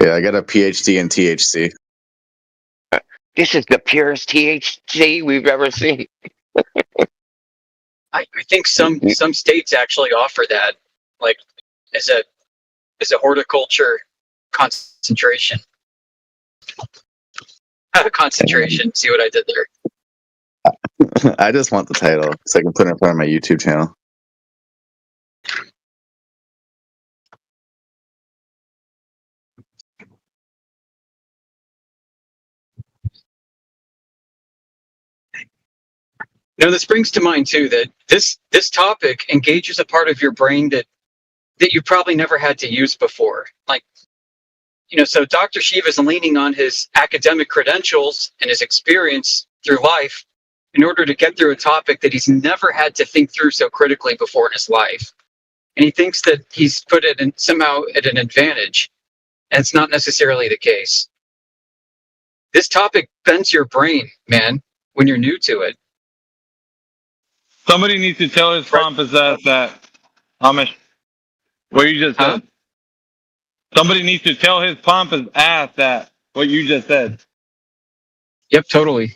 Yeah, I got a PhD in THC. This is the purest THC we've ever seen. I think some states actually offer that, like as a horticulture concentration. Concentration. See what I did there? I just want the title so I can put it in front of my YouTube channel. This brings to mind too that this topic engages a part of your brain that you probably never had to use before. Like, so Dr. Shiva is leaning on his academic credentials and his experience through life in order to get through a topic that he's never had to think through so critically before in his life. And he thinks that he's put it in somehow at an advantage. And it's not necessarily the case. This topic bends your brain, man, when you're new to it. Somebody needs to tell his pompous ass that, Amish, what you just said. Somebody needs to tell his pompous ass that, what you just said. Yep, totally.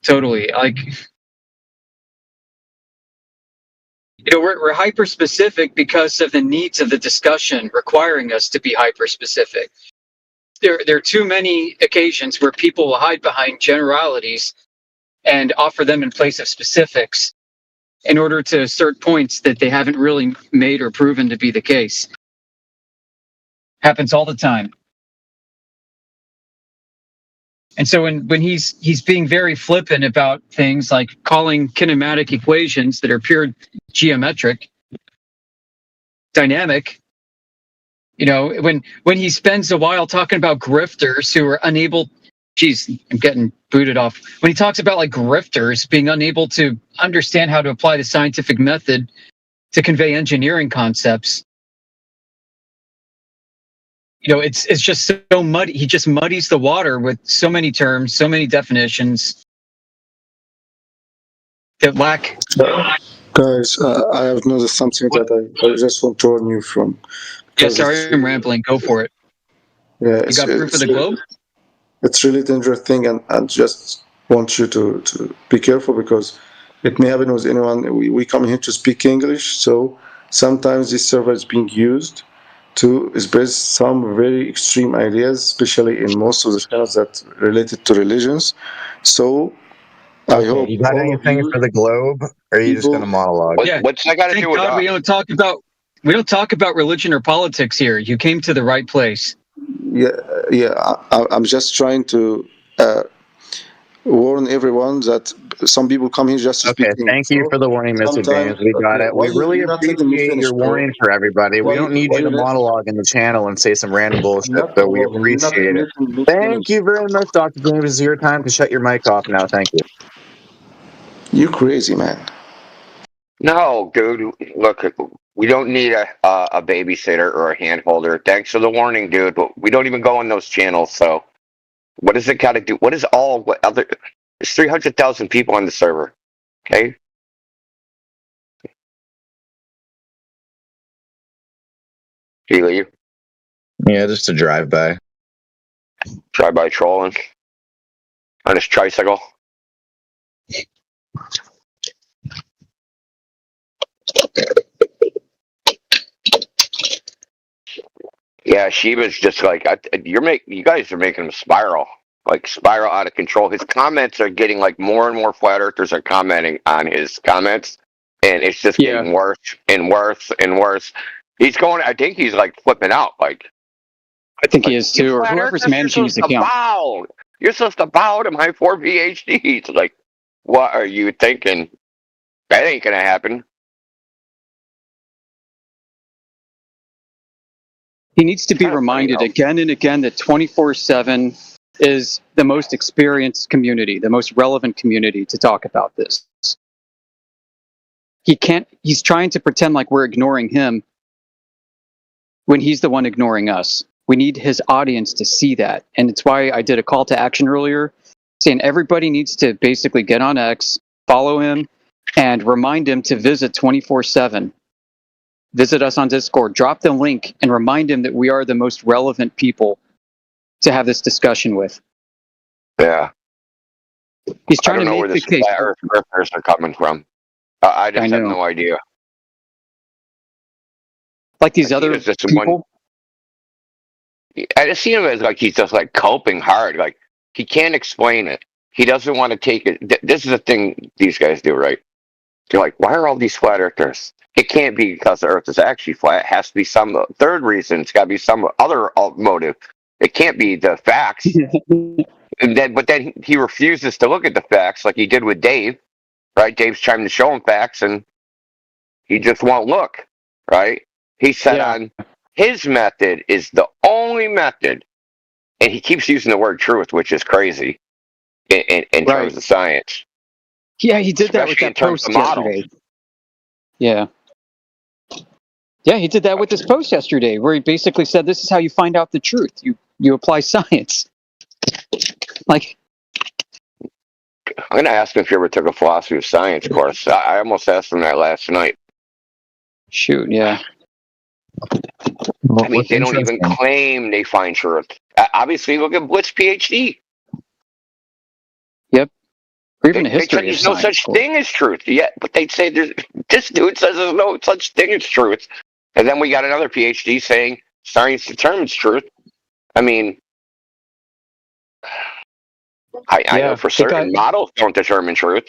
Totally. Like, we're hyper-specific because of the needs of the discussion requiring us to be hyper-specific. There are too many occasions where people will hide behind generalities and offer them in place of specifics in order to assert points that they haven't really made or proven to be the case. Happens all the time. And so when he's being very flippant about things like calling kinematic equations that are pure geometric dynamic, when he spends a while talking about grifters who are unable, I'm getting booted off. When he talks about like grifters being unable to understand how to apply the scientific method to convey engineering concepts, it's just so muddy. He just muddies the water with so many terms, so many definitions that lack. Guys, I have noticed something that I just want to warn you from. Yeah, sorry, I'm rambling. Go for it. Yeah, you got proof of the globe? It's really dangerous thing, and I just want you to be careful because it may happen with anyone. We come here to speak English, so sometimes this server is being used to express some very extreme ideas, especially in most of the channels that related to religions. So I hope you got anything for the globe, or are you just going to monologue? What's that got to do with God, we don't talk about religion or politics here. You came to the right place. Yeah. I'm just trying to warn everyone that some people come here just to speak. Okay, thank you for the warning, Mr. James. We got it. We really appreciate your warning for everybody. We don't need you to monologue in the channel and say some random bullshit, but we appreciate it. Thank you very much, Dr. James. It's your time to shut your mic off now. Thank you. You crazy, man. No, dude. Look, we don't need a babysitter or a handholder. Thanks for the warning, dude. But we don't even go on those channels, so what does it got to do? What is what other? There's 300,000 people on the server. Okay. Did you leave? Yeah, just a drive-by. Drive-by trolling on his tricycle. Yeah, Shiva's just like you guys are making him spiral out of control. His comments are getting like more and more flat earthers are commenting on his comments, and it's just getting worse and worse and worse. He's going. I think he's like flipping out. Like, I think he is too, or whoever's managing his account. You're supposed to bow to my 4 PhDs. Like, what are you thinking? That ain't gonna happen. He needs to be reminded again and again that 24/7 is the most experienced community, the most relevant community to talk about this. He's trying to pretend like we're ignoring him when he's the one ignoring us. We need his audience to see that. And it's why I did a call to action earlier saying everybody needs to basically get on X, follow him, and remind him to visit 24/7. visit us on Discord, drop the link, and remind him that we are the most relevant people to have this discussion with. Yeah. He's I trying don't to know make where the this case. flat earthers are coming from. I just have know. no idea. Like these Like, he other was just people. I just see him as like he's just like coping hard. Like he can't explain it. He doesn't want to take it. This is the thing these guys do, right? They're like, why are all these flat earthers? It can't be because the Earth is actually flat. It has to be some third reason. It's got to be some other motive. It can't be the facts. But then he refuses to look at the facts, like he did with Dave. Right? Dave's trying to show him facts, and he just won't look. Right? He said on his method is the only method, and he keeps using the word truth, which is crazy in terms of science. Yeah, he did that with Especially that in terms post of models. yesterday. Yeah. Yeah, he did that with this post yesterday, where he basically said, "This is how you find out the truth. You apply science." Like, I'm going to ask him if he ever took a philosophy of science course. I almost asked him that last night. shoot, yeah. I mean, they don't even claim they find truth. Obviously, look at Blitz PhD. Yep. Or even a They history said there's of no science such course. thing as truth. Yeah, but they'd say this dude says there's no such thing as truth. And then we got another PhD saying science determines truth. I mean, I know for certain models don't determine truth.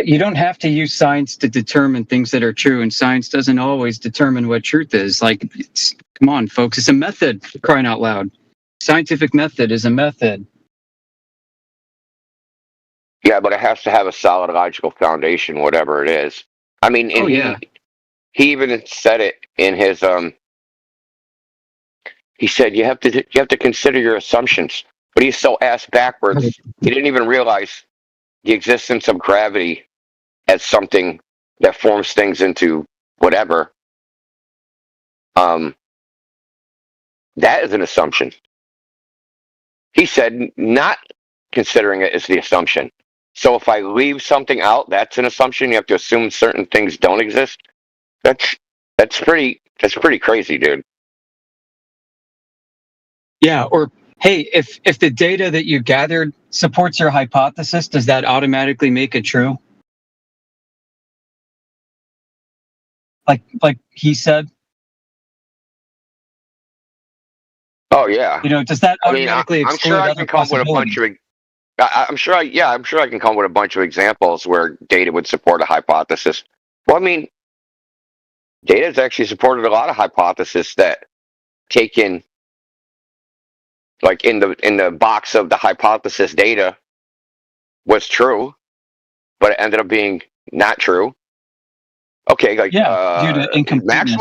You don't have to use science to determine things that are true, and science doesn't always determine what truth is. Like, come on, folks, it's a method, crying out loud. Scientific method is a method. Yeah, but it has to have a solid logical foundation, whatever it is. I mean, and he even said it in his he said you have to consider your assumptions. But he's so ass backwards, he didn't even realize the existence of gravity as something that forms things into whatever. That is an assumption. He said not considering it is the assumption. So if I leave something out, that's an assumption. You have to assume certain things don't exist. That's pretty crazy, dude. Yeah, or hey, if the data that you gathered supports your hypothesis, does that automatically make it true? Like he said. Oh yeah. You know, does that automatically exclude other possibilities? I'm sure I can come with a bunch of examples where data would support a hypothesis. Well, I mean, data has actually supported a lot of hypotheses that taken like in the box of the hypothesis data was true, but it ended up being not true. Okay, like due to incompleteness.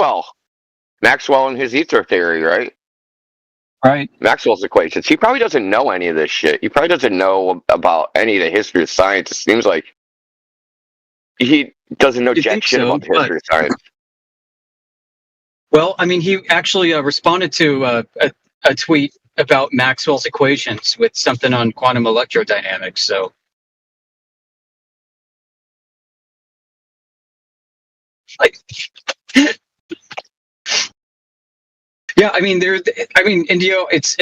Maxwell and his ether theory, right? Right. Maxwell's equations. He probably doesn't know any of this shit. He probably doesn't know about any of the history of science. It seems like he doesn't know jack shit about the history of science. Well, I mean, he actually responded to a tweet about Maxwell's equations with something on quantum electrodynamics. So, like, yeah, I mean, Indio, it's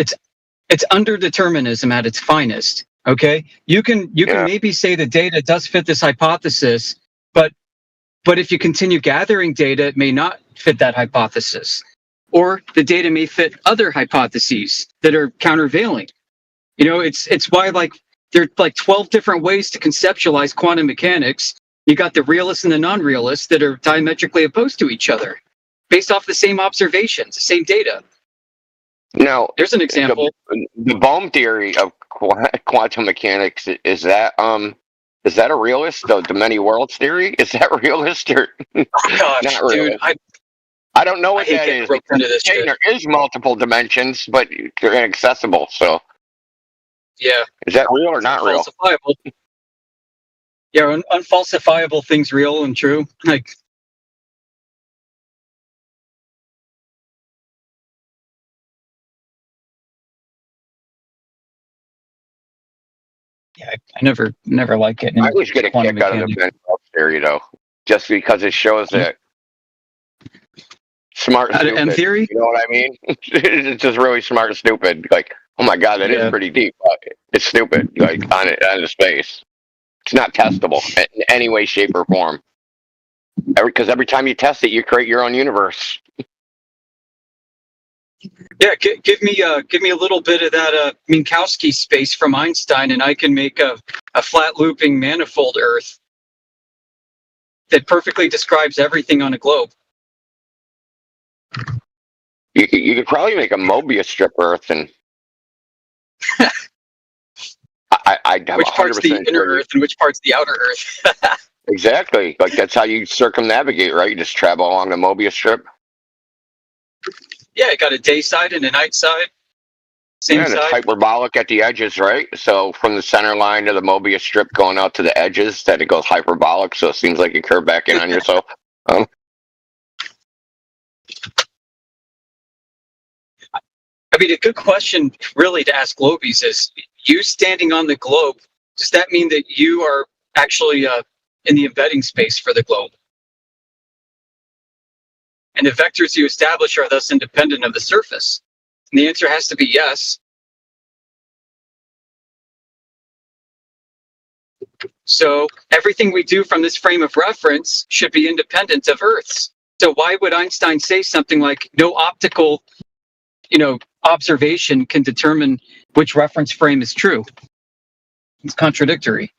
underdeterminism at its finest. Okay, you can maybe say the data does fit this hypothesis, but if you continue gathering data, it may not fit that hypothesis, or the data may fit other hypotheses that are countervailing. You know, it's why like there are like 12 different ways to conceptualize quantum mechanics. You got the realists and the non-realists that are diametrically opposed to each other, based off the same observations, the same data. Now, there's an example. The Bohm theory of quantum mechanics, is that a realist? The many worlds theory, is that realist or gosh, not realist? Dude, I don't know what that is. There is multiple dimensions, but they're inaccessible. So, yeah, is that real or not real? Yeah, unfalsifiable things real and true. Like, Yeah, I never like it. I always get a kick out of the Ben Phelps theory, though, just because it shows that smart and stupid. M theory? You know what I mean? It's just really smart and stupid. Like, oh my god, that is pretty deep. But it's stupid. Like on the space, it's not testable in any way, shape, or form. Because every time you test it, you create your own universe. Yeah, give me a little bit of that Minkowski space from Einstein, and I can make a flat looping manifold Earth that perfectly describes everything on a globe. You could probably make a Mobius strip Earth, and I which part's the inner Earth and which part's the outer Earth? Exactly. Like that's how you circumnavigate, right? You just travel along the Mobius strip. Yeah, it got a day side and a night side. Same and side. It's hyperbolic at the edges, right? So from the center line to the Mobius strip going out to the edges, that it goes hyperbolic, so it seems like you curve back in on yourself. I mean, a good question really to ask Globies is, you standing on the globe, does that mean that you are actually in the embedding space for the globe? And the vectors you establish are thus independent of the surface? And the answer has to be yes. So everything we do from this frame of reference should be independent of Earth's. So why would Einstein say something like, no optical, observation can determine which reference frame is true? It's contradictory.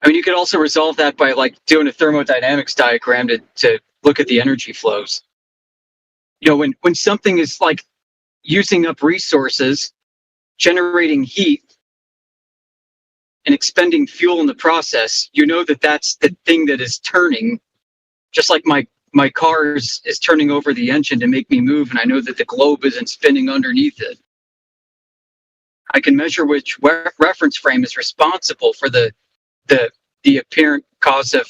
I mean, you could also resolve that by doing a thermodynamics diagram to look at the energy flows. When something is using up resources, generating heat, and expending fuel in the process, that's the thing that is turning. Just like my car is turning over the engine to make me move, and I know that the globe isn't spinning underneath it. I can measure which reference frame is responsible for the apparent cause of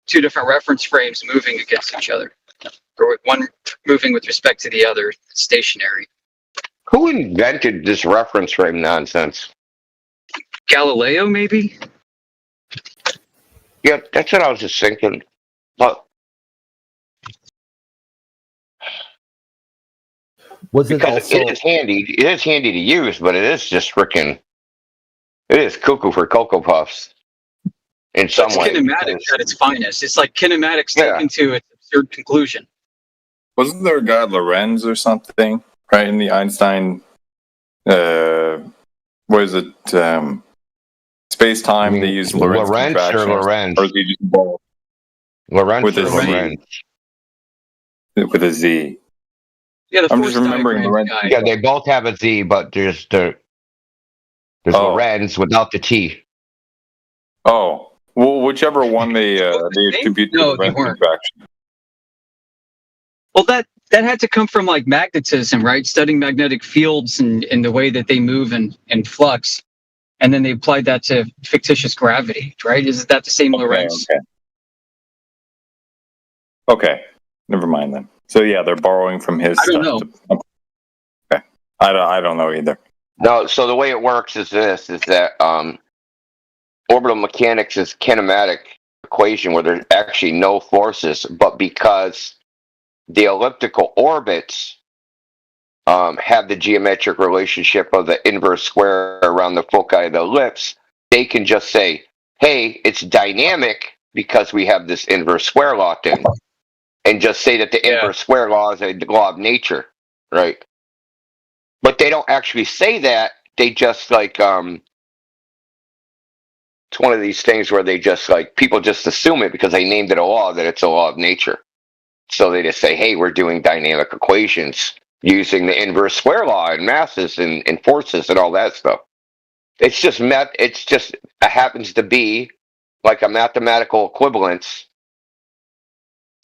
two different reference frames moving against each other, or one moving with respect to the other, stationary. Who invented this reference frame nonsense? Galileo, maybe? Yeah, that's what I was just thinking. But was it also? It is handy. It is handy to use, but it is just freaking. It is cuckoo for Cocoa Puffs. In some way, kinematics at its finest. It's like kinematics taken to its absurd conclusion. Wasn't there a guy, Lorentz or something, right, in the Einstein, what is it, space-time, they use Lorentz contractions? Lorentz? Or is he just involved? Lorentz with a Z. With a Z. Yeah, I'm just remembering Lorentz. Yeah, they both have a Z, but there's Lorentz without the T. Oh. Well, whichever one they attribute to the Lorentz contraction. Well, that had to come from magnetism, right? Studying magnetic fields and the way that they move and flux. And then they applied that to fictitious gravity, right? Is that the same Lorentz? Okay. Never mind then. So yeah, they're borrowing from his. I don't know. Okay. I don't know either. No, so the way it works is that orbital mechanics is kinematic equation where there's actually no forces, but because the elliptical orbits have the geometric relationship of the inverse square around the foci of the ellipse, they can just say, hey, it's dynamic because we have this inverse square locked in, and just say that the inverse square law is a law of nature, right? But they don't actually say that. They just it's one of these things where they just people just assume it because they named it a law, that it's a law of nature. So they just say, hey, we're doing dynamic equations using the inverse square law and masses and forces and all that stuff. It's just it happens to be like a mathematical equivalence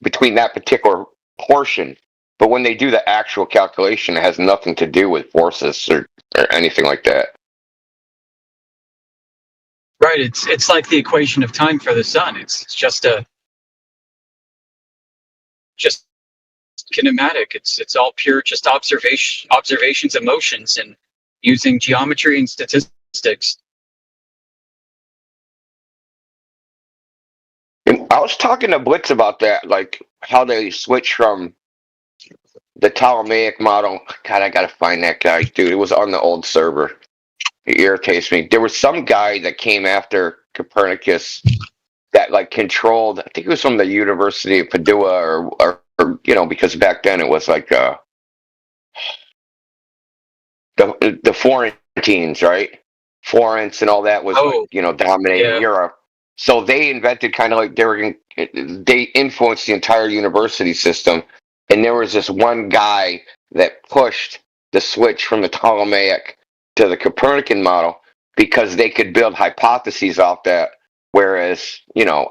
between that particular portion. But when they do the actual calculation, it has nothing to do with forces or anything like that. Right. It's like the equation of time for the sun. It's just kinematic. It's all pure, just observations of motions and using geometry and statistics. And I was talking to Blitz about that, like how they switch from the Ptolemaic model. God, I gotta find that guy, dude. It was on the old server. It irritates me. There was some guy that came after Copernicus that like controlled. I think it was from the University of Padua, or because back then it was like the Florentines, right? Florence and all that was dominating Europe. So they invented kind of like they influenced the entire university system. And there was this one guy that pushed the switch from the Ptolemaic to the Copernican model because they could build hypotheses off that. Whereas,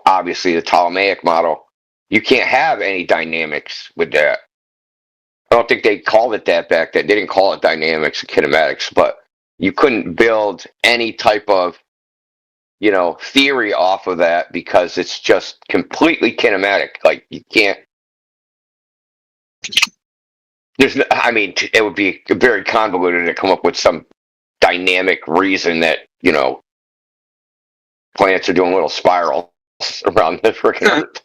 obviously the Ptolemaic model, you can't have any dynamics with that. I don't think they called it that back then. They didn't call it dynamics or kinematics, but you couldn't build any type of, theory off of that because it's just completely kinematic. Like you can't. It would be very convoluted to come up with some dynamic reason that, planets are doing little spirals around the freaking Earth.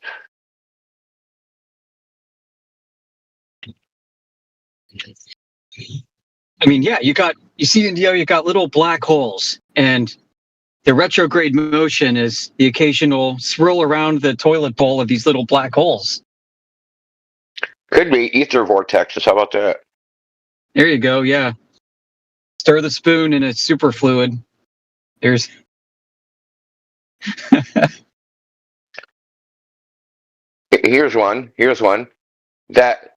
You see, Indio, you got little black holes, and the retrograde motion is the occasional swirl around the toilet bowl of these little black holes. Could be ether vortexes. How about that? There you go. Yeah. Stir the spoon in a superfluid. There's. Here's one. That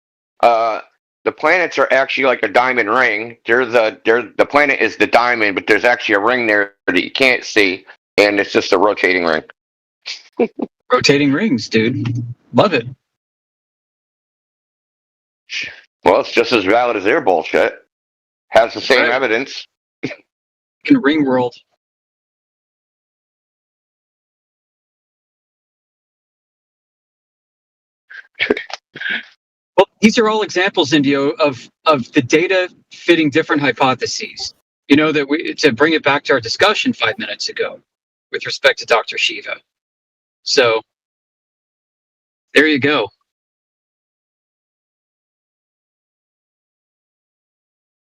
the planets are actually like a diamond ring. The planet is the diamond, but there's actually a ring there that you can't see, and it's just a rotating ring. Rotating rings, dude. Love it. Well, it's just as valid as their bullshit. Has the same evidence. In Ring World. Well, these are all examples, Indio, of the data fitting different hypotheses. To bring it back to our discussion 5 minutes ago with respect to Dr. Shiva. So, there you go.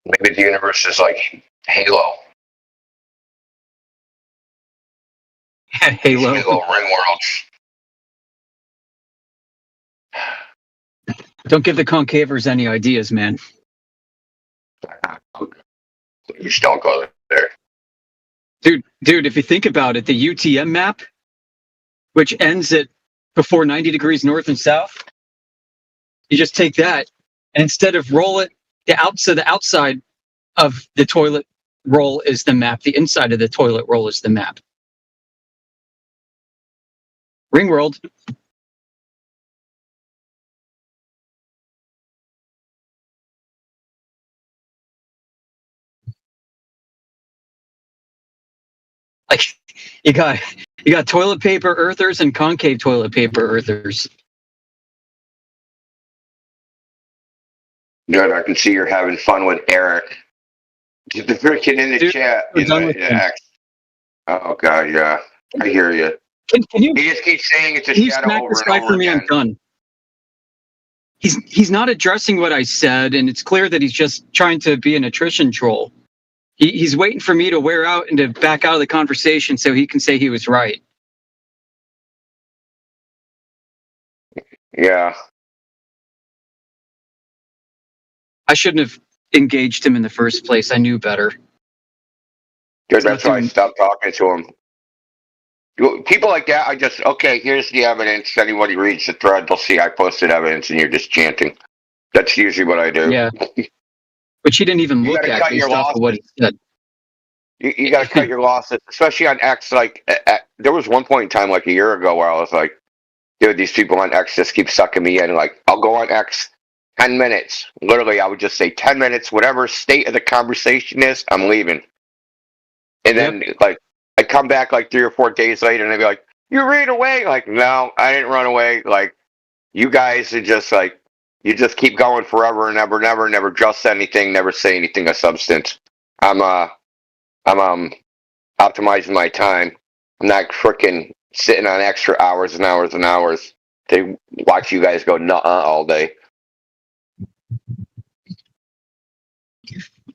Maybe the universe is like Halo. Halo. Ring Worlds. Don't give the concavers any ideas, man. You just don't go there. Dude, if you think about it, the UTM map, which ends at before 90 degrees north and south, you just take that, and instead of roll it, the outside of the toilet roll is the map. The inside of the toilet roll is the map. Ring World. Like you got toilet paper earthers and concave toilet paper earthers. Good, I can see you're having fun with Eric. The freaking in the chat. Oh god, yeah, I hear you. Can you? He just keeps saying it's a shadow over this guy and over for me? again. I'm done. He's not addressing what I said, and it's clear that he's just trying to be an attrition troll. He's waiting for me to wear out and to back out of the conversation so he can say he was right. Yeah. I shouldn't have engaged him in the first place. I knew better. Good, that's why I stopped talking to him. People like that, here's the evidence. Anybody reads the thread, they'll see I posted evidence and you're just chanting. That's usually what I do. Yeah. Which he didn't even look at based off of what he said. You got to cut your losses, especially on X. Like, there was one point in time, like a year ago, where I was like, dude, these people on X just keep sucking me in. Like, I'll go on X 10 minutes. Literally, I would just say 10 minutes, whatever state of the conversation is, I'm leaving. And then, like, I'd come back like 3 or 4 days later, and they'd be like, you ran away? Like, no, I didn't run away. Like, you guys are just like, You just keep going forever and ever and ever, never just anything, never say anything of substance. I'm optimizing my time. I'm not freaking sitting on extra hours and hours and hours to watch you guys go nuh all day.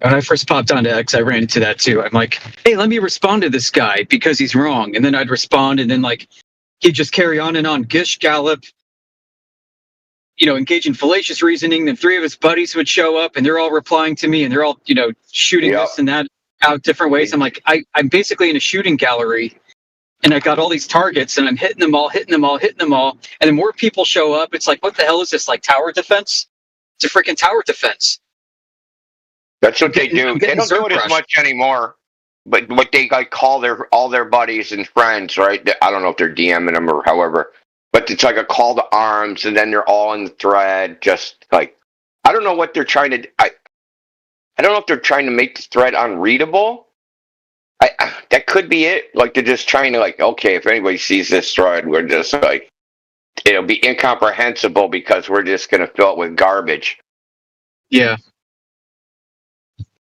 When I first popped onto X, I ran into that too. I'm like, hey, let me respond to this guy because he's wrong. And then I'd respond, and then like he'd just carry on and on. Gish Gallop, engage in fallacious reasoning. Then 3 of his buddies would show up, and they're all replying to me, and they're all, shooting this and that out different ways. I'm like, I'm basically in a shooting gallery, and I got all these targets, and I'm hitting them all. And then more people show up. It's like, what the hell is this? Like tower defense? It's a freaking tower defense. That's what they do. They don't do it as much anymore. But what they like call all their buddies and friends, right? I don't know if they're DMing them or however. But it's like a call to arms, and then they're all in the thread. Just like, I don't know what they're trying to. I don't know if they're trying to make the thread unreadable. That could be it. Like they're just trying to like, okay, if anybody sees this thread, we're just like, it'll be incomprehensible because we're just gonna fill it with garbage. Yeah.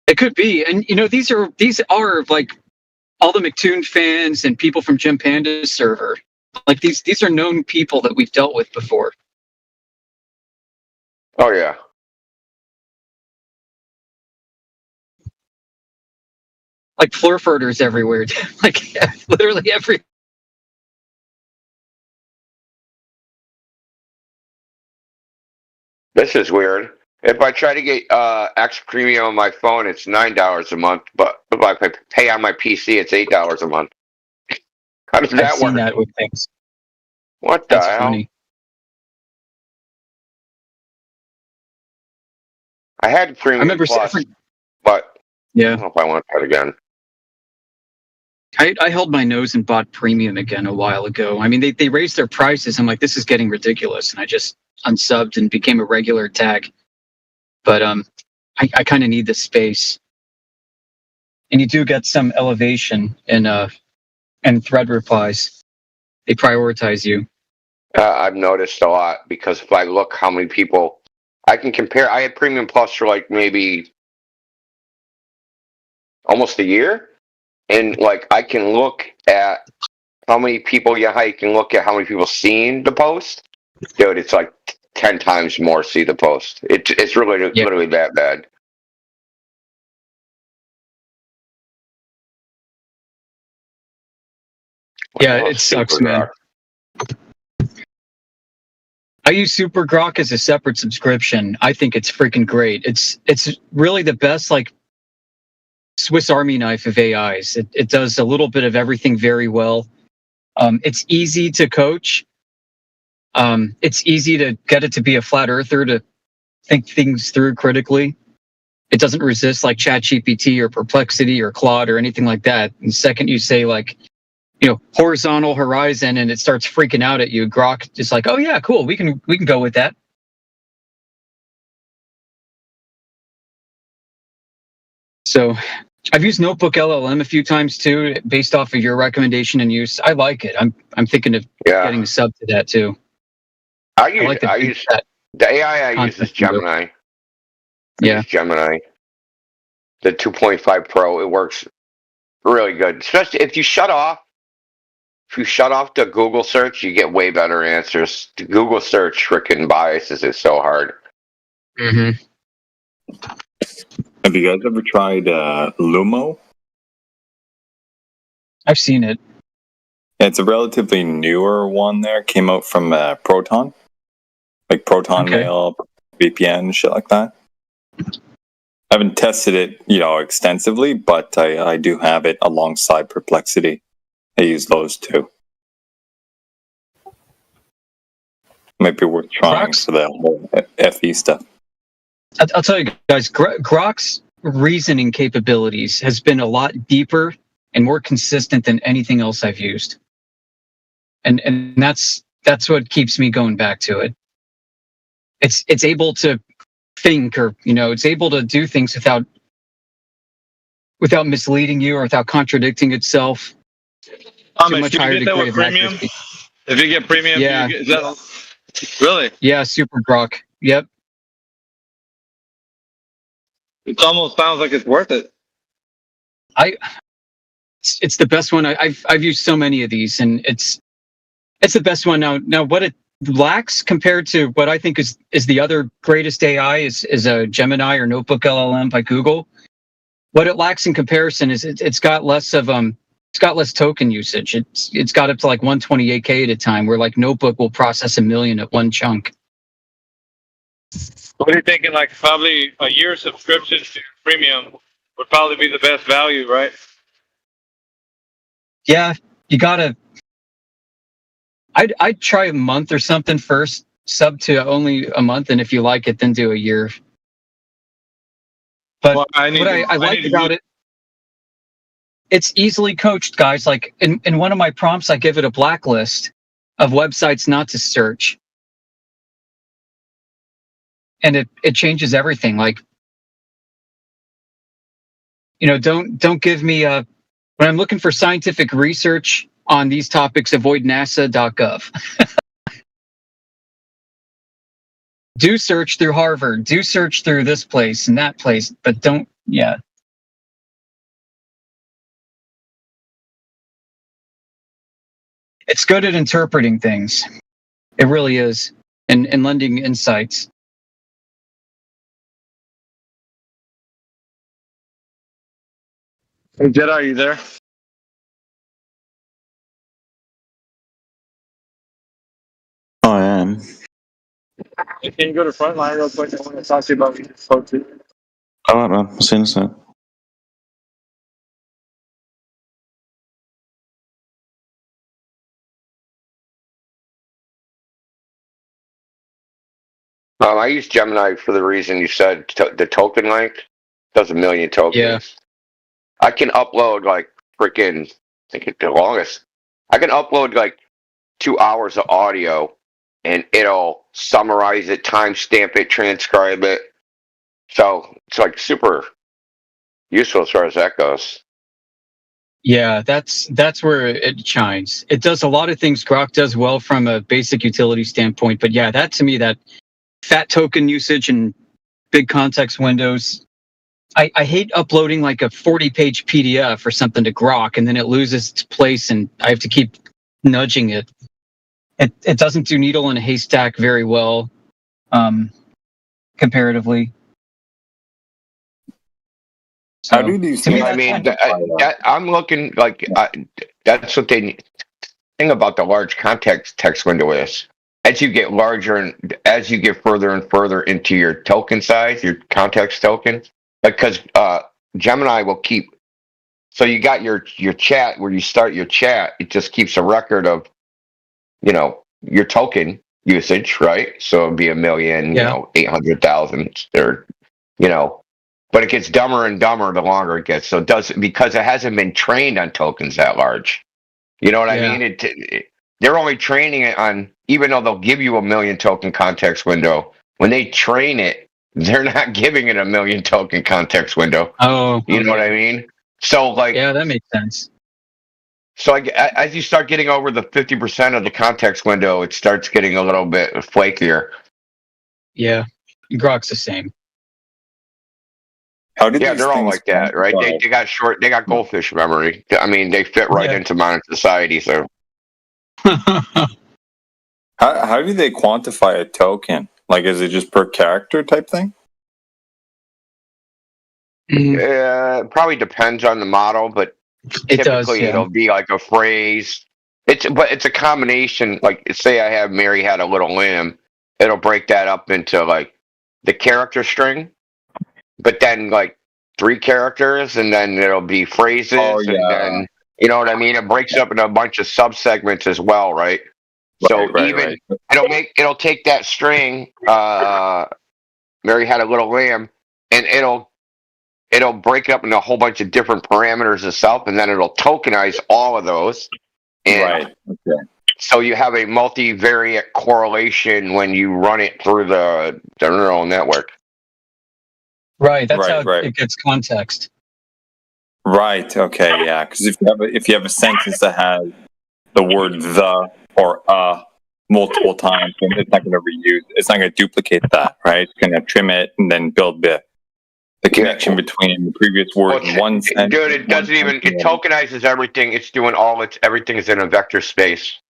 It could be, and these are like all the McToon fans and people from Jim Panda's server. Like these are known people that we've dealt with before. Oh yeah. Like Flurfurters everywhere, like literally every. This is weird. If I try to get X Premium on my phone, it's $9 a month. But if I pay on my PC, it's $8 a month. How does that I've seen work? that with things. What the That's hell? funny. I had Premium I remember Plus, but I don't know if I want that again. I held my nose and bought Premium again a while ago. I mean, they raised their prices. I'm like, this is getting ridiculous, and I just unsubbed and became a regular tag. But I kind of need the space, and you do get some elevation in thread replies. They prioritize you. I've noticed a lot because if I look how many people, I can compare. I had Premium Plus for like maybe almost a year, and like I can look at how many people. Yeah, I can look at how many people seen the post. Dude, it's like 10 times more see the post. It's really literally that bad. Yeah, it sucks, man. I use Super Grok as a separate subscription. I think it's freaking great. It's really the best like Swiss Army knife of AIs. It does a little bit of everything very well. It's easy to coach. It's easy to get it to be a flat earther, to think things through critically. It doesn't resist like ChatGPT or Perplexity or Claude or anything like that. And the second you say like, horizontal horizon, and it starts freaking out at you, Grok is like, oh yeah, cool, we can go with that. So I've used Notebook LLM a few times too, based off of your recommendation and use. I like it. I'm thinking of getting a sub to that too. I use the AI I use is Gemini. Use Gemini. The 2.5 Pro, it works really good. Especially if you shut off the Google search, you get way better answers. The Google search freaking biases is so hard. Mm-hmm. Have you guys ever tried Lumo? I've seen it. It's a relatively newer one there. Came out from Proton. Like Proton Mail, VPN, shit like that. I haven't tested it, extensively, but I do have it alongside Perplexity. I use those too. Might be worth trying for the whole FE stuff. I'll tell you guys, Grok's reasoning capabilities has been a lot deeper and more consistent than anything else I've used. And that's what keeps me going back to it. It's able to think, or it's able to do things without misleading you or without contradicting itself. Much higher degree of premium. If you get premium, yeah. Really? Yeah, Super Grok. Yep. It almost sounds like it's worth it. It's the best one. I've used so many of these, and it's the best one. Now what it lacks compared to what I think is the other greatest AI is a Gemini or Notebook LLM by Google. What it lacks in comparison is it's got less token usage. It's got up to like 128K at a time, where like Notebook will process 1 million at one chunk. What are you thinking? Like probably a year subscription to premium would probably be the best value, right? Yeah, you gotta. I'd try a month or something first, sub to only a month, and if you like it, then do a year. But well, I like about it, it's easily coached, guys. Like in one of my prompts, I give it a blacklist of websites not to search, and it changes everything. Like, don't give me when I'm looking for scientific research on these topics, avoid nasa.gov. Do search through Harvard, do search through this place and that place, but don't, yeah. It's good at interpreting things. It really is, and lending insights. Hey, Jedi, are you there? Oh, I am. Can you go to Frontline real quick? I want to talk to you about this folks. All right, man. I'll see you in a sec. I use Gemini for the reason you said. The token length does 1 million tokens. Yeah. I can upload like freaking, I think it's the longest. I can upload like 2 hours of audio, and it'll summarize it, timestamp it, transcribe it. So it's like super useful as far as that goes. Yeah, that's where it shines. It does a lot of things Grok does well from a basic utility standpoint, but yeah, that to me, that fat token usage and big context windows. I hate uploading like a 40-page PDF or something to Grok, and then it loses its place, and I have to keep nudging it. It doesn't do needle in a haystack very well, comparatively. So, How do these to me, things? I mean, I'm looking like that's what they thing about the large context text window is. As you get larger and as you get further and further into your token size, your context token, because Gemini will keep. So you got your chat where you start your chat. It just keeps a record of, your token usage, right? So it'd be 1 million, 800,000, or, but it gets dumber and dumber the longer it gets. So it does, because it hasn't been trained on tokens that large. You know what I mean? They're only training it on, even though they'll give you 1 million token context window, when they train it, they're not giving it 1 million token context window. Oh, okay. You know what I mean? So like, yeah, that makes sense. So as you start getting over the 50% of the context window, it starts getting a little bit flakier. Yeah, Grok's the same. How did Yeah, these they're all things like that, right? They got goldfish memory. I mean, they fit right into modern society. So How do they quantify a token? Like, is it just per character type thing? it probably depends on the model, but typically it'll be like a phrase. It's a combination. Like, say I have Mary had a little lamb, it'll break that up into like the character string, but then like 3 characters, and then it'll be phrases, and then you know what I mean. It breaks up into a bunch of subsegments as well, right? It'll take that string. Mary had a little lamb, and it'll break up into a whole bunch of different parameters itself, and then it'll tokenize all of those. And so you have a multivariate correlation when you run it through the neural network. Right, that's how it gets context. Right. Okay. Yeah. Because if you have a sentence that has the word "the" or multiple times, then it's not going to reuse. It's not going to duplicate that. Right. It's going to trim it and then build the the connection between the previous word and one sentence. Dude, it doesn't even, it tokenizes everything. It's doing everything is in a vector space.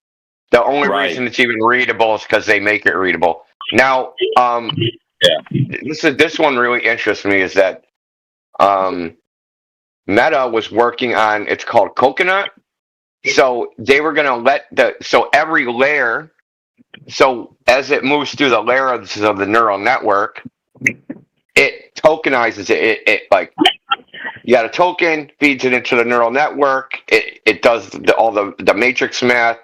The only reason it's even readable is because they make it readable. Now, this one really interests me is that Meta was working on, it's called Coconut. So they were going to let so every layer, so as it moves through the layers of the neural network, it tokenizes it. It like, you got a token, feeds it into the neural network. It does all the matrix math,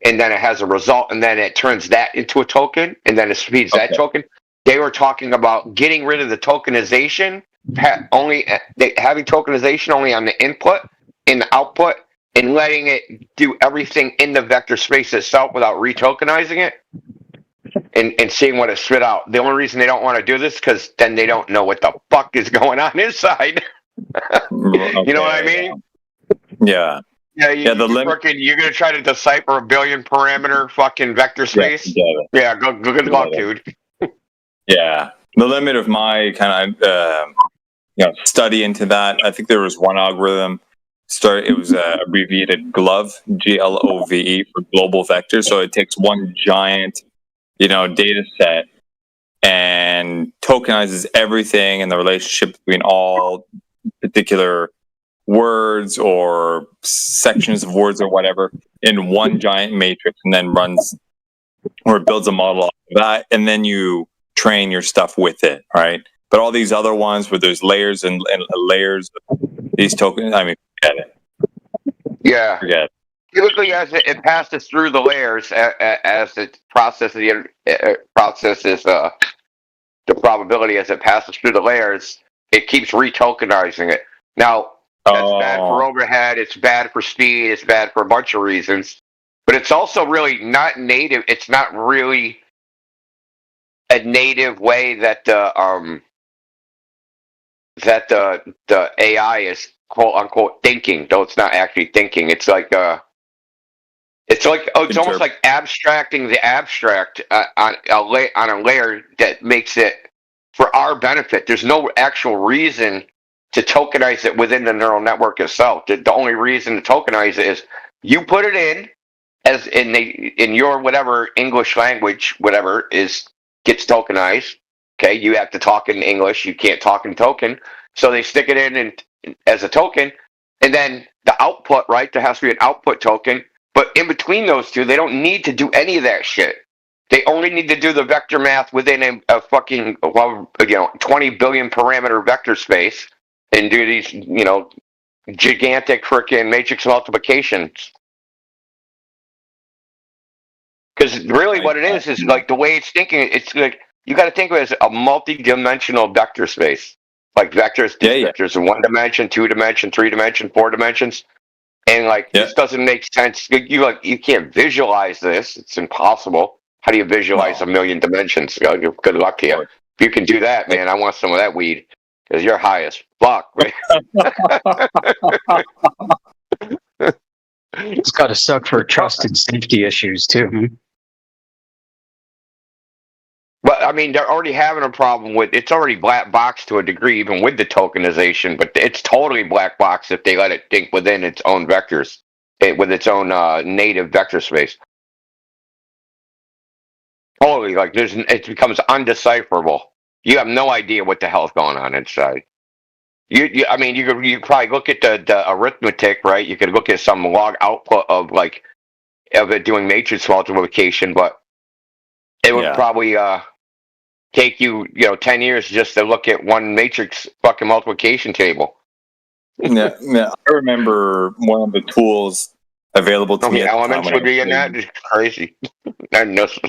and then it has a result, and then it turns that into a token, and then it feeds that token. They were talking about getting rid of the tokenization, having tokenization only on the input and the output, and letting it do everything in the vector space itself without re-tokenizing it, and seeing what it spit out. The only reason they don't want to do this because then they don't know what the fuck is going on inside. You know what I mean? Yeah. You're going to try to decipher a billion parameter fucking vector space? Yeah, good luck, dude. Yeah. The limit of my kind of study into that, I think there was one algorithm. It was abbreviated GLOVE, GLOVE, for global vector. So it takes one giant, data set and tokenizes everything and the relationship between all particular words or sections of words or whatever in one giant matrix, and then runs or builds a model off of that, and then you train your stuff with it, right? But all these other ones where there's layers and layers of these tokens, I mean, forget it. Yeah. Forget it. Typically, as it passes through the layers, as it processes the probability as it passes through the layers, it keeps re-tokenizing it. Now, that's bad for overhead, it's bad for speed, it's bad for a bunch of reasons. But it's also really not native. It's not really a native way that the AI is quote unquote thinking, though it's not actually thinking. It's like it's almost like abstracting the abstract on a layer that makes it for our benefit. There's no actual reason to tokenize it within the neural network itself. The only reason to tokenize it is you put it in as in your whatever English language, whatever gets tokenized. Okay, you have to talk in English. You can't talk in token, so they stick it in as a token, and then the output. Right, there has to be an output token. But in between those two, they don't need to do any of that shit. They only need to do the vector math within a fucking 20 billion parameter vector space, and do these gigantic freaking matrix multiplications. Because really what it is like the way it's thinking, it's like you got to think of it as a multi-dimensional vector space. Like vectors, vectors in 1 dimension, 2 dimension, 3 dimension, 4 dimensions. And this doesn't make sense. You can't visualize this. It's impossible. How do you visualize a million dimensions? Good luck to you. If you can do that, man, I want some of that weed. Because you're high as fuck. It's got to suck for trust and safety issues, too. But, I mean, they're already having a problem with it's already black box to a degree, even with the tokenization, but it's totally black box if they let it think within its own vectors, with its own native vector space. Totally, it becomes undecipherable. You have no idea what the hell's going on inside. You could probably look at the arithmetic, right? You could look at some log output of it doing matrix multiplication, but it would probably take you 10 years just to look at one matrix fucking multiplication table. Yeah, I remember one of the tools available to me. Elements would be in that. It's crazy.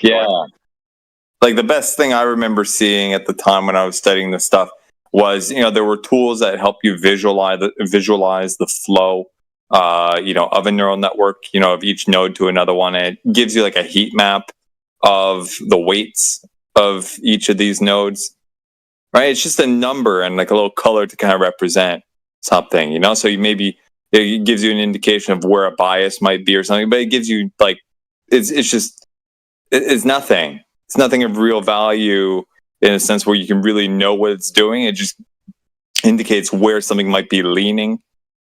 Yeah. Like the best thing I remember seeing at the time when I was studying this stuff was, there were tools that help you visualize the flow, of a neural network, of each node to another one. And it gives you like a heat map of the weights of each of these nodes, right? It's just a number and like a little color to kind of represent something, so it gives you an indication of where a bias might be or something, but it gives you it's nothing. It's nothing of real value in a sense where you can really know what it's doing. It just indicates where something might be leaning.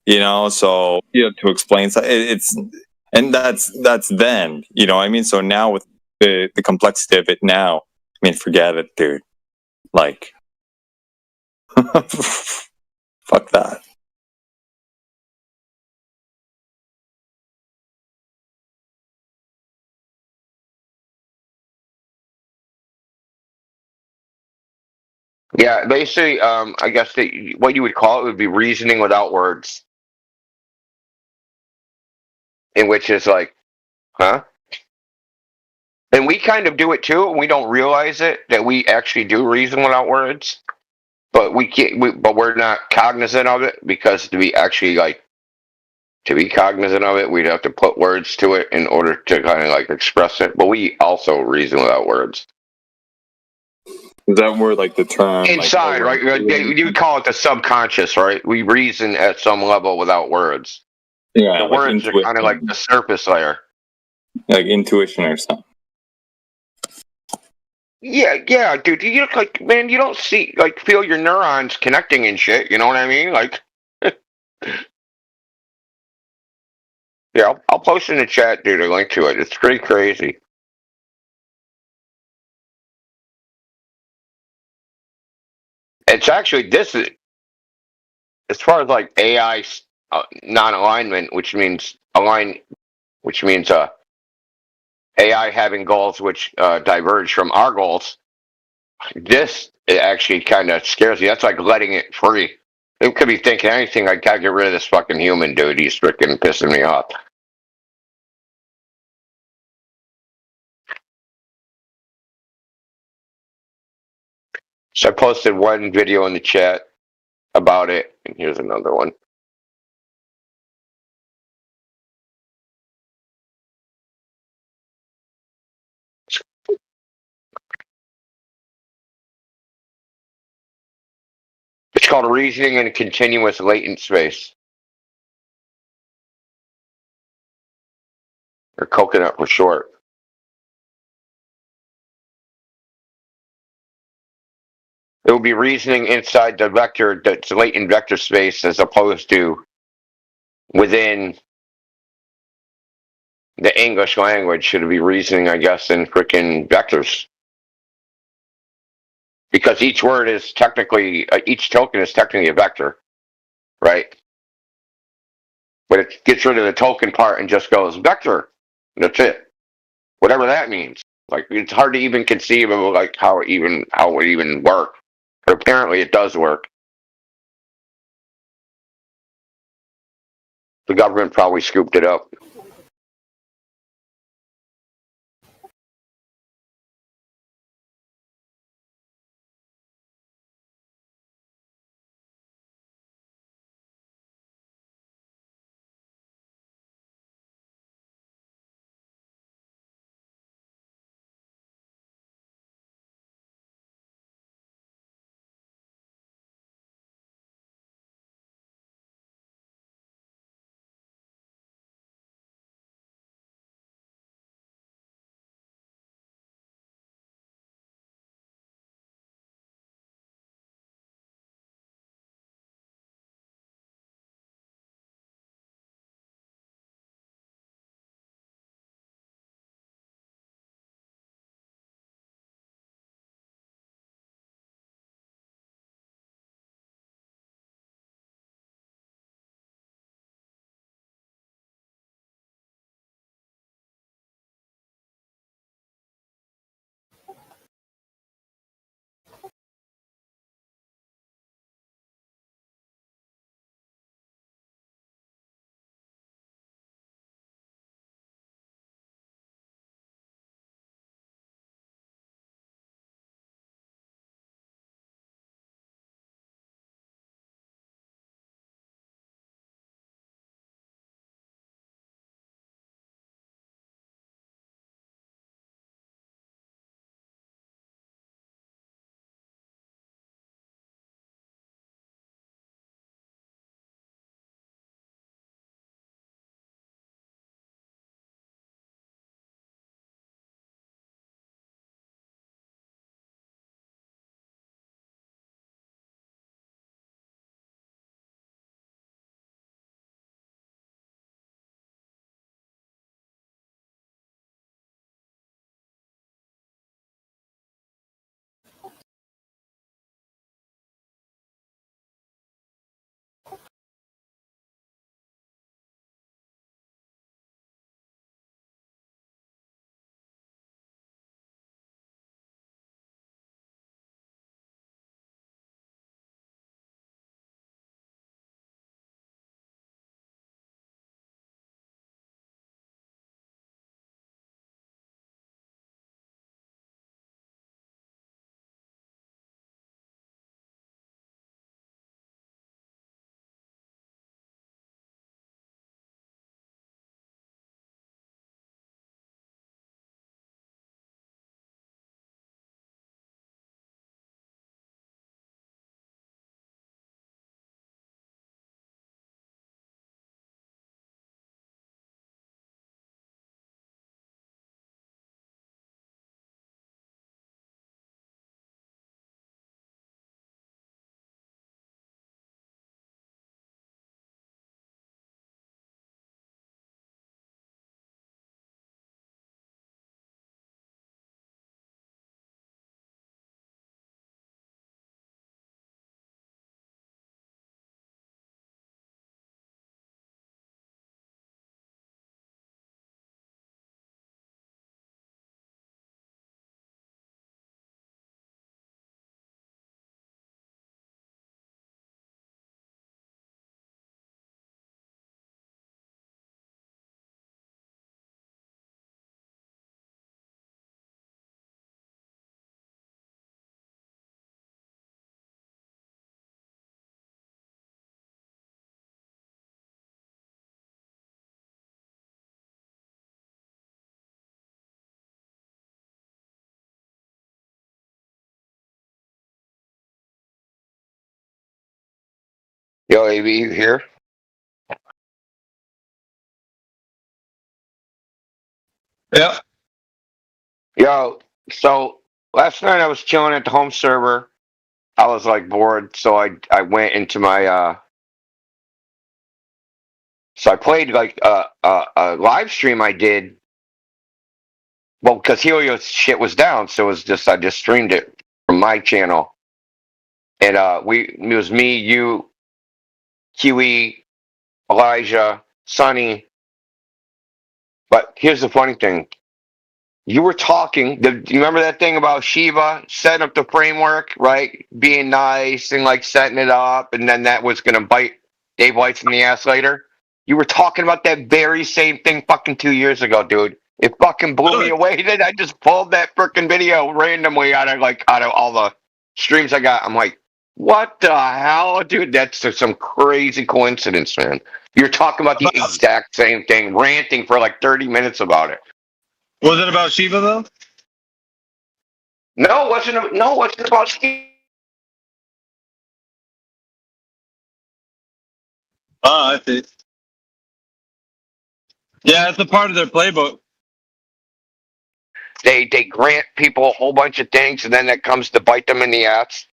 So to explain it's, and that's then, I mean. So now with the complexity of it now, I mean, forget it, dude. Like, fuck that. Yeah, basically, I guess what you would call it would be reasoning without words, in which is like, huh? And we kind of do it too, and we don't realize it that we actually do reason without words, but we can't. But we're not cognizant of it, because to be actually like to be cognizant of it, we'd have to put words to it in order to kind of like express it. But we also reason without words. Is that where like the term inside, like, right? You call it the subconscious, right? We reason at some level without words. Yeah, the like words are kind of like the surface layer. Like intuition or something. Yeah, dude. You look like, man, you don't feel your neurons connecting and shit. You know what I mean? Like, yeah, I'll post in the chat, dude, a link to it. It's pretty crazy. It's actually, this is, as far as like AI non-alignment, which means AI having goals which diverge from our goals. This it actually kind of scares me. That's like letting it free. It could be thinking anything. I gotta get rid of this fucking human dude. He's freaking pissing me off. So I posted one video in the chat about it, and here's another one. It's called reasoning in a continuous latent space, or coconut for short. It will be reasoning inside the vector, that's latent vector space, as opposed to within the English language. Should be reasoning, I guess, in freaking vectors. Because each word is technically, each token is technically a vector, right? But it gets rid of the token part and just goes vector. That's it. Whatever that means. Like, it's hard to even conceive of like how it even work. But apparently it does work. The government probably scooped it up. Yo, AB, you here? Yeah. Yo, so last night I was chilling at the home server. I was like bored, so I went into my so I played like a live stream I did. Well, because Helio's shit was down, so I just streamed it from my channel, and it was me, you, Huey, Elijah, Sonny. But here's the funny thing: you were talking. Do you remember that thing about Shiva setting up the framework, right? Being nice and like setting it up, and then that was gonna bite Dave Weiss in the ass later. You were talking about that very same thing fucking 2 years ago, dude. It fucking blew me away. Then I just pulled that freaking video randomly out of all the streams I got. I'm like, what the hell, dude? That's just some crazy coincidence, man. You're talking about the exact same thing, ranting for like 30 minutes about it. Was it about Shiva though? No, it wasn't about Shiva. Oh, I see. Yeah, it's a part of their playbook. They grant people a whole bunch of things, and then that comes to bite them in the ass.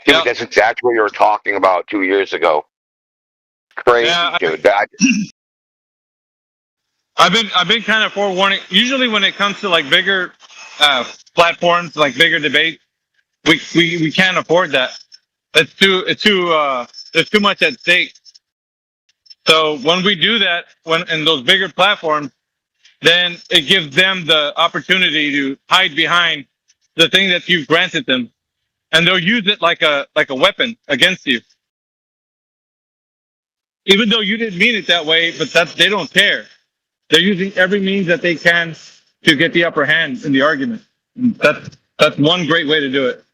Dude, Yep. That's exactly what you were talking about 2 years ago. Crazy, Yeah, dude. I've been kind of forewarning. Usually, when it comes to like bigger platforms, like bigger debates, we can't afford that. There's too much at stake. So when we do that, when in those bigger platforms, then it gives them the opportunity to hide behind the thing that you've granted them, and they'll use it like a weapon against you. Even though you didn't mean it that way, but they don't care. They're using every means that they can to get the upper hand in the argument. That's one great way to do it,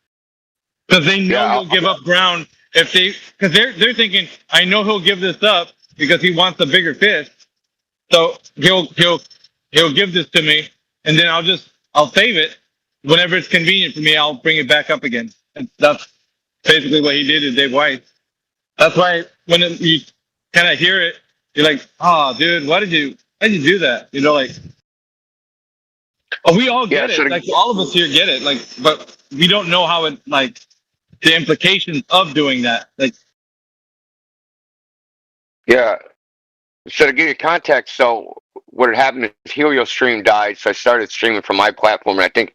because they know he'll give up ground because they're thinking, I know he'll give this up because he wants a bigger fist, so he'll give this to me, and then I'll save it whenever it's convenient for me. I'll bring it back up again. And that's basically what he did to Dave Weiss. That's why when you kind of hear it, you're like, oh, dude, why did you do that? You know, like, oh, we all get it. Like, all of us here get it. Like, but we don't know how it, like, the implications of doing that. Like, Yeah. So to give you context, so what had happened is Helio stream died, so I started streaming from my platform, and I think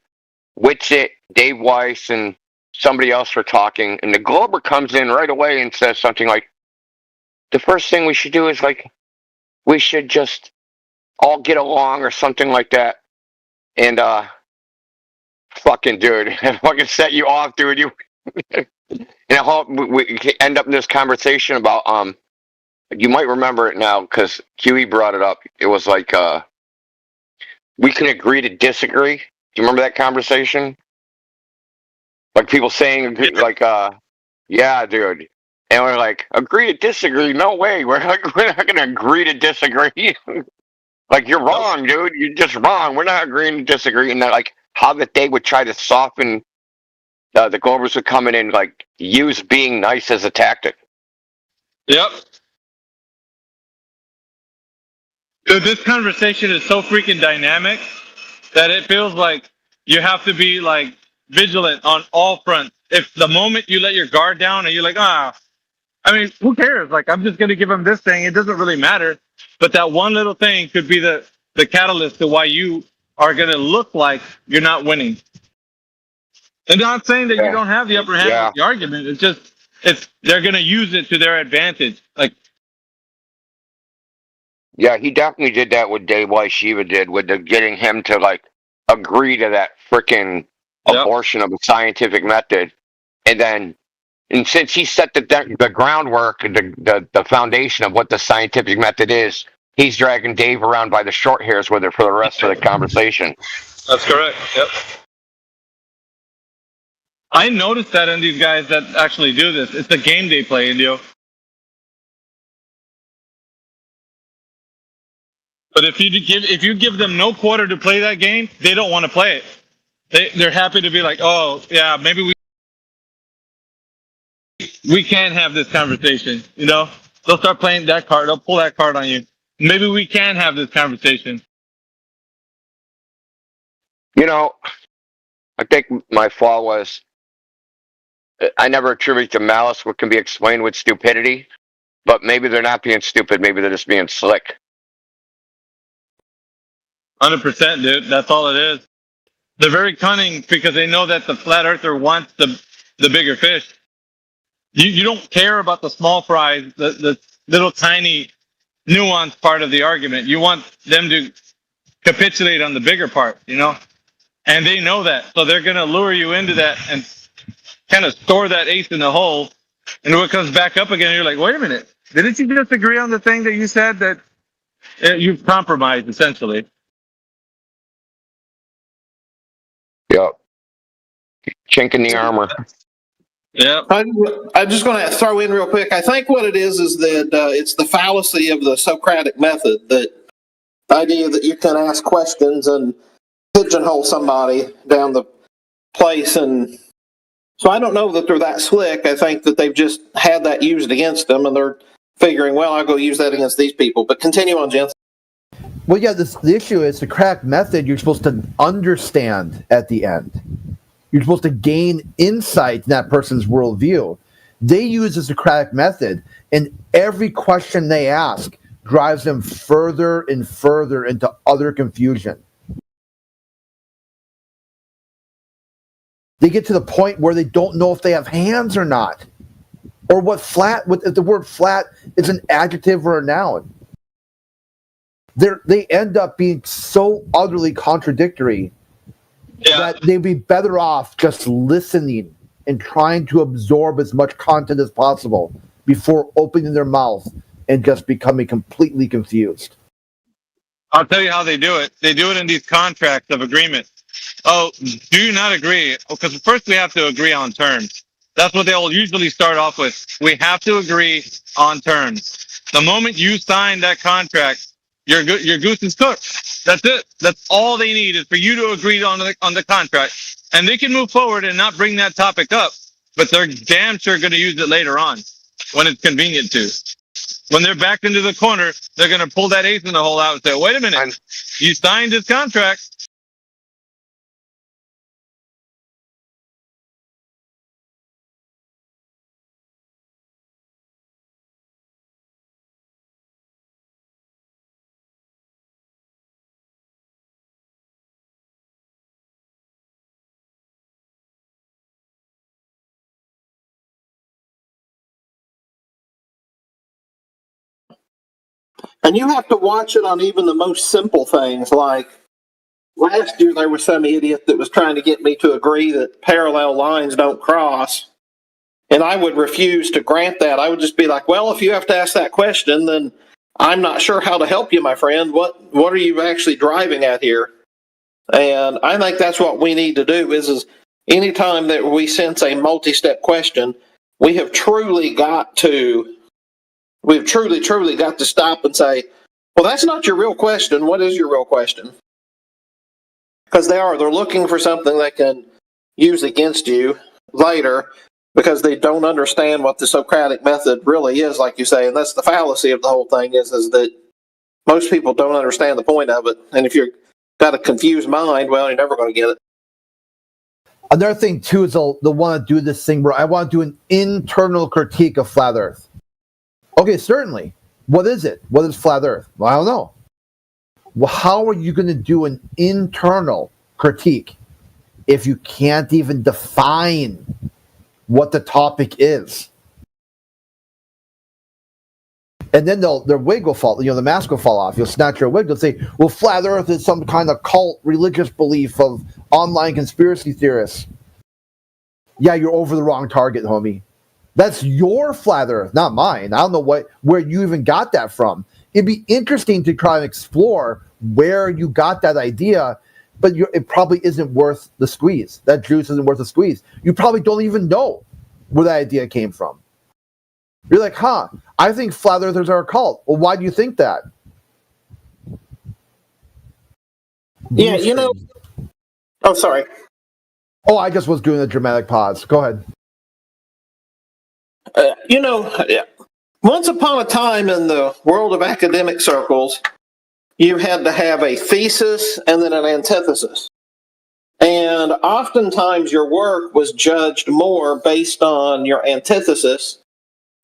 Witsit, Dave Weiss, and somebody else were talking, and the Glober comes in right away and says something like, the first thing we should do is, like, we should just all get along or something like that. And, fucking dude, it fucking set you off, dude. You, and I hope we end up in this conversation about, you might remember it now because Huey brought it up. It was like, we can agree to disagree. Do you remember that conversation? Like people saying, like, yeah, dude. And we're like, agree to disagree? No way. We're not going to agree to disagree. Like, you're wrong, dude. You're just wrong. We're not agreeing to disagree. And like how that they would try to soften the Globers would come in and like use being nice as a tactic. yep. Dude, this conversation is so freaking dynamic that it feels like you have to be like vigilant on all fronts. If the moment you let your guard down and you're like, I mean, who cares? Like, I'm just going to give him this thing. It doesn't really matter. But that one little thing could be the catalyst to why you are going to look like you're not winning. And not saying that you don't have the upper hand with the argument. It's just, they're going to use it to their advantage. Like, yeah, he definitely did that with Dave Weiss. Shiva did with getting him to like agree to that freaking abortion of a scientific method, and since he set the groundwork, the foundation of what the scientific method is, he's dragging Dave around by the short hairs with it for the rest of the conversation. That's correct. Yep. I noticed that in these guys that actually do this. It's a game they play, Indio. But if you give them no quarter to play that game, they don't want to play it. They're happy to be like, oh yeah, maybe we can have this conversation. You know, they'll start playing that card. They'll pull that card on you. Maybe we can have this conversation. You know, I think my flaw was I never attribute to malice what can be explained with stupidity, but maybe they're not being stupid. Maybe they're just being slick. 100%, dude. That's all it is. They're very cunning because they know that the flat earther wants the bigger fish. You don't care about the small fries, the little tiny nuanced part of the argument. You want them to capitulate on the bigger part, you know? And they know that. So they're going to lure you into that and kind of store that ace in the hole. And when it comes back up again, you're like, wait a minute. Didn't you just agree on the thing that you said that you've compromised, essentially? Yep. Chink in the armor. Yeah. I'm just going to throw in real quick. I think what it is that it's the fallacy of the Socratic method, that the idea that you can ask questions and pigeonhole somebody down the place. And so I don't know that they're that slick. I think that they've just had that used against them, and they're figuring, well, I'll go use that against these people. But continue on, Jensen. Well, yeah, the issue is the Socratic method, you're supposed to understand at the end. You're supposed to gain insight in that person's worldview. They use the Socratic method, and every question they ask drives them further and further into utter confusion. They get to the point where they don't know if they have hands or not, or if the word flat is an adjective or a noun. They end up being so utterly contradictory that they'd be better off just listening and trying to absorb as much content as possible before opening their mouth and just becoming completely confused. I'll tell you how they do it. They do it in these contracts of agreement. Oh, do you not agree? Because first we have to agree on terms. That's what they'll usually start off with. We have to agree on terms. The moment you sign that contract, your goose is cooked. That's it. That's all they need is for you to agree on the contract. And they can move forward and not bring that topic up, but they're damn sure going to use it later on when it's convenient to. When they're backed into the corner, they're going to pull that ace in the hole out and say, wait a minute, you signed this contract. And you have to watch it on even the most simple things. Like last year, there was some idiot that was trying to get me to agree that parallel lines don't cross. And I would refuse to grant that. I would just be like, well, if you have to ask that question, then I'm not sure how to help you, my friend. What are you actually driving at here? And I think that's what we need to do is anytime that we sense a multi-step question, we have truly got to stop and say, well, that's not your real question. What is your real question? Because they're looking for something they can use against you later because they don't understand what the Socratic method really is, like you say. And that's the fallacy of the whole thing is that most people don't understand the point of it. And if you've got a confused mind, well, you're never going to get it. Another thing, too, is they'll want to do this thing where I want to do an internal critique of Flat Earth. Okay, certainly. What is it? What is Flat Earth? Well, I don't know. Well, how are you going to do an internal critique if you can't even define what the topic is? And then their wig will fall, the mask will fall off. You'll snatch your wig. They'll say, well, Flat Earth is some kind of cult religious belief of online conspiracy theorists. Yeah, you're over the wrong target, homie. That's your Flat Earth, not mine. I don't know where you even got that from. It'd be interesting to try and explore where you got that idea, but it probably isn't worth the squeeze. That juice isn't worth the squeeze. You probably don't even know where that idea came from. You're like, I think Flat Earthers are a cult. Well, why do you think that? Yeah, Oh, sorry. Oh, I just was doing a dramatic pause. Go ahead. Once upon a time in the world of academic circles, you had to have a thesis and then an antithesis. And oftentimes your work was judged more based on your antithesis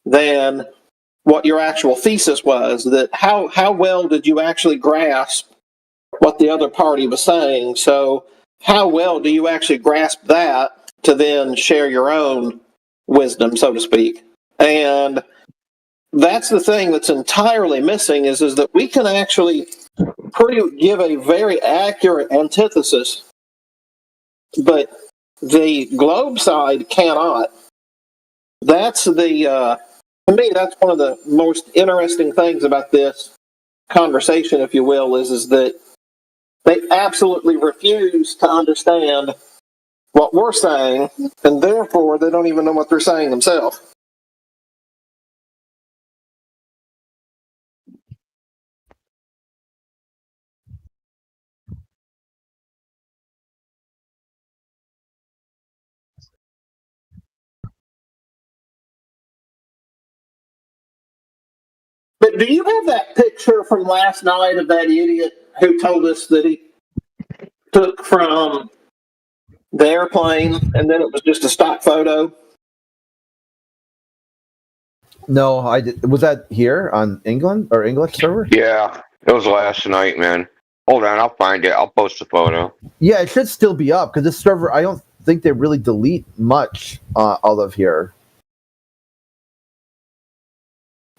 than what your actual thesis was. That how well did you actually grasp what the other party was saying? So how well do you actually grasp that to then share your own wisdom, so to speak? And that's the thing that's entirely missing is that we can actually give a very accurate antithesis, but the globe side cannot. That's to me, that's one of the most interesting things about this conversation, if you will, is that they absolutely refuse to understand what we're saying, and therefore they don't even know what they're saying themselves. But do you have that picture from last night of that idiot who told us that he took from the airplane and then it was just a stock photo? No, I did. Was that here on England or English server? Yeah, it was last night, man. Hold on, I'll find it. I'll post the photo. Yeah, it should still be up because this server, I don't think they really delete much out of here.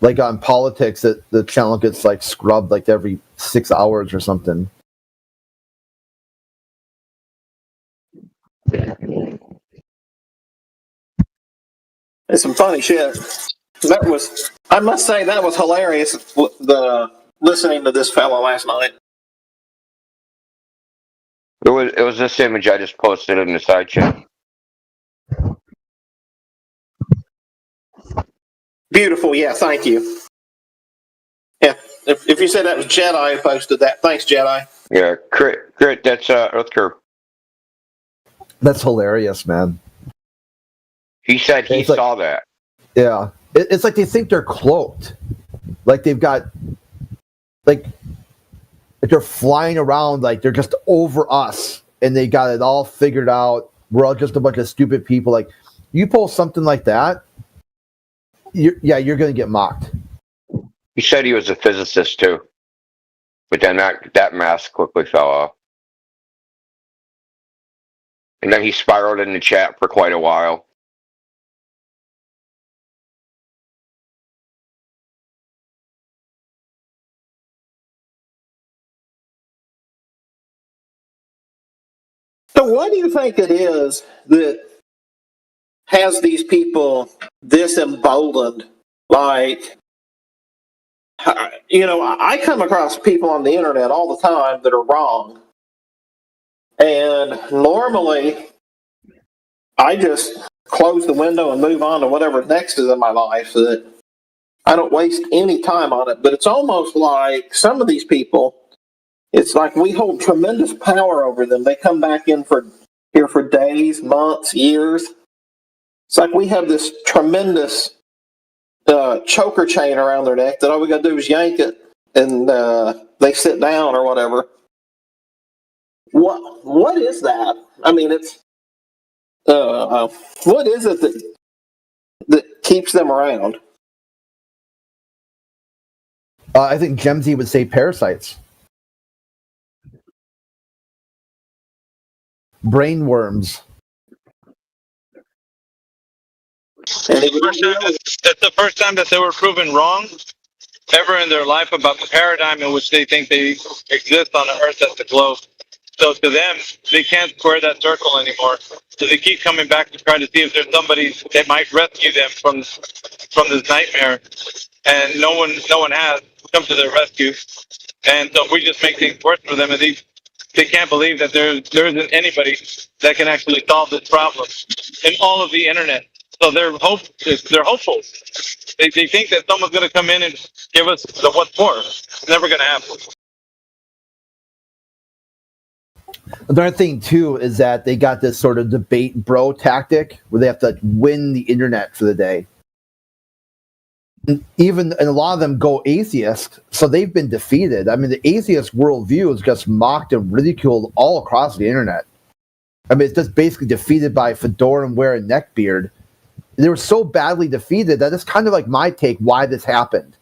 Like on politics, the channel gets like scrubbed like every 6 hours or something. It's some funny shit. I must say, that was hilarious. Listening to this fellow last night. It was this image I just posted in the side chat. Beautiful, yeah, thank you. Yeah, if you said that was Jedi who posted that, thanks, Jedi. Yeah, Crit, that's Earth Curve. That's hilarious, man. He said he saw that. Yeah, it's like they think they're cloaked, like they've got, like they're flying around, like they're just over us, and they got it all figured out. We're all just a bunch of stupid people. Like, you post something like that, you're going to get mocked. He said he was a physicist too, but then that mask quickly fell off, and then he spiraled in the chat for quite a while. So what do you think it is that has these people this emboldened? Like, I come across people on the internet all the time that are wrong. And normally, I just close the window and move on to whatever next is in my life, so that I don't waste any time on it. But it's almost like some of these people, it's like we hold tremendous power over them. They come back in here for days, months, years. It's like we have this tremendous choker chain around their neck that all we got to do is yank it, and they sit down or whatever. What is that? I mean, it's what is it that keeps them around? I think Gemsy would say parasites. Brain worms. It's the first time that they were proven wrong ever in their life about the paradigm in which they think they exist on the Earth as the globe. So to them, they can't square that circle anymore. So they keep coming back to try to see if there's somebody that might rescue them from this nightmare. And no one has come to their rescue. And so we just make things worse for them. And they can't believe that there isn't anybody that can actually solve this problem in all of the internet. So they're hopeful. They think that someone's going to come in and give us the what for. It's never going to happen. Another thing too is that they got this sort of debate bro tactic where they have to win the internet for the day. and a lot of them go atheist, so they've been defeated. I mean, the atheist worldview is just mocked and ridiculed all across the internet. I mean, it's just basically defeated by fedora and wearing neckbeard. They were so badly defeated that it's kind of like my take why this happened,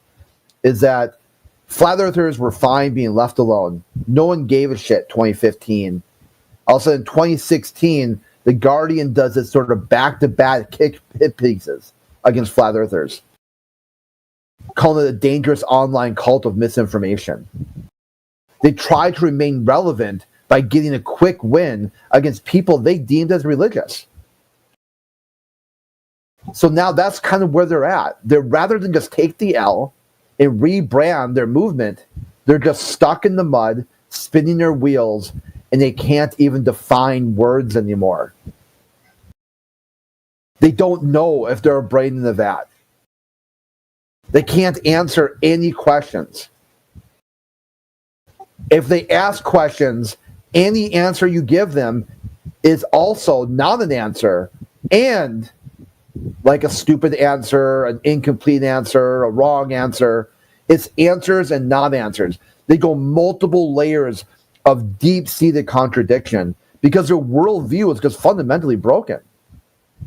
is that flat earthers were fine being left alone. No one gave a shit 2015. All of a sudden, 2016, The Guardian does this sort of back-to-back hit pieces against flat earthers, calling it a dangerous online cult of misinformation. They tried to remain relevant by getting a quick win against people they deemed as religious. So now that's kind of where they're at. They're, rather than just take the L and rebrand their movement, they're just stuck in the mud, spinning their wheels, and they can't even define words anymore. They don't know if they're a brain in the vat. They can't answer any questions. If they ask questions, any answer you give them is also not an answer, and like a stupid answer, an incomplete answer, a wrong answer. It's answers and not answers. They go multiple layers of deep-seated contradiction because their worldview is just fundamentally broken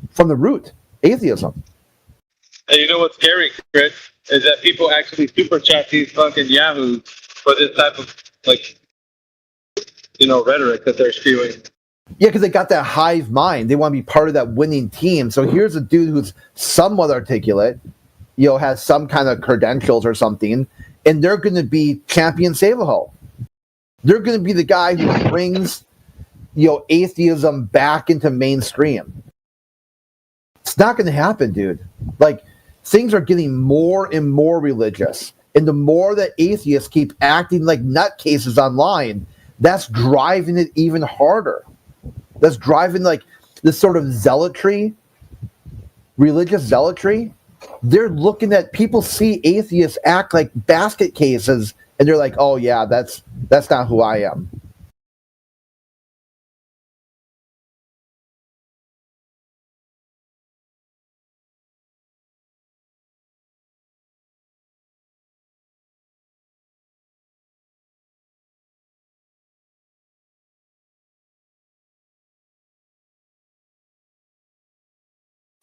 from the root. Atheism. And you know what's scary, Chris, is that people actually super chat these fucking yahoos for this type of, like, rhetoric that they're spewing. Yeah, because they got that hive mind. They want to be part of that winning team. So here's a dude who's somewhat articulate, has some kind of credentials or something, and they're going to be champion Save-A-Ho. They're going to be the guy who brings, atheism back into mainstream. It's not going to happen, dude. Like, things are getting more and more religious. And the more that atheists keep acting like nutcases online, that's driving it even harder. That's driving like this sort of zealotry, religious zealotry. They're looking at, people see atheists act like basket cases, and they're like, oh yeah, that's not who I am.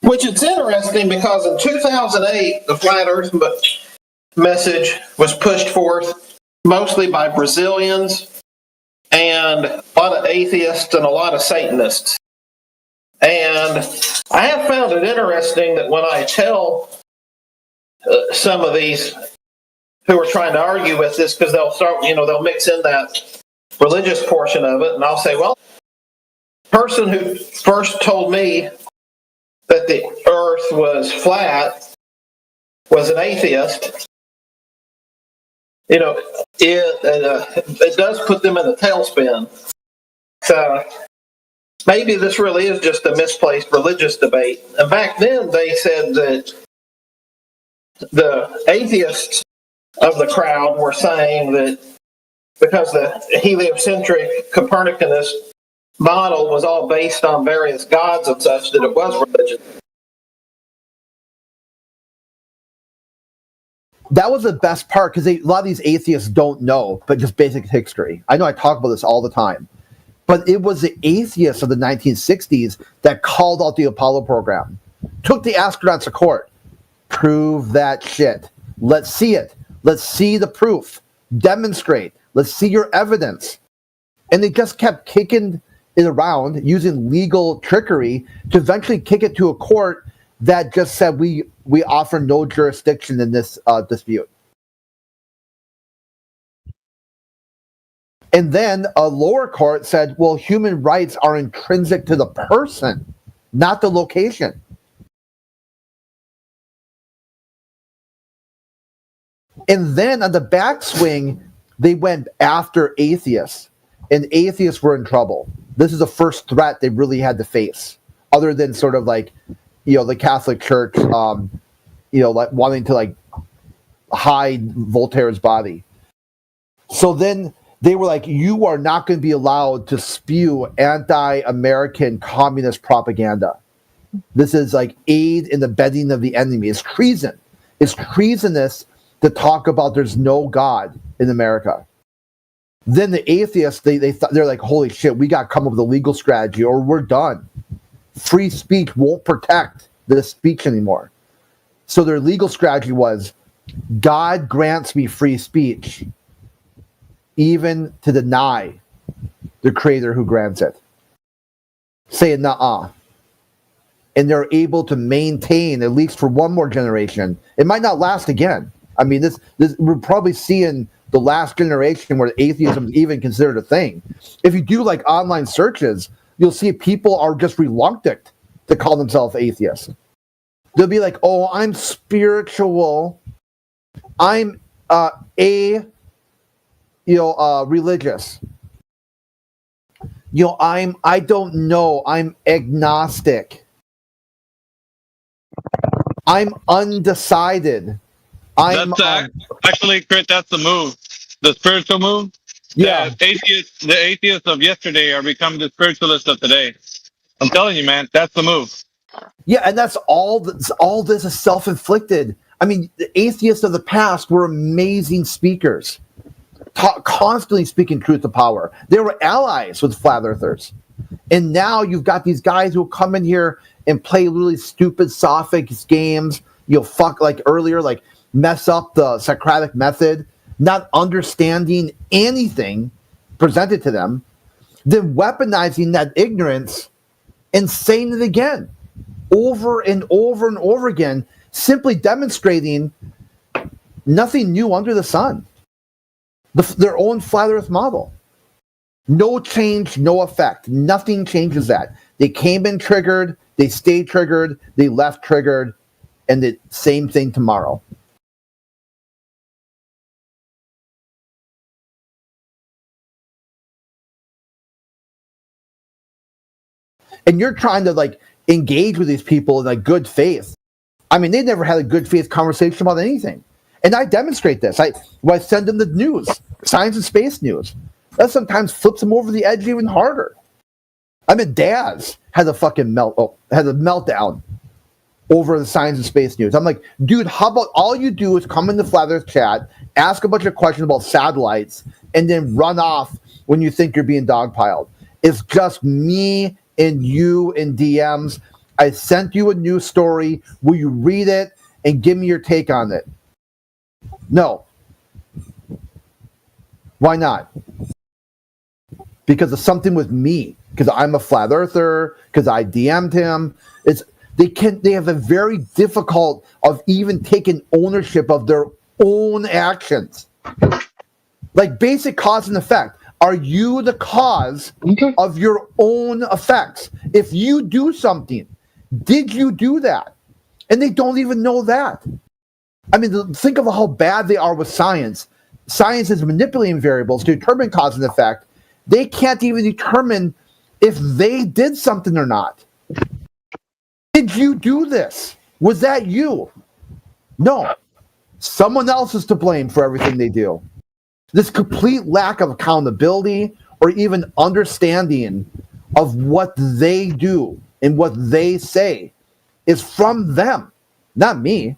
Which is interesting because in 2008, the Flat Earth message was pushed forth mostly by Brazilians and a lot of atheists and a lot of Satanists. And I have found it interesting that when I tell some of these who are trying to argue with this, because they'll start, they'll mix in that religious portion of it, and I'll say, well, the person who first told me that the earth was flat was an atheist. It does put them in a tailspin. So maybe this really is just a misplaced religious debate. And back then they said that the atheists of the crowd were saying that because the heliocentric Copernicus model was all based on various gods and such, that it was religion. That was the best part, because a lot of these atheists don't know, but just basic history. I know I talk about this all the time. But it was the atheists of the 1960s that called out the Apollo program, took the astronauts to court. Prove that shit. Let's see it. Let's see the proof. Demonstrate. Let's see your evidence. And they just kept kicking it around using legal trickery to eventually kick it to a court that just said we offer no jurisdiction in this dispute. And then a lower court said, well, human rights are intrinsic to the person, not the location. And then on the backswing, they went after atheists, and atheists were in trouble. This is the first threat they really had to face, other than sort of like, the Catholic Church, like wanting to like hide Voltaire's body. So then they were like, you are not going to be allowed to spew anti-American communist propaganda. This is like aid in the bedding of the enemy. It's treason. It's treasonous to talk about there's no God in America. Then the atheists, they're like, holy shit, we got to come up with a legal strategy or we're done. Free speech won't protect this speech anymore. So their legal strategy was, God grants me free speech, even to deny the creator who grants it. Say nuh-uh. And they're able to maintain, at least for one more generation. It might not last again. I mean, this we're probably seeing the last generation where atheism is even considered a thing. If you do like online searches, you'll see people are just reluctant to call themselves atheists. They'll be like, oh, I'm spiritual. I'm religious. I don't know. I'm agnostic. I'm undecided. Actually, Crit, that's the move. The spiritual move. Yeah. The atheists of yesterday are becoming the spiritualists of today. I'm telling you, man, that's the move. Yeah, and that's all this is self-inflicted. I mean, the atheists of the past were amazing speakers, constantly speaking truth to power. They were allies with flat earthers. And now you've got these guys who come in here and play really stupid Sophics games, fuck like earlier, like mess up the Socratic method, not understanding anything presented to them, then weaponizing that ignorance and saying it again, over and over and over again, simply demonstrating nothing new under the sun. Their own flat earth model. No change, no effect. Nothing changes that. They came in triggered, they stayed triggered, they left triggered, and the same thing tomorrow. And you're trying to like engage with these people in like good faith. I mean, they never had a good faith conversation about anything. And I demonstrate this. I send them the news, science and space news. That sometimes flips them over the edge even harder. I mean, Daz had a meltdown over the science and space news. I'm like, dude, how about all you do is come in the Flat Earth chat, ask a bunch of questions about satellites, and then run off when you think you're being dogpiled. It's just me and you in DMs. I sent you a news story. Will you read it and give me your take on it? No. Why not? Because of something with me. Because I'm a flat earther. Because I DM'd him. They have a very difficult of even taking ownership of their own actions. Like basic cause and effect. Are you the cause of your own effects? If you do something, did you do that? And they don't even know that. I mean, think of how bad they are with science. Science is manipulating variables to determine cause and effect. They can't even determine if they did something or not. Did you do this? Was that you? No. Someone else is to blame for everything they do. This complete lack of accountability or even understanding of what they do and what they say is from them, not me.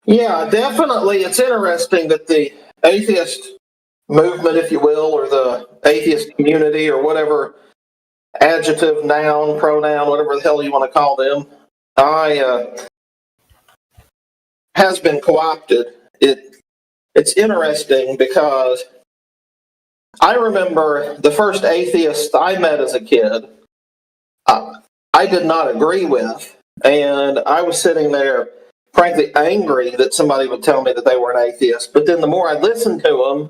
Yeah, definitely. It's interesting that the atheist movement, if you will, or the atheist community, or whatever adjective, noun, pronoun, whatever the hell you want to call them, I has been co-opted. It's interesting because I remember the first atheist I met as a kid, I did not agree with. And I was sitting there, frankly, angry that somebody would tell me that they were an atheist. But then the more I listened to them,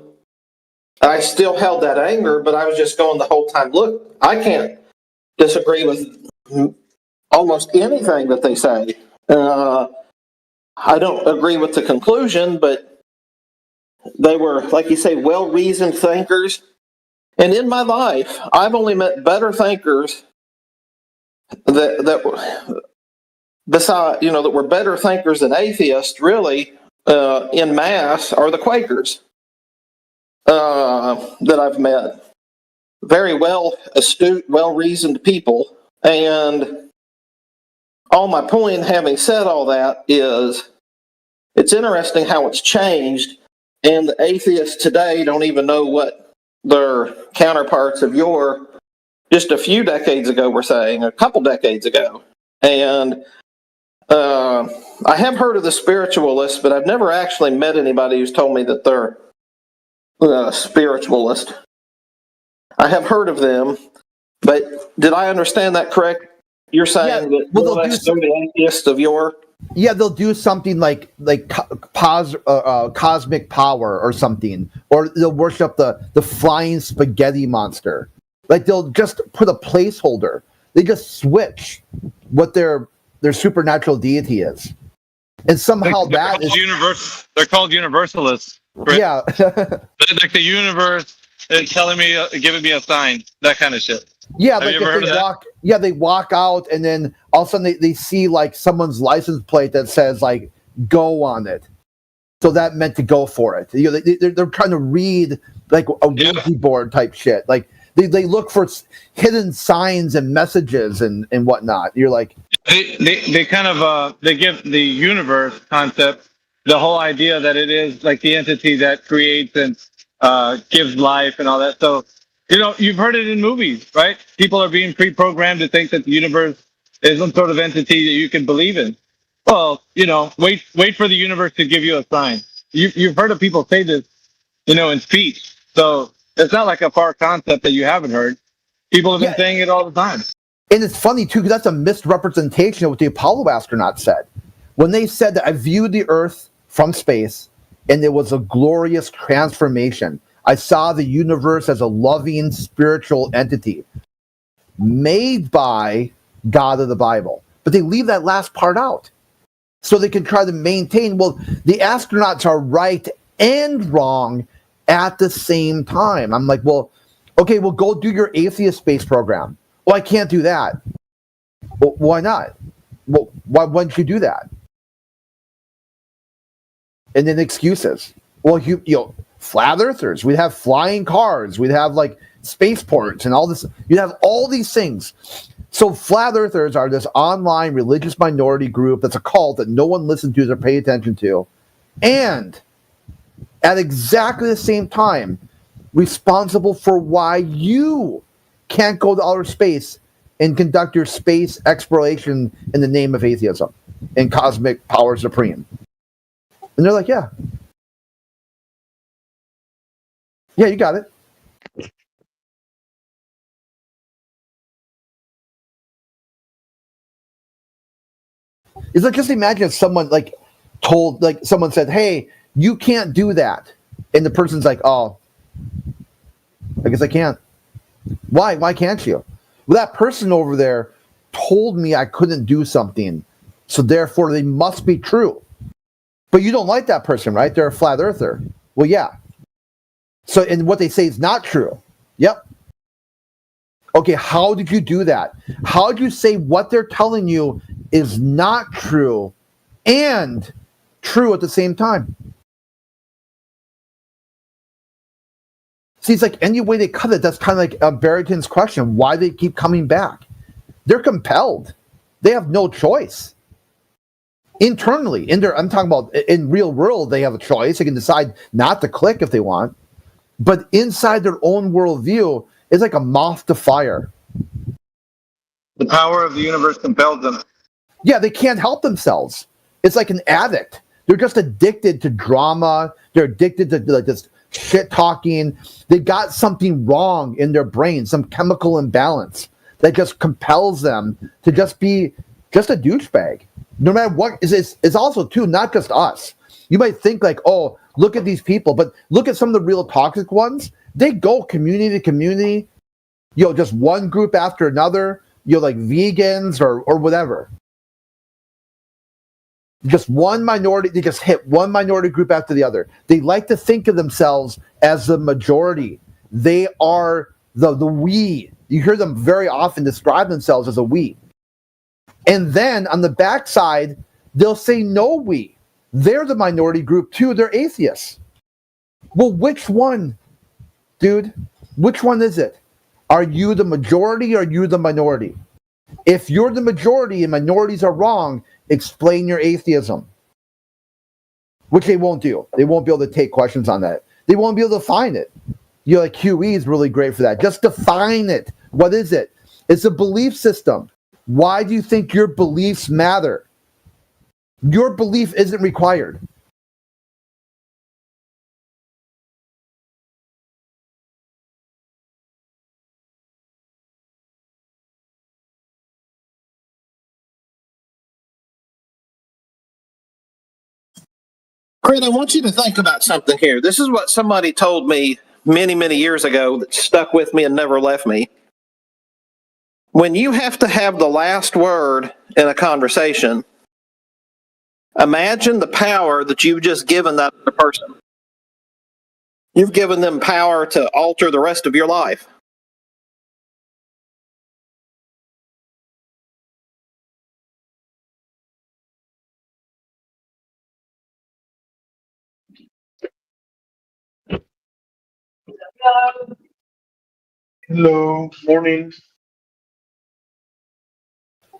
I still held that anger, but I was just going the whole time, look, I can't disagree with almost anything that they say. I don't agree with the conclusion, but they were, like you say, well-reasoned thinkers. And in my life, I've only met better thinkers that beside, that were better thinkers than atheists, really, in mass, are the Quakers that I've met. Very astute, well-reasoned people. And all my point, having said all that, is it's interesting how it's changed, and the atheists today don't even know what their counterparts of just a few decades ago were saying, a couple decades ago. And I have heard of the spiritualists, but I've never actually met anybody who's told me that they're a spiritualist. I have heard of them, but did I understand that correct? You're saying that the atheists of yore? Yeah, they'll do something like cosmic power or something, or they'll worship the flying spaghetti monster. Like they'll just put a placeholder. They just switch what their supernatural deity is, and somehow they're called universalists. Right? Yeah, like the universe is telling me, giving me a sign, that kind of shit. Yeah, Have like you ever heard of that? They walk out, and then all of a sudden they see like someone's license plate that says like "go" on it, so that meant to go for it. They're trying to read like a Ouija board type shit. Like they look for hidden signs and messages and whatnot. You're like, they kind of they give the universe concept the whole idea that it is like the entity that creates and gives life and all that. So, you've heard it in movies, right? People are being pre-programmed to think that the universe is some sort of entity that you can believe in. Well, wait for the universe to give you a sign. You've heard of people say this, in speech. So it's not like a far concept that you haven't heard. People have been saying it all the time. And it's funny, too, because that's a misrepresentation of what the Apollo astronauts said. When they said that I viewed the Earth from space, and it was a glorious transformation. I saw the universe as a loving, spiritual entity made by God of the Bible. But they leave that last part out. So they can try to maintain, well, the astronauts are right and wrong at the same time. I'm like, well, okay, well, go do your atheist space program. Well, I can't do that. Well, why not? Well, why wouldn't you do that? And then excuses. Well, flat earthers, we'd have flying cars, we'd have like spaceports and all this. You'd have all these things. So flat earthers are this online religious minority group that's a cult that no one listens to or pay attention to. And at exactly the same time, responsible for why you can't go to outer space and conduct your space exploration in the name of atheism and cosmic power supreme. And they're like, yeah, you got it. It's like, just imagine if someone someone said, hey, you can't do that. And the person's like, oh, I guess I can't. Why? Why can't you? Well, that person over there told me I couldn't do something, so therefore they must be true. But you don't like that person, right? They're a flat earther. Well, yeah. So, and what they say is not true. Yep. Okay, how did you do that? How did you say what they're telling you is not true and true at the same time? See, it's like any way they cut it, that's kind of like Barrington's question, why they keep coming back. They're compelled. They have no choice. Internally, I'm talking about in real world, they have a choice. They can decide not to click if they want. But inside their own worldview, it's like a moth to fire. The power of the universe compels them. Yeah, they can't help themselves. It's like an addict. They're just addicted to drama. They're addicted to like this shit talking. They got something wrong in their brain, some chemical imbalance that just compels them to just be just a douchebag. No matter what, it's also too not just us. You might think like, oh, look at these people, but look at some of the real toxic ones. They go community to community, just one group after another, like vegans or whatever. Just one minority, they just hit one minority group after the other. They like to think of themselves as the majority. They are the we. You hear them very often describe themselves as a we. And then on the backside, they'll say no we. They're the minority group too. They're atheists. Well, which one, dude? Which one is it? Are you the majority or are you the minority? If you're the majority and minorities are wrong, explain your atheism. Which they won't do. They won't be able to take questions on that. They won't be able to find it. Like QE is really great for that. Just define it. What is it? It's a belief system. Why do you think your beliefs matter? Your belief isn't required. Crit, I want you to think about something here. This is what somebody told me many, many years ago that stuck with me and never left me. When you have to have the last word in a conversation, imagine the power that you've just given that other person. You've given them power to alter the rest of your life. Hello, morning.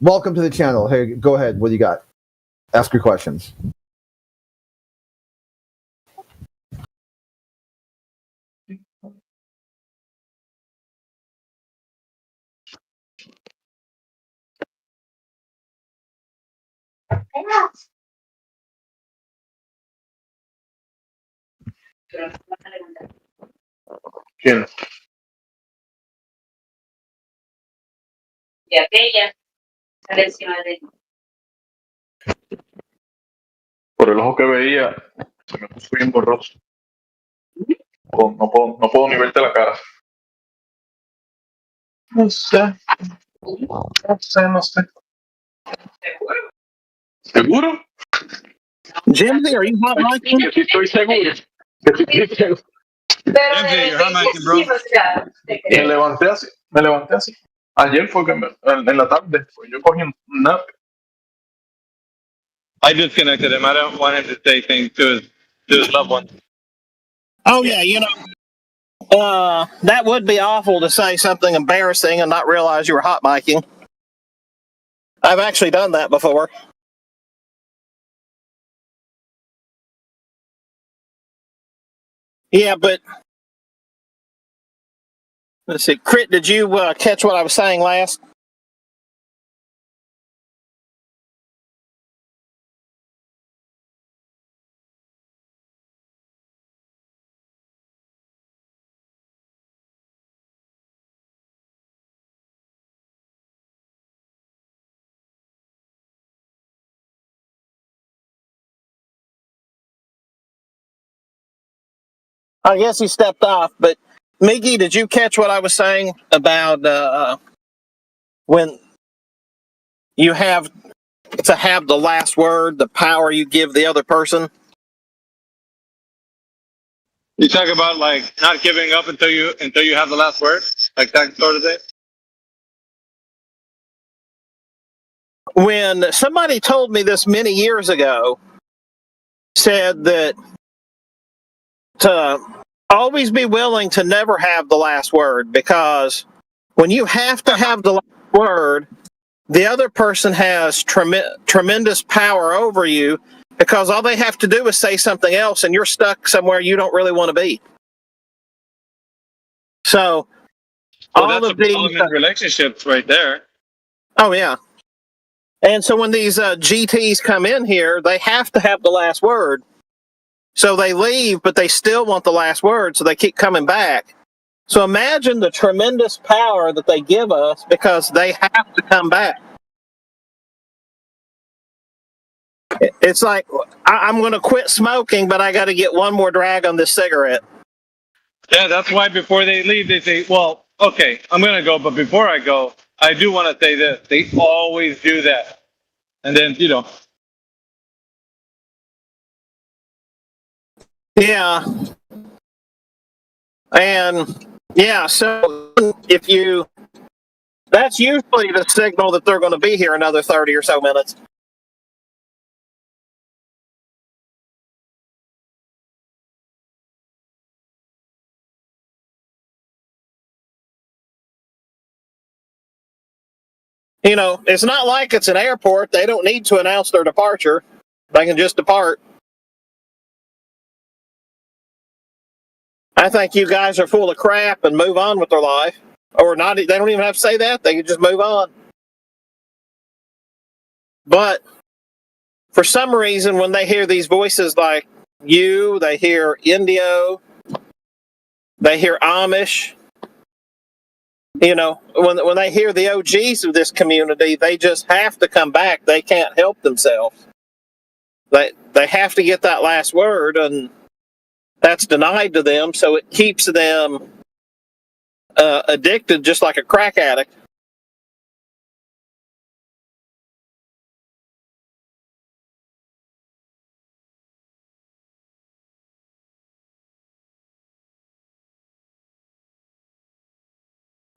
Welcome to the channel. Hey, go ahead. What do you got? Ask your questions. ¿Quién? De aquella selecciones. Por el ojo que veía, se me puso bien borroso. No puedo ni verte la cara. No sé. No sé. ¿Seguro? Jimmy, are you hot micing? Que sí estoy seguro. Que sí estoy seguro. Me levanté así. Ayer fue que en la tarde, pues yo cogí un nap. I disconnected him. I don't want him to say things to his loved ones. Oh, yeah, that would be awful to say something embarrassing and not realize you were hot micing. I've actually done that before. Yeah, but let's see. Crit, did you catch what I was saying last? I guess he stepped off, but Miggy, did you catch what I was saying about when you have to have the last word, the power you give the other person? You talk about like not giving up until you have the last word, like that sort of thing. When somebody told me this many years ago, said that to always be willing to never have the last word, because when you have to have the last word, the other person has tremendous power over you, because all they have to do is say something else and you're stuck somewhere you don't really want to be. So all of these relationships right there. Oh, yeah. And so when these GTs come in here, they have to have the last word. So they leave, but they still want the last word, so they keep coming back. So imagine the tremendous power that they give us because they have to come back. It's like, I'm going to quit smoking, but I got to get one more drag on this cigarette. Yeah, that's why before they leave, they say, well, okay, I'm going to go, but before I go, I do want to say this. They always do that. And then, you know. Yeah. And, yeah, so if you, that's usually the signal that they're going to be here another 30 or so minutes. You know, it's not like it's an airport. They don't need to announce their departure. They can just depart. I think you guys are full of crap and move on with their life. Or not, they don't even have to say that. They can just move on. But for some reason, when they hear these voices like you, they hear Indio, they hear Amish, you know, when they hear the OGs of this community, they just have to come back. They can't help themselves. They have to get that last word, and that's denied to them, so it keeps them addicted just like a crack addict.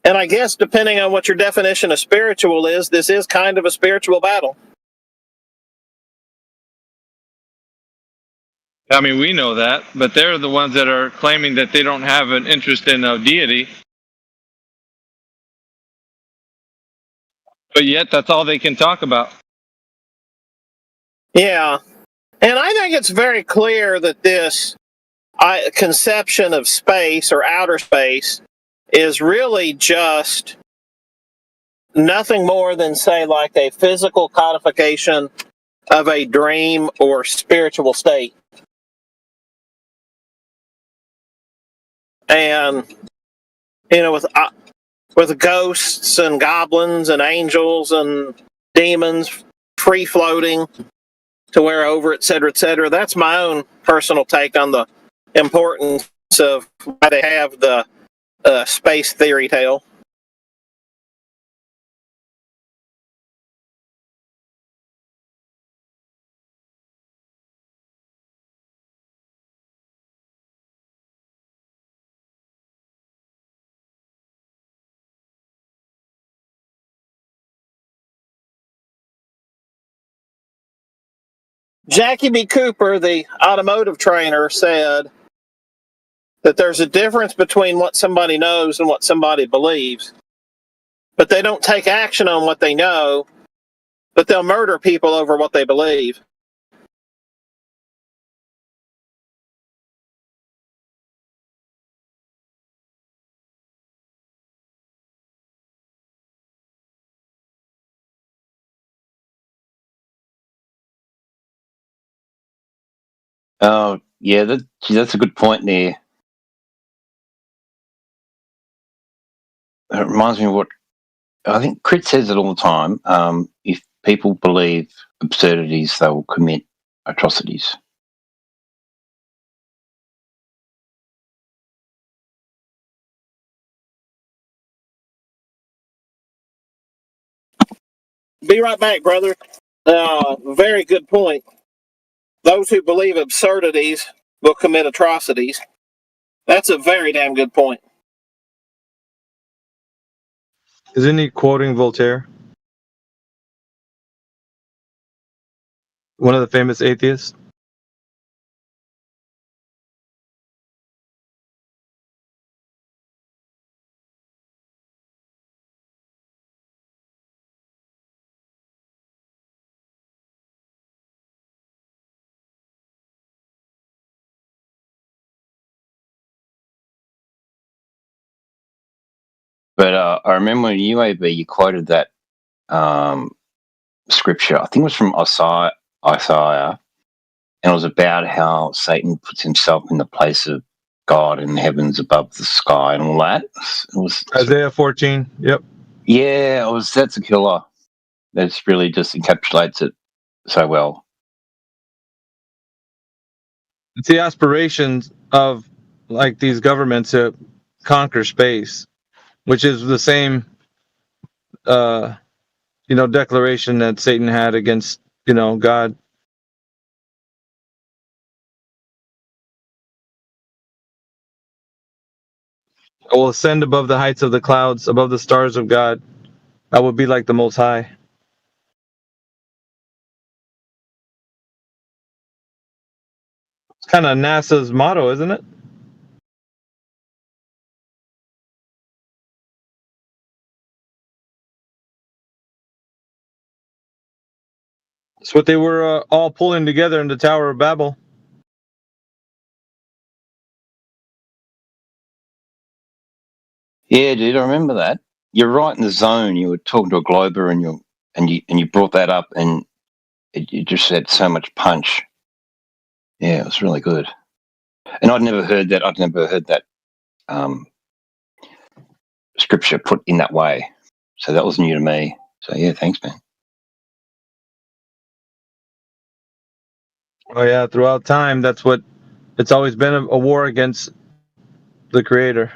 And I guess depending on what your definition of spiritual is, this is kind of a spiritual battle. I mean, we know that, but they're the ones that are claiming that they don't have an interest in a deity. But yet, that's all they can talk about. Yeah. And I think it's very clear that this conception of space or outer space is really just nothing more than, say, like a physical codification of a dream or spiritual state. And, you know, with ghosts and goblins and angels and demons free floating to wherever, et cetera, that's my own personal take on the importance of why they have the space theory tale. Jackie B. Cooper, the automotive trainer, said that there's a difference between what somebody knows and what somebody believes. But they don't take action on what they know, but they'll murder people over what they believe. Oh, yeah, that's a good point there. It reminds me of what I think Crit says it all the time. If people believe absurdities, they will commit atrocities. Be right back, brother. Very good point. Those who believe absurdities will commit atrocities. That's a very damn good point. Isn't he quoting Voltaire? One of the famous atheists? But I remember when UAB, you quoted that scripture. I think it was from Isaiah, and it was about how Satan puts himself in the place of God in the heavens above the sky and all that. It was Isaiah 14. Yep. Yeah, that's a killer. That's really just encapsulates it so well. It's the aspirations of like these governments to conquer space, which is the same declaration that Satan had against, God. I will ascend above the heights of the clouds, above the stars of God. I will be like the Most High. It's kind of NASA's motto, isn't it? It's what they were all pulling together in the Tower of Babel. Yeah, dude, I remember that. You're right in the zone. You were talking to a Glober, and you brought that up, and it just had so much punch. Yeah, it was really good. And I'd never heard that scripture put in that way. So that was new to me. So yeah, thanks, man. Oh yeah, throughout time, it's always been a war against the Creator.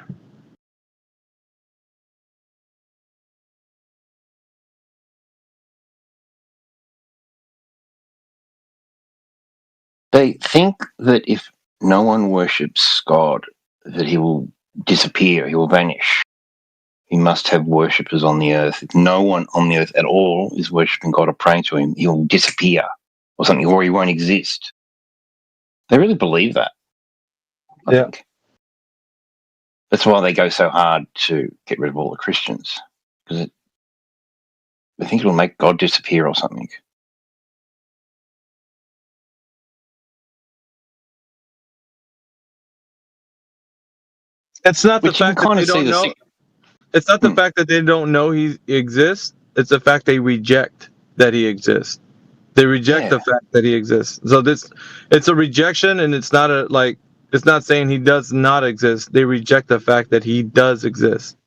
They think that if no one worships God, that he will disappear, he will vanish. He must have worshippers on the earth. If no one on the earth at all is worshipping God or praying to him, he will disappear or something, or he won't exist. They really believe that, I think. That's why they go so hard to get rid of all the Christians, because they think it will make God disappear or something. It's not the fact that they don't know. It's not the fact that they don't know he exists. It's the fact they reject that he exists. They reject the fact that he exists. So it's a rejection, and it's not it's not saying he does not exist. They reject the fact that he does exist.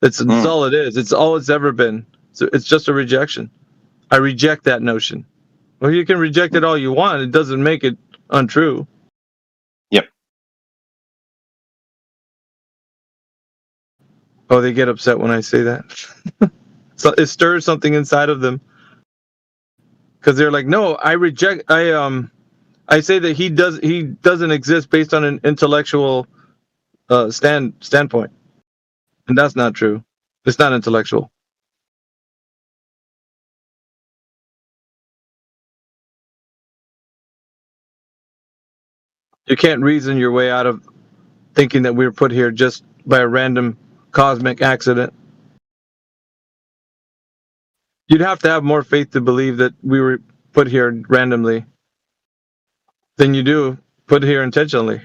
That's all it is. It's all it's ever been. So it's just a rejection. I reject that notion. Well, you can reject it all you want. It doesn't make it untrue. Yep. Oh, they get upset when I say that. So it stirs something inside of them. Because they're like, no, I say that he doesn't exist based on an intellectual standpoint. And that's not true. It's not intellectual. You can't reason your way out of thinking that we were put here just by a random cosmic accident. You'd have to have more faith to believe that we were put here randomly than you do put here intentionally.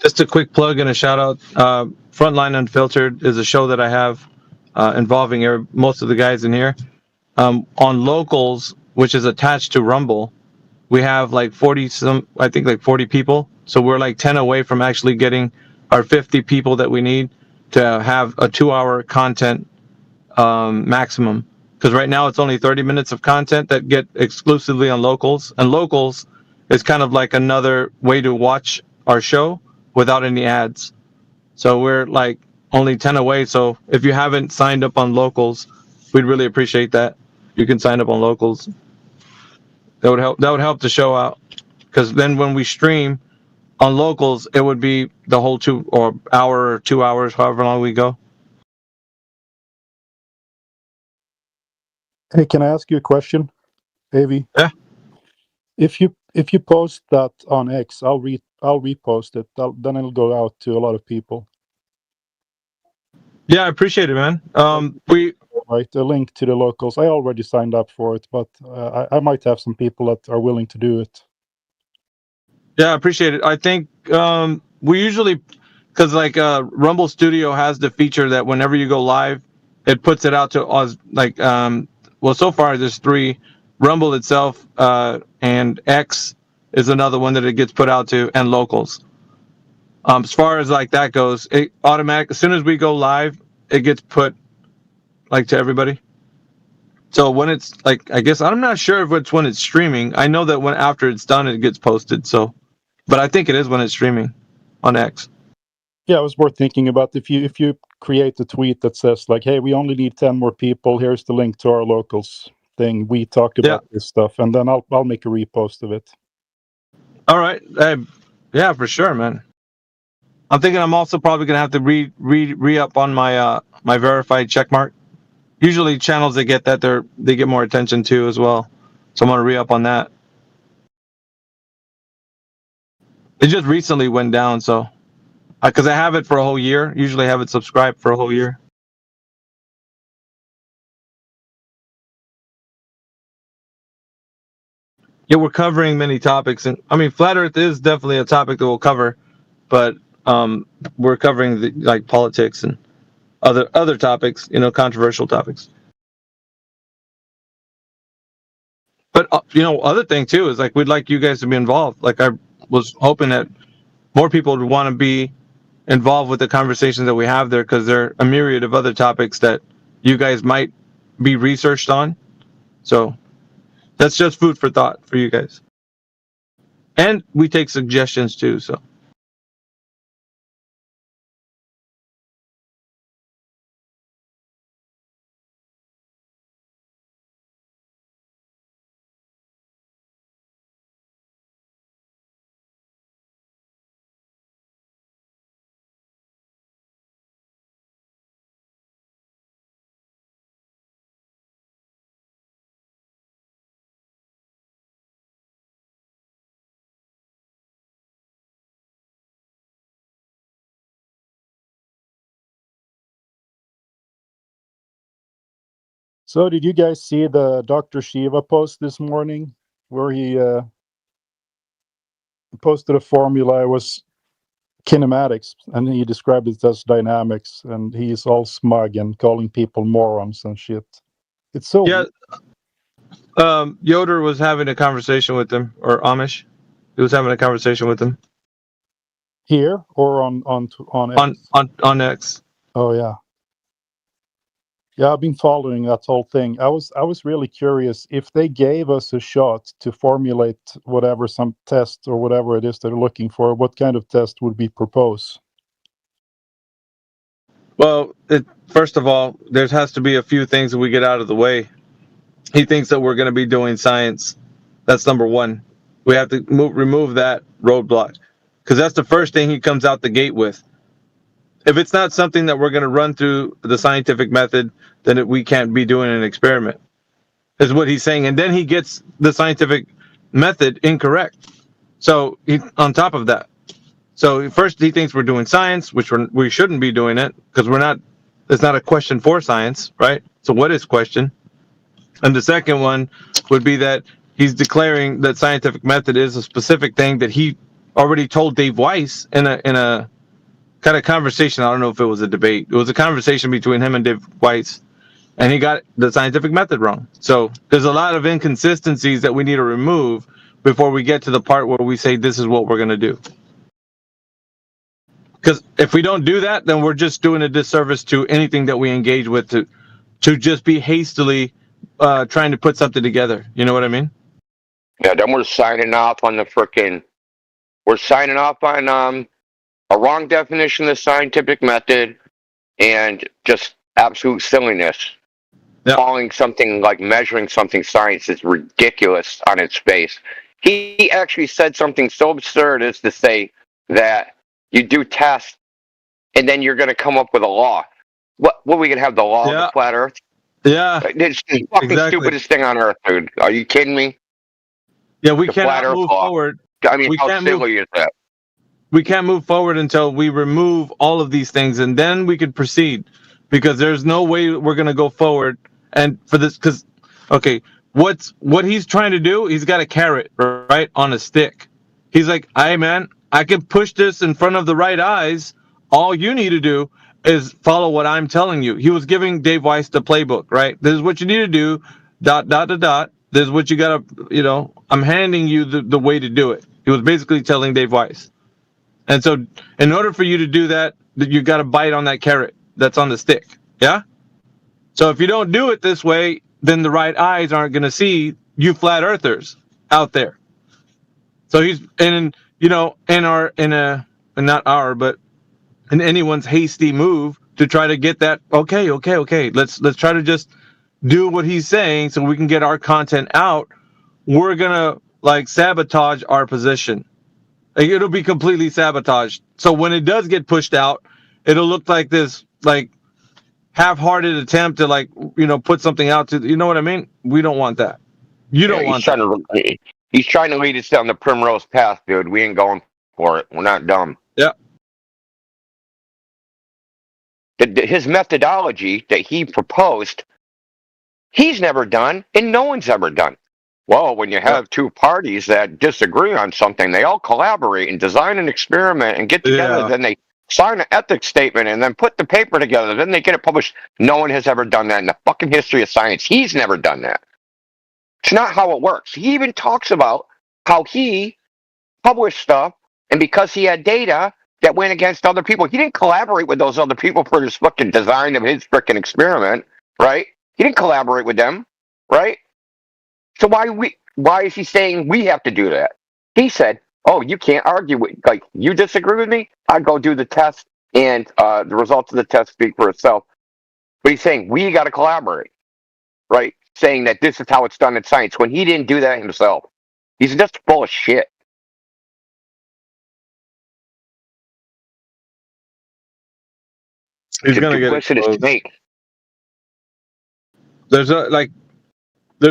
just a quick plug and a shout out. Frontline Unfiltered is a show that I have involving most of the guys in here. On Locals, which is attached to Rumble, we have like 40 people. So we're like 10 away from actually getting our 50 people that we need to have a 2-hour content maximum. Because right now it's only 30 minutes of content that get exclusively on Locals. And Locals is kind of like another way to watch our show without any ads. So we're like only 10 away. So if you haven't signed up on Locals, we'd really appreciate that. You can sign up on Locals. That would help the show out. Because then when we stream on Locals, it would be the whole 2 or 2 hours, however long we go. Hey, can I ask you a question, Avi? Yeah. If you post that on X, I'll repost it. Then it'll go out to a lot of people. Yeah, I appreciate it, man. Right, a link to the Locals. I already signed up for it, but I might have some people that are willing to do it. Yeah, I appreciate it. I think we usually, because like Rumble Studio has the feature that whenever you go live, it puts it out to us. Like, well, so far there's 3. Rumble itself and X is another one that it gets put out to, and Locals. As far as like that goes, it automatic. As soon as we go live, it gets put like to everybody. So when it's like, I guess I'm not sure if it's when it's streaming. I know that when after it's done, it gets posted. So, but I think it is when it's streaming on X. Yeah, it was worth thinking about. If you create a tweet that says like, "Hey, we only need 10 more people. Here's the link to our Locals thing. We talk about this stuff," and then I'll make a repost of it. All right. Yeah, for sure, man. I'm thinking I'm also probably gonna have to re-up on my my verified checkmark. Usually channels that get that they get more attention too as well. So I'm gonna re-up on that. It just recently went down, so because I have it for a whole year. Usually have it subscribed for a whole year. Yeah, we're covering many topics, and I mean, flat Earth is definitely a topic that we'll cover, but we're covering like politics and other topics, controversial topics. But other thing too is like we'd like you guys to be involved. Like I was hoping that more people would want to be involved with the conversations that we have there, because there are a myriad of other topics that you guys might be researched on. So that's just food for thought for you guys. And we take suggestions too, so. So did you guys see the Dr. Shiva post this morning where he posted a formula? It was kinematics, and he described it as dynamics, and he's all smug and calling people morons and shit. It's so Yoder was having a conversation with him, or Amish. He was having a conversation with him. Here or on X? On X. Oh yeah. Yeah, I've been following that whole thing. I was really curious if they gave us a shot to formulate whatever, some test or whatever it is they're looking for, what kind of test would we propose? Well, first of all, there has to be a few things that we get out of the way. He thinks that we're going to be doing science. That's number one. We have to remove that roadblock, because that's the first thing he comes out the gate with. If it's not something that we're going to run through the scientific method, then we can't be doing an experiment, is what he's saying. And then he gets the scientific method incorrect. So on top of that, so first he thinks we're doing science, which we shouldn't be doing it, because it's not a question for science, right? So what is question? And the second one would be that he's declaring that scientific method is a specific thing that he already told Dave Weiss in a kind of conversation. I don't know if it was a debate. It was a conversation between him and Dave Weiss, and he got the scientific method wrong. So there's a lot of inconsistencies that we need to remove before we get to the part where we say this is what we're going to do. Because if we don't do that, then we're just doing a disservice to anything that we engage with to just be hastily trying to put something together. You know what I mean? Yeah, then we're signing off on we're signing off on a wrong definition of the scientific method and just absolute silliness. Yep. Calling something like measuring something science is ridiculous on its face. He actually said something so absurd as to say that you do tests and then you're going to come up with a law. What are we going to have, the law of the flat earth? Yeah. It's the fucking stupidest thing on earth, dude. Are you kidding me? Yeah, we cannot move forward. I mean, how silly is that? We can't move forward until we remove all of these things, and then we could proceed, because there's no way we're going to go forward. And for this, because, okay, what he's trying to do, he's got a carrot, right, on a stick. He's like, hey, man, I can push this in front of the right eyes. All you need to do is follow what I'm telling you. He was giving Dave Weiss the playbook, right? This is what you need to do, ... This is what you got to, I'm handing you the way to do it. He was basically telling Dave Weiss. And so in order for you to do that, you got to bite on that carrot that's on the stick. Yeah? So if you don't do it this way, then the right eyes aren't going to see you flat earthers out there. So he's in anyone's hasty move to try to get that, okay, let's try to just do what he's saying so we can get our content out. We're going to sabotage our position. It'll be completely sabotaged. So when it does get pushed out, it'll look like this half-hearted attempt to put something out to, you know what I mean? We don't want that. You don't want that. He's trying to lead us down the primrose path, dude. We ain't going for it. We're not dumb. Yeah. His methodology that he proposed, he's never done, and no one's ever done. Well, when you have two parties that disagree on something, they all collaborate and design an experiment and get together. Then they sign an ethics statement and then put the paper together. Then they get it published. No one has ever done that in the fucking history of science. He's never done that. It's not how it works. He even talks about how he published stuff, and because he had data that went against other people, he didn't collaborate with those other people for his fucking design of his freaking experiment, right? He didn't collaborate with them, right? So why is he saying we have to do that? He said, oh, you can't argue with, you disagree with me? I go do the test, and the results of the test speak for itself. But he's saying we got to collaborate, right? Saying that this is how it's done in science when he didn't do that himself. He's just full of shit. He's going to get exposed. There's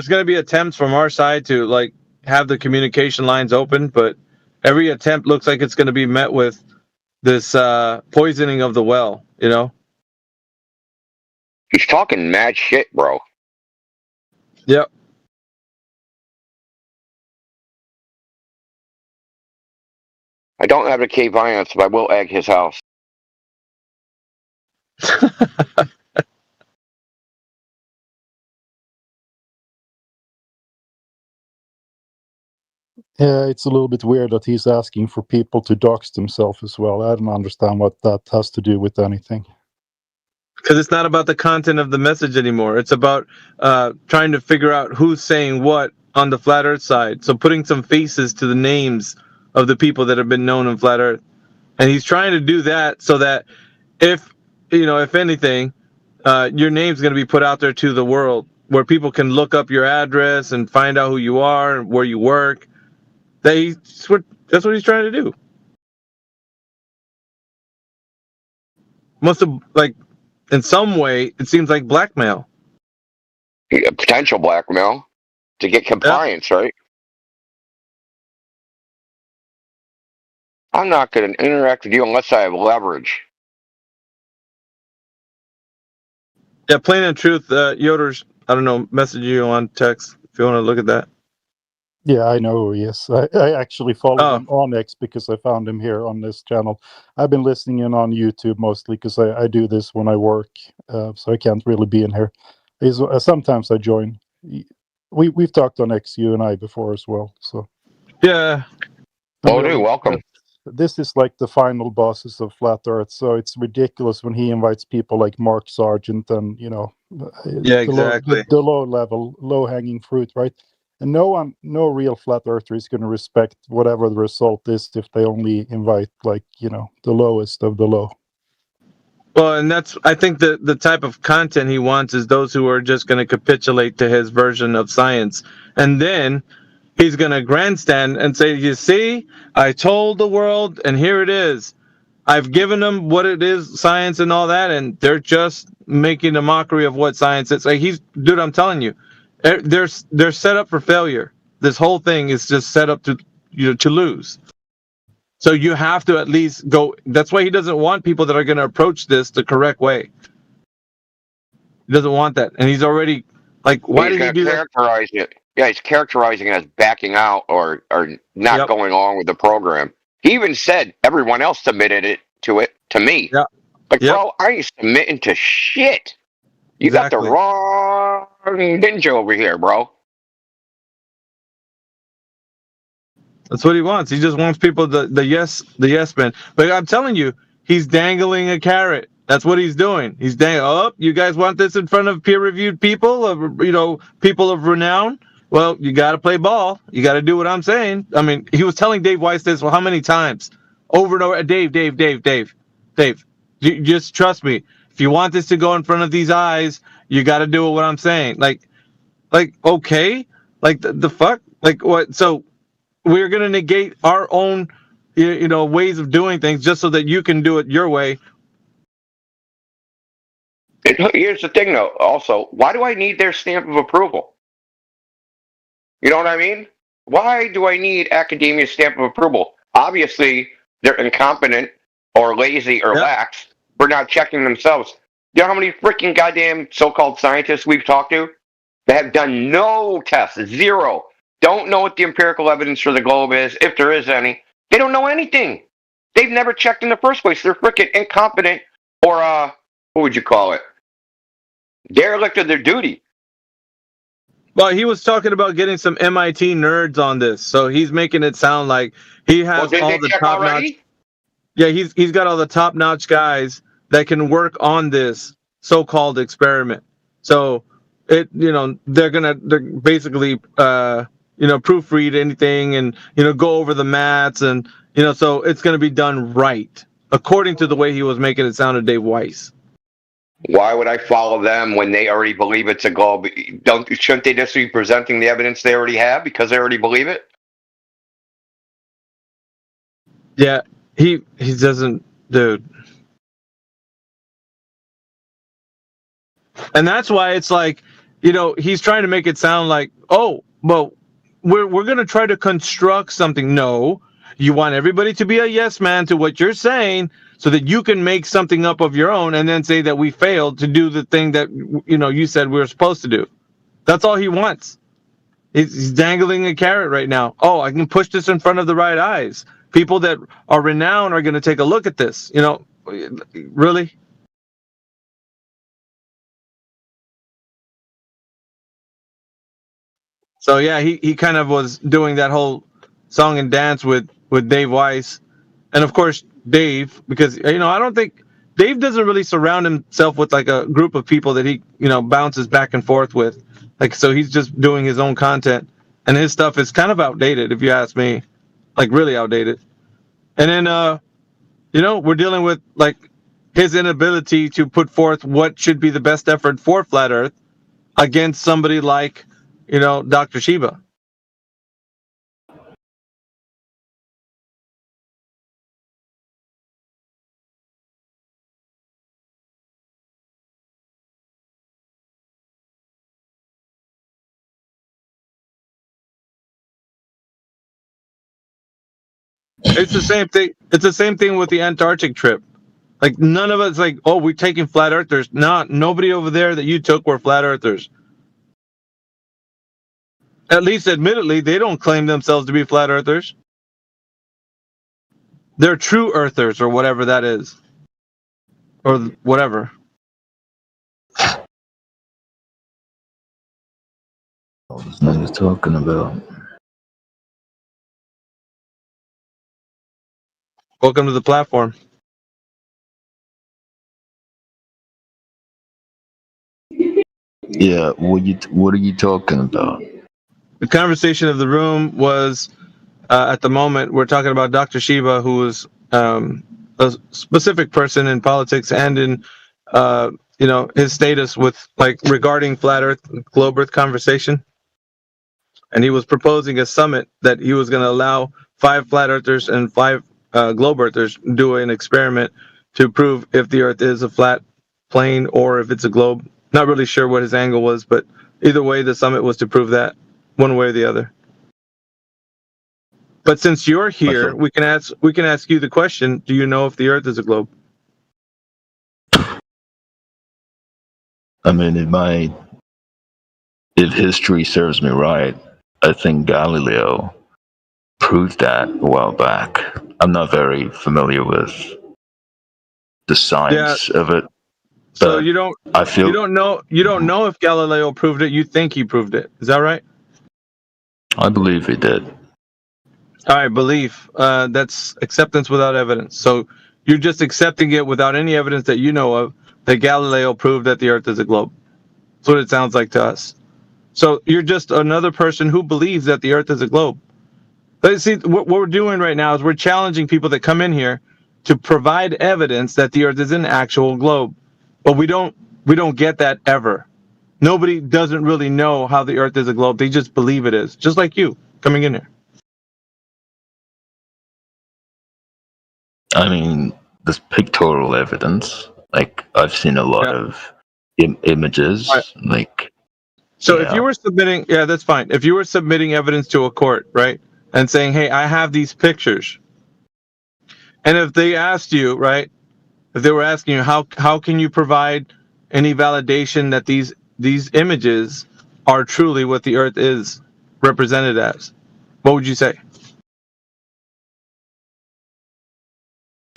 going to be attempts from our side to have the communication lines open, but every attempt looks like it's going to be met with this poisoning of the well, He's talking mad shit, bro. Yep. I don't advocate violence, but I will egg his house. Yeah, it's a little bit weird that he's asking for people to dox themselves as well. I don't understand what that has to do with anything. Because it's not about the content of the message anymore. It's about trying to figure out who's saying what on the Flat Earth side. So putting some faces to the names of the people that have been known in Flat Earth. And he's trying to do that so that if anything, your name's going to be put out there to the world, where people can look up your address and find out who you are and where you work. That's what he's trying to do. Must have, in some way, it seems like blackmail. Potential blackmail to get compliance, right? I'm not going to interact with you unless I have leverage. Yeah, plain and truth, Yoder's, I don't know, message you on text if you want to look at that. Yeah, I know who he is. I actually follow him on X because I found him here on this channel. I've been listening in on YouTube mostly because I do this when I work, so I can't really be in here. Sometimes I join. We've talked on X, you and I, before as well. So yeah. Oh, dude, welcome. This is like the final bosses of Flat Earth, so it's ridiculous when he invites people like Mark Sargent and yeah, exactly the low level, low hanging fruit, right? And no real flat earther is going to respect whatever the result is if they only invite the lowest of the low. Well, and I think the type of content he wants is those who are just going to capitulate to his version of science. And then he's going to grandstand and say, you see, I told the world and here it is. I've given them what it is, science and all that, and they're just making a mockery of what science is. Like dude, I'm telling you, they're set up for failure. This whole thing is just set up to lose. So you have to at least go. That's why he doesn't want people that are going to approach this the correct way. He doesn't want that, and he's already why did he do that? Yeah, he's characterizing it as backing out or not going along with the program. He even said everyone else submitted to me. Yeah. Bro, I ain't submitting to shit. You got the wrong ninja over here, bro. That's what he wants. He just wants people the yes men. But I'm telling you, he's dangling a carrot. That's what he's doing. He's you guys want this in front of peer-reviewed people, people of renown? Well, you got to play ball. You got to do what I'm saying. I mean, he was telling Dave Weiss this. Well, how many times? Over and over. Dave. You just trust me. If you want this to go in front of these eyes, you got to do what I'm saying. Okay, the fuck, what? So we're gonna negate our own, ways of doing things just so that you can do it your way. Here's the thing, though. Also, why do I need their stamp of approval? You know what I mean? Why do I need academia's stamp of approval? Obviously, they're incompetent or lazy or lax. We're not checking themselves. You know how many freaking goddamn so-called scientists we've talked to that have done no tests, zero, don't know what the empirical evidence for the globe is, if there is any. They don't know anything. They've never checked in the first place. They're freaking incompetent or, what would you call it? Derelict of their duty. Well, he was talking about getting some MIT nerds on this, so he's making it sound like he has all the top-notch. Yeah, he's got all the top-notch guys that can work on this so-called experiment. So they're basically proofread anything and go over the maths and so it's going to be done right according to the way he was making it sound to Dave Weiss. Why would I follow them when they already believe it's a globe? Shouldn't they just be presenting the evidence they already have because they already believe it? Yeah, he doesn't, dude. And that's why it's he's trying to make it sound like, oh, well, we're going to try to construct something. No, you want everybody to be a yes man to what you're saying so that you can make something up of your own and then say that we failed to do the thing that, you said we were supposed to do. That's all he wants. He's dangling a carrot right now. Oh, I can push this in front of the right eyes. People that are renowned are going to take a look at this. Really? So yeah, he kind of was doing that whole song and dance with Dave Weiss, and of course Dave, because I don't think Dave doesn't really surround himself with a group of people that he bounces back and forth with, so he's just doing his own content, and his stuff is kind of outdated if you ask me, really outdated. And then we're dealing with his inability to put forth what should be the best effort for Flat Earth against somebody like Dr. Shiva. It's the same thing. It's the same thing with the Antarctic trip. None of us oh, we're taking flat earthers. Nobody over there that you took were flat earthers. at least admittedly, they don't claim themselves to be flat earthers. They're true earthers, or whatever that is, or whatever. What this nigga's talking about? Welcome to the platform. Yeah, what are you talking about? The conversation of the room was, at the moment, we're talking about Dr. Shiva, who is a specific person in politics and in, his status with regarding flat Earth, globe Earth conversation. And he was proposing a summit that he was going to allow 5 flat earthers and 5 globe earthers do an experiment to prove if the Earth is a flat plane or if it's a globe. Not really sure what his angle was, but either way, the summit was to prove that one way or the other. But since you're here, we can ask you the question: do you know if the Earth is a globe? I mean, if history serves me right, I think Galileo proved that a while back. I'm not very familiar with the science of it. So you don't know if Galileo proved it. You think he proved it. Is that right? I believe he did. All right, belief. That's acceptance without evidence. So you're just accepting it without any evidence that you know of that Galileo proved that the Earth is a globe. That's what it sounds like to us. So you're just another person who believes that the Earth is a globe. But see, what we're doing right now is we're challenging people that come in here to provide evidence that the Earth is an actual globe. But we don't get that ever. Nobody doesn't really know how the Earth is a globe. They just believe it is. Just like you coming in here. I mean, there's pictorial evidence. Like, I've seen a lot of images. Right. So if you were submitting, that's fine. If you were submitting evidence to a court, right, and saying, hey, I have these pictures. And if they asked you, right, if they were asking you, how can you provide any validation that these images are truly what the Earth is represented as, what would you say?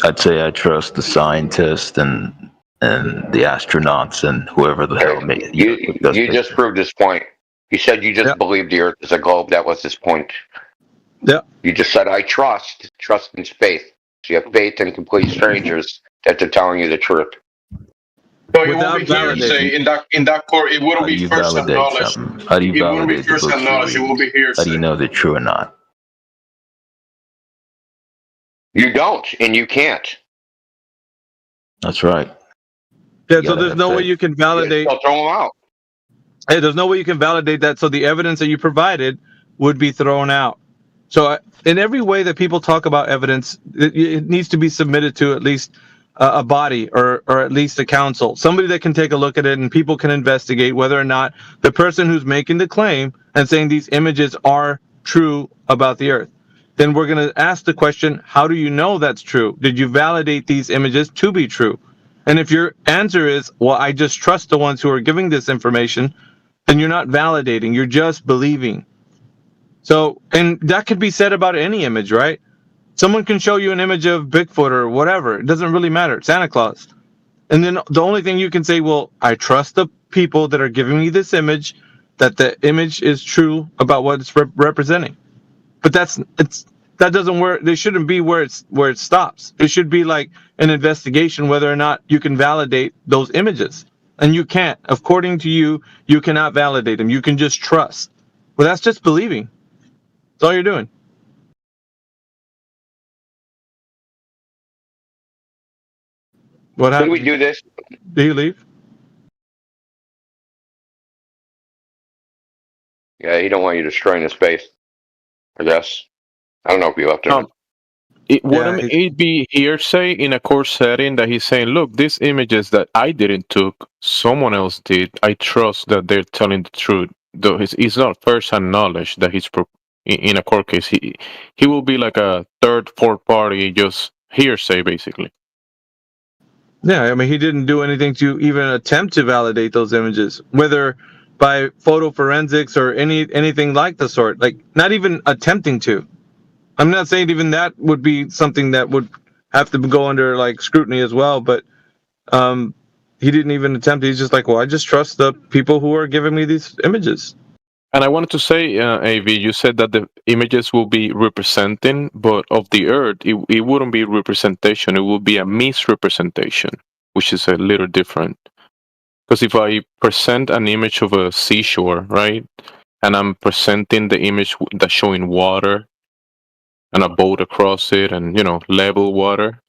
I'd say I trust the scientists and the astronauts and whoever the hell made it. You just proved this point. You said you just believe the Earth is a globe. That was his point. Yeah. You just said, I trust in faith. So you have faith in complete strangers that they're telling you the truth. But it won't be hearsay in that court. It wouldn't be first-hand knowledge. How do you It wouldn't be validate the books first-hand you knowledge. It will be read? hearsay. How do you know they're true or not? You don't, and you can't. That's right. Yeah, so there's no way you can validate. They'll throw them out. Hey, there's no way you can validate that. So the evidence that you provided would be thrown out. So in every way that people talk about evidence, it needs to be submitted to at least a body or at least a council, somebody that can take a look at it and people can investigate whether or not the person who's making the claim and saying these images are true about the Earth. Then we're going to ask the question, how do you know that's true? Did you validate these images to be true? And if your answer is, well, I just trust the ones who are giving this information, then you're not validating, you're just believing. So, and that could be said about any image, right? Someone can show you an image of Bigfoot or whatever. It doesn't really matter. Santa Claus. And then the only thing you can say, well, I trust the people that are giving me this image, that the image is true about what it's representing. But that doesn't work. They shouldn't be where it stops. It should be like an investigation whether or not you can validate those images. And you can't. According to you, you cannot validate them. You can just trust. Well, that's just believing. That's all you're doing. What happened? Did we do this? Did he leave? Yeah, he don't want you destroying his face. I guess. I don't know if you left him. Wouldn't it be hearsay in a court setting that he's saying, look, these images that I didn't took, someone else did. I trust that they're telling the truth. Though it's not first-hand knowledge that he's in a court case. He will be like a third, fourth party, just hearsay, basically. Yeah, I mean, he didn't do anything to even attempt to validate those images. Whether by photo forensics or anything like the sort. Like, not even attempting to. I'm not saying even that would be something that would have to go under like scrutiny as well, but he didn't even attempt. He's just like, well, I just trust the people who are giving me these images. And I wanted to say, AV, you said that the images will be representing, but of the Earth, it wouldn't be representation. It would be a misrepresentation, which is a little different. Because if I present an image of a seashore, right, and I'm presenting the image that's showing water and a boat across it, and level water,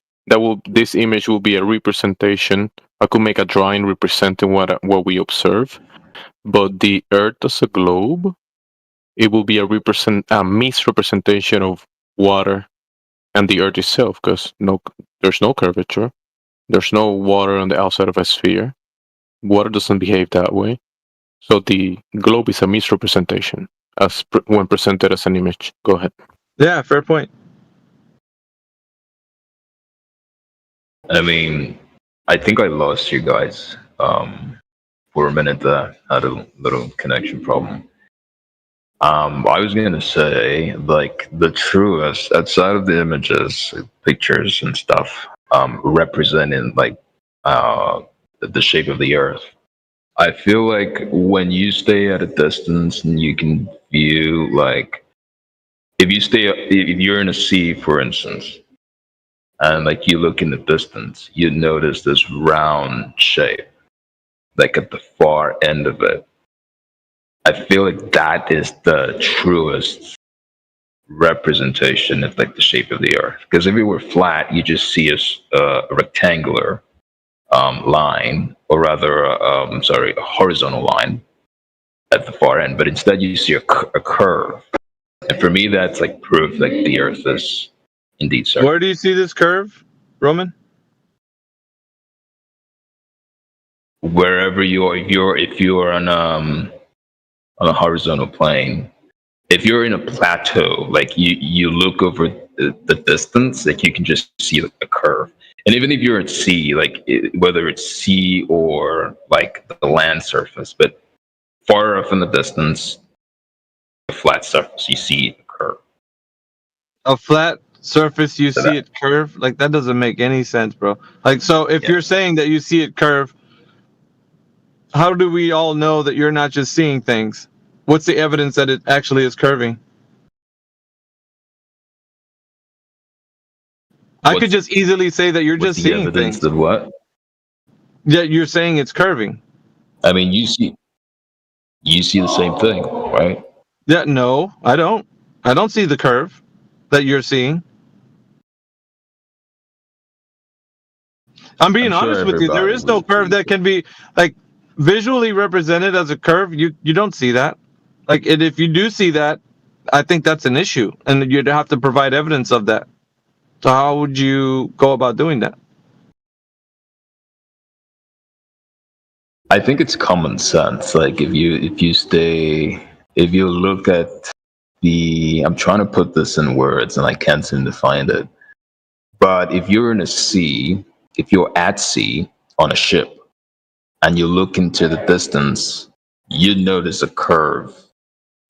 this image will be a representation. I could make a drawing representing what we observe. But the Earth as a globe, it will be a misrepresentation of water and the Earth itself, because there's no curvature, there's no water on the outside of a sphere. Water doesn't behave that way, so the globe is a misrepresentation when presented as an image. Go ahead. Yeah, fair point. I mean, I think I lost you guys. For a minute there, had a little connection problem. I was gonna say, like, the truest outside of the images, pictures and stuff, representing like the shape of the Earth. I feel like when you stay at a distance and you can view, like, if you're in a sea, for instance, and like you look in the distance, you notice this round shape, like at the far end of it. I feel like that is the truest representation of like the shape of the Earth. Because if it were flat, you just see a rectangular line, or rather, a horizontal line at the far end. But instead, you see a curve. And for me, that's like proof that the Earth is indeed circular. Where do you see this curve, Roman? Wherever you are, if you're on a horizontal plane, if you're in a plateau, like you look over the distance, like you can just see like a curve. And even if you're at sea, like whether it's sea or like the land surface, but far off in the distance, a flat surface, you see a curve. A flat surface, you see it curve? Like, that doesn't make any sense, bro. Like, so if you're saying that you see it curve, how do we all know that you're not just seeing things? What's the evidence that it actually is curving? I could just easily say that you're just seeing things. Of what? Yeah, you're saying it's curving. I mean, you see the same thing, right? Yeah, no, I don't. I don't see the curve that you're seeing. I'm being honest with you. There is no curve that can be like visually represented as a curve. You don't see that. Like, and if you do see that, I think that's an issue, and you'd have to provide evidence of that. So how would you go about doing that? I think it's common sense. Like, if you look at I'm trying to put this in words and I can't seem to find it. But if you're in a sea, if you're at sea on a ship and you look into the distance, you notice a curve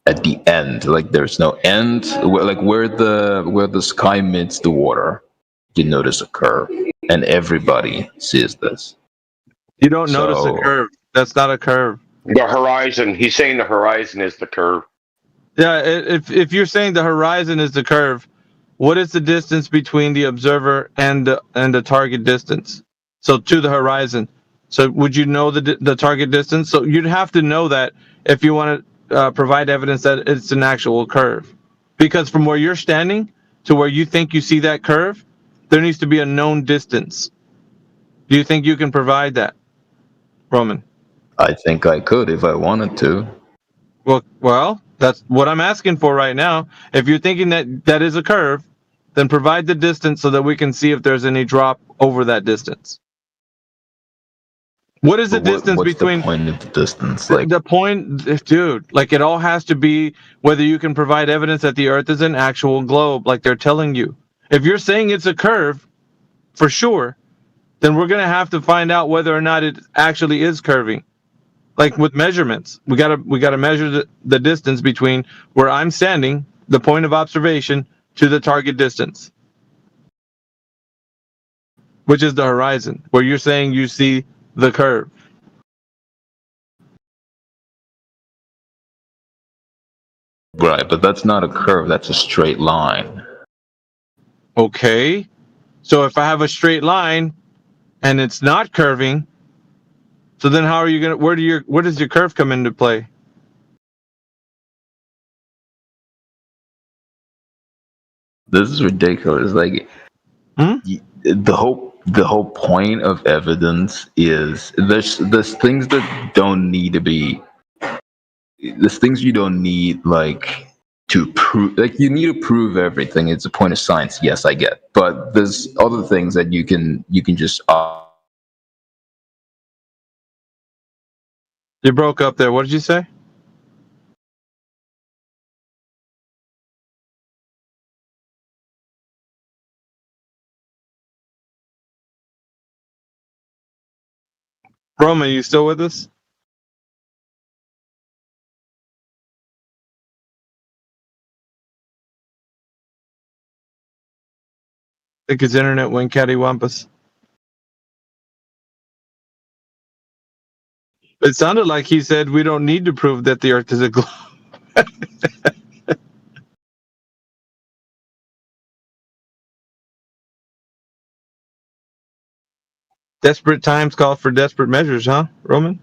at the end. Like, there's no end. Like where the sky meets the water, you notice a curve, and everybody sees this. You don't notice a curve. That's not a curve. The horizon. He's saying the horizon is the curve. Yeah, if you're saying the horizon is the curve, what is the distance between the observer and the target distance? So to the horizon. So would you know the target distance? So you'd have to know that if you want to provide evidence that it's an actual curve. Because from where you're standing to where you think you see that curve, there needs to be a known distance. Do you think you can provide that, Roman? I think I could if I wanted to. Well, that's what I'm asking for right now. If you're thinking that is a curve, then provide the distance so that we can see if there's any drop over that distance. What is the distance between? The point of the distance? Like the point, dude. Like, it all has to be whether you can provide evidence that the Earth is an actual globe, like they're telling you. If you're saying it's a curve, for sure, then we're gonna have to find out whether or not it actually is curving. like with measurements. We gotta measure the distance between where I'm standing, the point of observation, to the target distance, which is the horizon, where you're saying you see the curve. Right, but that's not a curve, that's a straight line. Okay. So if I have a straight line and it's not curving, so then how are you gonna where does your curve come into play? This is ridiculous. Like the whole point of evidence is there's things that don't need to be. There's things you don't need like to prove. Like you need to prove everything. It's a point of science. Yes, I get. But there's other things that you can just. You broke up there. What did you say? Roman, you still with us? I think his internet went cattywampus. It sounded like he said we don't need to prove that the Earth is a globe. Desperate times call for desperate measures, huh, Roman?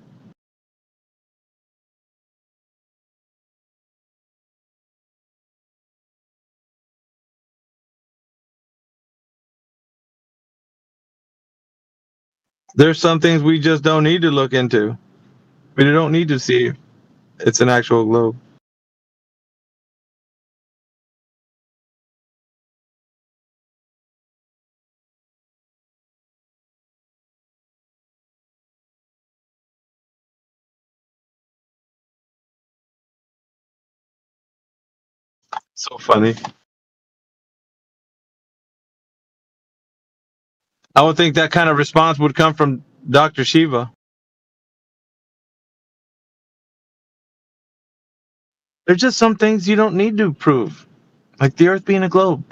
There's some things we just don't need to look into. We don't need to see it's an actual globe. So funny. I would think that kind of response would come from Dr. Shiva. There's just some things you don't need to prove, like the Earth being a globe.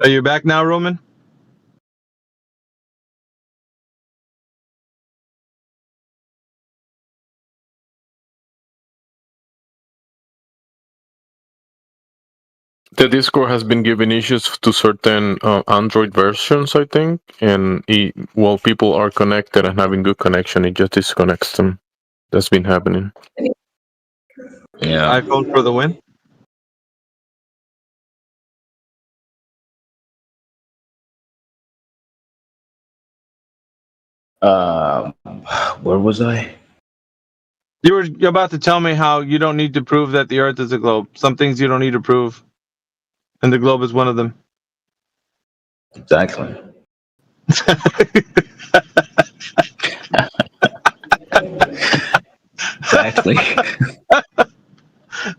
Are you back now, Roman? The Discord has been giving issues to certain Android versions, I think, and while people are connected and having good connection, it just disconnects them. That's been happening. Yeah. iPhone for the win. Where was I? You're about to tell me how you don't need to prove that the Earth is a globe. Some things you don't need to prove, and the globe is one of them. Exactly. Exactly.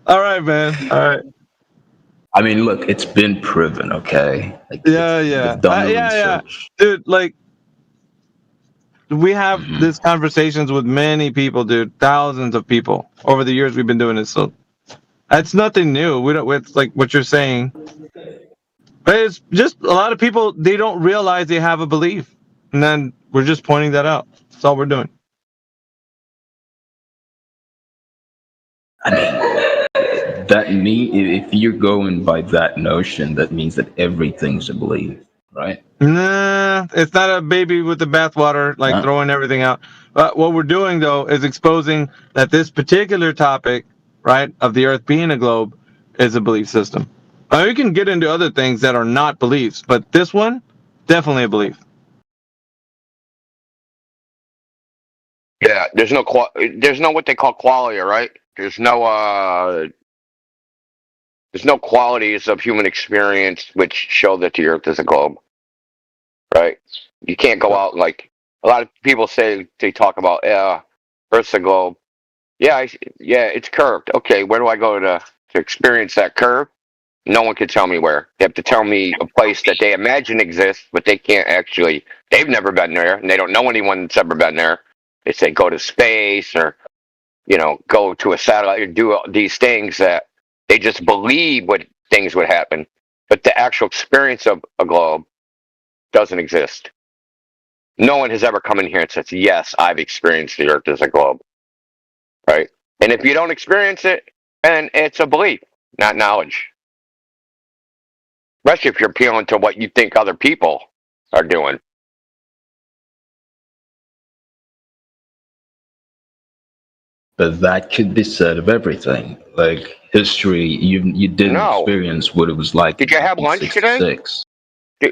All right, man. All right. I mean, look, it's been proven, okay? Like, Yeah. they've done the research. Dude, like, we have these conversations with many people, dude. Thousands of people over the years we've been doing this. So that's nothing new. We don't. It's like what you're saying. But it's just a lot of people, they don't realize they have a belief. And then we're just pointing that out. That's all we're doing. I mean, if you're going by that notion, that means that everything's a belief, right? Nah, it's not a baby with the bathwater, like throwing everything out. But what we're doing, though, is exposing that this particular topic, right, of the Earth being a globe, is a belief system. We can get into other things that are not beliefs, but this one, definitely a belief. Yeah, there's no what they call qualia, right? There's no qualities of human experience which show that the Earth is a globe, right? You can't go out like a lot of people say. They talk about Earth's a globe, Yeah, yeah, it's curved. Okay, where do I go to experience that curve? No one can tell me where. They have to tell me a place that they imagine exists, but they can't actually. They've never been there, and they don't know anyone that's ever been there. They say go to space or, go to a satellite or do these things that they just believe what things would happen, but the actual experience of a globe doesn't exist. No one has ever come in here and said, yes, I've experienced the Earth as a globe, right? And if you don't experience it, then it's a belief, not knowledge. Especially if you're appealing to what you think other people are doing. But that could be said of everything. Like history, you didn't experience what it was like. Did you have lunch today?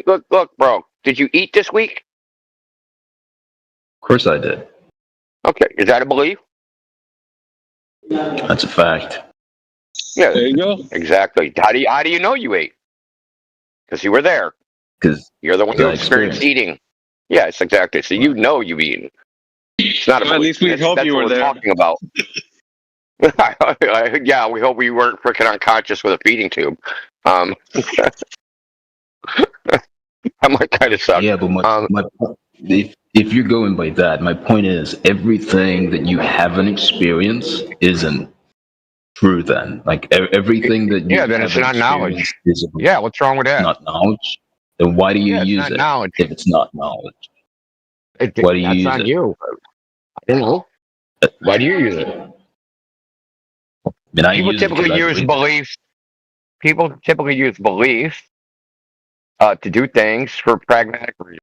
Look, bro. Did you eat this week? Of course I did. Okay, is that a belief? That's a fact. Yeah, there you go. Exactly. How do you know you ate? Because you were there. Because you're the one who experienced eating. Yes, exactly. So you know you've eaten. It's not a belief. At least we hope you were there. That's what we're talking about. Yeah, we hope we weren't freaking unconscious with a feeding tube. That might kind of suck. Yeah, but if you're going by that, my point is everything that you haven't experienced isn't true. Then, like everything that you then it's not knowledge. Yeah, what's wrong with that? Not knowledge. Then why do you use it? Knowledge. If it's not knowledge, why do you use it? You. I don't know. Why do you use it? People typically use beliefs. People typically use beliefs to do things for pragmatic reasons.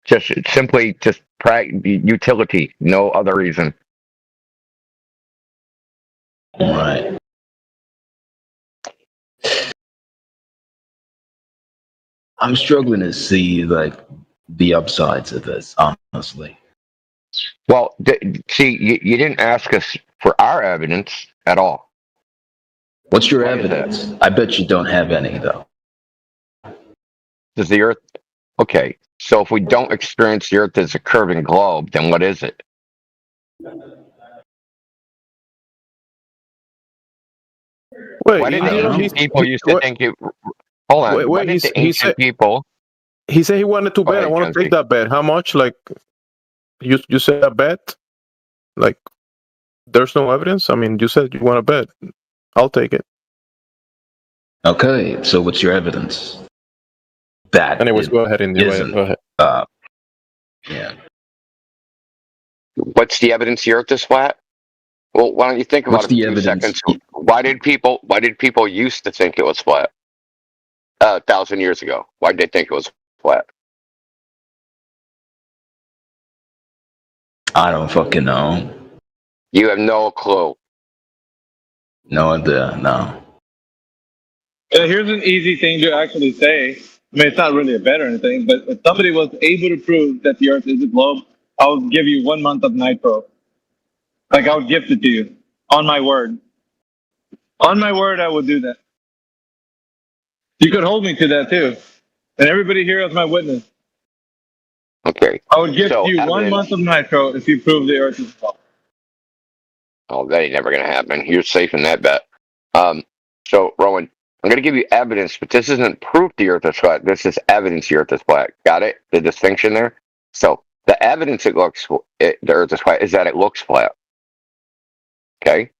Just utility, no other reason. Right. I'm struggling to see the upsides of this, honestly. Well, see, you didn't ask us for our evidence at all. What's your evidence? I bet you don't have any, though. Does the Earth... Okay, so if we don't experience the Earth as a curving globe, then what is it? Wait, why didn't the ancient people used to think it... Hold on. Why didn't the ancient people... He said he wanted to bet. I want to take that bet. How much? Like, you said a bet? Like, there's no evidence? I mean, you said you want to bet. I'll take it. Okay, so what's your evidence? That anyways, go ahead, Indy. Go ahead. Yeah. What's the evidence the Earth is flat? Well, why don't you think about it for 2 seconds? Why did people used to think it was flat? 1,000 years ago. Why did they think it was flat? I don't fucking know. You have no clue. No idea, no. Here's an easy thing to actually say. I mean, it's not really a bet or anything, but if somebody was able to prove that the Earth is a globe, I would give you 1 month of Nitro. Like, I would gift it to you. On my word. On my word, I would do that. You could hold me to that, too. And everybody here is my witness. Okay. I would gift you 1 month of Nitro if you prove the Earth is a globe. Oh, that ain't never going to happen. You're safe in that bet. So, Rowan, I'm going to give you evidence, but this isn't proof the Earth is flat. This is evidence the Earth is flat. Got it? The distinction there? So, the evidence the Earth is flat is that it looks flat. Okay?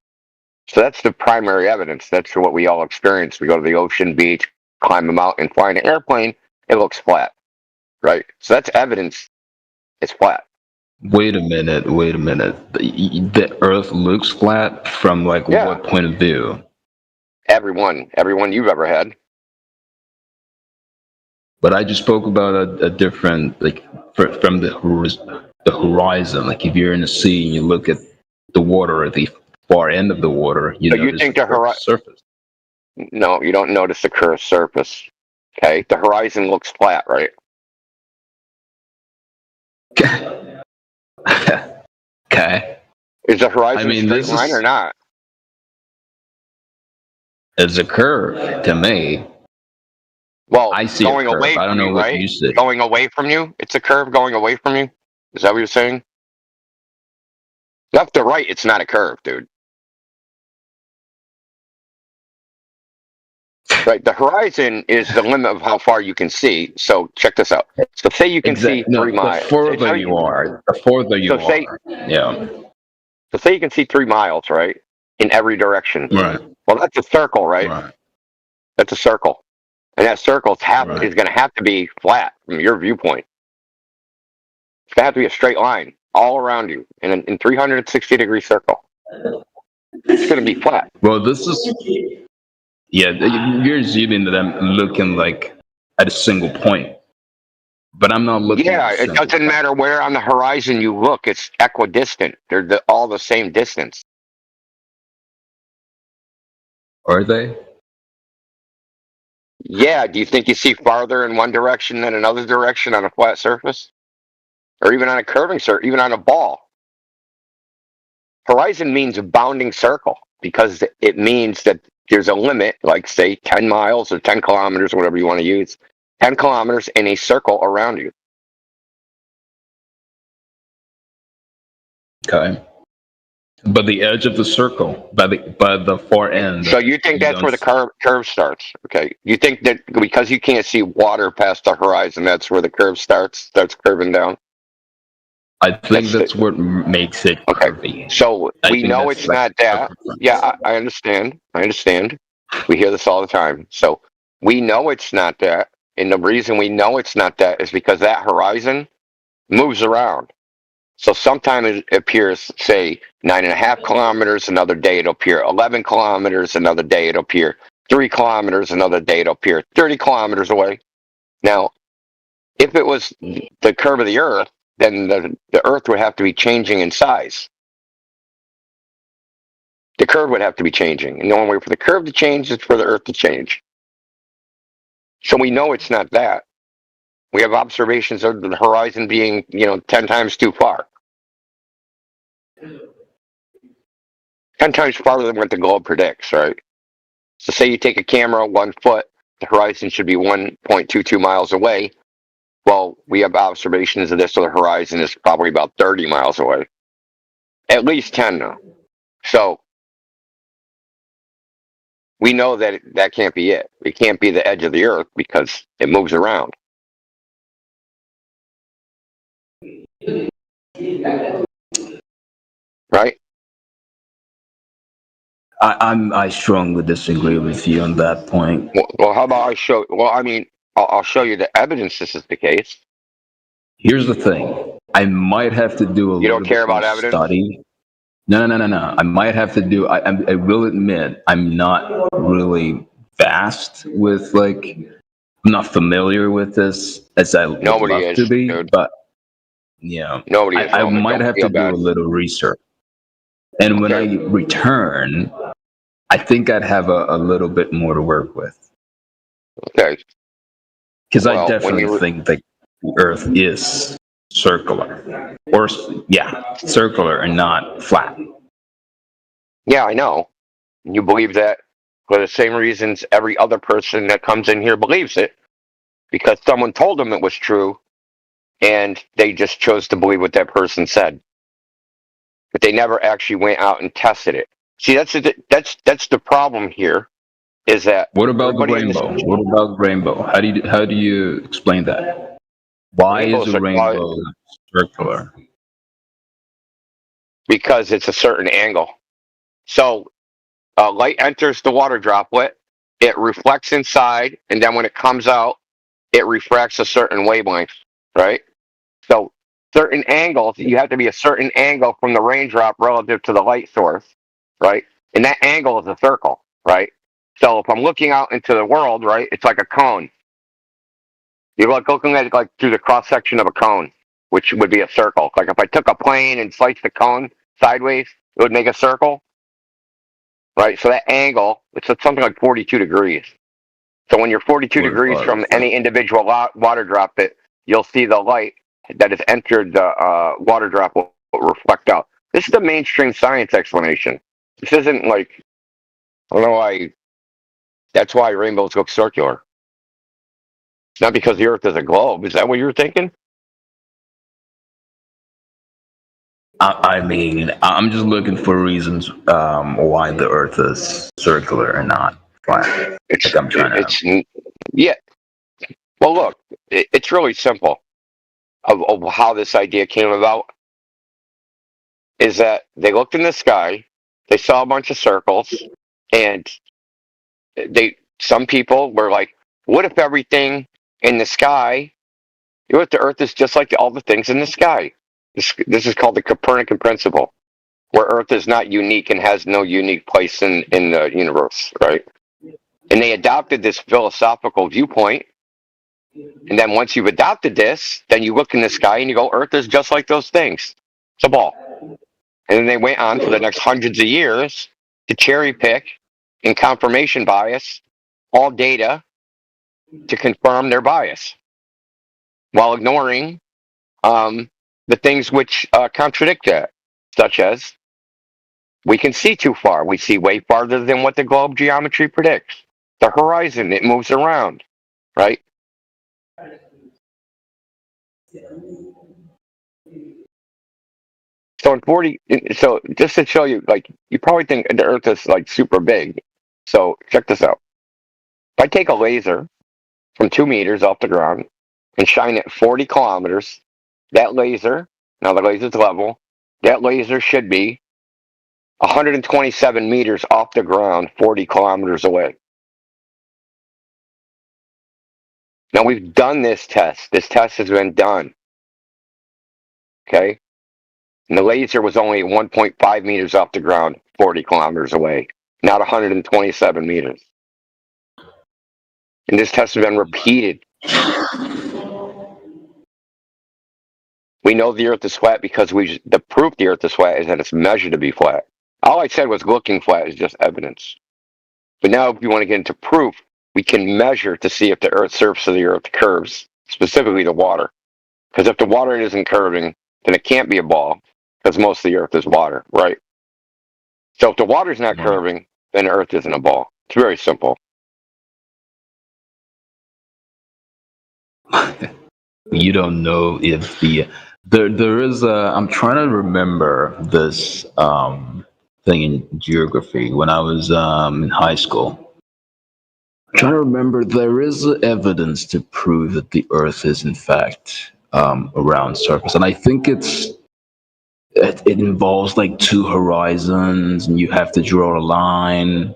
So that's the primary evidence. That's what we all experience. We go to the ocean, beach, climb a mountain, fly in an airplane, it looks flat. Right? So that's evidence it's flat. Wait a minute. The Earth looks flat from what point of view? Everyone you've ever had. But I just spoke about a different, from the horizon. Like if you're in the sea and you look at the water at the far end of the water, you think the horizon surface. No, you don't notice the curved surface. Okay, the horizon looks flat, right? Okay. Is the horizon a straight line or not? It's a curve to me. Well, I see going away from I don't know you, what right? you see. Going away from you? It's a curve going away from you? Is that what you're saying? Left to right, it's not a curve, dude. Right, the horizon is the limit of how far you can see. So check this out. So say you can see 3 miles. The further you are, the further you are. Yeah. So say you can see 3 miles, right, in every direction. Right. Well, that's a circle, right? Right. That's a circle, and that circle is going to have to be flat from your viewpoint. It's going to have to be a straight line all around you in a 360-degree circle. It's going to be flat. Well, this is. Yeah, you're assuming that I'm looking like at a single point, but I'm not looking. Yeah, it doesn't matter where on the horizon you look; it's equidistant. They're all the same distance. Are they? Yeah. Do you think you see farther in one direction than another direction on a flat surface, or even on a curving surface, even on a ball? Horizon means a bounding circle because it means that there's a limit, like say 10 miles or 10 kilometers, or whatever you want to use, 10 kilometers in a circle around you. Okay. But the edge of the circle, by the far end. So you think that's where the curve starts? Okay. You think that because you can't see water past the horizon, that's where the curve starts curving down? I think that's what makes it curvy. So we know it's not that. Yeah, I understand. I understand. We hear this all the time. So we know it's not that. And the reason we know it's not that is because that horizon moves around. So sometimes it appears, say, 9.5 kilometers. Another day it'll appear 11 kilometers. Another day it'll appear 3 kilometers. Another day it'll appear 30 kilometers away. Now, if it was the curve of the Earth, then the Earth would have to be changing in size. The curve would have to be changing. And the only way for the curve to change is for the Earth to change. So we know it's not that. We have observations of the horizon being, 10 times too far. 10 times farther than what the globe predicts, right? So say you take a camera 1 foot, the horizon should be 1.22 miles away. Well, we have observations of this, so the horizon is probably about 30 miles away. At least 10 now. So we know that that can't be it. It can't be the edge of the Earth because it moves around. Right? I strongly disagree with you on that point. Well, how about I show? Well, I mean, I'll show you the evidence this is the case. Here's the thing. I might have to do a You don't care about evidence? study. No. I might have to do. I will admit I'm not really vast with I'm not familiar with this as I would love to be. Dude. But yeah, nobody is. I might have to do a little research. And when I return, I think I'd have a little bit more to work with. Okay. Because I definitely think that the Earth is circular. Or, circular and not flat. Yeah, I know. You believe that for the same reasons every other person that comes in here believes it. Because someone told them it was true, and they just chose to believe what that person said. But they never actually went out and tested it. See, that's the problem here. Is that what about the rainbow? What about rainbow? How do you explain that? Why is a rainbow circular? Because it's a certain angle. So light enters the water droplet, it reflects inside, and then when it comes out, it refracts a certain wavelength, right? So certain angles, you have to be a certain angle from the raindrop relative to the light source, right? And that angle is a circle, right? So if I'm looking out into the world, right, it's like a cone. You're looking at it like through the cross section of a cone, which would be a circle. Like if I took a plane and sliced the cone sideways, it would make a circle, right? So that angle, it's something like 42 degrees. So when you're 42 degrees from any individual water droplet, you'll see the light that has entered the water drop will reflect out. This is the mainstream science explanation. This isn't like, I don't know why, that's why rainbows look circular. It's not because the Earth is a globe. Is that what you were thinking? I mean, I'm just looking for reasons why the Earth is circular and not flat. Like I'm trying to. Yeah. Well, look, it's really simple. Of how this idea came about is that they looked in the sky, they saw a bunch of circles, and some people were like, "What if everything in the sky? What if the Earth is just like all the things in the sky?" This is called the Copernican principle, where Earth is not unique and has no unique place in the universe, right? And they adopted this philosophical viewpoint. And then once you've adopted this, then you look in the sky and you go, Earth is just like those things. It's a ball. And then they went on for the next hundreds of years to cherry pick and confirmation bias all data to confirm their bias, while ignoring the things which contradict that, such as we can see too far. We see way farther than what the globe geometry predicts. The horizon, it moves around, right? So just to show you, like, you probably think the Earth is like super big. So check this out. If I take a laser from 2 meters off the ground and shine it 40 kilometers, that laser, now the laser's level, that laser should be 127 meters off the ground, 40 kilometers away. Now we've done this test. This test has been done. Okay? And the laser was only 1.5 meters off the ground, 40 kilometers away, not 127 meters. And this test has been repeated. We know the Earth is flat because the proof the Earth is flat is that it's measured to be flat. All I said was looking flat is just evidence. But now if you want to get into proof, we can measure to see if the Earth's surface of the Earth curves, specifically the water. Because if the water isn't curving, then it can't be a ball, because most of the Earth is water, right? So if the water's not curving, then the Earth isn't a ball. It's very simple. You don't know if there is a. I'm trying to remember this thing in geography when I was in high school. I'm trying to remember, there is evidence to prove that the Earth is in fact a round surface, and I think it involves like 2 horizons, and you have to draw a line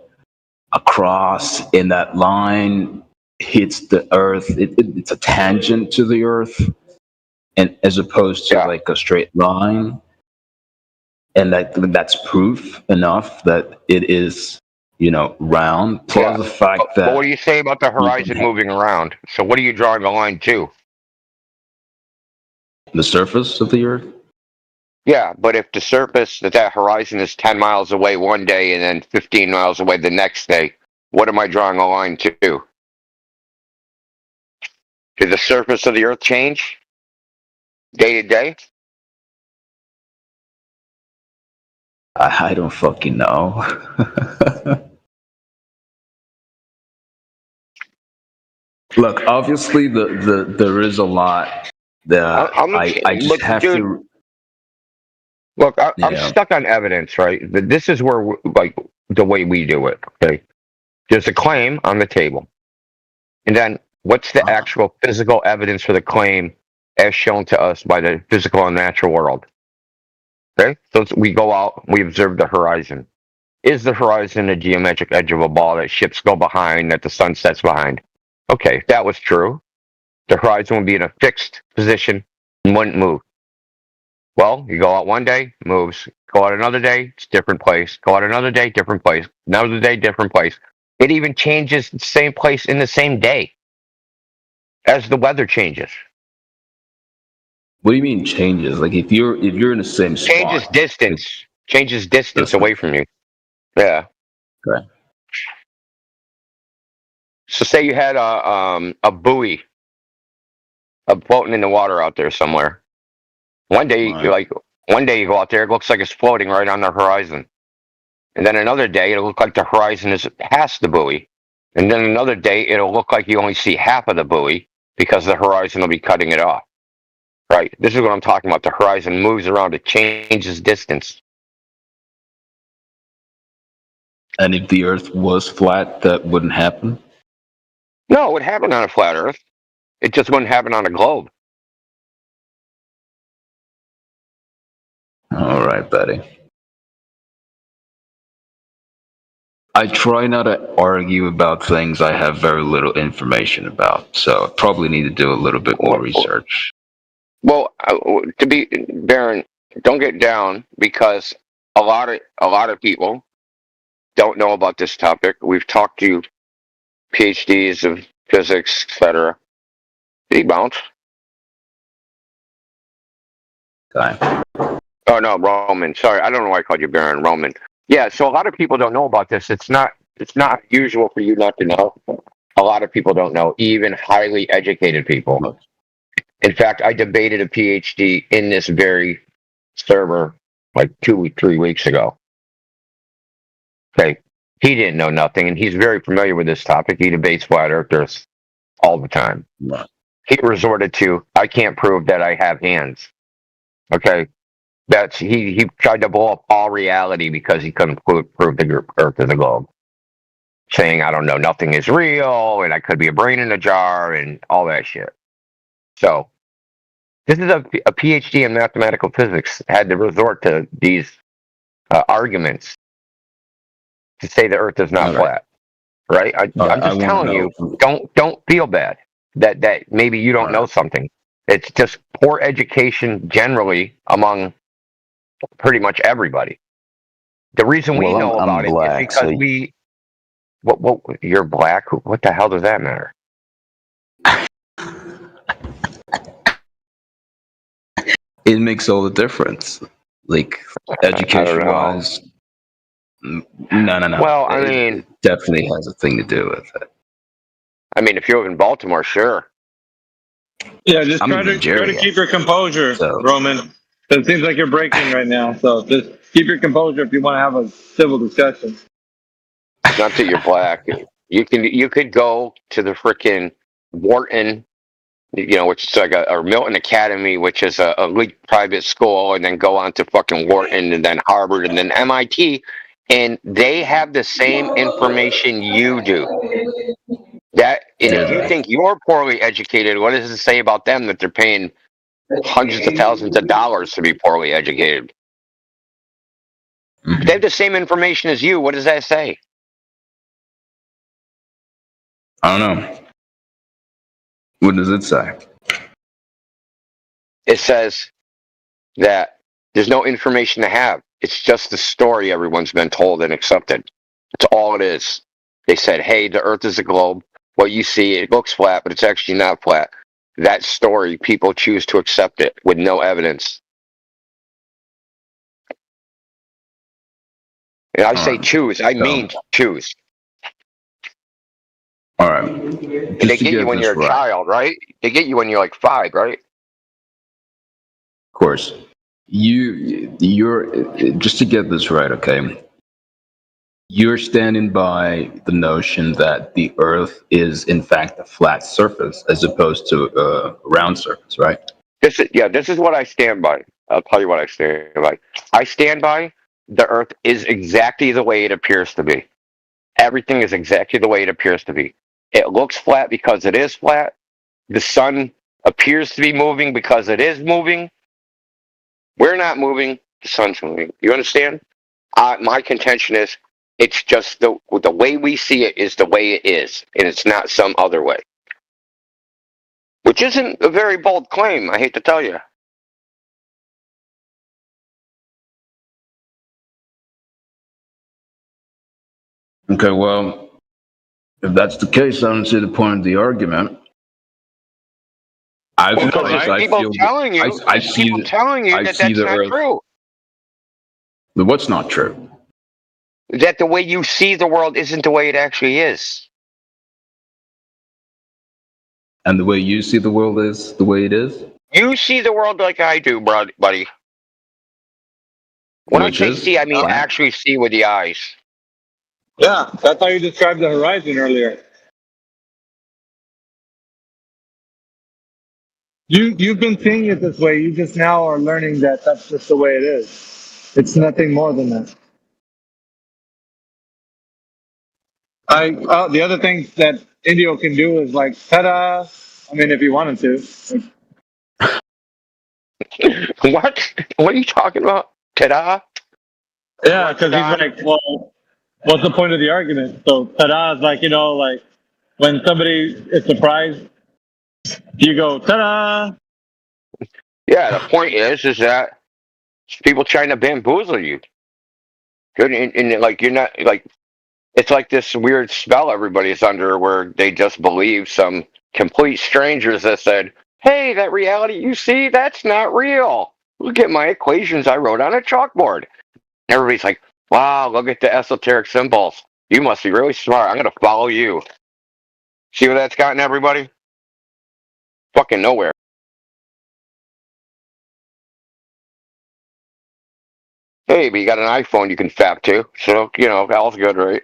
across, and that line hits the Earth. It's a tangent to the Earth, and as opposed to like a straight line, and that's proof enough that it is, round. Plus the fact that. But what do you say about the horizon moving around? So what are you drawing the line to? The surface of the Earth. Yeah, but if the surface that horizon is 10 miles away one day and then 15 miles away the next day, what am I drawing a line to? Did the surface of the Earth change day to day? I don't fucking know. Look, obviously there is a lot that I just have to. Look, I'm stuck on evidence, right? This is where, like, the way we do it, okay? There's a claim on the table. And then what's the actual physical evidence for the claim as shown to us by the physical and natural world? Okay? So we go out, we observe the horizon. Is the horizon a geometric edge of a ball that ships go behind, that the sun sets behind? Okay, if that was true, the horizon would be in a fixed position and wouldn't move. Well, you go out one day, moves. Go out another day, it's a different place. Go out another day, different place. Another day, different place. It even changes the same place in the same day as the weather changes. What do you mean changes? Like if you're in the same spot. Changes distance away from you. Yeah. Okay. So say you had a buoy floating in the water out there somewhere. One day you go out there, it looks like it's floating right on the horizon. And then another day it'll look like the horizon is past the buoy. And then another day it'll look like you only see half of the buoy because the horizon will be cutting it off. Right. This is what I'm talking about. The horizon moves around. It changes distance. And if the Earth was flat, that wouldn't happen? No, it would happen on a flat Earth. It just wouldn't happen on a globe. All right, buddy. I try not to argue about things I have very little information about, so I probably need to do a little bit more research. Well, to be Baron, don't get down because a lot of people don't know about this topic. We've talked to PhDs of physics, etc. Did he bounce? Okay. Oh no, Roman. Sorry, I don't know why I called you Baron. Roman. Yeah, so a lot of people don't know about this. It's not usual for you not to know. A lot of people don't know, even highly educated people. In fact, I debated a PhD in this very server like 3 weeks ago. Okay. He didn't know nothing, and he's very familiar with this topic. He debates flat earthers all the time. Right. He resorted to, I can't prove that I have hands. Okay. He tried to blow up all reality because he couldn't prove the Earth is a globe. Saying, I don't know, nothing is real, and I could be a brain in a jar, and all that shit. So, this is a PhD in mathematical physics, had to resort to these arguments to say the Earth is not flat. Right? I'm just telling you, don't feel bad that maybe you don't know something. It's just poor education generally among pretty much everybody. The reason we know about it is because we. What? You're black? What the hell does that matter? It makes all the difference. Like, education-wise. No. Well, I mean, it definitely has a thing to do with it. I mean, if you live in Baltimore, sure. Yeah, just try to keep your composure, Roman. It seems like you're breaking right now, so just keep your composure if you want to have a civil discussion. Not that you're black. You could go to the frickin' Wharton, which is like or Milton Academy, which is a elite private school, and then go on to fucking Wharton, and then Harvard, and then MIT, and they have the same information you do. And if you think you're poorly educated, what does it say about them that they're paying hundreds of thousands of dollars to be poorly educated? If they have the same information as you, what does that say? I don't know. What does it say? It says that there's no information to have. It's just the story everyone's been told and accepted. That's all it is. They said, hey, the Earth is a globe. What you see, it looks flat, but it's actually not flat. That story, people choose to accept it with no evidence. And I say choose, I mean choose. All right. And they get you when you're a child, right? They get you when you're like 5, right? Of course. You're just to get this right, okay? You're standing by the notion that the Earth is in fact a flat surface as opposed to a round surface, right? This is what I stand by. I'll tell you what I stand by. I stand by the Earth is exactly the way it appears to be. Everything is exactly the way it appears to be. It looks flat because it is flat. The sun appears to be moving because it is moving. We're not moving. The sun's moving. You understand? My contention is it's just the way we see it is the way it is, and it's not some other way. Which isn't a very bold claim, I hate to tell you. Okay, well, if that's the case, I don't see the point of the argument. People telling you that's not true. What's not true? That the way you see the world isn't the way it actually is. And the way you see the world is the way it is? You see the world like I do, buddy. When I say see, I mean actually see with the eyes. Yeah, that's how you described the horizon earlier. You've been seeing it this way. You just now are learning that that's just the way it is. It's nothing more than that. The other thing that Indio can do is like, ta-da! I mean, if you wanted to. What? What are you talking about? Ta-da! Yeah, because he's like, well, what's the point of the argument? So ta-da is like, like when somebody is surprised, you go, ta-da! Yeah, the point is that people trying to bamboozle you. Good, and like you're not like it's like this weird spell everybody's under where they just believe some complete strangers that said, "Hey, that reality you see, that's not real. Look at my equations I wrote on a chalkboard." Everybody's like, "Wow, look at the esoteric symbols. You must be really smart. I'm gonna follow you." See where that's gotten everybody? Fucking nowhere. Hey, but you got an iPhone you can fap to, so all's good, right?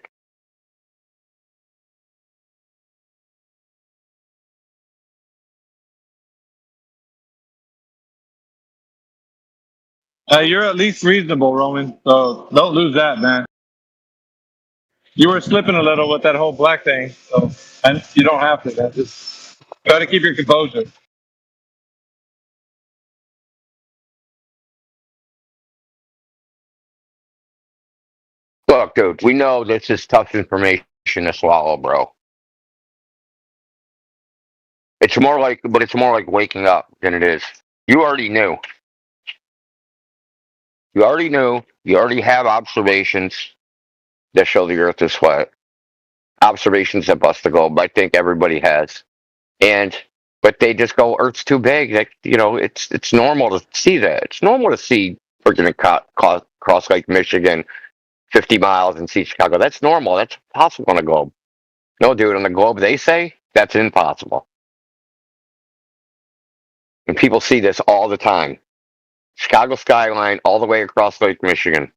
You're at least reasonable, Roman. So don't lose that, man. You were slipping a little with that whole black thing, so and you don't have to. Man. Just try to keep your composure. Look, dude, we know this is tough information to swallow, bro. It's more like waking up than it is. You already knew. You already knew. You already have observations that show the Earth is flat. Observations that bust the globe. I think everybody has. But they just go, Earth's too big. Like, it's normal to see that. It's normal to see freaking cross Lake Michigan 50 miles and see Chicago. That's normal. That's possible on the globe. No, dude, on the globe, they say that's impossible. And people see this all the time. Chicago skyline all the way across Lake Michigan.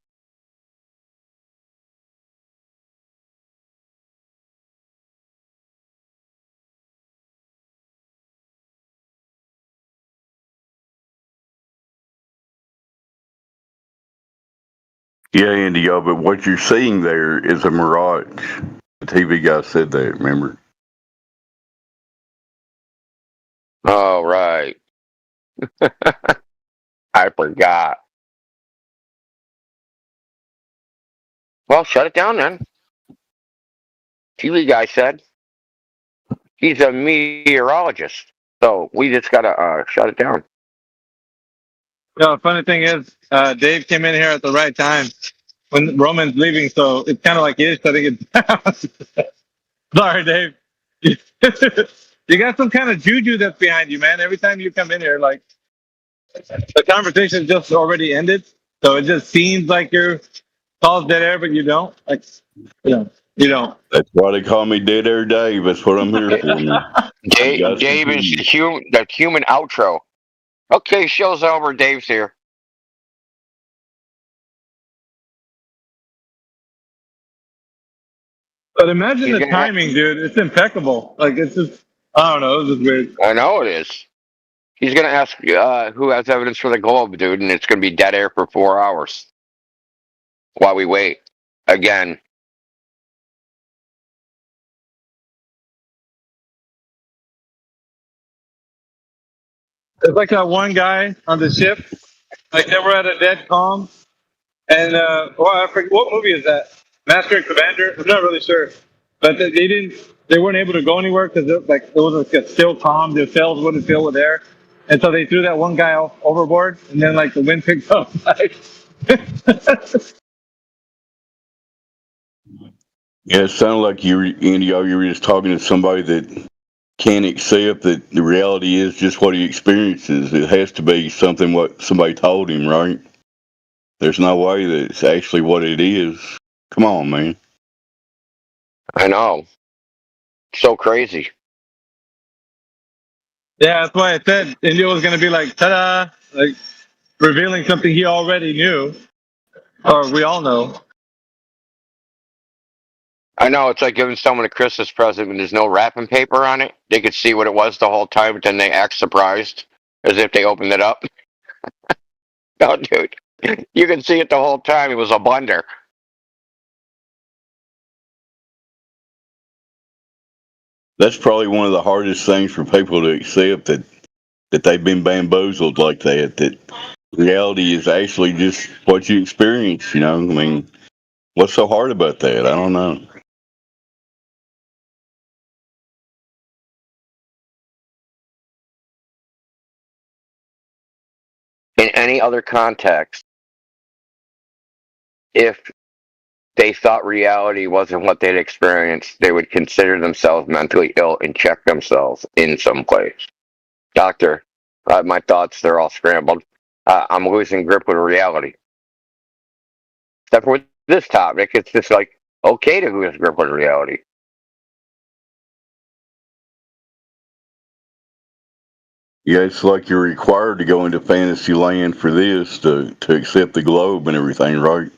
Yeah, Indio, but what you're seeing there is a mirage. The TV guy said that, remember? Oh, right. I forgot. Well, shut it down then. TV guy said he's a meteorologist, so we just gotta shut it down. Yeah, the funny thing is, Dave came in here at the right time when Roman's leaving, so it's kind of like he's shutting it down. Sorry, Dave. You got some kind of juju that's behind you, man. Every time you come in here, like the conversation just already ended, so it just seems like you're called dead air, but you don't. Like, you don't. That's why they call me Dead Air Dave. That's what I'm here for. Dave is the human outro. Okay, show's over. Dave's here. But imagine the timing, dude. It's impeccable. Like, it's just, I don't know. It's just weird. I know it is. He's going to ask who has evidence for the globe, dude, and it's going to be dead air for 4 hours while we wait. Again. It's like that one guy on the ship. Like, they were at a dead calm. And, I forget, what movie is that? Master and Commander? I'm not really sure. But they weren't able to go anywhere because it was like a still calm. Their sails wouldn't fill with air. And so they threw that one guy off overboard, and then like the wind picked up. Yeah, it sounded like you were just talking to somebody that can't accept that the reality is just what he experiences. It has to be something what somebody told him, right? There's no way that it's actually what it is. Come on, man. I know. So crazy. Yeah, that's why I said India was going to be like, ta-da, like revealing something he already knew, or we all know. I know, it's like giving someone a Christmas present when there's no wrapping paper on it. They could see what it was the whole time, but then they act surprised. as if they opened it up. No, dude, you can see it the whole time. It was a blender. That's probably one of the hardest things for people to accept, that they've been bamboozled like that. That reality is actually just what you experience. You know, I mean, what's so hard about that? I don't know. In any other context, if they thought reality wasn't what they'd experienced, they would consider themselves mentally ill and check themselves in some place. Doctor, my thoughts, they're all scrambled. I'm losing grip with reality. Except for this topic, it's just like, okay to lose grip with reality. Yeah, it's like you're required to go into fantasy land for this to accept the globe and everything, right?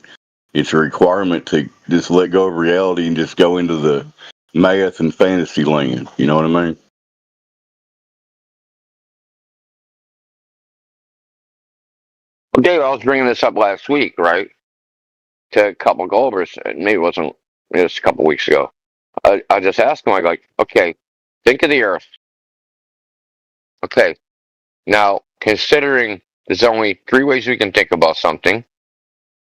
It's a requirement to just let go of reality and just go into the math and fantasy land. You know what I mean? Well, Dave, I was bringing this up last week, right? To a couple of Golders, maybe it wasn't, it was a couple of weeks ago. I just asked him, like, okay, think of the Earth. Okay, now, considering there's only 3 ways we can think about something.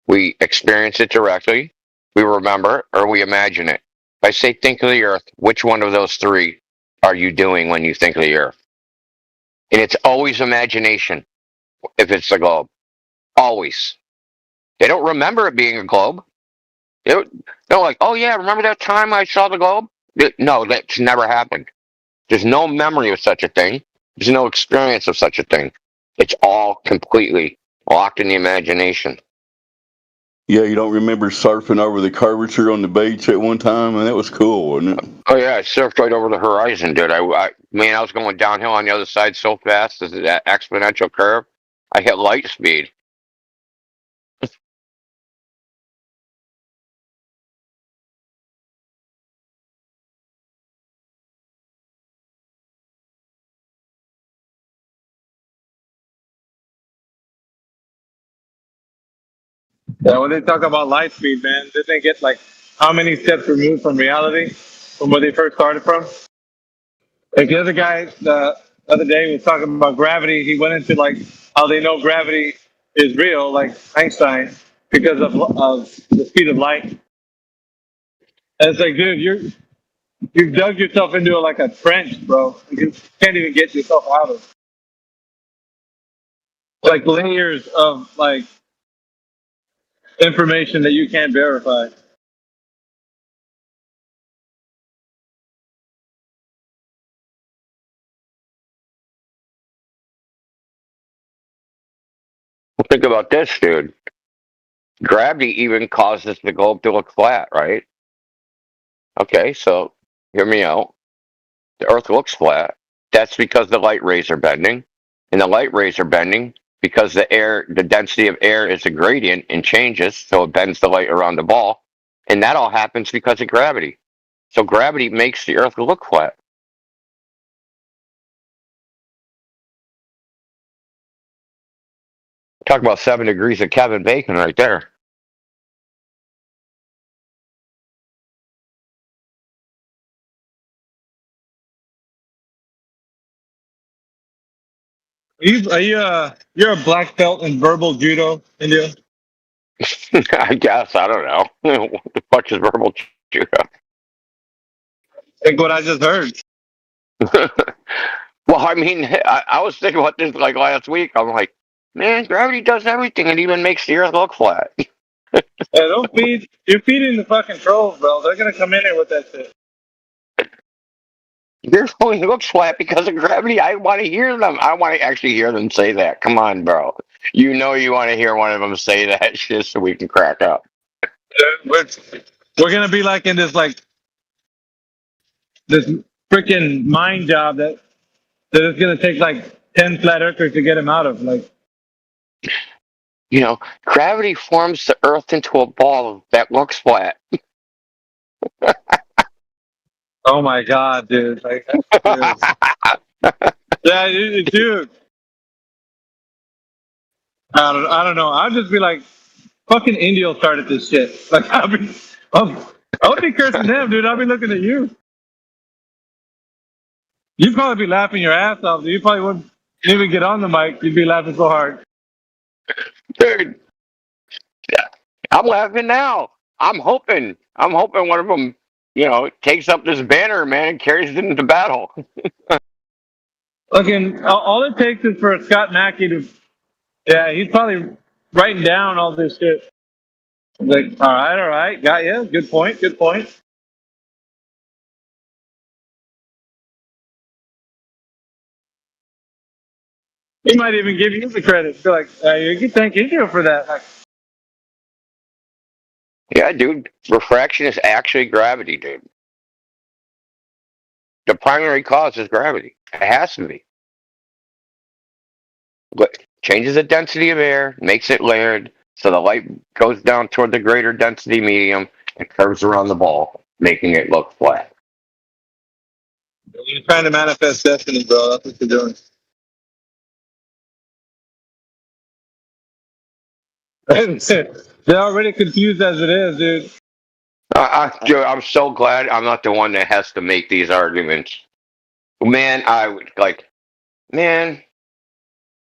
We experience it directly, we remember, or we imagine it. If I say think of the Earth, which one of those 3 are you doing when you think of the Earth? And it's always imagination, if it's a globe. Always. They don't remember it being a globe. They're like, oh yeah, remember that time I saw the globe? No, that's never happened. There's no memory of such a thing. There's no experience of such a thing. It's all completely locked in the imagination. Yeah, you don't remember surfing over the curvature on the beach at one time? And that was cool, wasn't it? Oh yeah, I surfed right over the horizon, dude. I was going downhill on the other side so fast, as that exponential curve. I hit light speed. Yeah, when they talk about light speed, man, did they get like how many steps removed from reality from where they first started from? Like the other guy the other day was talking about gravity. He went into like how they know gravity is real, like Einstein, because of the speed of light. And it's like, dude, you've dug yourself into like a trench, bro. You can't even get yourself out of it. Like layers of like information that you can't verify. Well, think about this, dude. Gravity even causes the globe to look flat, right? Okay, so hear me out. The Earth looks flat. That's because the light rays are bending. And the light rays are bending because the density of air is a gradient and changes, so it bends the light around the ball. And that all happens because of gravity. So gravity makes the Earth look flat. Talk about 7 degrees of Kevin Bacon right there. You're a black belt in verbal judo, India? I guess. I don't know. What the fuck is verbal judo? Think what I just heard. Well, I mean, I was thinking about this like last week. I'm like, man, gravity does everything. It even makes the Earth look flat. You're feeding the fucking trolls, bro. They're gonna come in here with that shit. The Earth only looks flat because of gravity. I want to hear them. I want to actually hear them say that. Come on, bro. You know you want to hear one of them say that shit so we can crack up. We're gonna be like in this freaking mind job that it's gonna take like 10 flat earthers to get him out of. Like, you know, gravity forms the Earth into a ball that looks flat. Oh my god, dude! Like, yeah, dude. I don't know. I'll just be like, fucking Indio started this shit. Like, I would be cursing them, dude. I'll be looking at you. You'd probably be laughing your ass off. You probably wouldn't even get on the mic. You'd be laughing so hard. Dude, I'm laughing now. I'm hoping one of them, takes up this banner, man, and carries it into battle. Looking, all it takes is for Scott Mackey to, he's probably writing down all this shit. Like, all right, got you. Good point. He might even give you the credit. Be like, you can thank Indio for that. Like, Yeah, dude. Refraction is actually gravity, dude. The primary cause is gravity. It has to be. But changes the density of air, makes it layered, so the light goes down toward the greater density medium and curves around the ball, making it look flat. you're trying to manifest destiny, bro. That's what you're doing. They're already confused as it is, dude. Dude, I'm so glad I'm not the one that has to make these arguments. Man,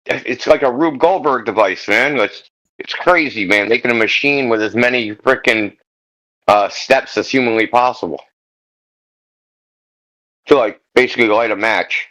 it's like a Rube Goldberg device, man. It's crazy, man. Making a machine with as many freaking steps as humanly possible to like basically light a match.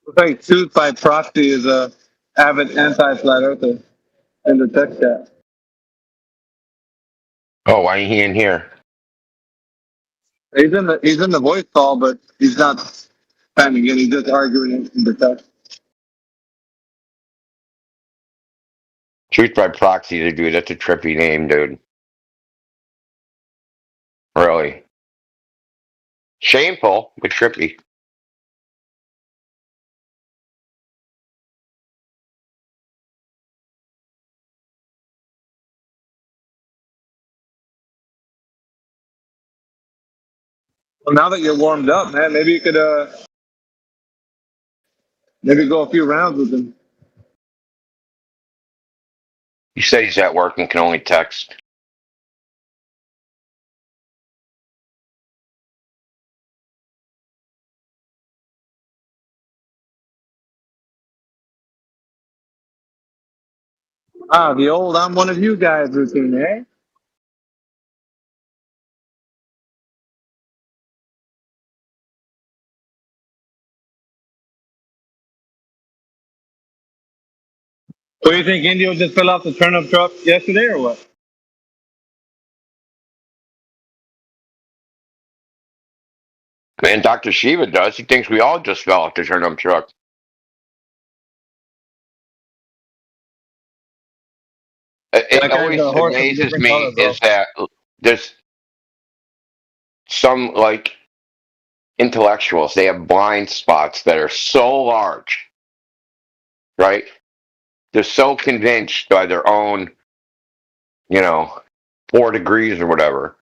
It's like Tooth by Proxy is a avid anti-flat earther in the tech chat. Oh, why ain't he in here? He's in the voice call, but he's not spamming it. He's just arguing in the text. Truth by Proxy, dude. That's a trippy name, dude. Really. Shameful, but trippy. Well, now that you're warmed up, man, maybe you could maybe go a few rounds with him. He said he's at work and can only text. The old "I'm one of you guys" routine, eh? So you think Indio just fell off the turnip truck yesterday, or what? Man, Dr. Shiva does. He thinks we all just fell off the turnip truck. It always amazes me is that there's some like intellectuals, they have blind spots that are so large, right? They're so convinced by their own, 4 degrees or whatever,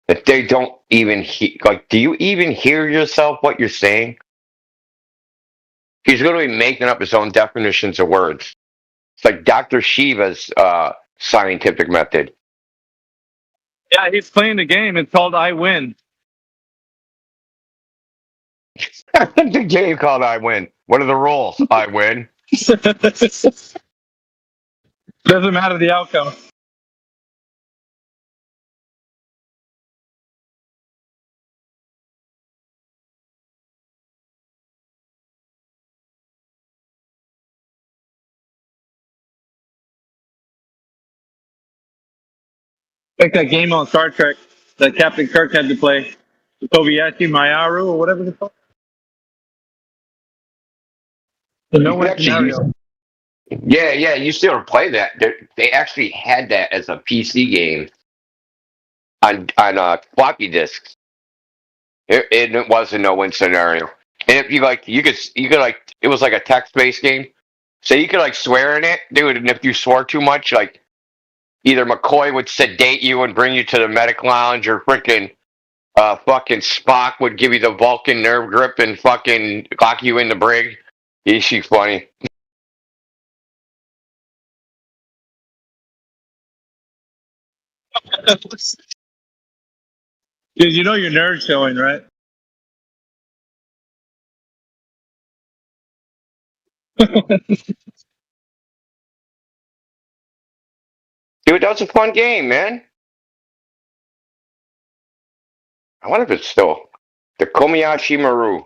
that they don't even do you even hear yourself what you're saying? He's literally making up his own definitions of words. It's like Dr. Shiva's scientific method. Yeah, he's playing the game. It's called I Win. The game called I Win. What are the rules? I win. Doesn't matter the outcome. Like that game on Star Trek that Captain Kirk had to play, the Kobayashi Maru or whatever it's called. No You win could actually use, scenario. yeah, you still able to play that. They actually had that as a PC game on floppy disks. It was a no win scenario. And if you could like it was like a text based game, so you could like swear in it, dude. And if you swore too much, like either McCoy would sedate you and bring you to the medic lounge, or freaking fucking Spock would give you the Vulcan nerve grip and fucking lock you in the brig. She's funny. Dude, you know your nerd showing, right? Dude, that was a fun game, man. I wonder if it's still the Komiyashi Maru.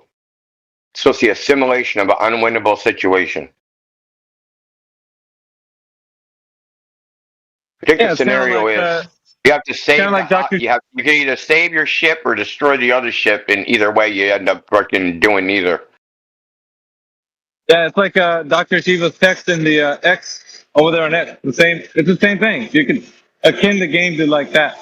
It's supposed to be a simulation of an unwinnable situation. I think the scenario is you have to save. You can either save your ship or destroy the other ship, and either way, you end up fucking doing neither. Yeah, it's like Dr. Shiva's text in the X over there on X. It's the same thing. You can akin the game to like that.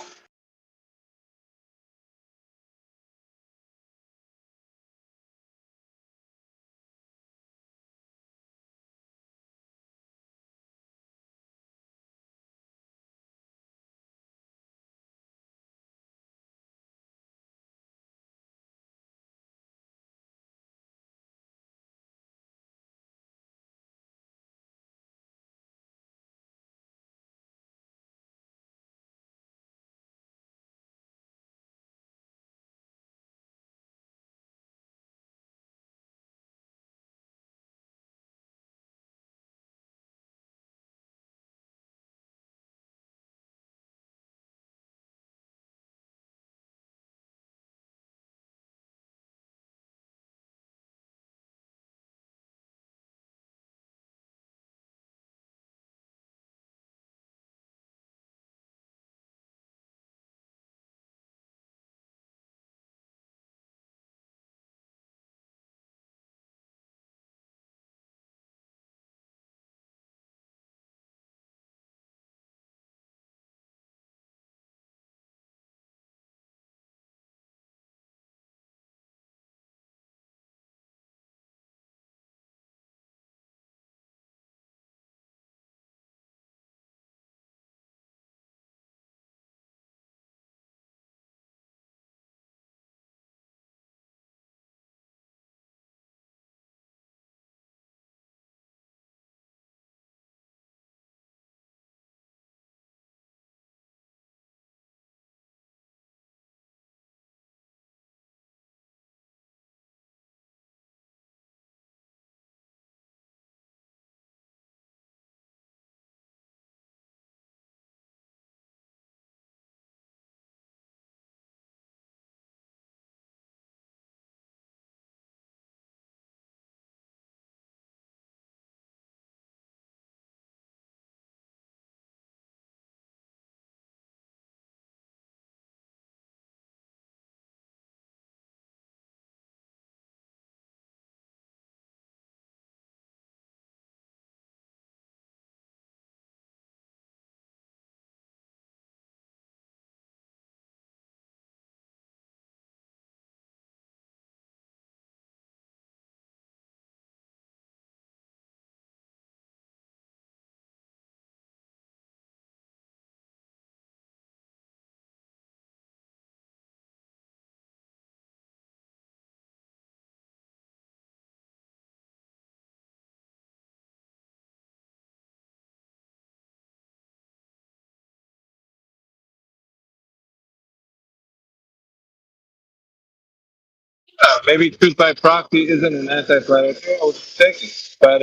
Maybe truth by proxy isn't an anti-predator. I was thinking, but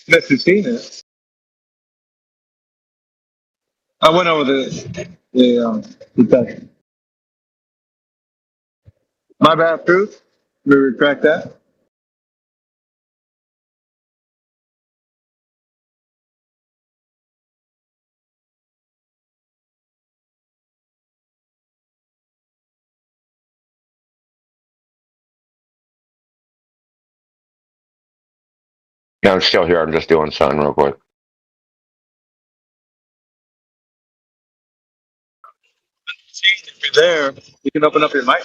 Mr. Tina, I went over the text. My bad, truth. We retract that. Yeah, I'm still here. I'm just doing something real quick. If you're there, you can open up your mic.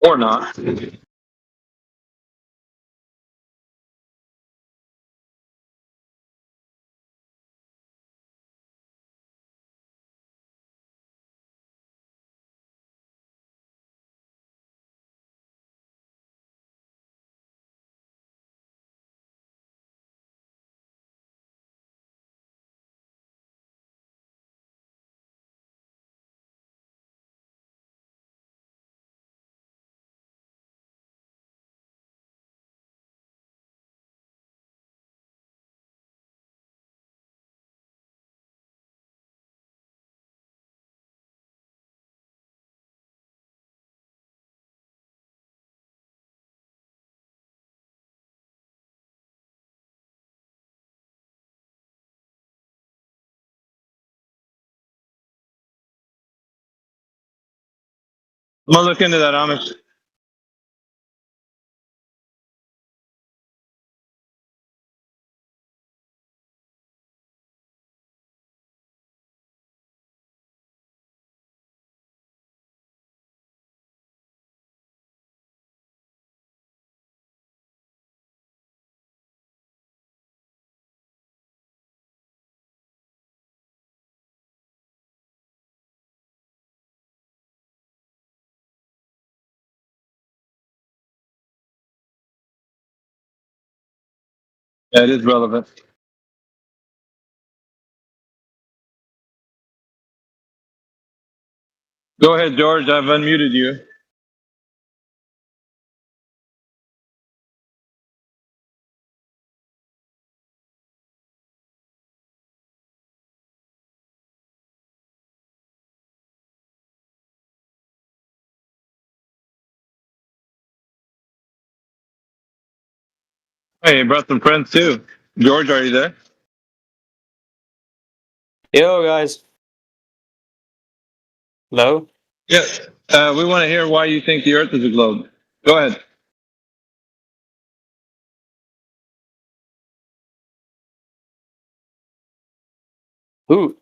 Or not. I'm gonna look into that, Amish. Yeah, it is relevant. Go ahead, George. I've unmuted you. Hey, you brought some friends too. George, are you there? Yo, guys. Hello? Yeah. We want to hear why you think the Earth is a globe. Go ahead. Who?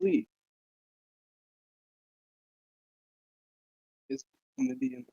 Please. It's in the DM.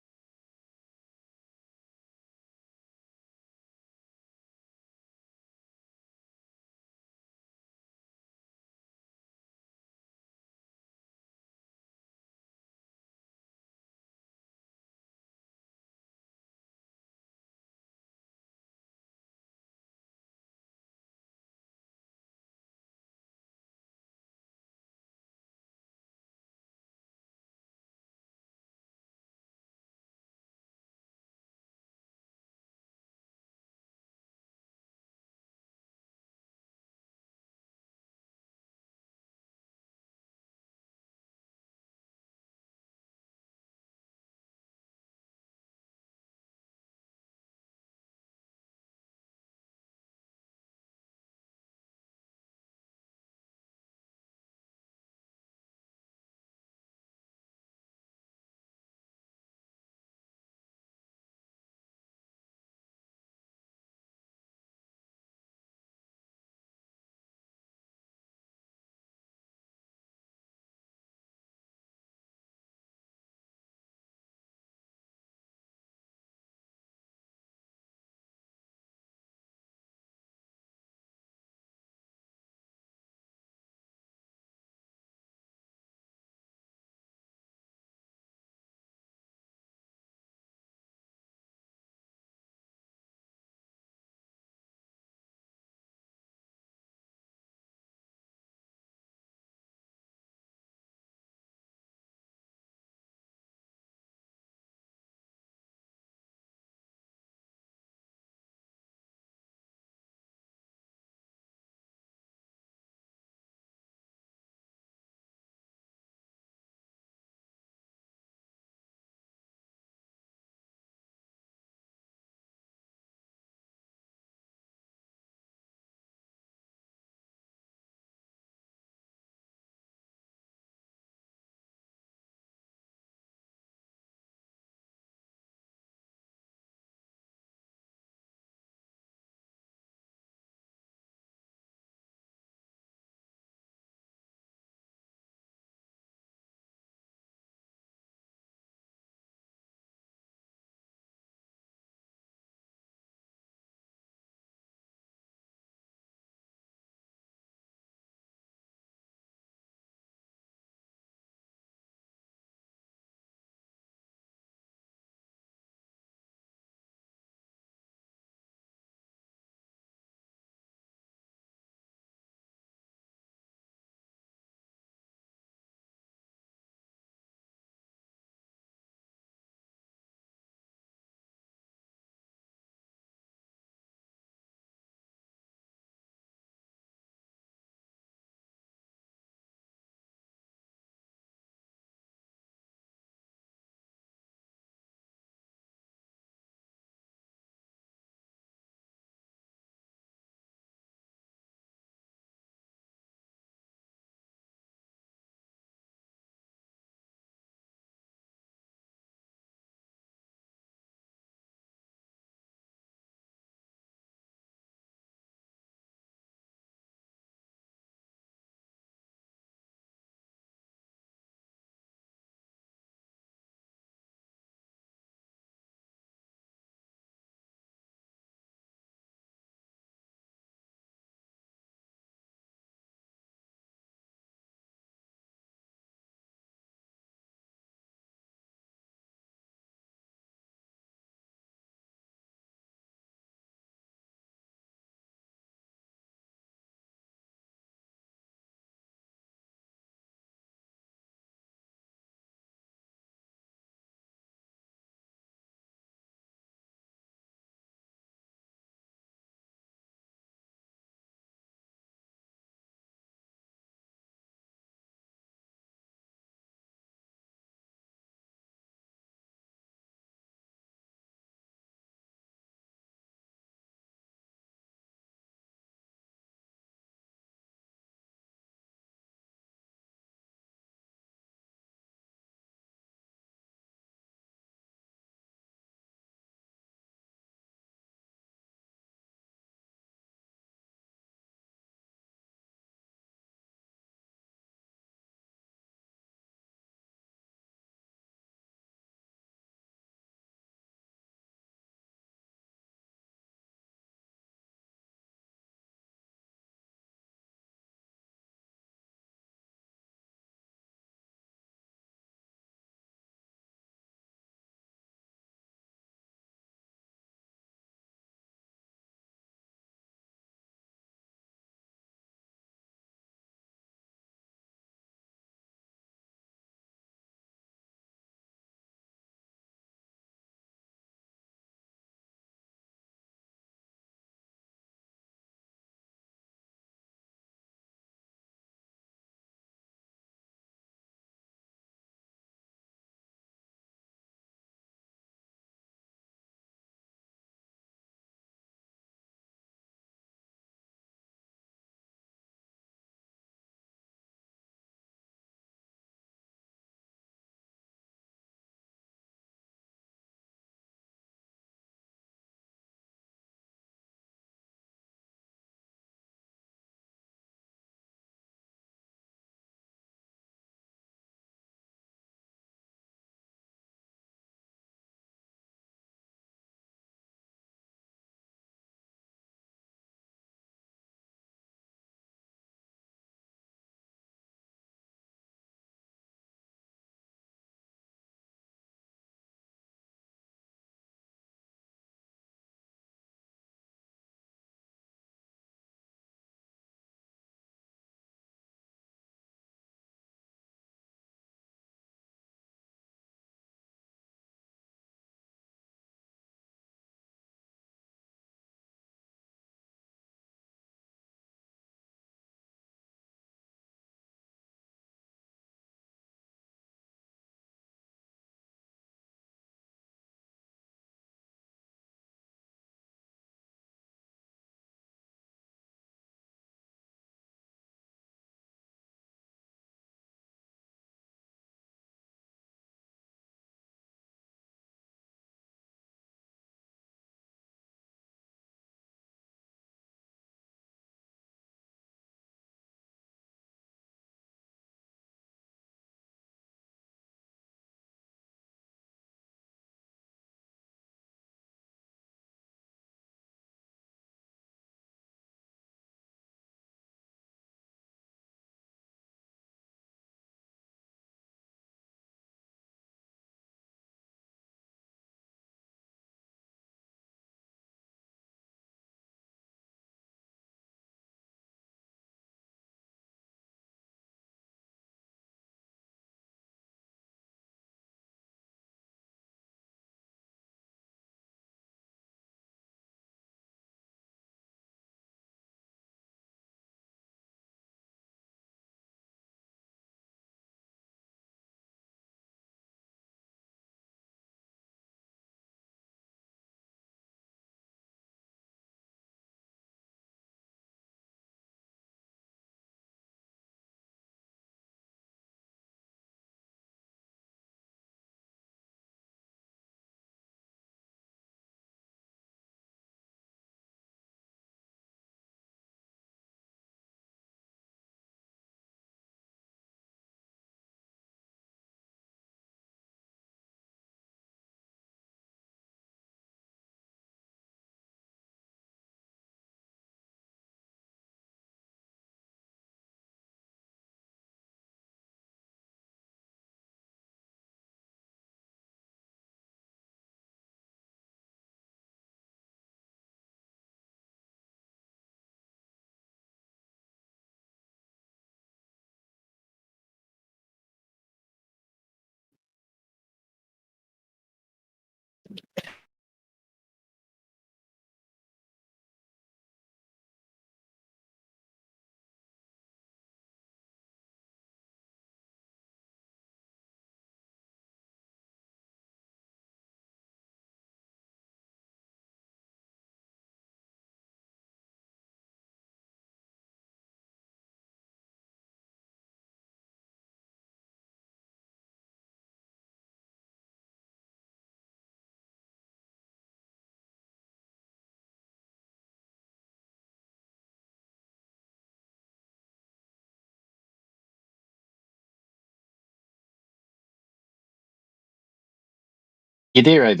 You there, AV?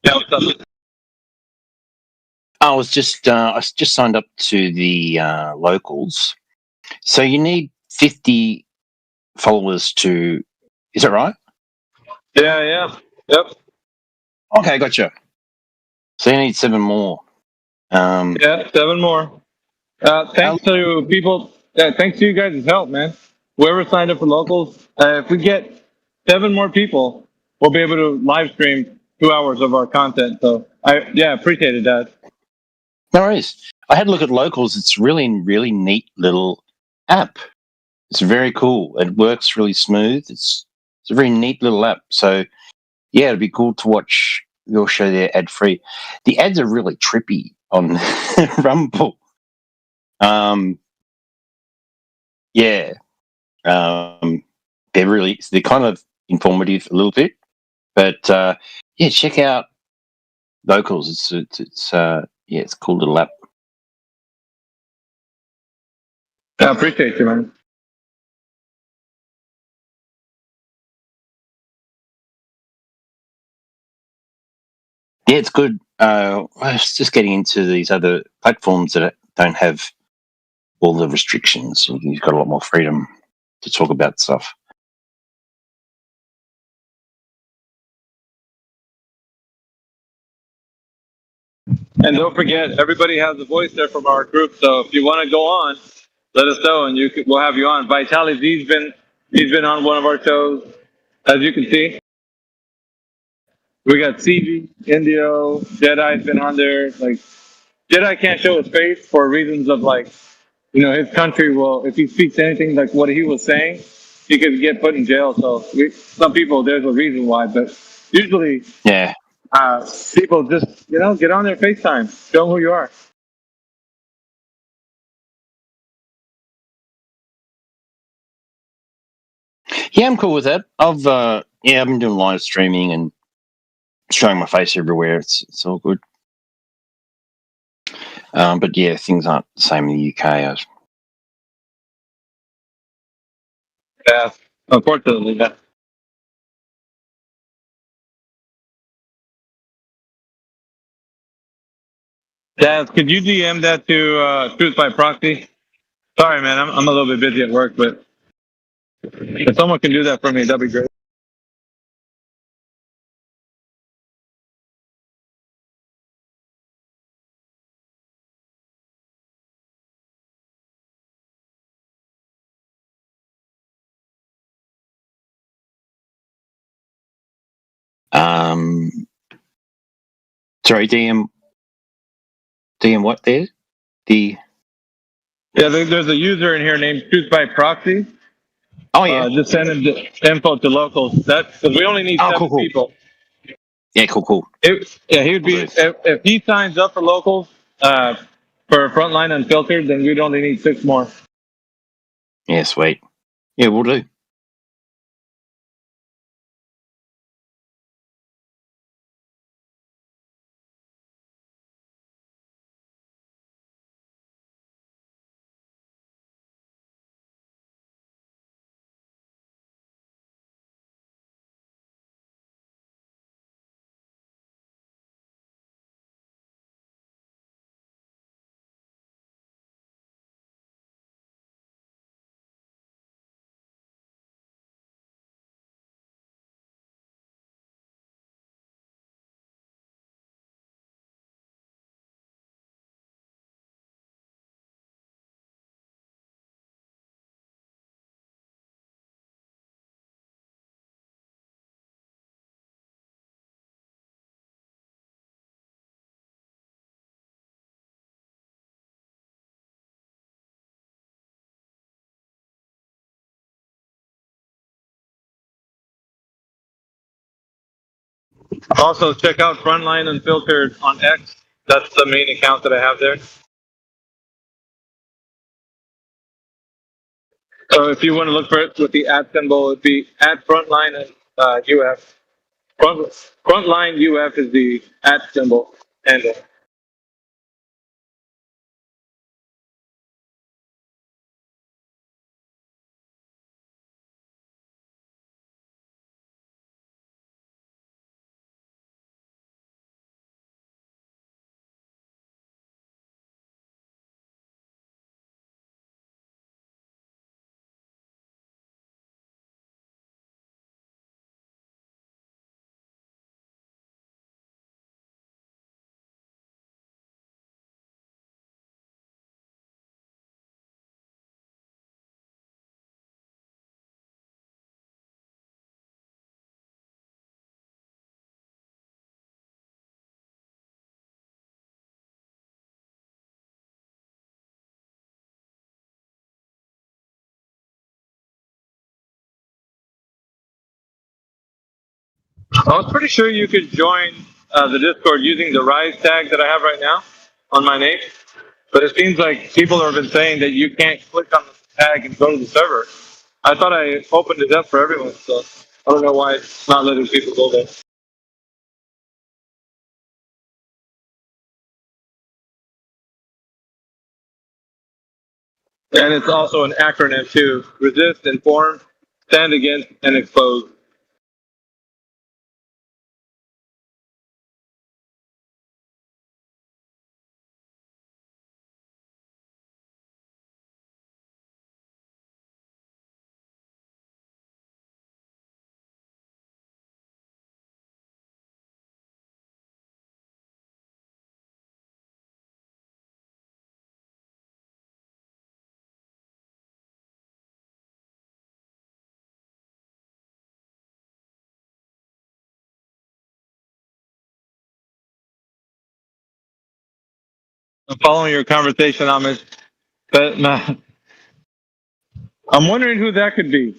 Yeah, what's up? I just signed up to the locals. So you need 50 followers to. Is that right? Yeah. Yep. Okay, gotcha. So you need 7 more. Yeah, 7 more. Thanks to people. Thanks to you guys' help, man. Whoever signed up for locals, if we get 7 more people, we'll be able to live stream 2 hours of our content. So I appreciated that. No worries. I had a look at locals. It's really neat little app. It's very cool. It works really smooth. It's a very neat little app. So yeah, it'd be cool to watch your show there ad free. The ads are really trippy on Rumble. Yeah. They're kind of informative a little bit, but yeah, check out locals. It's a cool little app. I appreciate you, man. Yeah, it's good. I was just getting into these other platforms that don't have all the restrictions. You've got a lot more freedom to talk about stuff. And don't forget, everybody has a voice there from our group. So if you want to go on, let us know, and we'll have you on. Vitaly Z's been on one of our shows, as you can see. We got CV, Indio, Jedi's been on there. Like Jedi can't show his face for reasons of his country will, if he speaks anything like what he was saying, he could get put in jail. So some people, there's a reason why, but usually, yeah, people just get on their FaceTime, show them who you are. Yeah, I'm cool with that. I've been doing live streaming and showing my face everywhere. It's all good. But yeah, things aren't the same in the UK. Yeah, unfortunately, yeah. Daz, could you DM that to Truth by Proxy? Sorry, man, I'm a little bit busy at work, but if someone can do that for me, that'd be great. Sorry, DM what there? There's a user in here named Truth by Proxy. Oh yeah. Just send him the info to locals. Because we only need 7 cool. people. Yeah, cool. He would be if he signs up for locals for Frontline Unfiltered, then we'd only need 6 more. Yeah, sweet. Yeah, we'll do. Also, check out Frontline Unfiltered on X. That's the main account that I have there. So if you want to look for it with the @ symbol, it'd be @Frontline and UF. Frontline UF is the @ symbol handle. I was pretty sure you could join the Discord using the Rise tag that I have right now on my name, but it seems like people have been saying that you can't click on the tag and go to the server. I thought I opened it up for everyone, so I don't know why it's not letting people go there. And it's also an acronym too: resist, inform, stand against, and expose. I'm following your conversation, Ahmed. But I'm wondering who that could be.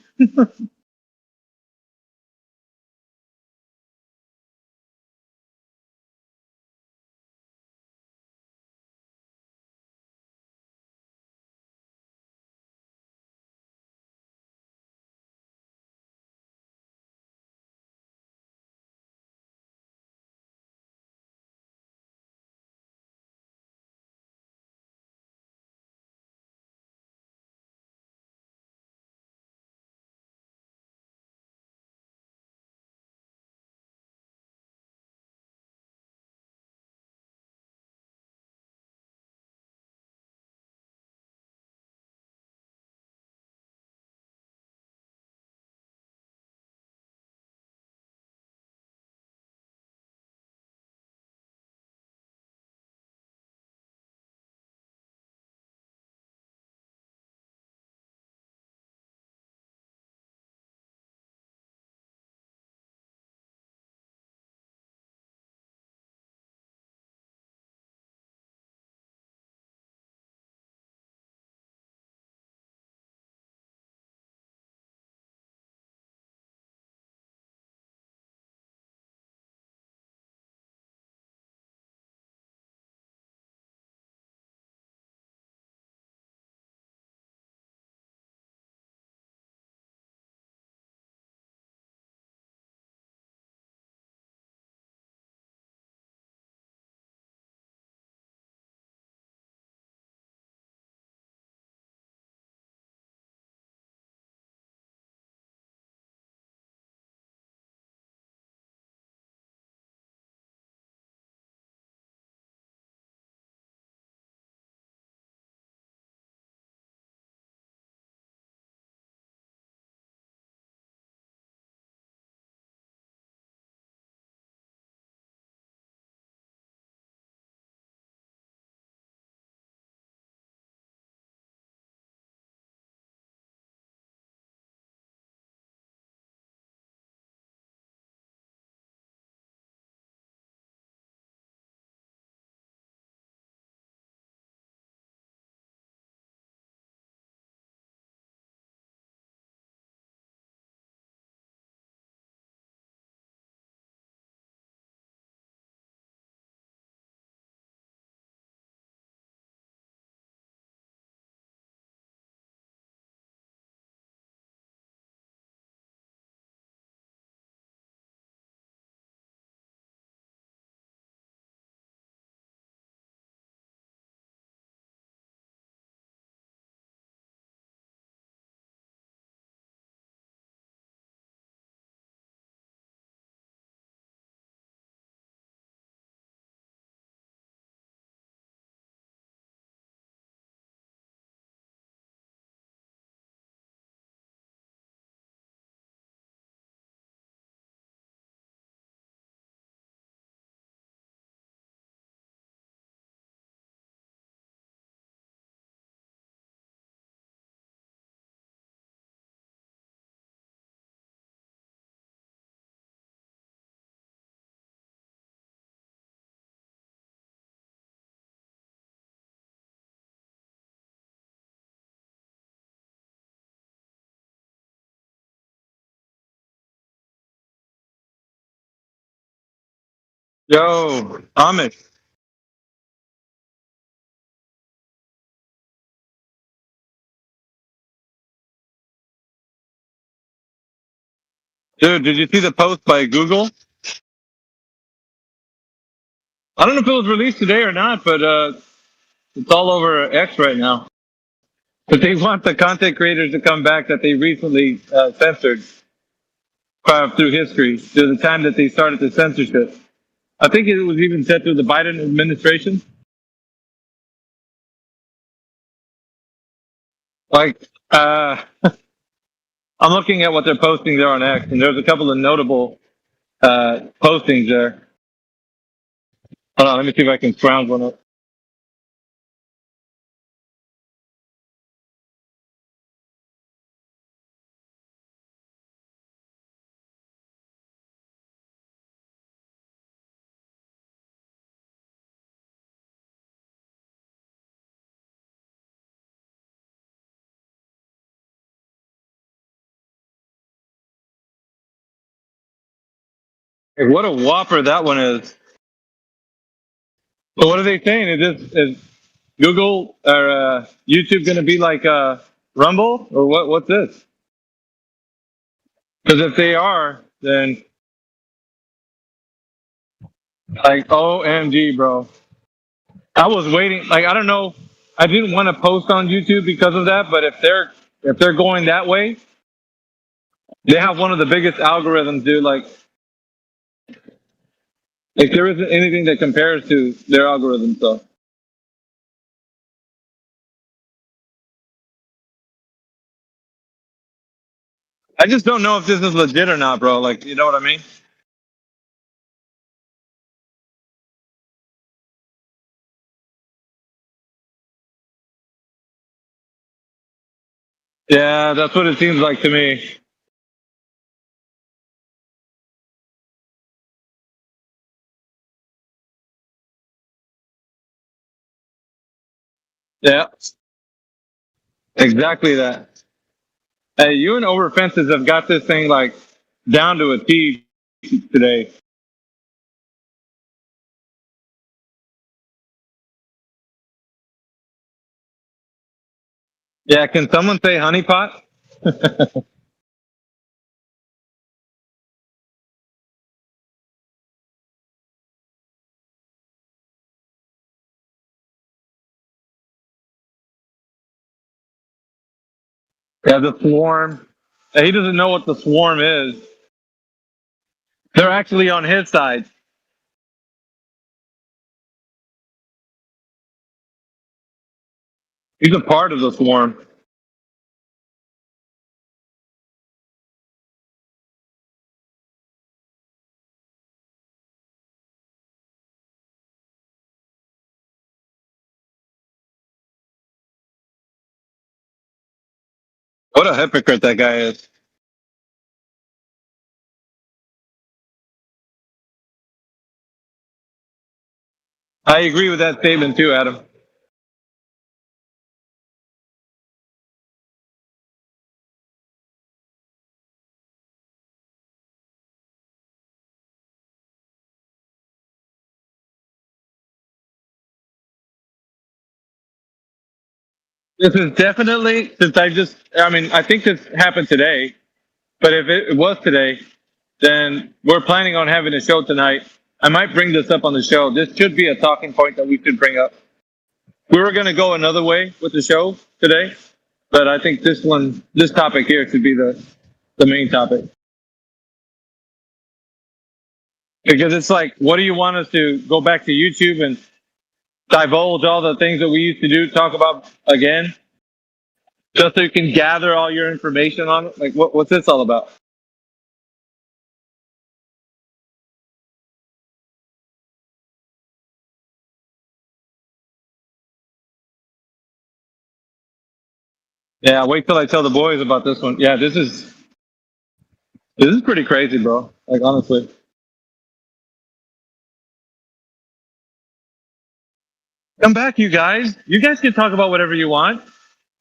Yo, Amish. Dude, did you see the post by Google? I don't know if it was released today or not, but it's all over X right now. But they want the content creators to come back that they recently censored through history, through the time that they started the censorship. I think it was even said through the Biden administration. Like, I'm looking at what they're posting there on X, and there's a couple of notable postings there. Hold on, let me see if I can scrounge one up. Hey, what a whopper that one is. So what are they saying? Is Google or YouTube going to be like Rumble, or what? What's this? Because if they are, then like OMG, bro. I was waiting. Like, I don't know. I didn't want to post on YouTube because of that, but if they're going that way, they have one of the biggest algorithms, dude. Like there isn't anything that compares to their algorithm. So I just don't know if this is legit or not, bro. Like, you know what I mean? Yeah, that's what it seems like to me. Yeah, exactly that. Hey, you and Over Fences have got this thing like down to a T today. Yeah, can someone say honeypot? Yeah, the swarm. He doesn't know what the swarm is. They're actually on his side. He's a part of the swarm. What a hypocrite that guy is. I agree with that statement too, Adam. This is definitely, I think this happened today, but if it was today, then we're planning on having a show tonight. I might bring this up on the show. This should be a talking point that we should bring up. We were going to go another way with the show today, but I think this topic here should be the main topic. Because it's like, what do you want us to go back to YouTube and divulge all the things that we used to do, talk about again? Just so you can gather all your information on it? Like, what's this all about? Yeah, wait till I tell the boys about this one. Yeah, this is pretty crazy, bro. Like, honestly. Come back, you guys. You guys can talk about whatever you want.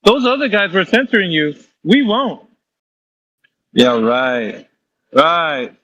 Those other guys were censoring you. We won't. Yeah, right. Right.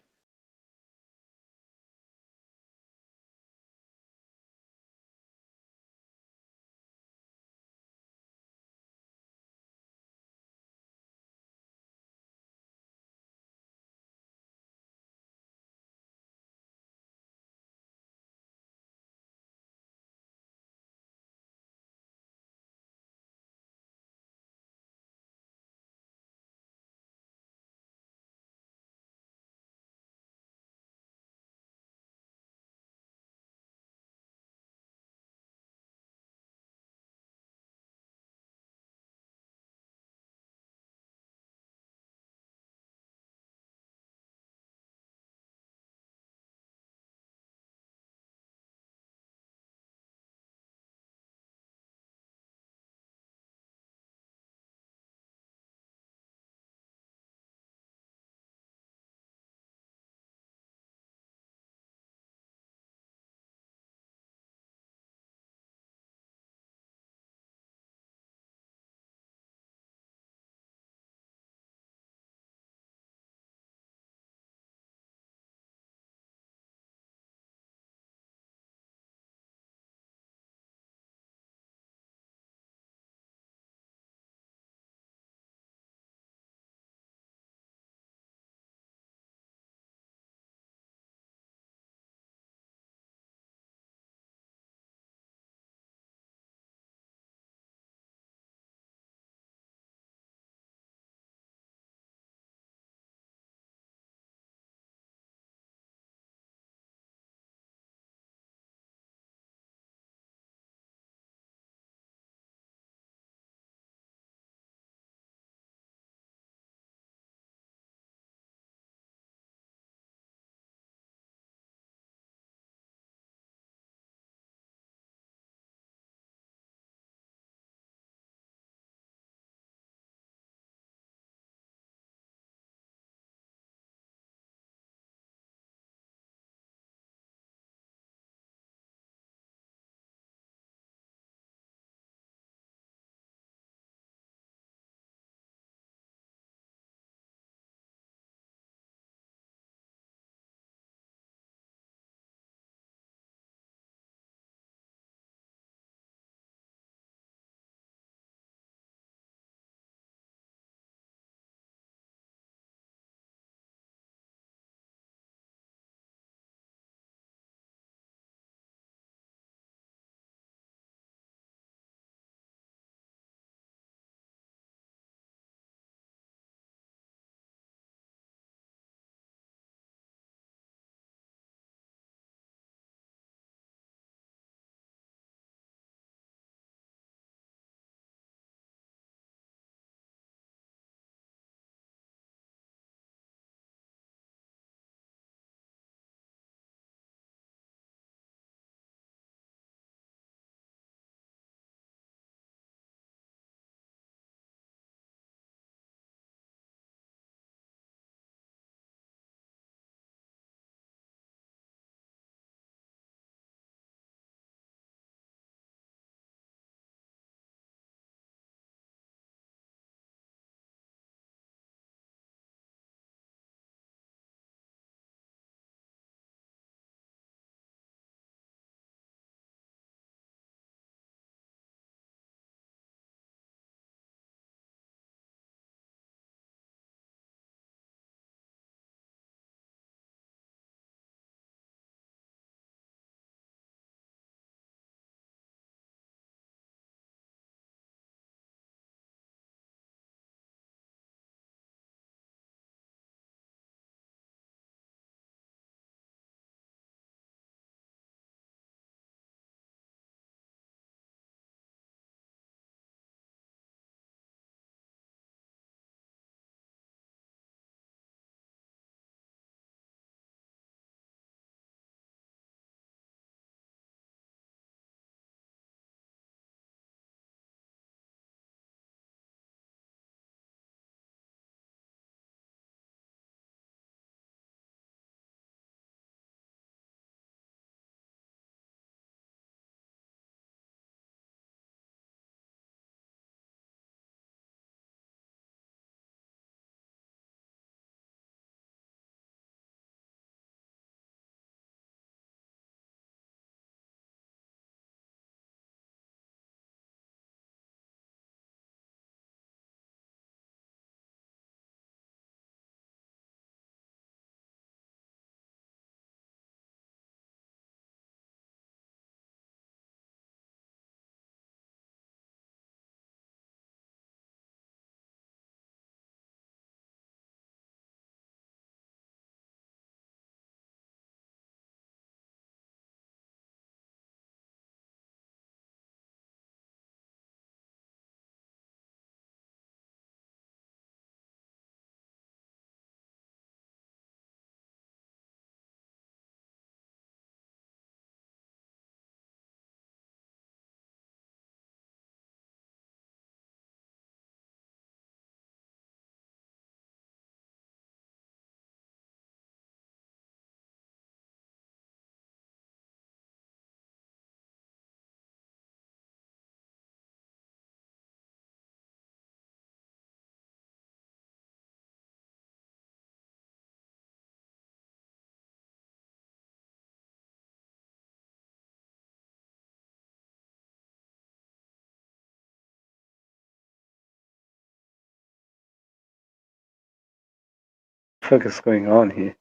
fuck is going on here?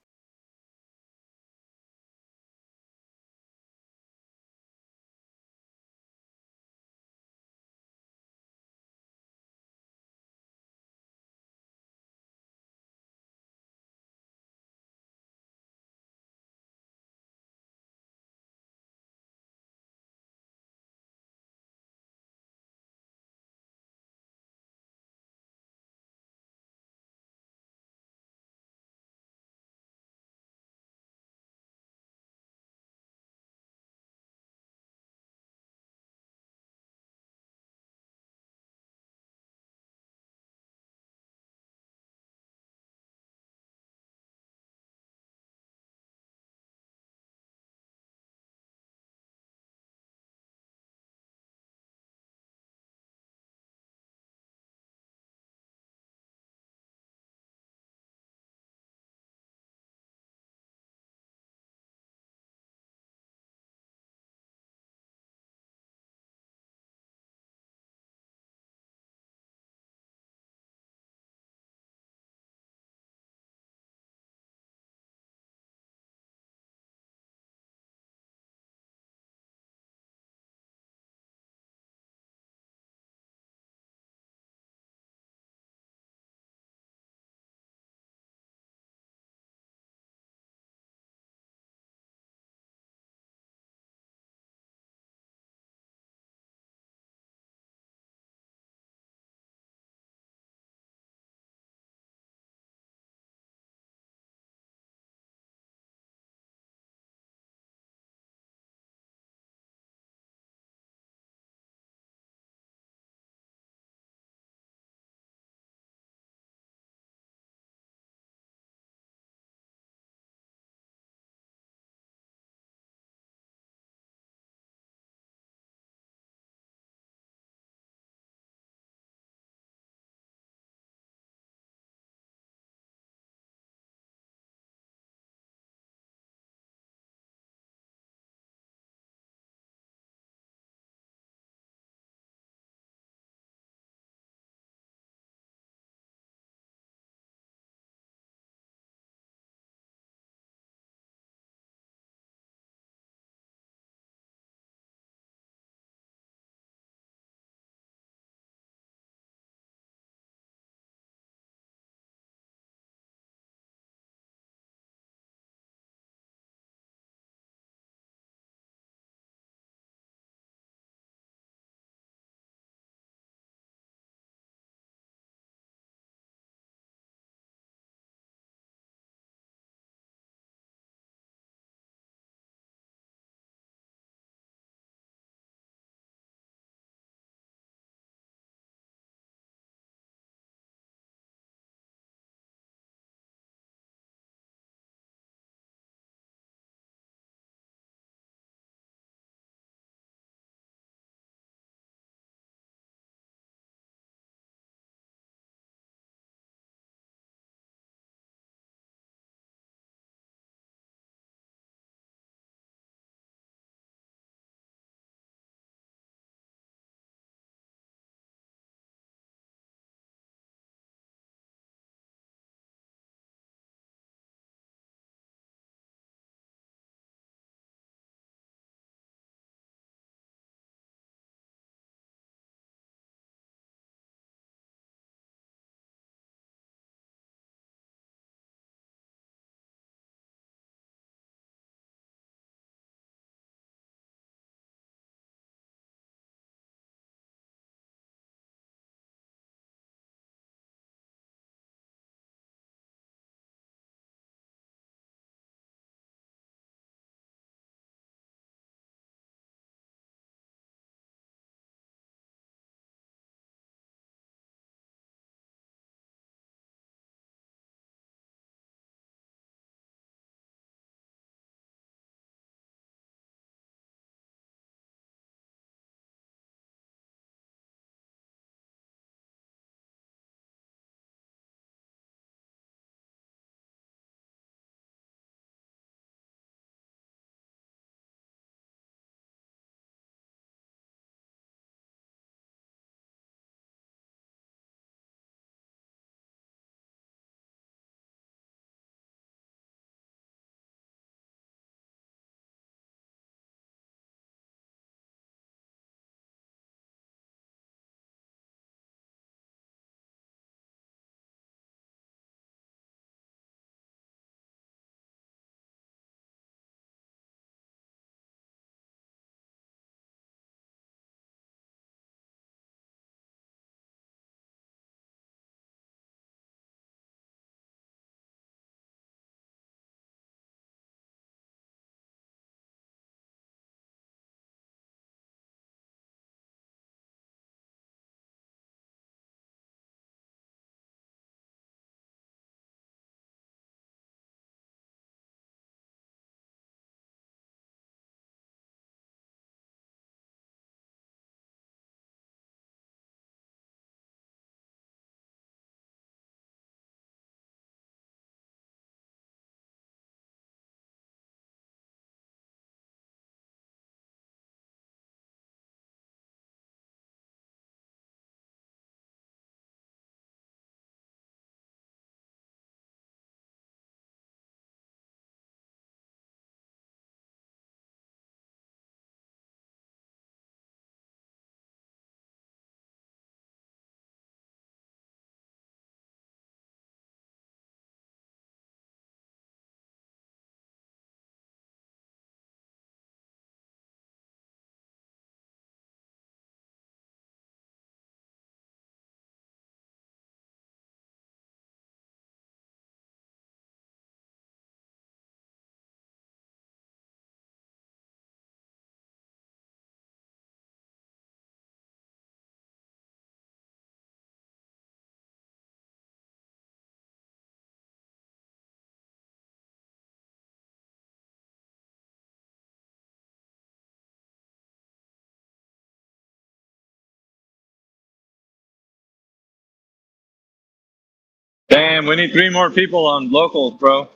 Damn, we need 3 more people on locals, bro.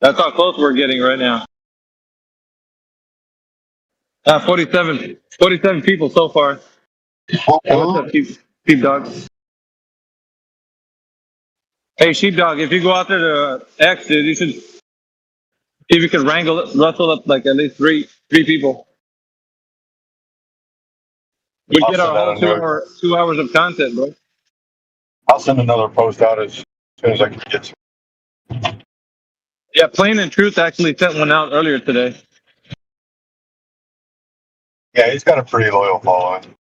That's how close we're getting right now. 47 people so far. Hey, what's up, Sheepdog? Hey, Sheepdog, if you go out there to X, dude, you should see if you can rustle up like at least three people. We get our whole 2 hours of content, bro. I'll send another post out as soon as I can get to. Yeah, Plain and Truth actually sent one out earlier today. Yeah, he's got a pretty loyal following.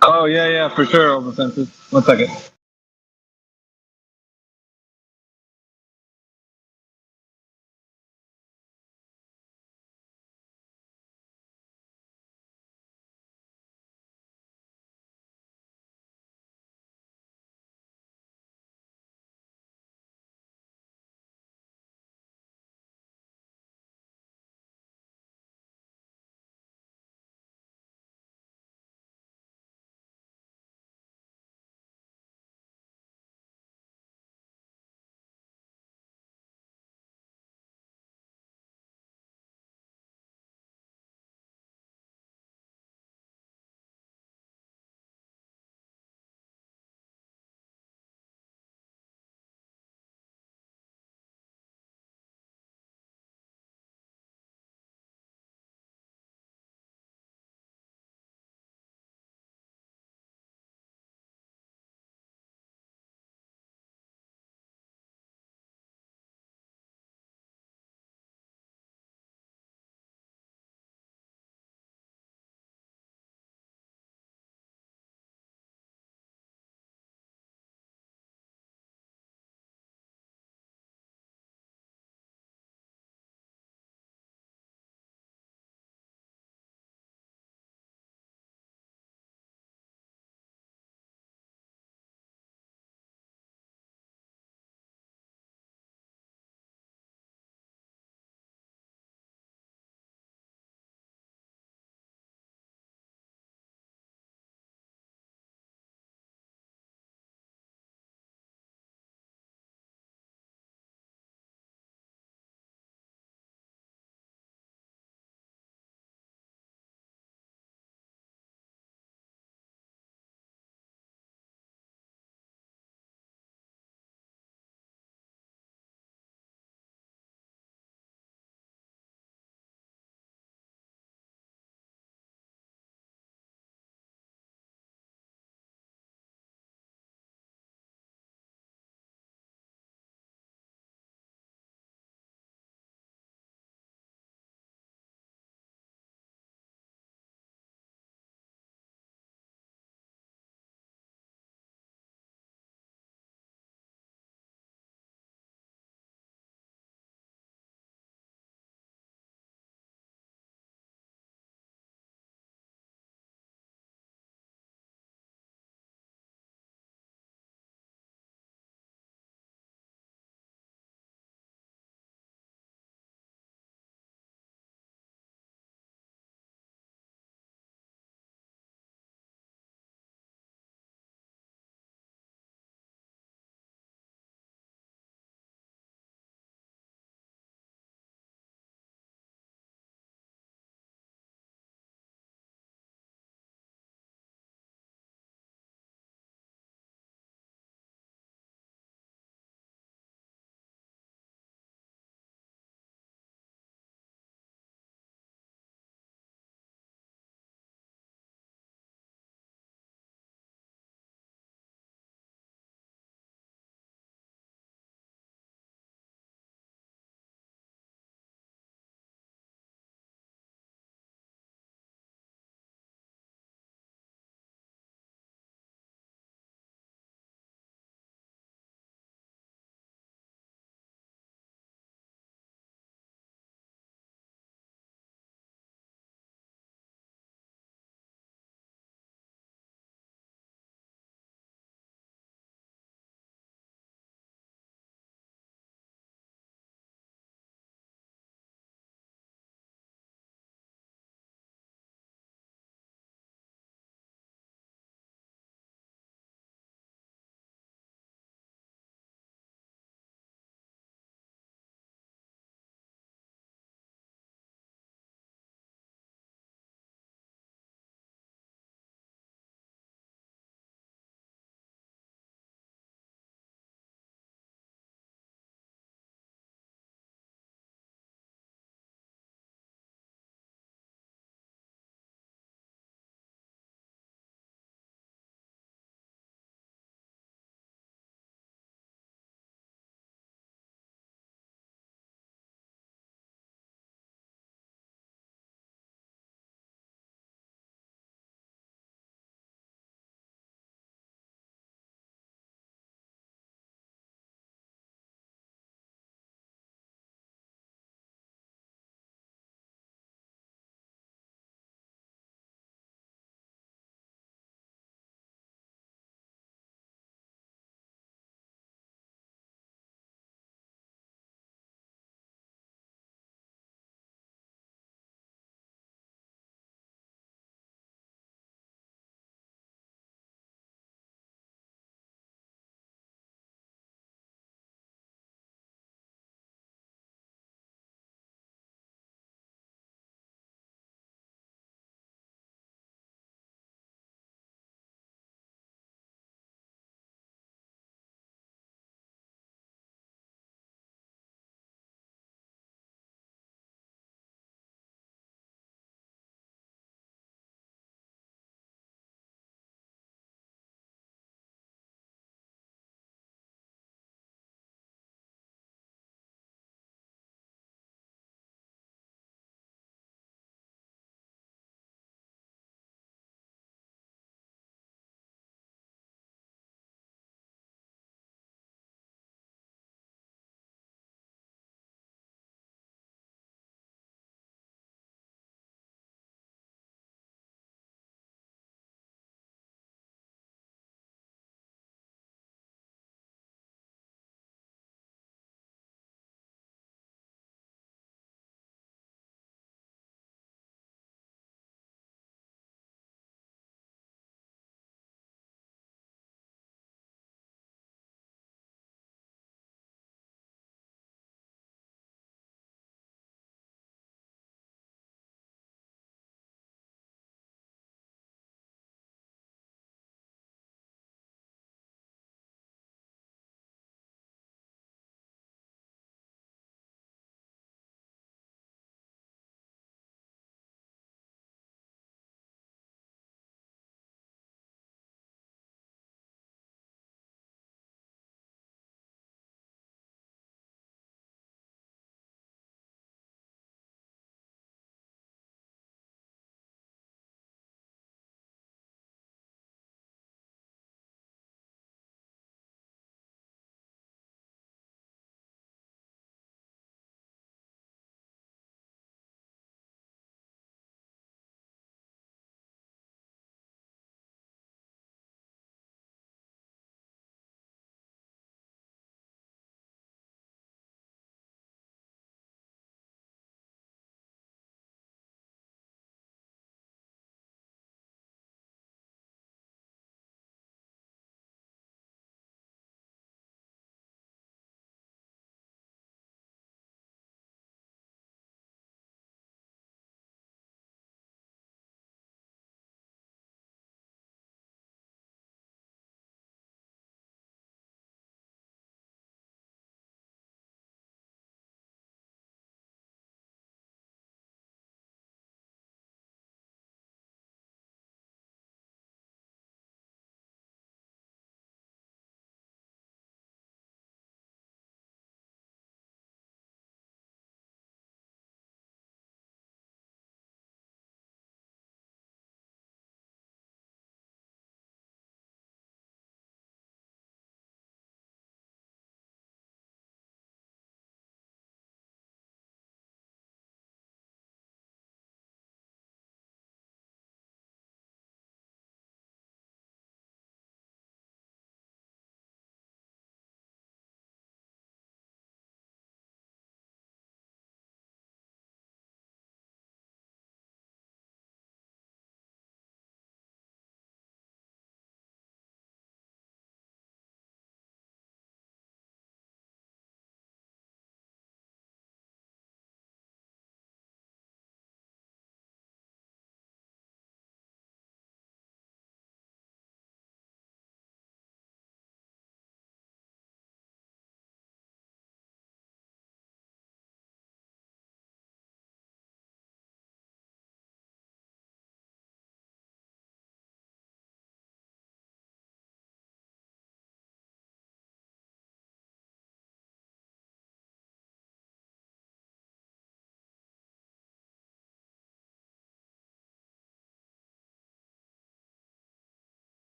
Oh, yeah, for sure, Oversenses. 1 second.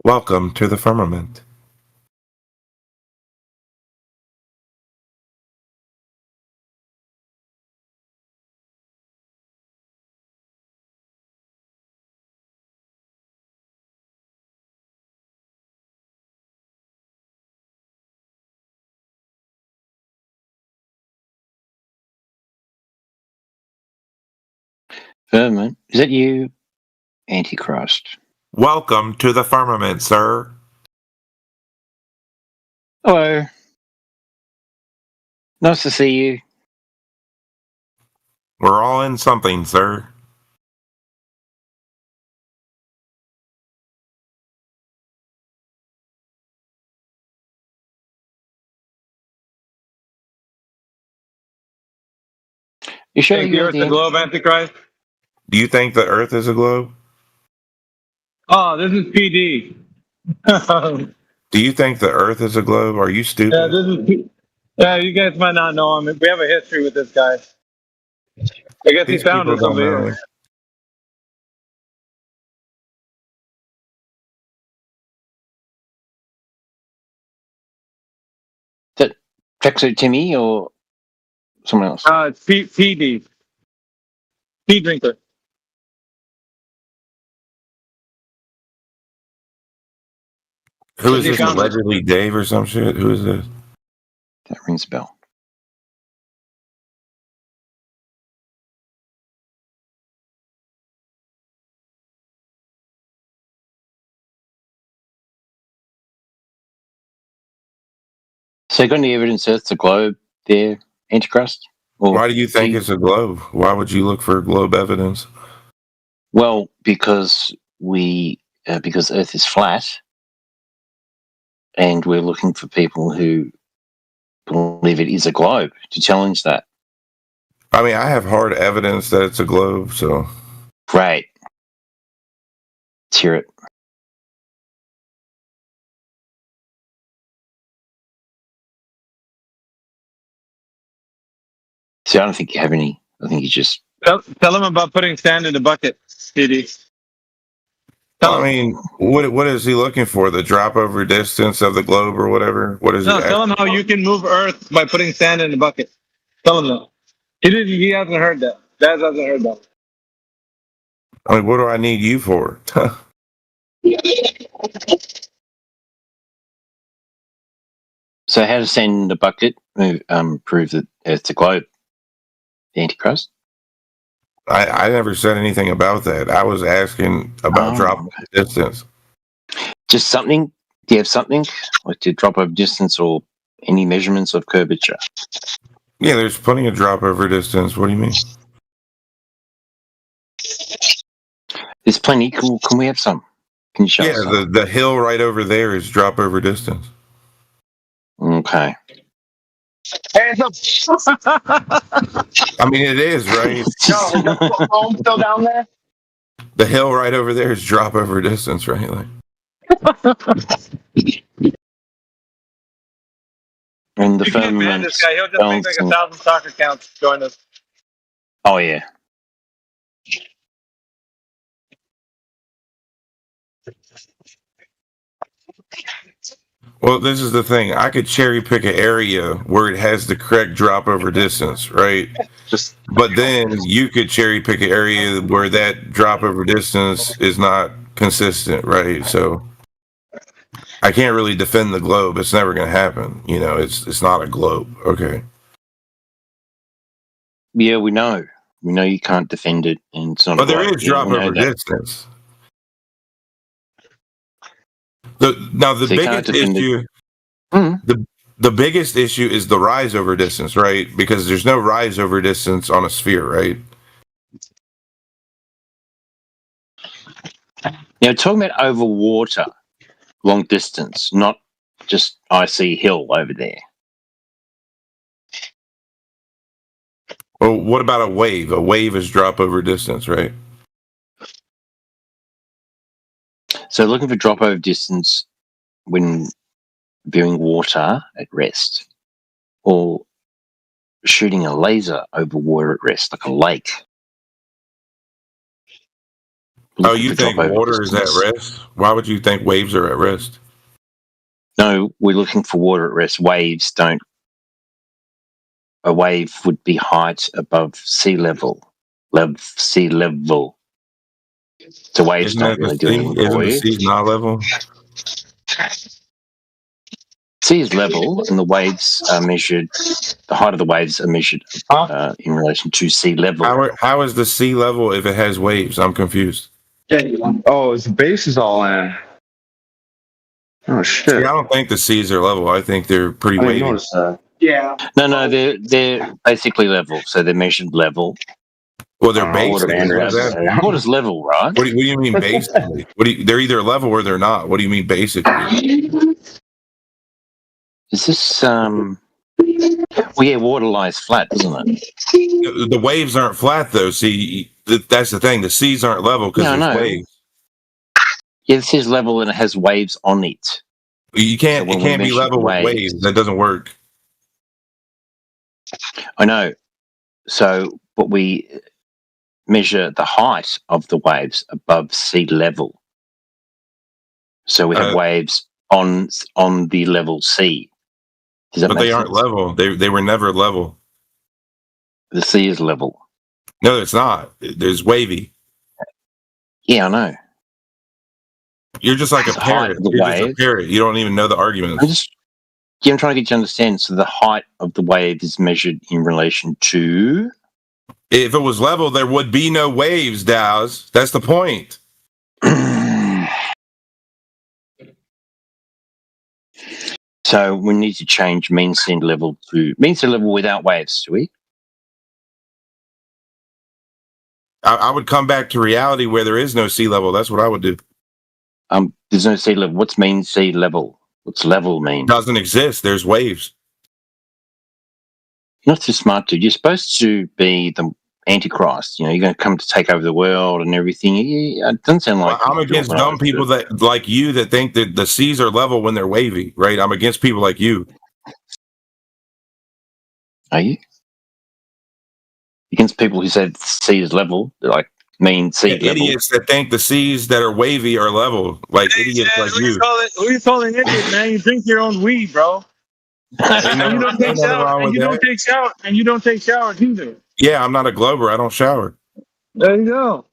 Welcome to the firmament. Firmament, is that you, Antichrist? Welcome to the firmament, sir. Hello. Nice to see you. We're all in something, sir. You sure Think the you're Earth's a globe, Antichrist? Do you think the Earth is a globe? Oh, this is PD. Do you think the Earth is a globe? Are you Yeah, stupid? this is. Yeah, you guys might not know him. We have a history with this guy. I guess he These found people us don't over know here. me. Is that Tracksuit Timmy or someone else? It's PD. Tea drinker. Who is He this? found us. Allegedly Dave or some shit? Who is this? That rings a bell. So you got any evidence that it's a globe there, Antichrist? Or Why do you think it's a globe? Why would you look for globe evidence? Well, because because Earth is flat, and we're looking for people who believe it is a globe to challenge that. I mean, I have hard evidence that it's a globe, so. Great. Let's hear it. See, I don't think you have any. I think you just. Tell him about putting sand in the bucket, PD. I mean, what is he looking for? The drop over distance of the globe or whatever? What is No, it? tell him how you can move Earth by putting sand in the bucket. Tell him that. He hasn't heard that. Daz hasn't heard that. I mean, what do I need you for? So, how to send a bucket prove that it's a globe? The Antichrist? I never said anything about that. I was asking about drop distance. Just something? Do you have something like to drop over distance or any measurements of curvature? Yeah, there's plenty of drop over distance. What do you mean? There's plenty. Can we have some? Can you show us some? The hill right over there is drop over distance. Okay. Hands up. I mean, it is, right? Yo, is your phone still down there? The hill right over there is drop over distance, right? Like. And the You can't ban this guy. He'll just make like 1,000 soccer accounts to join us. Oh yeah. Well, this is the thing. I could cherry pick an area where it has the correct drop over distance, right? But then you could cherry pick an area where that drop over distance is not consistent, right? So I can't really defend the globe. It's never going to happen. You know, it's not a globe. Okay. Yeah, we know. We know you can't defend it, and it's not. But there is drop over distance. The biggest issue. The biggest issue is the rise over distance, right? Because there's no rise over distance on a sphere, right? Now, talking about over water, long distance, not just icy hill over there. Well, what about a wave? A wave is drop over distance, right? So, looking for drop over distance when viewing water at rest, or shooting a laser over water at rest, like a lake. Oh, you think water is at rest? Why would you think waves are at rest? No, we're looking for water at rest. Waves don't. A wave would be height above sea level. Sea level. So waves Isn't don't that the really do sea? anything Isn't for the you. sea not level? Sea is level, and the waves are measured. The height of the waves are measured in relation to sea level. How is the sea level if it has waves? I'm confused. Oh, its base is all in. Oh shit! See, I don't think the seas are level. I think they're pretty I didn't wavy. notice that. Yeah. No, they're basically level. So they're measured level. Well, they're basically. Water's level, right? What do you mean basically? They're either level or they're not. What do you mean basically? Is this Well, yeah, water lies flat, doesn't it? The waves aren't flat though. See, that's the thing. The seas aren't level because there's waves. Yeah, this is level and it has waves on it. You can't. So it can't be level with waves. That doesn't work. I know. So, but we measure the height of the waves above sea level. So we have waves on the level sea. Does that But make they sense? aren't level. They were never level. The sea is level. No, it's not. There's wavy. Yeah, I know. You're just like a The height parrot. of the You're just a wave. parrot. You don't even know the arguments. I'm trying to get you to understand. So the height of the wave is measured in relation to. If it was level, there would be no waves, Dow's. That's the point. So we need to change mean sea level to mean sea level without waves, do we? I would come back to reality where there is no sea level. That's what I would do. There's no sea level. What's mean sea level? What's level mean? Doesn't exist. There's waves. You're not too smart, dude. You're supposed to be the Antichrist. You know, you're going to come to take over the world and everything. It doesn't sound like I'm against dumb people that like you that think that the seas are level when they're wavy, right? I'm against people like you. Are you? Against people who said sea is level, like mean sea level. Idiots that think the seas that are wavy are level, like idiots like you. Who you calling idiot, man? You drink your own weed, bro. And you don't take showers. And you don't take showers either. Yeah, I'm not a glober. I don't shower. There you go.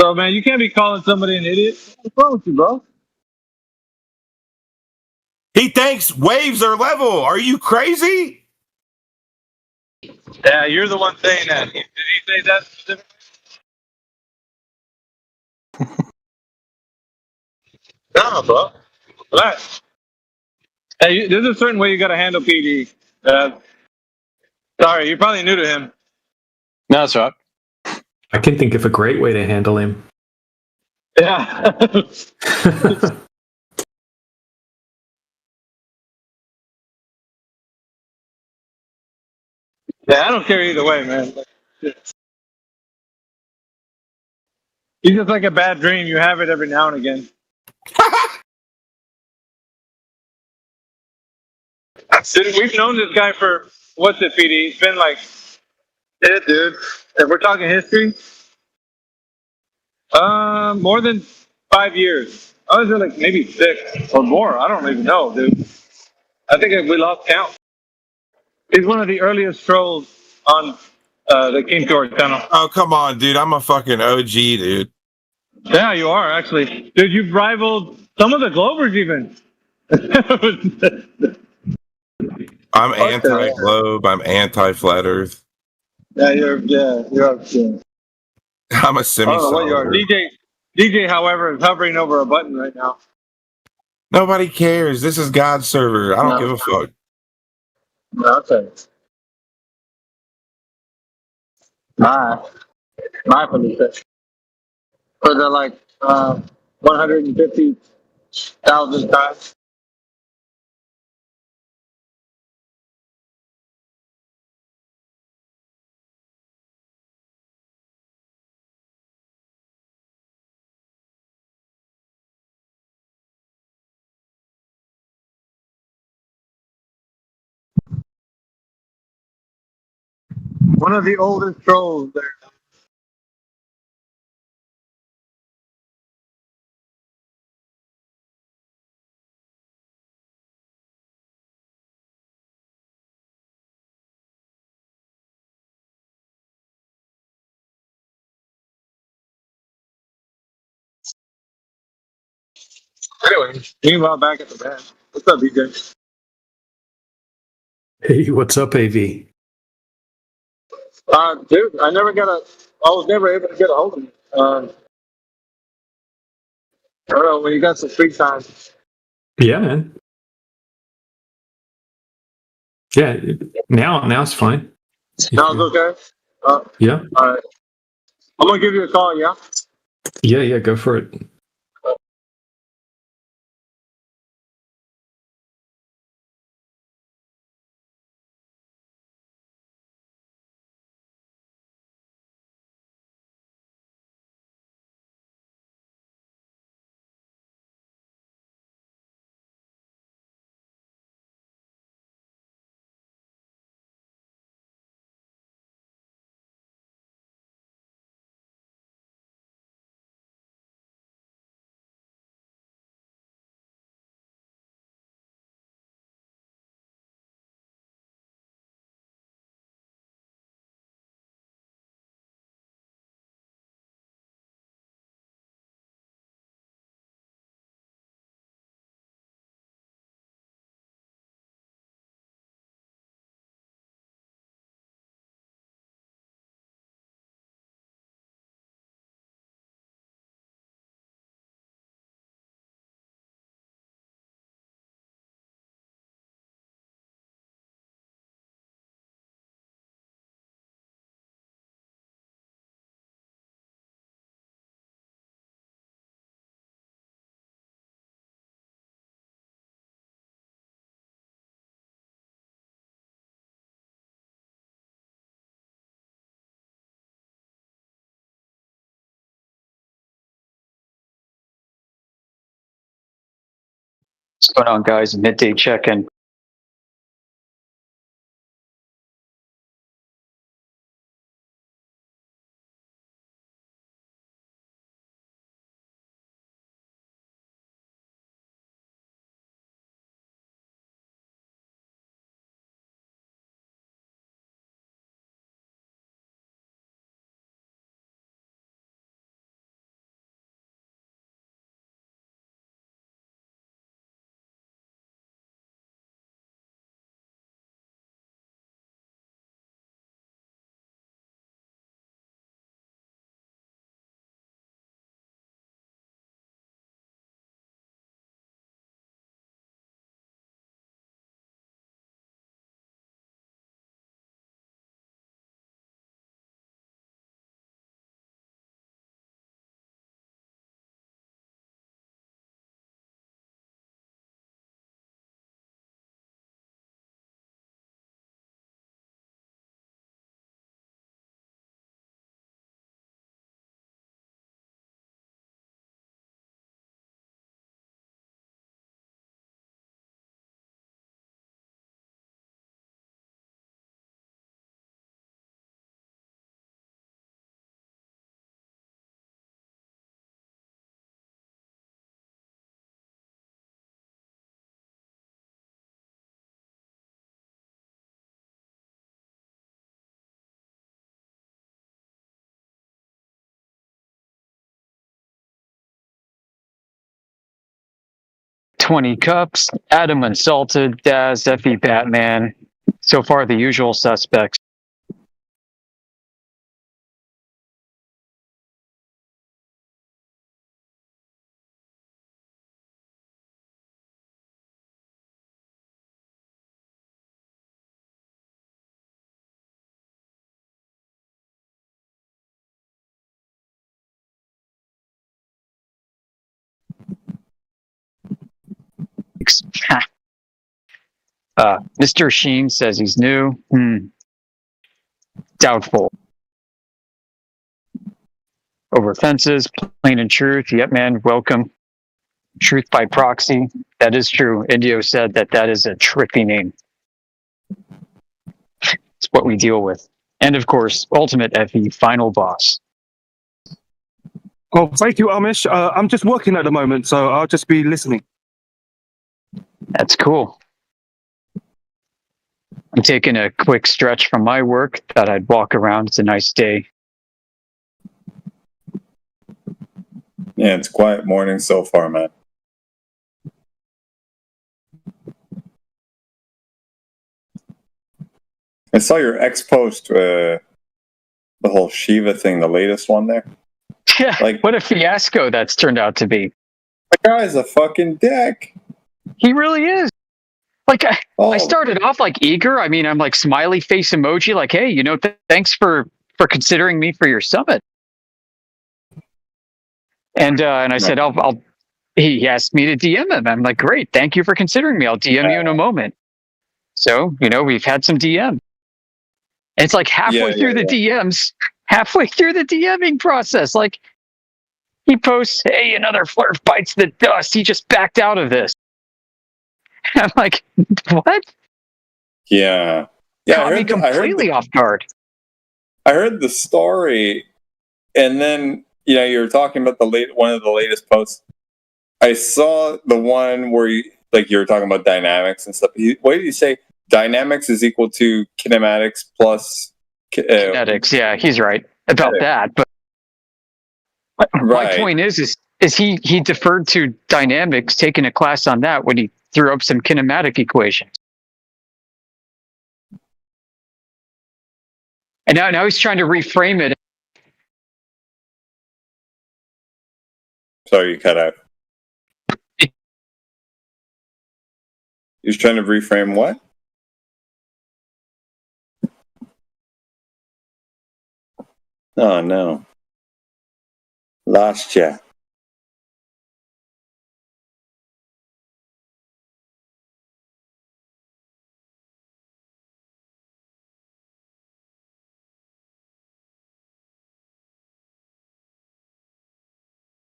So, man, you can't be calling somebody an idiot. What's wrong with you, bro? He thinks waves are level. Are you crazy? Yeah, you're the one saying that. Did he say that specifically? No, bro. Relax. Hey, there's a certain way you got to handle PD. Sorry, you're probably new to him. No, that's right. I can think of a great way to handle him. Yeah. Yeah, I don't care either way, man. He's just like a bad dream. You have it every now and again. Dude, we've known this guy for, what's it, PD? It's been like, yeah, dude. If we're talking history, more than 5 years. I was like maybe 6 or more. I don't even know, dude. I think we lost count. He's one of the earliest trolls on that came to our channel. Oh, come on, dude. I'm a fucking OG, dude. Yeah, you are, actually. Dude, you've rivaled some of the Globers even. I'm anti-globe. I'm anti-flat Earth. Yeah, you're. I'm a I don't know what you are. DJ, however, is hovering over a button right now. Nobody cares. This is God's server. I don't give a fuck. Okay. My Felipe. For the 150,000 times. One of the oldest trolls there. Anyway, meanwhile, back at the band. What's up, BJ? Hey, what's up, AV? Dude, I was never able to get a hold of you. I don't know, when you got some free time. Yeah, man. Yeah, now it's fine. Sounds okay? Yeah, All right. I'm going to give you a call, yeah? yeah, go for it. What's going on, guys? Midday check-in. "20 Cups, Adam Unsalted, Daz, Effie, Batman." So far, the usual suspects. Mr. Sheen says he's new. Doubtful. Over fences, plain and truth. Yep, man, welcome. Truth by proxy. That is true. Indio said that is a tricky name. It's what we deal with. And of course, Ultimate Effie, final boss. Well, thank you, Amish. I'm just working at the moment, so I'll just be listening. That's cool. I'm taking a quick stretch from my work. Thought I'd walk around. It's a nice day. Yeah, it's a quiet morning so far, man. I saw your ex post, the whole Shiva thing, the latest one there. Yeah, like what a fiasco that's turned out to be. The guy's a fucking dick. He really is. Like, I started off like eager. I mean, I'm like smiley face emoji, like, hey, you know, thanks for considering me for your summit. And I said, I'll. He asked me to DM him. I'm like, great, thank you for considering me. I'll DM you in a moment. So, you know, we've had some DM. And it's like halfway through the DMs, halfway through the DMing process, like he posts, hey, another flirt bites the dust. He just backed out of this. I'm like, what? Yeah. Caught me completely off guard. I heard the story, and then you know you were talking about one of the latest posts. I saw the one where you were talking about dynamics and stuff. What did you say? Dynamics is equal to kinematics plus kinetics. Yeah, he's right about that. But my point is he deferred to dynamics, taking a class on that when he threw up some kinematic equations. And now he's trying to reframe it. Sorry, you cut out. He's trying to reframe what? Oh no. Lost ya.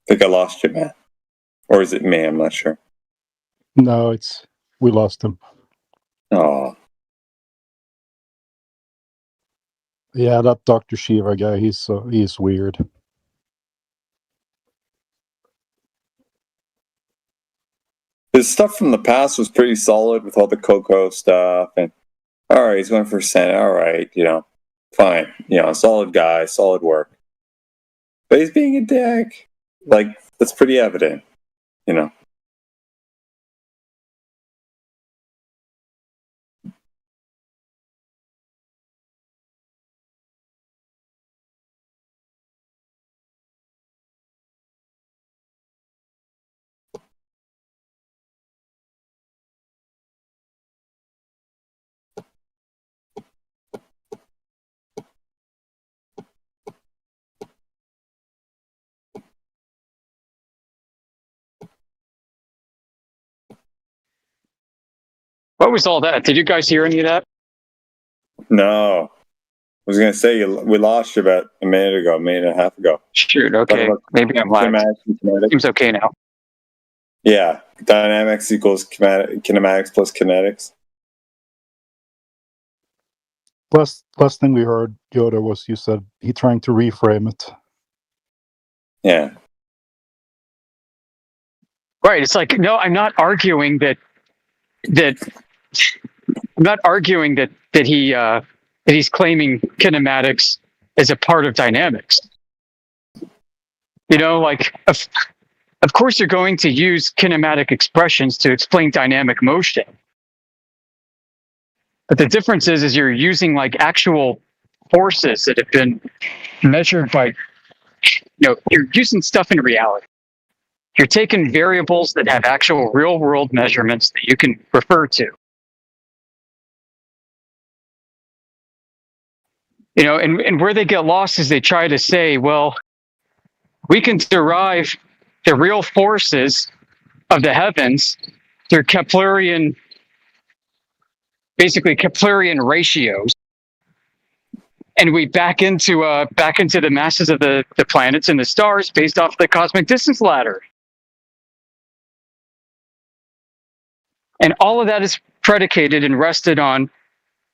I think I lost you, man. Or is it me? I'm not sure. No, we lost him. Oh. Yeah, that Dr. Shiva guy, he's weird. His stuff from the past was pretty solid with all the Coco stuff, and all right, he's going for Senate. All right, you know, fine, you know, solid guy, solid work. But he's being a dick. Like, that's pretty evident, you know. What was all that? Did you guys hear any of that? No. I was going to say, we lost you about a minute and a half ago. Shoot, okay. Maybe I'm lying. Seems okay now. Yeah. Dynamics equals kinematics plus kinetics. Last thing we heard, Yoda, was you said he trying to reframe it. Yeah. Right. It's like, no, I'm not arguing that I'm not arguing that he's claiming kinematics as a part of dynamics. You know, like of course you're going to use kinematic expressions to explain dynamic motion. But the difference is you're using like actual forces that have been measured by, you're using stuff in reality. You're taking variables that have actual real world measurements that you can refer to. You know, and where they get lost is they try to say, well, we can derive the real forces of the heavens through Keplerian ratios, and we back into the masses of the planets and the stars based off the cosmic distance ladder. And all of that is predicated and rested on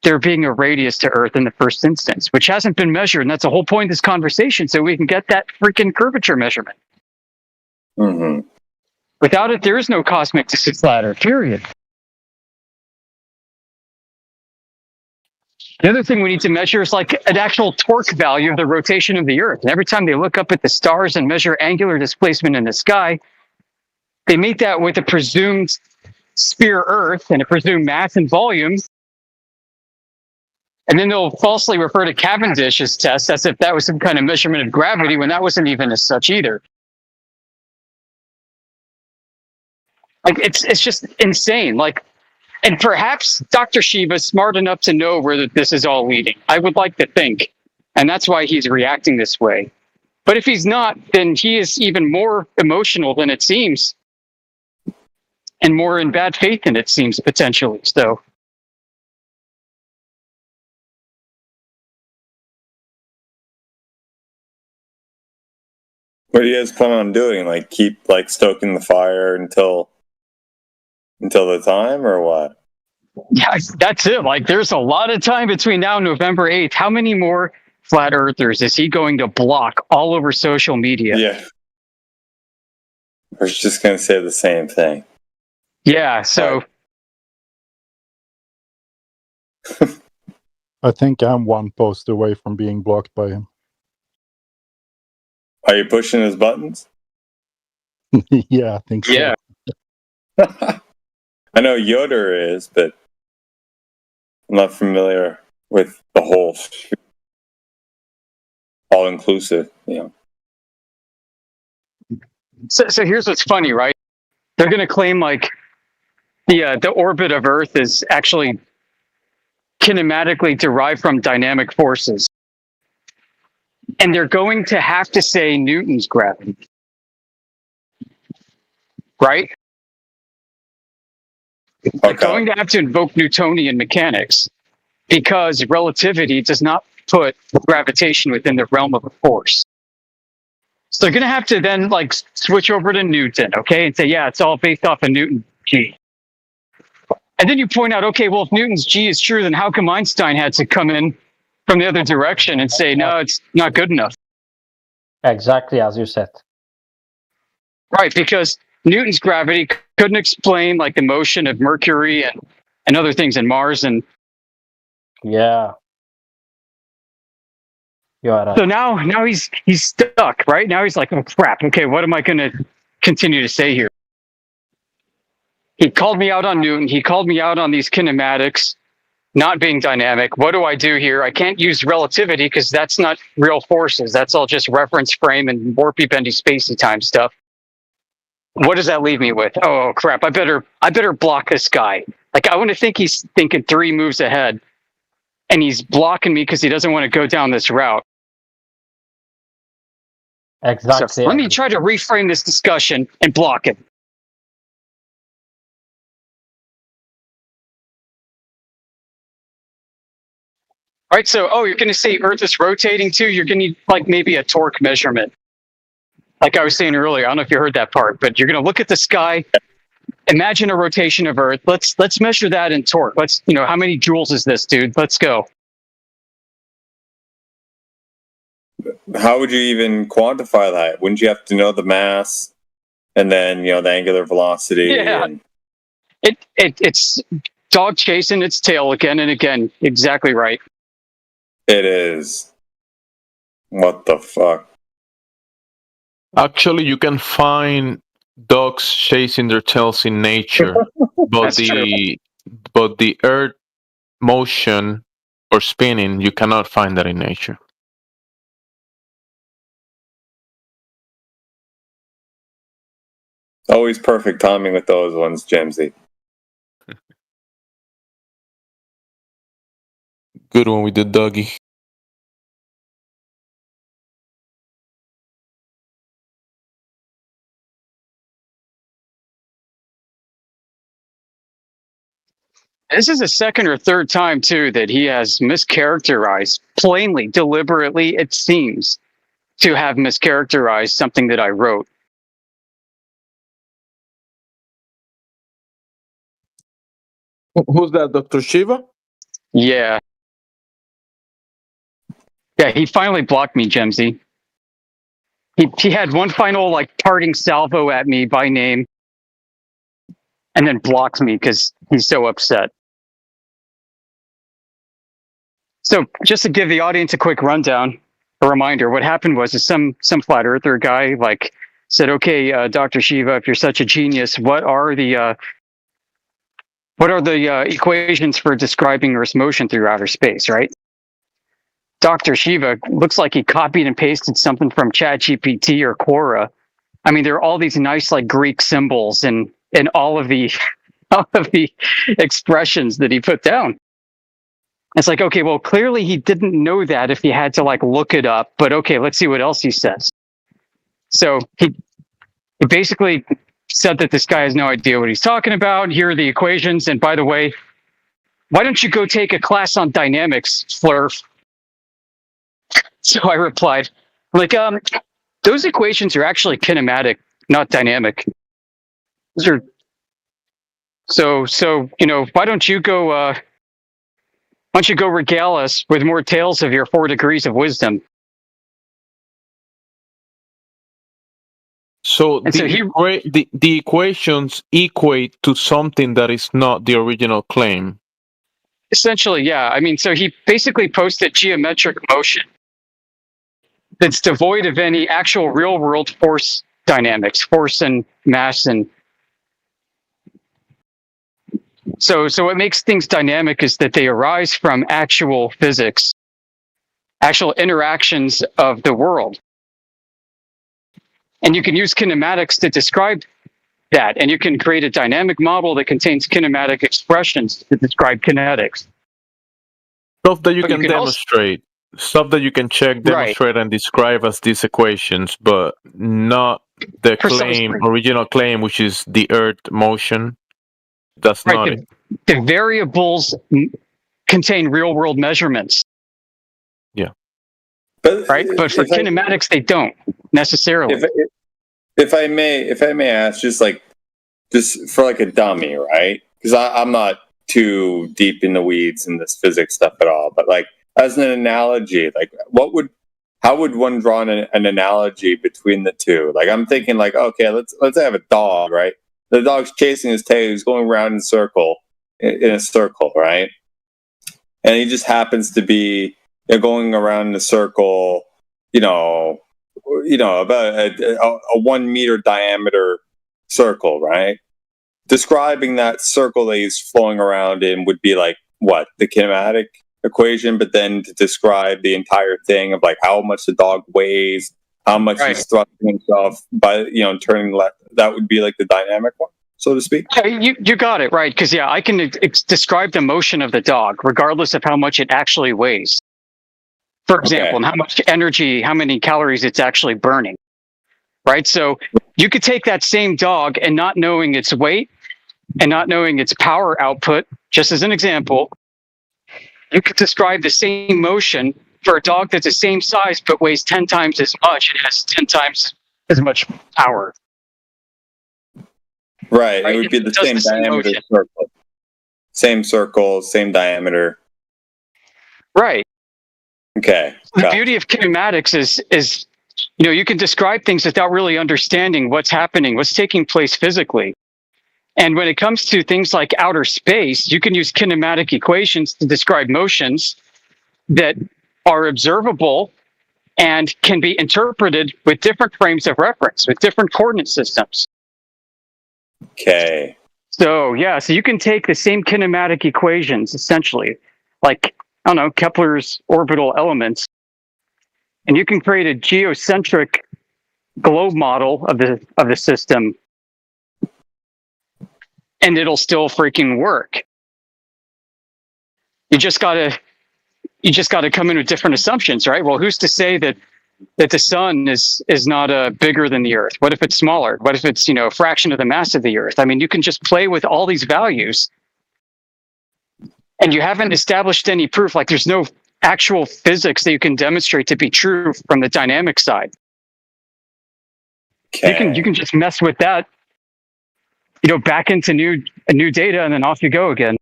there being a radius to Earth in the first instance, which hasn't been measured, and that's the whole point of this conversation, so we can get that freaking curvature measurement. Mm-hmm. Without it, there is no cosmic distance ladder, period. The other thing we need to measure is like an actual torque value of the rotation of the Earth. And every time they look up at the stars and measure angular displacement in the sky, they meet that with a presumed sphere Earth and a presumed mass and volume. And then they'll falsely refer to Cavendish's test as if that was some kind of measurement of gravity when that wasn't even as such either. Like, it's just insane. Like, and perhaps Dr. Shiva's smart enough to know where this is all leading. I would like to think. And that's why he's reacting this way. But if he's not, then he is even more emotional than it seems. And more in bad faith than it seems, potentially. So, What do you guys plan on doing? Like, keep like stoking the fire until the time, or what? yeah, that's it. Like, there's a lot of time between now and November 8th. How many more flat earthers is he going to block all over social media? Yeah. I was just gonna say the same thing. Yeah, so I think I'm one post away from being blocked by him. Are you pushing his buttons? Yeah, I think so. yeah. I know Yoder is, but I'm not familiar with the whole all-inclusive, you know. So here's what's funny, right? They're going to claim like the orbit of Earth is actually kinematically derived from dynamic forces. And they're going to have to say Newton's gravity. Right? They're going to have to invoke Newtonian mechanics because relativity does not put gravitation within the realm of a force. So they're going to have to then like switch over to Newton, okay, and say, yeah, it's all based off of Newton's G. And then you point out, okay, well, if Newton's G is true, then how come Einstein had to come in from the other direction and say, no, it's not good enough? Exactly as you said. Right, because Newton's gravity couldn't explain like the motion of Mercury and other things in Mars. And yeah, you are right. So now he's stuck, right? Now he's like, oh crap, okay, what am I going to continue to say here? He called me out on Newton. He called me out on these kinematics not being dynamic. What do I do here? I can't use relativity because that's not real forces. That's all just reference frame and warpy, bendy, spacey time stuff. What does that leave me with? Oh crap! I better block this guy. Like, I want to think he's thinking 3 moves ahead, and he's blocking me because he doesn't want to go down this route. Exactly. So let me try to reframe this discussion and block him. All right, so, you're going to say Earth is rotating too? You're going to need, like, maybe a torque measurement. Like I was saying earlier, I don't know if you heard that part, but you're going to look at the sky, imagine a rotation of Earth. Let's measure that in torque. Let's, how many joules is this, dude? Let's go. How would you even quantify that? Wouldn't you have to know the mass and then, the angular velocity? Yeah. And... It's dog chasing its tail again and again. Exactly right. It is. What the fuck? Actually, you can find dogs chasing their tails in nature, but the Earth motion or spinning, you cannot find that in nature. Always perfect timing with those ones, Jamesy. Good one with the doggy. This is the second or third time, too, that he has mischaracterized, plainly, deliberately, it seems, to have mischaracterized something that I wrote. Who's that, Dr. Shiva? Yeah. Yeah, he finally blocked me, Gemsy. He had one final, like, parting salvo at me by name, and then blocks me because he's so upset. So just to give the audience a quick rundown, a reminder, what happened was some flat earther guy like said, okay, Dr. Shiva, if you're such a genius, what are the what are the equations for describing Earth's motion through outer space, right? Dr. Shiva looks like he copied and pasted something from ChatGPT or Quora. I mean, there are all these nice like Greek symbols and all of the expressions that he put down. It's like, okay, well, clearly he didn't know that if he had to like look it up. But okay, let's see what else he says. So he basically said that this guy has no idea what he's talking about. Here are the equations. And by the way, why don't you go take a class on dynamics, Flurf? So I replied, like, those equations are actually kinematic, not dynamic. Those are so you know, why don't you go regale us with more tales of your 4 degrees of wisdom? So And so he- the equations equate to something that is not the original claim. Essentially, yeah. I mean, so he basically posted geometric motion that's devoid of any actual real world force dynamics, force and mass. And so what makes things dynamic is that they arise from actual physics, actual interactions of the world. And you can use kinematics to describe that. And you can create a dynamic model that contains kinematic expressions to describe kinetics. Stuff that you But can you can also- demonstrate, stuff that you can check, demonstrate, and describe as these equations, but not the Precisely. original claim, which is the Earth motion. That's not Right. it. The variables contain real world measurements. Yeah. But right? But for kinematics, they don't necessarily. If I may ask, just for like a dummy, right? Because I'm not too deep in the weeds in this physics stuff at all. But like as an analogy, like how would one draw an analogy between the two? Like I'm thinking like, okay, let's have a dog, right? The dog's chasing his tail, he's going around in a circle, right? And he just happens to be going around in a circle, about a 1 meter diameter circle, right? Describing that circle that he's flowing around in would be like what? The kinematic equation, but then to describe the entire thing of like how much the dog weighs, how much he's thrusting himself by, turning left, that would be like the dynamic one, so to speak. Yeah, you got it right, because I can describe the motion of the dog regardless of how much it actually weighs. For example, and how much energy, how many calories it's actually burning, right? So you could take that same dog and not knowing its weight and not knowing its power output, just as an example, you could describe the same motion for a dog that's the same size but weighs 10 times as much and has 10 times as much power. Right, it would be the same diameter circle. Same circle, same diameter. Right. Okay. The beauty of kinematics is you can describe things without really understanding what's happening, what's taking place physically. And when it comes to things like outer space, you can use kinematic equations to describe motions that are observable and can be interpreted with different frames of reference, with different coordinate systems. Okay. So you can take the same kinematic equations, essentially, like, I don't know, Kepler's orbital elements, and you can create a geocentric globe model of the system, and it'll still freaking work. You just gotta come in with different assumptions, right? Well, who's to say that the sun is not bigger than the Earth? What if it's smaller? What if it's a fraction of the mass of the Earth? I mean, you can just play with all these values, and you haven't established any proof. Like, there's no actual physics that you can demonstrate to be true from the dynamic side. Okay. You can just mess with that, back into new data, and then off you go again.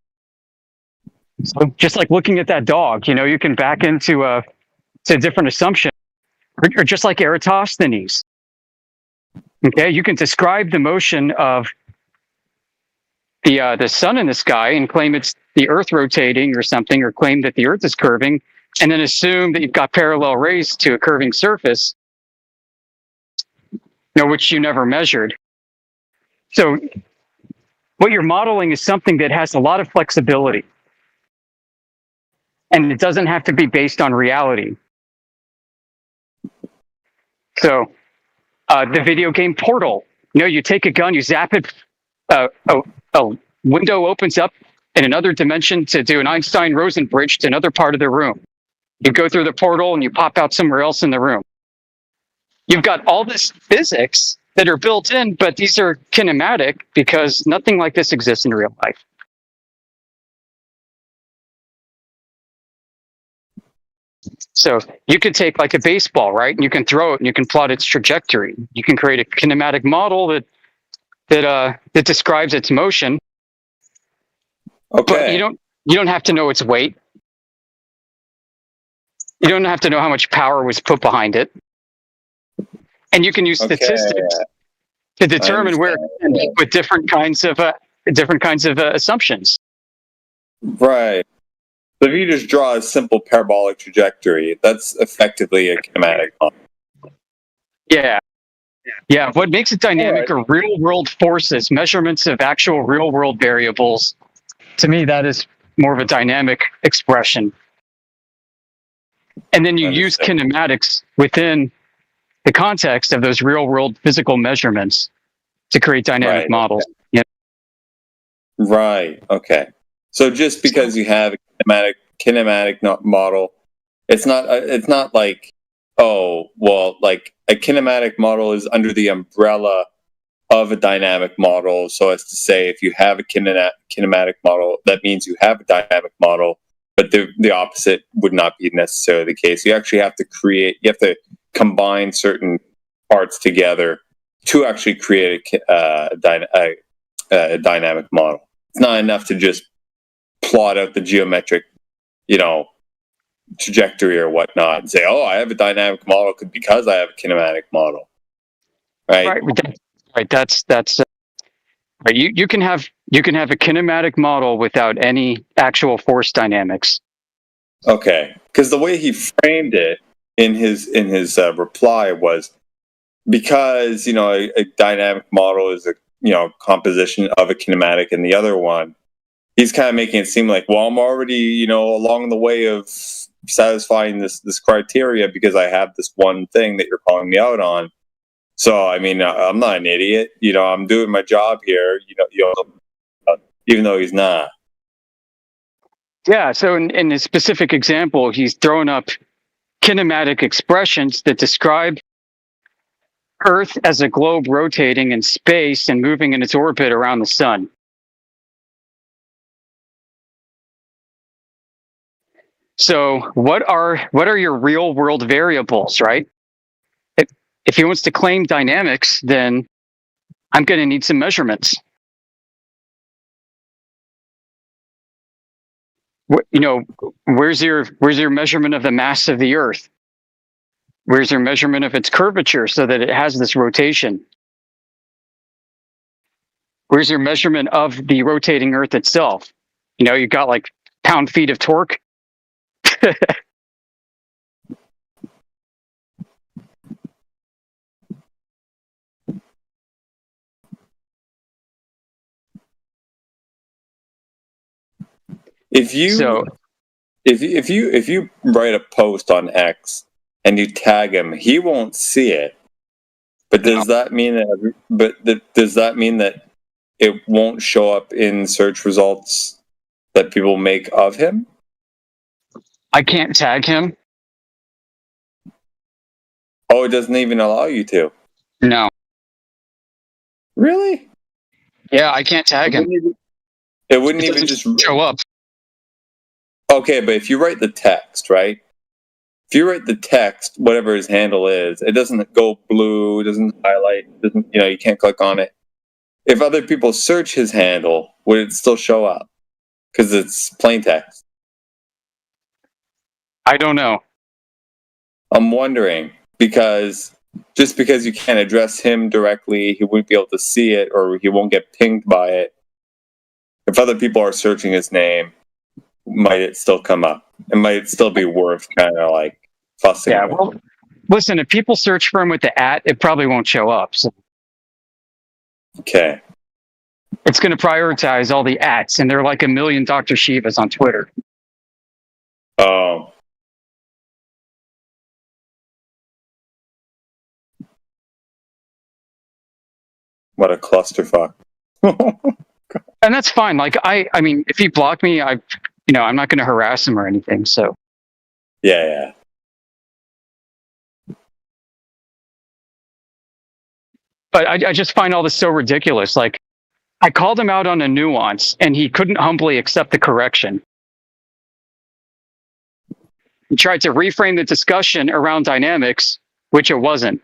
So just like looking at that dog, you can back into to a different assumption, or just like Eratosthenes. Okay, you can describe the motion of the sun in the sky and claim it's the Earth rotating or something, or claim that the Earth is curving, and then assume that you've got parallel rays to a curving surface, which you never measured. So what you're modeling is something that has a lot of flexibility. And it doesn't have to be based on reality. So, the video game Portal, you take a gun, you zap it, a window opens up in another dimension to do an Einstein-Rosen bridge to another part of the room. You go through the portal and you pop out somewhere else in the room. You've got all this physics that are built in, but these are kinematic because nothing like this exists in real life. So you could take like a baseball, right? And you can throw it and you can plot its trajectory. You can create a kinematic model that describes its motion. Okay. But you don't have to know its weight. You don't have to know how much power was put behind it. And you can use statistics to determine where with different kinds of assumptions. Right. So if you just draw a simple parabolic trajectory, that's effectively a kinematic model. Yeah. Yeah. What makes it dynamic are real world forces, measurements of actual real world variables. To me, that is more of a dynamic expression. And then you use kinematics within the context of those real world physical measurements to create dynamic models. Yeah. Right. Okay. So just because you have a kinematic model, it's not like, oh, well, like a kinematic model is under the umbrella of a dynamic model. So as to say, if you have a kinematic model, that means you have a dynamic model, but the opposite would not be necessarily the case. You actually have to combine certain parts together to actually create a dynamic model. It's not enough to just plot out the geometric, trajectory or whatnot and say, oh, I have a dynamic model because I have a kinematic model. Right. Right. That's right. You can have a kinematic model without any actual force dynamics. Okay. Because the way he framed it in his reply was because, a dynamic model is a, composition of a kinematic and the other one, he's kind of making it seem like, well, I'm already, along the way of satisfying this criteria because I have this one thing that you're calling me out on. So, I mean, I'm not an idiot. I'm doing my job here, even though he's not. Yeah. So in this specific example, he's thrown up kinematic expressions that describe Earth as a globe rotating in space and moving in its orbit around the sun. So what are your real world variables, right? If he wants to claim dynamics, then I'm going to need some measurements. Where's your measurement of the mass of the Earth? Where's your measurement of its curvature so that it has this rotation? Where's your measurement of the rotating Earth itself? You've got like pound-feet of torque. If you write a post on X and you tag him, he won't see it. But does that mean that it won't show up in search results that people make of him? I can't tag him. Oh, it doesn't even allow you to? No. Really? Yeah, I can't tag him. It wouldn't even just show up. Okay, but if you write the text, right? If you write the text, whatever his handle is, it doesn't go blue, it doesn't highlight, you can't click on it. If other people search his handle, would it still show up? Because it's plain text. I don't know. I'm wondering, because just because you can't address him directly, he wouldn't be able to see it, or he won't get pinged by it. If other people are searching his name, might it still come up? It might still be worth kind of like fussing. Yeah, well, listen, if people search for him with the @ it probably won't show up. So. Okay. it's going to prioritize all the ats, and there are like a million Dr. Shivas on Twitter. Oh. What a clusterfuck. And that's fine. Like I mean, if he blocked me, I'm not going to harass him or anything. So Yeah. but I just find all this so ridiculous. Like, I called him out on a nuance, and he couldn't humbly accept the correction. He tried to reframe the discussion around dynamics, which it wasn't.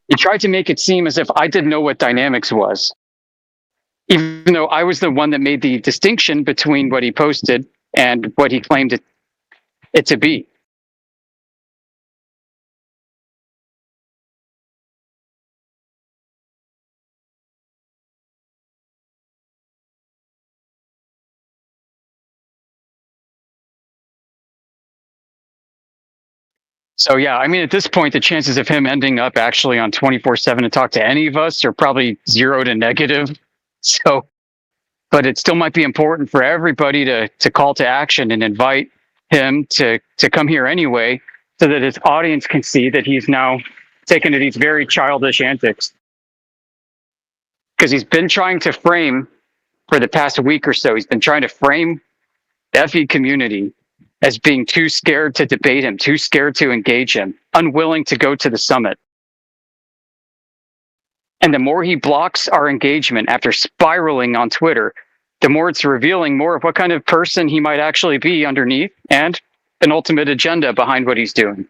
He tried to make it seem as if I didn't know what dynamics was, even though I was the one that made the distinction between what he posted and what he claimed it to be. So yeah, I mean, at this point, the chances of him ending up actually on 24/7 to talk to any of us are probably 0 to negative. So, but it still might be important for everybody to call to action and invite him to come here anyway, so that his audience can see that he's now taken to these very childish antics. Because he's been trying to frame, for the past week or so, he's been trying to frame the FE community as being too scared to debate him, too scared to engage him, unwilling to go to the summit. And the more he blocks our engagement after spiraling on Twitter, the more it's revealing more of what kind of person he might actually be underneath and an ultimate agenda behind what he's doing.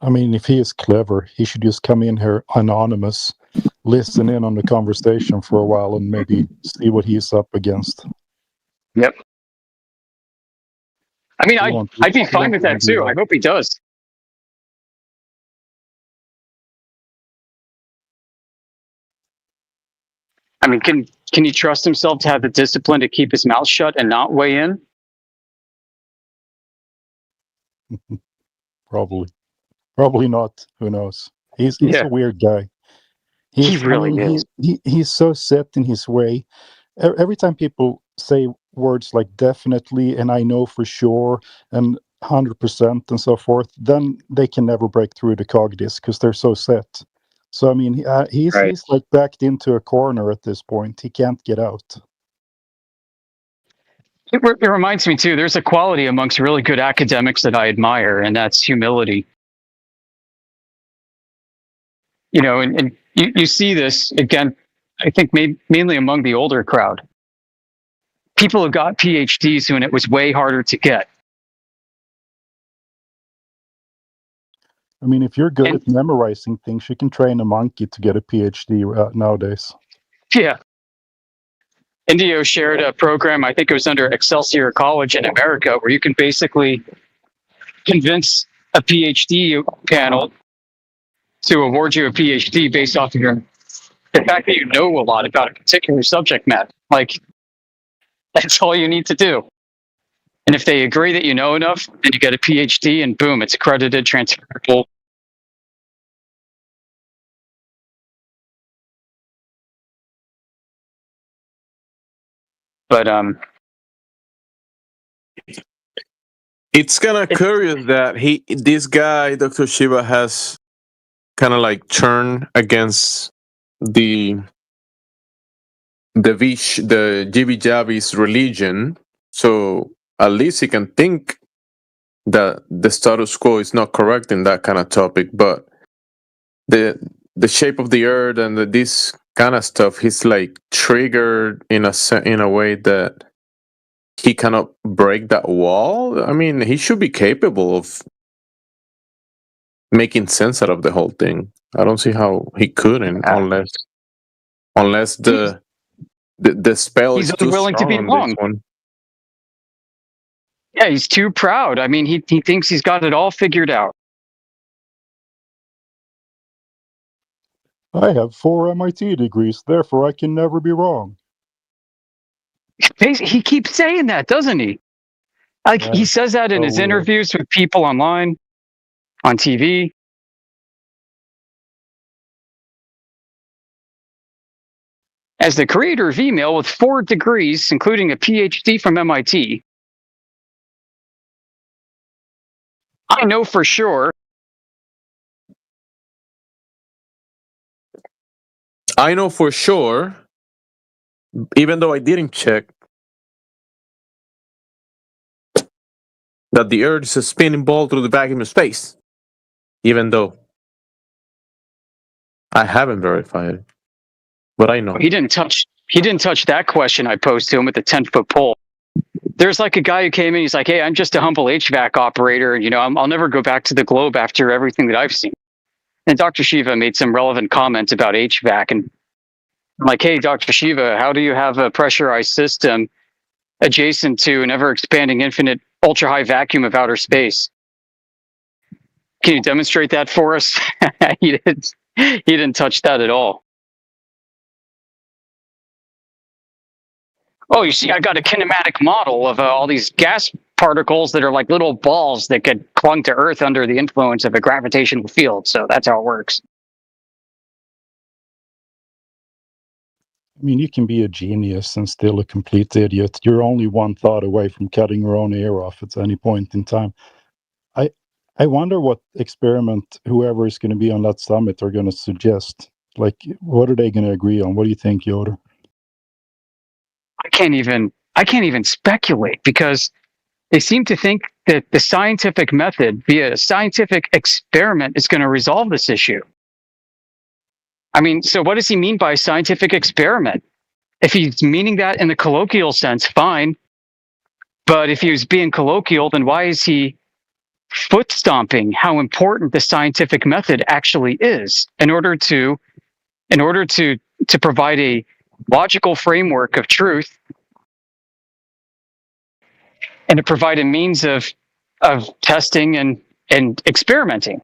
I mean, if he is clever, he should just come in here anonymous, listen in on the conversation for a while, and maybe see what he's up against. Yep. I mean, I'd be fine with that too. I hope he does. I mean, can he trust himself to have the discipline to keep his mouth shut and not weigh in? Probably not. Who knows? He's a weird guy. He really is. He's so set in his way. Every time people say words like definitely and I know for sure and 100% and so forth, then they can never break through the cog disc because they're so set. So I mean, he's like backed into a corner at this point. He can't get out. It reminds me too, there's a quality amongst really good academics that I admire, and that's humility. You know, and you see this again, I think mainly among the older crowd. People who got PhDs when it was way harder to get. I mean, if you're good at memorizing things, you can train a monkey to get a PhD nowadays. Yeah. Indio shared a program, I think it was under Excelsior College in America, where you can basically convince a PhD panel to award you a PhD based off of the fact that you know a lot about a particular subject matter. Like, that's all you need to do. And if they agree that you know enough, then you get a PhD and boom, it's accredited, transferable. But it's kind of curious that this guy, Dr. Shiva, has kind of like turned against the Jibby Jabby's religion. So at least he can think that the status quo is not correct in that kind of topic. But the shape of the earth and this kind of stuff, he's like triggered in a way that he cannot break that wall. I mean, he should be capable of making sense out of the whole thing. I don't see how he couldn't, unless the spell is too unwilling to be strong on wrong. this one. Yeah, he's too proud. I mean, he thinks he's got it all figured out. I have 4 MIT degrees, therefore I can never be wrong. He keeps saying that, doesn't he? Like Yeah, he says that in so his weird. interviews with people online, on TV. As the creator of email with 4 degrees, including a PhD from MIT, I know for sure. I know for sure, even though I didn't check, that the Earth is a spinning ball through the vacuum of space. Even though I haven't verified it, but I know. He didn't touch that question I posed to him with the 10-foot pole. There's like a guy who came in, he's like, hey, I'm just a humble HVAC operator, and you know, I'll never go back to the globe after everything that I've seen. And Dr. Shiva made some relevant comments about HVAC, and I'm like, hey, Dr. Shiva, how do you have a pressurized system adjacent to an ever-expanding infinite ultra-high vacuum of outer space? Can you demonstrate that for us? He didn't touch that at all. Oh, you see, I got a kinematic model of all these gas particles that are like little balls that get clung to Earth under the influence of a gravitational field. So that's how it works. I mean, you can be a genius and still a complete idiot. You're only one thought away from cutting your own ear off at any point in time. I wonder what experiment whoever is going to be on that summit are going to suggest. Like, what are they going to agree on? What do you think, Yoder? I can't even speculate, because they seem to think that the scientific method via a scientific experiment is going to resolve this issue. I mean, so what does he mean by scientific experiment? If he's meaning that in the colloquial sense, fine. But if he was being colloquial, then why is he foot stomping how important the scientific method actually is in order to provide a logical framework of truth and to provide a means of testing and experimenting?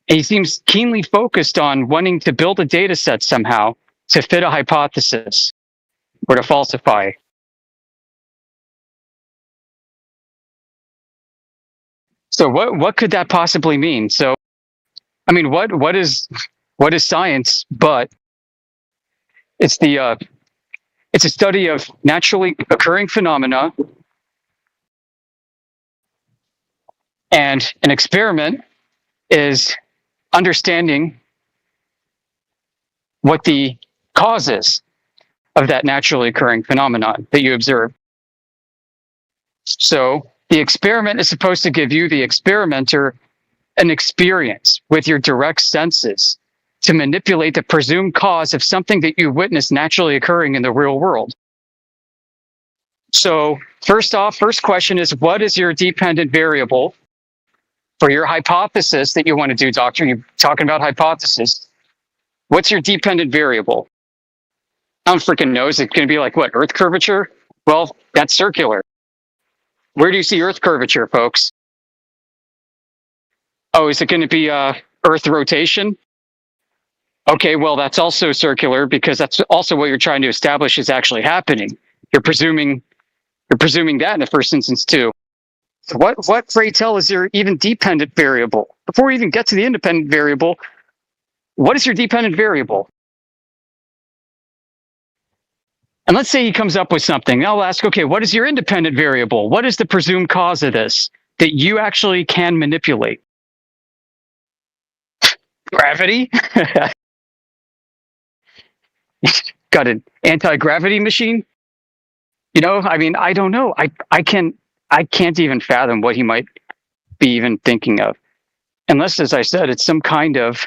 And he seems keenly focused on wanting to build a data set somehow to fit a hypothesis or to falsify. So what could that possibly mean? So, I mean, what is science? But it's a study of naturally occurring phenomena, and an experiment is understanding what the cause is of that naturally occurring phenomenon that you observe. So the experiment is supposed to give you, the experimenter, an experience with your direct senses to manipulate the presumed cause of something that you witness naturally occurring in the real world. So first question is, what is your dependent variable for your hypothesis that you want to do, doctor? You're talking about hypothesis. What's your dependent variable? I don't freaking know. Is it going to be like what, Earth curvature? Well, that's circular. Where do you see Earth curvature, folks? Oh, is it going to be Earth rotation? Okay, well, that's also circular, because that's also what you're trying to establish is actually happening. You're presuming that in the first instance too. So what, pray tell, is your even dependent variable? Before we even get to the independent variable, what is your dependent variable? And let's say he comes up with something. I'll ask, okay, what is your independent variable? What is the presumed cause of this that you actually can manipulate? Gravity? Got an anti-gravity machine? You know, I mean, I don't know. I can't even fathom what he might be even thinking of. Unless, as I said, it's some kind of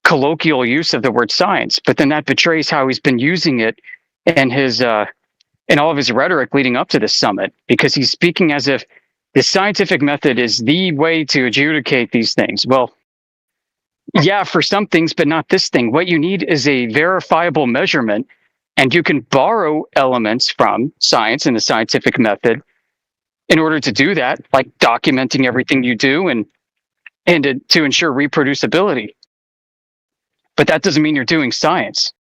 colloquial use of the word science, but then that betrays how he's been using it in his in all of his rhetoric leading up to this summit, because he's speaking as if the scientific method is the way to adjudicate these things. Well, yeah, for some things, but not this thing. What you need is a verifiable measurement, and you can borrow elements from science and the scientific method in order to do that, like documenting everything you do and to ensure reproducibility. But that doesn't mean you're doing science.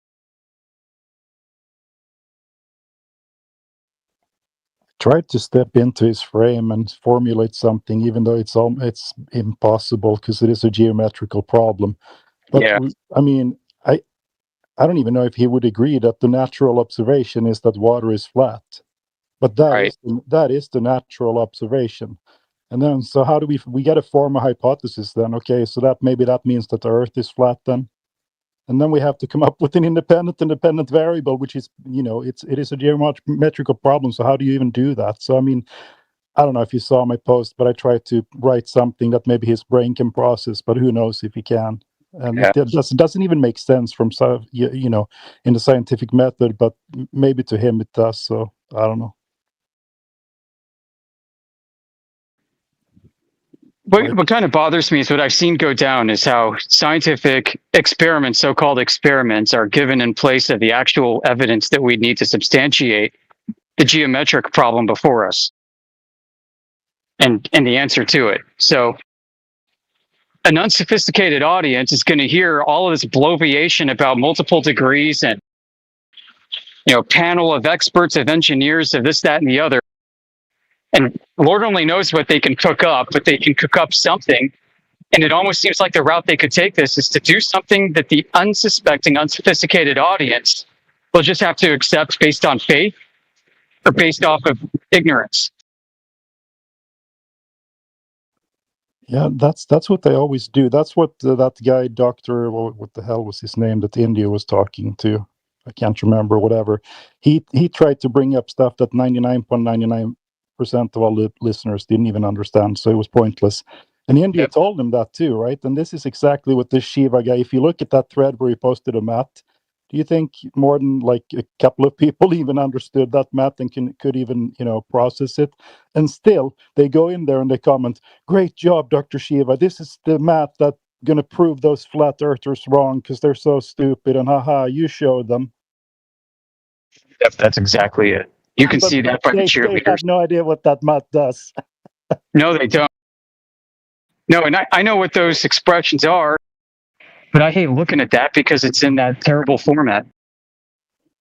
tried to step into his frame and formulate something, even though it's impossible because it is a geometrical problem. But Yeah. I mean, I don't even know if he would agree that the natural observation is that water is flat. But that is the natural observation. And then, so how do we got to form a hypothesis then? Okay, so that means that the Earth is flat then. And then we have to come up with an independent variable, which is, it is a geometrical problem. So how do you even do that? So, I mean, I don't know if you saw my post, but I tried to write something that maybe his brain can process, but who knows if he can. And it doesn't even make sense from, in the scientific method, but maybe to him it does. So I don't know. What kind of bothers me is what I've seen go down is how scientific experiments, so-called experiments, are given in place of the actual evidence that we need to substantiate the geometric problem before us and the answer to it. So an unsophisticated audience is going to hear all of this bloviation about multiple degrees and, panel of experts, of engineers, of this, that, and the other. And Lord only knows what they can cook up, but they can cook up something. And it almost seems like the route they could take this is to do something that the unsuspecting, unsophisticated audience will just have to accept based on faith or based off of ignorance. Yeah, that's what they always do. That's what that guy, Doctor, what the hell was his name that India was talking to? I can't remember, whatever. He tried to bring up stuff that 99.99% of all the listeners didn't even understand, so it was pointless. And India told him that too, right? And this is exactly what this Shiva guy, if you look at that thread where he posted a math, do you think more than like a couple of people even understood that math and could even, process it? And still, they go in there and they comment, "Great job, Dr. Shiva. This is the math that's going to prove those flat earthers wrong because they're so stupid. And haha, you showed them." Yep, that's exactly it. You can see that by the cheerleaders. They have no idea what that math does. No, they don't. No, and I know what those expressions are, but I hate looking at that because it's in that terrible format.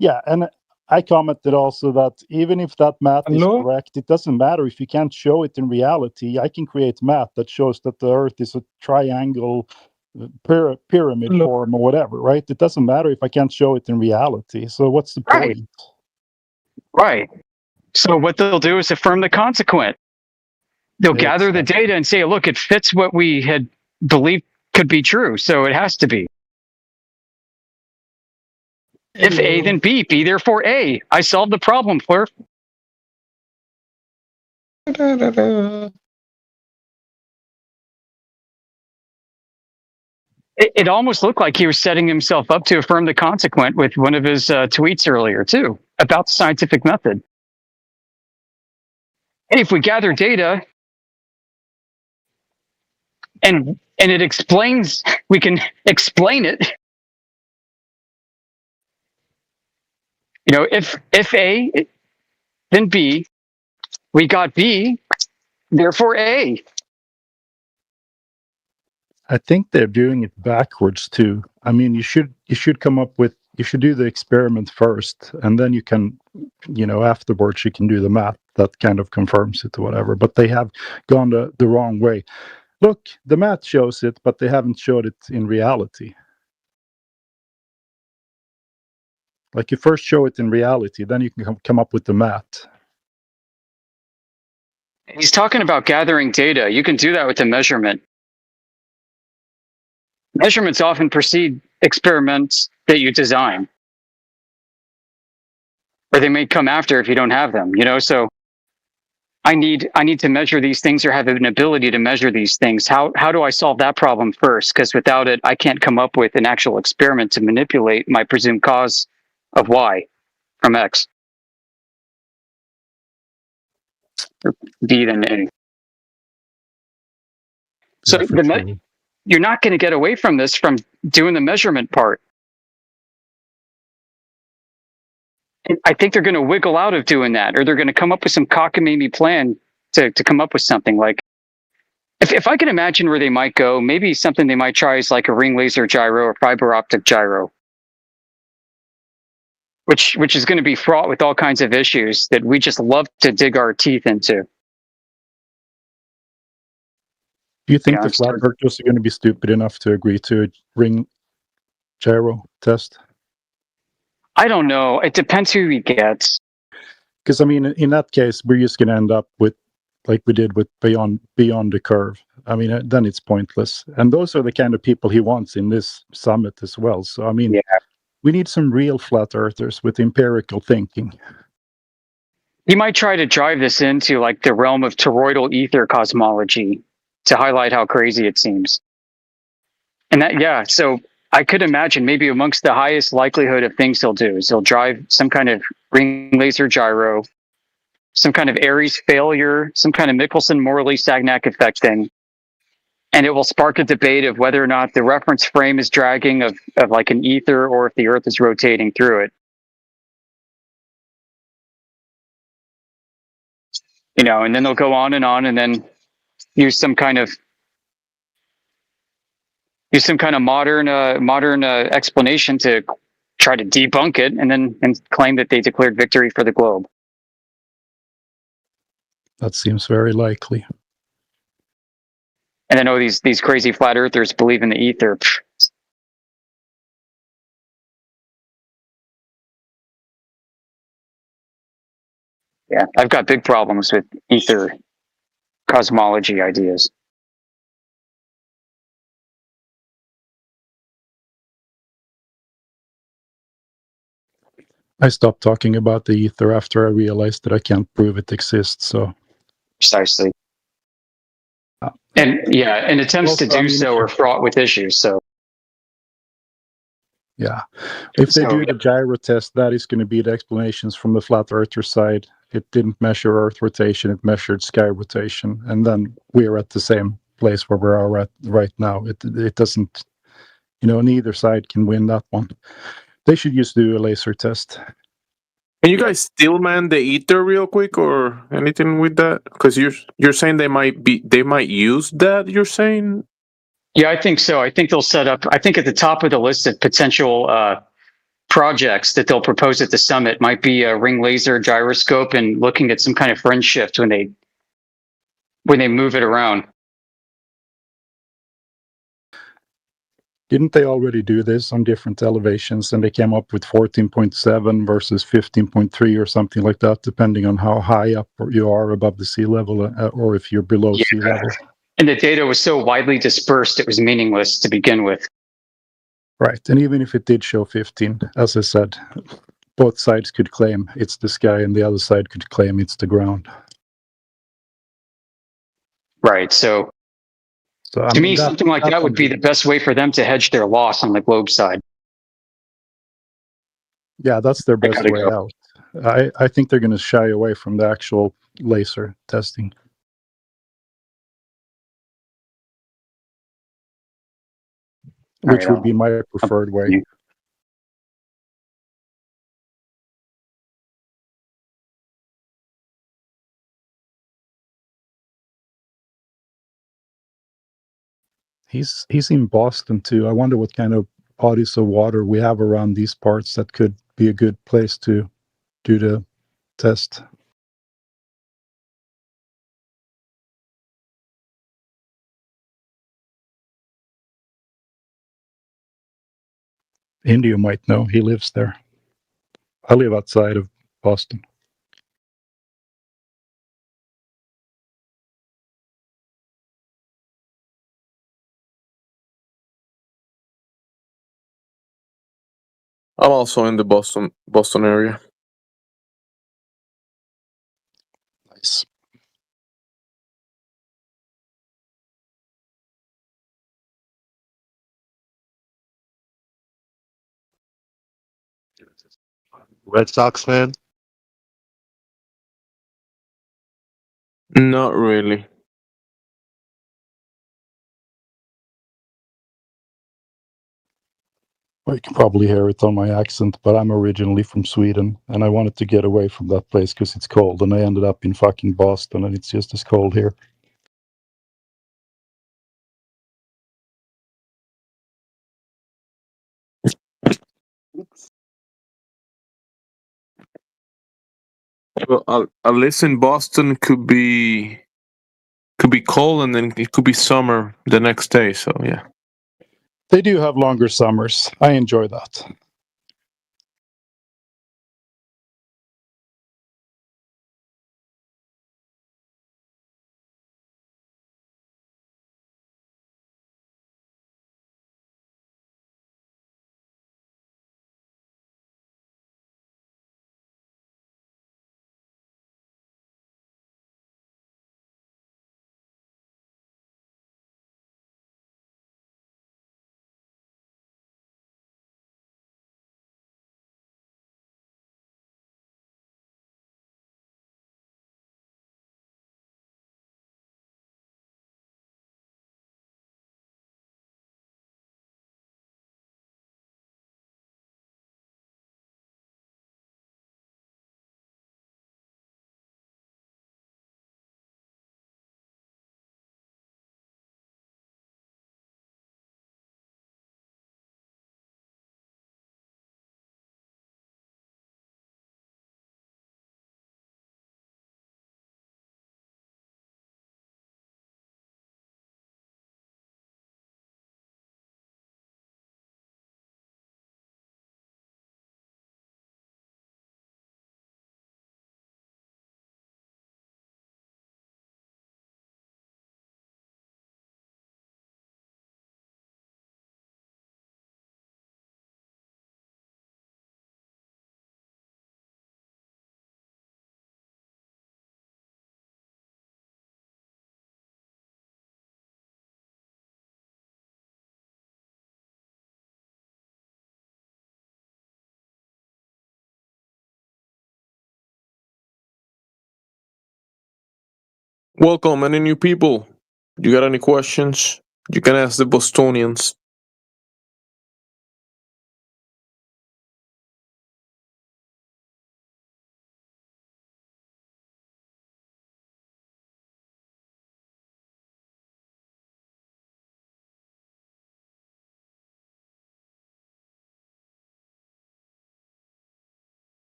Yeah, and I commented also that even if that math is correct, it doesn't matter if you can't show it in reality. I can create math that shows that the Earth is a triangle, pyramid form or whatever, right? It doesn't matter if I can't show it in reality. So what's the point? Right. So what they'll do is affirm the consequent. They'll gather the data and say, look, it fits what we had believed could be true, so it has to be. If A, then B. B, therefore A. I solved the problem, Fleur. It almost looked like he was setting himself up to affirm the consequent with one of his tweets earlier, too, about the scientific method. And if we gather data and it explains, we can explain it. If A, then B, we got B, therefore A. I think they're doing it backwards too. I mean, you should do the experiment first, and then you can, afterwards you can do the math that kind of confirms it or whatever. But they have gone the wrong way. Look, the math shows it, but they haven't showed it in reality. Like you first show it in reality, then you can come up with the math. He's talking about gathering data. You can do that with the measurement. Measurements often precede experiments that you design. Or they may come after if you don't have them, so I need to measure these things or have an ability to measure these things. How do I solve that problem first? Because without it, I can't come up with an actual experiment to manipulate my presumed cause of Y from X. Or B then A. So you're not going to get away from this from doing the measurement part. And I think they're going to wiggle out of doing that, or they're going to come up with some cockamamie plan to come up with something like, if I can imagine where they might go, maybe something they might try is like a ring laser gyro or fiber optic gyro, which is going to be fraught with all kinds of issues that we just love to dig our teeth into. Do you think Yeah, the flat earthers are going to be stupid enough to agree to a ring gyro test? I don't know. It depends who he gets. Because I mean, in that case, we're just going to end up with, like we did with Beyond the Curve. I mean, then it's pointless. And those are the kind of people he wants in this summit as well. So I mean, we need some real flat earthers with empirical thinking. He might try to drive this into like the realm of toroidal ether cosmology to highlight how crazy it seems. And that, yeah, so I could imagine maybe amongst the highest likelihood of things he'll do is he'll drive some kind of ring laser gyro, some kind of Aries failure, some kind of Michelson-Morley-Sagnac effect thing. And it will spark a debate of whether or not the reference frame is dragging of like an ether or if the Earth is rotating through it. You know, and then they'll go on and then use some kind of modern explanation to try to debunk it, and claim that they declared victory for the globe. That seems very likely. And I know these crazy flat earthers believe in the ether. Yeah, I've got big problems with ether cosmology ideas. I stopped talking about the ether after I realized that I can't prove it exists. So precisely. And yeah, and attempts to do so are fraught with issues. So yeah, if they do the gyro test, that is going to be the explanations from the flat earther side. It didn't measure Earth rotation; it measured sky rotation, and then we're at the same place where we are at right now. It doesn't, neither side can win that one. They should just do a laser test. Can you guys still man the ether real quick or anything with that? Because you're saying they might use that. You're saying. Yeah, I think so. I think they'll set up. I think at the top of the list of potential projects that they'll propose at the summit might be a ring laser gyroscope and looking at some kind of fringe shift when they move it around. Didn't they already do this on different elevations, and they came up with 14.7 versus 15.3 or something like that, depending on how high up you are above the sea level or if you're below sea level. And the data was so widely dispersed, it was meaningless to begin with. Right, and even if it did show 15, as I said, both sides could claim it's the sky and the other side could claim it's the ground. Right, so to me, something like that would be the best way for them to hedge their loss on the globe side. Yeah, that's their best way out. I think they're going to shy away from the actual laser testing. Which would be my preferred way. He's in Boston too. I wonder what kind of bodies of water we have around these parts that could be a good place to do the test. India might know. He lives there. I live outside of Boston. I'm also in the Boston area. Nice. Red Sox fan? Not really. Well, you can probably hear it on my accent, but I'm originally from Sweden, and I wanted to get away from that place because it's cold, and I ended up in fucking Boston, and it's just as cold here. Well, Alice in Boston could be cold, and then it could be summer the next day. So yeah. They do have longer summers. I enjoy that. Welcome, any new people? You got any questions? You can ask the Bostonians.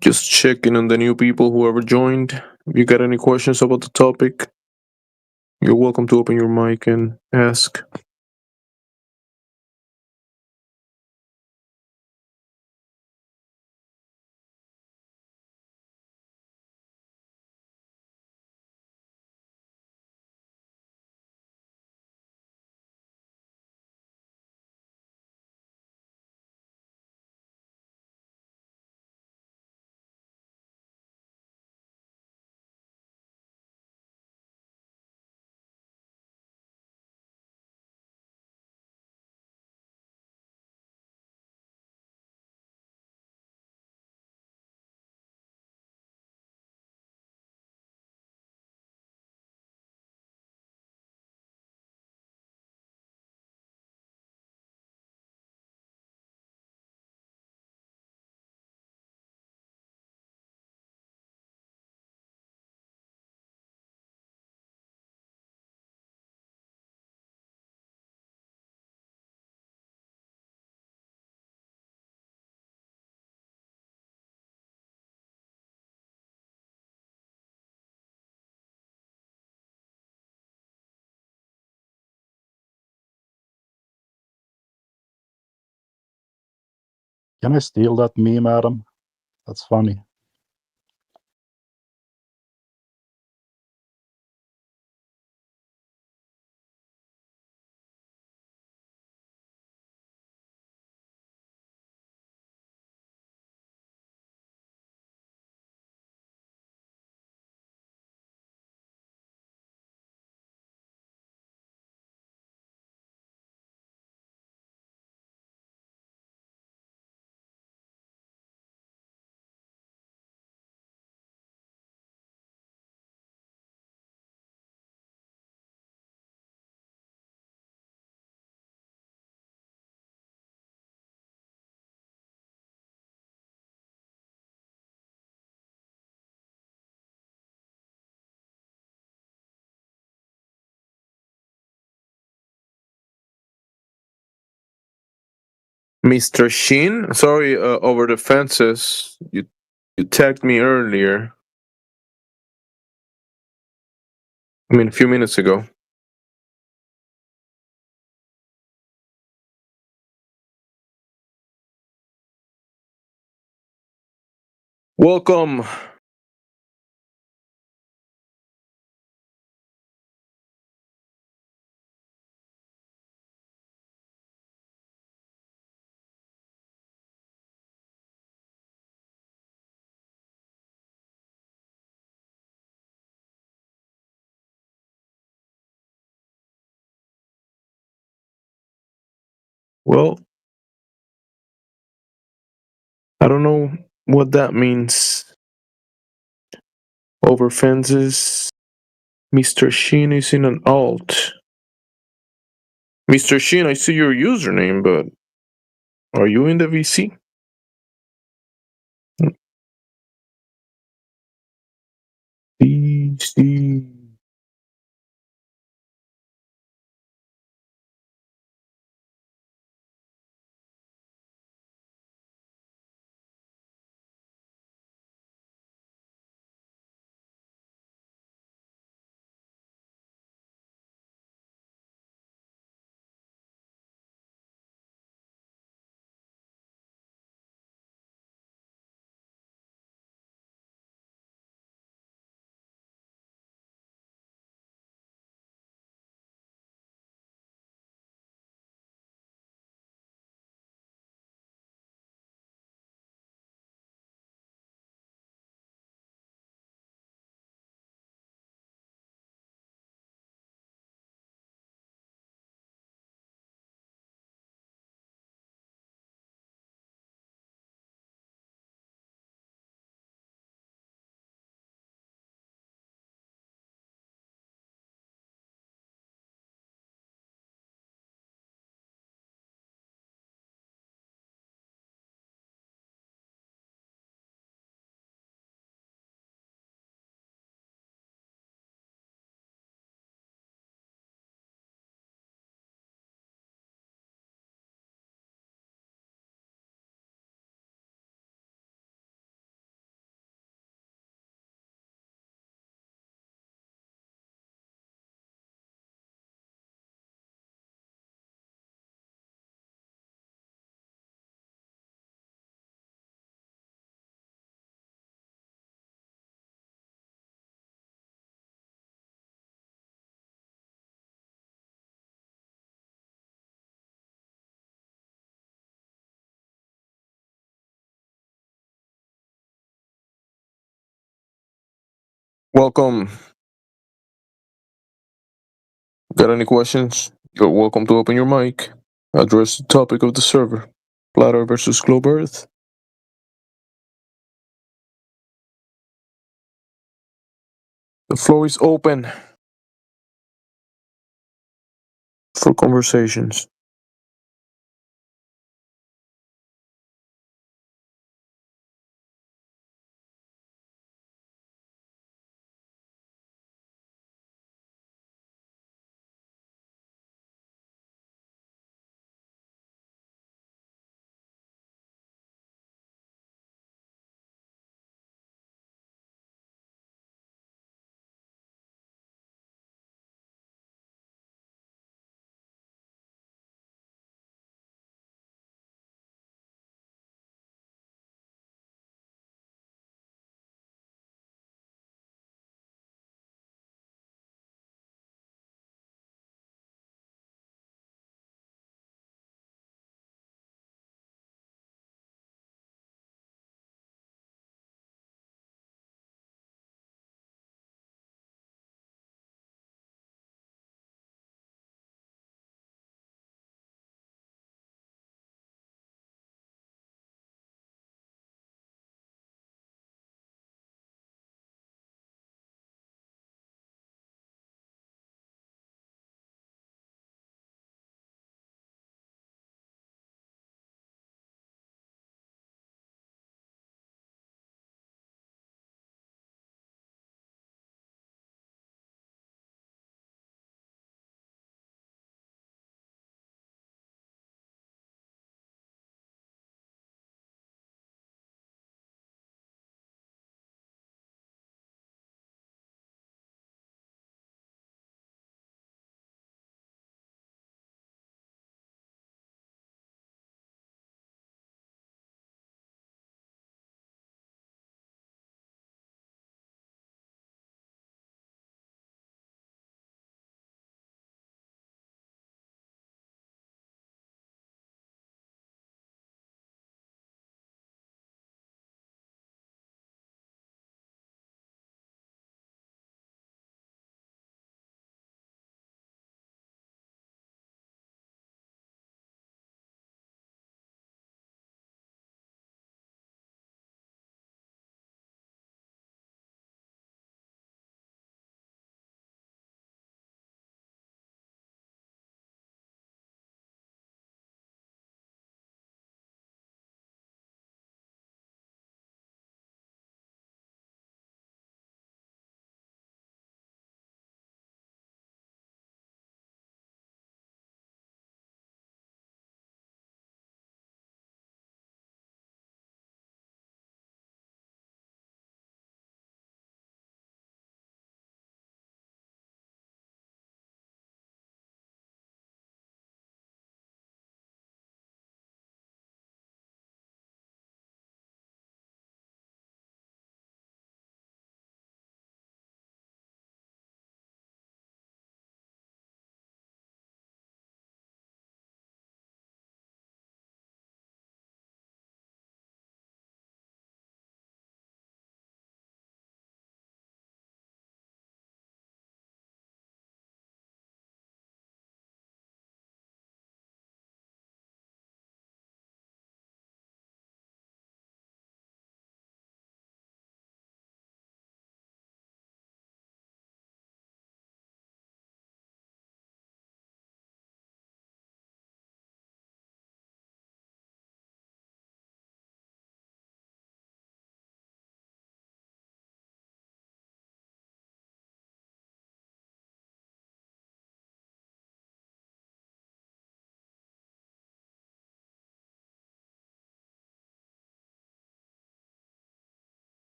Just checking on the new people, whoever joined. If you got any questions about the topic, you're welcome to open your mic and ask. Can I steal that meme, Adam? That's funny. Mr. Sheen, sorry, over the fences. You tagged me earlier. I mean, a few minutes ago. Welcome. Well, I don't know what that means. Over fences. Mr. Sheen is in an alt. Mr. Sheen, I see your username, but are you in the VC? VC. Welcome. Got any questions? You're welcome to open your mic. Address the topic of the server. Flat Earth versus Globe Earth. The floor is open for conversations.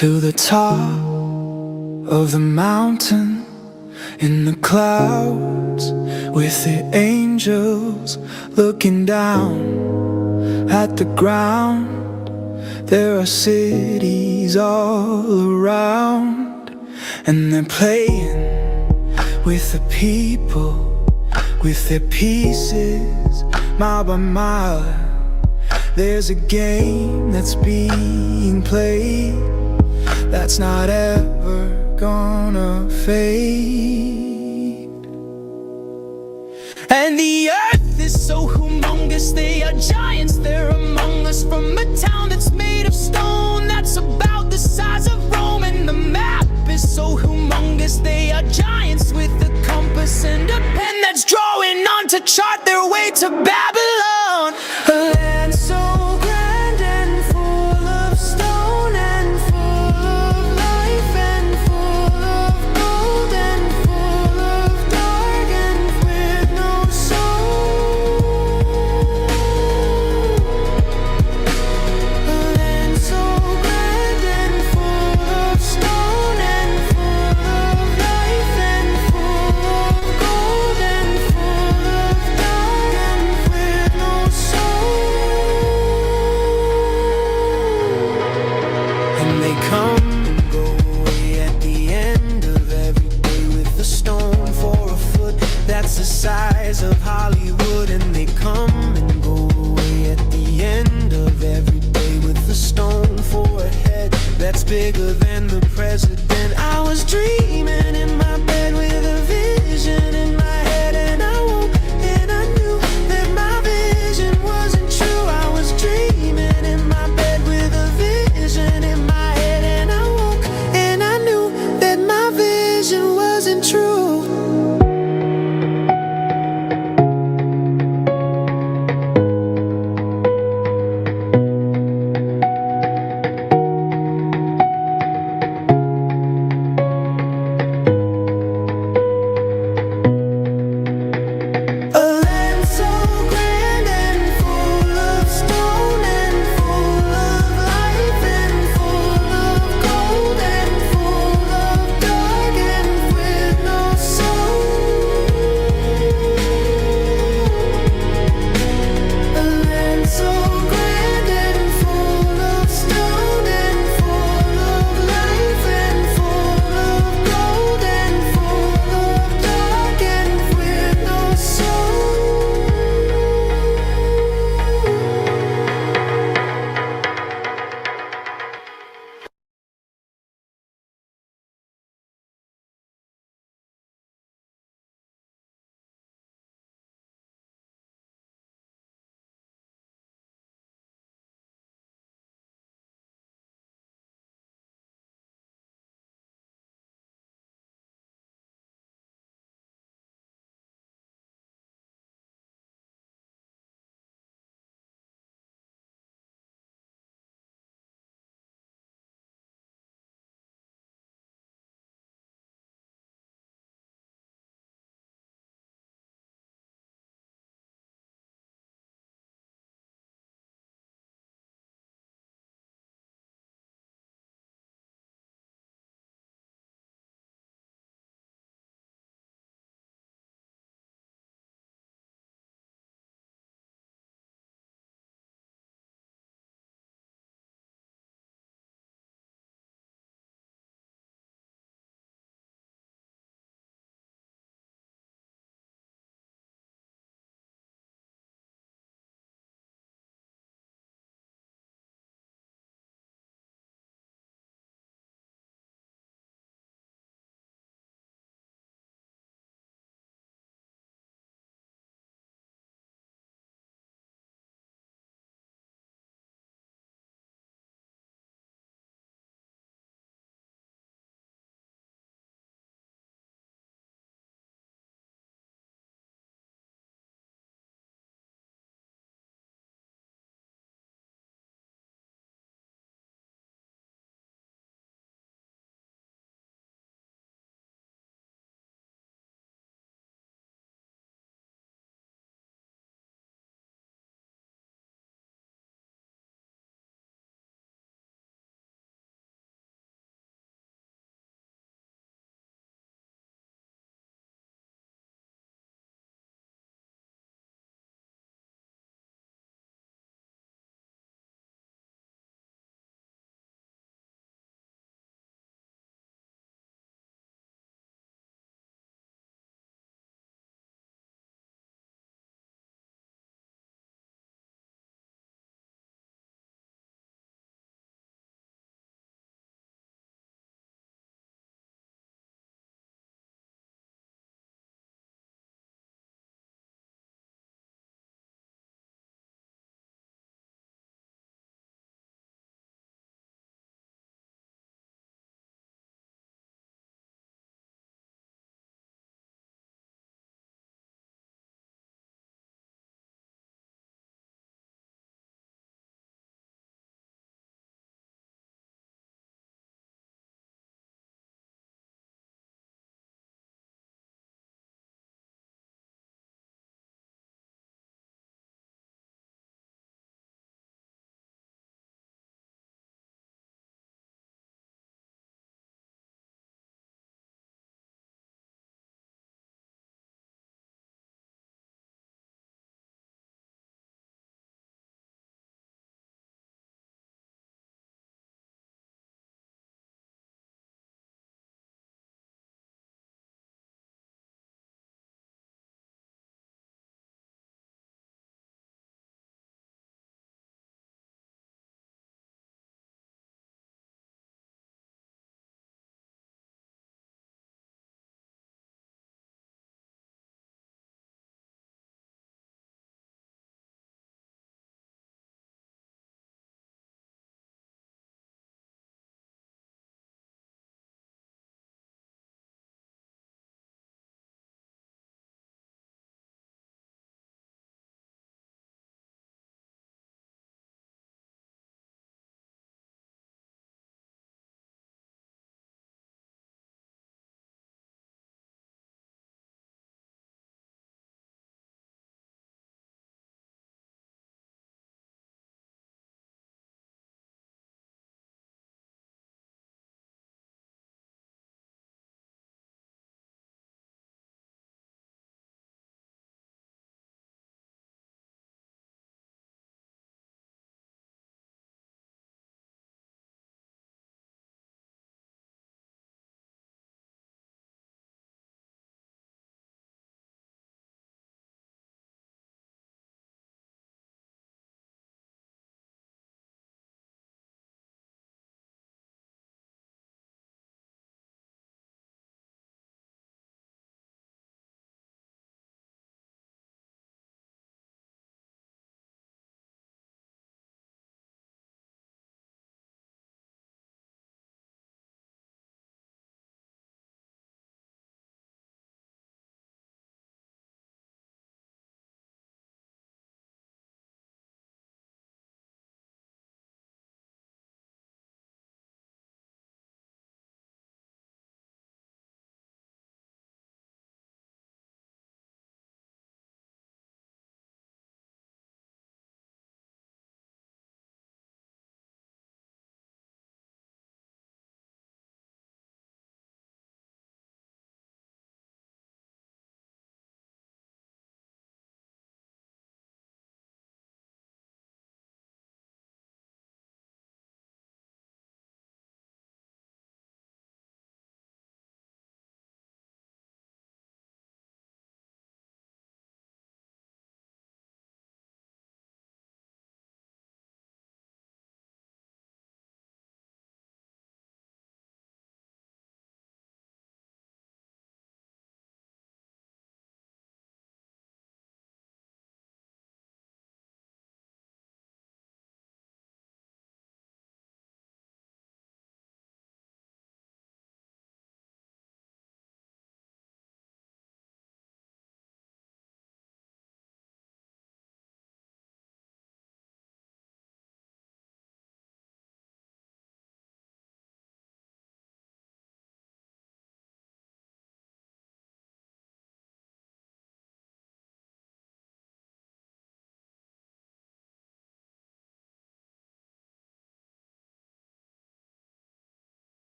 to the top of the mountain, in the clouds with the angels looking down at the ground. There are cities all around, and they're playing with the people, with their pieces, mile by mile. There's a game that's being played that's not ever gonna fade. And the earth is so humongous, they are giants, they're among us. From a town that's made of stone, that's about the size of Rome. And the map is so humongous, they are giants with a compass and a pen that's drawing on to chart their way to Babylon. A land so grand and full of stone and full of life and full of gold and full of dark and with no soul. A land so grand and full of stone and full of life and full of gold and full of dark and with no soul.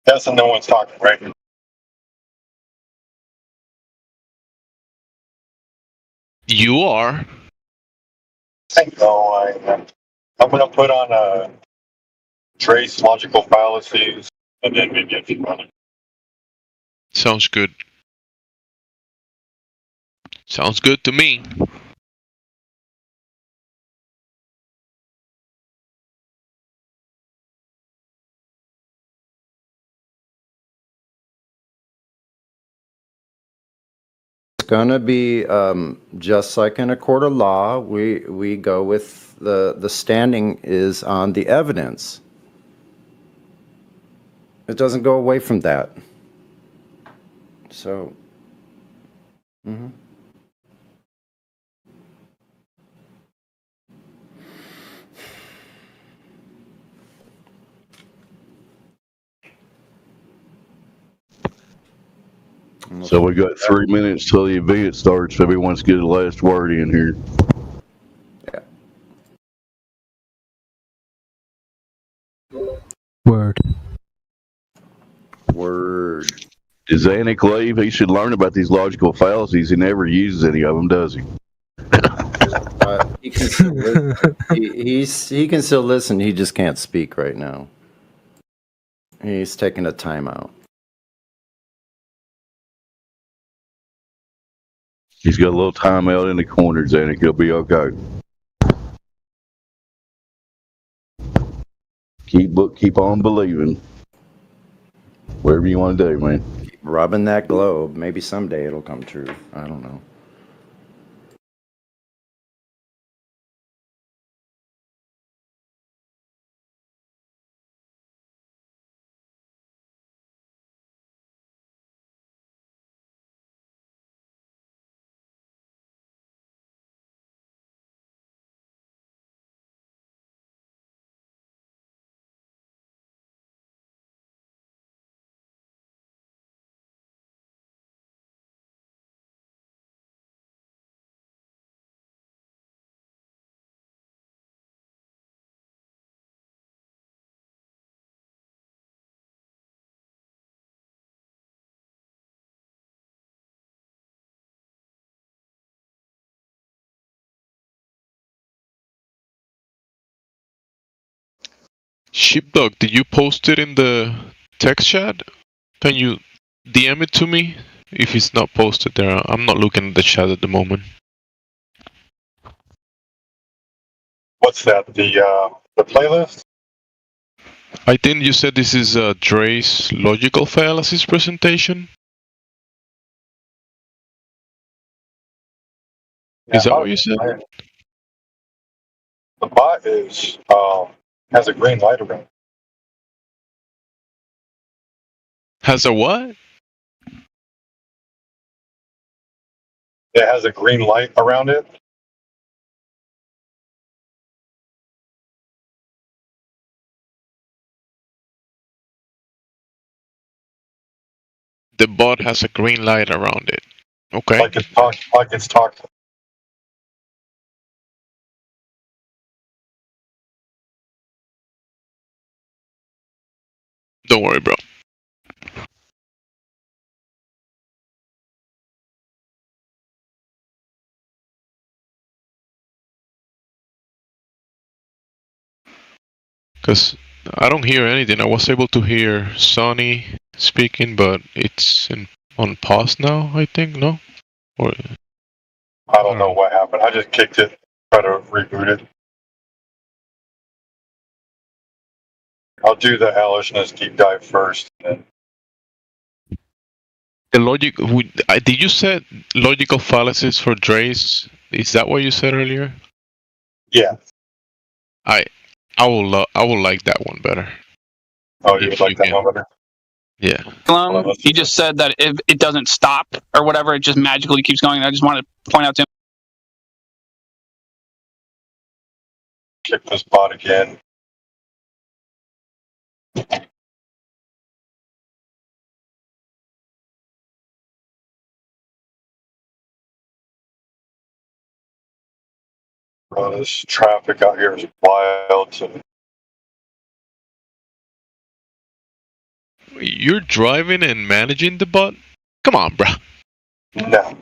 Guessing no one's talking, right? You are. No, I'm going to put on trace logical fallacies and then maybe a few others. Sounds good. Sounds good to me. Gonna be just like in a court of law. We go with the standing is on the evidence. It doesn't go away from that. So. Mhm. So we got 3 minutes till the event starts. If everyone wants to get the last word in here. Word. Word. Does Anik leave? He should learn about these logical fallacies. He never uses any of them, does he? He can still listen. He can still listen. He just can't speak right now. He's taking a timeout. He's got a little time out in the corners, Anik. He'll be okay. Keep on believing. Whatever you want to do, man. Keep rubbing that globe. Maybe someday it'll come true. I don't know. Sheepdog, did you post it in the text chat? Can you DM it to me if it's not posted there? I'm not looking at the chat at the moment. What's that? The playlist? I think you said this is Dre's logical fallacies presentation. Is that what you said? The bot is has a green light around it. Has a what? It has a green light around it. The bot has a green light around it. Okay. Like it's talking. Don't worry, bro. Because I don't hear anything. I was able to hear Sonny speaking, but it's on pause now, I think, no? Or I don't know what happened. I just kicked it, try to reboot it. I'll do the hellishness deep dive first. And the logic. Did you say logical fallacies for Dre's? Is that what you said earlier? yeah. I will like that one better. Oh, you would like that one better? Yeah. He just said that if it doesn't stop or whatever, it just magically keeps going. I just wanted to point out to him. Kick this bot again. This traffic out here is wild. You're driving and managing the bot? Come on, bro. No.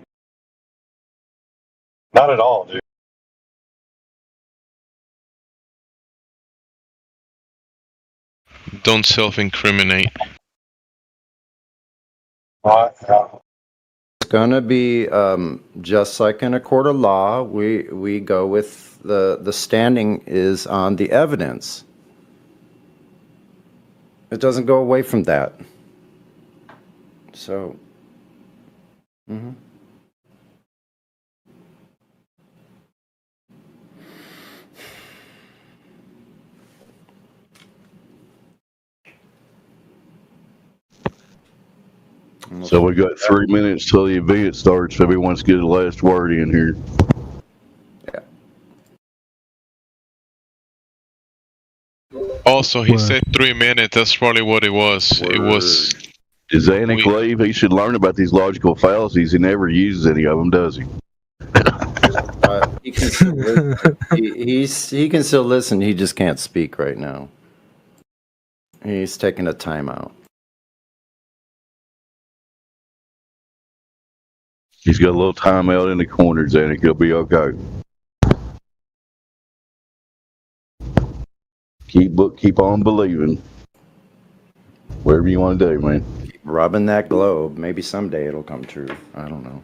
Not at all, dude. Don't self-incriminate. It's gonna be just like in a court of law. We go with the standing is on the evidence. It doesn't go away from that. So. So we got 3 minutes till the event starts. If everyone wants to get the last word in here. Also, he said 3 minutes. That's probably what it was. Word. It was. Does Anik leave? He should learn about these logical fallacies. He never uses any of them, does he? He can still listen. He can still listen. He just can't speak right now. He's taking a timeout. He's got a little time out in the corner, Anik. He'll be okay. Keep on believing. Whatever you want to do, man. Keep rubbing that globe. Maybe someday it'll come true. I don't know.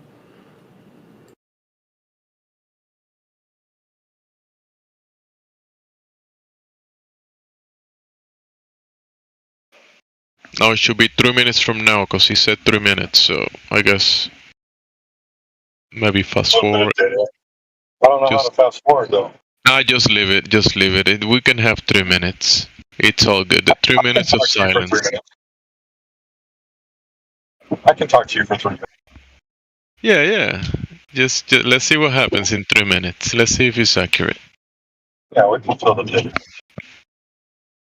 No, it should be 3 minutes from now because he said 3 minutes. So I guess maybe fast forward. I don't know how to fast forward though. Nah, just leave it. Just leave it. We can have 3 minutes. It's all good. The 3 minutes of silence. I can talk to you for 3 minutes. Yeah. Just let's see what happens in 3 minutes. Let's see if it's accurate. Yeah, we can fill the dead.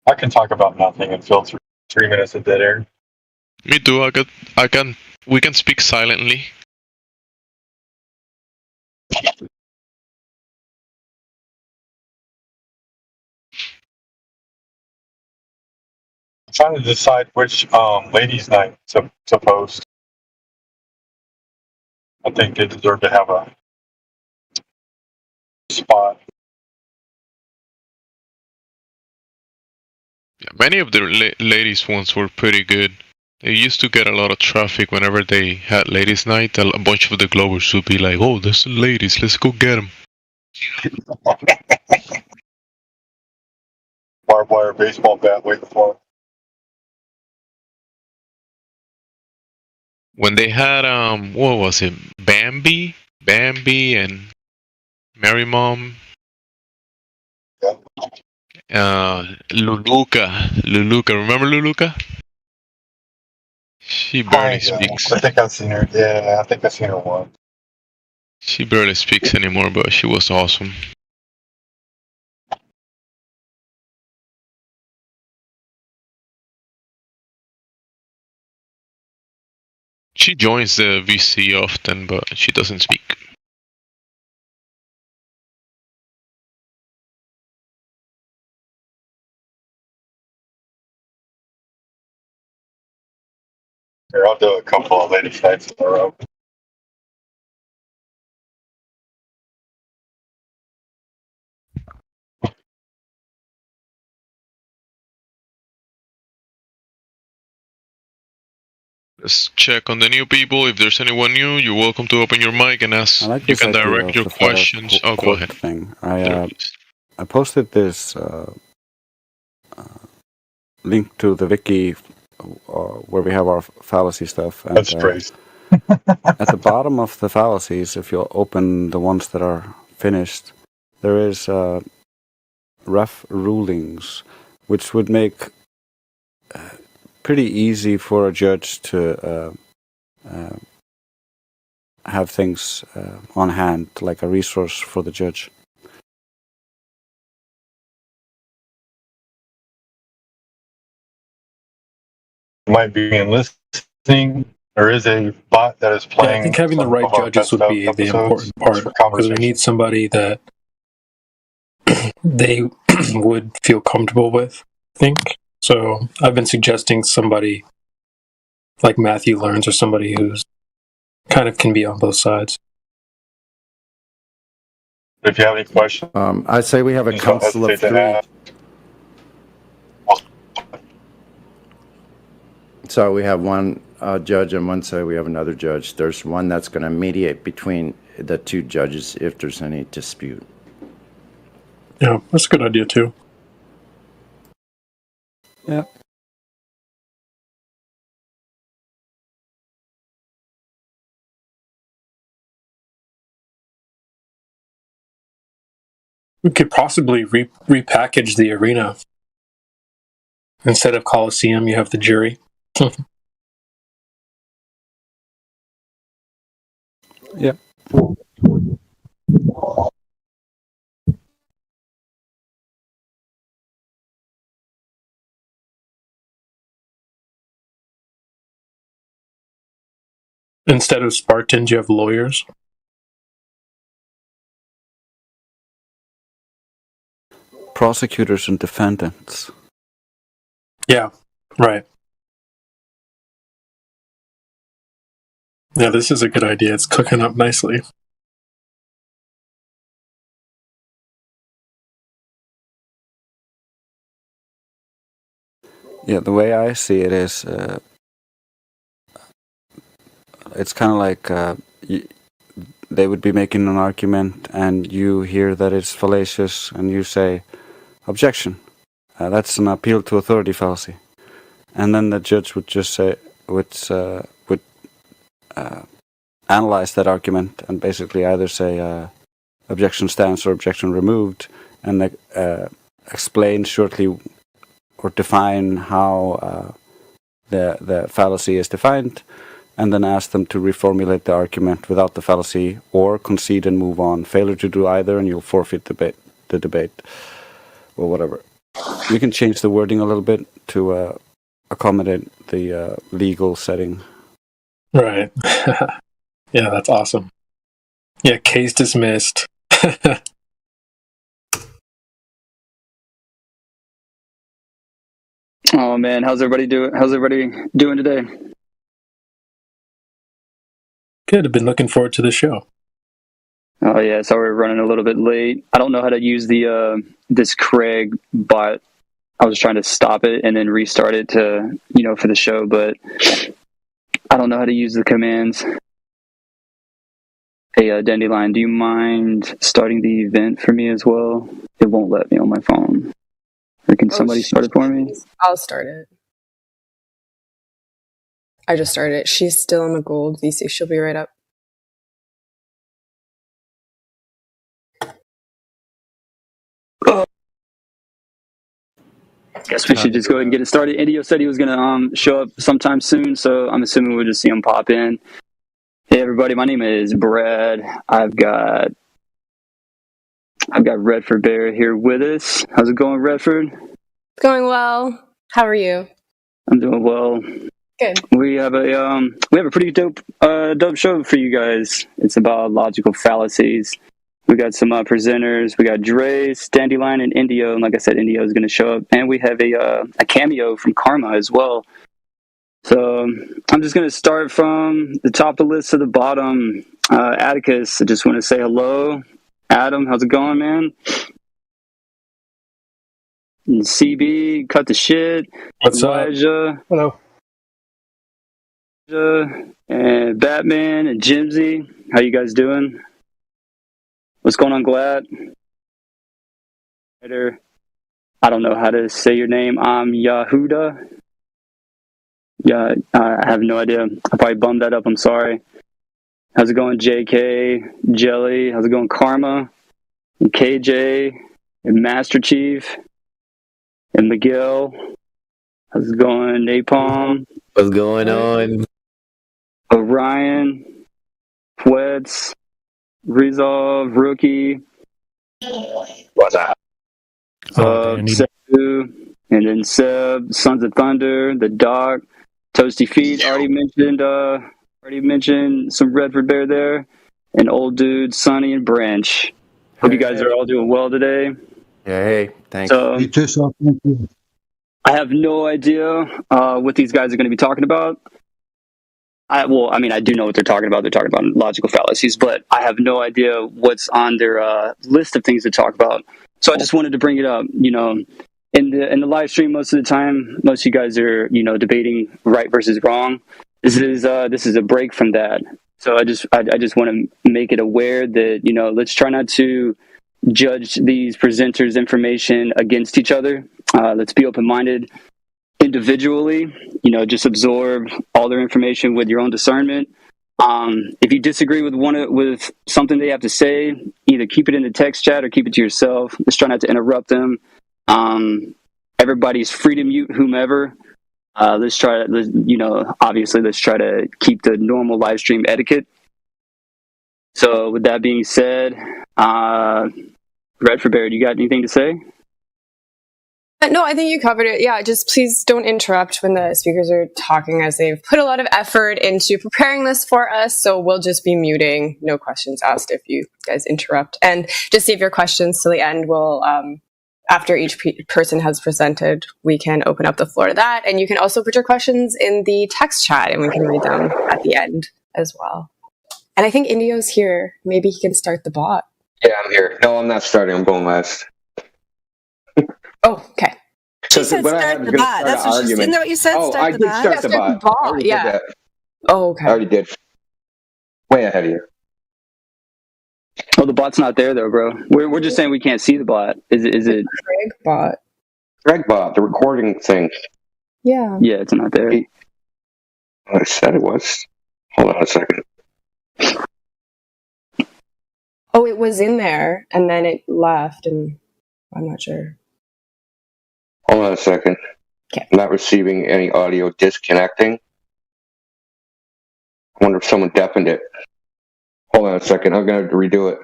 I can talk about nothing and fill 3 minutes of dead air. Me too. We can speak silently. I'm trying to decide which ladies' night to post. I think they deserve to have a spot. Yeah, many of the ladies ones were pretty good. They used to get a lot of traffic whenever they had ladies' night. A bunch of the Globers would be like, "Oh, there's some ladies. Let's go get them." Barbed wire baseball bat waiting for 'em. When they had what was it? Bambi and Mary Mom. Luluka, remember Luluka? She barely speaks. I think I've seen her. Yeah, I think I've seen her once. She barely speaks anymore, but she was awesome. She joins the VC often, but she doesn't speak. Here, I'll do a couple of ladies' nights in a row. Let's check on the new people. If there's anyone new, you're welcome to open your mic and ask. You can direct your questions. Oh, go ahead. Thing. I posted this link to the wiki where we have our fallacy stuff. And, that's crazy. At the bottom of the fallacies, if you open the ones that are finished, there is rough rulings, which would make pretty easy for a judge to have things on hand, like a resource for the judge. Might be enlisting. There is a bot that is playing. I think having the right judges would be the important part, because we need somebody that they would feel comfortable with, I think. So I've been suggesting somebody like Matthew learns, or somebody who's kind of can be on both sides. If you have any questions, I say we have a please don't council of hesitate to three. ask. So we have one judge and one side we have another judge. There's one that's going to mediate between the two judges if there's any dispute. Yeah, that's a good idea too. Yeah. We could possibly repackage the arena. Instead of Coliseum, you have the jury. Yeah. Instead of Spartans, you have lawyers. Prosecutors and defendants. Yeah, right. Yeah, this is a good idea. It's cooking up nicely. Yeah, the way I see it is, it's kind of like they would be making an argument, and you hear that it's fallacious, and you say, objection. That's an appeal to authority fallacy. And then the judge would just say, would analyze that argument and basically either say objection stands or objection removed, and explain shortly or define how the fallacy is defined, and then ask them to reformulate the argument without the fallacy, or concede and move on. Failure to do either, and you'll forfeit the debate, or whatever. We can change the wording a little bit to accommodate the legal setting. Right. Yeah, that's awesome. Yeah, case dismissed. Oh man, how's everybody doing today? Good. I've been looking forward to the show. Oh yeah, so we're running a little bit late. I don't know how to use the this Craig bot. I was trying to stop it and then restart it to, for the show, but I don't know how to use the commands. Hey, Dandelion, do you mind starting the event for me as well? It won't let me on my phone. Or can somebody start it for me? I'll start it. I just started it. She's still in the gold VC. She'll be right up. Guess we should just go ahead and get it started. Indio said he was going to show up sometime soon, so I'm assuming we'll just see him pop in. Hey everybody, my name is Brad. I've got Redford Bear here with us. How's it going, Redford? It's going well. How are you? I'm doing well. Good. We have a pretty dope show for you guys. It's about logical fallacies. We got some presenters. We got Drace, Dandelion, and Indio. And like I said, Indio is going to show up. And we have a cameo from Karma as well. So I'm just going to start from the top of the list to the bottom. Atticus, I just want to say hello. Adam, how's it going, man? And CB, cut the shit. What's Elijah, up? Hello. And Batman and Jimsy. How you guys doing? What's going on, Glad? I don't know how to say your name. I'm Yahuda. Yeah, I have no idea. I probably bummed that up. I'm sorry. How's it going, JK, Jelly? How's it going, Karma? And KJ, and Master Chief, and Miguel. How's it going, Napalm? What's going on? Orion, Pwets, Resolve, Rookie. What's up? Sebu, and then Seb, Sons of Thunder, the Doc, Toasty Feet. Already mentioned some Redford Bear there, and Old Dude, Sonny, and Branch. Hope you guys are all doing well today. Hey, thanks. So, You too, so thank you. I have no idea what these guys are going to be talking about. I do know what they're talking about. They're talking about logical fallacies, but I have no idea what's on their list of things to talk about. So I just wanted to bring it up. You know, in the live stream, most of the time, most of you guys are debating right versus wrong. This is a break from that. So I just want to make it aware that let's try not to judge these presenters' information against each other. Let's be open-minded individually. Just absorb all their information with your own discernment. If you disagree with something they have to say, either keep it in the text chat or keep it to yourself. Let's try not to interrupt them. Everybody's free to mute whomever. Let's try to keep the normal live stream etiquette. So with that being said, Redford Bear, you got anything to say? No, I think you covered it. Yeah, just please don't interrupt when the speakers are talking, as they've put a lot of effort into preparing this for us. So we'll just be muting. No questions asked if you guys interrupt. And just save your questions till the end. We'll, after each person has presented, we can open up the floor to that. And you can also put your questions in the text chat and we can read them at the end as well. And I think Indio's here. Maybe he can start the bot. Yeah, I'm here. No, I'm not starting. I'm going last. Oh, okay. She said start the bot. That's what she said. Isn't that what you said? Oh, I did start the bot. Yeah. Oh, okay. I already did. Way ahead of you. Oh, the bot's not there though, bro. We're just saying we can't see the bot. Is it? Greg bot. Greg bot, the recording thing. Yeah. Yeah, it's not there. I said it was. Hold on a second. Oh, it was in there and then it left, and I'm not sure. Hold on a second. Okay. I'm not receiving any audio disconnecting. I wonder if someone deafened it. Hold on a second. I'm going to redo it.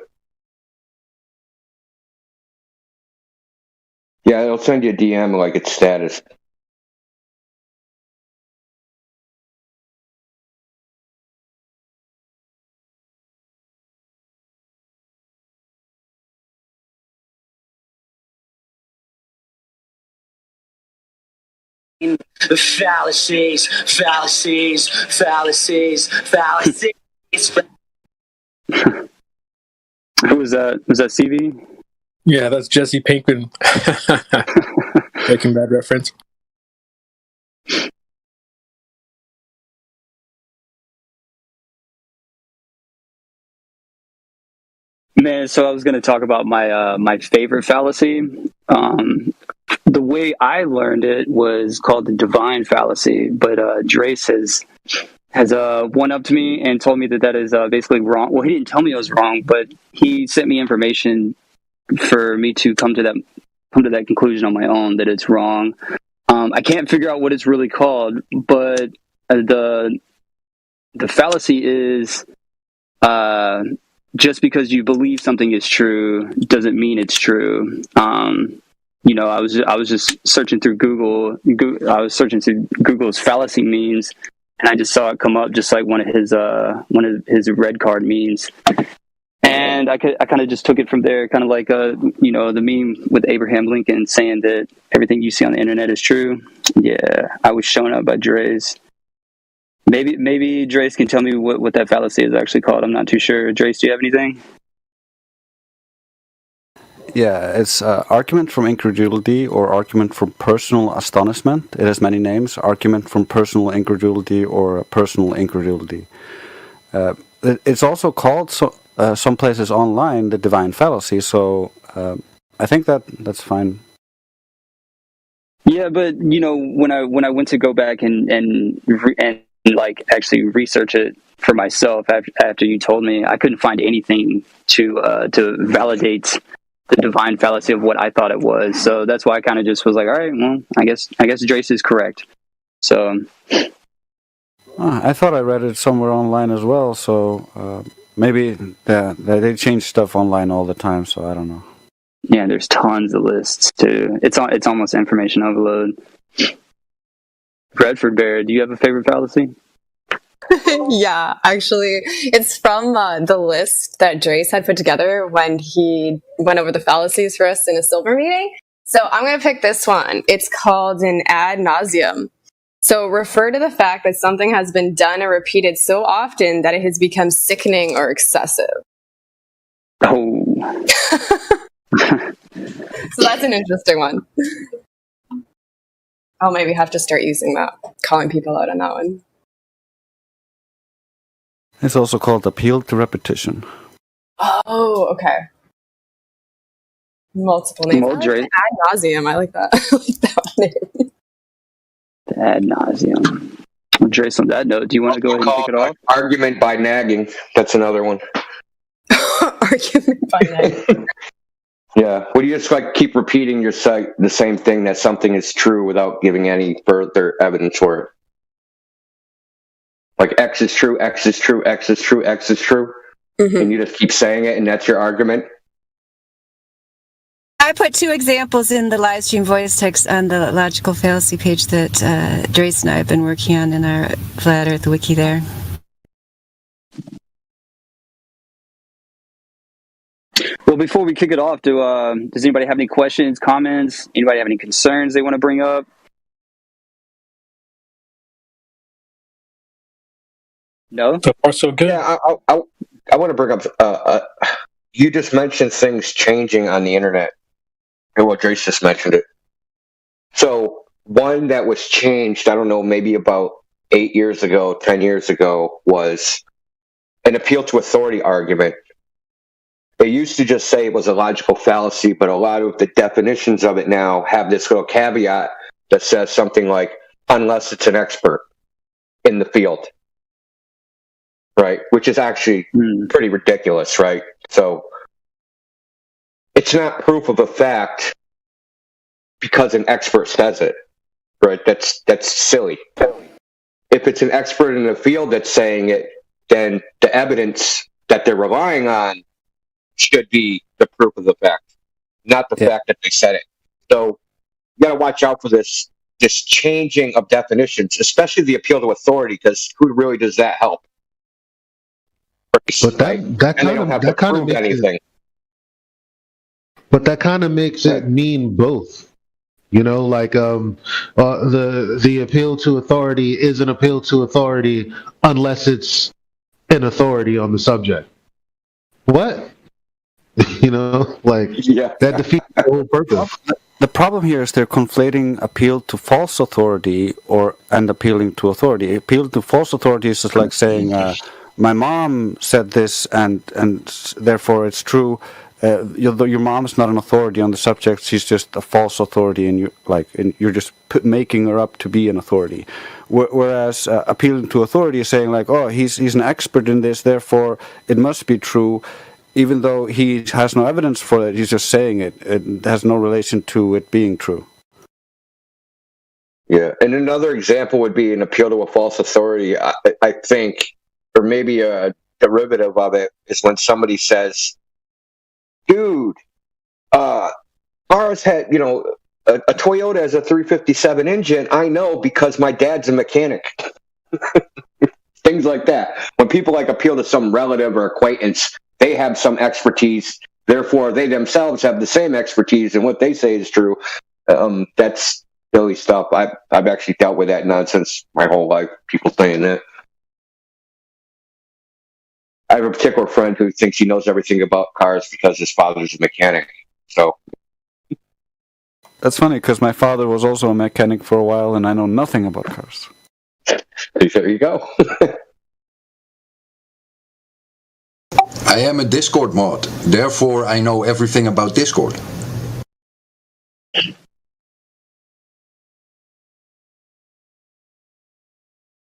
Yeah, it'll send you a DM like its status. Fallacies. Who was that? Was that CV? Yeah, that's Jesse Pinkman. Breaking Bad reference. Man, so I was going to talk about my favorite fallacy. The way I learned it was called the divine fallacy, but Drace has one-upped me and told me that is basically wrong. Well, he didn't tell me it was wrong, but he sent me information for me to come to that conclusion on my own that it's wrong. I can't figure out what it's really called, but the fallacy is just because you believe something is true doesn't mean it's true. I was just searching through Google. I was searching through Google's fallacy means, and I just saw it come up just like one of his red card means. And I kind of just took it from there, kind of like the meme with Abraham Lincoln saying that everything you see on the internet is true. Yeah, I was shown up by Drace. Maybe Drace can tell me what that fallacy is actually called. I'm not too sure. Drace, do you have anything? Yeah, it's argument from incredulity or argument from personal astonishment. It has many names. Argument from personal incredulity or personal incredulity. It's also called some places online the divine fallacy. So I think that's fine. Yeah, but when I went to go back and like actually research it for myself after you told me, I couldn't find anything to validate the divine fallacy of what I thought it was. So that's why I kind of just was like, all right, well, I guess Drace is correct. So I thought I read it somewhere online as well. So maybe they change stuff online all the time. So I don't know. Yeah, there's tons of lists too. It's almost information overload. Redford Bear, do you have a favorite fallacy? Yeah, actually, it's from the list that Drace had put together when he went over the fallacies for us in a silver meeting. So I'm going to pick this one. It's called an ad nauseum. So refer to the fact that something has been done or repeated so often that it has become sickening or excessive. Oh. So that's an interesting one. I'll maybe have to start using that, calling people out on that one. It's also called appeal to repetition. Oh, okay. Multiple names. Ad nauseum. I like that. I like that name. Ad nauseum. Trace, on that note, do you want to go ahead and kick it off? Argument by nagging. That's another one. Argument by nagging. Yeah. Would you just like keep repeating the same thing, that something is true without giving any further evidence for it? Like X is true, X is true, X is true, X is true. Mm-hmm. And you just keep saying it, and that's your argument? I put 2 examples in the live stream voice text on the logical fallacy page that Drace and I have been working on in our Flat Earth wiki there. Well, before we kick it off, does anybody have any questions, comments? Anybody have any concerns they want to bring up? No? So far, so good. Yeah, I want to bring up, you just mentioned things changing on the internet. And what Drace just mentioned it. So one that was changed, I don't know, maybe about 8 years ago, 10 years ago, was an appeal to authority argument. They used to just say it was a logical fallacy, but a lot of the definitions of it now have this little caveat that says something like, unless it's an expert in the field. Right? Which is actually pretty ridiculous, right? So it's not proof of a fact because an expert says it, right? That's silly. If it's an expert in the field that's saying it, then the evidence that they're relying on should be the proof of the fact, not the fact that they said it. So you got to watch out for this changing of definitions, especially the appeal to authority, because who really does that help? But that kind of makes anything. But that kind of makes it mean both. You know, like the appeal to authority is an appeal to authority unless it's an authority on the subject. What? You know, like that defeats the whole purpose. The problem here is they're conflating appeal to false authority and appealing to authority. Appeal to false authority is just like saying, my mom said this and therefore it's true. Your mom is not an authority on the subject; she's just a false authority, and you're just making her up to be an authority. Whereas appealing to authority is saying like, oh, he's an expert in this, therefore it must be true, even though he has no evidence for it. He's just saying it. It has no relation to it being true. Yeah, and another example would be an appeal to a false authority. I think, or maybe a derivative of it, is when somebody says, dude, ours had, a Toyota has a 357 engine. I know because my dad's a mechanic. Things like that. When people appeal to some relative or acquaintance, they have some expertise. Therefore, they themselves have the same expertise, and what they say is true. That's silly stuff. I've actually dealt with that nonsense my whole life. People saying that. I have a particular friend who thinks he knows everything about cars because his father's a mechanic. So that's funny because my father was also a mechanic for a while, and I know nothing about cars. There you go. I am a Discord mod, therefore I know everything about Discord.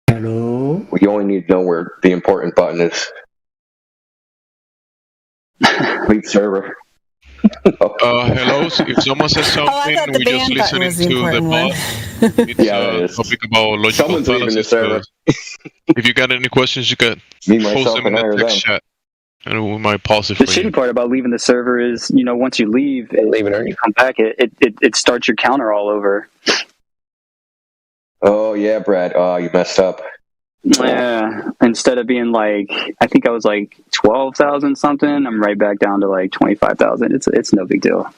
Hello? You only need to know where the important button is. Leave server. Hello, if someone says something, we're just listening to the bot. It's a topic about logical fallacies. If you got any questions, you can post them in the text chat, and we might pause it for you. The shitty part about leaving the server is, once you leave and you come back, it starts your counter all over. Oh, yeah, Brad. Oh, you messed up. Yeah, instead of being I think I was 12,000 something, I'm right back down to 25,000. It's no big deal.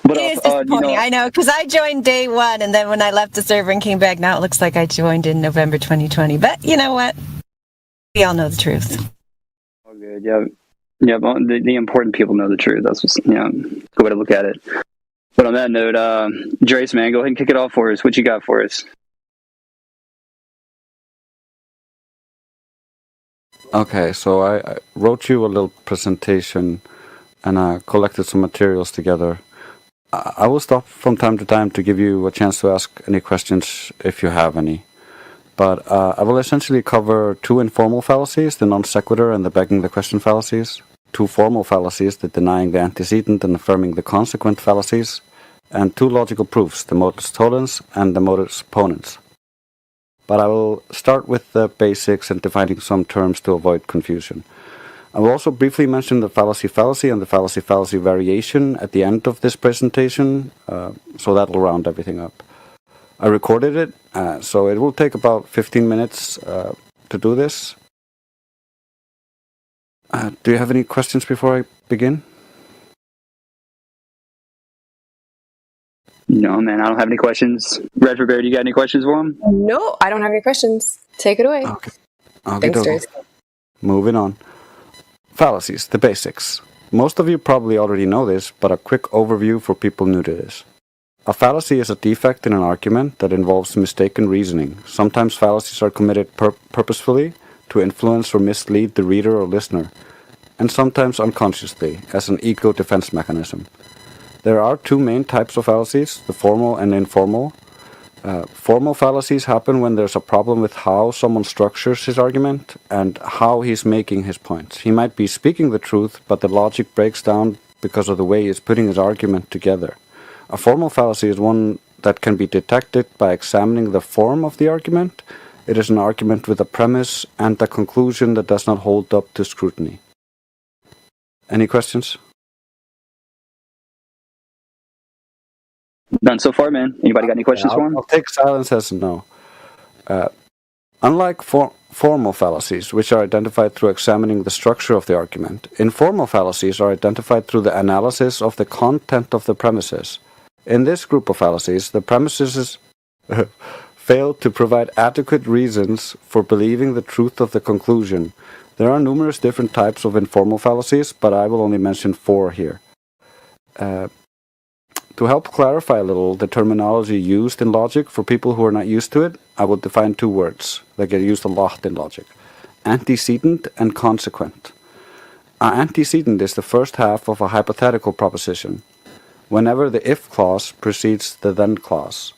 But it is disappointing, I know, because I joined day one, and then when I left the server and came back, now it looks like I joined in November 2020. But you know what? We all know the truth. All good. Yeah. Yeah, but the important people know the truth. That's what's, good way to look at it. But on that note, Drace, man, go ahead and kick it off for us. What you got for us? Okay, so I wrote you a little presentation and I collected some materials together. I will stop from time to time to give you a chance to ask any questions if you have any. But I will essentially cover 2 informal fallacies, the non sequitur and the begging the question fallacies, 2 formal fallacies, the denying the antecedent and affirming the consequent fallacies, and 2 logical proofs, the modus tollens and the modus ponens. But I will start with the basics and defining some terms to avoid confusion. I will also briefly mention the fallacy and the fallacy variation at the end of this presentation, so that will round everything up. I recorded it, so it will take about 15 minutes to do this. Do you have any questions before I begin? No, man, I don't have any questions. Redford Bear, do you got any questions for him? No, I don't have any questions. Take it away. Okay. Thanks, Drace. Moving on. Fallacies, the basics. Most of you probably already know this, but a quick overview for people new to this. A fallacy is a defect in an argument that involves mistaken reasoning. Sometimes fallacies are committed purposefully to influence or mislead the reader or listener, and sometimes unconsciously, as an ego defense mechanism. There are 2 main types of fallacies, the formal and informal. Formal fallacies happen when there's a problem with how someone structures his argument and how he's making his points. He might be speaking the truth, but the logic breaks down because of the way he's putting his argument together. A formal fallacy is one that can be detected by examining the form of the argument. It is an argument with a premise and a conclusion that does not hold up to scrutiny. Any questions? None so far, man. Anybody got any questions for him? I'll take silence as a no. Unlike formal fallacies, which are identified through examining the structure of the argument, informal fallacies are identified through the analysis of the content of the premises. In this group of fallacies, the premises fail to provide adequate reasons for believing the truth of the conclusion. There are numerous different types of informal fallacies, but I will only mention 4 here. To help clarify a little the terminology used in logic for people who are not used to it, I will define 2 words that get used a lot in logic. Antecedent and consequent. An antecedent is the first half of a hypothetical proposition, whenever the if clause precedes the then clause.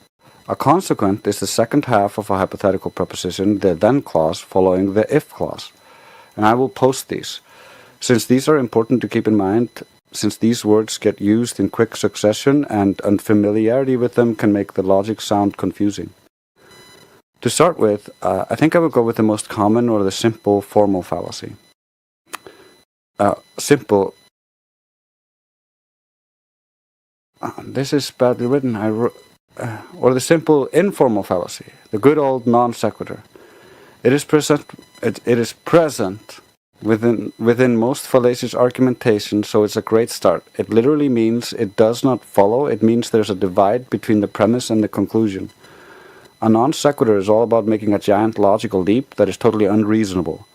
A consequent is the second half of a hypothetical proposition, the then clause following the if clause. And I will post these. Since these are important to keep in mind, since these words get used in quick succession and unfamiliarity with them can make the logic sound confusing. To start with, I think I will go with the most common or the simple formal fallacy. This is badly written. Or the simple informal fallacy, the good old non sequitur. It is present within most fallacious argumentation, so it's a great start. It literally means it does not follow. It means there's a divide between the premise and the conclusion. A non sequitur is all about making a giant logical leap that is totally unreasonable.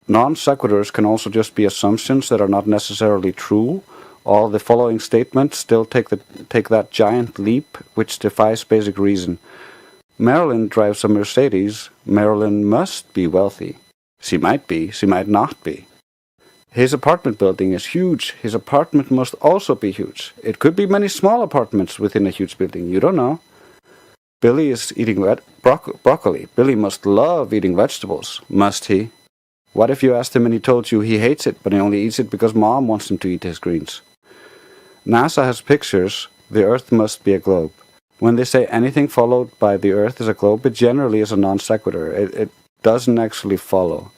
Non sequiturs can also just be assumptions that are not necessarily true. All the following statements still take that giant leap which defies basic reason. Marilyn drives a Mercedes. Marilyn must be wealthy. She might be, she might not be. His apartment building is huge. His apartment must also be huge. It could be many small apartments within a huge building. You don't know. Billy is eating broccoli. Billy must love eating vegetables. Must he? What if you asked him and he told you he hates it, but he only eats it because Mom wants him to eat his greens? NASA has pictures. The Earth must be a globe. When they say anything followed by the Earth is a globe, it generally is a non sequitur. It doesn't actually follow.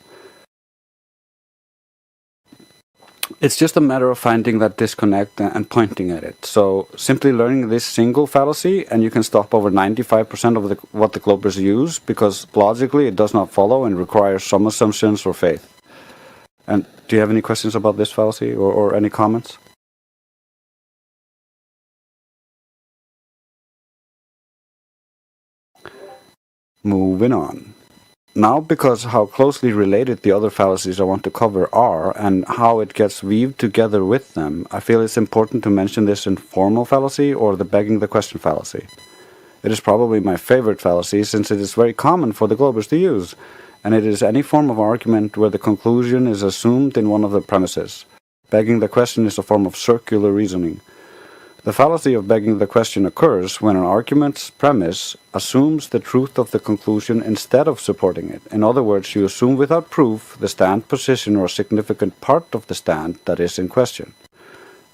It's just a matter of finding that disconnect and pointing at it. So simply learning this single fallacy and you can stop over 95% of what the globers use, because logically it does not follow and requires some assumptions or faith. And do you have any questions about this fallacy or any comments? Moving on. Now, because how closely related the other fallacies I want to cover are and how it gets weaved together with them, I feel it's important to mention this informal fallacy or the begging the question fallacy. It is probably my favorite fallacy since it is very common for the Globers to use, and it is any form of argument where the conclusion is assumed in one of the premises. Begging the question is a form of circular reasoning. The fallacy of begging the question occurs when an argument's premise assumes the truth of the conclusion instead of supporting it. In other words, you assume without proof the stand position or a significant part of the stand that is in question.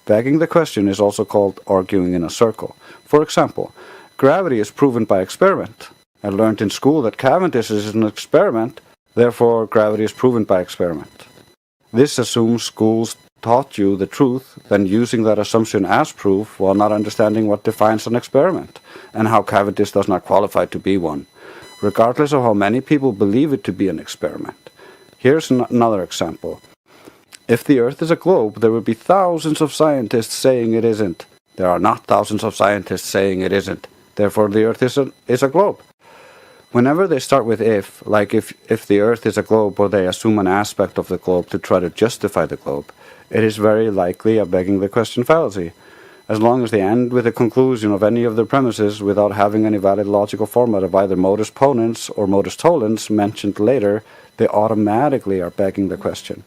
Begging the question is also called arguing in a circle. For example, gravity is proven by experiment. I learned in school that Cavendish is an experiment, therefore gravity is proven by experiment. This assumes schools taught you the truth, then using that assumption as proof while not understanding what defines an experiment, and how Cavendish does not qualify to be one, regardless of how many people believe it to be an experiment. Here's another example. If the Earth is a globe, there would be thousands of scientists saying it isn't. There are not thousands of scientists saying it isn't. Therefore, the Earth is a globe. Whenever they start with if, like if the Earth is a globe, or they assume an aspect of the globe to try to justify the globe, it is very likely a begging the question fallacy. As long as they end with a conclusion of any of their premises without having any valid logical format of either modus ponens or modus tollens mentioned later, they automatically are begging the question.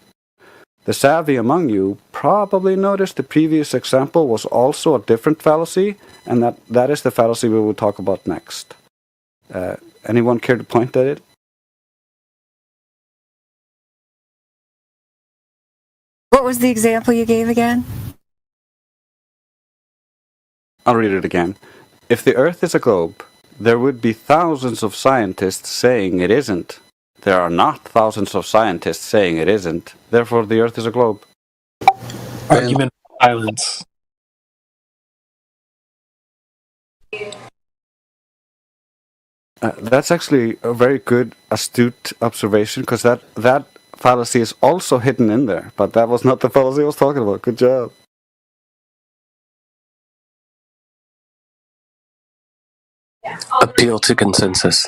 The savvy among you probably noticed the previous example was also a different fallacy, and that is the fallacy we will talk about next. Anyone care to point at it? What was the example you gave again? I'll read it again. If the Earth is a globe, there would be thousands of scientists saying it isn't. There are not thousands of scientists saying it isn't. Therefore, the Earth is a globe. Argument of silence. That's actually a very good, astute observation, because that fallacy is also hidden in there, but that was not the fallacy I was talking about. Good job. Appeal to consensus.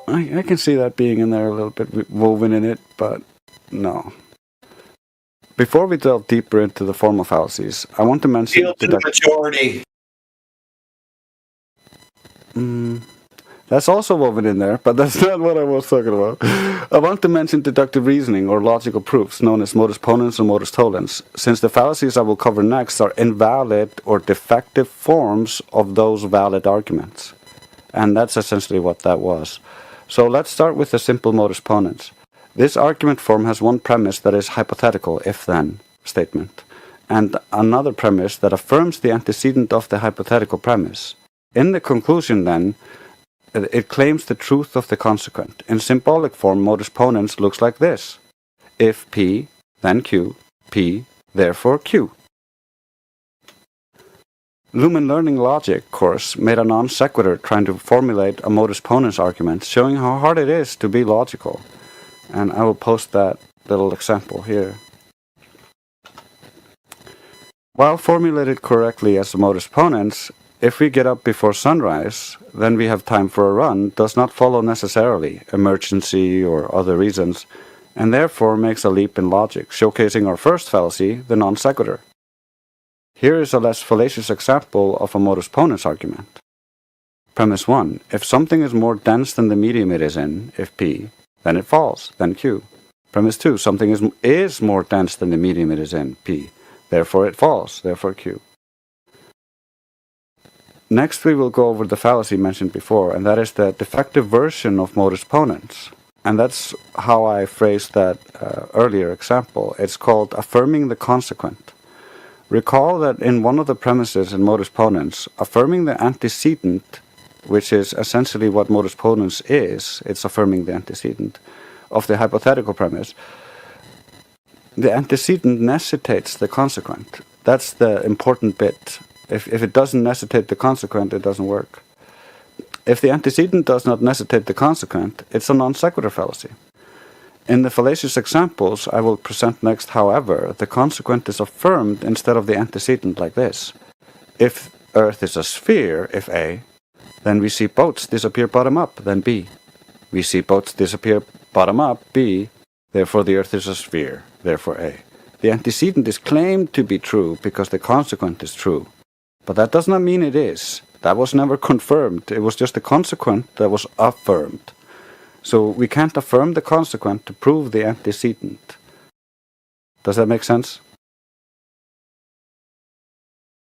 I can see that being in there a little bit woven in it, but no. Before we delve deeper into the formal fallacies, I want to mention... Appeal to the majority. That's also woven in there, but that's not what I was talking about. I want to mention deductive reasoning or logical proofs, known as modus ponens or modus tollens, since the fallacies I will cover next are invalid or defective forms of those valid arguments. And that's essentially what that was. So let's start with the simple modus ponens. This argument form has one premise that is hypothetical, if-then statement, and another premise that affirms the antecedent of the hypothetical premise. In the conclusion, then, it claims the truth of the consequent. In symbolic form, modus ponens looks like this. If P, then Q, P, therefore Q. Lumen Learning Logic course made a non sequitur trying to formulate a modus ponens argument, showing how hard it is to be logical. And I will post that little example here. While formulated correctly as a modus ponens, if we get up before sunrise, then we have time for a run does not follow necessarily emergency or other reasons, and therefore makes a leap in logic, showcasing our first fallacy, the non sequitur. Here is a less fallacious example of a modus ponens argument. Premise 1. If something is more dense than the medium it is in, if P, then it falls, then Q. Premise 2. Something is more dense than the medium it is in, P. Therefore it falls, therefore Q. Next we will go over the fallacy mentioned before, and that is the defective version of modus ponens. And that's how I phrased that earlier example. It's called affirming the consequent. Recall that in one of the premises in modus ponens, affirming the antecedent, which is essentially what modus ponens is, it's affirming the antecedent of the hypothetical premise, the antecedent necessitates the consequent. That's the important bit. If it doesn't necessitate the consequent, it doesn't work. If the antecedent does not necessitate the consequent, it's a non sequitur fallacy. In the fallacious examples I will present next, however, the consequent is affirmed instead of the antecedent like this. If Earth is a sphere, if A, then we see boats disappear bottom up, then B. We see boats disappear bottom up, B, therefore the Earth is a sphere, therefore A. The antecedent is claimed to be true because the consequent is true. But that does not mean it is. That was never confirmed. It was just the consequent that was affirmed. So we can't affirm the consequent to prove the antecedent. Does that make sense?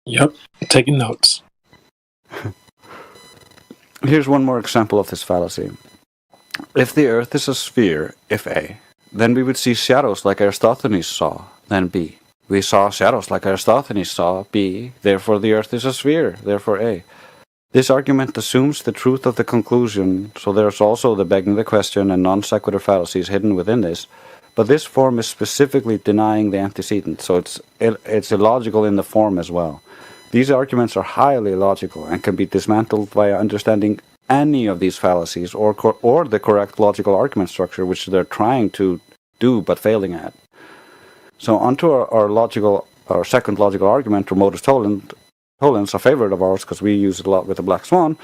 Yep, taking notes. Here's one more example of this fallacy. If the Earth is a sphere, if A, then we would see shadows like Aristophanes saw, then B. We saw shadows like Aristophanes saw, B, therefore the Earth is a sphere, therefore A. This argument assumes the truth of the conclusion, so there's also the begging the question and non sequitur fallacies hidden within this, but this form is specifically denying the antecedent, so it's illogical in the form as well. These arguments are highly logical and can be dismantled via understanding any of these fallacies or the correct logical argument structure which they're trying to do but failing at. So onto our second logical argument, or modus tollens, a favorite of ours because we use it a lot with the Black Swan.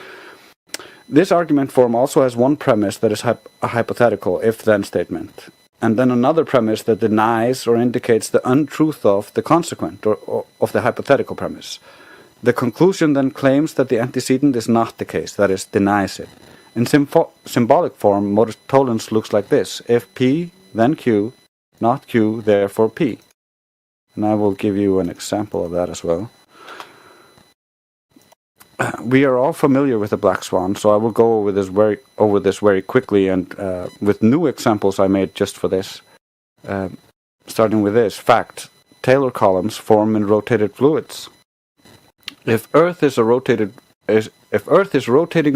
This argument form also has one premise that is a hypothetical if-then statement, and then another premise that denies or indicates the untruth of the consequent or of the hypothetical premise. The conclusion then claims that the antecedent is not the case, that is, denies it. In symbolic form, modus tollens looks like this: if P, then Q, not Q, therefore P. And I will give you an example of that as well. We are all familiar with the Black Swan, so I will go over this very quickly, and with new examples I made just for this. Starting with this fact: Taylor columns form in rotated fluids. If Earth is rotating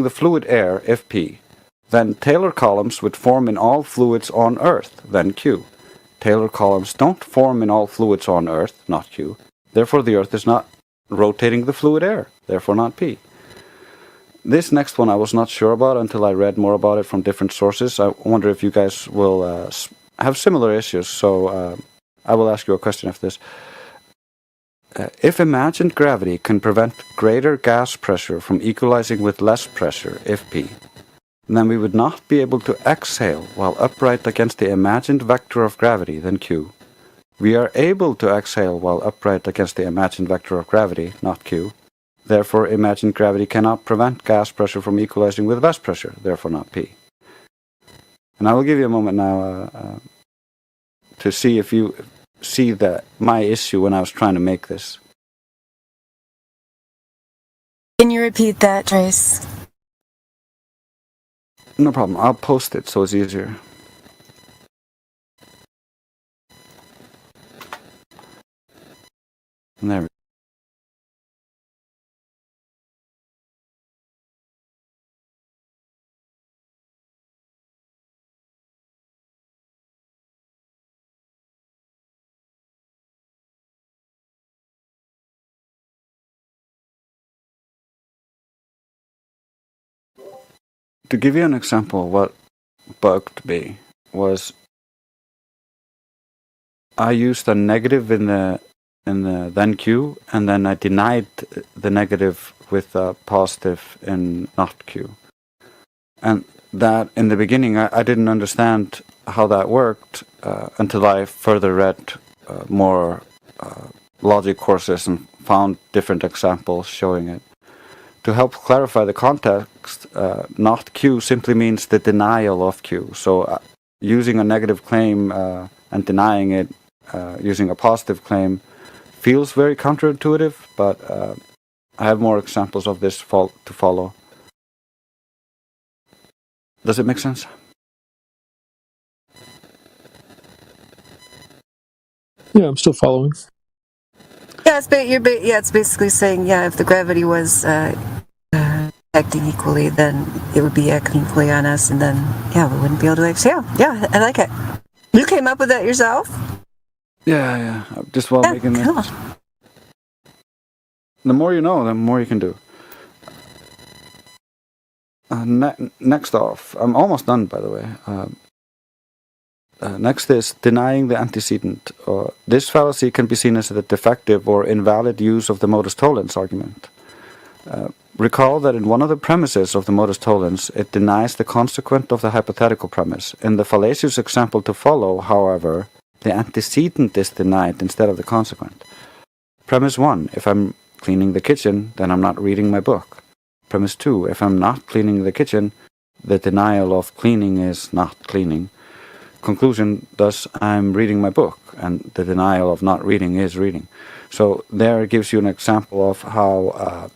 the fluid air, Fp, then Taylor columns would form in all fluids on Earth, then Q. Taylor columns don't form in all fluids on Earth, not Q. Therefore, the Earth is not rotating the fluid air, therefore not P. This next one I was not sure about until I read more about it from different sources. I wonder if you guys will have similar issues, so I will ask you a question after this. If imagined gravity can prevent greater gas pressure from equalizing with less pressure, if P, then we would not be able to exhale while upright against the imagined vector of gravity, then Q. We are able to exhale while upright against the imagined vector of gravity, not Q. Therefore, imagined gravity cannot prevent gas pressure from equalizing with less pressure, therefore not P. And I will give you a moment now to see if you see my issue when I was trying to make this. Can you repeat that, Trace? No problem. I'll post it so it's easier. And there we go. To give you an example, what bugged me was I used a negative in the then Q, and then I denied the negative with a positive in not Q. And that in the beginning I didn't understand how that worked until I further read more logic courses and found different examples showing it. To help clarify the context, not Q simply means the denial of Q. So using a negative claim and denying it using a positive claim feels very counterintuitive, but I have more examples of this to follow. Does it make sense? Yeah, I'm still following. Yeah, it's basically saying, if the gravity was acting equally, then it would be acting equally on us, and then, we wouldn't be able to exhale. Yeah, I like it. You came up with that yourself? Yeah. Just while making cool. this. The more you know, the more you can do. Next off, I'm almost done, by the way. Next is denying the antecedent. This fallacy can be seen as a defective or invalid use of the modus tollens argument. Recall that in one of the premises of the modus tollens, it denies the consequent of the hypothetical premise. In the fallacious example to follow, however, the antecedent is denied instead of the consequent. Premise 1, if I'm cleaning the kitchen, then I'm not reading my book. Premise 2, if I'm not cleaning the kitchen, the denial of cleaning is not cleaning. Conclusion, thus I'm reading my book, and the denial of not reading is reading. So there it gives you an example of how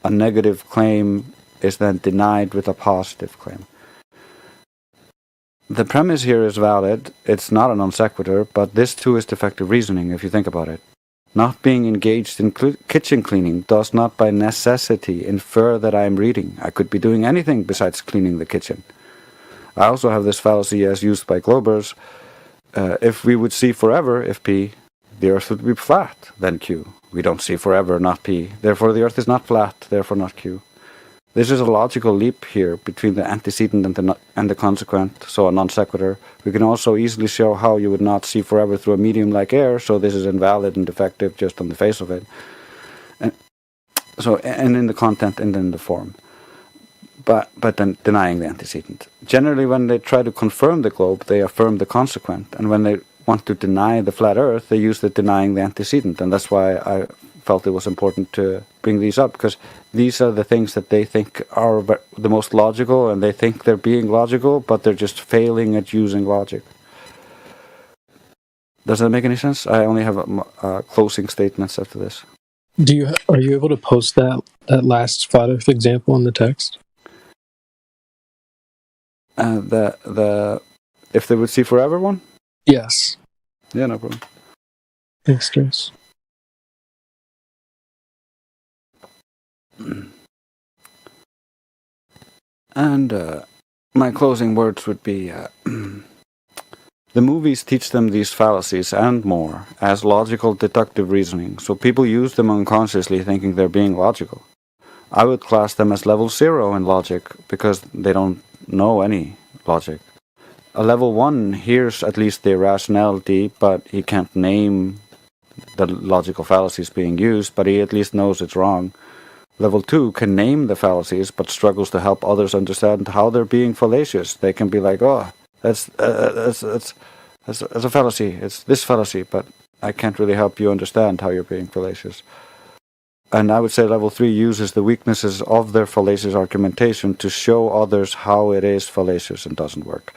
a negative claim is then denied with a positive claim. The premise here is valid. It's not a non sequitur, but this too is defective reasoning if you think about it. Not being engaged in kitchen cleaning does not by necessity infer that I am reading. I could be doing anything besides cleaning the kitchen. I also have this fallacy as used by Globers. If we would see forever, if P, the Earth would be flat, then Q. We don't see forever, not P. Therefore, the Earth is not flat, therefore not Q. This is a logical leap here between the antecedent and the consequent, so a non sequitur. We can also easily show how you would not see forever through a medium like air, so this is invalid and defective just on the face of it. And in the content and in the form. But then denying the antecedent. Generally, when they try to confirm the globe, they affirm the consequent, and when they want to deny the flat Earth, they use the denying the antecedent, and that's why I felt it was important to bring these up, because these are the things that they think are the most logical, and they think they're being logical, but they're just failing at using logic. Does that make any sense? I only have closing statements after this. Are you able to post that last flat Earth example in the text? The if they would see forever one? Yes. Yeah, no problem. Thanks, Trace. And my closing words would be, the movies teach them these fallacies and more as logical deductive reasoning, so people use them unconsciously thinking they're being logical. I would class them as level 0 in logic because they don't know any logic. A level 1 hears at least the irrationality, but he can't name the logical fallacies being used, but he at least knows it's wrong. Level 2 can name the fallacies, but struggles to help others understand how they're being fallacious. They can be like, oh, that's a fallacy, it's this fallacy, but I can't really help you understand how you're being fallacious. And I would say level 3 uses the weaknesses of their fallacious argumentation to show others how it is fallacious and doesn't work.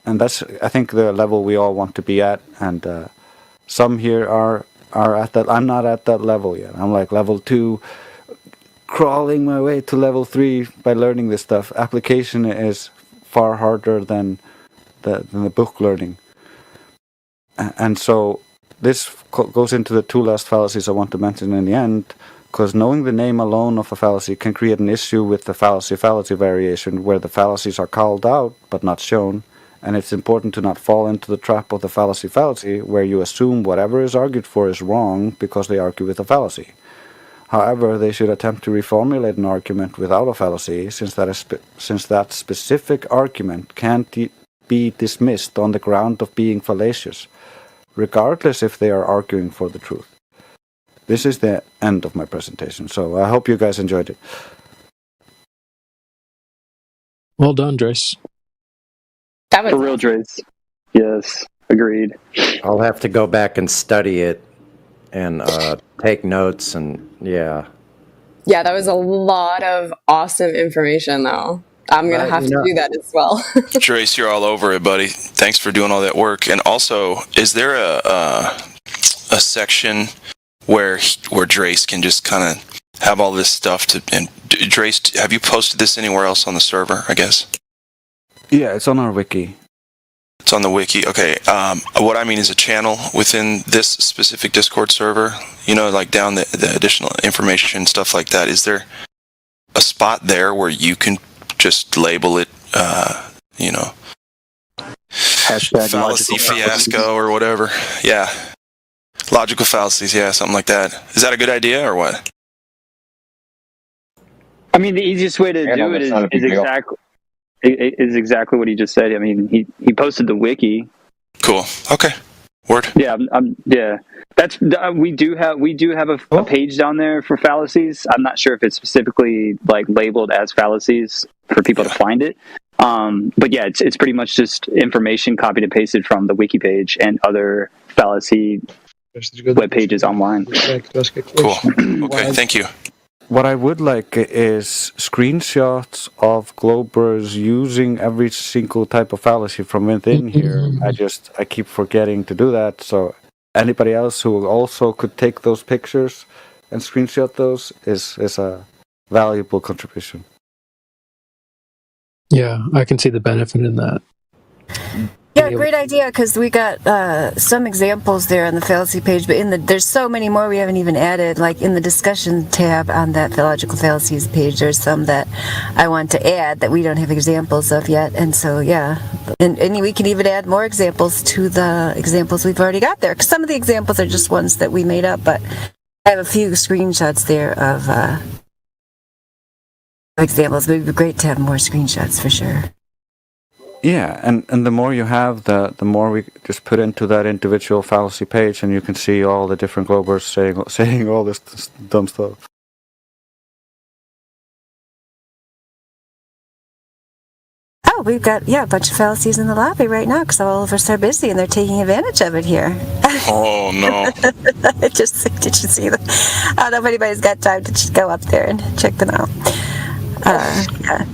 And that's, I think, the level we all want to be at. And some here are at that. I'm not at that level yet. I'm like level 2, crawling my way to level 3 by learning this stuff. Application is far harder than the book learning. And so this goes into the 2 last fallacies I want to mention in the end, because knowing the name alone of a fallacy can create an issue with the fallacy-fallacy variation, where the fallacies are called out but not shown, and it's important to not fall into the trap of the fallacy-fallacy, where you assume whatever is argued for is wrong because they argue with a fallacy. However, they should attempt to reformulate an argument without a fallacy, since that specific argument can't be dismissed on the ground of being fallacious, regardless if they are arguing for the truth. This is the end of my presentation, so I hope you guys enjoyed it. Well done, Drace. That was for real, Drace. Yes, agreed. I'll have to go back and study it and take notes, and yeah. Yeah, that was a lot of awesome information, though. I'm going to have to do that as well. Drace, you're all over it, buddy. Thanks for doing all that work. And also, is there a section where Drace can just kind of have all this stuff to? And Drace, have you posted this anywhere else on the server? I guess. Yeah, it's on our wiki. It's on the wiki. Okay. What I mean is a channel within this specific Discord server. You know, like down the additional information stuff like that. Is there a spot there where you can just label it, you know, fallacy fiasco or whatever? Yeah. Logical fallacies, yeah, something like that. Is that a good idea or what? I mean, the easiest way to do it is exactly what he just said. I mean, he posted the wiki. Cool. Okay. Word. Yeah, yeah. That's we do have a page down there for fallacies. I'm not sure if it's specifically like labeled as fallacies for people to find it. But yeah, it's pretty much just information copied and pasted from the wiki page and other fallacy web pages online. Cool. Okay, thank you. What I would like is screenshots of Globers using every single type of fallacy from within here. I keep forgetting to do that. So anybody else who also could take those pictures and screenshot those is a valuable contribution. Yeah, I can see the benefit in that. Yeah, great idea, because we got some examples there on the fallacy page, but there's so many more we haven't even added. Like in the discussion tab on that logical fallacies page, there's some that I want to add that we don't have examples of yet. And so, yeah, and we can even add more examples to the examples we've already got there, because some of the examples are just ones that we made up, but I have a few screenshots there of examples. It would be great to have more screenshots for sure. Yeah, and the more you have, the more we just put into that individual fallacy page, and you can see all the different Globers saying all this dumb stuff. Oh, we've got, a bunch of fallacies in the lobby right now, because all of us are busy, and they're taking advantage of it here. Oh, no. Did you see them? I don't know if anybody's got time to just go up there and check them out. Yeah.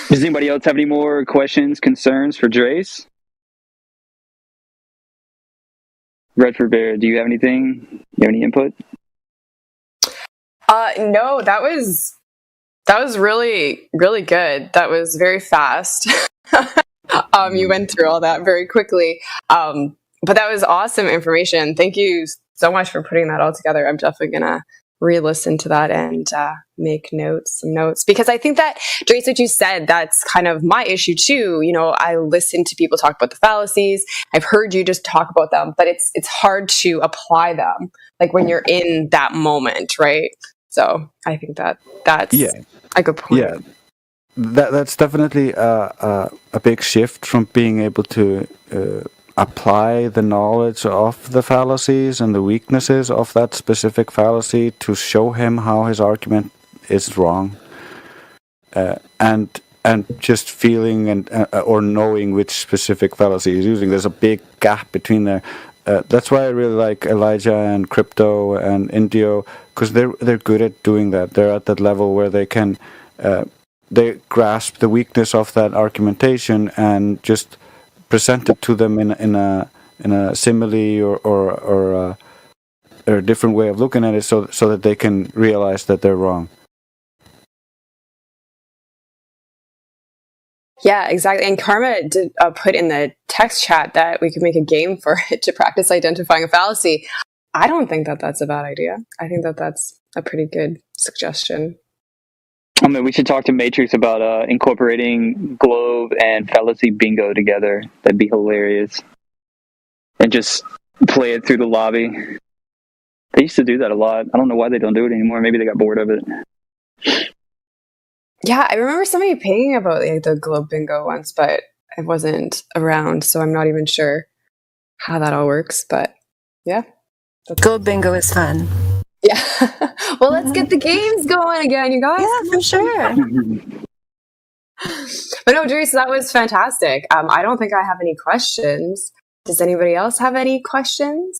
Does anybody else have any more questions, concerns for Drace? Redford Bear, do you have anything? You have any input? No, that was really, really good. That was very fast. You went through all that very quickly. But that was awesome information. Thank you so much for putting that all together. I'm definitely gonna re-listen to that and make some notes, because I think that, Drace, what you said, that's kind of my issue too. You know, I listen to people talk about the fallacies. I've heard you just talk about them, but it's hard to apply them, like when you're in that moment, right? So I think that's a good point. Yeah, that's definitely a big shift from being able to apply the knowledge of the fallacies and the weaknesses of that specific fallacy to show him how his argument is wrong, and just feeling and or knowing which specific fallacy he's using. There's a big gap between there. That's why I really like Elijah and Crypto and Indio, because they're good at doing that. They're at that level where they can they grasp the weakness of that argumentation and just present it to them in a simile or a different way of looking at it, so that they can realize that they're wrong. Yeah, exactly. And Karma did put in the text chat that we could make a game for it to practice identifying a fallacy. I don't think that that's a bad idea. I think that that's a pretty good suggestion. I mean, we should talk to Matrix about incorporating Globe and Fallacy Bingo together. That'd be hilarious. And just play it through the lobby. They used to do that a lot. I don't know why they don't do it anymore. Maybe they got bored of it. Yeah, I remember somebody pinging about the Globe Bingo once, but I wasn't around, so I'm not even sure how that all works. But yeah. Globe Bingo is fun. Yeah. Well, let's get the games going again, you guys. Yeah, for sure. But no, Drace, that was fantastic. I don't think I have any questions. Does anybody else have any questions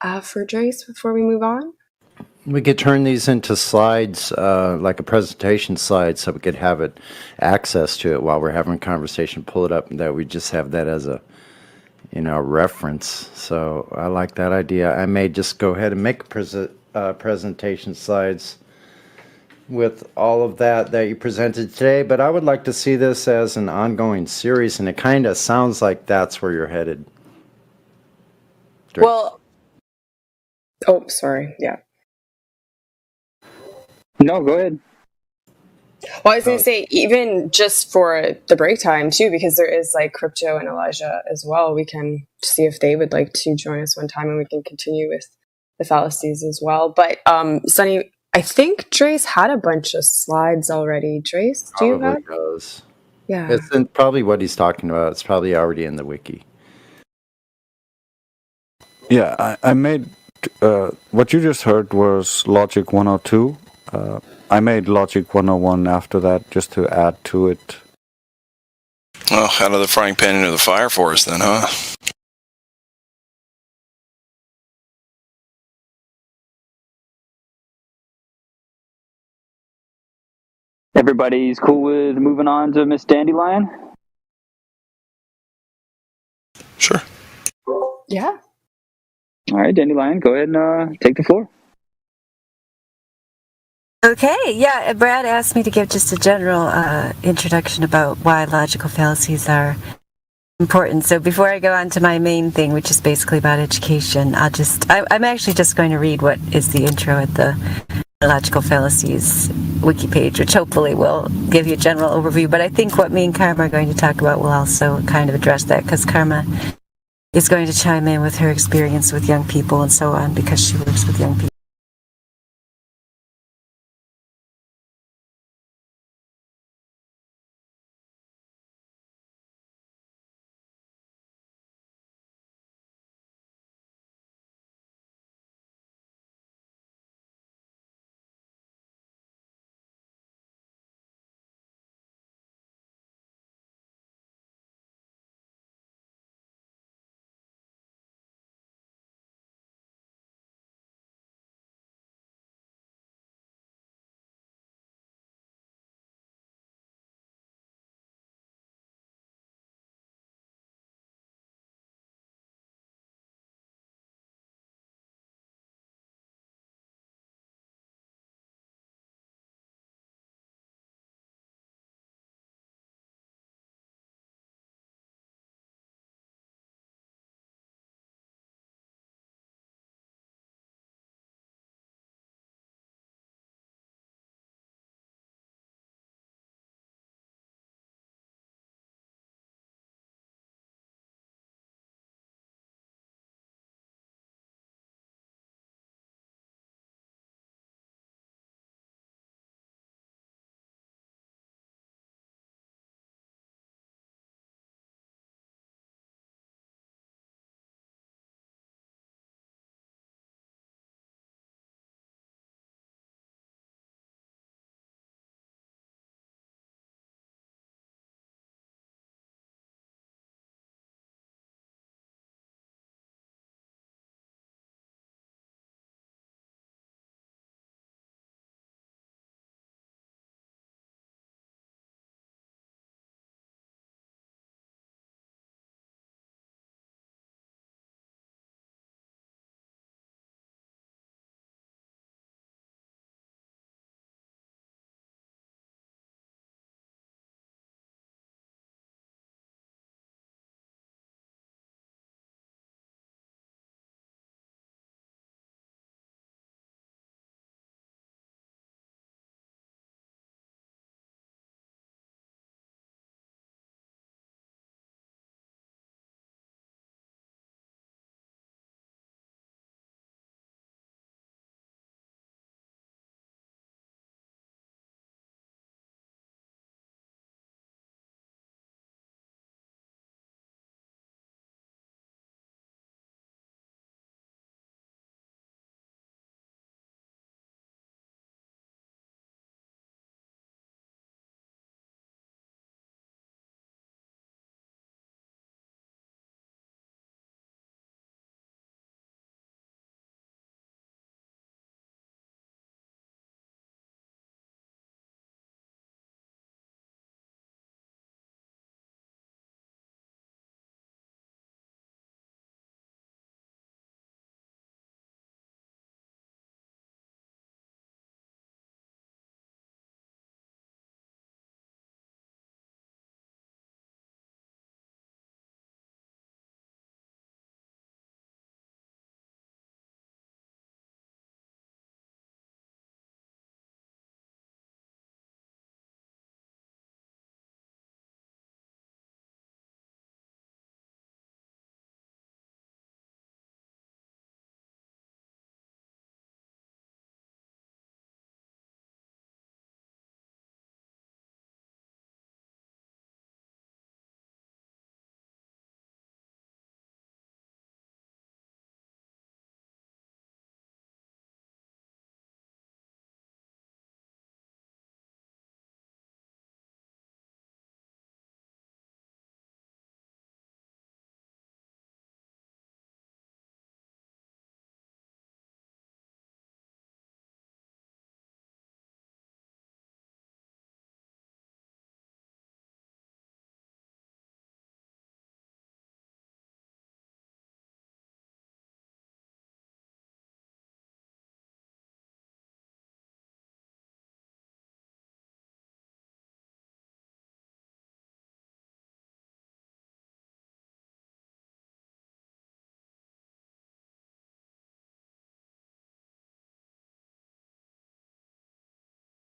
for Drace before we move on? We could turn these into slides, like a presentation slide, so we could have it access to it while we're having a conversation. Pull it up, and that we just have that as a reference. So I like that idea. I may just go ahead and make presentation slides with all of that you presented today, but I would like to see this as an ongoing series, and it kind of sounds like that's where you're headed. Well, oh, sorry. Yeah. No, go ahead. Well, I was going to say, even just for the break time, too, because there is like Crypto and Elijah as well, we can see if they would like to join us one time, and we can continue with the fallacies as well. But, Sunny, I think Drace had a bunch of slides already. Drace, do you have? Does. Yeah. It's in probably what he's talking about. It's probably already in the wiki. Yeah, I made what you just heard was Logic 102. I made Logic 101 after that just to add to it. Well, out of the frying pan into the fire for us then, huh? Everybody's cool with moving on to Miss Dandelion? Sure. Yeah. All right, Dandelion, go ahead and take the floor. Okay, yeah, Brad asked me to give just a general introduction about why logical fallacies are important. So before I go on to my main thing, which is basically about education, I'm actually just going to read what is the intro at the Logical Fallacies wiki page, which hopefully will give you a general overview. But I think what me and Karma are going to talk about will also kind of address that, because Karma is going to chime in with her experience with young people and so on, because she works with young people.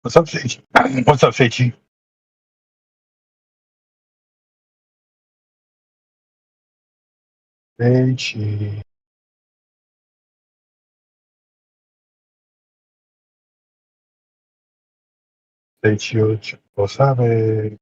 What's up, Seichi? What's up, Seichi? Seichi. Seichi lo sabe.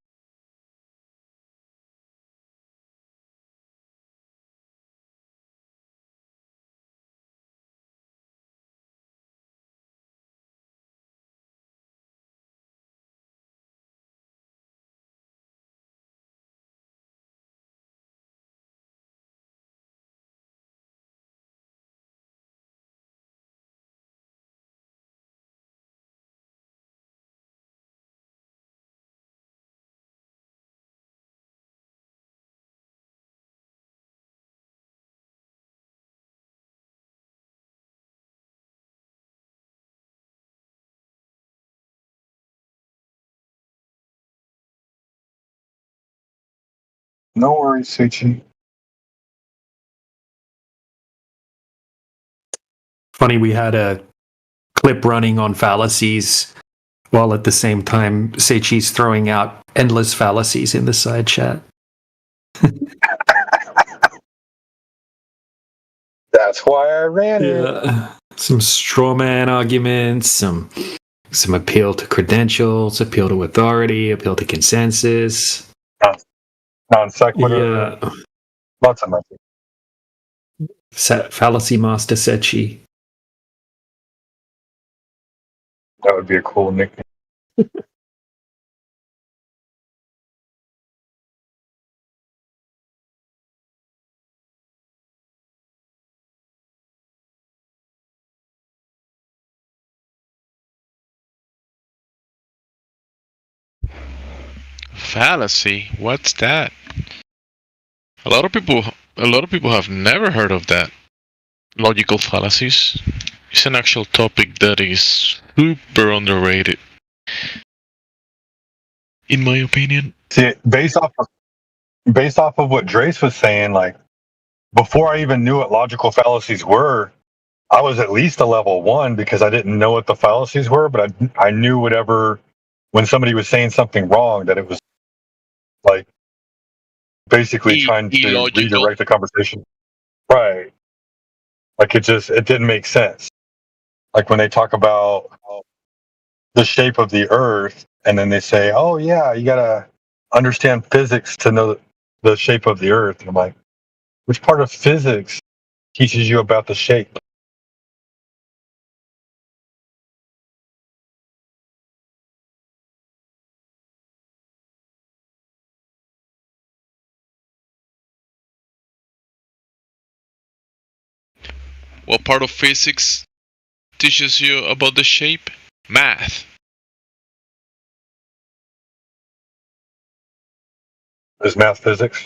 No worries, Seichi. Funny, we had a clip running on fallacies while at the same time Seichi's throwing out endless fallacies in the side chat. That's why I ran it. Some straw man arguments, some appeal to credentials, appeal to authority, appeal to consensus. Non sequitur. Yeah. Lots of nothing. Fallacy Master Seichi. That would be a cool nickname. Fallacy? What's that? A lot of people have never heard of that. Logical fallacies. It's an actual topic that is super underrated, in my opinion. See, based off of what Drace was saying, like before I even knew what logical fallacies were, I was at least a level 1 because I didn't know what the fallacies were, but I knew when somebody was saying something wrong, that it was like basically trying to illogical. redirect the conversation. Right. Like it didn't make sense. Like when they talk about the shape of the earth and then they say, oh yeah, you gotta understand physics to know the shape of the earth. And I'm like, which part of physics teaches you about the shape? What part of physics teaches you about the shape? Math. Is math physics?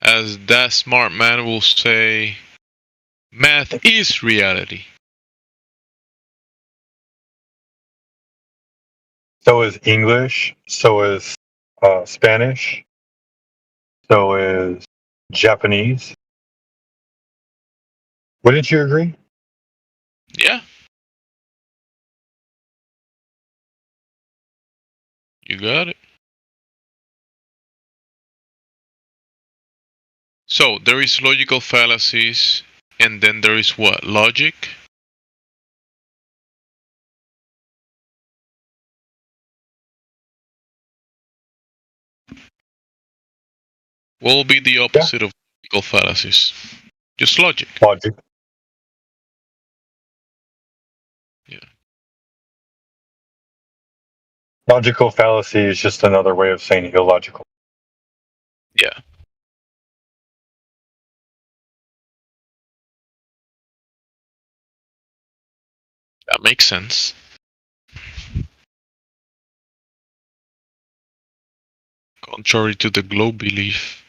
As that smart man will say, math is reality. So is English. So is Spanish. So is Japanese. Wouldn't you agree? Yeah. You got it. So there is logical fallacies, and then there is what? Logic? What will be the opposite of logical fallacies? Just logic. Logic. Yeah. Logical fallacy is just another way of saying illogical. Yeah. That makes sense. Contrary to the globe belief.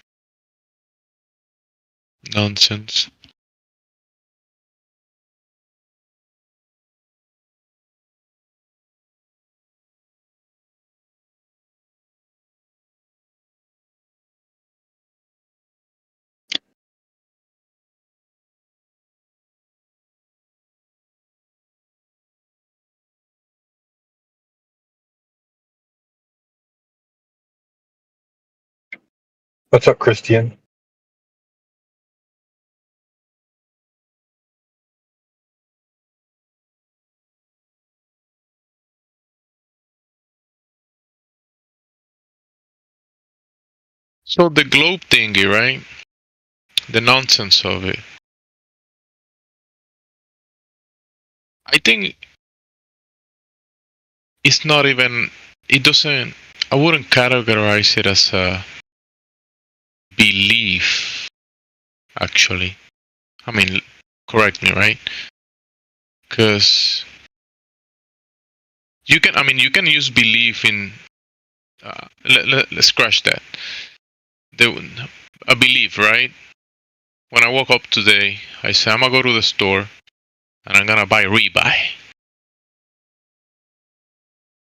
Nonsense. What's up, Christian? So the globe thingy, right? The nonsense of it. I think it's not even. It doesn't. I wouldn't categorize it as a belief. Actually, I mean, correct me, right? Because you can. I mean, you can use belief in. Let's scratch that. A belief, right? When I woke up today, I said I'm gonna go to the store and I'm gonna buy rebuy.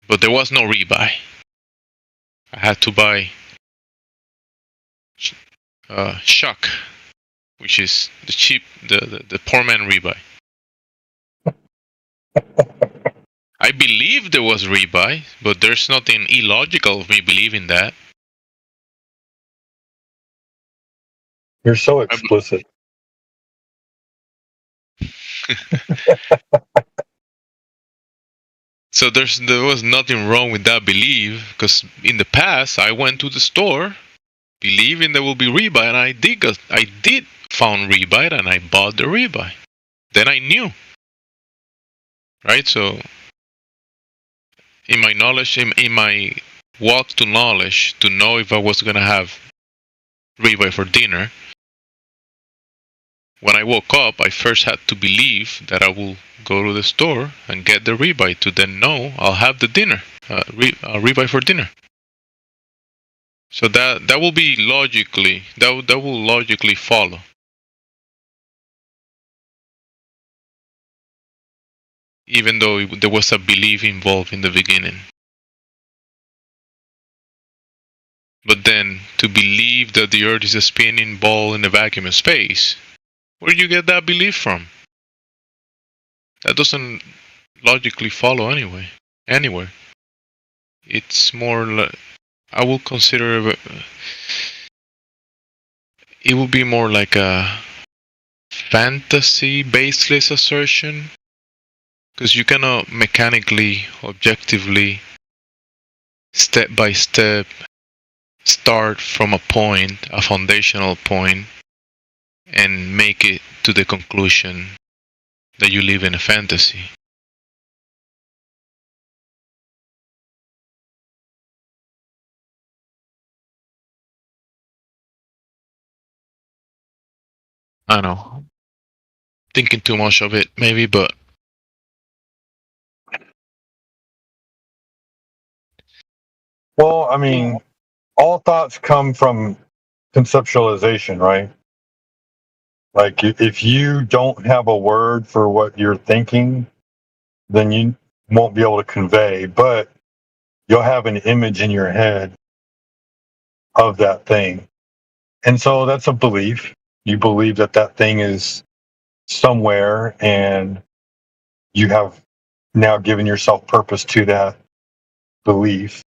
But there was no rebuy. I had to buy Shuck, which is the cheap, the poor man rebuy. I believe there was rebuy, but there's nothing illogical of me believing that. You're so explicit. So there was nothing wrong with that belief, because in the past I went to the store believing there will be rebuy, and I did found rebuy, and I bought the rebuy. Then I knew, right? So in my knowledge, in my walk to knowledge, to know if I was gonna have rebuy for dinner, when I woke up, I first had to believe that I will go to the store and get the rebuy to then know I'll have the dinner, rebuy for dinner. So that will be logically, that will logically follow. Even though there was a belief involved in the beginning. But then, to believe that the Earth is a spinning ball in a vacuum of space, where do you get that belief from? That doesn't logically follow anywhere. It's more like, I will consider it will be more like a fantasy baseless assertion, because you cannot mechanically, objectively, step by step, start from a point, a foundational point, and make it to the conclusion that you live in a fantasy. I don't know. Thinking too much of it, maybe, but Well, I mean, all thoughts come from conceptualization, right? Like if you don't have a word for what you're thinking, then you won't be able to convey, but you'll have an image in your head of that thing. And so that's a belief. You believe that that thing is somewhere, and you have now given yourself purpose to that belief.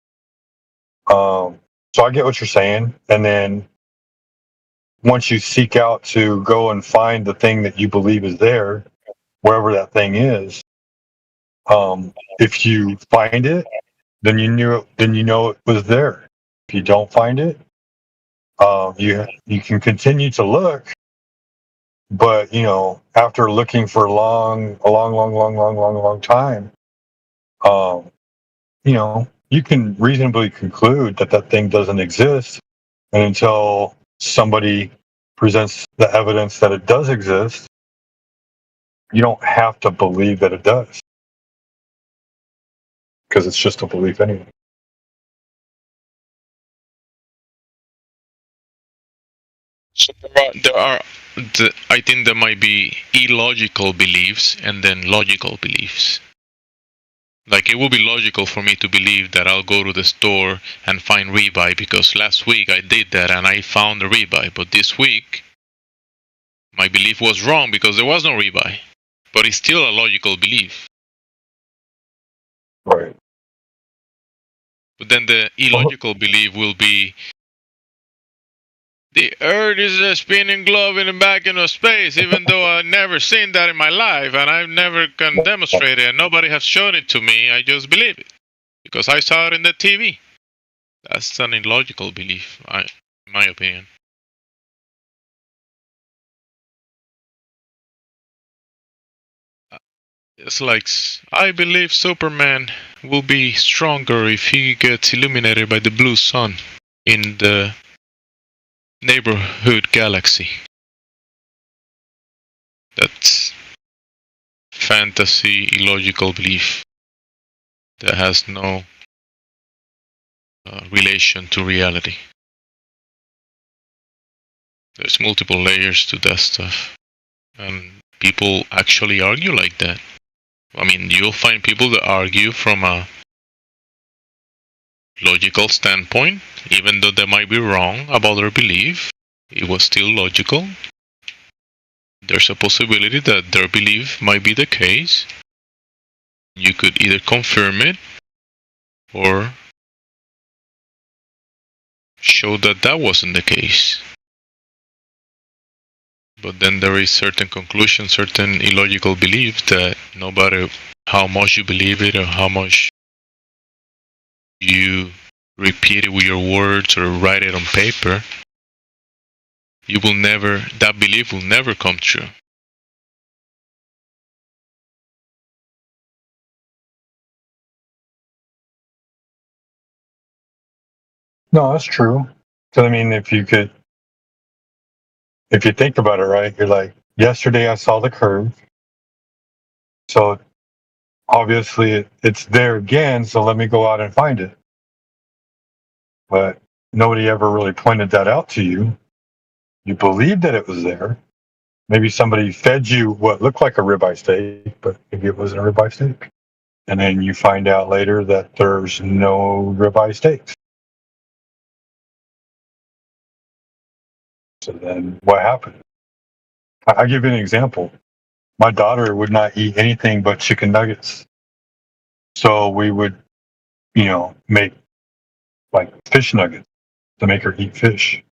So I get what you're saying. And then once you seek out to go and find the thing that you believe is there, wherever that thing is, if you find it, then you know it was there. If you don't find it, you can continue to look, but after looking for a long time, you can reasonably conclude that that thing doesn't exist, and until somebody presents the evidence that it does exist, you don't have to believe that it does, because it's just a belief anyway. So I think there might be illogical beliefs and then logical beliefs. Like, it will be logical for me to believe that I'll go to the store and find rebuy, because last week I did that and I found the rebuy. But this week, my belief was wrong because there was no rebuy. But it's still a logical belief. Right. But then the illogical belief will be, The Earth is a spinning globe in the back of space, even though I've never seen that in my life, and I've never can demonstrate it, and nobody has shown it to me. I just believe it because I saw it in the TV. That's an illogical belief, in my opinion. It's like, I believe Superman will be stronger if he gets illuminated by the blue sun in the neighborhood galaxy. That's fantasy, illogical belief that has no relation to reality. There's multiple layers to that stuff, and people actually argue like that. I mean, you'll find people that argue from a logical standpoint, even though they might be wrong about their belief, it was still logical. There's a possibility that their belief might be the case. You could either confirm it or show that that wasn't the case. But then there is certain conclusion, certain illogical belief that no matter how much you believe it or how much you repeat it with your words or write it on paper, you will never, that belief will never come true. No, that's true. Because I mean, if you think about it, right, you're like, yesterday I saw the curve. So obviously it's there again, so let me go out and find it. But nobody ever really pointed that out to you. You believed that it was there. Maybe somebody fed you what looked like a ribeye steak, but maybe it wasn't a ribeye steak. And then you find out later that there's no ribeye steaks. So then what happened? I'll give you an example. My daughter would not eat anything but chicken nuggets. So we would, make like fish nuggets to make her eat fish.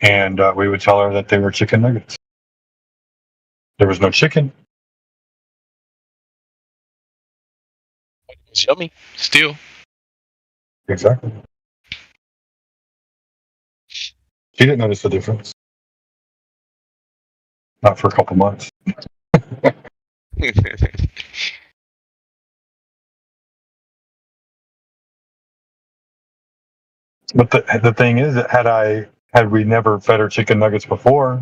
And we would tell her that they were chicken nuggets. There was no chicken. It's yummy. Still. Exactly. She didn't notice the difference. Not for a couple months. But the thing is that had we never fed her chicken nuggets before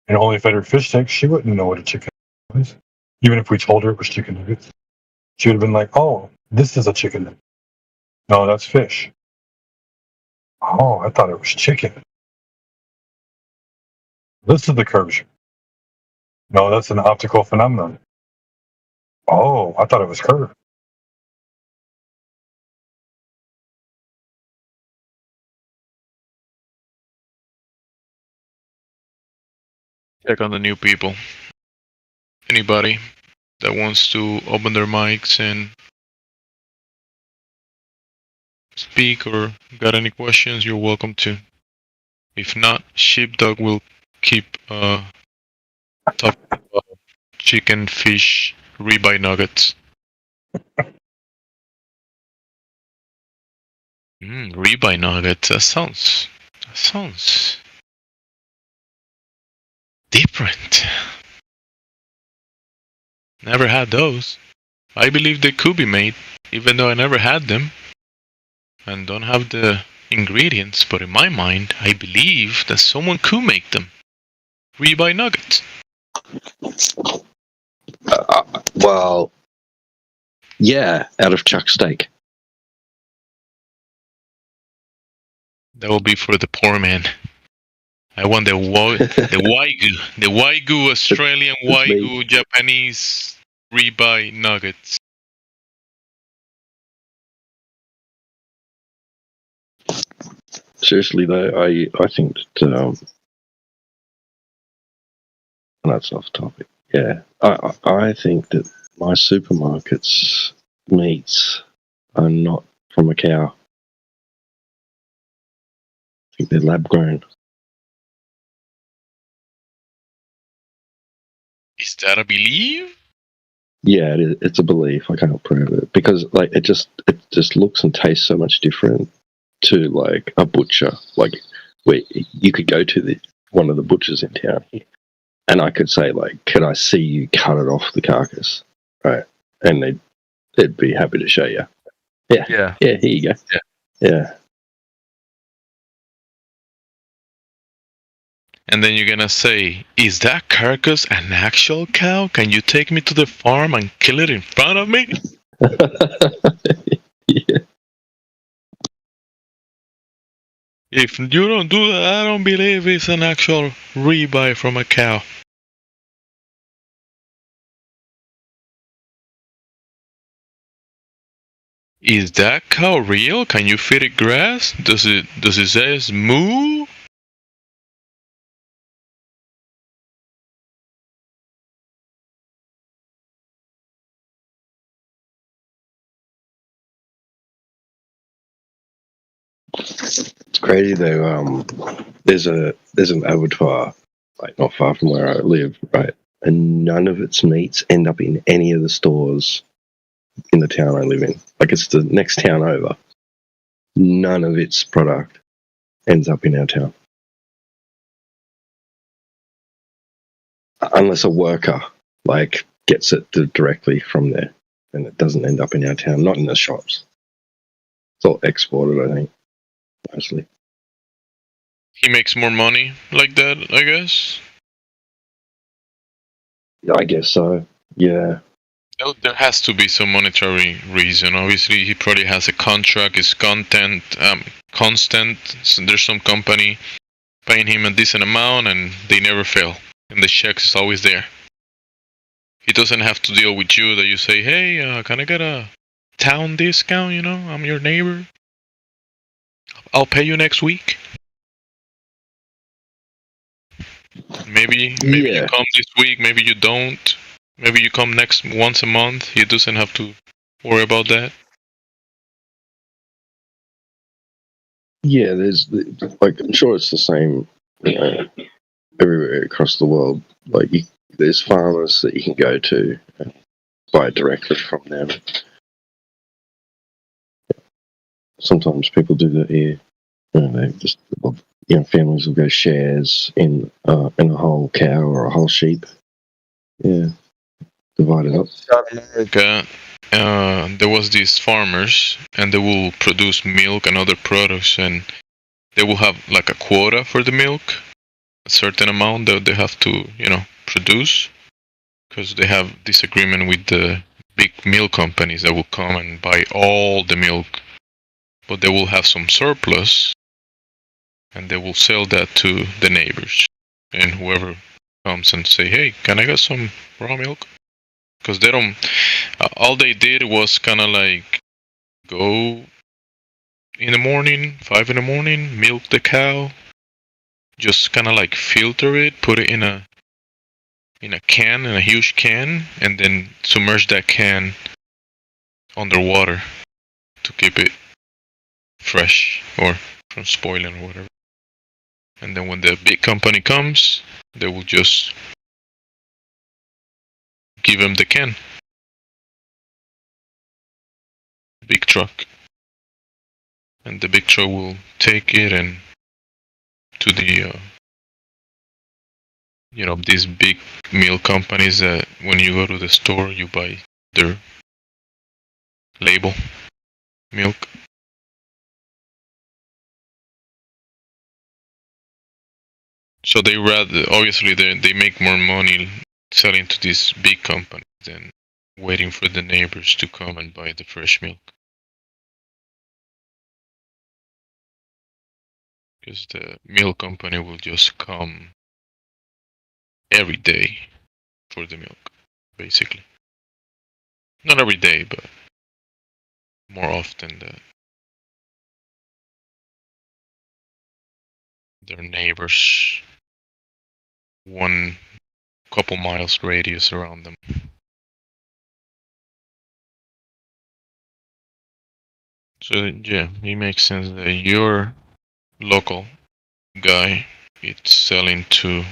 and only fed her fish sticks, she wouldn't know what a chicken was. Even if we told her it was chicken nuggets. She would have been like, oh, this is a chicken nugget. No, that's fish. Oh, I thought it was chicken. This is the curvature. No, that's an optical phenomenon. Oh, I thought it was curved. Check on the new people. Anybody that wants to open their mics and speak or got any questions, you're welcome to. If not, Sheepdog will keep talking about chicken, fish, ribeye nuggets. Ribeye nuggets. That sounds different. Never had those. I believe they could be made, even though I never had them and don't have the ingredients. But in my mind, I believe that someone could make them. Ribeye nuggets. Well, yeah, out of chuck steak. That will be for the poor man. I want the Wagyu Australian Wagyu Japanese ribeye nuggets. Seriously though, I think that that's off topic. Yeah, I think that my supermarket's meats are not from a cow. I think they're lab grown. that a belief? Yeah, it's a belief. I can't prove it because like it just looks and tastes so much different to like a butcher. Like where you could go to one of the butchers in town here, and I could say like, "Could I see you cut it off the carcass?" Right, and they'd be happy to show you. Yeah. Here you go. Yeah. And then you're gonna say, "Is that carcass an actual cow? Can you take me to the farm and kill it in front of me?" Yeah. If you don't do that, I don't believe it's an actual ribeye from a cow. Is that cow real? Can you feed it grass? Does it say it's moo? It's crazy though. There's an abattoir like not far from where I live, right? And none of its meats end up in any of the stores in the town I live in. Like it's the next town over. None of its product ends up in our town. Unless a worker like gets it directly from there, and it doesn't end up in our town, not in the shops. It's all exported, I think, mostly. He makes more money like that, I guess. I guess so. Yeah. There has to be some monetary reason. Obviously, he probably has a contract. His content constant. So there's some company paying him a decent amount, and they never fail. And the check is always there. He doesn't have to deal with you that you say, "Hey, can I get a town discount? You know, I'm your neighbor. I'll pay you next week." Maybe you come this week. Maybe you don't. Maybe you come once a month. He doesn't have to worry about that. Yeah, there's like I'm sure it's the same, everywhere across the world. Like there's farmers that you can go to and buy directly from them. Sometimes people do that here. They just families will go shares in a whole cow or a whole sheep. Yeah, divide it up. America, there was these farmers, and they will produce milk and other products, and they will have like a quota for the milk, a certain amount that they have to, produce, because they have this agreement with the big milk companies that will come and buy all the milk, but they will have some surplus, and they will sell that to the neighbors, and whoever comes and say, "Hey, can I get some raw milk?" Because they don't. All they did was kind of like go in the morning, 5 in the morning, milk the cow, just kind of like filter it, put it in a can, in a huge can, and then submerge that can underwater to keep it fresh or from spoiling or whatever. And then when the big company comes, they will just give them the can. Big truck. And the big truck will take it and to the, these big milk companies that when you go to the store, you buy their label milk. So they obviously they make more money selling to these big companies than waiting for the neighbors to come and buy the fresh milk. Because the milk company will just come every day for the milk, basically. Not every day, but more often than their neighbors, one couple miles radius around them. So yeah, it makes sense that your local guy is selling to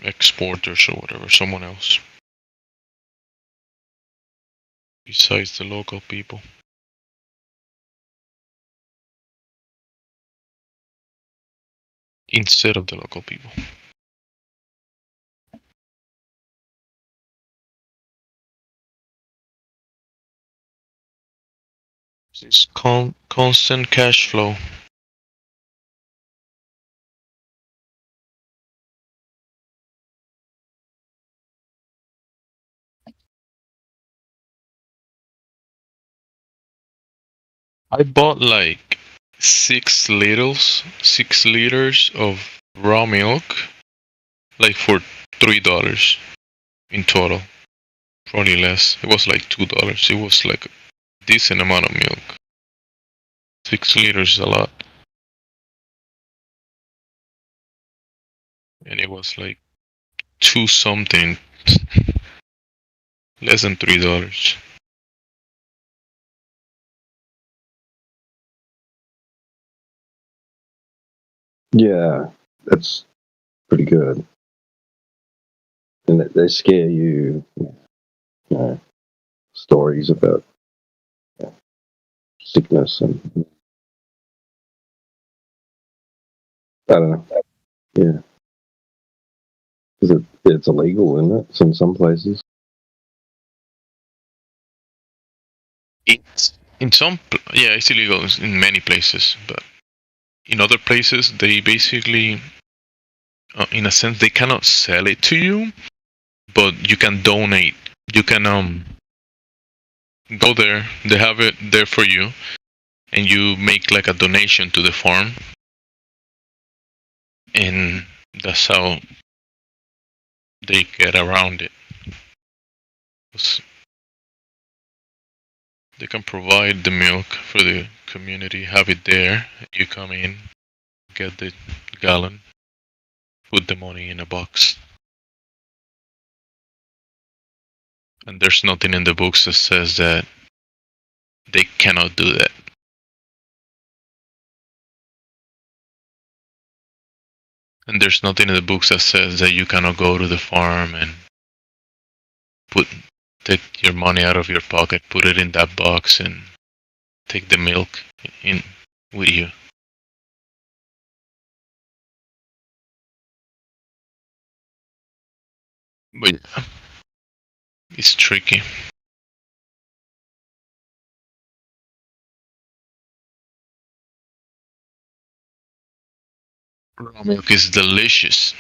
exporters or whatever, someone else besides the local people. Instead of the local people. It's constant cash flow. I bought like 6 liters of raw milk, like for $3 in total. Probably less. It was like $2. It was like a decent amount of milk. 6 liters is a lot. And it was like 2 something, less than $3. Yeah, that's pretty good. And they scare you, stories about sickness and I don't know. Yeah, because it's illegal, isn't it? In some places. It's it's illegal in many places, but in other places they basically, in a sense, they cannot sell it to you, but you can donate. You can go there. They have it there for you, and you make like a donation to the farm, and that's how they get around it. They can provide the milk for the community, have it there. You come in, get the gallon, put the money in a box. And there's nothing in the books that says that they cannot do that. And there's nothing in the books that says that you cannot go to the farm and take your money out of your pocket, put it in that box, and take the milk in with you. But yeah, it's tricky. Raw milk is delicious.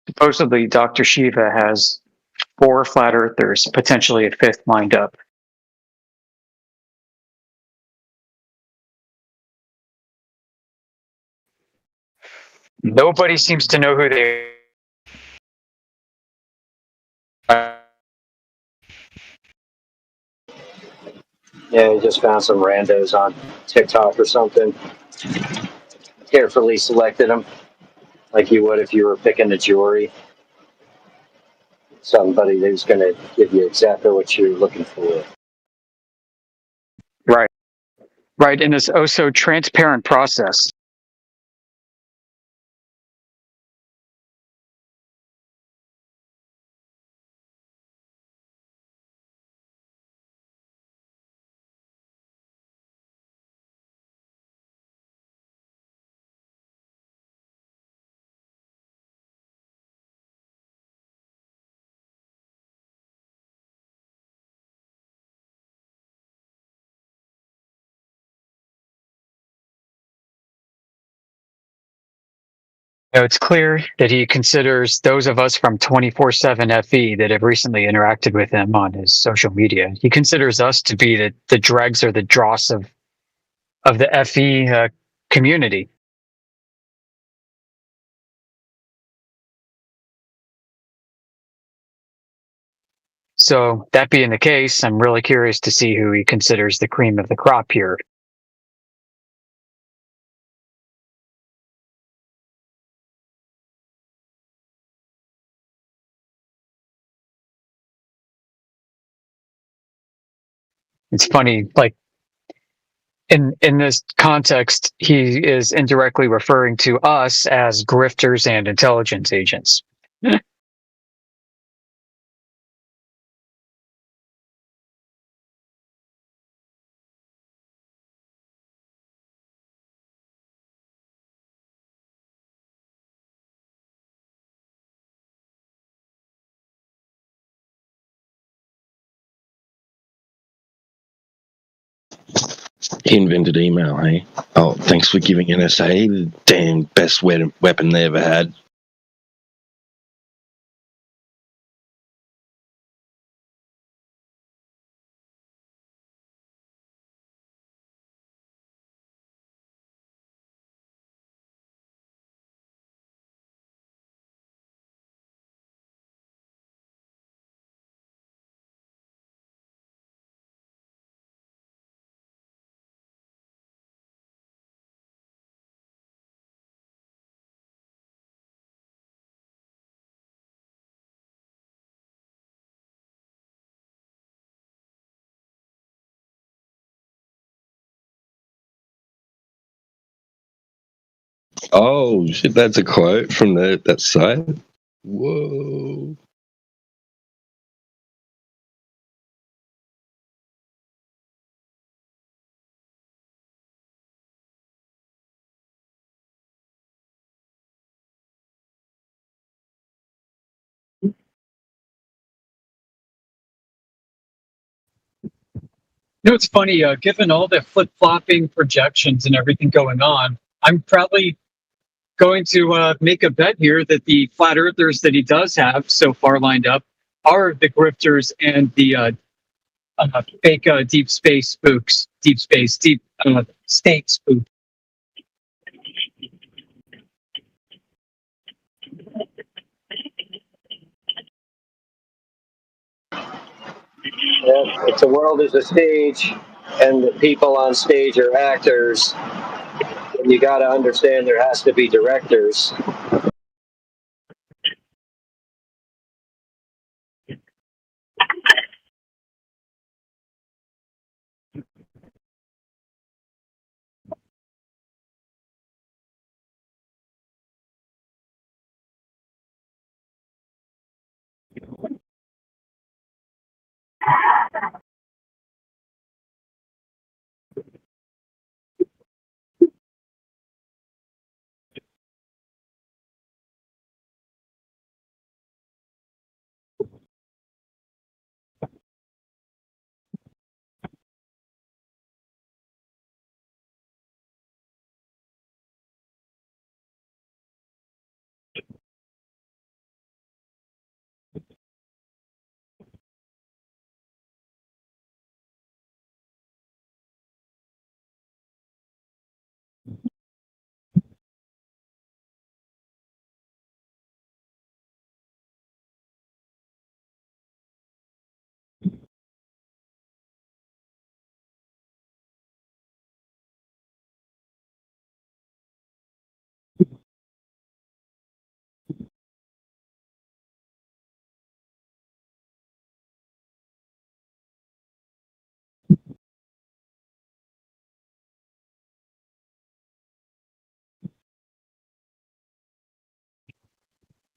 Supposedly, Dr. Shiva has 4 flat earthers, potentially a 5th lined up. Nobody seems to know who they are. Yeah, you just found some randos on TikTok or something. Carefully selected them, like you would if you were picking a jury. Somebody who's going to give you exactly what you're looking for. Right. Right, in this oh so transparent process. Now, it's clear that he considers those of us from 24/7 FE that have recently interacted with him on his social media. He considers us to be the dregs or the dross of the FE community. So that being the case, I'm really curious to see who he considers the cream of the crop here. It's funny, like in this context, he is indirectly referring to us as grifters and intelligence agents. He invented email, hey? Oh, thanks for giving NSA the damn best weapon they ever had. Oh, shit, that's a quote from that site? Whoa. You know, it's funny, given all the flip-flopping projections and everything going on, I'm probably going to make a bet here that the flat earthers that he does have so far lined up are the grifters and the fake deep space spooks, deep state spooks. Yeah, if the world is a stage and the people on stage are actors, then you got to understand there has to be directors.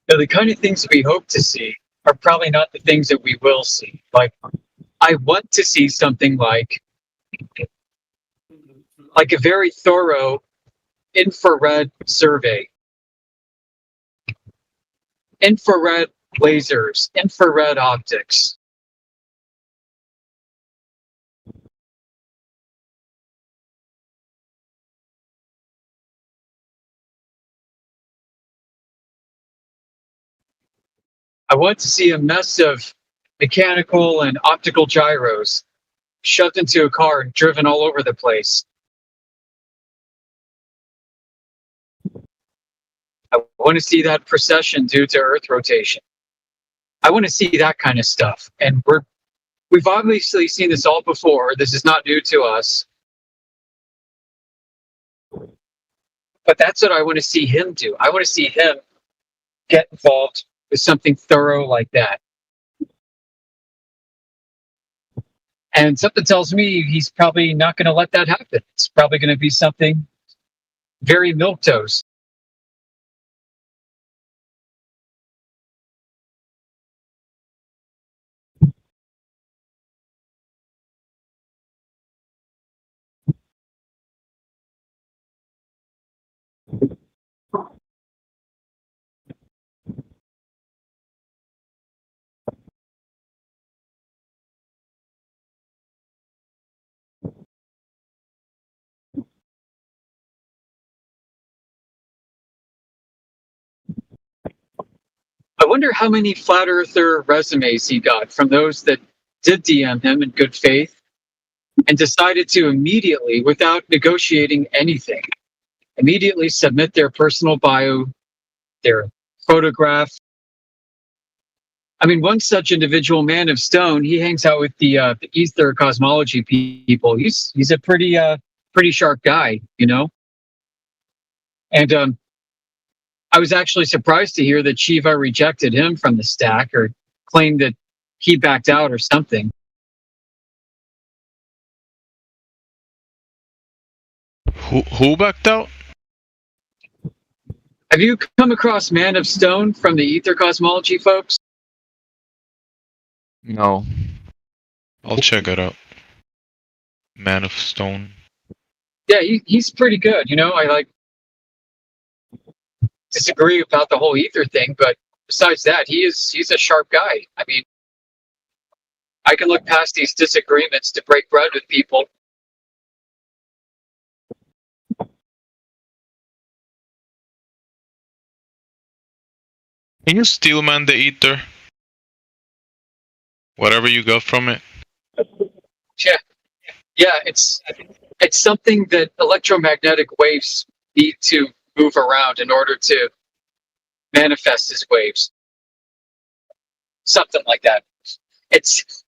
Now, the kind of things we hope to see are probably not the things that we will see. Like, I want to see something like a very thorough infrared survey, infrared lasers, infrared optics. I want to see a mess of mechanical and optical gyros shoved into a car and driven all over the place. I want to see that precession due to Earth rotation. I want to see that kind of stuff. And we've obviously seen this all before. This is not new to us. But that's what I want to see him do. I want to see him get involved with something thorough like that. And something tells me he's probably not going to let that happen. It's probably going to be something very milquetoast. I wonder how many flat earther resumes he got from those that did DM him in good faith and decided to immediately, without negotiating anything, immediately submit their personal bio, their photograph. I mean, one such individual, Man of Stone, he hangs out with the ether cosmology people. He's a pretty sharp guy, you know. And I was actually surprised to hear that Shiva rejected him from the stack or claimed that he backed out or something. Who backed out? Have you come across Man of Stone from the ether cosmology folks? No. I'll check it out. Man of Stone. Yeah, he's pretty good. You know, I disagree about the whole ether thing, but besides that, he's a sharp guy. I mean, I can look past these disagreements to break bread with people. Can you steel man the ether? Whatever you got from it? Yeah, it's something that electromagnetic waves need to move around in order to manifest as waves. Something like that. It's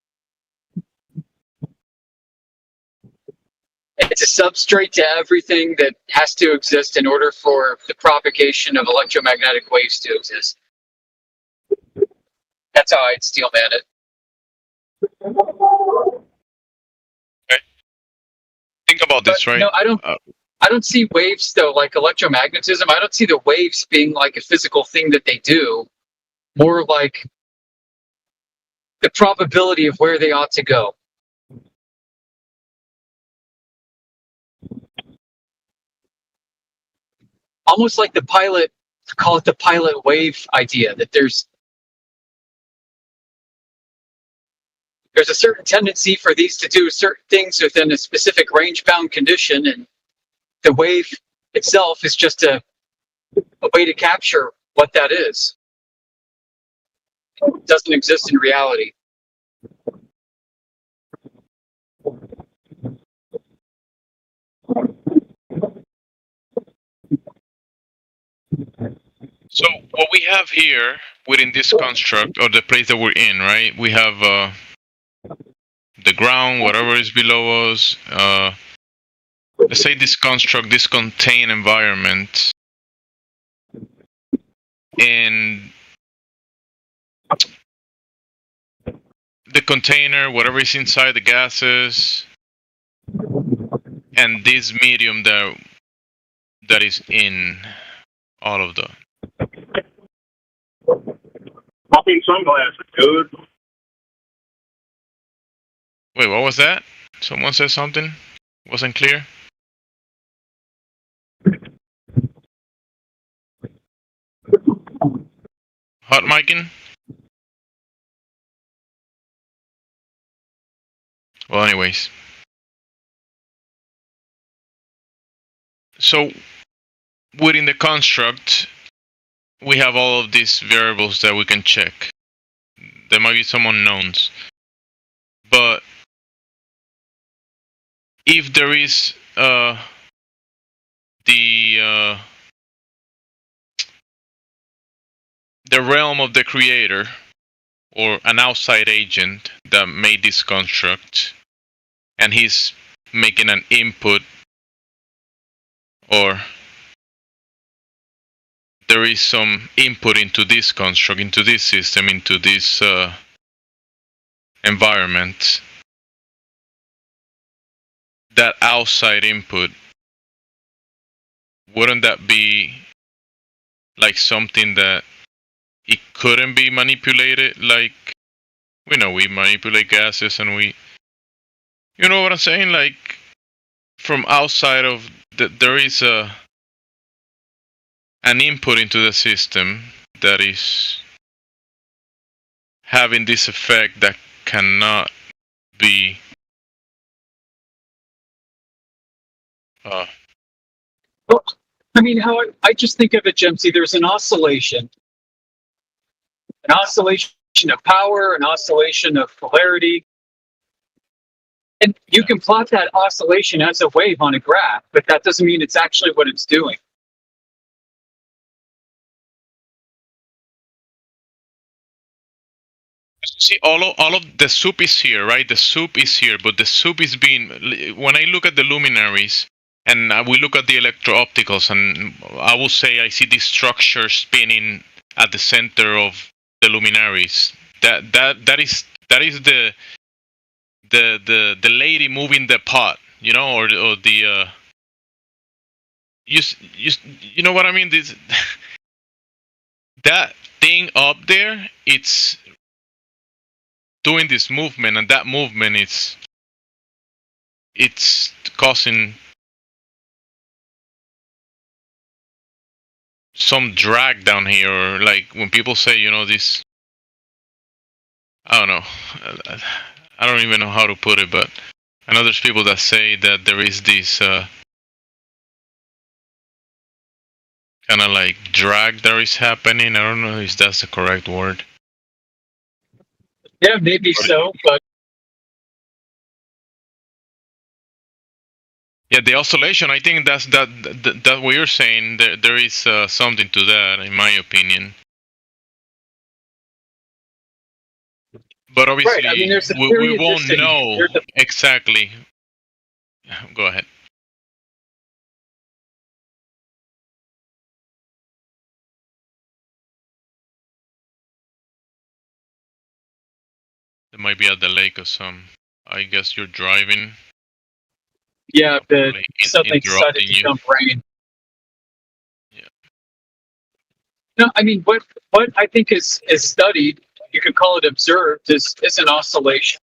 a substrate to everything that has to exist in order for the propagation of electromagnetic waves to exist. That's how I'd steel man it. Okay. Think about this, right? No, I don't see waves though, like electromagnetism. I don't see the waves being like a physical thing that they do. More like the probability of where they ought to go. Almost like the pilot, call it the pilot wave idea, that there's a certain tendency for these to do certain things within a specific range-bound condition, and the wave itself is just a way to capture what that is. It doesn't exist in reality. So what we have here within this construct, or the place that we're in, right? We have the ground, whatever is below us. Let's say this construct, this contained environment, and the container, whatever is inside the gases, and this medium that is in all of them. Popping sunglasses, dude. Wait, what was that? Someone said something? Wasn't clear? Hot micing? Well, anyways. So, within the construct, we have all of these variables that we can check. There might be some unknowns. But if there is the realm of the creator or an outside agent that made this construct, and he's making an input, or there is some input into this construct, into this system, into this environment, that outside input, wouldn't that be like something that it couldn't be manipulated? Like, we know we manipulate gases and we, you know what I'm saying? Like, from outside of there is an input into the system that is having this effect that cannot be Well, I mean, how I just think of it, Jemsy, there's an oscillation of power, an oscillation of polarity. And you can plot that oscillation as a wave on a graph, but that doesn't mean it's actually what it's doing. See, all of the soup is here, right? The soup is here, but the soup is being, when I look at the luminaries and we look at the electro-opticals, and I will say I see this structure spinning at the center of the luminaries. That is the lady moving the pot, you know, or the you know what I mean? This that thing up there, it's doing this movement, and that movement it's causing some drag down here, or like when people say, you know, this, I don't know, I don't even know how to put it, but I know there's people that say that there is this kind of like drag that is happening. I don't know if that's the correct word. Yeah, maybe so, but yeah, the oscillation, I think that's that what you're saying. There is something to that, in my opinion. But obviously, right. I mean, we won't know exactly. Go ahead. There might be a delay because I guess you're driving. Yeah, something decided to jump rain. Yeah. No, I mean, what I think is studied, you could call it observed, is an oscillation.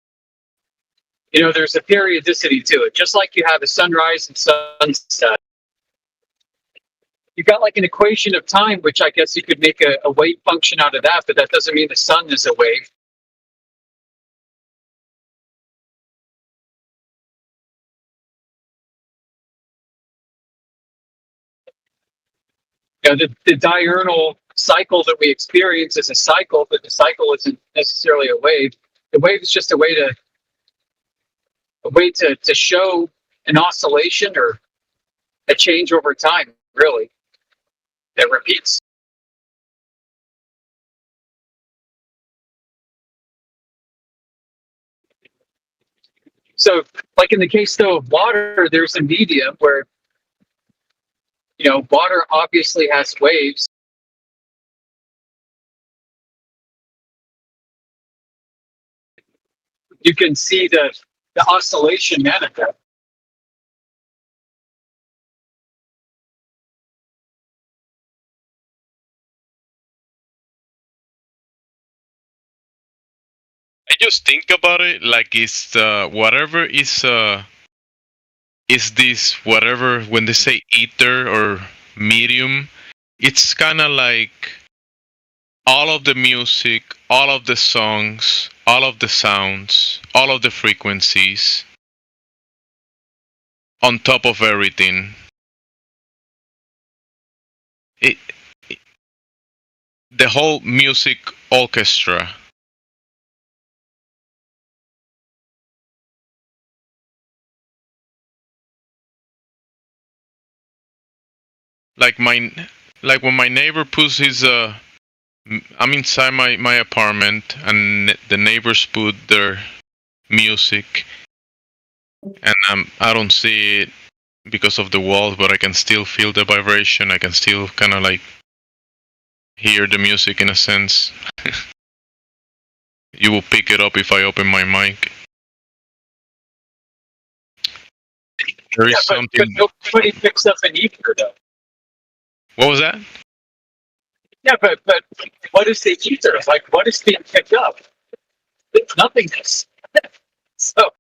You know, there's a periodicity to it. Just like you have a sunrise and sunset. You've got like an equation of time, which I guess you could make a wave function out of that, but that doesn't mean the sun is a wave. You know, the diurnal cycle that we experience is a cycle, but the cycle isn't necessarily a wave. The wave is just a way to show an oscillation or a change over time, really, that repeats. So, like in the case though of water, there's a medium where, you know, water obviously has waves. You can see the oscillation manifest. just think about it, like it's whatever is this whatever when they say ether or medium, it's kind of like all of the music, all of the songs, all of the sounds, all of the frequencies on top of everything. The whole music orchestra. Like when my neighbor puts his I'm inside my apartment and the neighbors put their music and I don't see it because of the walls, but I can still feel the vibration. I can still kind of like hear the music in a sense. You will pick it up if I open my mic. There is something. But nobody picks up an ether, though. What was that? Yeah, but what is the ether? Like, what is being picked up? It's nothingness. So.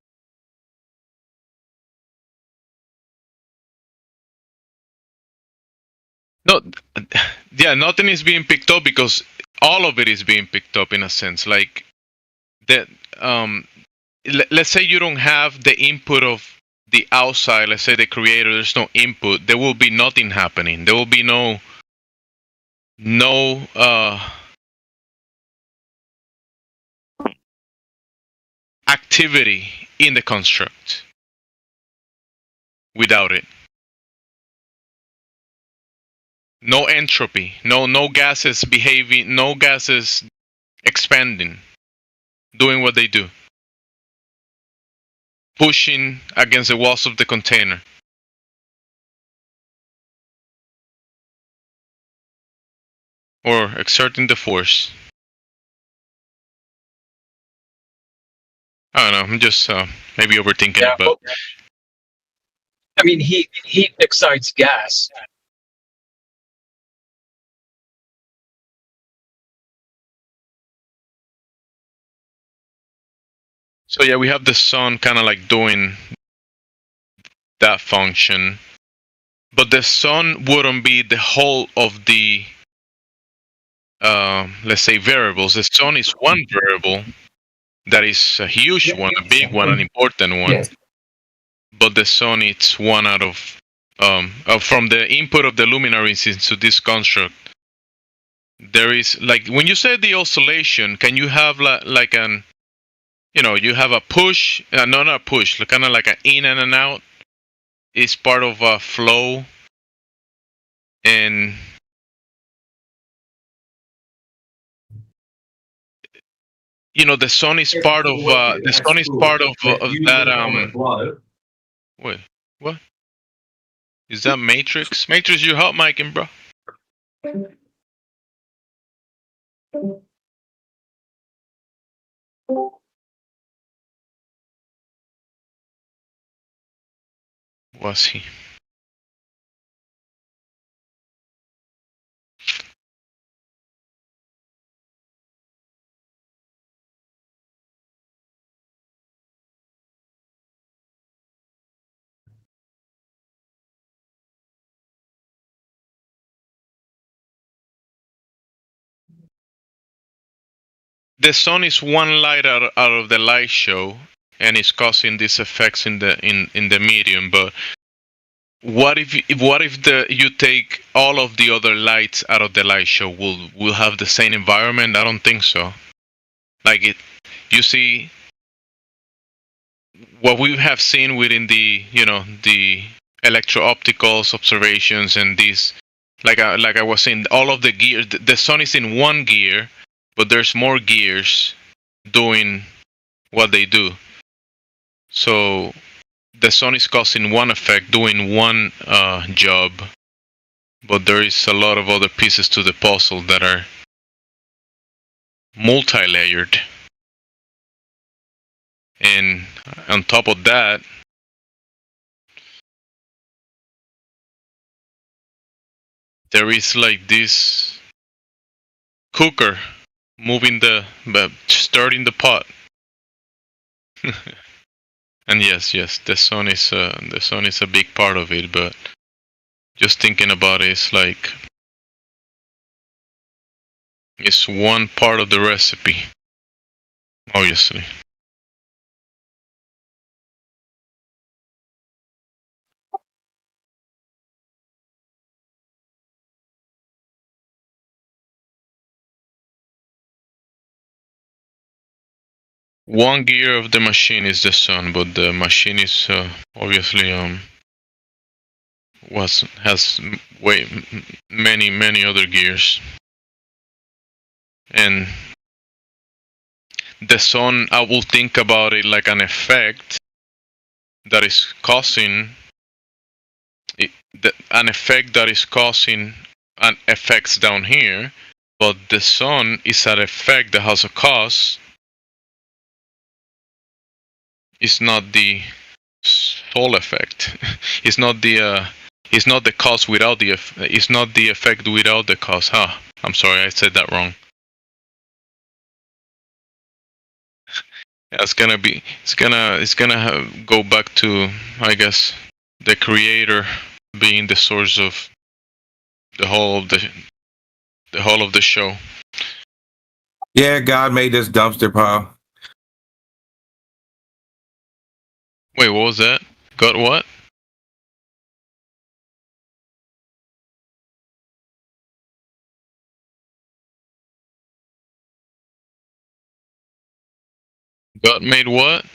No, yeah, nothing is being picked up because all of it is being picked up in a sense. Like that. Let's say you don't have the input of the outside. Let's say the creator. There's no input. There will be nothing happening. There will be no activity in the construct without it. No entropy, no gases behaving, no gases expanding, doing what they do, pushing against the walls of the container. Or exerting the force. I don't know, I'm just maybe overthinking it, but... I mean, heat excites gas. So yeah, we have the sun kind of like doing that function, but the sun wouldn't be the whole of the, let's say, variables. The sun is one variable that is a huge one, a big one, an important one. Yes. But the sun is one out of, from the input of the luminaries into this construct. There is, like, when you say the oscillation, can you have like an, you know, you have a push, not a push, kind of like an in and an out. It's part of a flow, and you know the sun is part of that. Wait, what? Is that Matrix? Matrix, you hot micing, bro? Was he? The sun is one light out of the light show, and it's causing these effects in the medium. But what if you take all of the other lights out of the light show? Will have the same environment? I don't think so. Like it, you see, what we have seen within the the electro-opticals observations and these, like I was saying, all of the gears. The sun is in one gear, but there's more gears doing what they do. So the sun is causing one effect, doing one job, but there is a lot of other pieces to the puzzle that are multi-layered. And on top of that, there is like this cooker moving stirring the pot. And yes, the sun is a big part of it. But just thinking about it, it's one part of the recipe, obviously. One gear of the machine is the sun, but the machine is obviously has many other gears. And the sun, I will think about it like an effect that is causing an effect that is causing an effects down here, but the sun is an effect that has a cause. It's not the sole effect. It's not the cause without the it's not the effect without the cause. I'm sorry, I said that wrong. It's gonna go back to, I guess, the creator being the source of the whole of the show. Yeah, God made this dumpster pile. Wait, what was that? God what? God made what?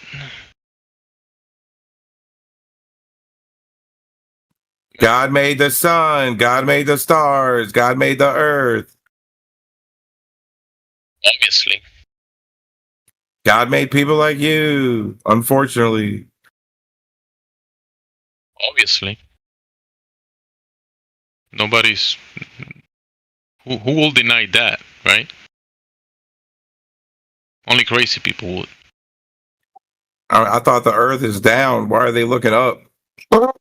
God made the sun. God made the stars. God made the earth. Obviously. God made people like you, unfortunately. Obviously. Nobody's... Who will deny that, right? Only crazy people would. I thought the earth is down. Why are they looking up? Oh,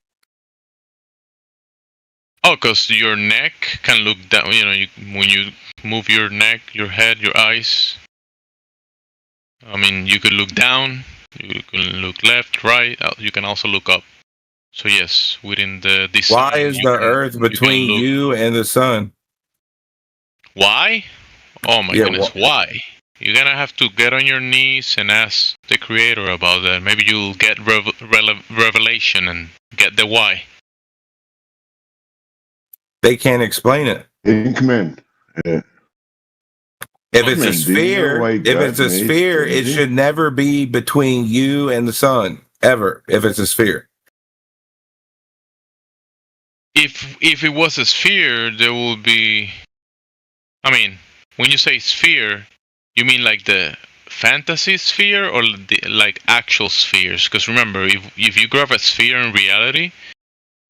because your neck can look down. You know, when you move your neck, your head, your eyes. I mean, you could look down. You can look left, right. You can also look up. So yes, within the design. Why is the earth between you and the sun? Why? Oh my goodness, why? You're gonna have to get on your knees and ask the creator about that. Maybe you'll get revelation and get the why. They can't explain it. Come in. Yeah. If it's a sphere, it should never be between you and the sun, ever. If it's a sphere. If it was a sphere, there will be. I mean, when you say sphere, you mean like the fantasy sphere or like actual spheres? Because remember, if you grab a sphere in reality,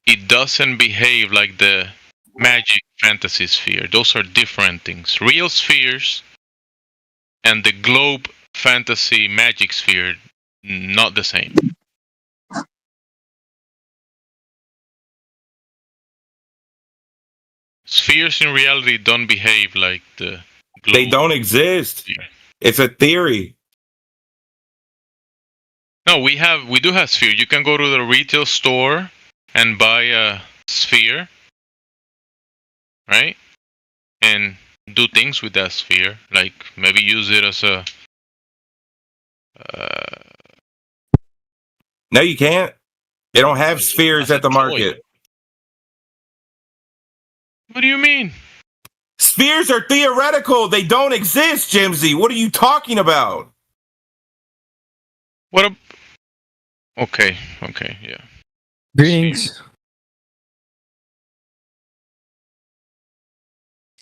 it doesn't behave like the magic fantasy sphere. Those are different things. Real spheres and the globe fantasy magic sphere, not the same. Spheres in reality don't behave like the globe. They don't exist. Sphere. It's a theory. No, we do have sphere. You can go to the retail store and buy a sphere, right? And do things with that sphere, like maybe use it as a. No, you can't. They don't have spheres at the market. What do you mean? Spheres are theoretical. They don't exist, Jimsy. What are you talking about? Okay, yeah. Greetings.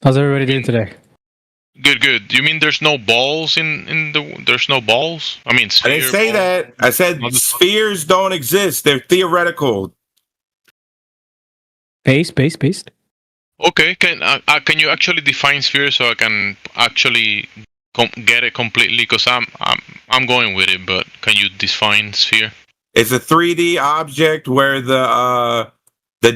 How's everybody doing today? Good. You mean there's no balls there's no balls? I mean, I didn't say that. I said spheres don't exist. They're theoretical. Based. Okay, can you actually define sphere so I can actually get it completely? Because I'm going with it, but can you define sphere? It's a 3D object where the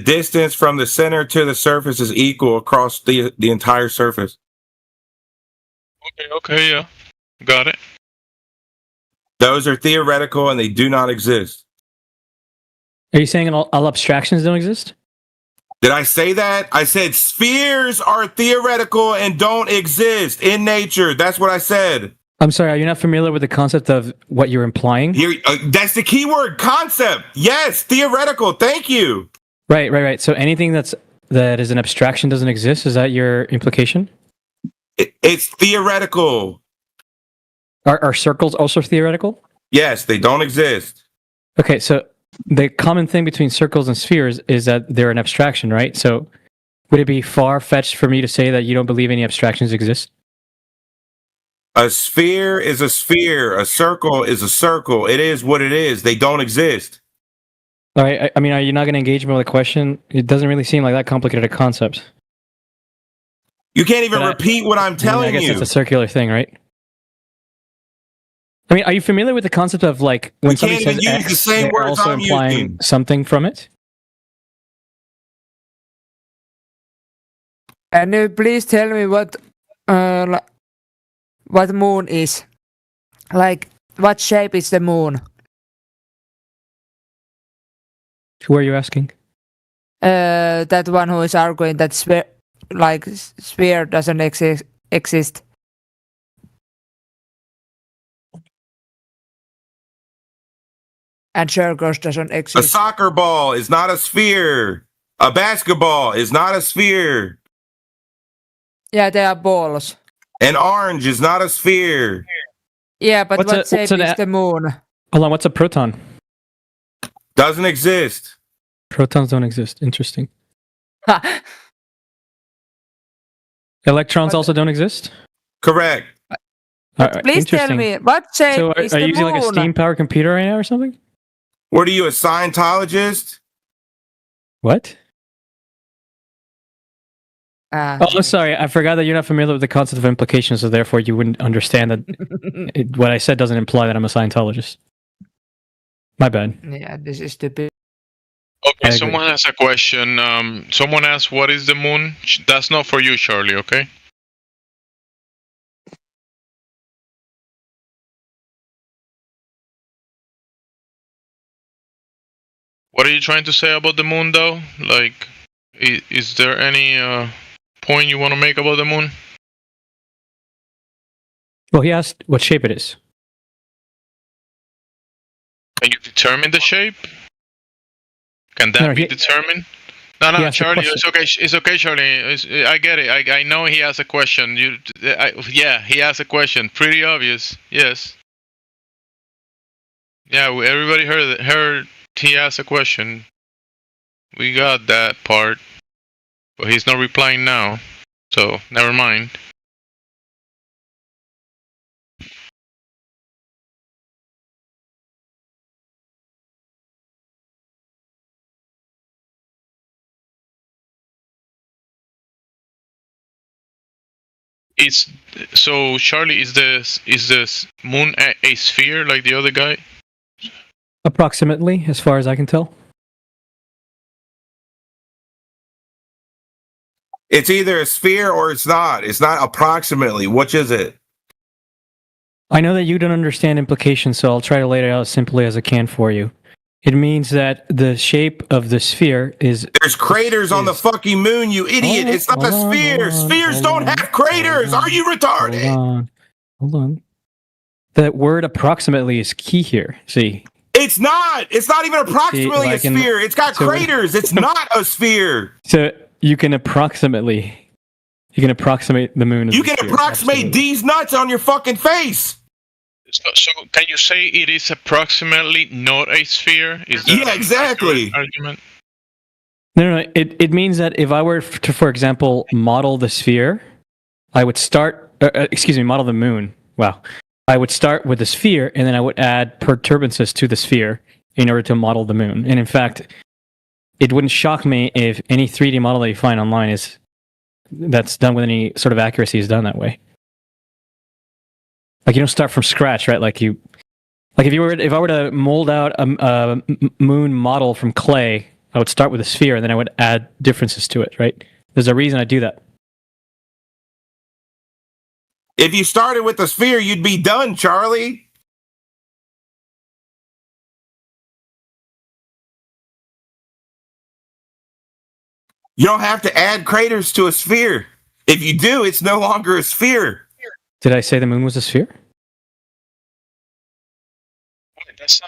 distance from the center to the surface is equal across the entire surface. Okay, yeah, got it. Those are theoretical and they do not exist. Are you saying all abstractions don't exist? Did I say that? I said spheres are theoretical and don't exist in nature. That's what I said. I'm sorry, are you not familiar with the concept of what you're implying? That's the key word, concept. Yes, theoretical. Thank you. Right. So anything that is an abstraction doesn't exist? Is that your implication? It's theoretical. Are circles also theoretical? Yes, they don't exist. Okay, so the common thing between circles and spheres is that they're an abstraction, right? So would it be far-fetched for me to say that you don't believe any abstractions exist? A sphere is a sphere. A circle is a circle. It is what it is. They don't exist. All right, I mean, are you not going to engage me with a question? It doesn't really seem like that complicated a concept. You can't even repeat what I'm telling you. I guess it's a circular thing, right? I mean, are you familiar with the concept of like when somebody says X, they're also implying something from it? And please tell me what moon is. Like, what shape is the moon? Who are you asking? That one who is arguing that sphere doesn't exist. And circles doesn't exist. A soccer ball is not a sphere. A basketball is not a sphere. Yeah, they are balls. An orange is not a sphere. Yeah, but what shape is the moon? Hold on, what's a proton? Doesn't exist. Protons don't exist. Interesting. Electrons also don't exist? Correct. Please tell me, what shape is the moon? Are you using like a steam-powered computer right now or something? What are you, a Scientologist? What? I'm sorry. I forgot that you're not familiar with the concept of implications, so therefore you wouldn't understand that what I said doesn't imply that I'm a Scientologist. My bad. Yeah, this is the big. Okay, someone has a question. Someone asked, what is the moon? That's not for you, Charlie, okay? What are you trying to say about the moon, though? Like, is there any point you want to make about the moon? Well, he asked what shape it is. Can you determine the shape? Can that be determined? No, Charlie, it's okay. It's okay, Charlie. I get it. I know he has a question. Yeah, he has a question. Pretty obvious. Yes. Yeah, everybody heard he asked a question. We got that part, but he's not replying now. So never mind. So Charlie, is this moon a sphere like the other guy? Approximately, as far as I can tell. It's either a sphere or it's not. It's not approximately. Which is it? I know that you don't understand implications, so I'll try to lay it out as simply as I can for you. It means that the shape of the sphere is... There's craters on the fucking moon, you idiot! It's not a sphere! Spheres don't have craters! Are you retarded? Hold on. The word approximately is key here. See? It's not! It's not even approximately a sphere! It's got craters! It's not a sphere! So you can approximate the moon as You can approximate these nuts on your fucking face! So can you say it is approximately not a sphere? Is that exactly. Argument? No. It means that if I were to, for example, model the sphere, I would start. Model the moon. Wow. I would start with the sphere, and then I would add perturbances to the sphere in order to model the moon. And in fact, it wouldn't shock me if any 3D model that you find online that's done with any sort of accuracy is done that way. Like you don't start from scratch, right? If I were to mold out a moon model from clay, I would start with a sphere and then I would add differences to it, right? There's a reason I do that. If you started with the sphere, you'd be done, Charlie. You don't have to add craters to a sphere. If you do, it's no longer a sphere. Did I say the moon was a sphere? That's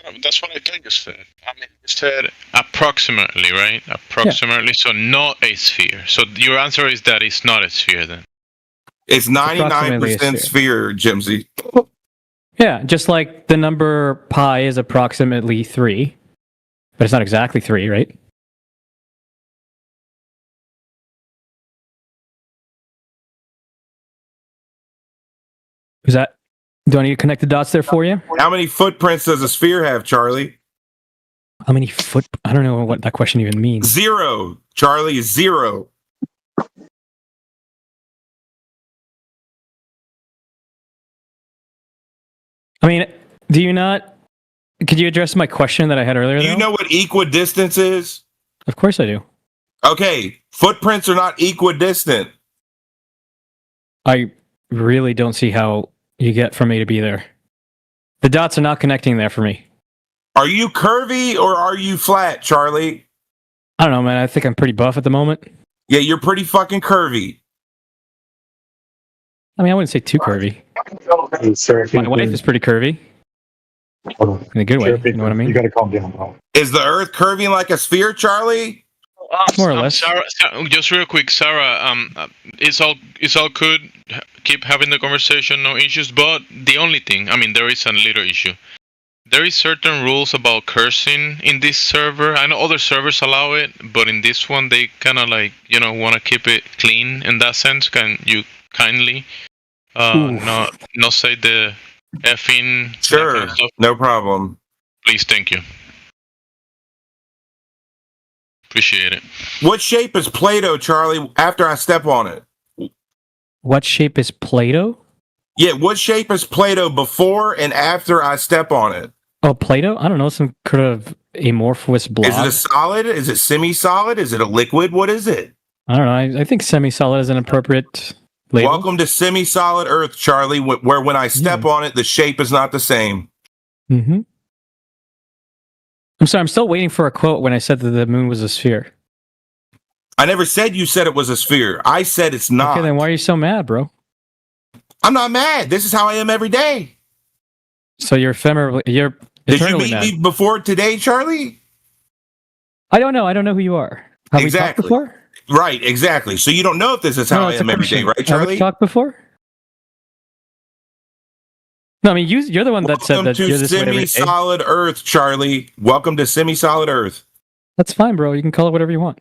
what I think you said. I mean, you said approximately, right? Approximately, yeah. So not a sphere. So your answer is that it's not a sphere then? It's 99% sphere, Jimsy. Yeah, just like the number pi is approximately 3, but it's not exactly 3, right? Is that? Do I need to connect the dots there for you? How many footprints does a sphere have, Charlie? How many I don't know what that question even means. 0. Charlie is 0. I mean, do you not? Could you address my question that I had earlier? Do you know what equidistance is? Of course I do. Okay, footprints are not equidistant. I really don't see how you get from A to B there. The dots are not connecting there for me. Are you curvy or are you flat, Charlie? I don't know, man. I think I'm pretty buff at the moment. Yeah, you're pretty fucking curvy. I mean, I wouldn't say too curvy. My wife is pretty curvy. In a good way, you know what I mean? You gotta calm down, bro. Is the Earth curving like a sphere, Charlie? More or less. Sarah, just real quick, Sarah. It's all good. Keep having the conversation, no issues. But the only thing, I mean, there is a little issue. There is certain rules about cursing in this server. I know other servers allow it, but in this one, they kind of like want to keep it clean in that sense. Can you kindly not say the effing? Sure, kind of stuff? No problem. Please, thank you. Appreciate it. What shape is Play-Doh, Charlie, after I step on it? What shape is Play-Doh? Yeah, what shape is Play-Doh before and after I step on it? Oh, Play-Doh? I don't know, some kind of amorphous blob. Is it a solid? Is it semi-solid? Is it a liquid? What is it? I don't know. I think semi-solid is an appropriate label. Welcome to semi-solid Earth, Charlie, where when I step on it, the shape is not the same. Mm-hmm. I'm sorry, I'm still waiting for a quote when I said that the moon was a sphere. I never said you said it was a sphere. I said it's not. Okay, then why are you so mad, bro? I'm not mad. This is how I am every day. So you're ephemeral. You're Did you meet me before today, Charlie? I don't know. I don't know who you are. Have we talked before? Right, exactly. So you don't know if this is how I am every day, right, Charlie? Have we talked before? No, I mean, you're the one that said that you're this way every day. Semi-solid Earth, Charlie. Welcome to semi-solid Earth. That's fine, bro. You can call it whatever you want.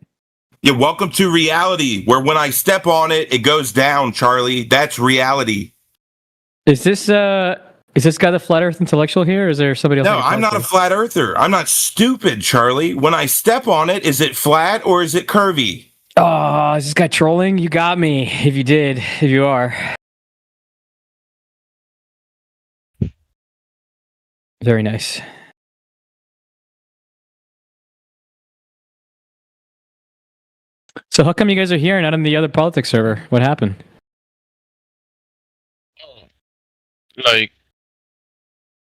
Yeah, welcome to reality, where when I step on it, it goes down, Charlie. That's reality. Is this guy the flat Earth intellectual here, or is there somebody else? No, I'm not a flat earther. I'm not stupid, Charlie. When I step on it, is it flat or is it curvy? Oh, is this guy trolling? You got me. If you did, if you are. Very nice. So how come you guys are here and not in the other politics server? What happened? Like,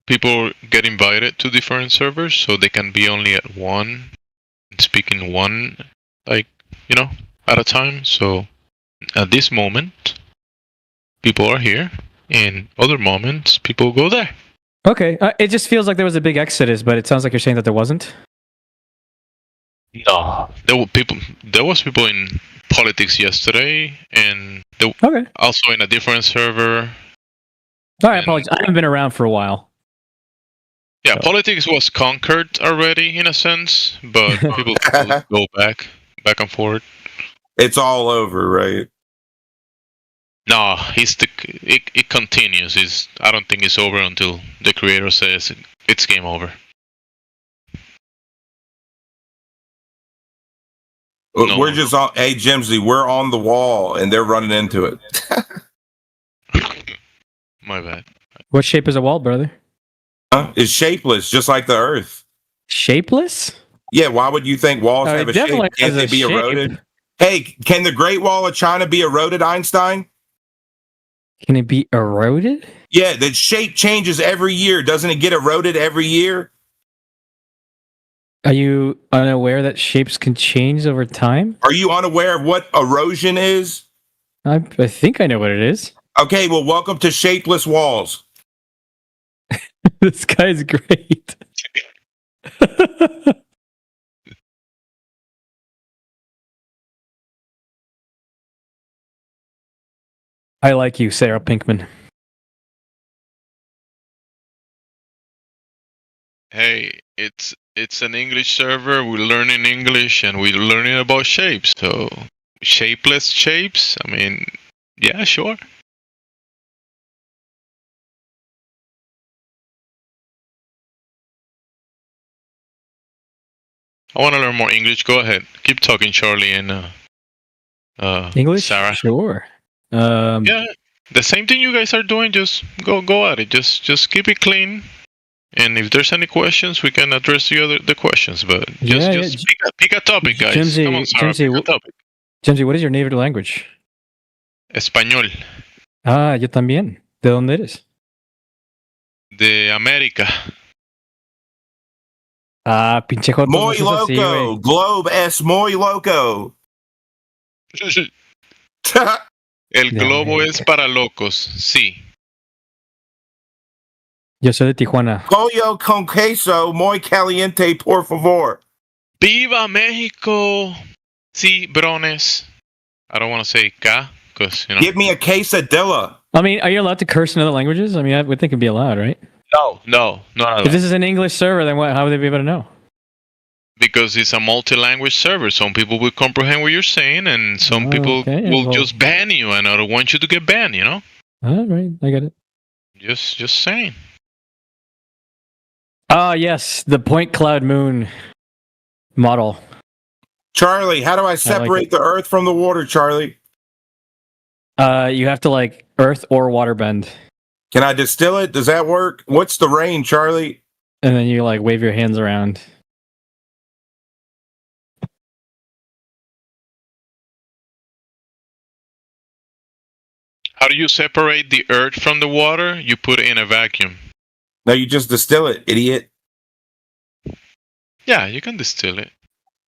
people get invited to different servers, so they can be only at one, speaking one, like, at a time. So at this moment, people are here, and other moments, people go there. Okay, it just feels like there was a big exodus, but it sounds like you're saying that there wasn't. No, there was people in politics yesterday, and also in a different server. All right, apologies. I haven't been around for a while. Yeah, so. Politics was conquered already in a sense, but people go back and forth. It's all over, right? No, it continues. I don't think it's over until the creator says it's game over. No. We're just on. Hey, Jimsy, we're on the wall, and they're running into it. My bad. What shape is a wall, brother? It's shapeless, just like the Earth. Shapeless? Yeah. Why would you think walls have a shape? Can't they be eroded? Hey, can the Great Wall of China be eroded, Einstein? Can it be eroded? Yeah, the shape changes every year. Doesn't it get eroded every year? Are you unaware that shapes can change over time? Are you unaware of what erosion is? I think I know what it is. Okay, well, welcome to Shapeless Walls. This guy's great. I like you, Sarah Pinkman. Hey, it's an English server. We're learning English and we're learning about shapes. So, shapeless shapes? I mean, yeah, sure. I want to learn more English. Go ahead. Keep talking, Charlie and English? Sarah. Sure. Yeah, the same thing you guys are doing. Just go at it. Just keep it clean. And if there's any questions, we can address the questions. But just pick a topic, guys. Jimsy, Come on, Sarah, pick a topic. Jimsy, what is your native language? Español. Ah, yo también. ¿De dónde eres? De América. Ah, pinche joto. Muy loco. Globe es muy loco. El globo es para locos, sí. Yo soy de Tijuana. Pollo con queso muy caliente, por favor. ¡Viva México! Sí, brones. I don't want to say ca, because, Give me a quesadilla. I mean, are you allowed to curse in other languages? I mean, I would think it'd be allowed, right? No. If this is an English server, then how would they be able to know? Because it's a multi-language server. Some people will comprehend what you're saying, and some people will just ban you, and I don't want you to get banned, you know? All right, I get it. Just saying. Ah, yes, the point cloud moon model. Charlie, how do I separate the earth from the water, Charlie? You have to earth or water bend. Can I distill it? Does that work? What's the rain, Charlie? And then you wave your hands around. How do you separate the earth from the water? You put it in a vacuum. No, you just distill it, idiot. Yeah, you can distill it.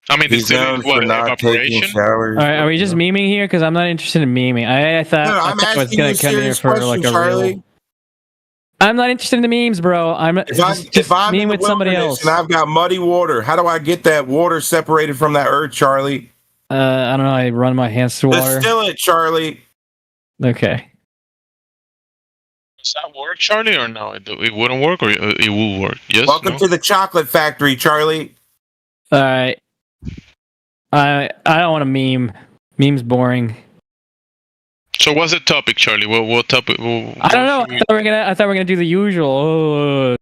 I mean, He's known for not taking showers. All right, are we just memeing here? Because I'm not interested in memeing. I thought I was going to come here for a Charlie. real... I'm not interested in the memes, bro. If I'm meme with somebody else. And I've got muddy water, how do I get that water separated from that earth, Charlie? I don't know. I run my hands through water. Distill it, Charlie. Okay. Does that work, Charlie, or no? It wouldn't work, or it will work? Yes. Welcome to the chocolate factory, Charlie. All right. I don't want to meme. Meme's boring. So what's the topic, Charlie? What topic? I don't know. I thought we were gonna do the usual. Oh,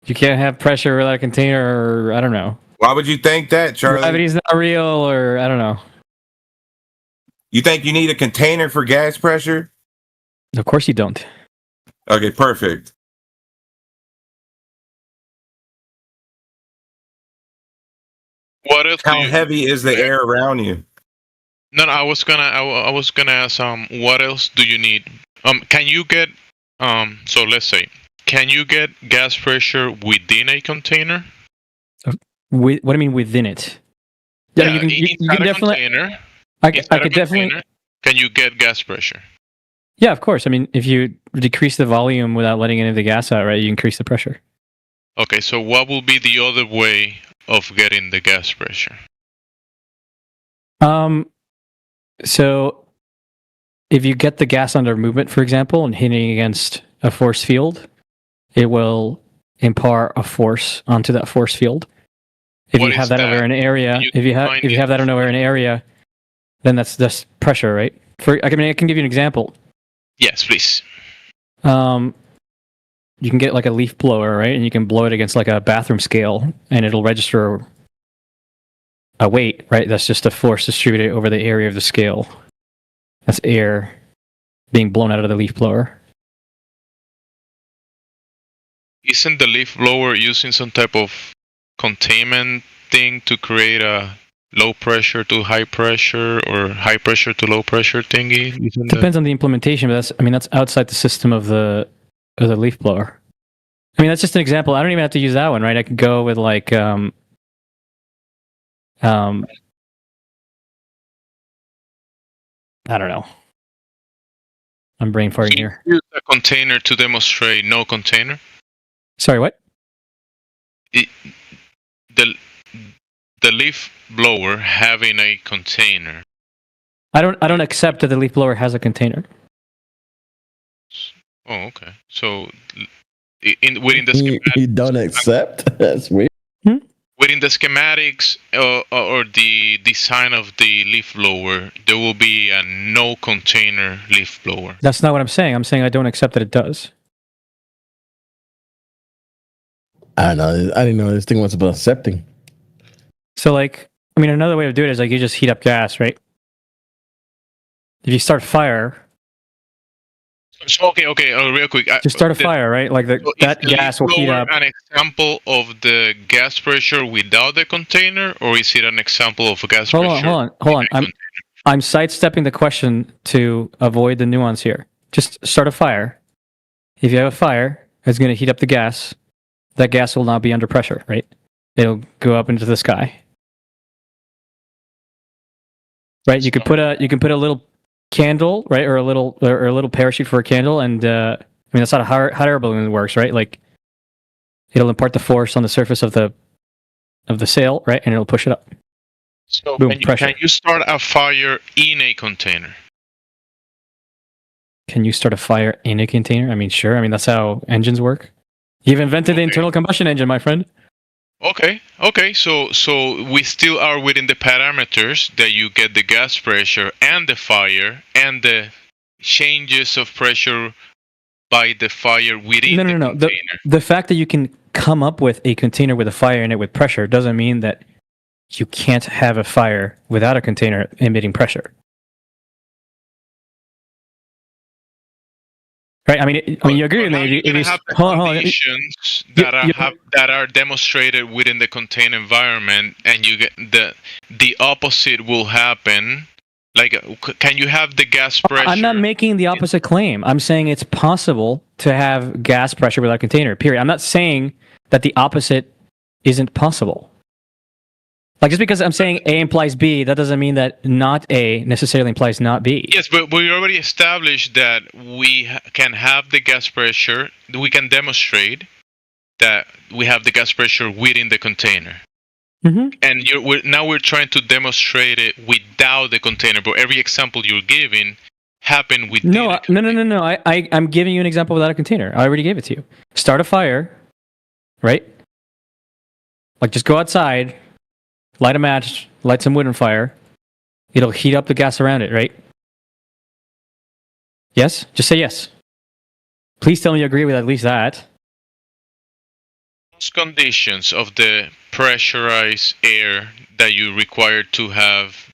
you can't have pressure without a container, or I don't know. Why would you think that, Charlie? Gravity's not real, or I don't know. You think you need a container for gas pressure? Of course you don't. Okay, perfect. What else? How heavy is the air around you? No, I was gonna ask. What else do you need? Can you get? So let's say, can you get gas pressure within a container? What do you mean within it? Yeah, you can definitely. Container, I could definitely. Can you get gas pressure? Yeah, of course. I mean, if you decrease the volume without letting any of the gas out, right, you increase the pressure. Okay, so what will be the other way of getting the gas pressure? So if you get the gas under movement, for example, and hitting against a force field, it will impart a force onto that force field. If you have that over an area, if you have that over an area, then that's pressure, right? I can give you an example. Yes, please. You can get a leaf blower, right? And you can blow it against a bathroom scale, and it'll register a weight, right? That's just a force distributed over the area of the scale. That's air being blown out of the leaf blower. Isn't the leaf blower using some type of containment thing to create a low pressure to high pressure or high pressure to low pressure thingy? Depends on the implementation, but that's outside the system of the leaf blower. I mean, that's just an example. I don't even have to use that one, right? I could go with I don't know. I'm brain farting here. Use a container to demonstrate no container. Sorry, what? The leaf blower having a container. I don't accept that the leaf blower has a container. Oh, okay. So within the schematics, you don't accept? That's weird. within the schematics or the design of the leaf blower, there will be a no container leaf blower. That's not what I'm saying. I'm saying I don't accept that it does. I don't know. I didn't know this thing was about accepting. So, like, I mean, another way to do it is like you just heat up gas, right? If you start fire, So, okay, real quick. just start a fire, right? Like that gas will heat up. An example of the gas pressure without the container, or is it an example of a gas pressure? Hold on. I'm sidestepping the question to avoid the nuance here. Just start a fire. If you have a fire, it's going to heat up the gas. That gas will not be under pressure, right? It'll go up into the sky. Right? You could put a little candle, right, or a little parachute for a candle, and I mean that's how a hot air balloon works, right? Like it'll impart the force on the surface of the sail, right, and it'll push it up. So Boom, can you start a fire in a container? Can you start a fire in a container? I mean, sure. I mean that's how engines work. You've invented the internal combustion engine, my friend. Okay. So we still are within the parameters that you get the gas pressure and the fire and the changes of pressure by the fire within the container. The fact that you can come up with a container with a fire in it with pressure doesn't mean that you can't have a fire without a container emitting pressure. Right? I mean, you agree with me? You have the conditions that are demonstrated within the contained environment, and you get the opposite will happen. Like, can you have the gas pressure? I'm not making the opposite claim. I'm saying it's possible to have gas pressure without a container. Period. I'm not saying that the opposite isn't possible. Like, just because I'm saying A implies B, that doesn't mean that not A necessarily implies not B. Yes, but we already established that we can have the gas pressure. We can demonstrate that we have the gas pressure within the container. Mm-hmm. And now we're trying to demonstrate it without the container. But every example you're giving happened within. No. I'm giving you an example without a container. I already gave it to you. Start a fire, right? Like, just go outside. Light a match, light some wood on fire. It'll heat up the gas around it, right? Yes? Just say yes. Please tell me you agree with at least that. Those conditions of the pressurized air that you require to have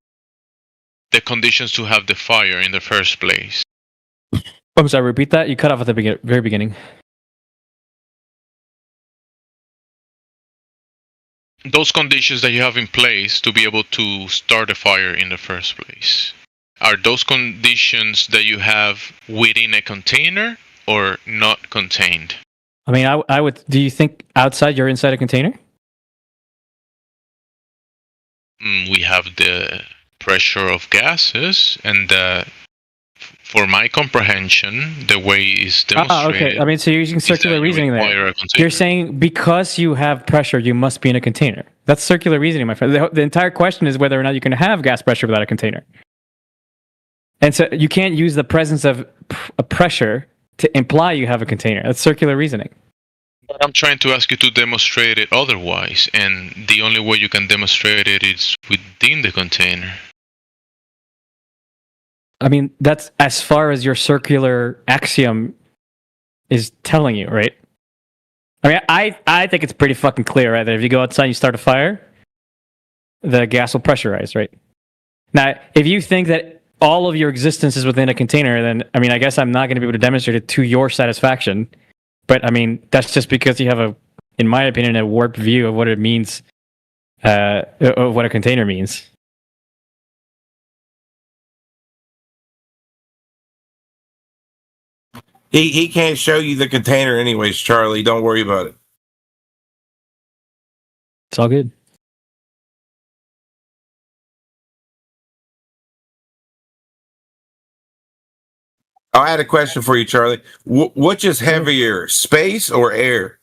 the conditions to have the fire in the first place. I'm sorry, repeat that? You cut off at the very beginning. Those conditions that you have in place to be able to start a fire in the first place, are those conditions that you have within a container or not contained? I mean, I would. Do you think outside you're inside a container? We have the pressure of gases, and for my comprehension, the way is demonstrated. Okay. I mean, so you're using circular reasoning there. You're saying because you have pressure, you must be in a container. That's circular reasoning, my friend. The entire question is whether or not you can have gas pressure without a container. And so you can't use the presence of a pressure to imply you have a container. That's circular reasoning. But I'm trying to ask you to demonstrate it otherwise, and the only way you can demonstrate it is within the container. I mean, that's as far as your circular axiom is telling you, right? I mean, I think it's pretty fucking clear, right? That if you go outside and you start a fire, the gas will pressurize, right? Now, if you think that all of your existence is within a container, then, I mean, I guess I'm not going to be able to demonstrate it to your satisfaction. But, I mean, that's just because you have in my opinion, a warped view of what it means, of what a container means. He can't show you the container anyways, Charlie. Don't worry about it. It's all good. I had a question for you, Charlie. Which is heavier, space or air?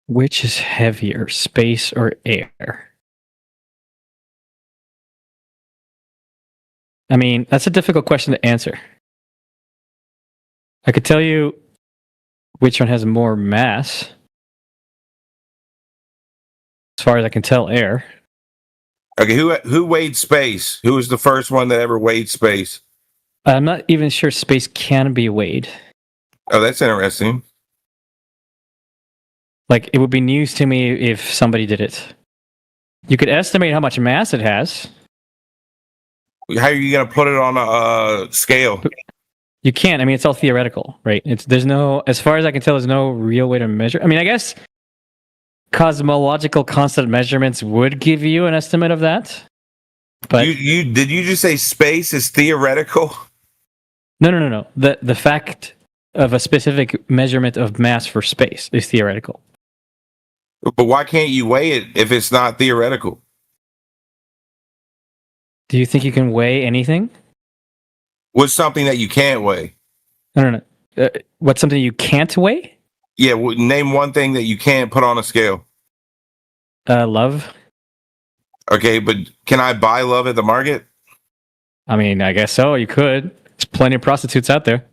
Which is heavier, space or air? I mean, that's a difficult question to answer. I could tell you which one has more mass. As far as I can tell, air. Okay, who weighed space? Who was the first one that ever weighed space? I'm not even sure space can be weighed. Oh, that's interesting. Like, it would be news to me if somebody did it. You could estimate how much mass it has. How are you going to put it on a scale? You can't. I mean, it's all theoretical, right? There's no, as far as I can tell, there's no real way to measure. I mean, I guess cosmological constant measurements would give you an estimate of that. But did you just say space is theoretical? No. The fact of a specific measurement of mass for space is theoretical. But why can't you weigh it if it's not theoretical? Do you think you can weigh anything? What's something that you can't weigh? No. What's something you can't weigh? Yeah, name one thing that you can't put on a scale. Love. Okay, but can I buy love at the market? I mean, I guess so. You could. There's plenty of prostitutes out there.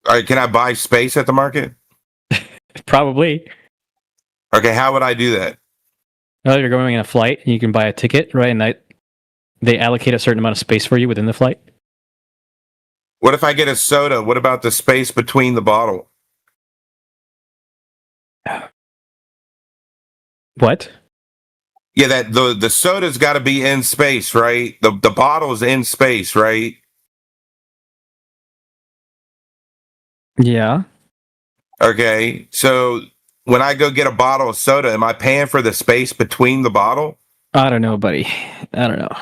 All right, can I buy space at the market? Probably. Okay, how would I do that? Well, you're going in a flight, and you can buy a ticket, right? And they allocate a certain amount of space for you within the flight. What if I get a soda? What about the space between the bottle? What? Yeah, that the soda's got to be in space, right? The bottle's in space, right? Yeah. Okay, so when I go get a bottle of soda, am I paying for the space between the bottle? I don't know, buddy. I don't know.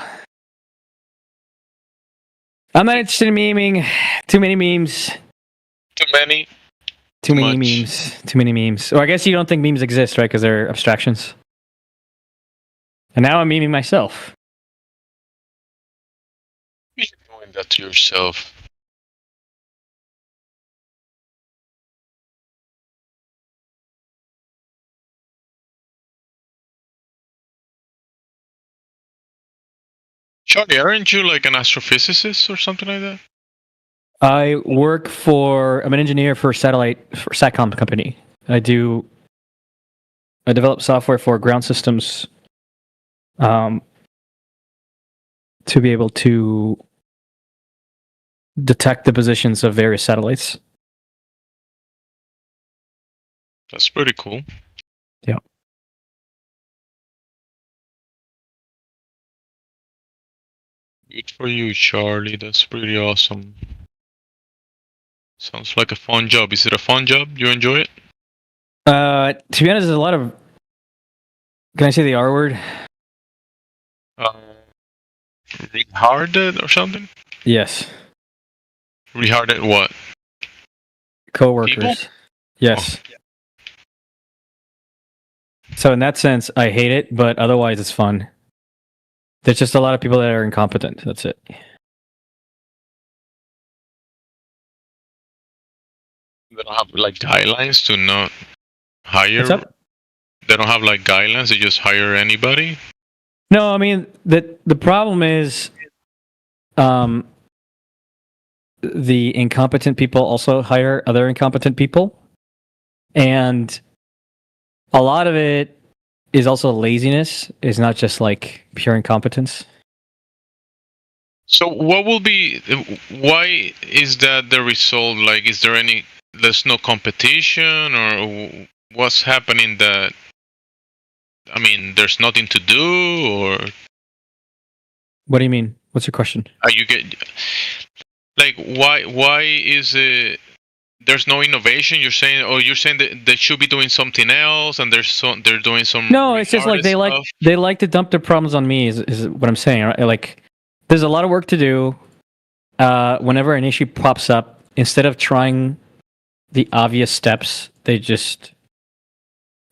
I'm not interested in memeing. Too many memes. Too many. Too many memes. Too many memes. Or I guess you don't think memes exist, right? Because they're abstractions. And now I'm memeing myself. You're doing that to yourself. Charlie, aren't you like an astrophysicist or something like that? I'm an engineer for SATCOM company. I develop software for ground systems to be able to detect the positions of various satellites. That's pretty cool. Yeah. Good for you, Charlie. That's pretty awesome. Sounds like a fun job. Is it a fun job? You enjoy it? To be honest, there's a lot of... Can I say the R word? Retarded or something? Yes. Retarded what? Co-workers. People? Yes. Oh. So in that sense, I hate it, but otherwise it's fun. There's just a lot of people that are incompetent. That's it. They don't have like guidelines to not hire. What's up? They don't have like guidelines. They just hire anybody. No, I mean the problem is, the incompetent people also hire other incompetent people, and a lot of it is also laziness. It's not just like pure incompetence. So what will be? Why is that the result? Like, is there any? There's no competition, or what's happening? That I mean, there's nothing to do, or what do you mean? What's your question? You get like why is it? There's no innovation. You're saying that they should be doing something else, and they're doing some. No, it's just like they like to dump their problems on me. Is what I'm saying. Right? Like, there's a lot of work to do. Whenever an issue pops up, instead of trying the obvious steps, a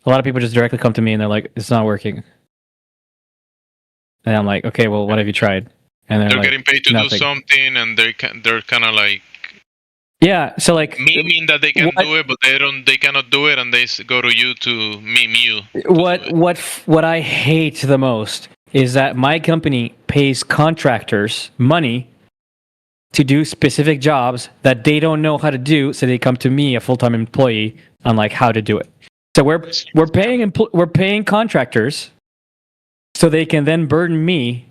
lot of people just directly come to me and they're like, "It's not working," and I'm like, "Okay, well, what have you tried?" And they're like, getting paid to nothing. do something, and they're kind of like Yeah, so like mean that they can do it, but they cannot do it, and they go to you to meme you. What I hate the most is that my company pays contractors money to do specific jobs that they don't know how to do, so they come to me, a full-time employee, on like how to do it. So we're paying contractors so they can then burden me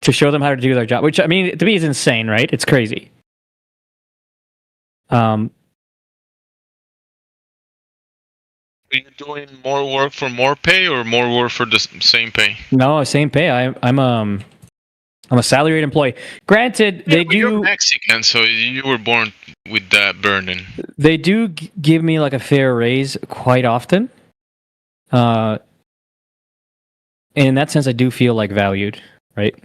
to show them how to do their job, which I mean to me is insane, right? It's crazy. Are you doing more work for more pay or more work for the same pay? No, same pay. I'm a salaried employee. Granted, they do. You're Mexican, so you were born with that burden. They do give me like a fair raise quite often. And in that sense, I do feel like valued, right?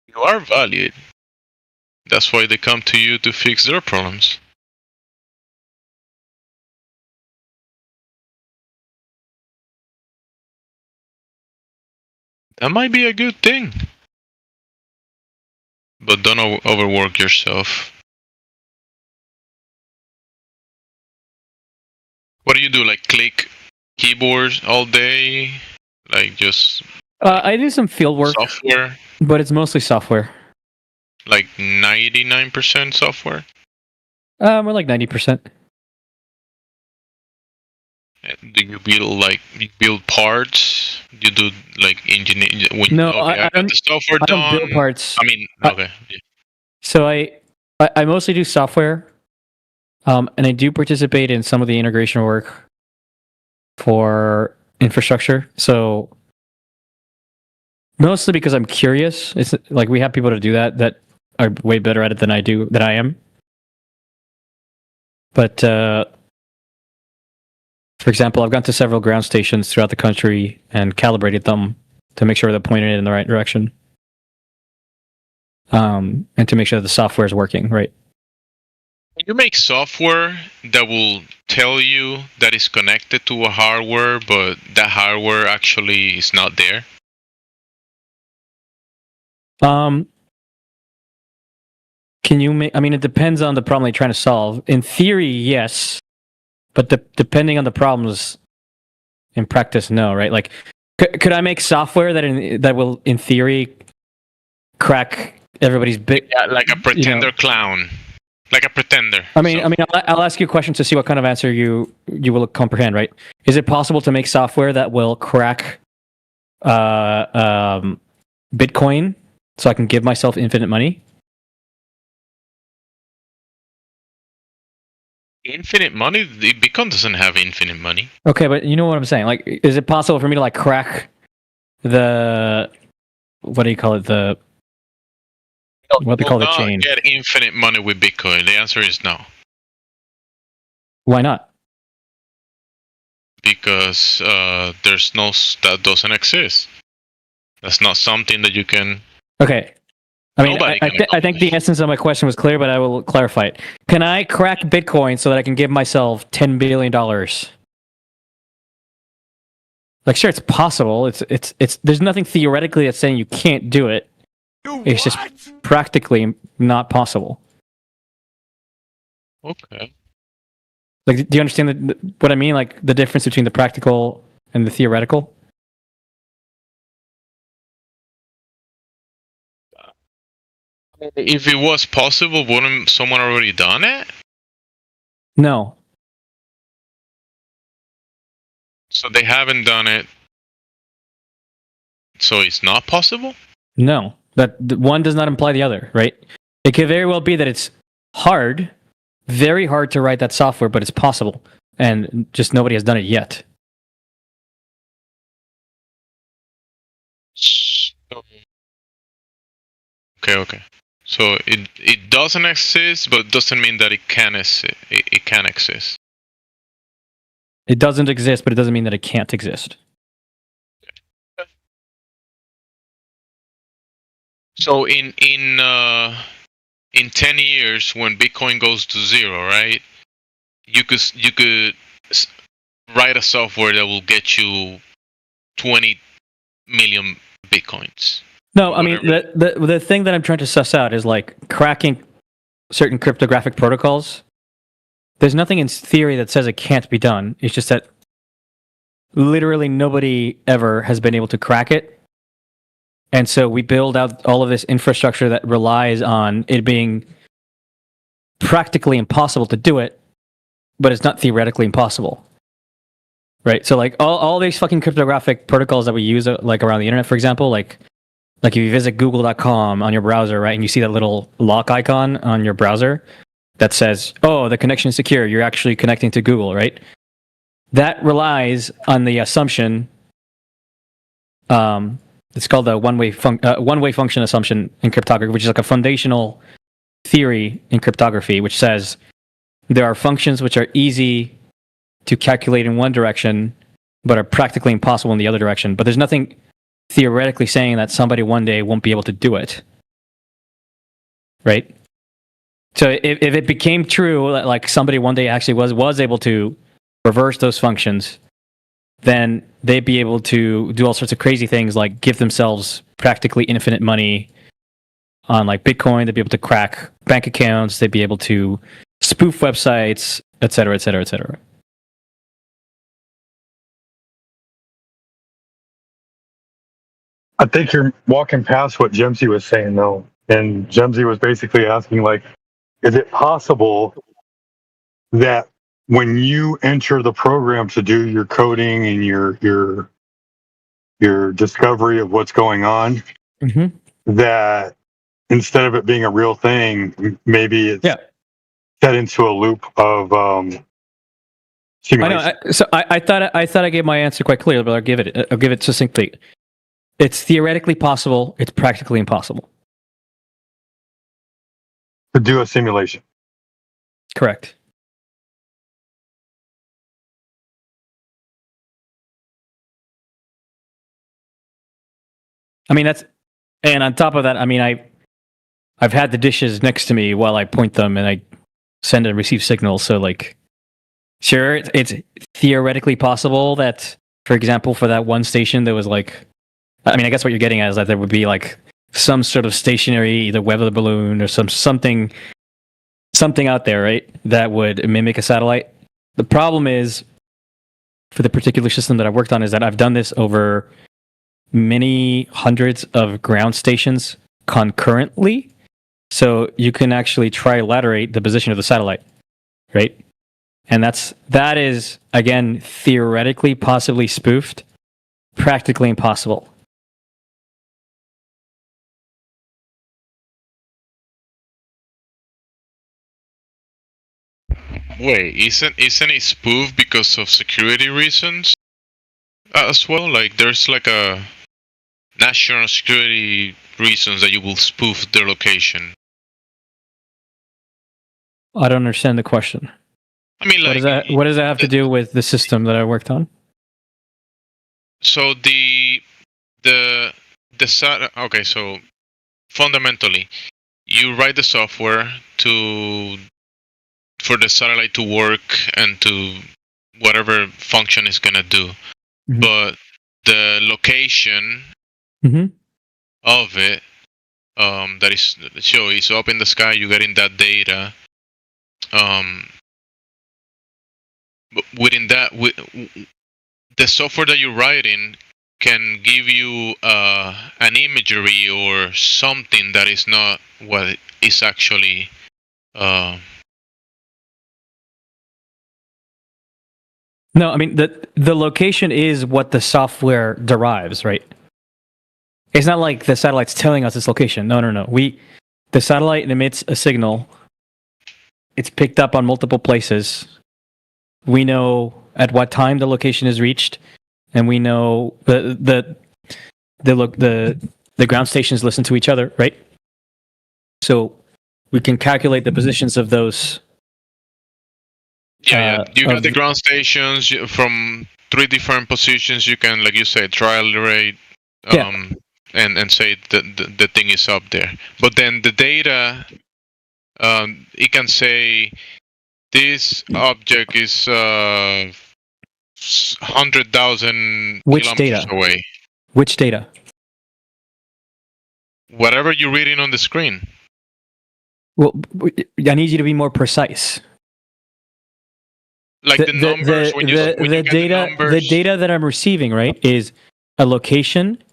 You are valued. That's why they come to you to fix their problems. That might be a good thing. But don't overwork yourself. What do you do? Like click keyboards all day? Like just... I do some field work. Software? But it's mostly software. Like 99% software? More like 90%. Do you build parts? You do like engineering? No, okay, I got the software I done. don't build parts. I mean, okay. So I mostly do software, and I do participate in some of the integration work for infrastructure. So mostly because I'm curious. It's like we have people to do that are way better at it than I am. But for example, I've gone to several ground stations throughout the country and calibrated them to make sure they're pointed in the right direction. And to make sure that the software is working, right? You make software that will tell you that it's connected to a hardware, but that hardware actually is not there. Can you make? I mean, it depends on the problem you're trying to solve. In theory, yes, but depending on the problems, in practice, no. Right? Like, could I make software that will, in theory, crack everybody's big? Yeah, like a pretender clown, like a pretender. I mean, I'll ask you a question to see what kind of answer you will comprehend. Right? Is it possible to make software that will crack Bitcoin so I can give myself infinite money? Infinite money? Bitcoin doesn't have infinite money. Okay, but you know what I'm saying. Like, is it possible for me to like crack the what do you call it? What they call the chain? Get infinite money with Bitcoin. The answer is no. Why not? Because there's no, that doesn't exist. That's not something that you can. Okay. I mean, I think the essence of my question was clear, but I will clarify it. Can I crack Bitcoin so that I can give myself $10 billion? Like, sure, it's possible. It's. There's nothing theoretically that's saying you can't do it. It's just practically not possible. Okay. Like, do you understand what I mean? Like, the difference between the practical and the theoretical? If it was possible, wouldn't someone already done it? No. So they haven't done it. So it's not possible? No. That one does not imply the other, right? It could very well be that it's hard, very hard to write that software, but it's possible. And just nobody has done it yet. Okay. So it doesn't exist, but it doesn't mean that it can exist. It can exist. It doesn't exist, but it doesn't mean that it can't exist. So in 10 years, when Bitcoin goes to zero, right? You could write a software that will get you 20 million Bitcoins. No, I mean the thing that I'm trying to suss out is like cracking certain cryptographic protocols. There's nothing in theory that says it can't be done. It's just that literally nobody ever has been able to crack it. And so we build out all of this infrastructure that relies on it being practically impossible to do it, but it's not theoretically impossible. Right? So like all these fucking cryptographic protocols that we use like around the internet, for example, like if you visit google.com on your browser, right, and you see that little lock icon on your browser that says, "Oh, the connection is secure. You're actually connecting to Google," right? That relies on the assumption. It's called the one-way function assumption in cryptography, which is like a foundational theory in cryptography, which says there are functions which are easy to calculate in one direction, but are practically impossible in the other direction. But there's nothing theoretically saying that somebody one day won't be able to do it, right? So if it became true that like somebody one day actually was able to reverse those functions, then they'd be able to do all sorts of crazy things like give themselves practically infinite money on like Bitcoin. They'd be able to crack bank accounts. They'd be able to spoof websites, et cetera, et cetera, et cetera. I think you're walking past what Jemsy was saying, though. And Jemsy was basically asking, like, is it possible that when you enter the program to do your coding and your discovery of what's going on, that instead of it being a real thing, maybe it's set into a loop of simulation? I know. So I thought I gave my answer quite clearly, but I'll give it succinctly. It's theoretically possible. It's practically impossible. To do a simulation. Correct. I mean, and on top of that, I mean, I've had the dishes next to me while I point them and I send and receive signals. So like, sure, it's theoretically possible that, for example, for that one station, there was like, I mean, I guess what you're getting at is that there would be like some sort of stationary, either weather balloon or something out there, right, that would mimic a satellite. The problem is, for the particular system that I've worked on, is that I've done this over many hundreds of ground stations concurrently. So you can actually trilaterate the position of the satellite, right? And that is, again, theoretically possibly spoofed, practically impossible. Wait, isn't it spoof because of security reasons as well? Like there's like a national security reasons that you will spoof their location. I don't understand the question. I mean, like, what does that have to do with the system that I worked on? So okay, so fundamentally, you write the software for the satellite to work and to whatever function it's gonna do, but the location of it, that is, so it's up in the sky. You getting that data. But within that, the software that you're writing can give you an imagery or something that is not what is actually. No, I mean the location is what the software derives, right? It's not like the satellite's telling us its location. No. The satellite emits a signal. It's picked up on multiple places. We know at what time the location is reached, and we know the ground stations listen to each other, right? So we can calculate the positions of those. Yeah. You got the ground stations from 3 different positions. You can, like you said, trilaterate and say the thing is up there. But then the data, it can say this object is 100,000 kilometers away. Which data? Whatever you're reading on the screen. Well, I need you to be more precise. Like the numbers, when you get the data that I'm receiving, right, is a location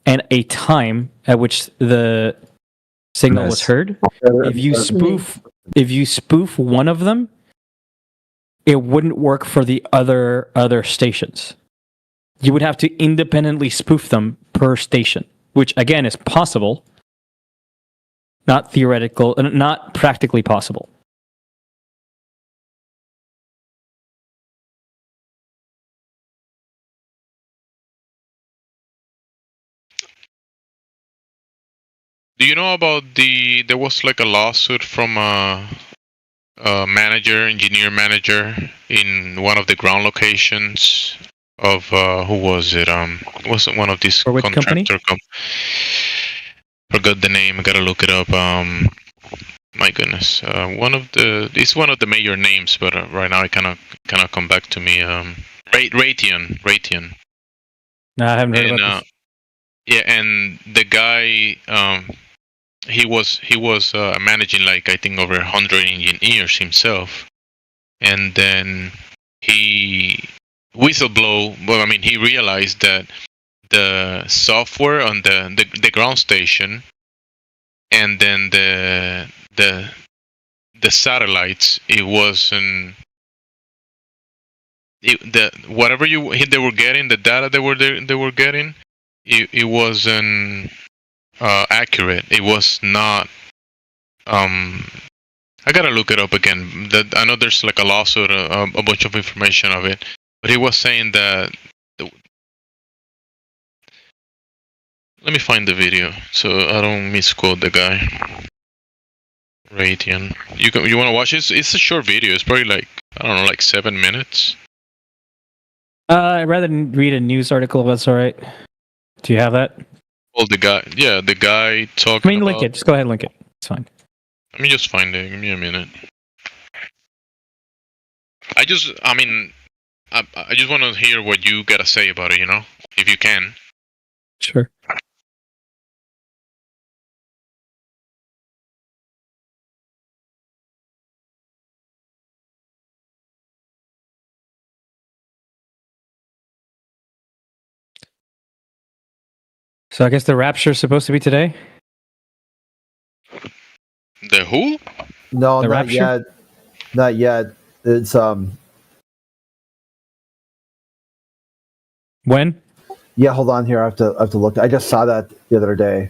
and a time at which the signal was heard. If you spoof one of them, it wouldn't work for the other stations. You would have to independently spoof them per station, which again is possible, not theoretical, not practically possible. Do you know about there was like a lawsuit from a engineer manager in one of the ground locations of, who was it? It wasn't one of these contractor forgot the name, I gotta look it up. My goodness. It's one of the major names, but right now it cannot come back to me. Raytheon. No, I haven't heard about this. Yeah, and the guy, he was managing like I think over 100 engineers himself, and then he he realized that the software on the ground station and then the satellites, it wasn't whatever they were getting, the data they were getting, it wasn't accurate. It was not. I gotta look it up again. I know there's like a lawsuit, a bunch of information of it, but he was saying that. Let me find the video so I don't misquote the guy. Raytheon. You want to watch it? It's a short video. It's probably like, I don't know, like 7 minutes. I'd rather read a news article if that's all right. Do you have that? Well, the guy talking about... link it. Just go ahead and link it. It's fine. Let me just find it. Give me a minute. I just want to hear what you gotta say about it, if you can. Sure. So I guess the rapture is supposed to be today? The who? No, The not rapture? yet. Not yet. It's When? Yeah, hold on here. I have to look. I just saw that the other day.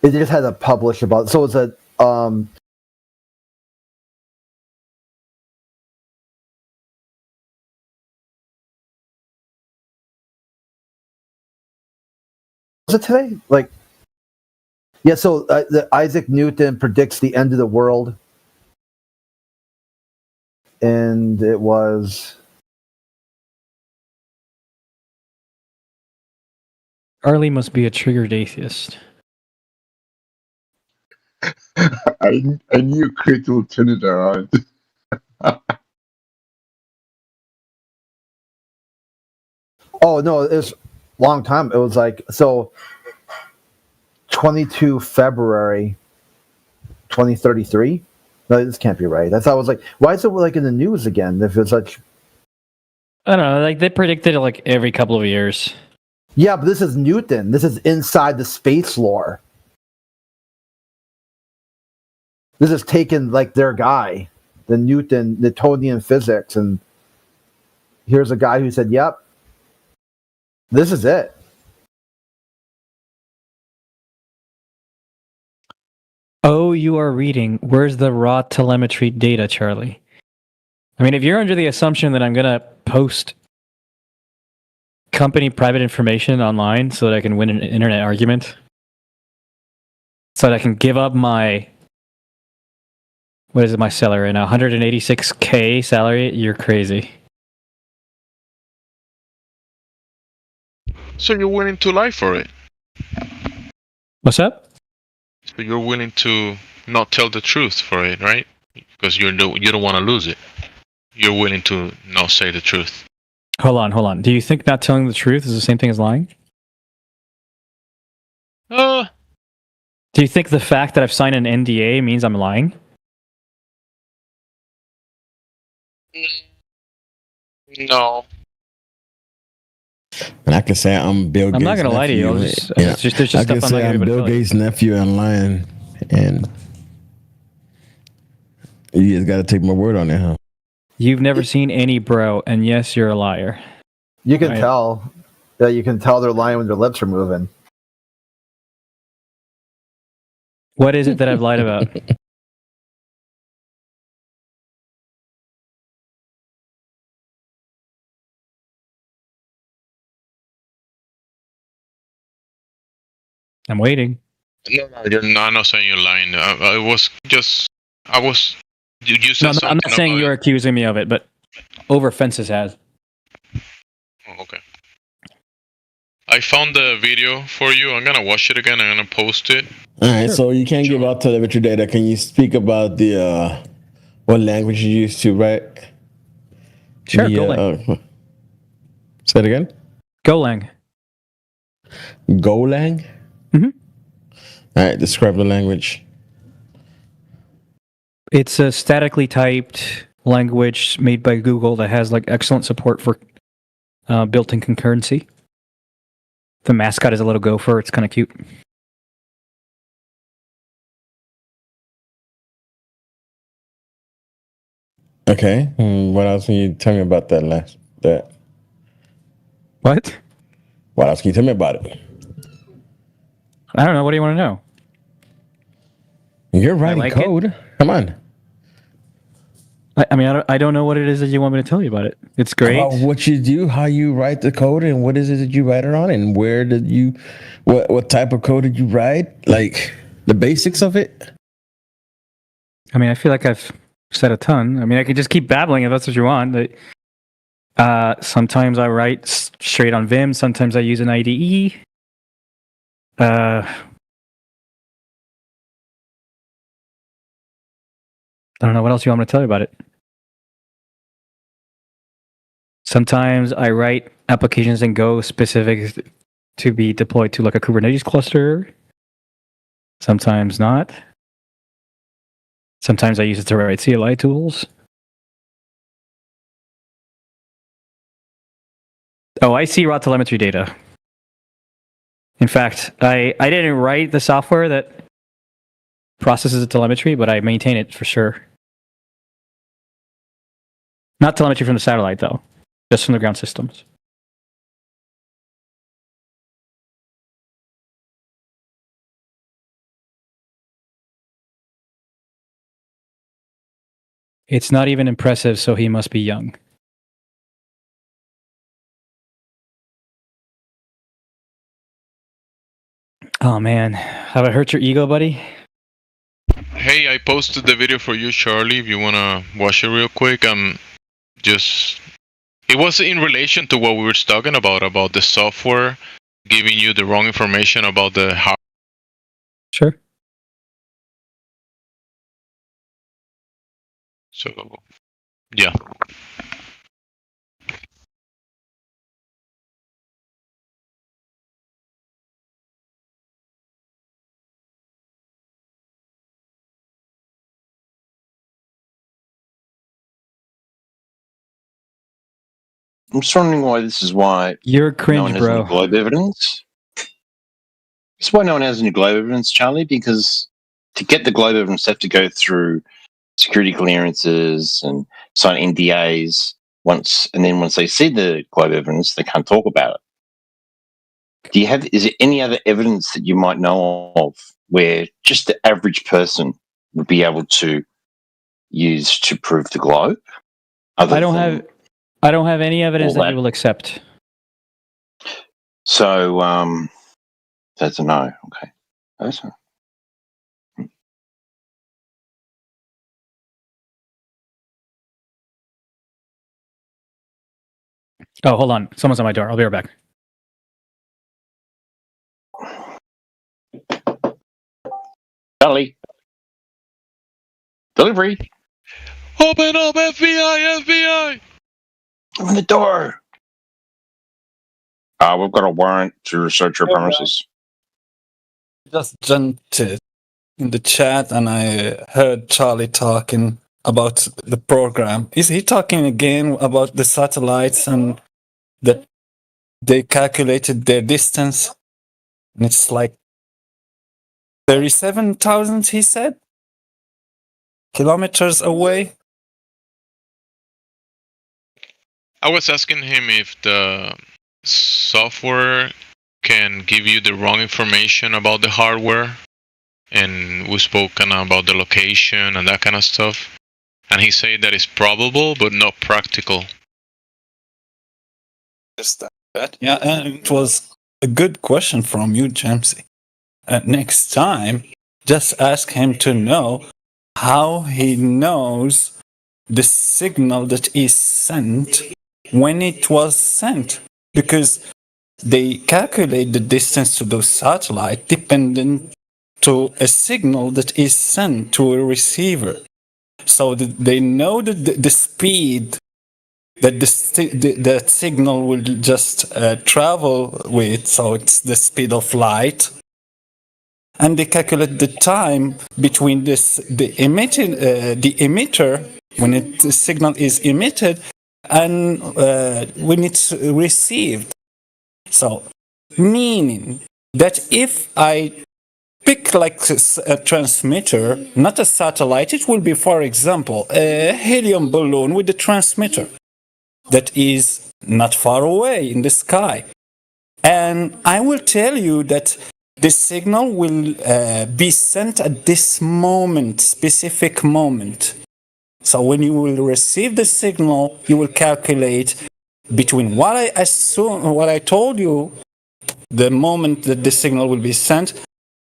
It just had to publish about. So it's a Was it today? Yeah. So Isaac Newton predicts the end of the world, and it was. Arlie must be a triggered atheist. I knew Crit would turn it around. Oh no, it was a long time. It was 22 February 2033. No, this can't be right. That's how I was like, why is it in the news again? If it's such, I don't know. They predicted it every couple of years. Yeah, but this is Newton. This is inside the space lore. This is taken their guy, the Newtonian physics, and here's a guy who said, "Yep, this is it." Oh, you are reading. Where's the raw telemetry data, Charlie? I mean, if you're under the assumption that I'm going to post company private information online so that I can win an internet argument, so that I can give up my, what is it, my salary right now? $186K salary? You're crazy. So you're willing to lie for it? What's up? So you're willing to not tell the truth for it, right? Because you don't want to lose it. You're willing to not say the truth. Hold on. Do you think not telling the truth is the same thing as lying? Do you think the fact that I've signed an NDA means I'm lying? No. And I can say I'm Bill Gates. I'm not gonna lie to you. nephew, There's just I stuff can I'm not say gonna I'm be able to Bill tell you. Gates' nephew online, and you just got to take my word on it, huh? You've never seen any bro, and yes, you're a liar. You can Right. tell that you can tell they're lying when their lips are moving. What is it that I've lied about? I'm waiting. No, I'm not saying you're lying. I was. You said No, something. I'm not saying about you're accusing me of it, but Over Fences has. Oh, okay. I found the video for you. I'm gonna watch it again. I'm gonna post it. All right, so you can't give out telemetry data. Can you speak about the what language you used to write? Sure, The, Golang. Say it again. Golang. Golang. Mm-hmm. All right, describe the language. It's a statically typed language made by Google that has like excellent support for built-in concurrency. The mascot is a little gopher. It's kind of cute. Okay. What else can you tell me about that that? What? What else can you tell me about it? I don't know. What do you want to know? You're writing like code. Come on. I mean, I don't know what it is that you want me to tell you about it. It's great. About what you do, how you write the code, and what is it that you write it on, and where did you, what type of code did you write? Like the basics of it. I mean, I feel like I've said a ton. I mean, I could just keep babbling if that's what you want. Sometimes I write straight on Vim. Sometimes I use an IDE. I don't know what else you want me to tell you about it. Sometimes I write applications in Go specific to be deployed to like a Kubernetes cluster. Sometimes not. Sometimes I use it to write CLI tools. Oh, I see raw telemetry data. In fact, I didn't write the software that processes the telemetry, but I maintain it for sure. Not telemetry from the satellite, though. Just from the ground systems. It's not even impressive, so he must be young. Oh man, have I hurt your ego, buddy? Hey, I posted the video for you, Charlie. If you wanna watch it real quick, it was in relation to what we were talking about the software giving you the wrong information about the hardware. Sure. So, yeah. I'm just wondering why this is why you're cringe, no one has bro. any globe evidence. That's why no one has any globe evidence, Charlie, because to get the globe evidence, they have to go through security clearances and sign NDAs once they see the globe evidence, they can't talk about it. Is there any other evidence that you might know of where just the average person would be able to use to prove the globe? I don't have any evidence that you will accept. So, that's a no. Okay. That's a... Oh, hold on. Someone's at my door. I'll be right back. Charlie. Delivery. Open up, FBI! Open the door. We've got a warrant to research your premises. Just jumped in the chat and I heard Charlie talking about the program. Is he talking again about the satellites and that they calculated their distance? And it's like 37,000, he said, kilometers away. I was asking him if the software can give you the wrong information about the hardware, and we spoke kind of about the location and that kind of stuff. And he said that it's probable but not practical. Yeah, and it was a good question from you, Jamesy. Next time, just ask him to know how he knows the signal that is sent when it was sent. Because they calculate the distance to those satellites dependent to a signal that is sent to a receiver. So that they know the speed that that signal will just travel with, so it's the speed of light. And they calculate the time between the emitter, when the signal is emitted, and when it's received. So, meaning that if I pick like a transmitter, not a satellite, it will be, for example, a helium balloon with a transmitter that is not far away in the sky. And I will tell you that the signal will be sent at this moment, specific moment. So when you will receive the signal, you will calculate between what I assume, what I told you, the moment that the signal will be sent,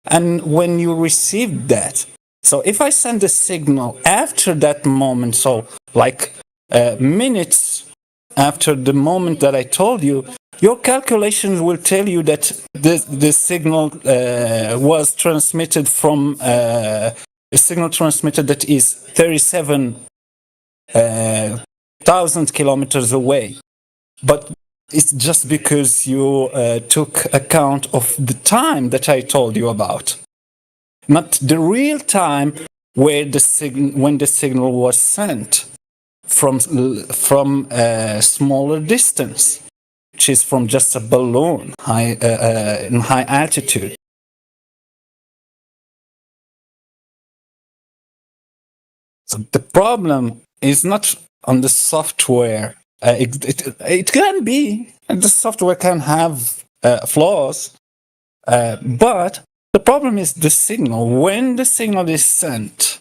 and when you receive that. So if I send the signal after that moment, so like minutes after the moment that I told you, your calculations will tell you that the signal was transmitted from a signal transmitted that is 37,000 kilometers away. But it's just because you took account of the time that I told you about, not the real time where when the signal was sent from a smaller distance, which is from just a balloon in high altitude. So the problem is not on the software. It can be, and the software can have flaws, but the problem is the signal. When the signal is sent,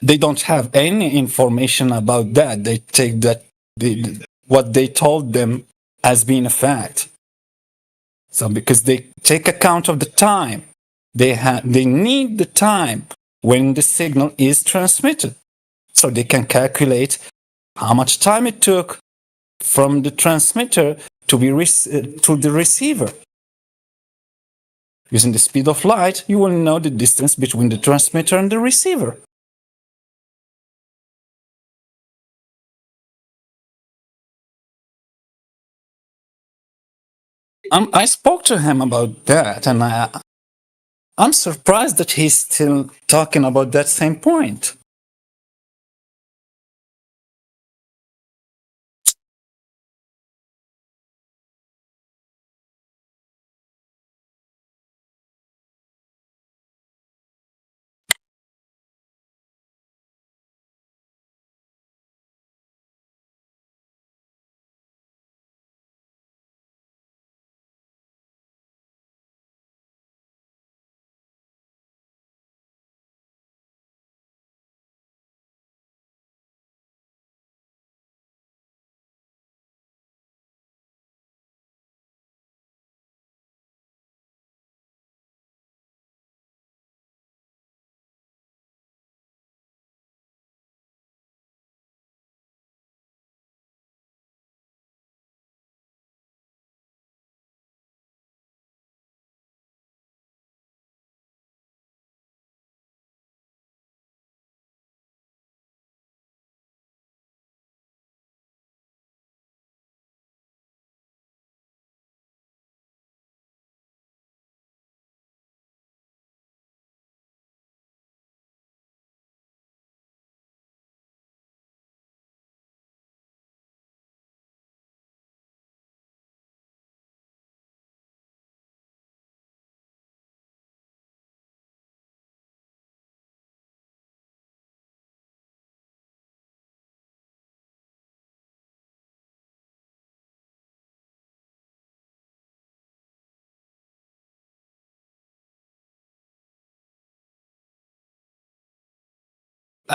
they don't have any information about that. They take that what they told them as being a fact. So because they take account of the time, they need the time when the signal is transmitted. So they can calculate how much time it took from the transmitter to the receiver. Using the speed of light, you will know the distance between the transmitter and the receiver. I spoke to him about that, and I'm surprised that he's still talking about that same point.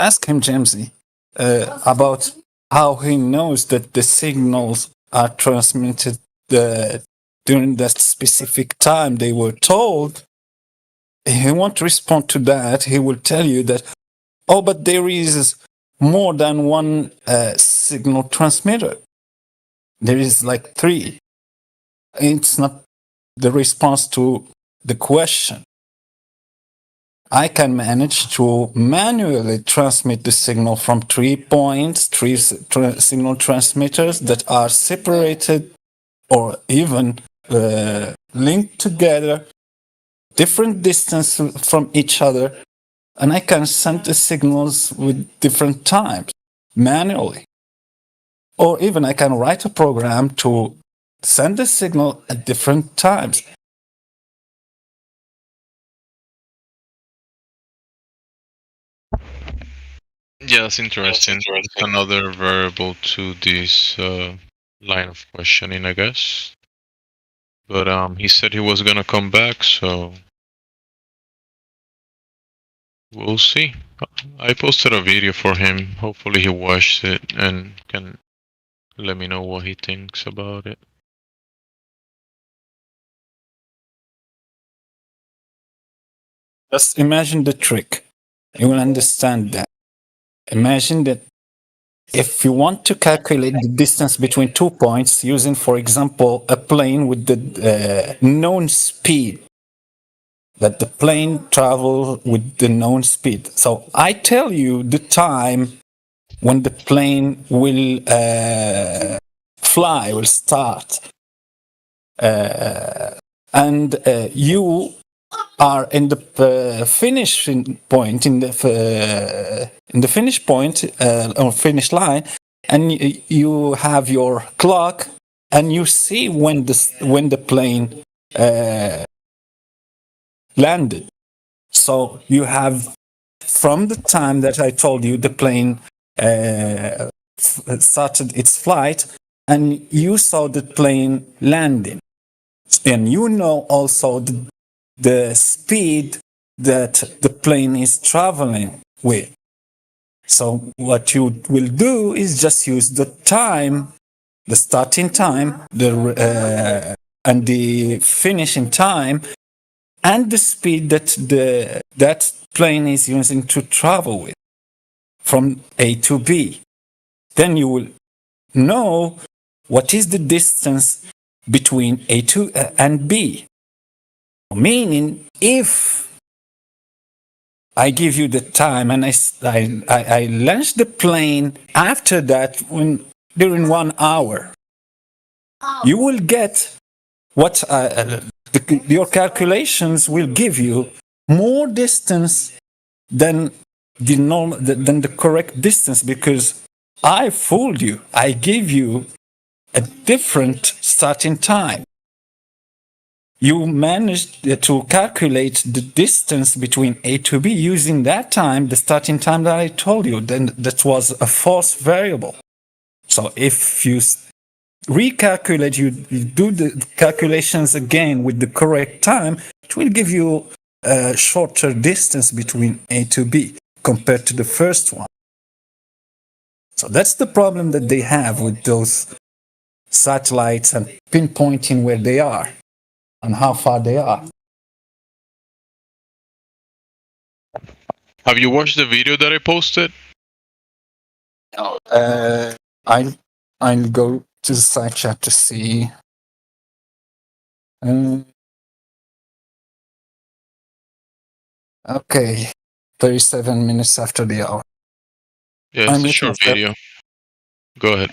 ask him, Jamesy, about how he knows that the signals are transmitted during that specific time they were told. He won't respond to that. He will tell you that, oh, but there is more than one signal transmitter. There is like 3. It's not the response to the question. I can manage to manually transmit the signal from 3 points, 3 signal transmitters that are separated or even linked together, different distance from each other, and I can send the signals with different times manually. Or even I can write a program to send the signal at different times. Yeah, that's interesting. It's another variable to this line of questioning, I guess. But he said he was gonna come back, so we'll see. I posted a video for him. Hopefully he watched it and can let me know what he thinks about it. Just imagine the trick. You will understand that. Imagine that if you want to calculate the distance between 2 points using, for example, a plane with the known speed, that the plane travels with the known speed. So I tell you the time when the plane will fly, will start. And you are in the finishing point, in the finish point or finish line, and you have your clock, and you see when the plane landed. So you have, from the time that I told you the plane started its flight, and you saw the plane landing, and you know also the speed that the plane is traveling with. So what you will do is just use the time, the starting time, and the finishing time, and the speed that that plane is using to travel with from A to B. Then you will know what is the distance between A to and B. Meaning, if I give you the time and I launch the plane after that during 1 hour, you will get what your calculations will give you more distance than the correct distance, because I fooled you. I gave you a different starting time. You managed to calculate the distance between A to B using that time, the starting time that I told you. Then that was a false variable. So if you recalculate, you do the calculations again with the correct time, it will give you a shorter distance between A to B compared to the first one. So that's the problem that they have with those satellites and pinpointing where they are and how far they are. Have you watched the video that I posted? I'll go to the side chat to see. Okay, 37 minutes after the hour. Yeah, it's a short video. Go ahead.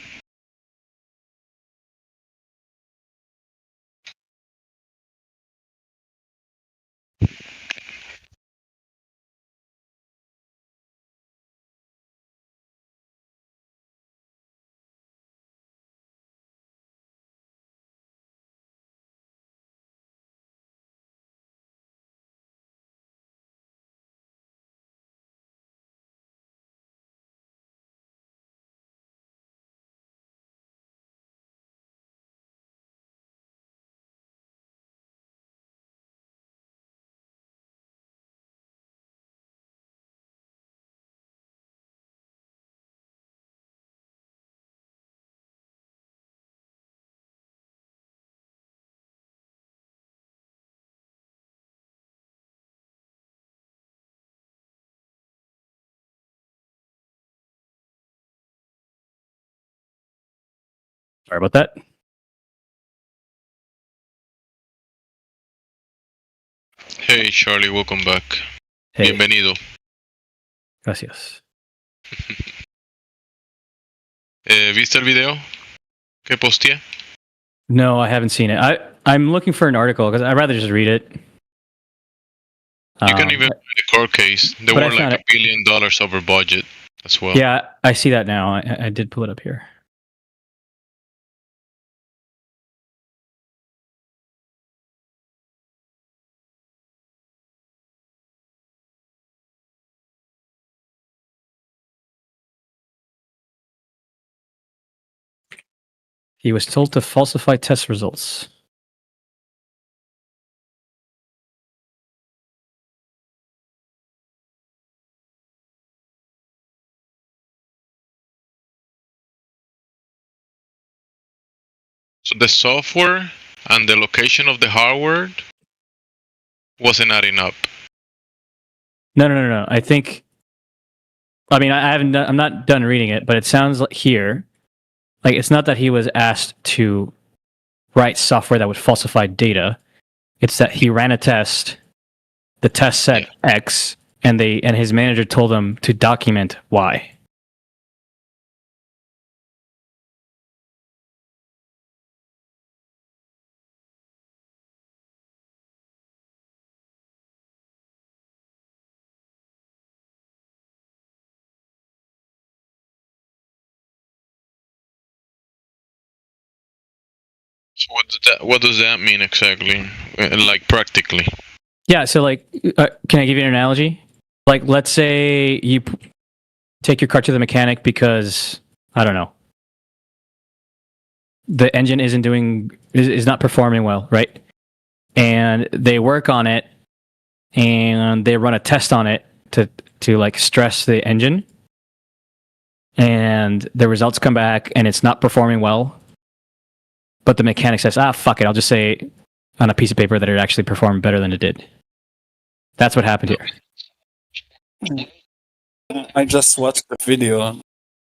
Sorry about that. Hey, Charlie, welcome back. Hey. Bienvenido. Gracias. ¿Viste el video que posteé? No, I haven't seen it. I'm looking for an article because I'd rather just read it. You can even find a court case. They were like $1 billion over budget as well. Yeah, I see that now. I did pull it up here. He was told to falsify test results. So the software and the location of the hardware wasn't adding up. No. I think. I mean, I haven't. I'm not done reading it, but it sounds like here, like it's not that he was asked to write software that would falsify data. It's that he ran a test. The test said X, and his manager told him to document Y. So what does that mean exactly? Like practically? Yeah. So, like, can I give you an analogy? Like, let's say you take your car to the mechanic because I don't know, the engine is not performing well, right? And they work on it, and they run a test on it to like stress the engine, and the results come back, and it's not performing well. But the mechanic says, fuck it, I'll just say on a piece of paper that it actually performed better than it did. That's what happened here. I just watched the video.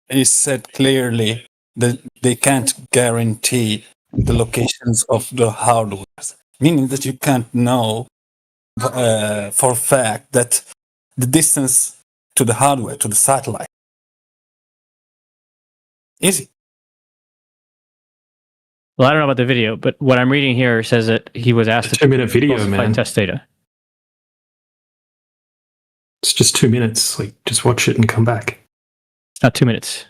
He said clearly that they can't guarantee the locations of the hardware, meaning that you can't know for a fact that the distance to the hardware, to the satellite. Easy. Well, I don't know about the video, but what I'm reading here says that he was asked to 2-minute video, falsify man. test data. It's just 2 minutes. Like, just watch it and come back. It's not 2 minutes.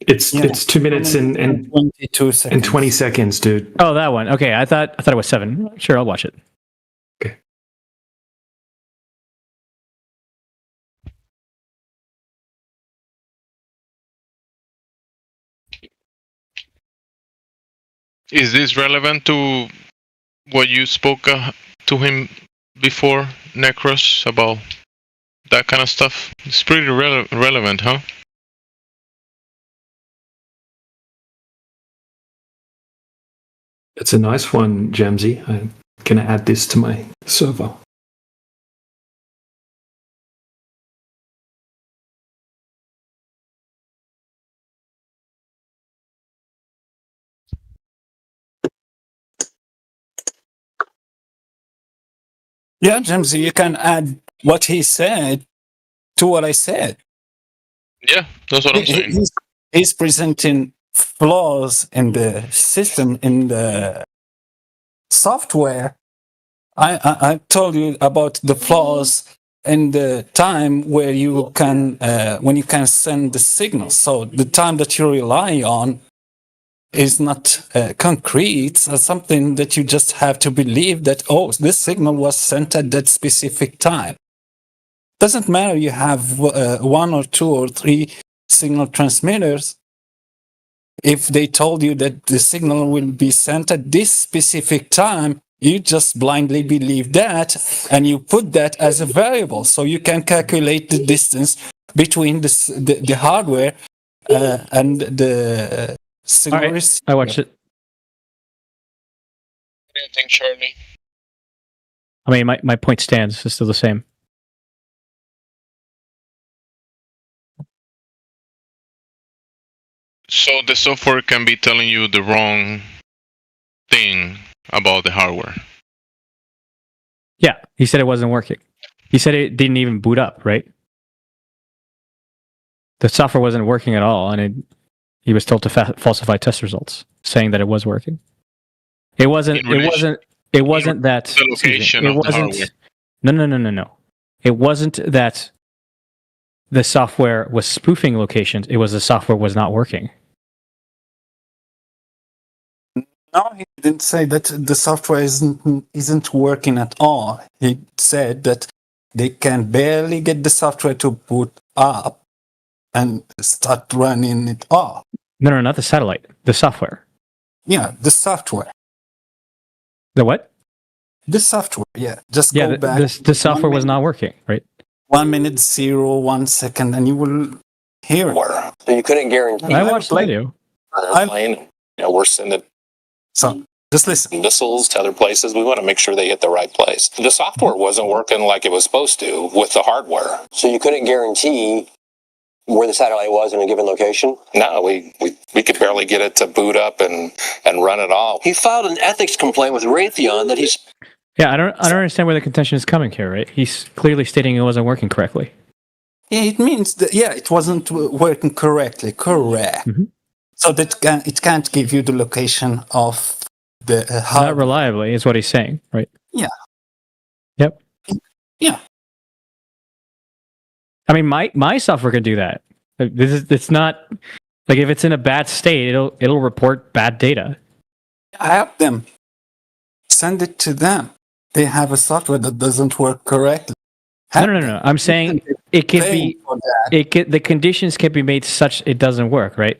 It's 2 minutes and 22 seconds. And 20 seconds, dude. Oh, that one. Okay, I thought it was 7. Sure, I'll watch it. Okay. Is this relevant to what you spoke to him before, Necros, about that kind of stuff? It's pretty relevant, huh? It's a nice one, Jamsy. I'm going to add this to my server. Yeah, Jamesy, you can add what he said to what I said. Yeah, that's what I'm saying. He's presenting flaws in the system, in the software. I told you about the flaws in the time where you can when you can send the signal. So the time that you rely on is not concrete. It's something that you just have to believe that, oh, this signal was sent at that specific time. Doesn't matter you have 1 or 2 or 3 signal transmitters. If they told you that the signal will be sent at this specific time, you just blindly believe that, and you put that as a variable. So you can calculate the distance between the hardware and the signal. All right, I watched it. What do you think, Charlie? I mean, my point stands. It's still the same. So the software can be telling you the wrong thing about the hardware. Yeah, he said it wasn't working. He said it didn't even boot up, right? The software wasn't working at all, and he was told to falsify test results, saying that it was working. It wasn't. It wasn't that. The location of the hardware. No. It wasn't that the software was spoofing locations. It was the software was not working. No, he didn't say that the software isn't working at all. He said that they can barely get the software to boot up and start running it off. No, not the satellite. The software. Yeah, the software. The what? The software, yeah. Just go back. The software was not working, right? 1 minute, 0, 1 second, and you will hear it. So you couldn't guarantee. I watched the video. Airplane, we're sending So just listen. missiles to other places. We want to make sure they hit the right place. The software wasn't working like it was supposed to with the hardware. So you couldn't guarantee where the satellite was in a given location? No, we could barely get it to boot up and run it all. He filed an ethics complaint with Raytheon that he's... Yeah, I don't understand where the contention is coming here, right? He's clearly stating it wasn't working correctly. Yeah, it means that, it wasn't working correctly. Correct. Mm-hmm. So that it can't give you the location of the not reliably is what he's saying, right? Yeah. Yep. Yeah. I mean, my software can do that. It's not like if it's in a bad state, it'll report bad data. I have them. Send it to them. They have a software that doesn't work correctly. No. I'm saying it can be. The conditions can be made such it doesn't work, right?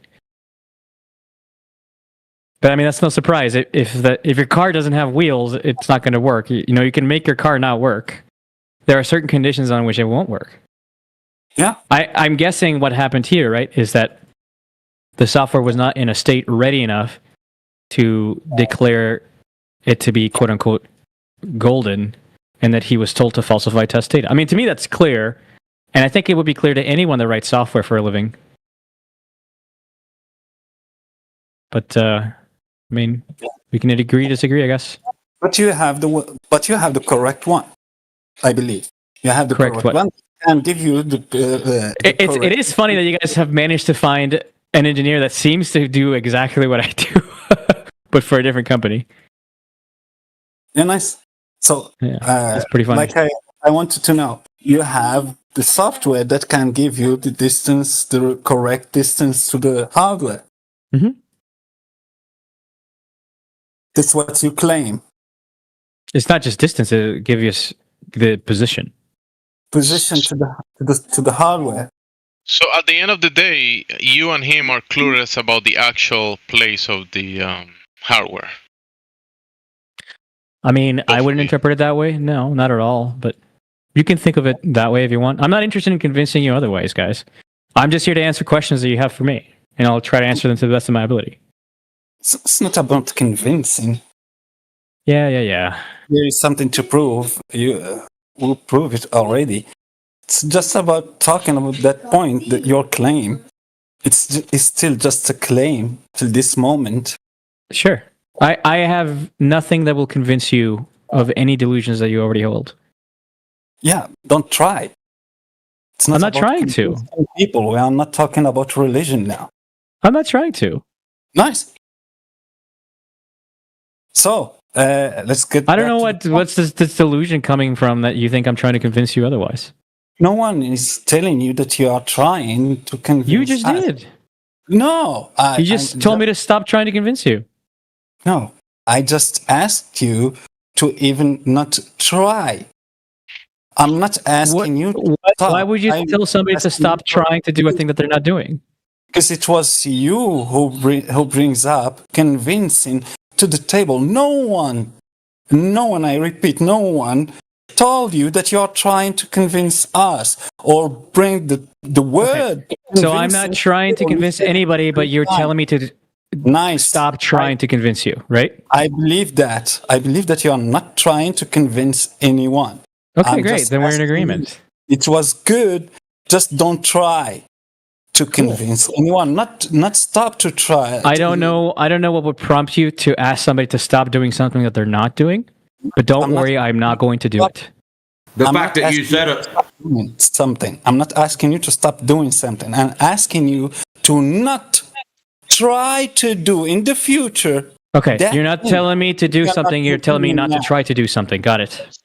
But I mean, that's no surprise. If your car doesn't have wheels, it's not going to work. You can make your car not work. There are certain conditions on which it won't work. Yeah. I'm guessing what happened here, right, is that the software was not in a state ready enough to declare it to be quote unquote golden, and that he was told to falsify test data. I mean, to me, that's clear, and I think it would be clear to anyone that writes software for a living. But I mean, we can agree, disagree, I guess. But you have the correct one, I believe. You have the correct one. And give you the it is funny that you guys have managed to find an engineer that seems to do exactly what I do, but for a different company. Yeah, nice. So that's pretty funny. Like I wanted to know, you have the software that can give you the distance, the correct distance to the hardware. Mm-hmm. That's what you claim. It's not just distance; it gives you the position. Position to the hardware. So at the end of the day, you and him are clueless about the actual place of the hardware. I mean, I wouldn't interpret it that way. No, not at all. But you can think of it that way if you want. I'm not interested in convincing you otherwise, guys. I'm just here to answer questions that you have for me, and I'll try to answer them to the best of my ability. It's not about convincing. Yeah. There is something to prove. You will prove it already. It's just about talking about that point, that your claim. It's still just a claim till this moment. Sure. I have nothing that will convince you of any delusions that you already hold. Yeah, don't try. I'm not trying to. People, we are not talking about religion now. I'm not trying to. Nice. So, let's get. I don't know what's this delusion coming from that you think I'm trying to convince you otherwise. No one is telling you that you are trying to convince. You just did. No, you just told me to stop trying to convince you. No, I just asked you to even not try. I'm not asking you to stop. Why would you tell somebody to stop trying to do a thing that they're not doing? Because it was you who brings up convincing to the table. No one, I repeat, no one told you that you're trying to convince us or bring the word. Okay. So I'm not trying to convince anybody, but you're telling me to stop trying to convince you, right? I believe that. I believe that you are not trying to convince anyone. Okay, great. Then we're in agreement. It was good. Just don't try to convince anyone, not stop to try. I don't know what would prompt you to ask somebody to stop doing something that they're not doing, but don't worry, I'm not going to do it. The fact that you said it. Something. I'm not asking you to stop doing something. I'm asking you to not try to do in the future. Okay, you're not telling me to do something, you're telling me not to try to do something. Got it.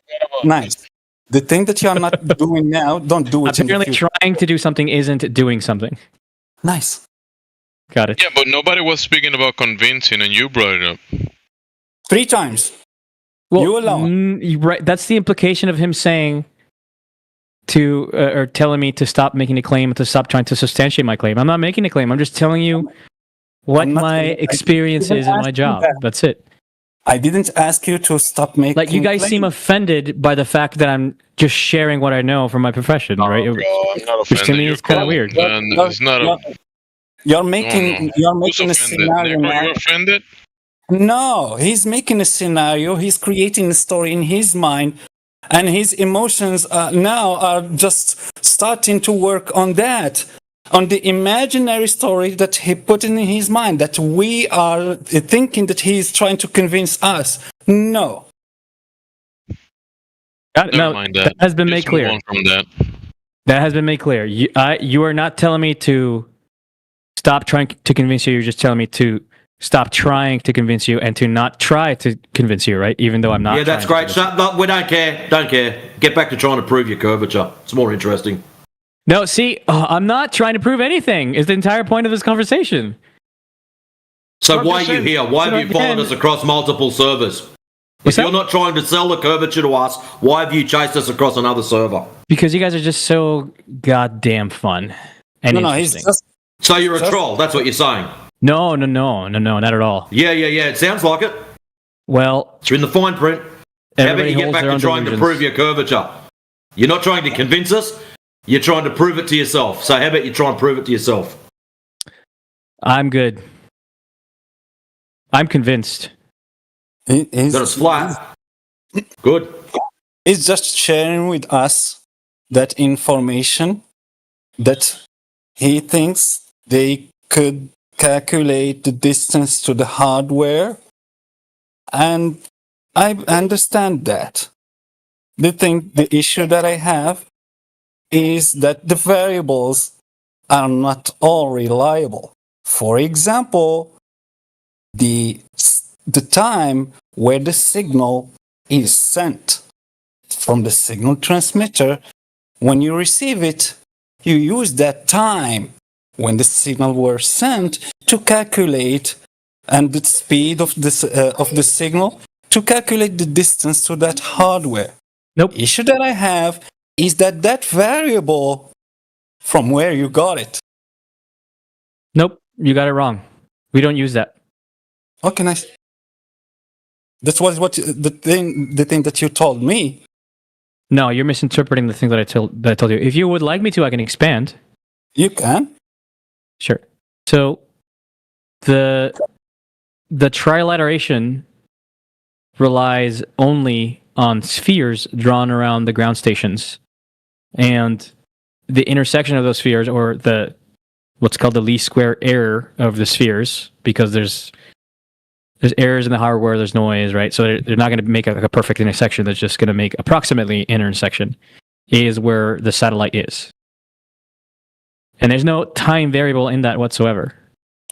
Nice. The thing that you're not doing now, don't do it. Apparently, trying to do something isn't doing something. Nice. Got it. Yeah, but nobody was speaking about convincing, and you brought it up 3 times. Well, you alone. Right. That's the implication of him saying to or telling me to stop making a claim, to stop trying to substantiate my claim. I'm not making a claim. I'm just telling you what my experience is in my job. That's it. I didn't ask you to stop making. Like, you guys seem offended by the fact that I'm just sharing what I know from my profession, right? I'm not Which to me is kind of weird. It's not You're making a scenario. You're offended? No, he's making a scenario. He's creating a story in his mind, and his emotions now are just starting to work on that. On the imaginary story that he put in his mind, that we are thinking that he is trying to convince us. No. Never mind that. Has been made clear. From that. That has been made clear. You are not telling me to stop trying to convince you. You're just telling me to stop trying to convince you and to not try to convince you, right? Even though I'm not. Yeah, that's great. We don't care. Don't care. Get back to trying to prove your curvature. It's more interesting. No, see, I'm not trying to prove anything. Is the entire point of this conversation. So why are you here? Why have you followed us across multiple servers? If you're not trying to sell the curvature to us, why have you chased us across another server? Because you guys are just so goddamn fun and interesting. So you're a troll. That's what you're saying. No, not at all. Yeah. It sounds like it. Well, it's in the fine print. How about you get back to trying to prove your curvature? You're not trying to convince us. You're trying to prove it to yourself. So how about you try and prove it to yourself? I'm good. I'm convinced. That it's flat. Good. He's just sharing with us that information that he thinks they could calculate the distance to the hardware. And I understand that. The issue that I have is that the variables are not all reliable. For example, the time where the signal is sent from the signal transmitter, when you receive it, you use that time when the signal was sent to calculate and the speed of the signal to calculate the distance to that hardware. Nope. The issue that I have is that variable from where you got it. Nope, you got it wrong. We don't use that. Okay, nice. That was the thing that you told me. No, you're misinterpreting the thing that I told you. If you would like me to, I can expand. You can. Sure. So the trilateration relies only on spheres drawn around the ground stations, and the intersection of those spheres, or what's called the least square error of the spheres, because there's errors in the hardware, there's noise, right? So they're not going to make a perfect intersection. That's just going to make approximately an intersection, is where the satellite is. And there's no time variable in that whatsoever.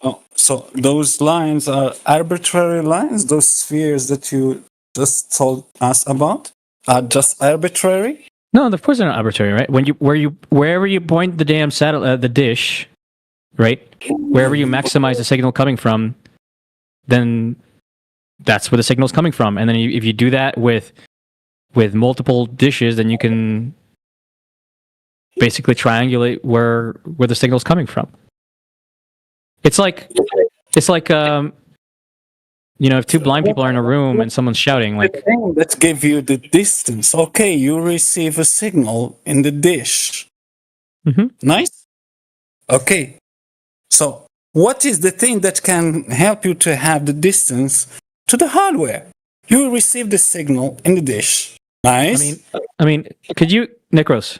Oh, so those lines are arbitrary lines? Those spheres that you just told us about are just arbitrary? No, of course they're not arbitrary, right? Wherever you point the damn satellite, the dish, right? Wherever you maximize the signal coming from, then that's where the signal's coming from. And then if you do that with multiple dishes, then you can basically triangulate where the signal's coming from. It's like if two blind people are in a room and someone's shouting, like, the thing that give you the distance. Okay, you receive a signal in the dish. Mm-hmm. Nice. Okay, so what is the thing that can help you to have the distance to the hardware? You receive the signal in the dish. Nice. I mean, could you, Nikros,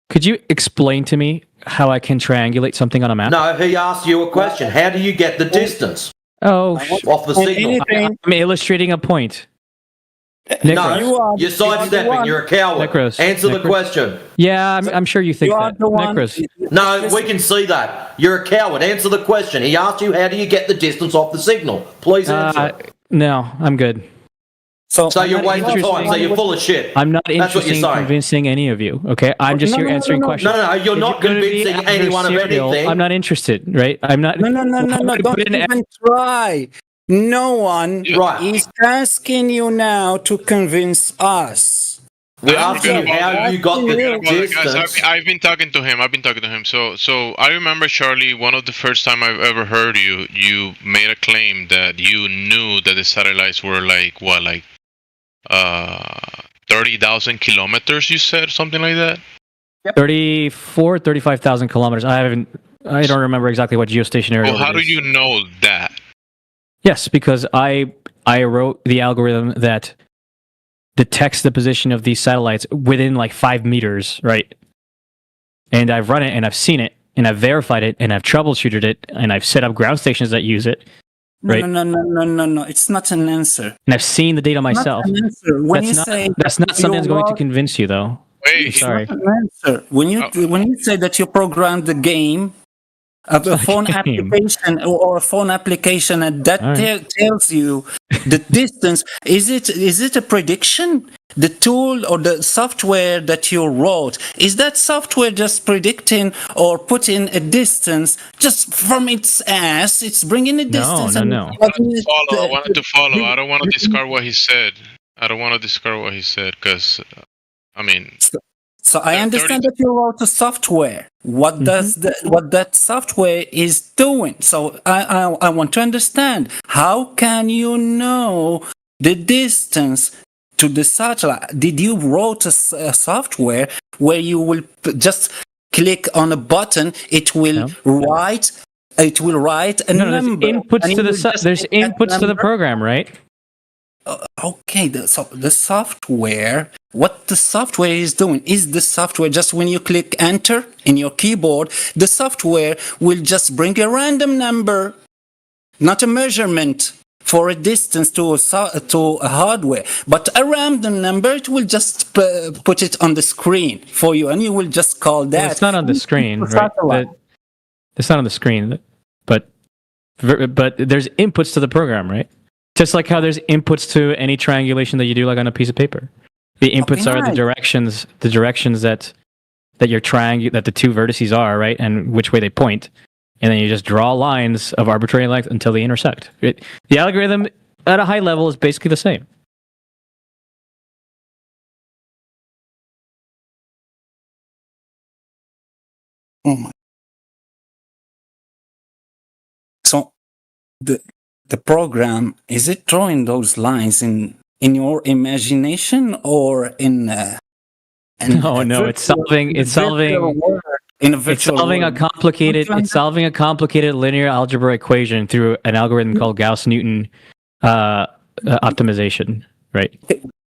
could you explain to me how I can triangulate something on a map? No, he asked you a question. How do you get the distance? Oh, off the signal. I'm illustrating a point. No, you're sidestepping. You're a coward. Answer the question. Yeah, I'm sure you think that. Necros. No, we can see that. You're a coward. Answer the question. He asked you, how do you get the distance off the signal? Please answer. No, I'm good. So you're wasting time. So you're full of shit. I'm not That's what interested you're in saying. convincing any of you. Okay, I'm just here answering questions. No, you're If not you're gonna be convincing anyone of adversarial, anything. I'm not interested, right? I'm not. No, don't even try. No one is asking you now to convince us. We're asking how you got the distance. I've been talking to him. So I remember, Charlie, one of the first time I've ever heard you made a claim that you knew that the satellites were like 30,000 kilometers. You said something like that. 35,000 kilometers. I don't remember exactly what geostationary. Well, how do you know that? Yes, because I wrote the algorithm that detects the position of these satellites within like 5 meters, right? And I've run it, and I've seen it, and I've verified it, and I've troubleshooted it, and I've set up ground stations that use it. Right? No. It's not an answer. And I've seen the data myself. Not an answer. When That's not something that's going to convince you, though. Wait, sorry. Not an answer. When you say that you programmed the game, a phone application or a phone application, and that tells you the distance. Is it a prediction? The tool or the software that you wrote, is that software just predicting or putting a distance just from its ass? It's bringing a distance. No. I wanted to follow. I don't want to discard what he said. Because, I mean. So I understand that you wrote a software. What does what that software is doing? So I want to understand, how can you know the distance to the satellite? Did you wrote a software where you will just click on a button, it will write a number? There's inputs to the program, right? Okay, so the software, what the software is doing, is the software just when you click enter in your keyboard, the software will just bring a random number, not a measurement for a distance to a hardware, but a random number. It will just put it on the screen for you, and you will just call that. Well, it's not on the screen, right? It's not on the screen, but there's inputs to the program, right? Just like how there's inputs to any triangulation that you do, like on a piece of paper. The inputs are the directions that that the two vertices are, right, and which way they point, and then you just draw lines of arbitrary length until they intersect. The algorithm at a high level is basically the same. Oh my! So the program, is it drawing those lines in your imagination or in no, it's solving a complicated linear algebra equation through an algorithm called Gauss-Newton optimization, right?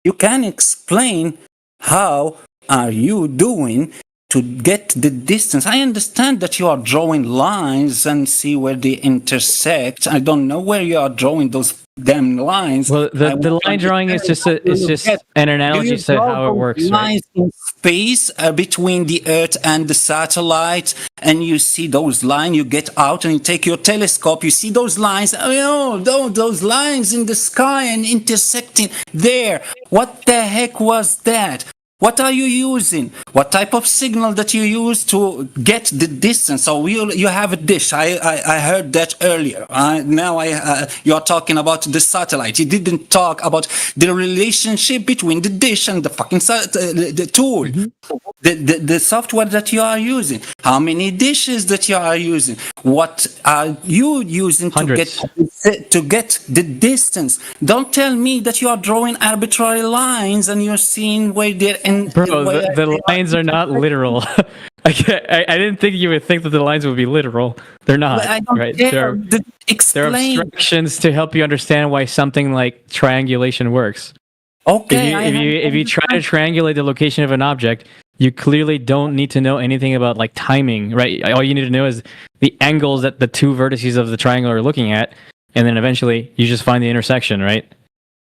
You can explain how are you doing to get the distance. I understand that you are drawing lines and see where they intersect. I don't know where you are drawing those damn lines. Well, the line drawing is just an analogy to how it works. Lines in space between the Earth and the satellite, and you see those lines. You get out and you take your telescope. You see those lines. Those lines in the sky and intersecting there. What the heck was that? What are you using? What type of signal that you use to get the distance? So you have a dish. I heard that earlier. Now you're talking about the satellite. You didn't talk about the relationship between the dish and the fucking the tool. The software that you are using. How many dishes that you are using? What are you using to get the distance? Don't tell me that you are drawing arbitrary lines and you're seeing where they're in. Bro, the lines are not literal. I didn't think you would think that the lines would be literal. They're not, right? They're abstractions to help you understand why something like triangulation works. Okay. If you try to triangulate the location of an object, you clearly don't need to know anything about like timing, right? All you need to know is the angles that the two vertices of the triangle are looking at, and then eventually you just find the intersection, right?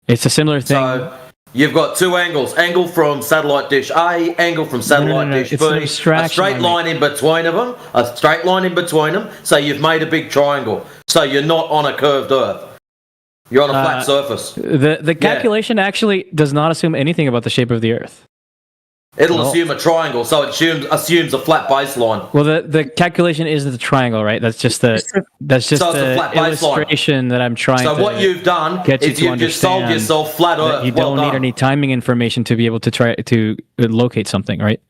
It's a similar thing. So you've got two angles: angle from satellite dish A, angle from satellite dish It's an B. A abstraction, straight line in between of them. A straight line in between them. So you've made a big triangle. So you're not on a curved Earth. You're on a flat surface. The calculation actually does not assume anything about the shape of the Earth. It'll assume a triangle, so it assumes a flat baseline. Well, the calculation is the triangle, right? That's just the illustration that I'm trying to. So what you've done is you've just sold yourself flat Earth. You don't need any timing information to be able to try to locate something, right?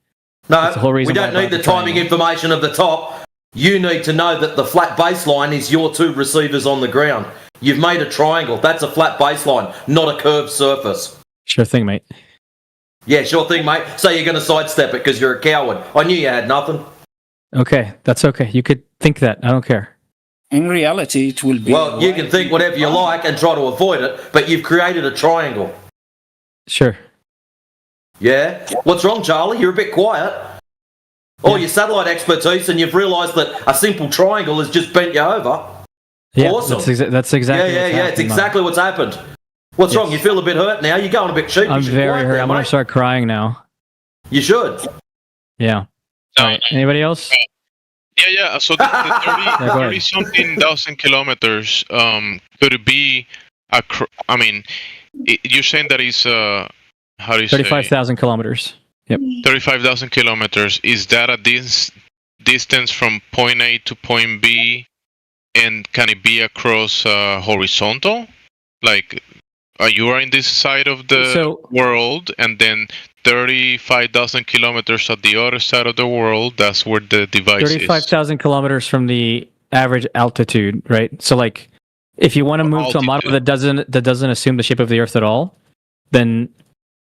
No, that's the whole reason we don't need the timing information of the top. You need to know that the flat baseline is your two receivers on the ground. You've made a triangle. That's a flat baseline, not a curved surface. Sure thing, mate. Yeah, sure thing, mate. So you're going to sidestep it because you're a coward. I knew you had nothing. Okay, that's okay. You could think that. I don't care. In reality, it will be... Well, you can think whatever you like and try to avoid it, but you've created a triangle. Sure. Yeah? What's wrong, Charlie? You're a bit quiet. All your satellite expertise, and you've realised that a simple triangle has just bent you over. Yeah, awesome. That's exactly It's exactly what's happened. What's wrong? You feel a bit hurt now? You're going a bit sheepish. I'm very hurt. I'm going to start crying now. You should. Yeah. All right. Anybody else? Yeah. So the 30-something thousand kilometers could it be? You're saying that is how do you say? 35,000 kilometers. Yep. 35,000 kilometers. Is that a distance from point A to point B, and can it be across horizontal? Like, you are in this side of the world, and then 35,000 kilometers at the other side of the world. That's where the device 35,000 kilometers from the average altitude, right? So, like, if you want to move to a model that doesn't assume the shape of the Earth at all, then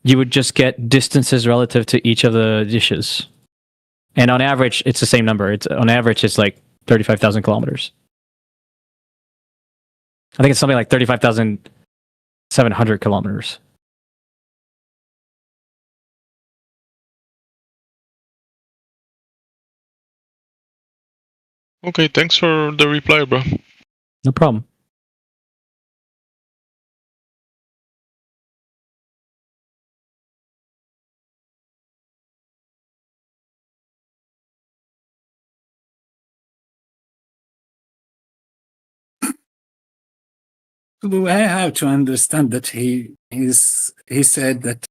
you would just get distances relative to each of the dishes, and on average, it's the same number. On average, it's like 35,000 kilometers. I think it's something like 35,700 kilometers. Okay, thanks for the reply, bro. No problem. I have to understand that he said that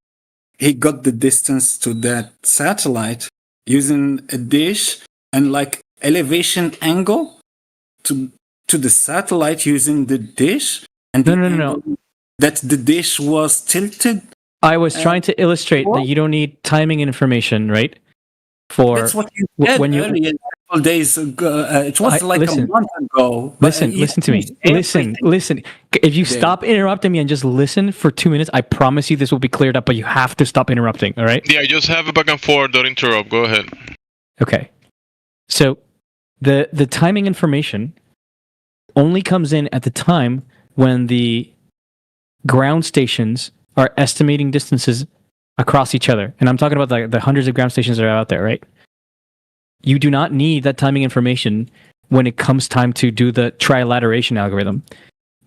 he got the distance to that satellite using a dish and like elevation angle to the satellite using the dish, and no. That the dish was tilted. I was trying to illustrate that you don't need timing information, right? That's what you said earlier, a couple days ago. It was like a month ago. Listen to me. Listen. If you stop interrupting me and just listen for 2 minutes, I promise you this will be cleared up, but you have to stop interrupting, all right? Yeah, just have it back and forth. Don't interrupt. Go ahead. Okay. So the timing information only comes in at the time when the ground stations are estimating distances across each other. And I'm talking about the hundreds of ground stations that are out there, right? You do not need that timing information when it comes time to do the trilateration algorithm.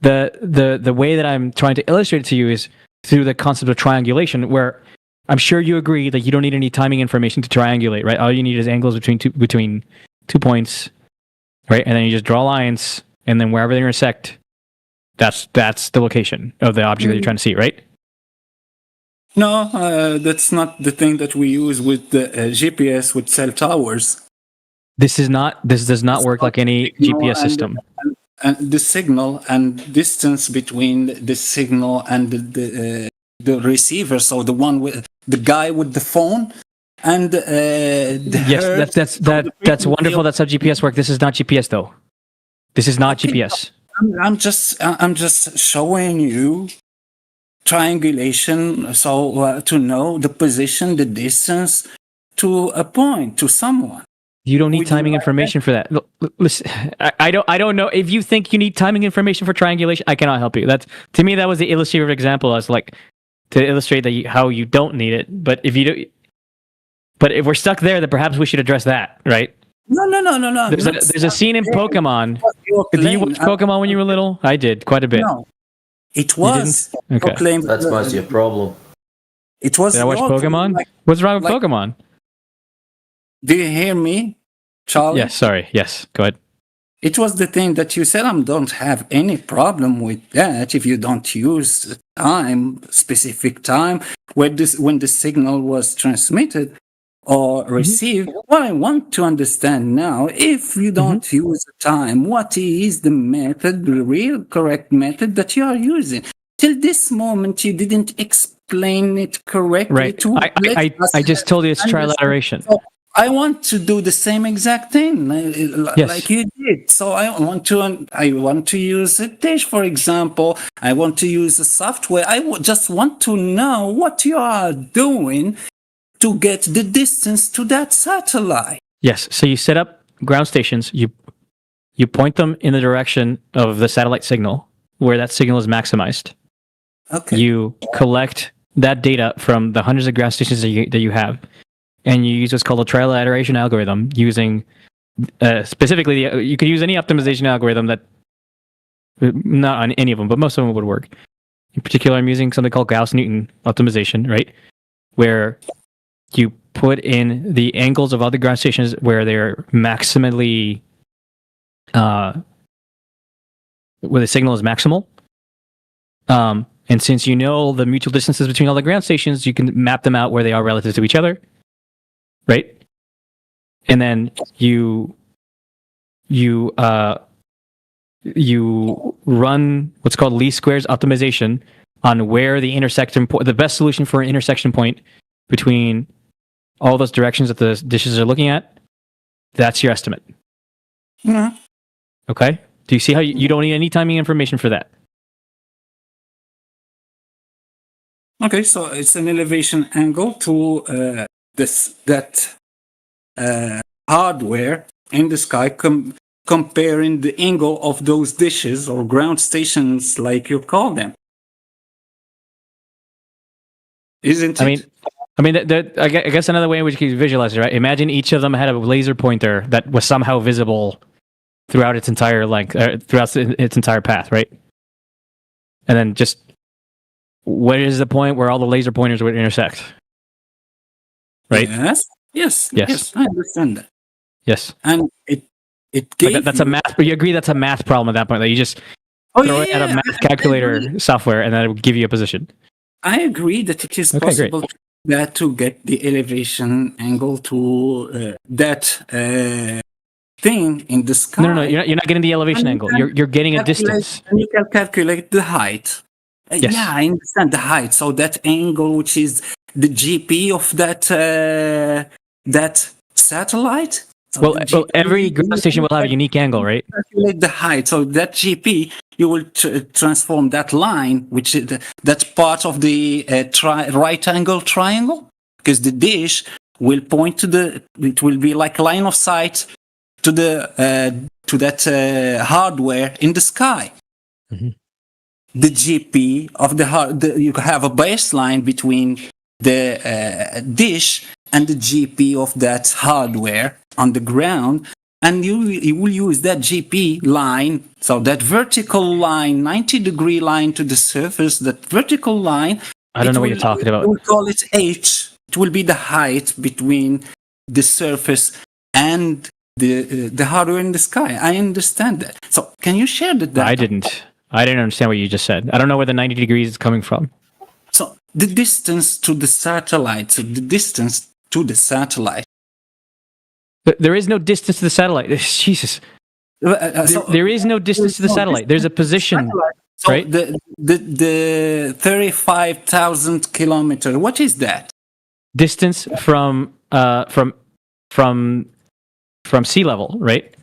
The way that I'm trying to illustrate it to you is through the concept of triangulation, where I'm sure you agree that you don't need any timing information to triangulate, right? All you need is angles between two points, right? And then you just draw lines, and then wherever they intersect, that's the location of the object that you're trying to see, right? No, that's not the thing that we use with the GPS with cell towers. This does not work like any GPS system. And the signal and distance between the signal and the receiver, so the one with the guy with the phone and yes, that's wonderful. That's how GPS work. This is not GPS though. This is not GPS. I'm just showing you triangulation, so to know the position, the distance to a point, to someone. You don't need timing information for that. Listen, I don't know if you think you need timing information for triangulation. I cannot help you. To me that was the illustrative example. I was like to illustrate how you don't need it. But if you do, But if we're stuck there, then perhaps we should address that, right? No. There's a scene in Pokemon. Did you watch Pokemon when you were little? I did, quite a bit. No, it was proclaimed. That's mostly a problem. It was. Did I watch Pokemon? What's wrong with Pokemon? Do you hear me, Charlie? Yes, sorry. Yes, go ahead. It was the thing that you said. I don't have any problem with that if you don't use specific time when the signal was transmitted or received. What I want to understand now, if you don't use the time, what is the method, the real correct method that you are using? Till this moment, you didn't explain it correctly. Right. I just told you it's trilateration. So I want to do the same exact thing like you did. So I want to use a dish, for example. I want to use a software. Just want to know what you are doing to get the distance to that satellite. Yes. So you set up ground stations. You point them in the direction of the satellite signal, where that signal is maximized. Okay. You collect that data from the hundreds of ground stations that you have, and you use what's called a trilateration algorithm using specifically you could use any optimization algorithm that, not on any of them, but most of them would work. In particular, I'm using something called Gauss-Newton optimization, right? Where you put in the angles of all the ground stations where they're maximally, where the signal is maximal. And since you know the mutual distances between all the ground stations, you can map them out where they are relative to each other, right? And then you run what's called least squares optimization on where the intersection point, the best solution for an intersection point between all those directions that the dishes are looking at. That's your estimate. Yeah. Okay. Do you see how you don't need any timing information for that? Okay, so it's an elevation angle to that hardware in the sky, comparing the angle of those dishes or ground stations, like you call them. Isn't it? I mean, I guess another way in which you can visualize it, right? Imagine each of them had a laser pointer that was somehow visible throughout its entire length, throughout its entire path, right? And then just, where is the point where all the laser pointers would intersect? Right? Yes, I understand that. Yes. And it gave that's a math, but you agree that's a math problem at that point, that you just throw it at a math calculator software and then it would give you a position. I agree that it is possible to get the elevation angle to that thing in the sky. No, you're not getting the elevation angle. You're getting a distance. And you can calculate the height. Yes. Yeah, I understand the height. So that angle, which is the GP of that satellite. So well, every ground station will have a unique angle, right? Calculate the height. So that GP, you will transform that line, which is that's part of the right angle triangle, because the dish will point to it will be like line of sight to that hardware in the sky. Mm-hmm. The GP of you have a baseline between the dish and the GP of that hardware on the ground, and you will use that GP line, so that vertical line, 90-degree line to the surface, that vertical line. I don't know what you're talking about. We'll call it H. It will be the height between the surface and the hardware in the sky. I understand that. So can you share that? I didn't understand what you just said. I don't know where the 90 degrees is coming from. So the distance to the satellite. There is no distance to the satellite. Jesus. There is no distance to the satellite. There's a position, so right? The 35,000 kilometers. What is that? Distance from sea level, right?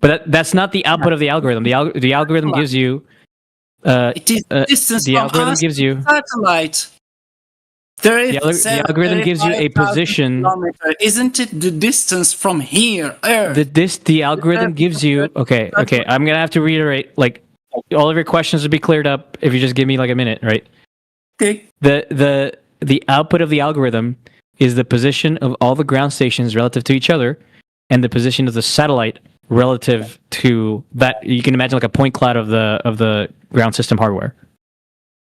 But that's not the output of the algorithm. The algorithm gives you. It is distance the from algorithm us gives you satellite. The algorithm gives you a position. Isn't it the distance from here, Earth? The algorithm gives you. Okay. I'm gonna have to reiterate. Like, all of your questions will be cleared up if you just give me like a minute, right? Okay. The output of the algorithm is the position of all the ground stations relative to each other, and the position of the satellite relative to that. You can imagine like a point cloud of the ground system hardware.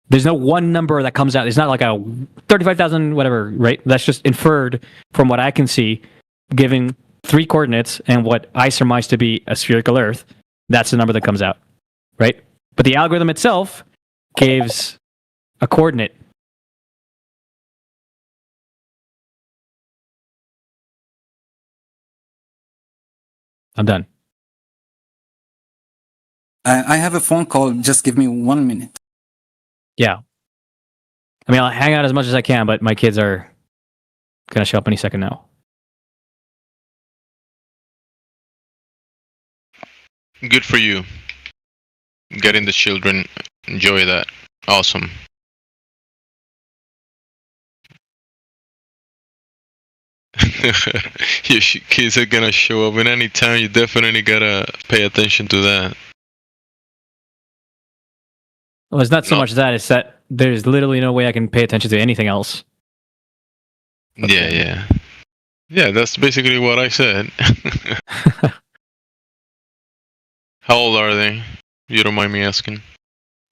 There's no one number that comes out. It's not like a 35,000 whatever, right? That's just inferred from what I can see, given 3 coordinates and what I surmise to be a spherical Earth. That's the number that comes out, right? But the algorithm itself gives a coordinate. I'm done. I have a phone call. Just give me 1 minute. Yeah. I mean, I'll hang out as much as I can, but my kids are going to show up any second now. Good for you. Getting the children. Enjoy that. Awesome. Your kids are gonna show up in any time. You definitely gotta pay attention to that. Well, it's not so much that, it's that there's literally no way I can pay attention to anything else. Yeah. Yeah, that's basically what I said. How old are they? You don't mind me asking?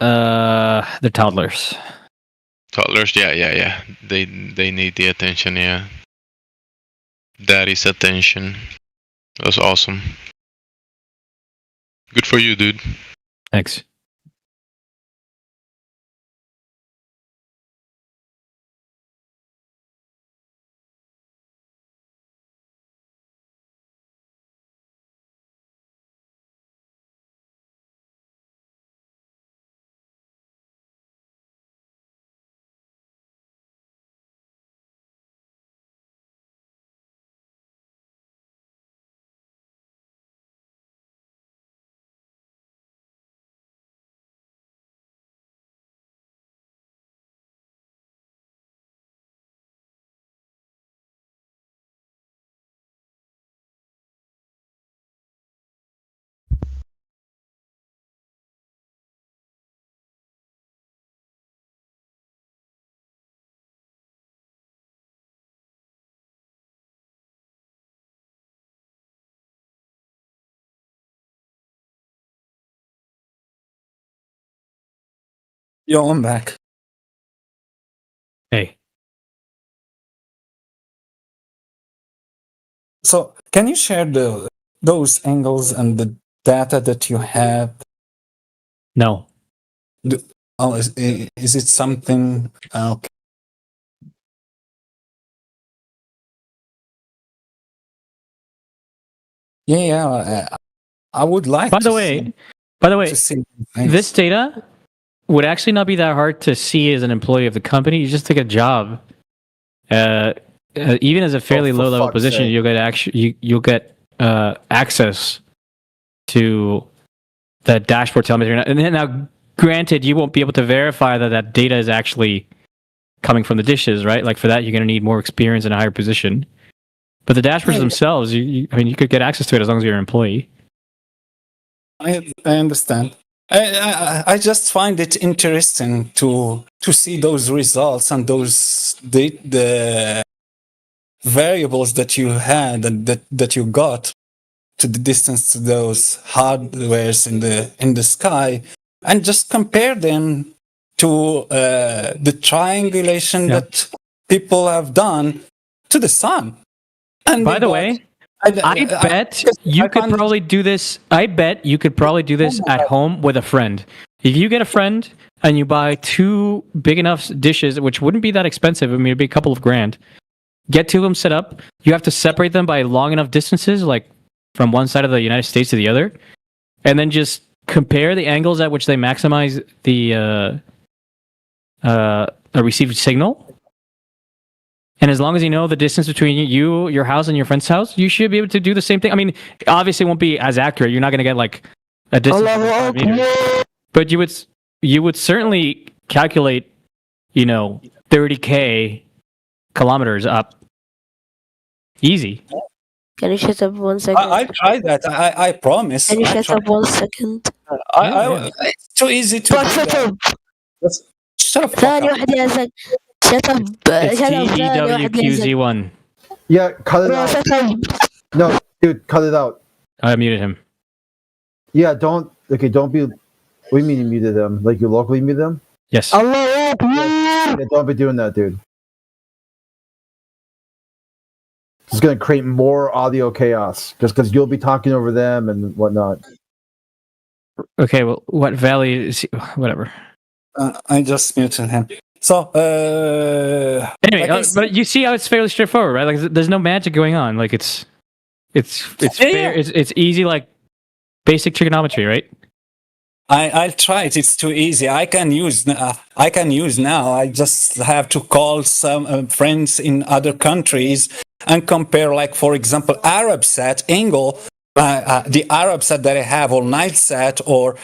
They're toddlers. Toddlers, yeah. They need the attention, yeah. Daddy's attention. That's awesome. Good for you, dude. Thanks. Yo, I'm back. Hey. So, can you share those angles and the data that you have? No. Is it something? Okay. Yeah. I would like. By the way, this data would actually not be that hard to see as an employee of the company. You just take a job, even as a fairly low level position, sake. you'll get access to the dashboard telemetry. And then now, granted, you won't be able to verify that data is actually coming from the dishes, right? Like for that, you're going to need more experience in a higher position. But the dashboards themselves, you could get access to it as long as you're an employee. I understand. I just find it interesting to see those results and those the variables that you had and that you got to the distance to those hardwares in the sky, and just compare them to the triangulation that people have done to the sun. And by the way, I bet you could probably do this. I bet you could probably do this at home with a friend. If you get a friend and you buy 2 big enough dishes, which wouldn't be that expensive, I mean, it'd be a couple of grand. Get 2 of them set up. You have to separate them by long enough distances, like from one side of the United States to the other, and then just compare the angles at which they maximize the received signal. And as long as you know the distance between you, your house, and your friend's house, you should be able to do the same thing. I mean, obviously it won't be as accurate. You're not going to get like a distance of 5 meters. But you would certainly calculate, 30K kilometers up. Easy. Can you shut up 1 second? I tried that. I promise. Can you shut up 1 second? It's too easy to do that. Shut up. ثانية واحدة يا زلمة. Shut up. It's Shut up. TEWQZ1. Yeah, cut it Bro, out. shut up. No, dude, cut it out. I muted him. Yeah, don't. Okay, don't be. What do you mean you muted them? Like you locally muted them? Yes. Yeah, don't be doing that, dude. It's gonna create more audio chaos just because you'll be talking over them and whatnot. Okay, well, what Valley is... Whatever. I just muted him. So, Anyway, but you see how it's fairly straightforward, right? Like, there's no magic going on. Like, it's fair. It's easy, like basic trigonometry, right? I'll try it. It's too easy. I can use now. I just have to call some friends in other countries and compare, like, for example, Arabsat angle, the Arabsat that I have, or Nightsat, or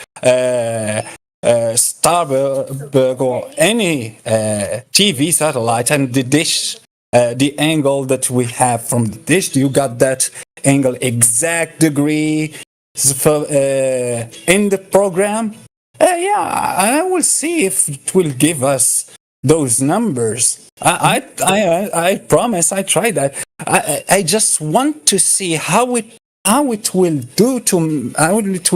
Starberg, or any TV satellite, and the dish, the angle that we have from the dish, you got that angle exact degree in the program. I will see if it will give us those numbers. I promise. I try that. I just want to see how it will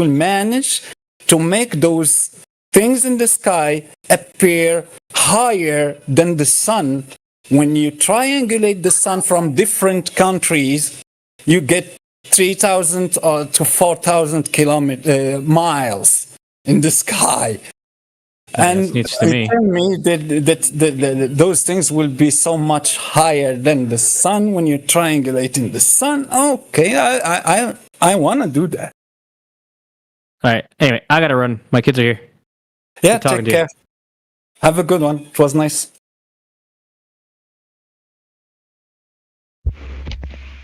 manage to make those things in the sky appear higher than the sun. When you triangulate the sun from different countries, you get 3,000 to 4,000 miles in the sky. And news to me. tell me that those things will be so much higher than the sun when you're triangulating the sun. Okay, I want to do that. All right. Anyway, I gotta run. My kids are here. Yeah, Good talking take to you. care. Have a good one. It was nice.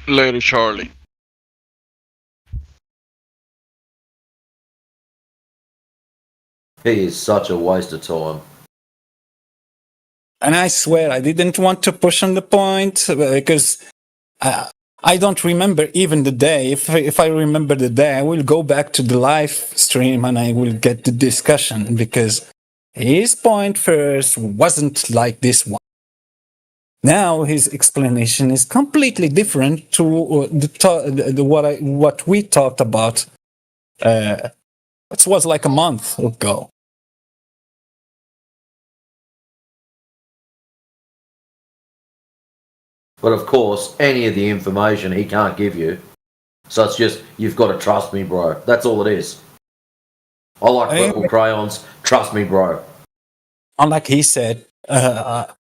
Later, Charlie. He is such a waste of time. And I swear I didn't want to push on the point because I don't remember even the day. If I remember the day, I will go back to the live stream and I will get the discussion, because his point first wasn't like this one. Now his explanation is completely different to what we talked about. It was like a month ago. But of course, any of the information he can't give you. So it's just, you've got to trust me, bro. That's all it is. I like purple crayons. Trust me, bro. Unlike he said,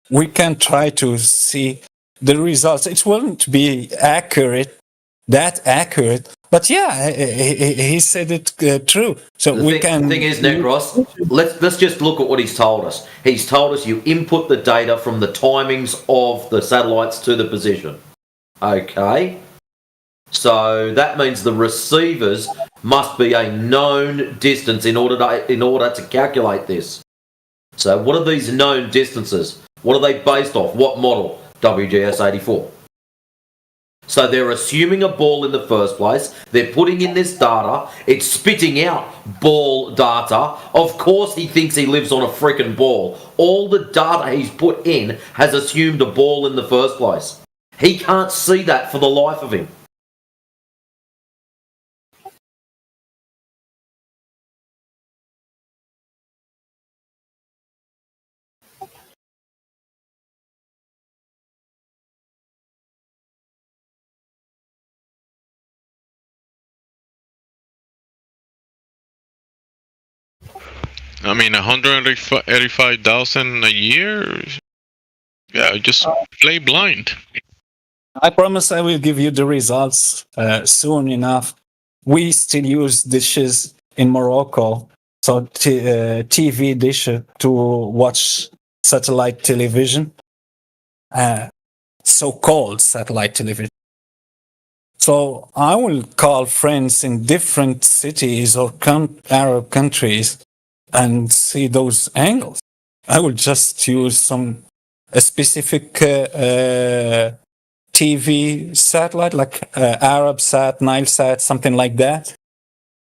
we can try to see the results. It won't be that accurate. But yeah, he said it true. So The thing is, Necros, let's just look at what he's told us. He's told us you input the data from the timings of the satellites to the position. Okay. So that means the receivers must be a known distance in order to calculate this. So what are these known distances? What are they based off? What model? WGS84. So they're assuming a ball in the first place. They're putting in this data. It's spitting out ball data. Of course he thinks he lives on a freaking ball. All the data he's put in has assumed a ball in the first place. He can't see that for the life of him. I mean, 185,000 a year. Yeah, just play blind. I promise I will give you the results soon enough. We still use dishes in Morocco, so TV dish to watch satellite television, so-called satellite television. So I will call friends in different cities or Arab countries and see those angles. I will just use a specific TV satellite, like Arabsat, Nilesat, something like that.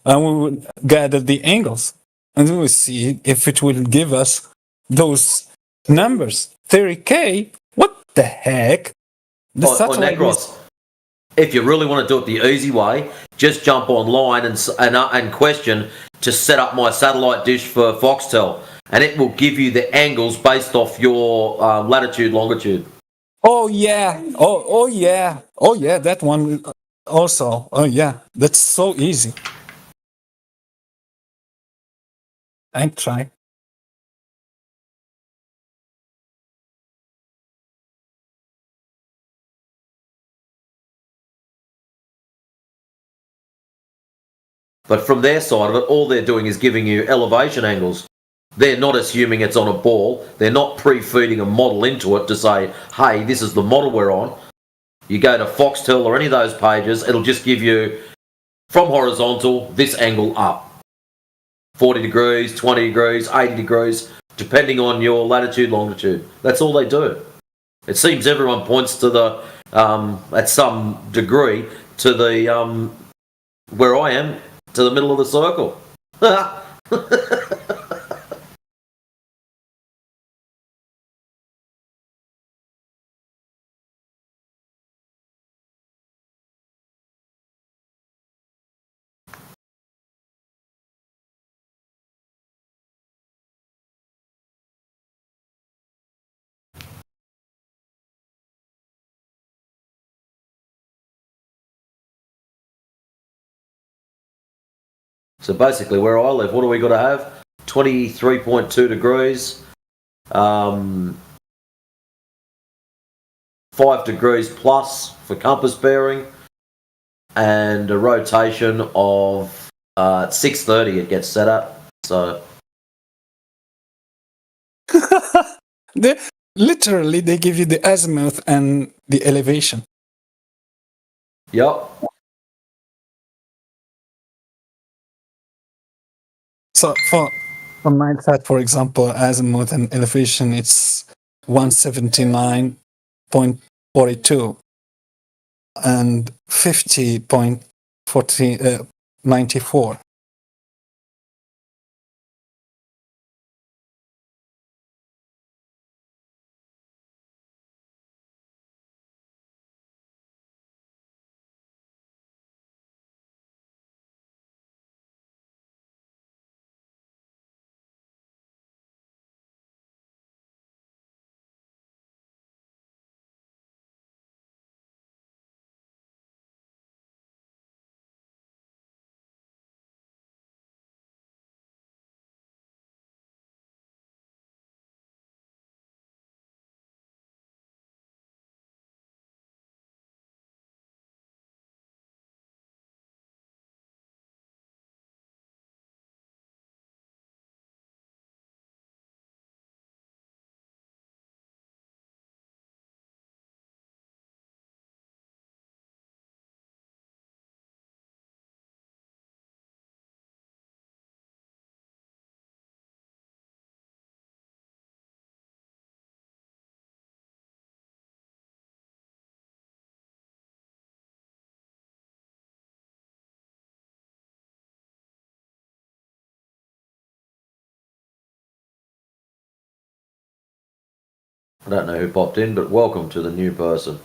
And we will gather the angles and we will see if it will give us those numbers. 30K. What the heck? The satellite Necros, if you really want to do it the easy way, just jump online and question to set up my satellite dish for Foxtel, and it will give you the angles based off your latitude, longitude. Oh yeah. Oh yeah. Oh yeah. That one also. Oh yeah. That's so easy. I try. But from their side of it, all they're doing is giving you elevation angles. They're not assuming it's on a ball. They're not pre-feeding a model into it to say, hey, this is the model we're on. You go to Foxtel or any of those pages, it'll just give you, from horizontal, this angle up. 40 degrees, 20 degrees, 80 degrees, depending on your latitude, longitude. That's all they do. It seems everyone points to the, at some degree, to the, where I am, to the middle of the circle. So basically, where I live, what do we got to have? 23.2 degrees, 5 degrees plus for compass bearing, and a rotation of 630 it gets set at. So Literally, they give you the azimuth and the elevation. Yep. So for my side, for example, azimuth and elevation, it's 179.42 and 50.94. I don't know who popped in, but welcome to the new person.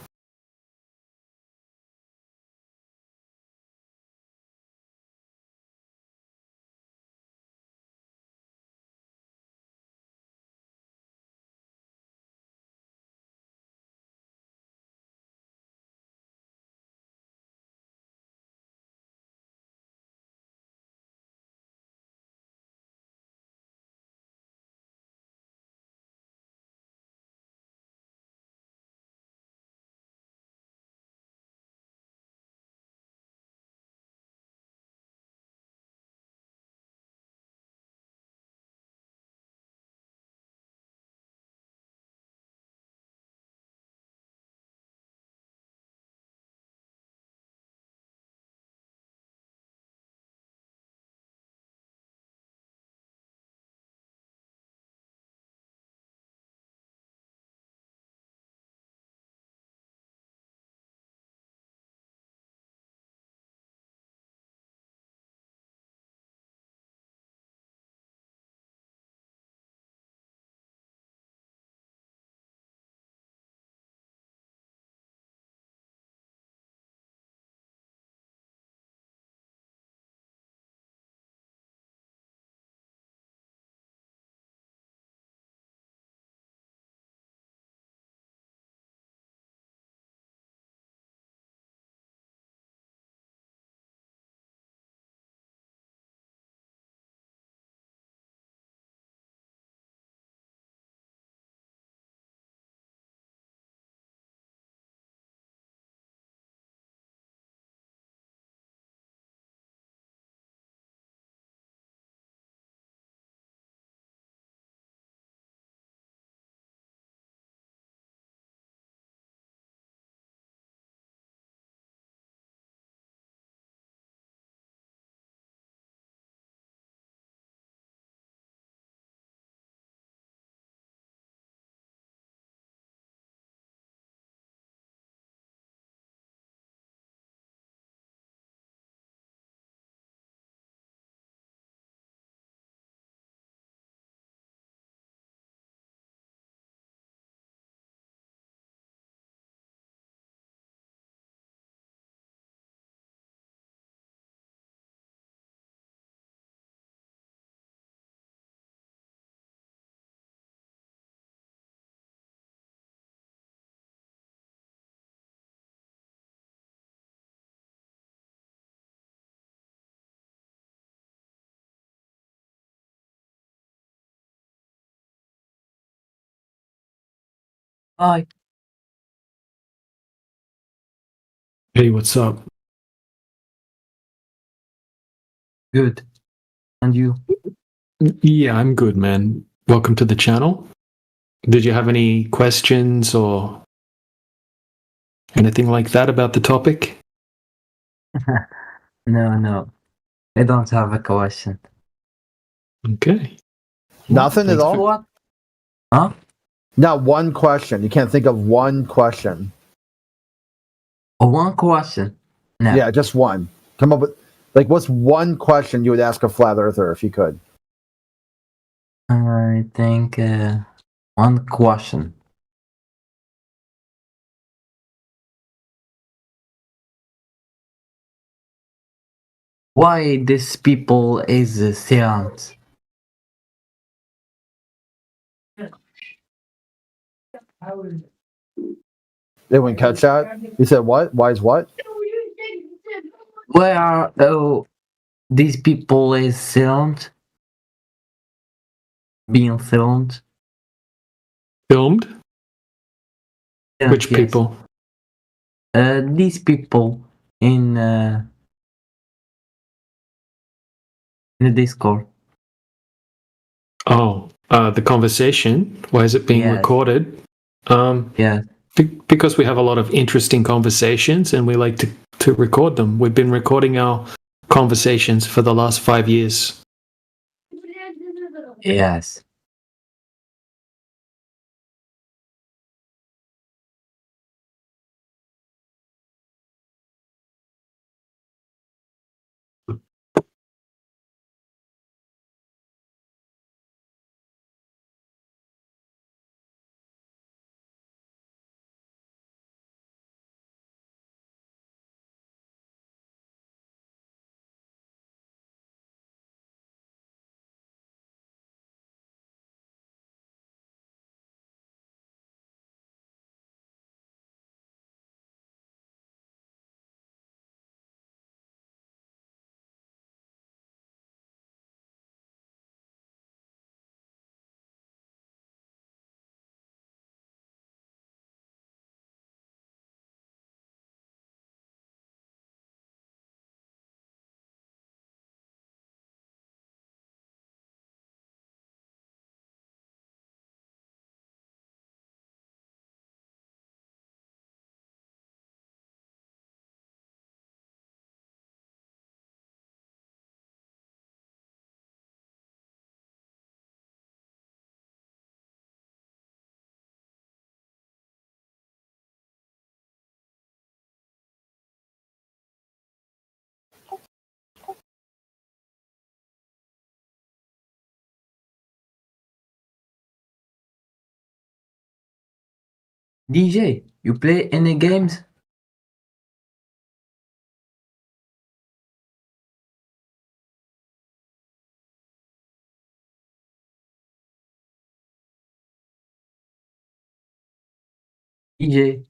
Hi. Hey, what's up? Good. And you? Yeah, I'm good, man. Welcome to the channel. Did you have any questions or anything like that about the topic? No. I don't have a question. Okay. Nothing at all? What? Huh? Not one question. You can't think of one question. Oh, one question? No. Yeah, just one. Come up with, like, what's one question you would ask a flat earther if you could? I think one question. Why these people is silent? They wouldn't catch that? You said what? Why is what? Why are these people is silent? Being filmed? Filmed? Which Yes. people? These people in the Discord. Oh, the conversation. Why is it being Yes. recorded? Yeah. Because we have a lot of interesting conversations and we like to record them. We've been recording our conversations for the last 5 years. Yes. DJ, you play any games? DJ.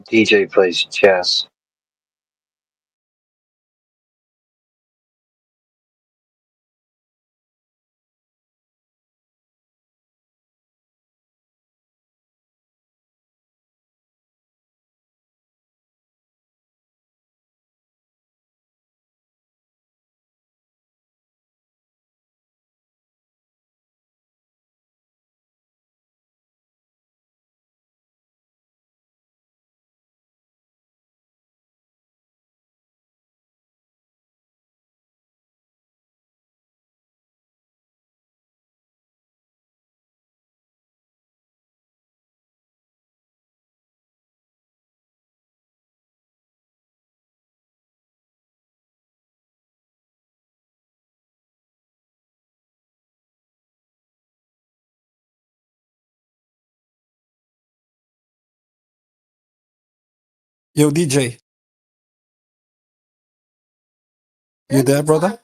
DJ plays chess. Yo, DJ. You there, brother?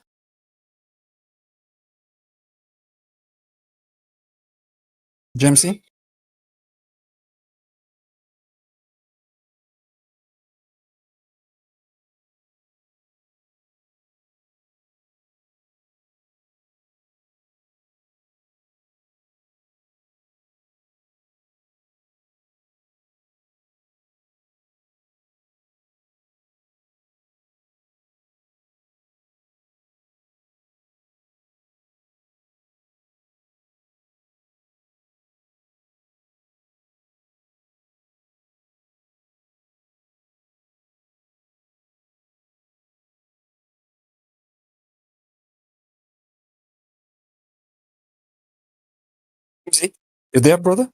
Jamesy? Jamesy? You there, brother?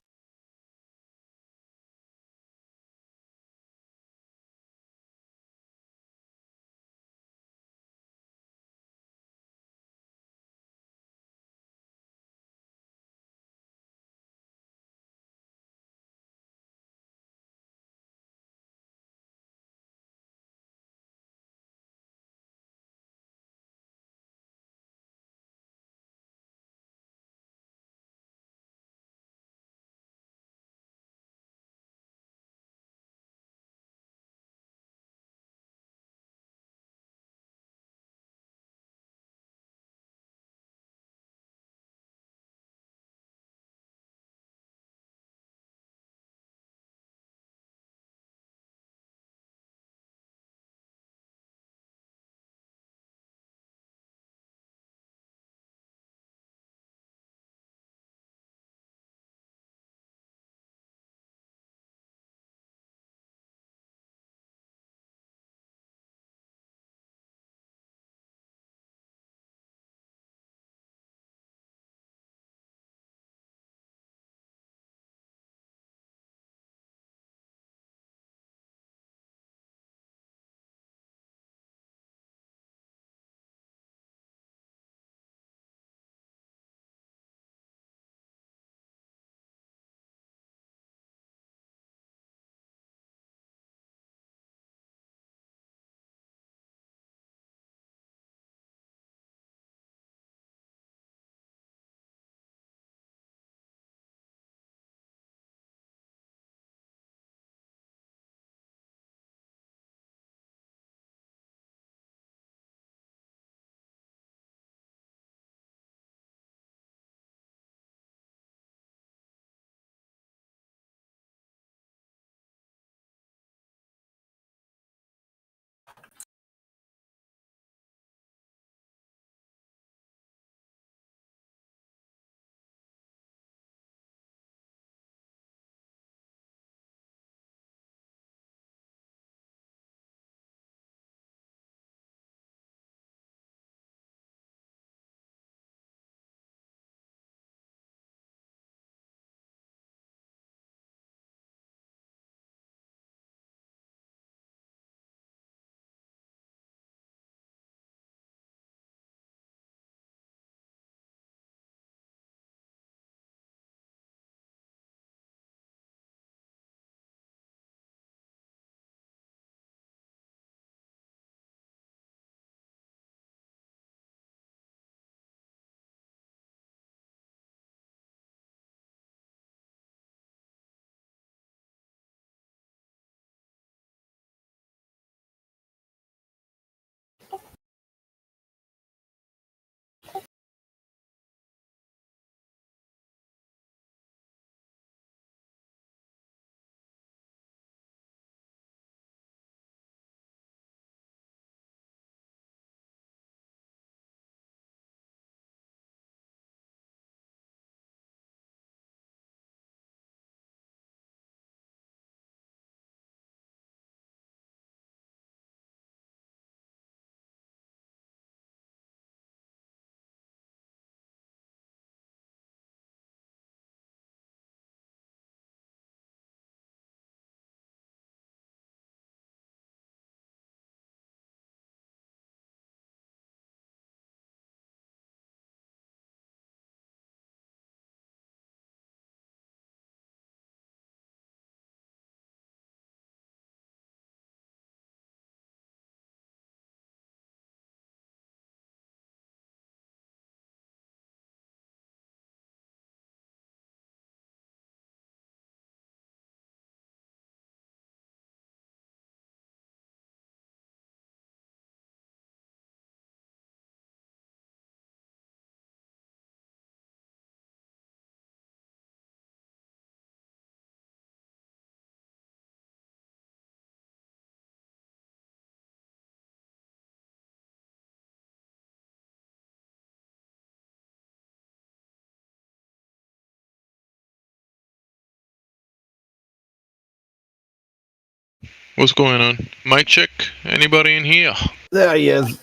What's going on? Mic check. Anybody in here? There he is.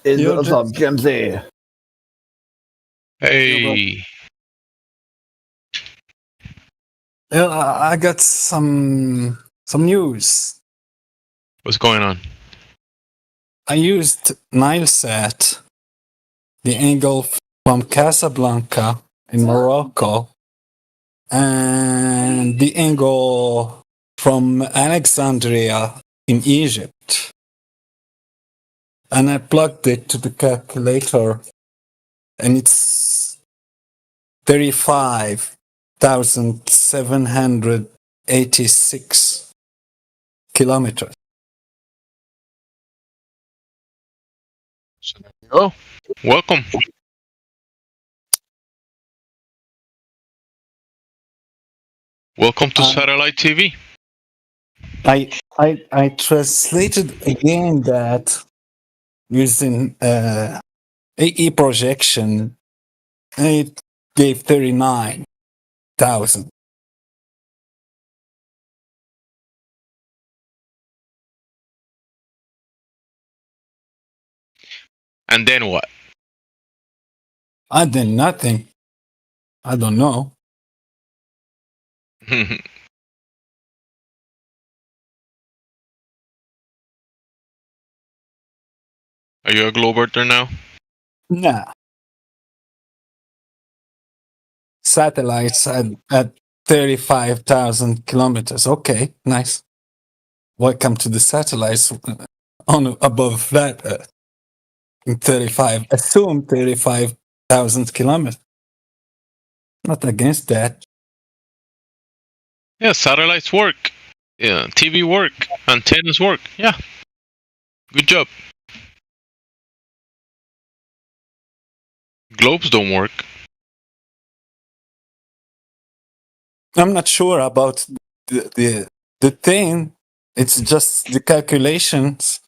What's up, Jimsy? Hey. Yeah, I got some news. What's going on? I used Nilesat, the angle from Casablanca in Morocco, and the angle from Alexandria in Egypt. And I plugged it to the calculator, and it's 35,786 kilometers. So there you go. Welcome. Welcome to Satellite TV. I translated again that using AE projection, and it gave 39,000. And then what? I did nothing. I don't know. Are you a Globerter now? Nah. Satellites at 35,000 kilometers. Okay, nice. Welcome to the satellites on above that. 35,000 kilometers. Not against that. Yeah, satellites work. Yeah, TV work. Antennas work. Yeah. Good job. Globes don't work. I'm not sure about the thing. It's just the calculations.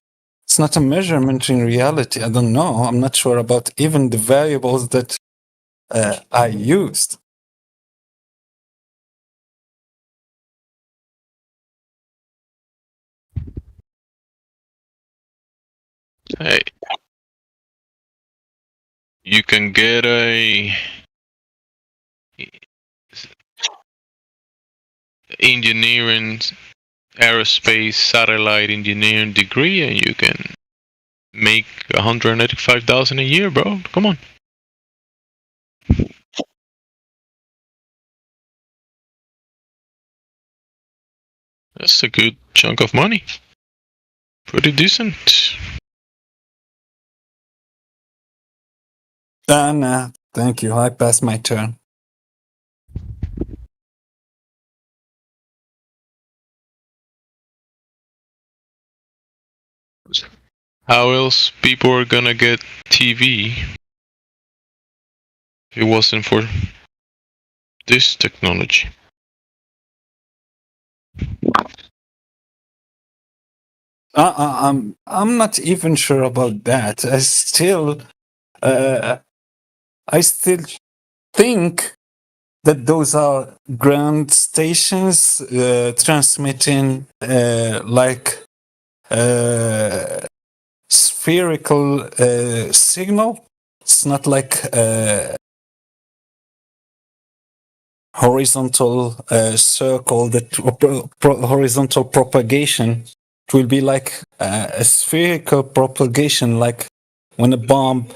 It's not a measurement in reality. I don't know. I'm not sure about even the variables that I used. Hey. You can get a engineering, aerospace, satellite engineering degree, and you can make 185,000 a year, bro. Come on. That's a good chunk of money. Pretty decent. Nah, thank you. I passed my turn. How else people are gonna get TV if it wasn't for this technology? I'm not even sure about that. I still think that those are ground stations transmitting like spherical signal. It's not like horizontal circle that horizontal propagation. It will be like a spherical propagation, like when a bomb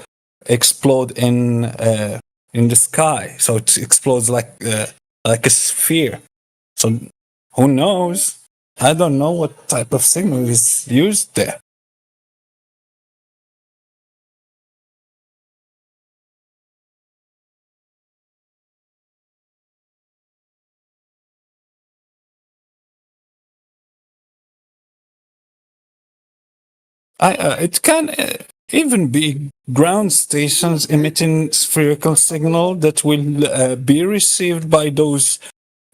explodes in the sky. So it explodes like a sphere. So who knows? I don't know what type of signal is used there. It can even be ground stations emitting spherical signal that will be received by those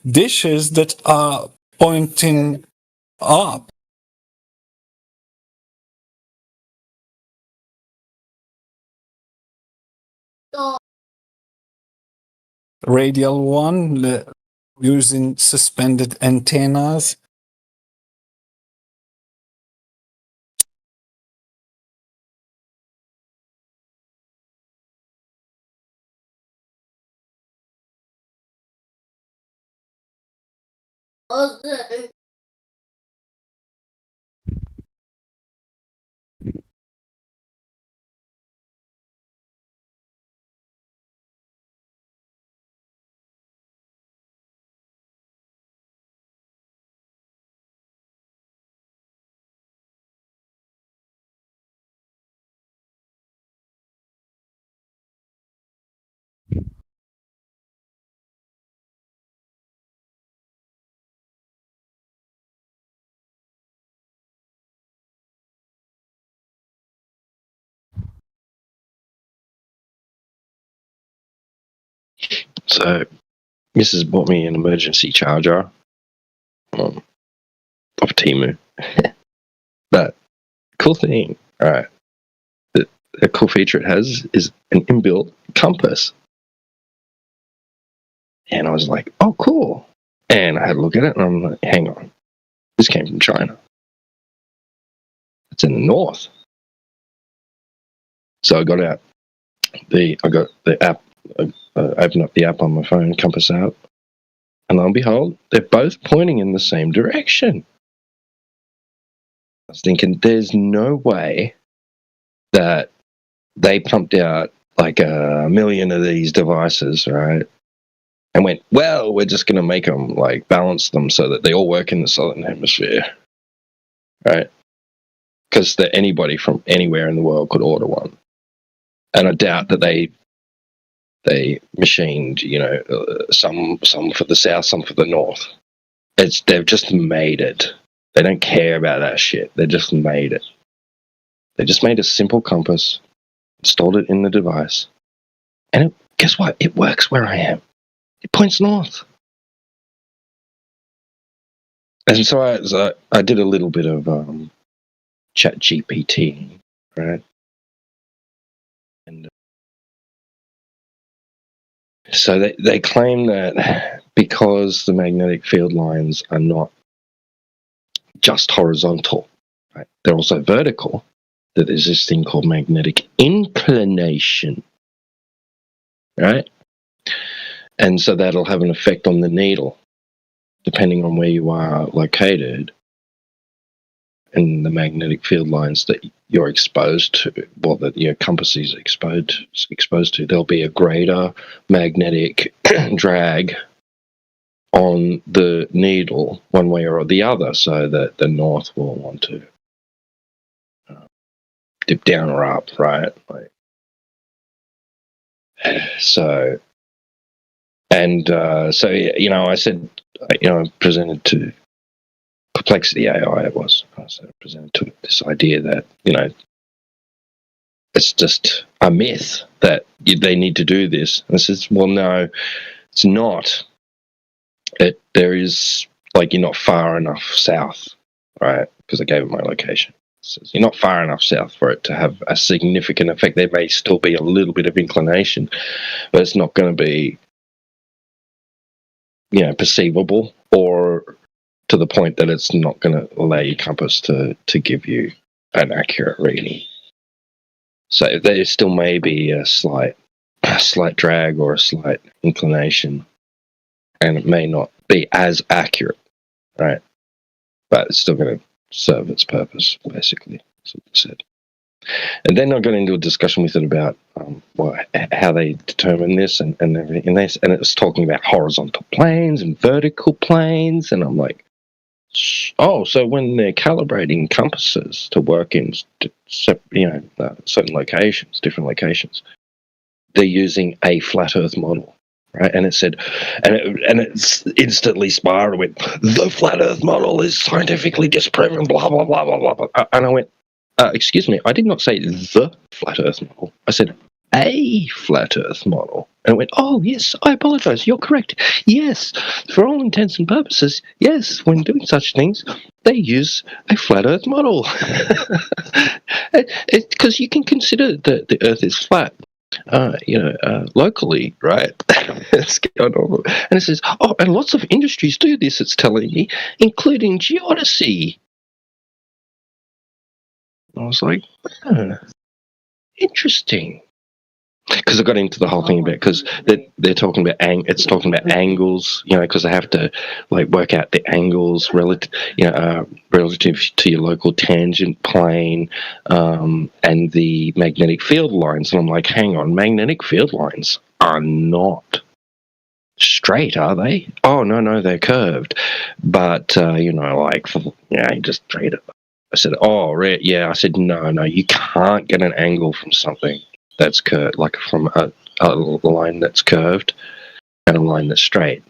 dishes that are pointing up. Radial one using suspended antennas. So, Mrs. bought me an emergency charger off Temu. But cool thing, alright, a cool feature it has is an inbuilt compass. And I was like, oh, cool. And I had a look at it and I'm like, hang on. This came from China. It's in the north. So I got out I got the app, opened up the app on my phone, Compass app, and lo and behold, they're both pointing in the same direction. I was thinking, there's no way that they pumped out like 1 million of these devices, right? And went, well, we're just going to make them, like, balance them so that they all work in the southern hemisphere, right? Because anybody from anywhere in the world could order one. And I doubt that they machined, some for the south, some for the north. They've just made it. They don't care about that shit. They just made it. They just made a simple compass, installed it in the device, and guess what? It works where I am. It points north. And so I did a little bit of chat GPT, right? And so they claim that because the magnetic field lines are not just horizontal, right? They're also vertical, that there's this thing called magnetic inclination, right? And so that'll have an effect on the needle, depending on where you are located and the magnetic field lines that you're exposed to, well, that your compass is exposed to. There'll be a greater magnetic drag on the needle one way or the other, so that the north will want to dip down or up, right? So I said, I presented to Perplexity AI, I presented to this idea that, it's just a myth that they need to do this. And I says, well, no, it's not. There is, you're not far enough south, right? Because I gave it my location. It says you're not far enough south for it to have a significant effect. There may still be a little bit of inclination, but it's not going to be, perceivable, or to the point that it's not going to allow your compass to give you an accurate reading. So there still may be a slight drag or a slight inclination, and it may not be as accurate, right? But it's still going to serve its purpose, basically. That's what it said. And then I got into a discussion with it about how they determine this and everything. And it was talking about horizontal planes and vertical planes. And I'm like, oh, so when they're calibrating compasses to work in certain locations, different locations, they're using a flat Earth model, right? And it said, and it's instantly spiraled with, the flat Earth model is scientifically disproven, blah, blah, blah, blah, blah. And I went, excuse me, I did not say the flat Earth model. I said a flat Earth model. And it went, oh, yes, I apologize. You're correct. Yes, for all intents and purposes, yes, when doing such things, they use a flat Earth model. Because you can consider that the Earth is flat, locally, right? It's going on. And it says, oh, and lots of industries do this, it's telling me, including geodesy. I was like, interesting. because I got into the whole thing about because they're talking about it's talking about angles, because they have to like work out the angles relative to your local tangent plane and the magnetic field lines, and I'm like, hang on, magnetic field lines are not straight, are they? Oh no, they're curved, but you just straight it. I said, oh, right, yeah. I said, no, you can't get an angle from something that's curved, like from a line that's curved and a line that's straight.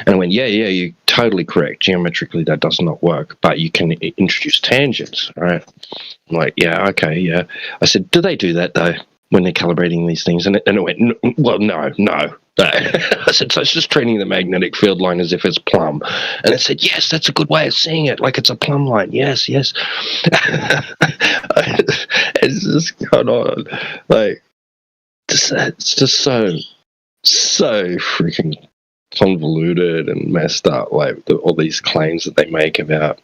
And I went, yeah, you're totally correct. Geometrically, that does not work, but you can introduce tangents, right? I'm like, yeah, okay, yeah. I said, do they do that, though, when they're calibrating these things? And it went, no. I said, so it's just treating the magnetic field line as if it's plumb. And it said, yes, that's a good way of seeing it, like it's a plumb line. Yes. It's just going on. Like, it's just so freaking convoluted and messed up. Like, all these claims that they make about,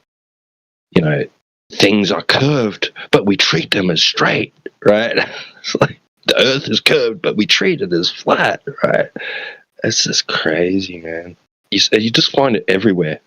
things are curved, but we treat them as straight, right? It's like, the Earth is curved, but we treat it as flat, right? It's just crazy, man. You just find it everywhere.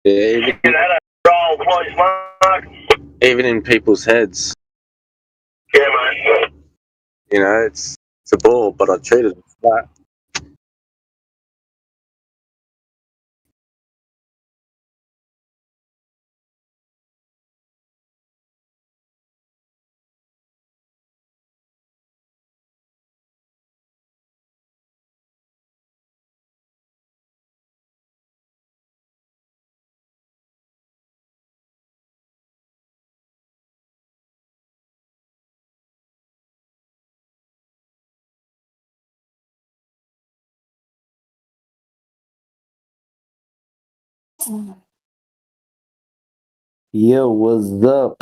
Yeah, even in people's heads. Yeah, man. It's a ball, but I treat it as flat. Yo, what's up?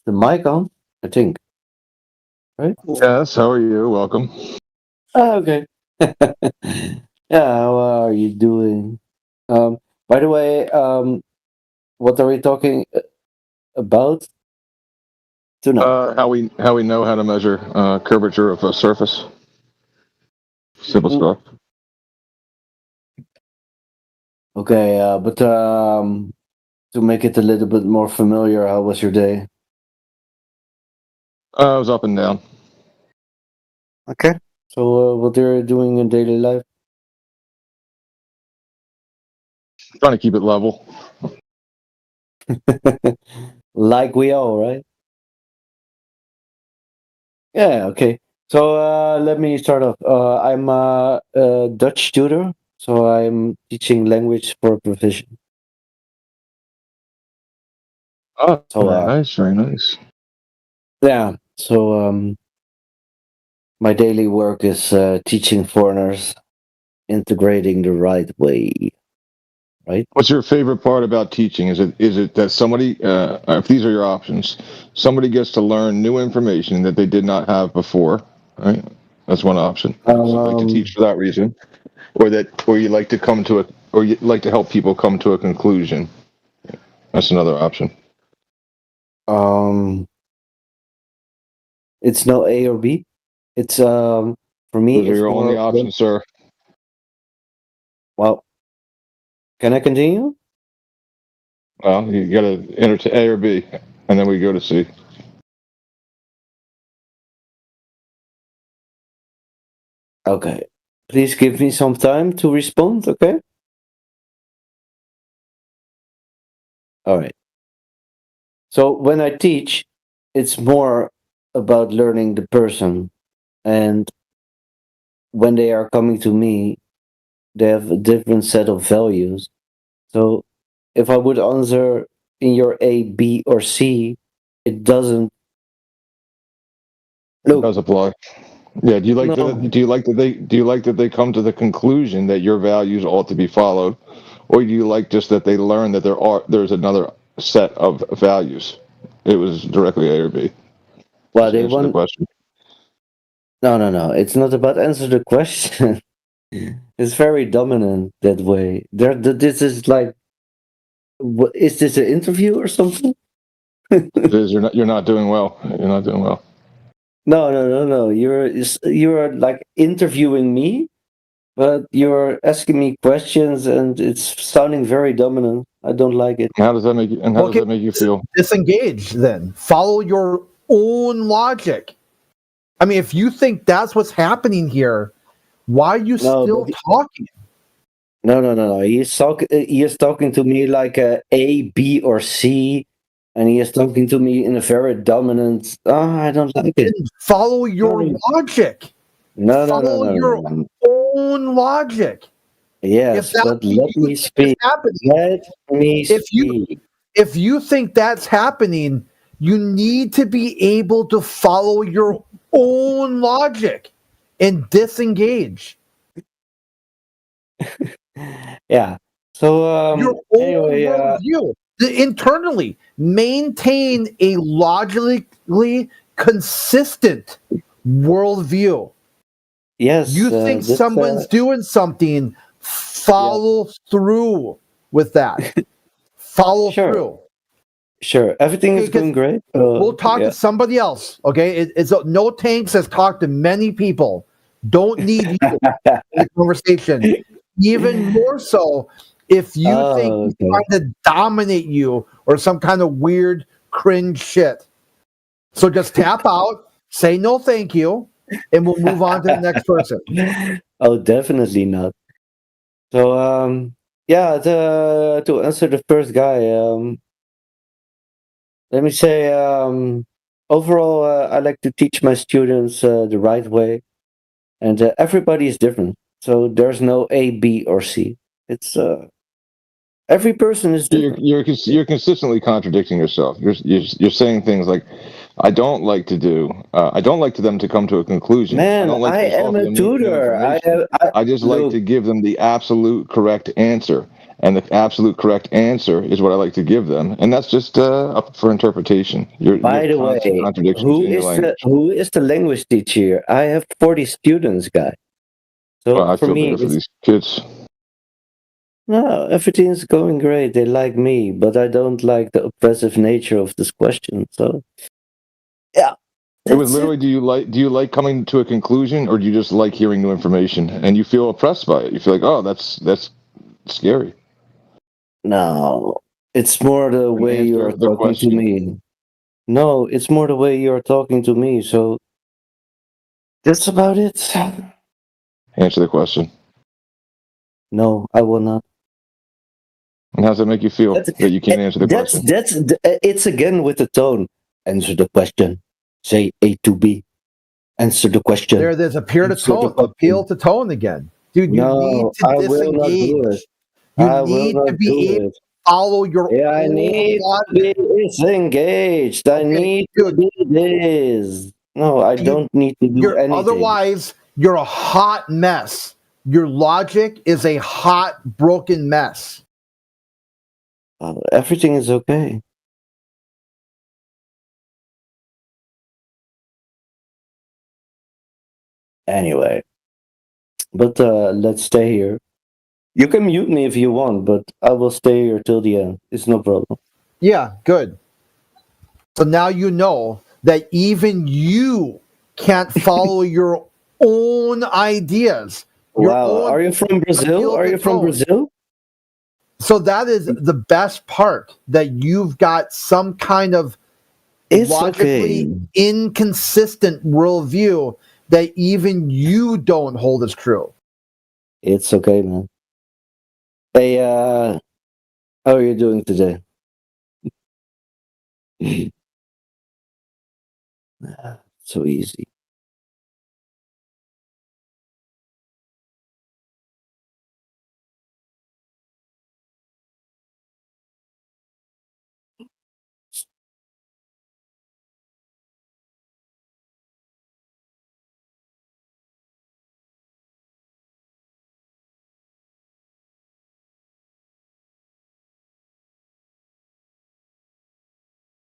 The mic on, I think. Right? Yes, how are you? Welcome. Oh, okay. Yeah, how are you doing? By the way, what are we talking about tonight? How we know how to measure curvature of a surface. Simple stuff. Okay, but to make it a little bit more familiar, how was your day? I was up and down. Okay. So, what are you doing in daily life? Trying to keep it level. Like we all, right? Yeah, okay. So, let me start off. I'm a Dutch tutor, so I'm teaching language for proficiency. Oh, So, very nice. Yeah, so my daily work is teaching foreigners, integrating the right way. Right. What's your favorite part about teaching? Is it that somebody, if these are your options, somebody gets to learn new information that they did not have before, right? That's one option. So you like to teach for that reason, or you like to you like to help people come to a conclusion. That's another option. It's no A or B. It's for me. Those are your only options, sir. Well, can I continue? Well, you got to enter to A or B, and then we go to C. Okay. Please give me some time to respond, okay? All right. So when I teach, it's more about learning the person. And when they are coming to me, they have a different set of values. So if I would answer in your A, B, or C, it doesn't. It does apply. Yeah. Do you like that they come to the conclusion that your values ought to be followed, or do you like just that they learn that there's another set of values It was directly A or B. Well, Just they answer the want. question. No. It's not about answer the question. It's very dominant that way. This is like, is this an interview or something? It is. You're not doing well. You're not doing well. No. You're like interviewing me, but you're asking me questions, and it's sounding very dominant. I don't like it. How does that make you? And how does that make you feel? Disengage. Then follow your own logic. I mean, if you think that's what's happening here, why are you still talking? No. He is talking to me like A, B, or C, and he is talking to me in a very dominant. I don't like it. Follow your logic. Follow your own logic. Yes, but let me speak. Let me speak. If you think that's happening, you need to be able to follow your own logic and disengage. Yeah. So your own worldview. Internally, maintain a logically consistent worldview. Yes. You think someone's doing something, follow through with that. Follow through. Sure. Everything is going great. We'll talk to somebody else. Okay. It's No Tanks has talked to many people. Don't need you in the conversation. Even more so if you think he's trying to dominate you or some kind of weird cringe shit. So just tap out, say no thank you, and we'll move on to the next person. Oh, definitely not. So to answer the first guy, let me say overall I like to teach my students the right way, and everybody is different. So there's no A, B, or C. It's every person is different. You're consistently contradicting yourself. You're saying things like, "I don't like to do. I don't like to them to come to a conclusion. Man, I don't like I to am a tutor. I just like to give them the absolute correct answer, and the absolute correct answer is what I like to give them, and that's just up for interpretation. By the way, who is the language teacher? I have 40 students, guy. So I for feel me, bad for these kids. No, everything's going great. They like me, but I don't like the oppressive nature of this question. So, yeah. It was literally, do you like coming to a conclusion, or do you just like hearing new information and you feel oppressed by it? You feel like, oh, that's scary. No, it's more the way you're talking to me. No, it's more the way you're talking to me. So that's about it. Answer the question. No, I will not. And how does it make you feel that you can't answer the question? It's again with the tone. Answer the question. Say A to B. Answer the question. There's appeal to tone again. Dude, you need to disengage. You need to be able to follow your own I need to be disengaged. I need to do this. No, I don't need to do anything. Otherwise, you're a hot mess. Your logic is a hot, broken mess. Everything is okay. Anyway, but let's stay here. You can mute me if you want, but I will stay here till the end. It's no problem. Yeah, good. So now you know that even you can't follow your own ideas. Wow, are you from Brazil? Are you from Brazil? So that is the best part, that you've got some kind of logically inconsistent worldview that even you don't hold as true. It's okay, man. Hey, how are you doing today? So easy.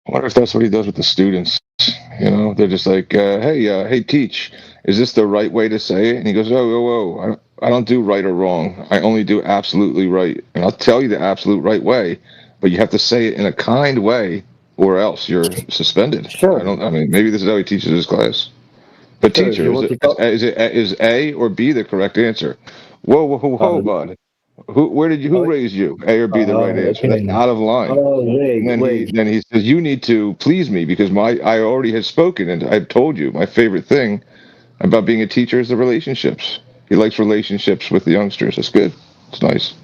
I wonder if that's what he does with the students. You know, they're just like, hey, teach, is this the right way to say it? And he goes, whoa, I don't do right or wrong. I only do absolutely right. And I'll tell you the absolute right way, but you have to say it in a kind way or else you're suspended. Sure. I mean, maybe this is how he teaches his class. But Sure, teacher, is A or B the correct answer? Whoa, bud. Who raised you? A or B the right answer? okay. That's out of line. Oh, wait, And then wait. then he says, you need to please me because I already had spoken and I've told you my favorite thing about being a teacher is the relationships. He likes relationships with the youngsters. That's good. It's nice.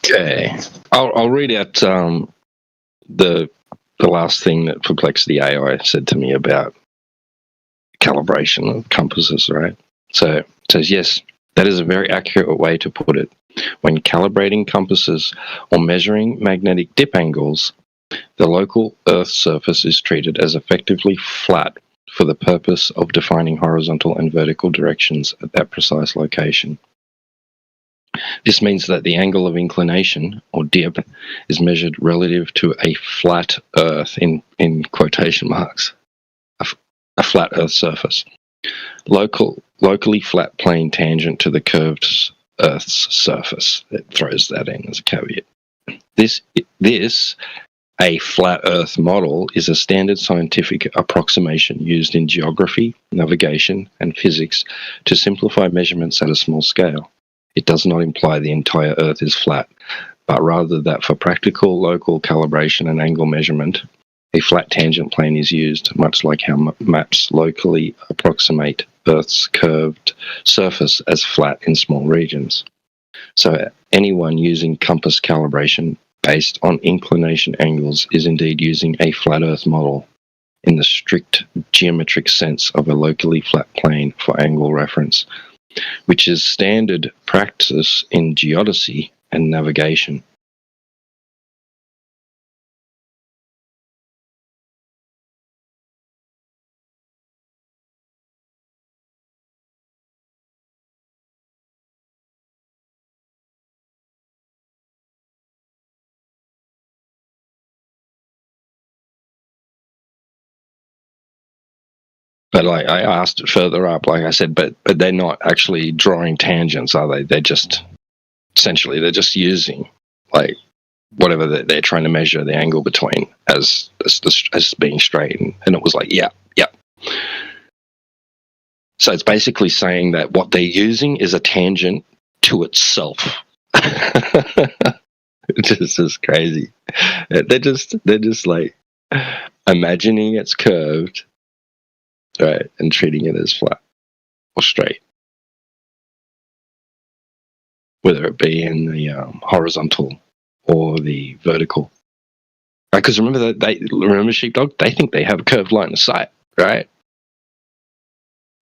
Okay, I'll read out the last thing that Perplexity AI said to me about calibration of compasses, right? So it says, yes, that is a very accurate way to put it. When calibrating compasses or measuring magnetic dip angles, the local Earth's surface is treated as effectively flat for the purpose of defining horizontal and vertical directions at that precise location. This means that the angle of inclination, or dip, is measured relative to a flat Earth, in quotation marks, a flat Earth surface. Locally flat plane tangent to the curved Earth's surface. It throws that in as a caveat. A flat Earth model is a standard scientific approximation used in geography, navigation, and physics to simplify measurements at a small scale. It does not imply the entire Earth is flat, but rather that for practical local calibration and angle measurement, a flat tangent plane is used, much like how maps locally approximate Earth's curved surface as flat in small regions. So anyone using compass calibration based on inclination angles is indeed using a flat Earth model in the strict geometric sense of a locally flat plane for angle reference, which is standard practice in geodesy and navigation. But like I asked further up, like I said, but they're not actually drawing tangents, are they? They're just essentially they're just using like whatever they're trying to measure the angle between as being straight, and it was like yeah. So it's basically saying that what they're using is a tangent to itself. This is crazy. They're just like imagining it's curved. Right, and treating it as flat or straight, whether it be in the horizontal or the vertical. Because remember Sheepdog, they think they have a curved line of sight, right?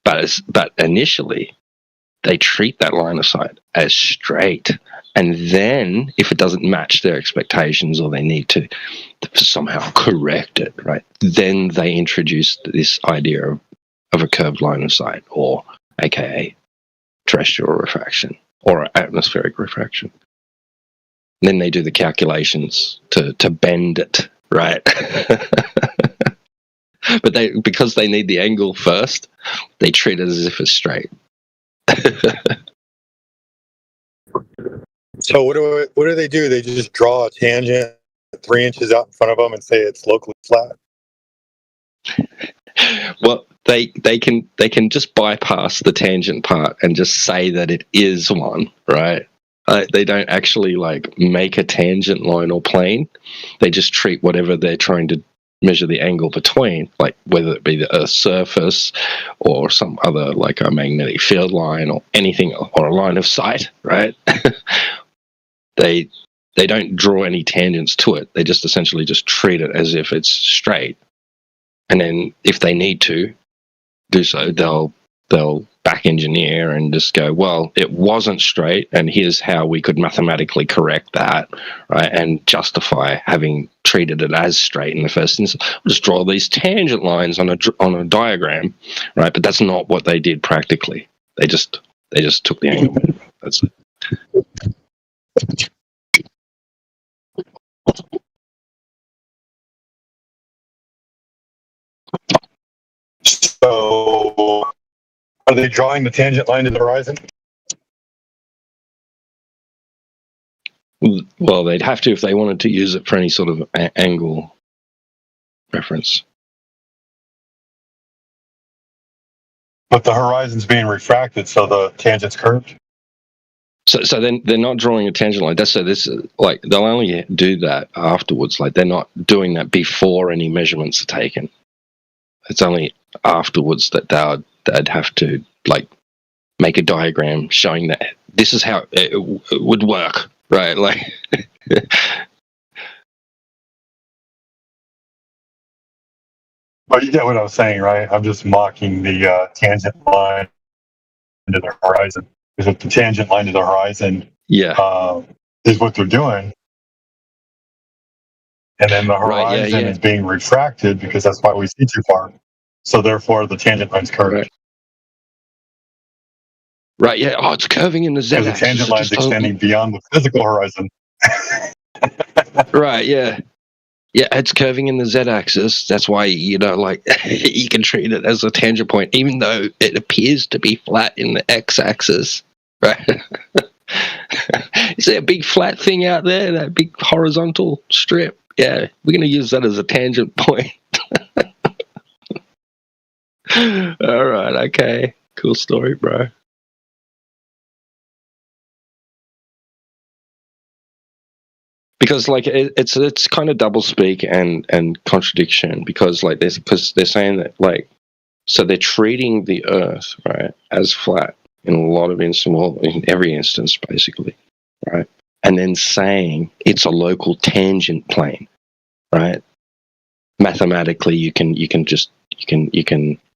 But initially, they treat that line of sight as straight, and then if it doesn't match their expectations or they need to somehow correct it, right? Then they introduce this idea of a curved line of sight, or aka terrestrial refraction or atmospheric refraction. And then they do the calculations to bend it, right? But because they need the angle first, they treat it as if it's straight. So what do they do? They just draw a tangent 3 inches out in front of them and say it's locally flat. Well, they can just bypass the tangent part and just say that it is one, right? They don't actually like make a tangent line or plane. They just treat whatever they're trying to measure the angle between, like whether it be the Earth's surface or some other like a magnetic field line or anything, or a line of sight, right? They don't draw any tangents to it. They just essentially just treat it as if it's straight. And then if they need to do so, they'll back engineer and just go, well, it wasn't straight, and here's how we could mathematically correct that, right? And justify having treated it as straight in the first instance. We'll just draw these tangent lines on a diagram, right? But that's not what they did practically. They just took the angle. That's it. So, are they drawing the tangent line to the horizon? Well, they'd have to if they wanted to use it for any sort of angle reference. But the horizon's being refracted, so the tangent's curved? So then they're not drawing a tangent line. That's so this like they'll only do that afterwards. Like they're not doing that before any measurements are taken. It's only afterwards that they'd have to like make a diagram showing that this is how it would work, right? Like, But you get what I was saying, right? I'm just mocking the tangent line to the horizon. Because if the tangent line to the horizon is what they're doing, and then the horizon is being refracted because that's why we see too far. So therefore, the tangent line's curved. Right, yeah. Oh, it's curving in the Because z-axis. the tangent line's extending beyond the physical horizon. Right, yeah. Yeah, it's curving in the z-axis. That's why, you know, like, you can treat it as a tangent point, even though it appears to be flat in the x-axis, right? Is there a big flat thing out there, that big horizontal strip? Yeah, we're going to use that as a tangent point. All right, okay. Cool story, bro. Because like it's kind of doublespeak and contradiction, because like they're saying that, like, so they're treating the Earth, right, as flat in a lot of instances, well, in every instance basically, right, and then saying it's a local tangent plane, right? Mathematically, you can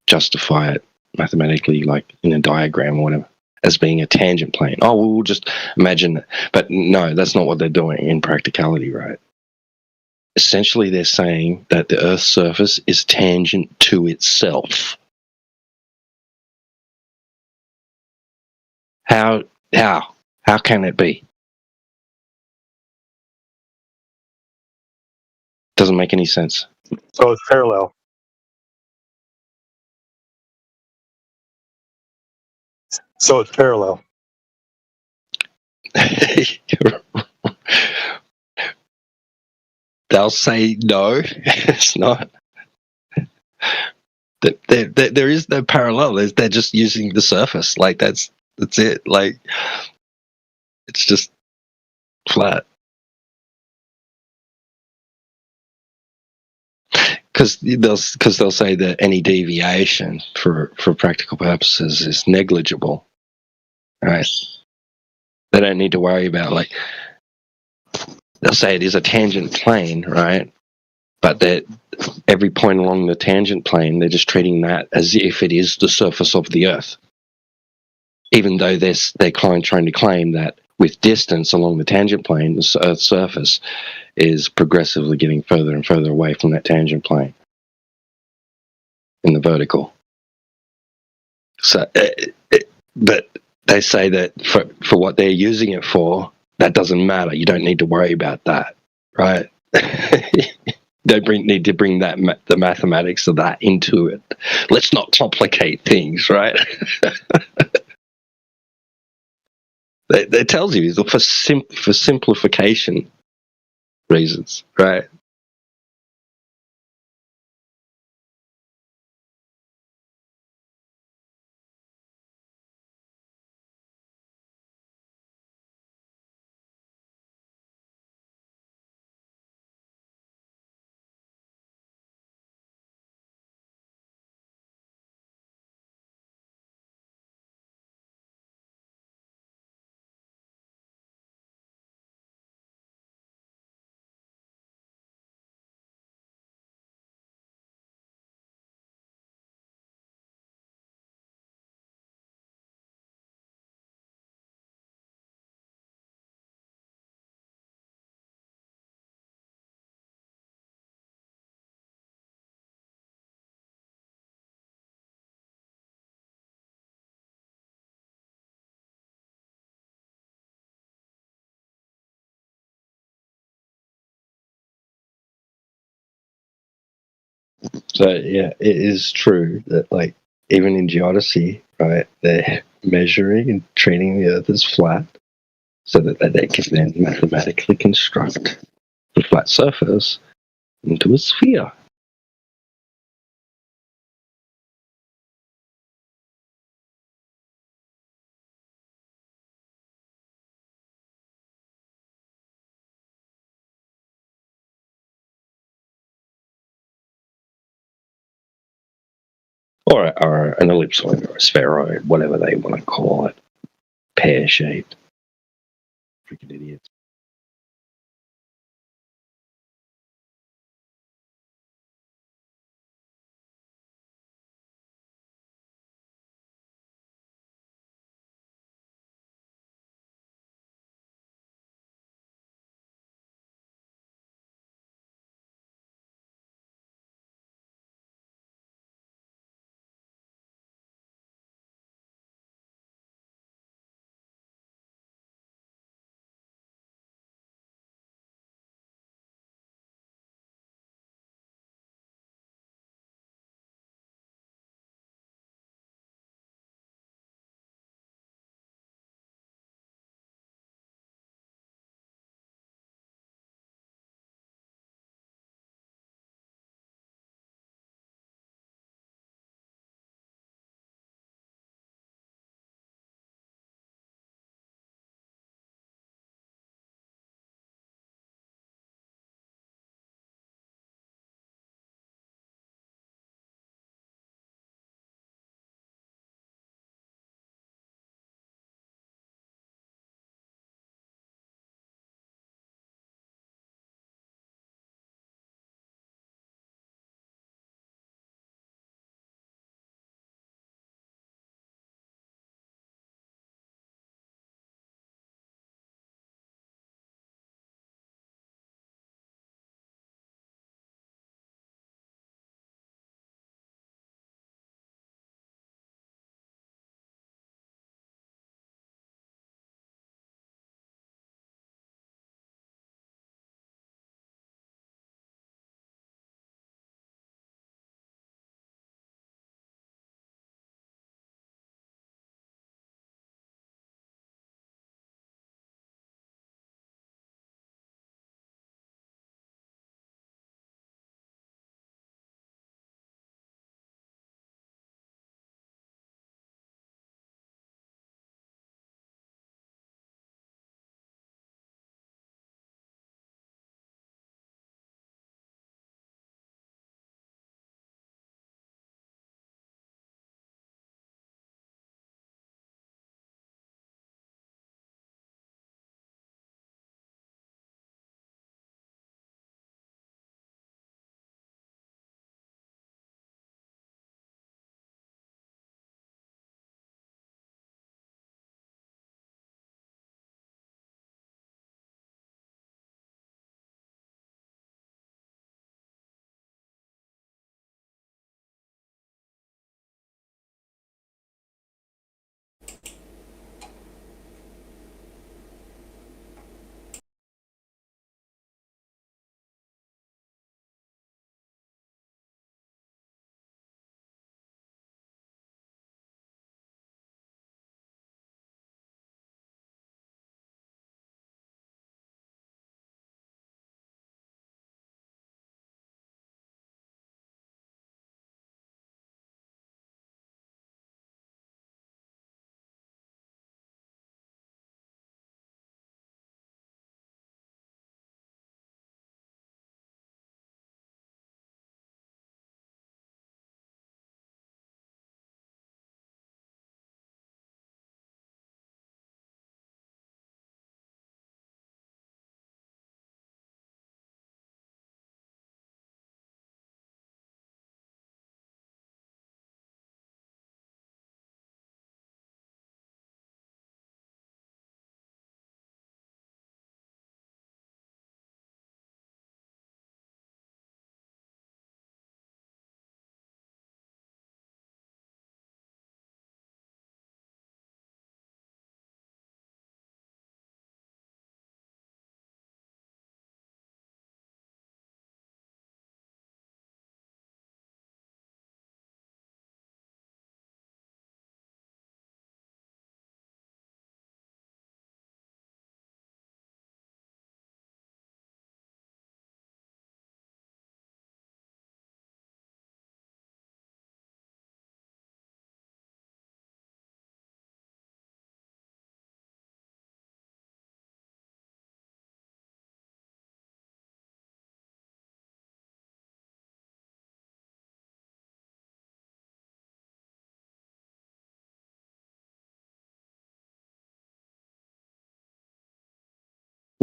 justify it mathematically, like in a diagram or whatever, as being a tangent plane. Oh, we'll just imagine that. But no, that's not what they're doing in practicality, right? Essentially, they're saying that the Earth's surface is tangent to itself. How can it be? Doesn't make any sense. So it's parallel. So it's parallel. They'll say no, it's not. There is no parallel. They're just using the surface. Like that's it. Like it's just flat. Because they'll say that any deviation for practical purposes is negligible, right? They don't need to worry about, like, they'll say it is a tangent plane, right? But that every point along the tangent plane, they're just treating that as if it is the surface of the Earth, even though they're trying to claim that with distance along the tangent plane, the Earth's surface is progressively getting further and further away from that tangent plane in the vertical. So, but they say that for what they're using it for, that doesn't matter. You don't need to worry about that, right? They need to bring the mathematics of that into it. Let's not complicate things, right? It tells you for simplification reasons, right? So yeah, it is true that, like, even in geodesy, right, they're measuring and treating the Earth as flat, so that they can then mathematically construct the flat surface into a sphere. Or an ellipsoid or a spheroid, whatever they want to call it, pear-shaped. Freaking idiots.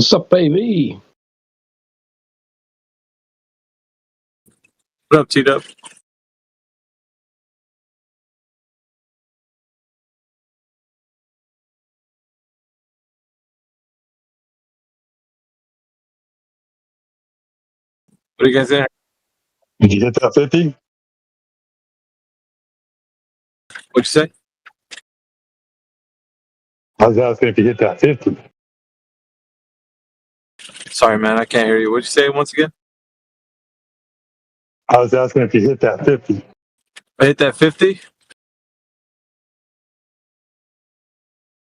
What's up, baby? What up, T-Dub? What are you guys in? Did you get that 50? What'd you say? I was asking if you hit that 50. Sorry, man, I can't hear you. What'd you say once again? I was asking if you hit that 50. I hit that 50?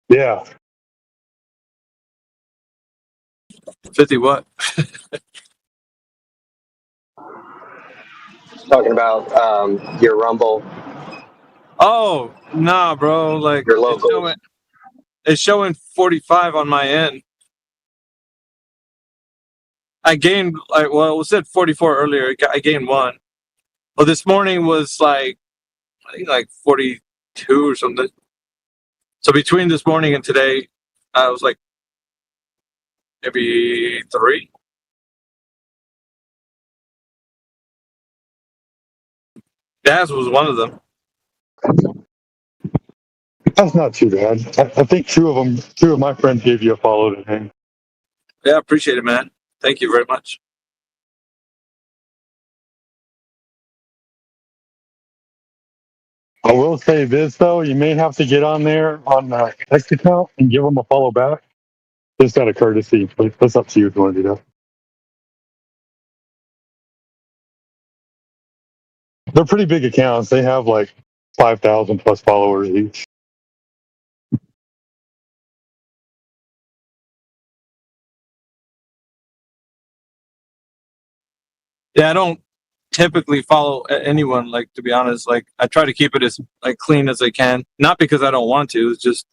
Yeah. 50 what? Talking about your Rumble. Oh, nah, bro. Like, your local. It's showing 45 on my end. I gained, like, well, it said 44 earlier. I gained 1. Well, this morning was like, I think like 42 or something. So between this morning and today, I was like maybe 3. Daz was one of them. That's not too bad. I think two of my friends gave you a follow today. Yeah, appreciate it, man. Thank you very much. I will say this though, you may have to get on there on the X account and give them a follow back. Just out of courtesy, but that's up to you if you want to do that. They're pretty big accounts. They have like 5,000 plus followers each. Yeah, I don't typically follow anyone, like, to be honest. Like, I try to keep it as like clean as I can. Not because I don't want to, it's just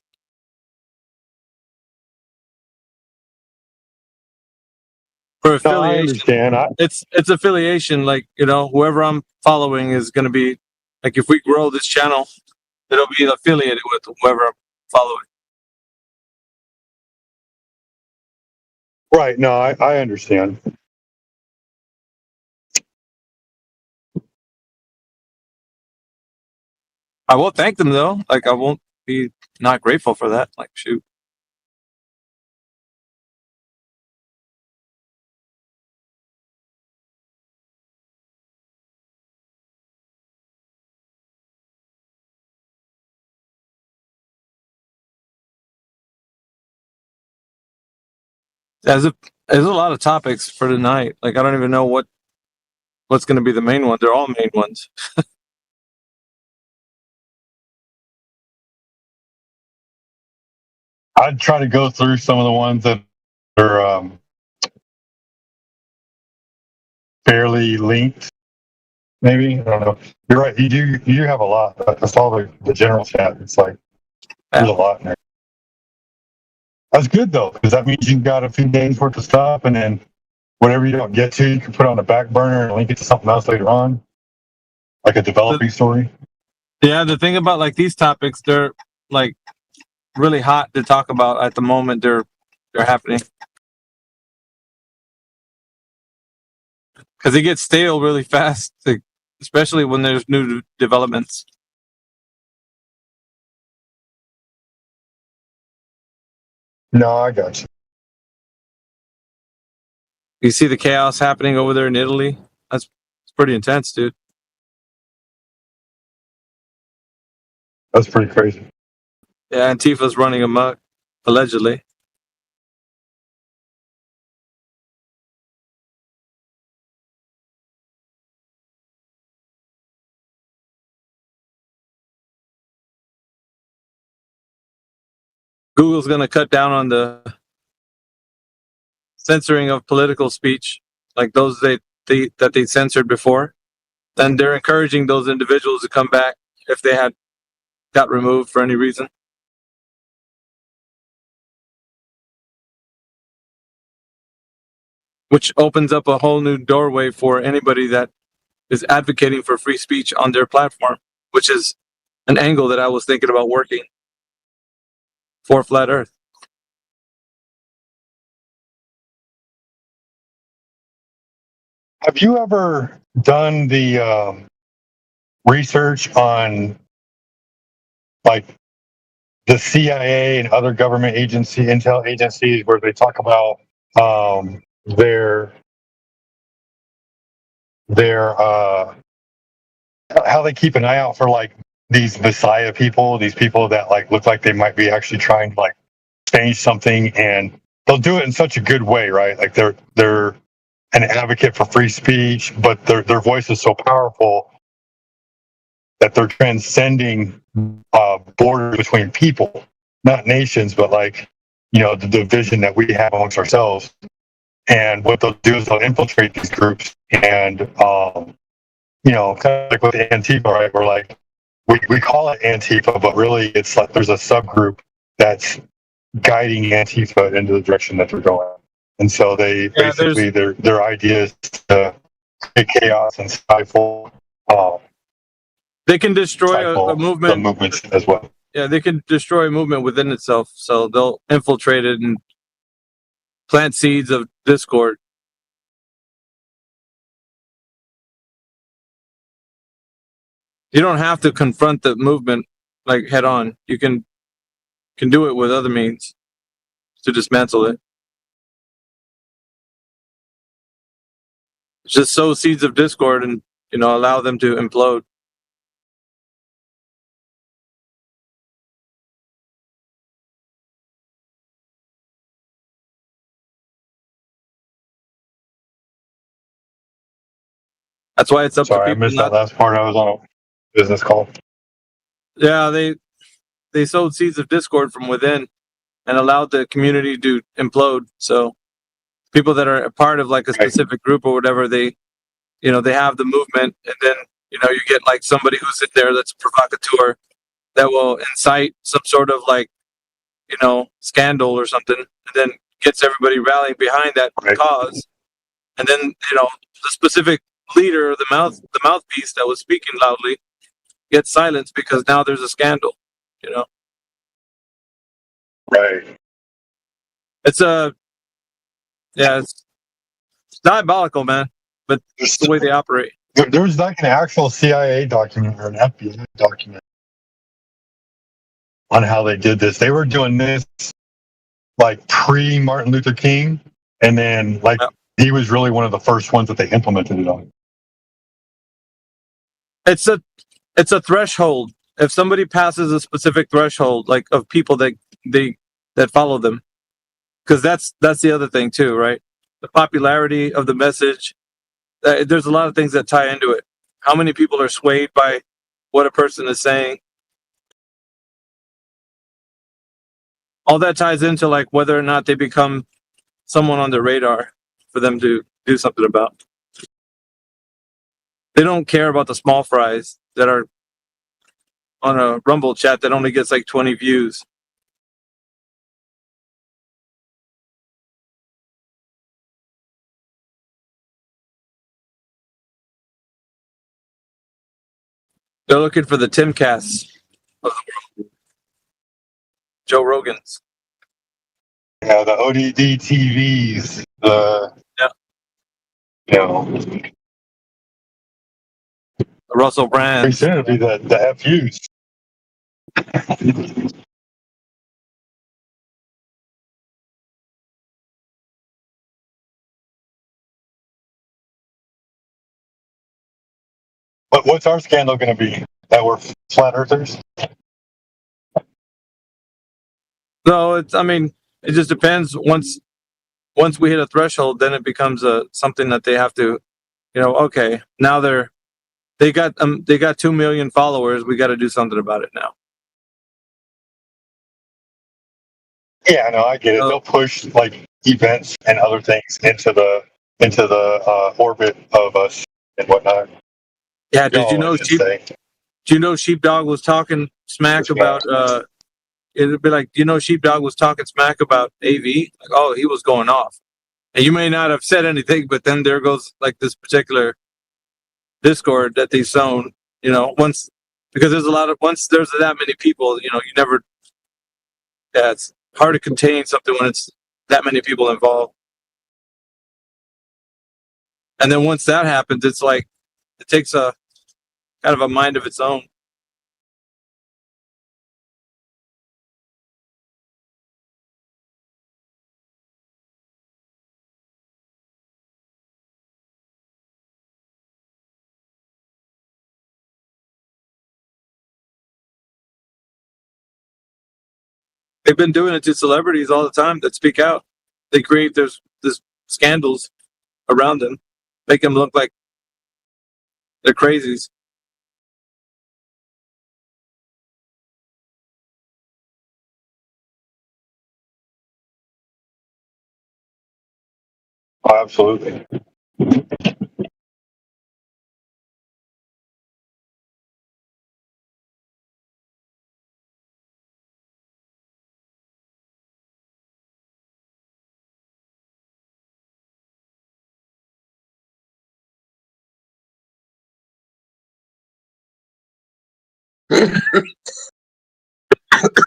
for affiliation. No, I understand. It's affiliation. Like, you know, whoever I'm following is going to be, like, if we grow this channel, it'll be affiliated with whoever I'm following. Right. No, I understand. I will thank them though. Like, I won't be not grateful for that. Like, shoot. There's a lot of topics for tonight. Like, I don't even know what's going to be the main one. They're all main ones. I'd try to go through some of the ones that are fairly linked. Maybe, I don't know. You're right. You do have a lot. I saw the general chat. It's like there's a lot in there. That's good though, because that means you got a few days worth of stuff, and then whatever you don't get to, you can put on the back burner and link it to something else later on, like a developing story. Yeah, the thing about like these topics, they're like really hot to talk about at the moment. They're happening because it gets stale really fast, like, especially when there's new developments. No, I got you. You see the chaos happening over there in Italy? It's pretty intense, dude. That's pretty crazy. Yeah, Antifa's running amok, allegedly. Google's going to cut down on the censoring of political speech, like those that they censored before. And they're encouraging those individuals to come back if they had got removed for any reason. Which opens up a whole new doorway for anybody that is advocating for free speech on their platform, which is an angle that I was thinking about working for Flat Earth. Have you ever done the research on like the CIA and other government intel agencies where they talk about their how they keep an eye out for like these messiah people, these people that like look like they might be actually trying to like change something, and they'll do it in such a good way, right? Like they're an advocate for free speech, but their voice is so powerful that they're transcending borders between people, not nations, but like, you know, the division that we have amongst ourselves. And what they'll do is they'll infiltrate these groups and, you know, kind of like with Antifa, right? We're like, we call it Antifa, but really it's like there's a subgroup that's guiding Antifa into the direction that they're going. And so they basically, their idea is to create chaos and stifle. They can destroy a movement. The movements as well. Yeah, they can destroy a movement within itself. So they'll infiltrate it and plant seeds of discord. You don't have to confront the movement like head on. You can do it with other means to dismantle it. Just sow seeds of discord and, you know, allow them to implode. That's why it's up to people. I missed that last part. I was on a business call. Yeah, they sowed seeds of discord from within and allowed the community to implode. So people that are a part of like a specific group or whatever, they have the movement, and then, you know, you get like somebody who's in there that's a provocateur that will incite some sort of like, you know, scandal or something, and then gets everybody rallying behind that cause. And then, you know, the specific leader, the mouthpiece that was speaking loudly, gets silenced because now there's a scandal, you know. Right. It's diabolical, man, but it's the way they operate. There was like an actual CIA document or an FBI document on how they did this. They were doing this like pre Martin Luther King, and then like he was really one of the first ones that they implemented it on. It's a threshold. If somebody passes a specific threshold, like of people that follow them, because that's the other thing too, right? The popularity of the message. There's a lot of things that tie into it. How many people are swayed by what a person is saying? All that ties into like whether or not they become someone on the radar for them to do something about. They don't care about the small fries that are on a Rumble chat that only gets like 20 views. They're looking for the Timcasts of the world. Joe Rogan's. Yeah, the ODD TVs. You know. Russell Brand. Pretty soon it'll be the FUs. But what's our scandal going to be? That we're flat earthers? No, it just depends. Once we hit a threshold, then it becomes something that they have to, you know, okay, now they got 2 million followers. We got to do something about it now. Yeah, no, I get it. They'll push like events and other things into the orbit of us and whatnot. Yeah, did you know Sheepdog was talking smack about it'd be like, you know, Sheepdog was talking smack about AV? Like, oh, he was going off. And you may not have said anything, but then there goes like this particular discord that they sown, you know, once there's that many people, you know, it's hard to contain something when it's that many people involved. And then once that happens, it's like it takes a kind of a mind of its own. They've been doing it to celebrities all the time that speak out. They create this scandals around them, make them look like they're crazies. Oh, absolutely. I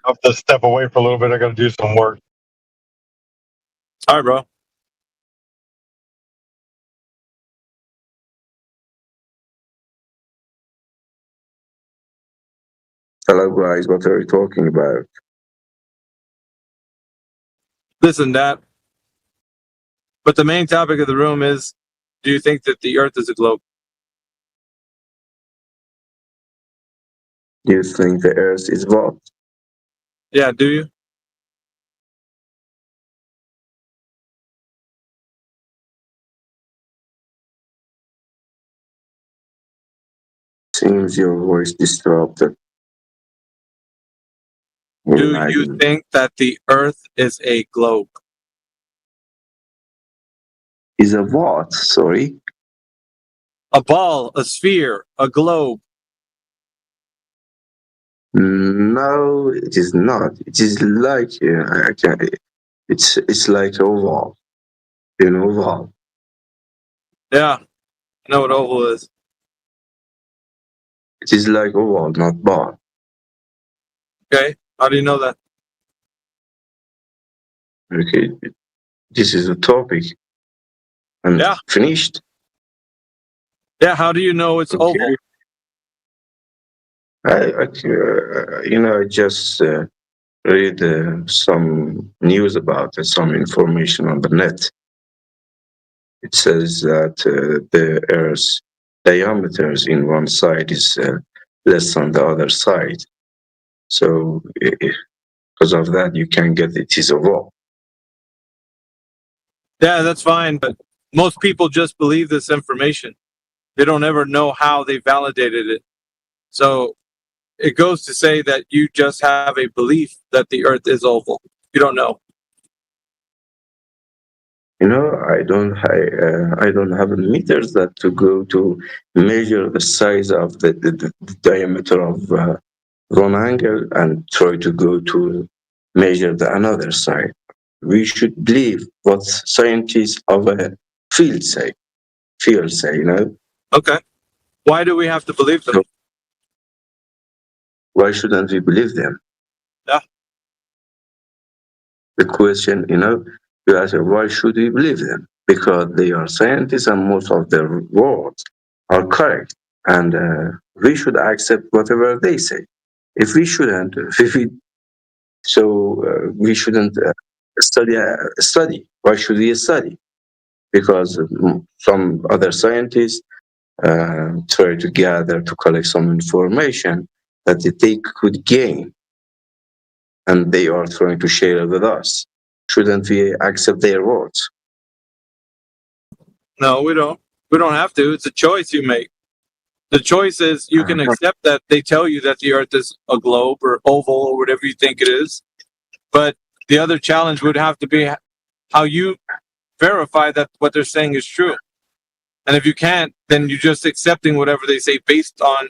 have to step away for a little bit. I got to do some work. All right, bro. Hello, guys. What are you talking about? This and that. But the main topic of the room is, do you think that the Earth is a globe? You think the Earth is what? Yeah, do you? Seems your voice disrupted. Do you think that the Earth is a globe? Is a what? Sorry? A ball, a sphere, a globe. No, it is not. It is like it's like oval. You know oval. Yeah, I know what oval is. It is like oval, not ball. Okay, how do you know that? Okay, this is a topic. And yeah, finished. Yeah, how do you know it's oval? I just read some news about it, some information on the net. It says that the Earth's diameters in one side is less than the other side. So because of that, you can get it is a wall. Yeah, that's fine, but most people just believe this information. They don't ever know how they validated it. So it goes to say that you just have a belief that the Earth is oval. You don't know. You know, I don't have meters that to go to measure the size of the diameter of one angle and try to go to measure the another side. We should believe what scientists of a field say, you know. Okay. Why do we have to believe them? Why shouldn't we believe them? Yeah. The question, you know, you ask, why should we believe them? Because they are scientists and most of their words are correct. And we should accept whatever they say. If we shouldn't, we shouldn't study. Why should we study? Because some other scientists try to gather, to collect some information that they could gain. And they are trying to share it with us. Shouldn't we accept their words? No, we don't. We don't have to. It's a choice you make. The choice is you can accept that they tell you that the Earth is a globe or oval or whatever you think it is. But the other challenge would have to be how you verify that what they're saying is true. And if you can't, then you're just accepting whatever they say based on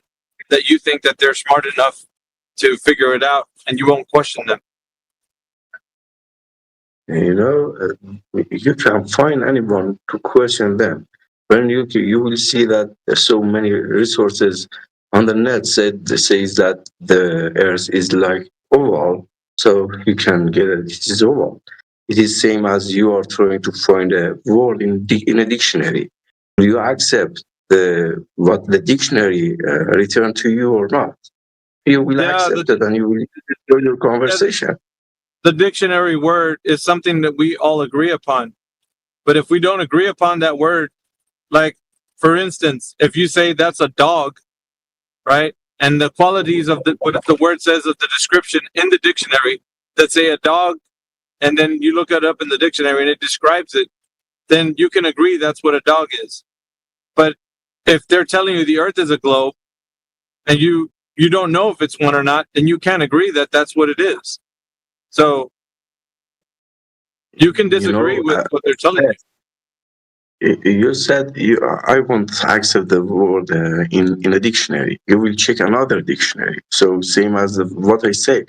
that you think that they're smart enough to figure it out and you won't question them. You know, you can find anyone to question them. When you will see that there's so many resources on the net says that the Earth is like oval, so you can get it. It is oval. It is same as you are trying to find a word in a dictionary. Do you accept what the dictionary return to you or not? You will accept it and you will enjoy your conversation. The dictionary word is something that we all agree upon. But if we don't agree upon that word, like, for instance, if you say that's a dog, right? And the qualities of what the word says of the description in the dictionary that say a dog, and then you look it up in the dictionary and it describes it, then you can agree that's what a dog is. But if they're telling you the earth is a globe and you don't know if it's one or not, then you can't agree that that's what it is. So you can disagree with what they're telling you. You said I won't accept the word in a dictionary. You will check another dictionary. So same as what I said.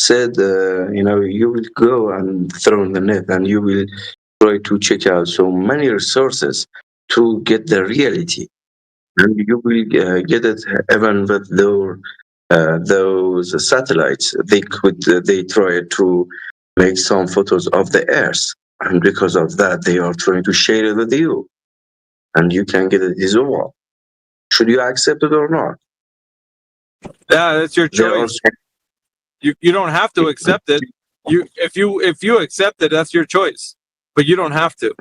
You will go and throw in the net and you will try to check out so many resources to get the reality. And you will get it even with those satellites. They try to make some photos of the Earth. And because of that, they are trying to share it with you. And you can get it visual. Should you accept it or not? Yeah, that's your choice. You don't have to accept it. If you accept it, that's your choice. But you don't have to.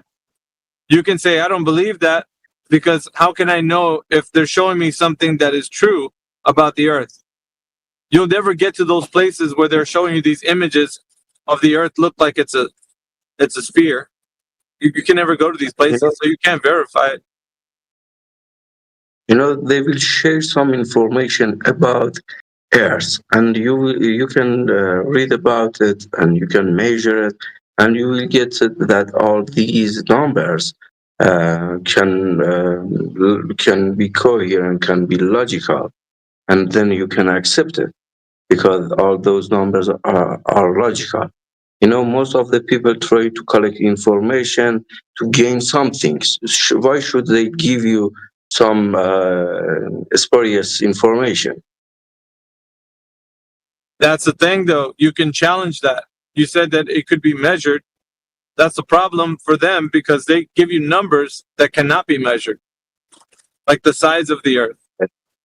You can say, I don't believe that, because how can I know if they're showing me something that is true about the earth? You'll never get to those places where they're showing you these images of the earth look like it's a sphere. You can never go to these places, so you can't verify it. They will share some information about Earth, and you can read about it, and you can measure it, and you will get that all these numbers can be coherent, can be logical, and then you can accept it because all those numbers are logical. Most of the people try to collect information to gain something. Why should they give you some spurious information? That's the thing, though. You can challenge that. You said that it could be measured. That's a problem for them because they give you numbers that cannot be measured, like the size of the earth.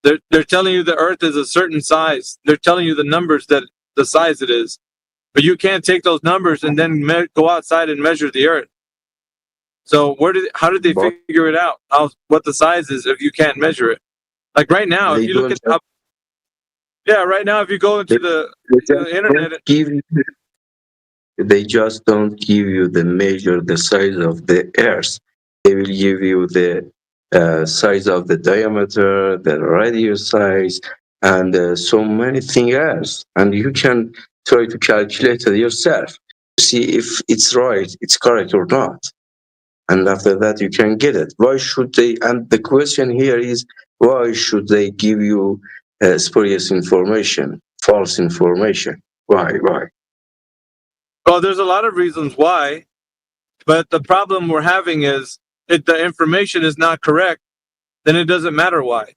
They're telling you the earth is a certain size. They're telling you the numbers that the size it is. But you can't take those numbers and then go outside and measure the earth. So how did they figure it out? What the size is if you can't measure it? Like right now, if you look at right now, if you go into the internet, they just don't give you the size of the earth. They will give you the size of the diameter, the radius size, and so many things else. And you can try to calculate it yourself to see if it's right, it's correct or not. And after that, you can get it. Why should they? And the question here is, why should they give you spurious information, false information? Why? Well, there's a lot of reasons why, but the problem we're having is if the information is not correct, then it doesn't matter why.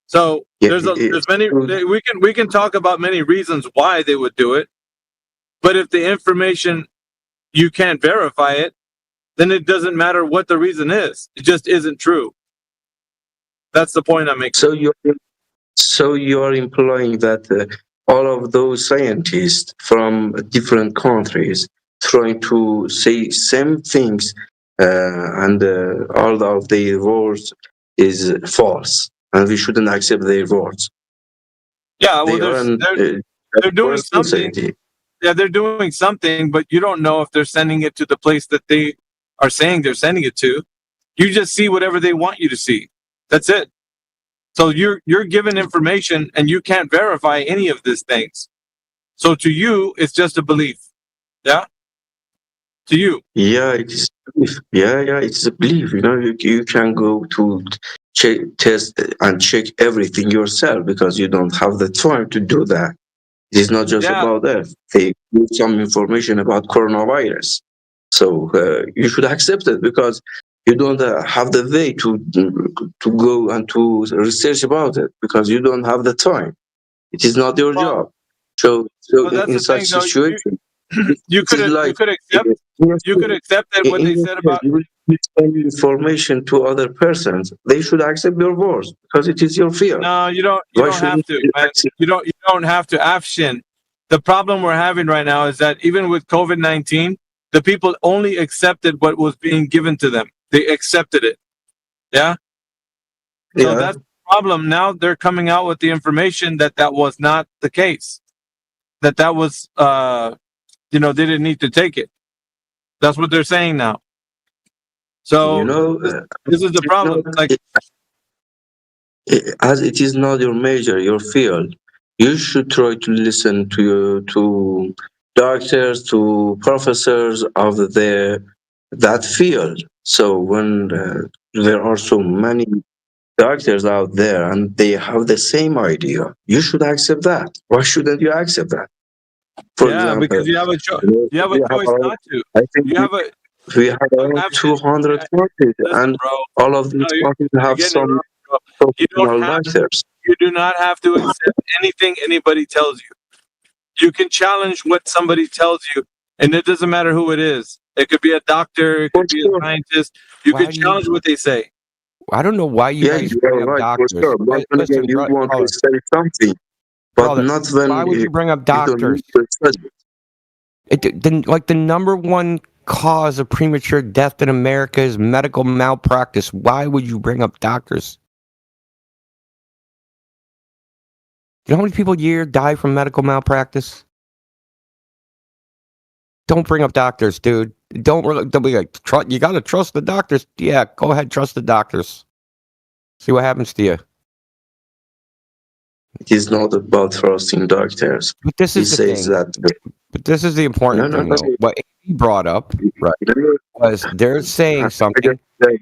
So there's many. We can talk about many reasons why they would do it, but if the information you can't verify it, then it doesn't matter what the reason is. It just isn't true. That's the point I'm making. So you're implying that all of those scientists from different countries trying to say same things, and all of their words is false, and we shouldn't accept their words. Yeah, well, they're doing something. Yeah, they're doing something, but you don't know if they're sending it to the place that they are saying they're sending it to. You just see whatever they want you to see. That's it. So you're given information and you can't verify any of these things. So to you, it's just a belief. Yeah? To you. Yeah, it is belief. Yeah, it's a belief. You can go to test and check everything yourself because you don't have the time to do that. It is not just about that. They give some information about coronavirus. So you should accept it because you don't have the way to go and to research about it because you don't have the time. It is not your job. So in such situation, you could accept that what they said about send information to other persons, they should accept your words because it is your field. No, you don't. You Why don't have shouldn't to, you man. accept? You don't have to. Afshin. The problem we're having right now is that even with COVID-19, the people only accepted what was being given to them. They accepted it. Yeah. So Yeah. that's the problem. Now they're coming out with the information that that was not the case. That was, they didn't need to take it. That's what they're saying now. So You know, this is the problem. Like, as it is not your major, your field, you should try to listen to doctors, to professors of that field. So when there are so many doctors out there and they have the same idea, you should accept that. Why shouldn't you accept that? For example, because you have a choice. You have a choice not to. I think You have a. we have around 200 parties, and all of these parties have some professional doctors. You do not have to accept anything anybody tells you. You can challenge what somebody tells you, and it doesn't matter who it is. It could be a doctor, it could be a scientist. You can challenge what they say. I don't know why you guys bring up doctors. Sure. But when Listen, you want brother, to say something, but brother, not when why would you bring up don't doctors? need to say it. The number one cause of premature death in America is medical malpractice. Why would you bring up doctors? You know how many people a year die from medical malpractice? Don't bring up doctors, dude. Don't be like, you gotta trust the doctors. Yeah, go ahead, trust the doctors. See what happens to you. It is not about trusting doctors. But this is He the says thing. that. But this is the important thing, though. What he brought up, right, was they're saying something. Okay,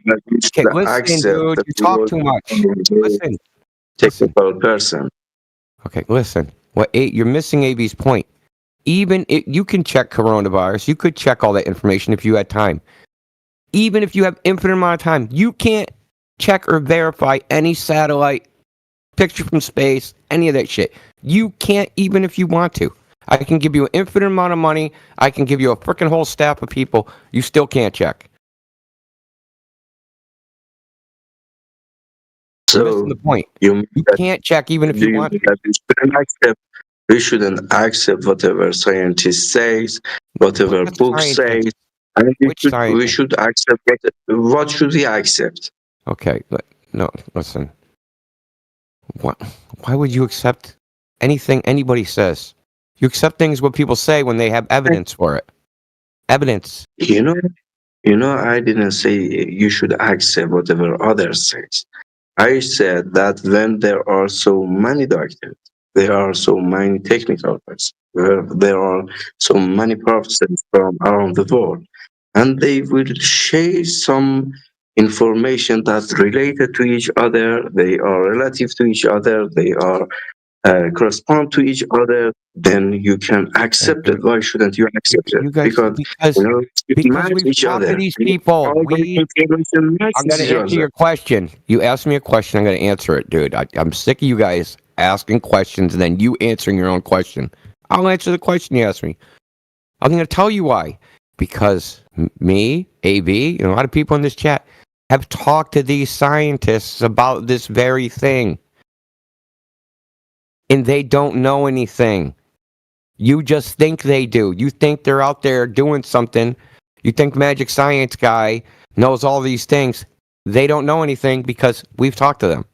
listen, dude, you talk too much. Listen. Technical person. Okay, listen. You're missing AB's point. Even if you can check coronavirus, you could check all that information if you had time. Even if you have infinite amount of time, you can't check or verify any satellite picture from space, any of that shit. You can't, even if you want to. I can give you an infinite amount of money. I can give you a freaking whole staff of people. You still can't check. So you're missing the point. You can't check even if you want to. We shouldn't accept whatever scientist says, whatever book says. And we should accept what should we accept? Okay, no, listen. Why would you accept anything anybody says? You accept things what people say when they have evidence for it. Evidence. You know, I didn't say you should accept whatever others say. I said that when there are so many doctors, there are so many technical persons, there are so many professors from around the world, and they will share some information that's related to each other, they are relative to each other, they are correspond to each other, then you can accept it. Why shouldn't you accept it? Because we've talked to these people. I'm going to answer your question. You asked me a question, I'm going to answer it, dude. I'm sick of you guys asking questions and then you answering your own question. I'll answer the question you asked me. I'm going to tell you why. Because me, AB, and a lot of people in this chat have talked to these scientists about this very thing. And they don't know anything. You just think they do. You think they're out there doing something. You think Magic Science Guy knows all these things. They don't know anything because we've talked to them.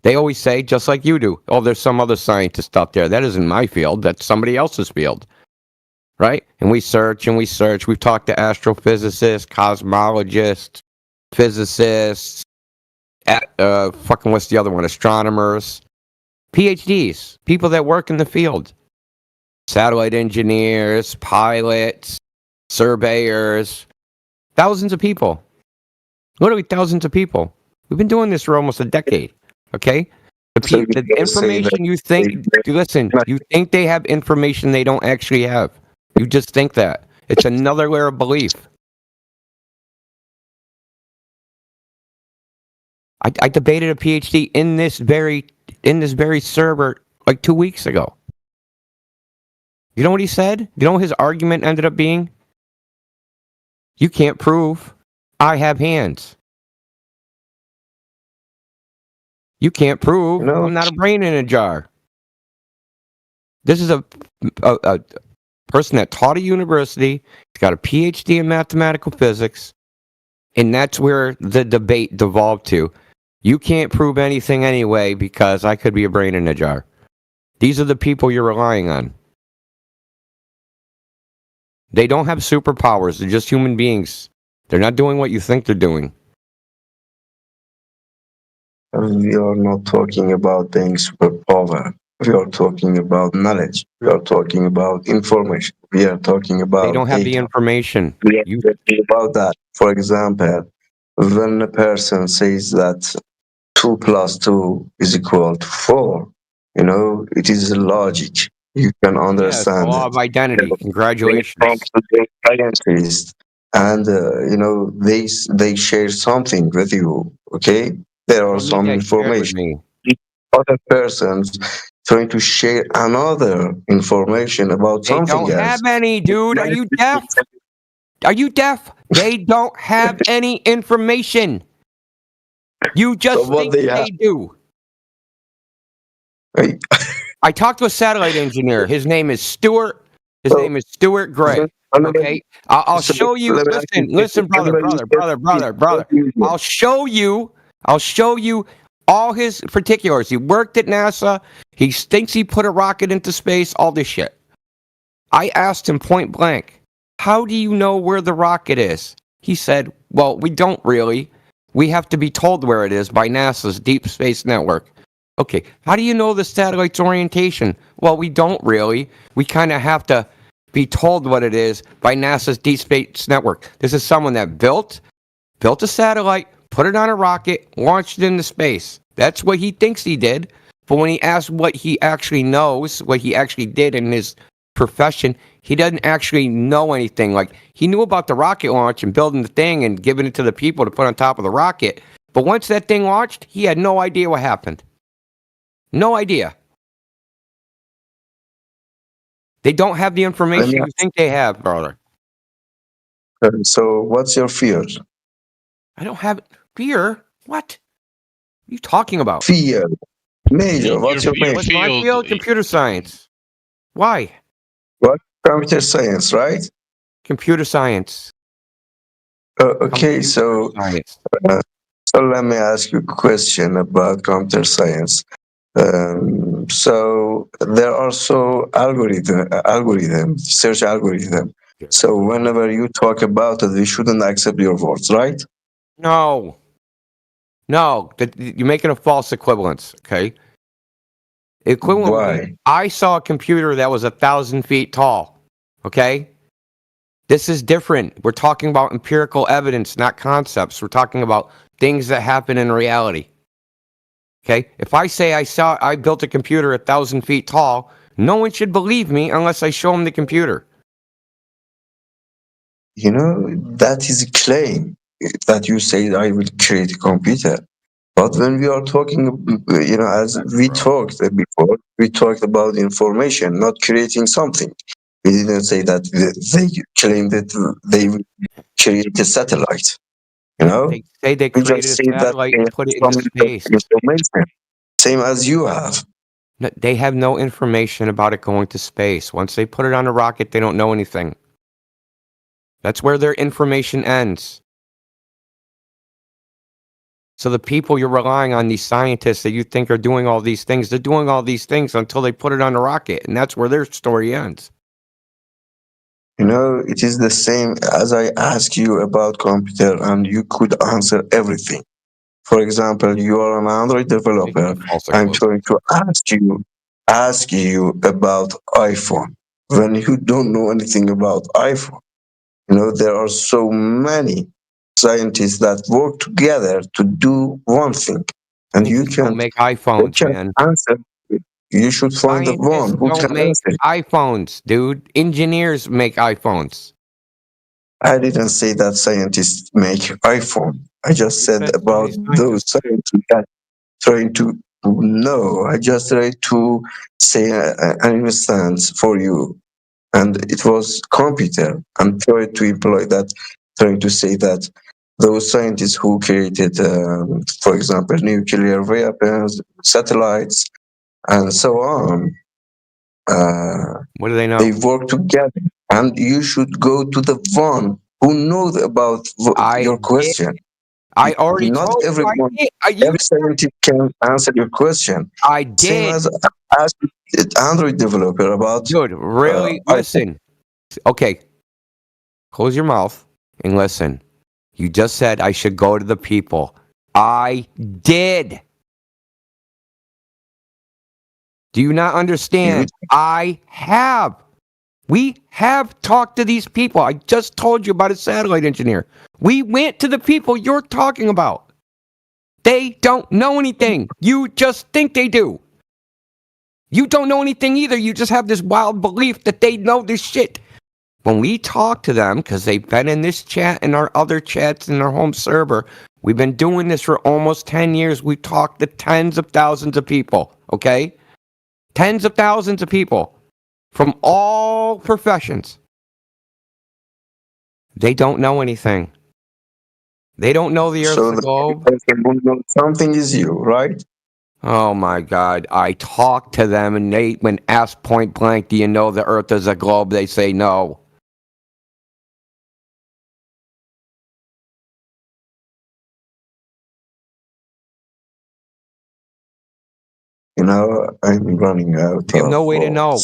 They always say, just like you do, oh, there's some other scientist out there. That isn't my field. That's somebody else's field. Right? And we search and we search. We've talked to astrophysicists, cosmologists, physicists, what's the other one? Astronomers, PhDs, people that work in the field, satellite engineers, pilots, surveyors, thousands of people, literally thousands of people. We've been doing this for almost a decade. Okay, the information you think. Listen, you think they have information they don't actually have. You just think that. It's another layer of belief. I debated a PhD in this very server like 2 weeks ago. You know what he said? You know what his argument ended up being? You can't prove I have hands. You can't prove I'm not a brain in a jar. This is a person that taught at university. He's got a PhD in mathematical physics. And that's where the debate devolved to. You can't prove anything anyway because I could be a brain in a jar. These are the people you're relying on. They don't have superpowers. They're just human beings. They're not doing what you think they're doing. We are not talking about being superpower. We are talking about knowledge. We are talking about information. We are talking about They don't have the data. information. We are talking about that. For example, when a person says that 2 plus 2 is equal to 4, it is logic. You can Yes, the understand law it. of identity. Congratulations. From the scientists, and they share something with you. Okay, there are Don't need some that shared with information. me. Other persons trying to share another information about They something don't else. have any, dude. Are you deaf? Are you deaf? They don't have any information. You just So what think they have? they do. I talked to a satellite engineer. His name is Stuart. His name is Stuart Gray. Okay, I'll show you. Listen, brother. I'll show you all his particulars. He worked at NASA. He thinks he put a rocket into space. All this shit. I asked him point blank, "How do you know where the rocket is?" He said, "Well, we don't really. We have to be told where it is by NASA's Deep Space Network." Okay, how do you know the satellite's orientation? Well, we don't really. We kind of have to be told what it is by NASA's Deep Space Network. This is someone that built a satellite, put it on a rocket, launched it into space. That's what he thinks he did. But when he asks what he actually knows, what he actually did in his profession, he doesn't actually know anything. Like, he knew about the rocket launch and building the thing and giving it to the people to put on top of the rocket. But once that thing launched, he had no idea what happened. No idea. They don't have the information you think they have, brother. So what's your fear? I don't have fear. What are you talking about? Fear. Major. What's your major? What's my field? Computer science. Why? What? Computer science, right? Computer science. Okay, so let me ask you a question about computer science. So there are also algorithm, search algorithm. So whenever you talk about it, we shouldn't accept your words, right? No, you're making a false equivalence. Okay. Equivalent. Why? I saw a computer that was 1,000 feet tall. Okay. This is different. We're talking about empirical evidence, not concepts. We're talking about things that happen in reality. Okay, if I say I built a computer 1,000 feet tall, no one should believe me unless I show them the computer. That is a claim that you say I will create a computer. But when we are talking, as we talked before, we talked about information, not creating something. We didn't say that they claim that they will create a satellite. They say they created a satellite and put it into space. Information, same as you have. No, they have no information about it going to space. Once they put it on a rocket, they don't know anything. That's where their information ends. So the people you're relying on, these scientists that you think are doing all these things, they're doing all these things until they put it on a rocket, and that's where their story ends. It is the same as I ask you about computer and you could answer everything. For example, you are an Android developer. I'm trying to ask you about iPhone when you don't know anything about iPhone. There are so many scientists that work together to do one thing, and you can make iPhones, man. Answer. You should find the one who don't can make answer. iPhones, dude. Engineers make iPhones. I didn't say that scientists make iPhone. I just said about those scientists that trying to know. I just tried to say an instance for you, and it was computer. I'm trying to employ that trying to say that those scientists who created, for example, nuclear weapons, satellites, and so on, what do they know? they work together. And you should go to the one who knows about your question. I already Not told everyone, you. every scientist can answer your question. I did. Same as ask Android developer about. Dude, really? Listen. Okay. Close your mouth and listen. You just said I should go to the people. I did. Do you not understand? I have. We have talked to these people. I just told you about a satellite engineer. We went to the people you're talking about. They don't know anything. You just think they do. You don't know anything either. You just have this wild belief that they know this shit. When we talk to them, because they've been in this chat and our other chats in our home server, we've been doing this for almost 10 years. We've talked to tens of thousands of people, okay? Tens of thousands of people from all professions. They don't know anything. They don't know the Earth's a globe. Something is you, right? Oh my God. I talk to them and they, when asked point blank, do you know the Earth is a globe? They say no. You know, I'm running out. You have no way to know.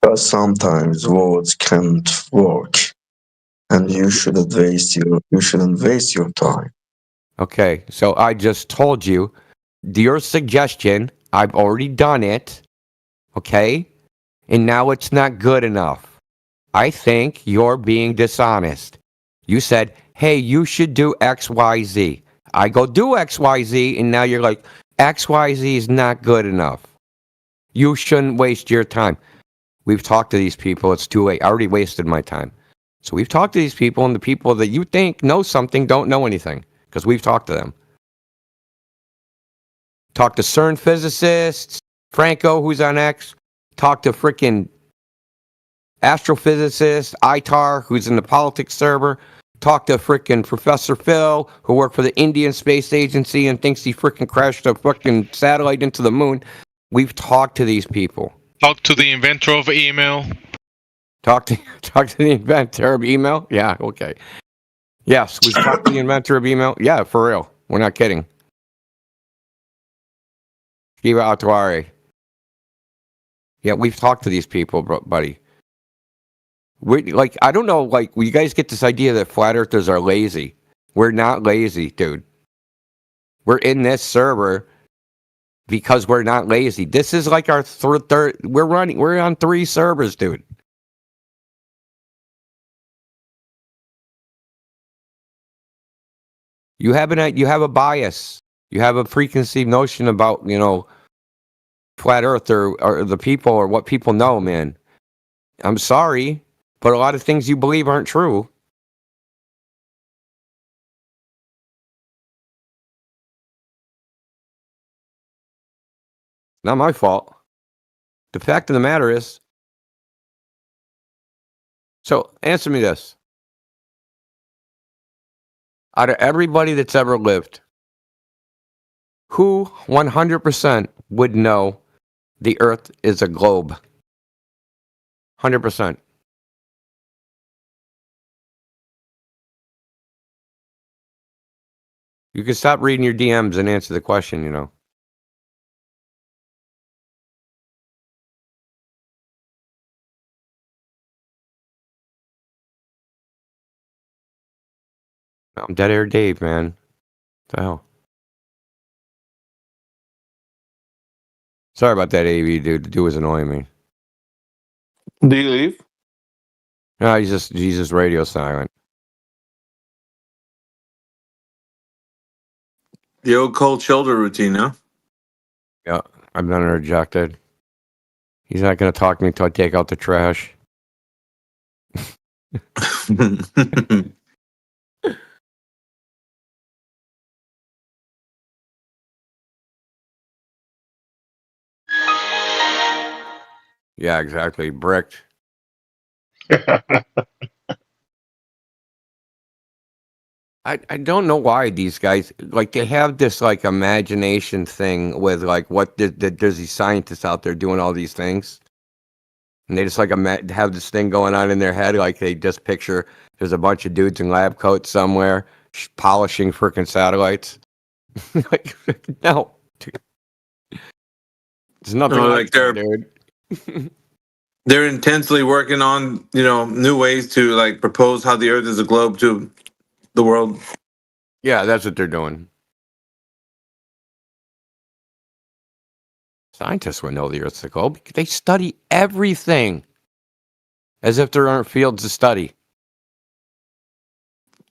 Because sometimes words can't work, and you shouldn't waste your time. Okay, so I just told you your suggestion. I've already done it. Okay, and now it's not good enough. I think you're being dishonest. You said, "Hey, you should do X, Y, Z." I go do X, Y, Z, and now you're like, X, Y, Z is not good enough. You shouldn't waste your time. We've talked to these people. It's too late. I already wasted my time. So we've talked to these people, and the people that you think know something don't know anything because we've talked to them. Talked to CERN physicists, Franco, who's on X. Talked to frickin' astrophysicist, ITAR, who's in the politics server. Talked to frickin' Professor Phil, who worked for the Indian Space Agency and thinks he frickin' crashed a fucking satellite into the moon. We've talked to these people. Talk to the inventor of email. Talk to the inventor of email? Yeah, okay. Yes, we've talked to the inventor of email. Yeah, for real. We're not kidding. Shiva Atwari. Yeah, we've talked to these people, buddy. I don't know, you guys get this idea that flat earthers are lazy. We're not lazy, dude. We're in this server because we're not lazy. This is like our third. We're on 3 servers, dude. You have a bias. You have a preconceived notion about, flat earth or the people or what people know, man. I'm sorry, but a lot of things you believe aren't true. Not my fault. The fact of the matter is, so answer me this. Out of everybody that's ever lived, who 100% would know the Earth is a globe? 100%. You can stop reading your DMs and answer the question, I'm Dead Air Dave, man. What the hell? Sorry about that, AV dude. The dude was annoying me. Do you leave? No, he's just radio silent. The old cold shoulder routine, huh? Yeah, I've been rejected. He's not going to talk to me until I take out the trash. Yeah, exactly. Bricked. I don't know why these guys like they have this like imagination thing with like what there's these scientists out there doing all these things, and they just like have this thing going on in their head like they just picture there's a bunch of dudes in lab coats somewhere polishing freaking satellites. Like no, dude. There's nothing No, like they're that, dude. they're intensely working on new ways to like propose how the Earth is a globe to the world. Yeah, that's what they're doing. Scientists would know the Earth's a globe. They study everything as if there aren't fields to study.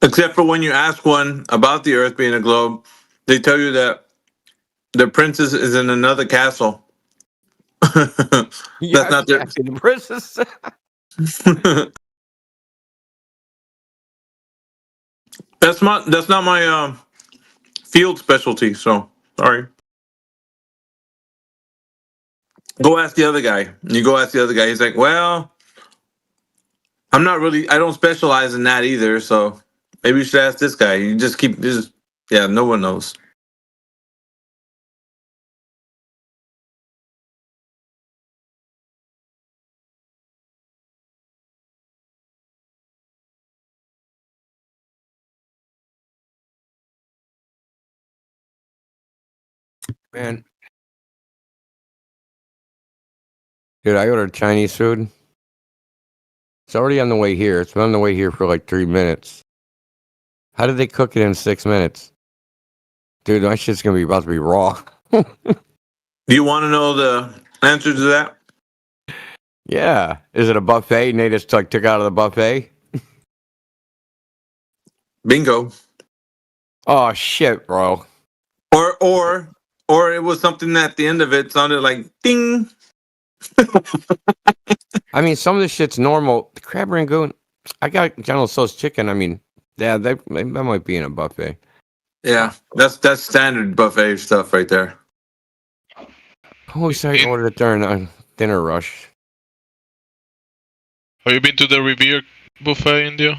Except for when you ask one about the Earth being a globe, they tell you that the princess is in another castle. Yeah, That's not their. exactly, the princess. That's not my field specialty. So sorry. Go ask the other guy. You go ask the other guy. He's like, well, I don't specialize in that either. So maybe you should ask this guy. You yeah, no one knows. Man. Dude, I ordered Chinese food. It's already on the way here. It's been on the way here for like 3 minutes. How did they cook it in 6 minutes? Dude, my shit's gonna be about to be raw. Do you want to know the answer to that? Yeah. Is it a buffet and they just took out of the buffet? Bingo. Oh shit, bro. Or it was something that at the end of it sounded like ding. I mean, some of this shit's normal. The crab rangoon, I got General Tso's chicken. I mean, yeah, that might be in a buffet. Yeah, that's standard buffet stuff right there. Holy sorry, I ordered it during a dinner rush. Have you been to the Revere buffet, India?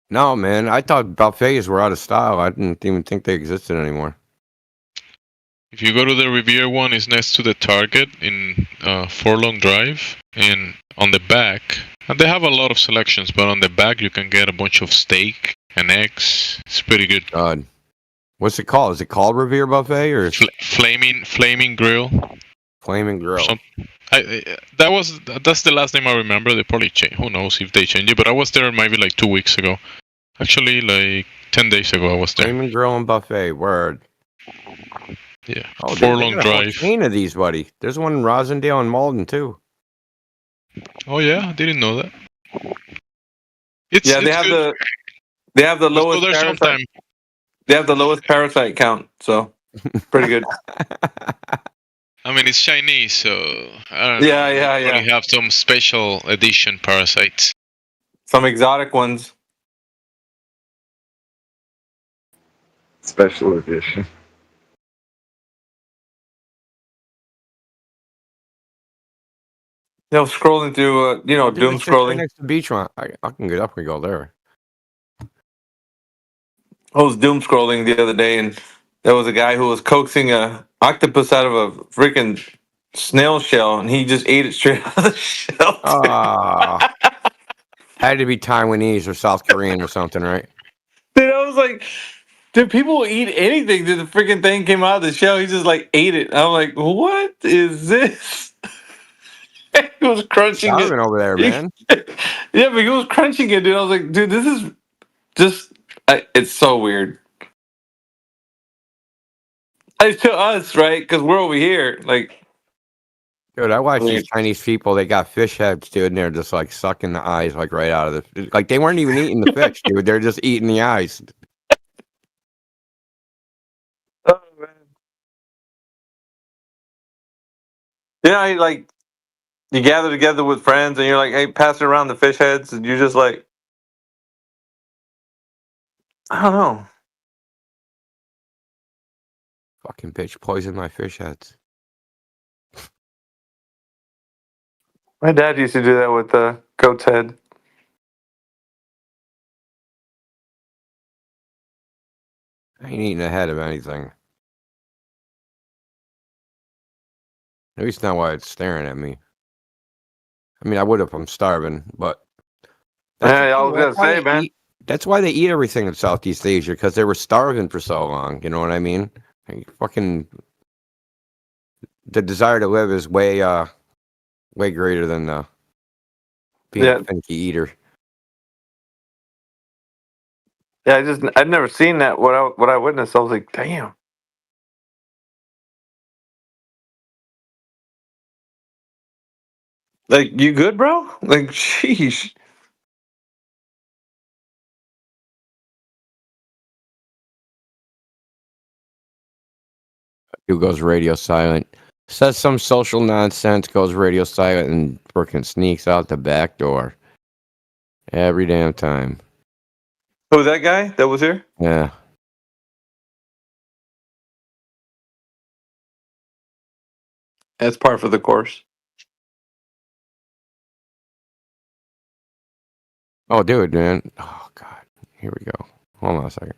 No, man. I thought buffets were out of style. I didn't even think they existed anymore. If you go to the Revere one, it's next to the Target in Forlong Drive, and on the back, and they have a lot of selections, but on the back you can get a bunch of steak and eggs. It's pretty good. God, what's it called? Is it called Revere Buffet or Flaming Grill? Flaming Grill. That's the last name I remember. They probably change. Who knows if they change it? But I was there maybe like 2 weeks ago. Actually, like 10 days ago, I was there. Flaming Grill and Buffet. Word. Yeah. Oh, Forlong Drive. There's a chain of these, buddy. There's one in Rosendale and Malden too. Oh yeah, I didn't know that. They have the lowest there parasite. sometime. They have the lowest parasite count, so pretty good. I mean, it's Chinese, so I don't know. Yeah. They probably have some special edition parasites. Some exotic ones. Special edition. Scrolling through, doom scrolling. Next to Beach one. I can get up and go there. I was doom scrolling the other day, and there was a guy who was coaxing a octopus out of a freaking snail shell, and he just ate it straight out of the shell. Had to be Taiwanese or South Korean or something, right? Dude, I was like, dude, people will eat anything. Dude, the freaking thing came out of the shell. He just like ate it. I'm like, what is this? He was crunching it over there, man. Yeah, but he was crunching it, dude. I was like, dude, this is just. It's so weird. It's to us, right? Because we're over here, like. Dude, I watched these Chinese people. They got fish heads, dude, and they're just like sucking the eyes, like right out of the. Like they weren't even eating the fish, dude. They're just eating the eyes. Oh man. Yeah, you gather together with friends, and you're like, "Hey, pass it around the fish heads," and you're just like, I don't know. Fucking bitch poisoned my fish heads. My dad used to do that with the goat's head. I ain't eating ahead of anything. At least not while it's staring at me. I mean, I would if I'm starving, but Yeah, I was gonna say, man. that's why they eat everything in Southeast Asia, because they were starving for so long. You know what I mean? Like, fucking, the desire to live is way greater than being a finicky eater. Yeah, I'd never seen that. What I witnessed, I was like, damn. Like, you good, bro? Like, sheesh. Who goes radio silent? Says some social nonsense, goes radio silent, and freaking sneaks out the back door. Every damn time. Who, that guy that was here? Yeah. That's par for the course. Oh, dude, man. Oh, God. Here we go. Hold on a second.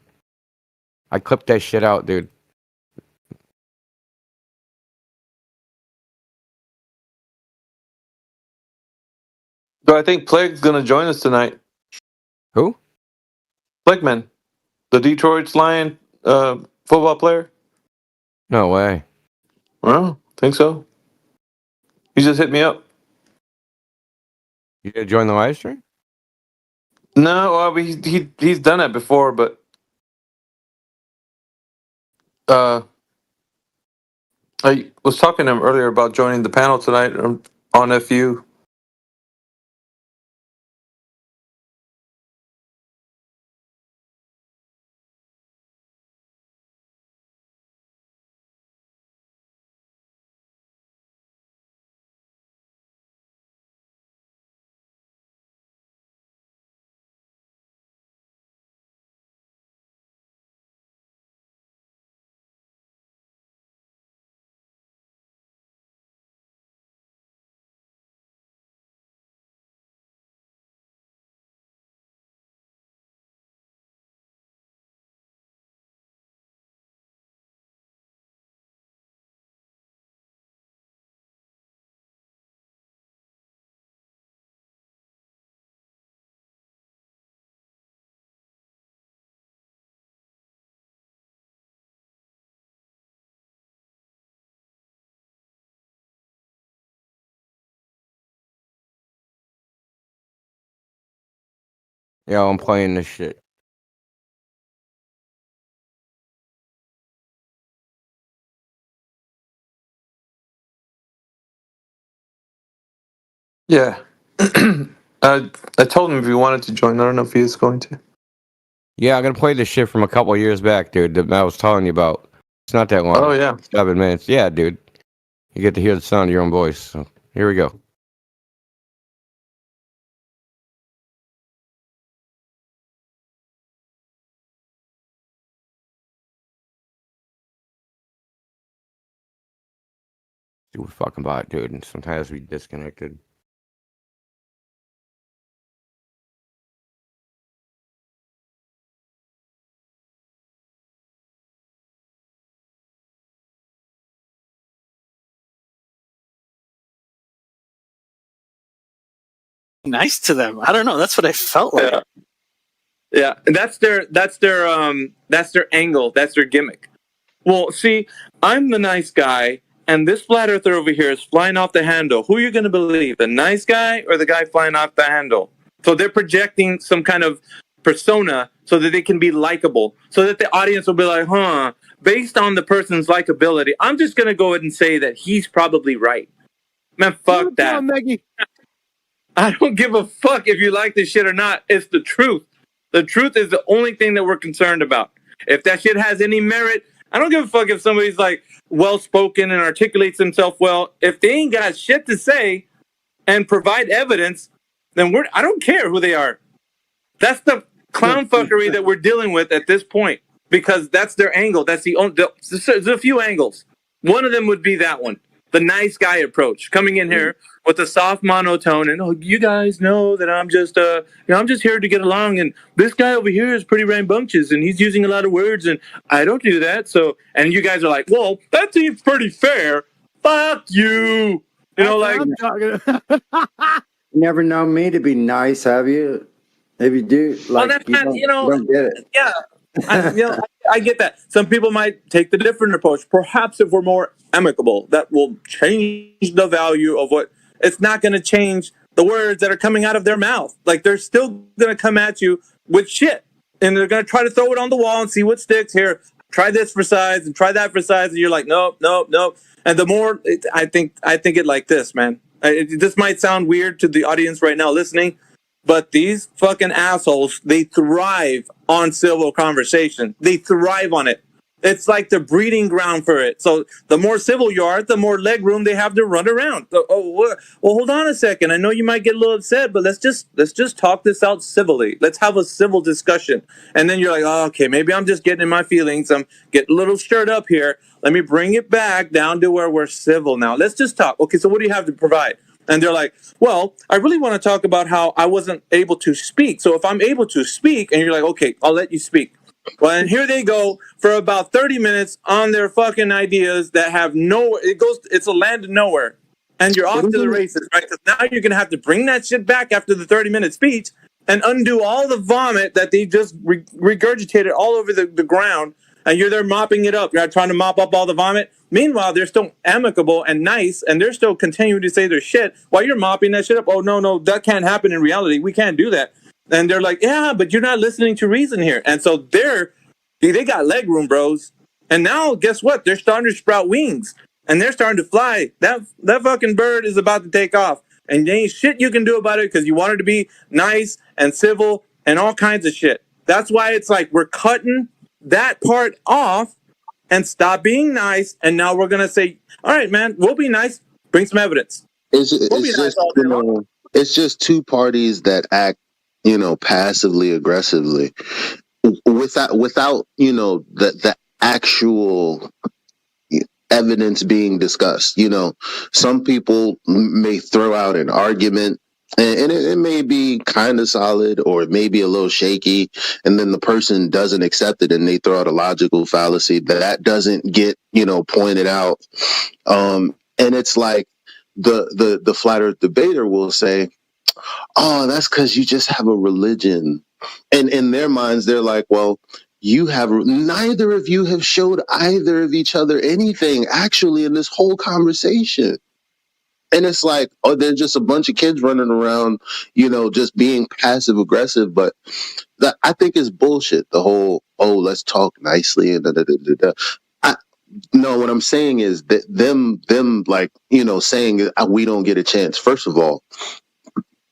I clipped that shit out, dude. So I think Plague's gonna join us tonight. Who? Plagueman, the Detroit Lion football player. No way. Well, think so. He just hit me up. You did join the live stream? No, well, he's done that before, but I was talking to him earlier about joining the panel tonight on FU. Yo, I'm playing this shit. Yeah. I told him if he wanted to join. I don't know if he is going to. Yeah, I'm gonna play this shit from a couple of years back, dude, that I was telling you about. It's not that long. Oh, yeah. 7 minutes. Yeah, dude. You get to hear the sound of your own voice. So here we go. Do a fucking bot, dude, and sometimes we disconnected. Nice to them. I don't know. That's what I felt like. Yeah, and that's their angle. That's their gimmick. Well, see, I'm the nice guy, and this flat earther over here is flying off the handle. Who are you going to believe, the nice guy or the guy flying off the handle? So they're projecting some kind of persona so that they can be likable, so that the audience will be like, huh, based on the person's likability, I'm just going to go ahead and say that he's probably right. Man, fuck that. Maggie. I don't give a fuck if you like this shit or not. It's the truth. The truth is the only thing that we're concerned about. If that shit has any merit, I don't give a fuck if somebody's like well-spoken and articulates himself well. If they ain't got shit to say and provide evidence, then I don't care who they are. That's the clown fuckery that we're dealing with at this point, because that's their angle. That's there's a few angles. One of them would be that one, the nice guy approach, coming in here, with a soft monotone, and oh, you guys know that I'm just I'm just here to get along, and this guy over here is pretty rambunctious, and he's using a lot of words, and I don't do that. So, and you guys are like, well, that seems pretty fair. Fuck you. You know, like Never known me to be nice, have you? If you do, like, you know, don't get it. yeah. I get that. Some people might take the different approach. Perhaps if we're more amicable, that will change the value of what. It's not going to change the words that are coming out of their mouth. Like, they're still going to come at you with shit, and they're going to try to throw it on the wall and see what sticks. Here, try this for size and try that for size, and you're like, nope. And the more I think it like this, man. This might sound weird to the audience right now listening, but these fucking assholes, they thrive on civil conversation. They thrive on it. It's like the breeding ground for it. So the more civil you are, the more leg room they have to run around. Well, hold on a second. I know you might get a little upset, but let's just talk this out civilly. Let's have a civil discussion. And then you're like, oh, okay, maybe I'm just getting in my feelings. I'm getting a little stirred up here. Let me bring it back down to where we're civil now. Let's just talk. Okay, so what do you have to provide? And they're like, well, I really want to talk about how I wasn't able to speak. So if I'm able to speak, and you're like, okay, I'll let you speak. Well, and here they go for about 30 minutes on their fucking ideas that have it's a land of nowhere. And you're off to the races, right? Because now you're going to have to bring that shit back after the 30-minute speech and undo all the vomit that they just regurgitated all over the ground. And you're there mopping it up. You're trying to mop up all the vomit. Meanwhile, they're still amicable and nice, and they're still continuing to say their shit while you're mopping that shit up. Oh, no, that can't happen in reality. We can't do that. And they're like, yeah, but you're not listening to reason here. And so they got leg room, bros. And now, guess what? They're starting to sprout wings, and they're starting to fly. That fucking bird is about to take off. And there ain't shit you can do about it because you wanted to be nice and civil and all kinds of shit. That's why it's like we're cutting that part off and stop being nice. And now we're going to say, all right, man, we'll be nice. Bring some evidence. It's just two parties that act, passively aggressively without the actual evidence being discussed. Some people may throw out an argument and it may be kind of solid or it may be a little shaky, and then the person doesn't accept it and they throw out a logical fallacy that doesn't get pointed out, and it's like the flat earth debater will say, oh, that's because you just have a religion. And in their minds, they're like, well, neither of you have showed either of each other anything actually in this whole conversation. And it's like, oh, they're just a bunch of kids running around, just being passive aggressive. But that, I think, is bullshit. The whole, oh, let's talk nicely and No, what I'm saying is that them like, saying we don't get a chance. First of all,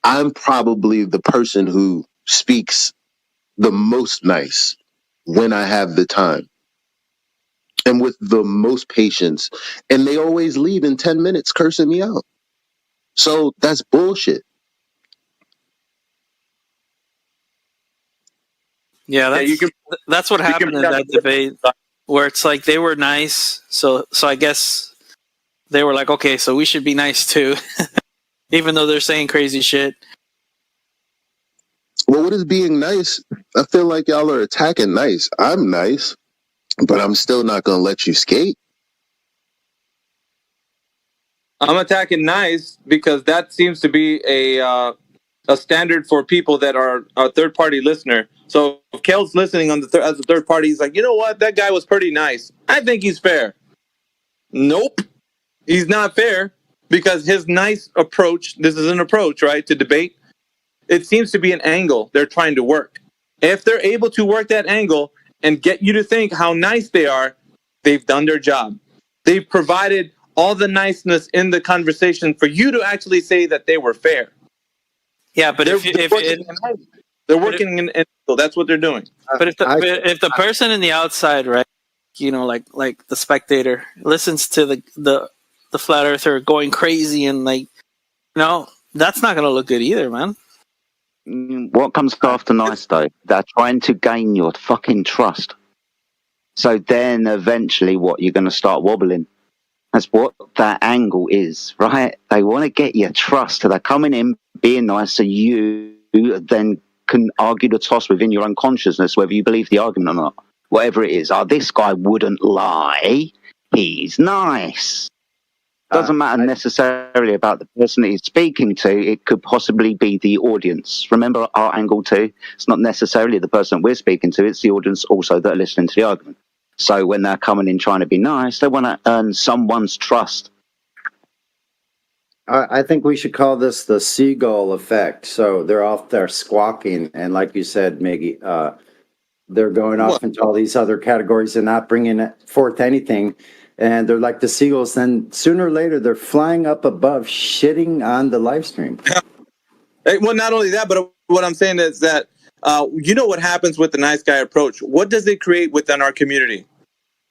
I'm probably the person who speaks the most nice when I have the time and with the most patience. And they always leave in 10 minutes cursing me out. So that's bullshit. Yeah, that's what happened in that debate, where it's like they were nice. So I guess they were like, okay, so we should be nice too. Even though they're saying crazy shit. Well, what is being nice? I feel like y'all are attacking nice. I'm nice, but I'm still not going to let you skate. I'm attacking nice because that seems to be a standard for people that are a third-party listener. So if Kel's listening on as a third party, he's like, you know what? That guy was pretty nice. I think he's fair. Nope. He's not fair. Because his nice approach, this is an approach, right, to debate, it seems to be an angle they're trying to work. If they're able to work that angle and get you to think how nice they are, they've done their job. They've provided all the niceness in the conversation for you to actually say that they were fair. Yeah, but they're working in angle. That's what they're doing. But if the person in the outside, right, like the spectator, listens to the flat earther going crazy and that's not going to look good either, man. What comes after nice though? They're trying to gain your fucking trust. So then eventually you're going to start wobbling. That's what that angle is, right? They want to get your trust. So they're coming in, being nice, so you then can argue the toss within your own consciousness, whether you believe the argument or not. Whatever it is. This guy wouldn't lie. He's nice. Doesn't matter necessarily about the person that he's speaking to. It could possibly be the audience. Remember our angle too? It's not necessarily the person we're speaking to. It's the audience also that are listening to the argument. So when they're coming in trying to be nice, they want to earn someone's trust. I think we should call this the seagull effect. So they're off there squawking, and like you said, Miggy, they're going off into all these other categories and not bringing forth anything. And they're like the seagulls. Then sooner or later, they're flying up above, shitting on the live stream. Well, not only that, but what I'm saying is that you know what happens with the nice guy approach. What does it create within our community?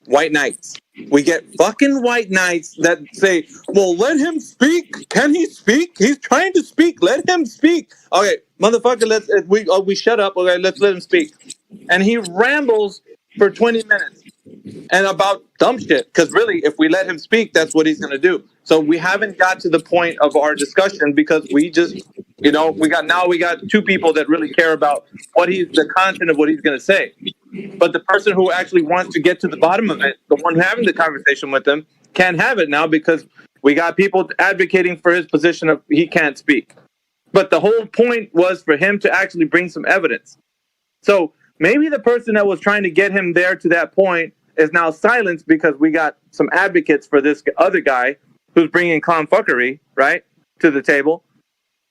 White knights. We get fucking white knights that say, well, let him speak. Can he speak? He's trying to speak. Let him speak. Okay, motherfucker, we shut up. Okay, let's let him speak. And he rambles for 20 minutes and about dumb shit. Because really, if we let him speak, that's what he's going to do. So we haven't got to the point of our discussion because we just, we got two people that really care about the content of what he's going to say. But the person who actually wants to get to the bottom of it, the one having the conversation with them, can't have it now because we got people advocating for his position of he can't speak. But the whole point was for him to actually bring some evidence. So maybe the person that was trying to get him there to that point is now silenced because we got some advocates for this other guy who's bringing clownfuckery, right, to the table.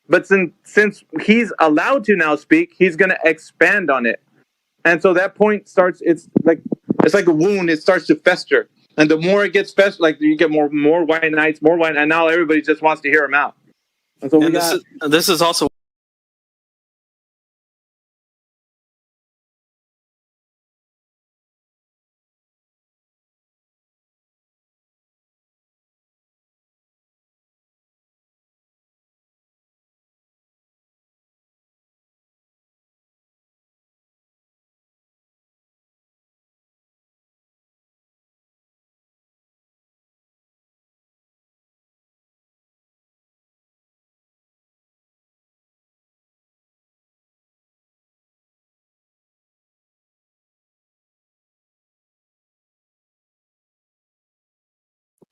But since he's allowed to now speak, he's going to expand on it. And so that point starts, it's like a wound, it starts to fester. And the more it gets fester, like you get more white knights, and now everybody just wants to hear him out. And so this is also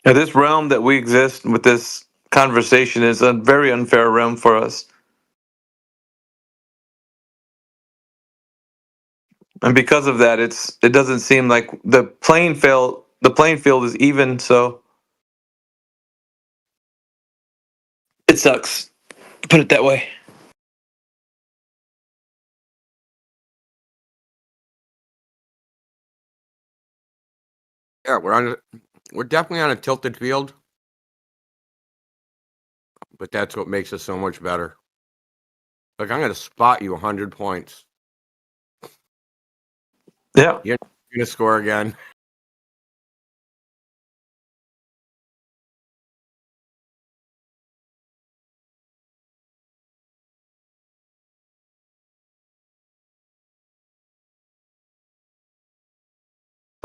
this realm that we exist with this conversation is a very unfair realm for us. And because of that, it doesn't seem like the playing field is even, so it sucks. Put it that way. Yeah, we're definitely on a tilted field, but that's what makes us so much better. Like, I'm going to spot you 100 points. Yeah. You're going to score again.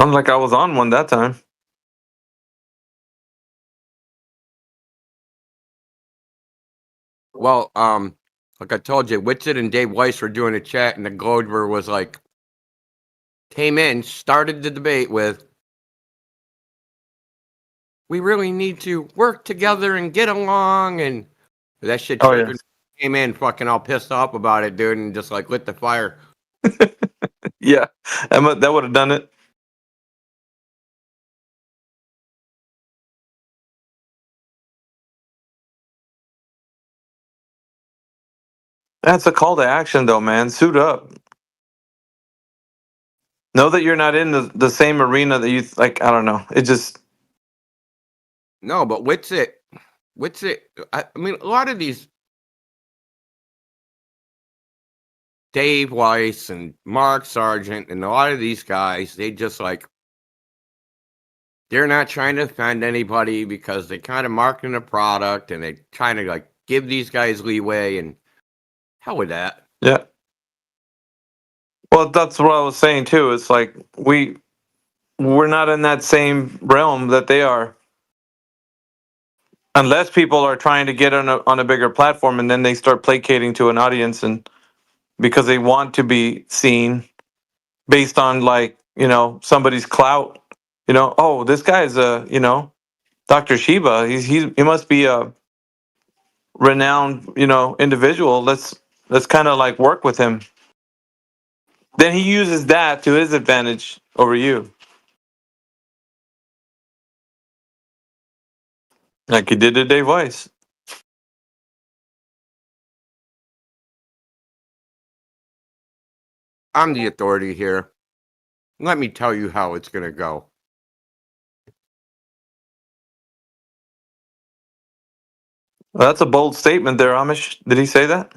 Sounds like I was on one that time. Well, like I told you, Whitsitt and Dave Weiss were doing a chat, and the Goldberg was like, came in, started the debate with, we really need to work together and get along, and that shit triggered. Came in fucking all pissed off about it, dude, and just like lit the fire. Yeah, that would have done it. That's a call to action, though, man. Suit up. Know that you're not in the same arena that you like. I don't know. It just no. But Whitsitt. I mean, a lot of these Dave Weiss and Mark Sargent and a lot of these guys, they just like they're not trying to offend anybody because they kind of marketing a product and they trying to like give these guys leeway and hell with that. Yeah. Well, that's what I was saying too. It's like we're not in that same realm that they are. unless people are trying to get on a bigger platform, and then they start placating to an audience, and because they want to be seen based on, like, somebody's clout. Oh, this guy is Dr. Shiba. He must be a renowned individual. Let's kind of like work with him. Then he uses that to his advantage over you, like he did to Dave Weiss. I'm the authority here. Let me tell you how it's going to go. Well, that's a bold statement there, Amish. Did he say that?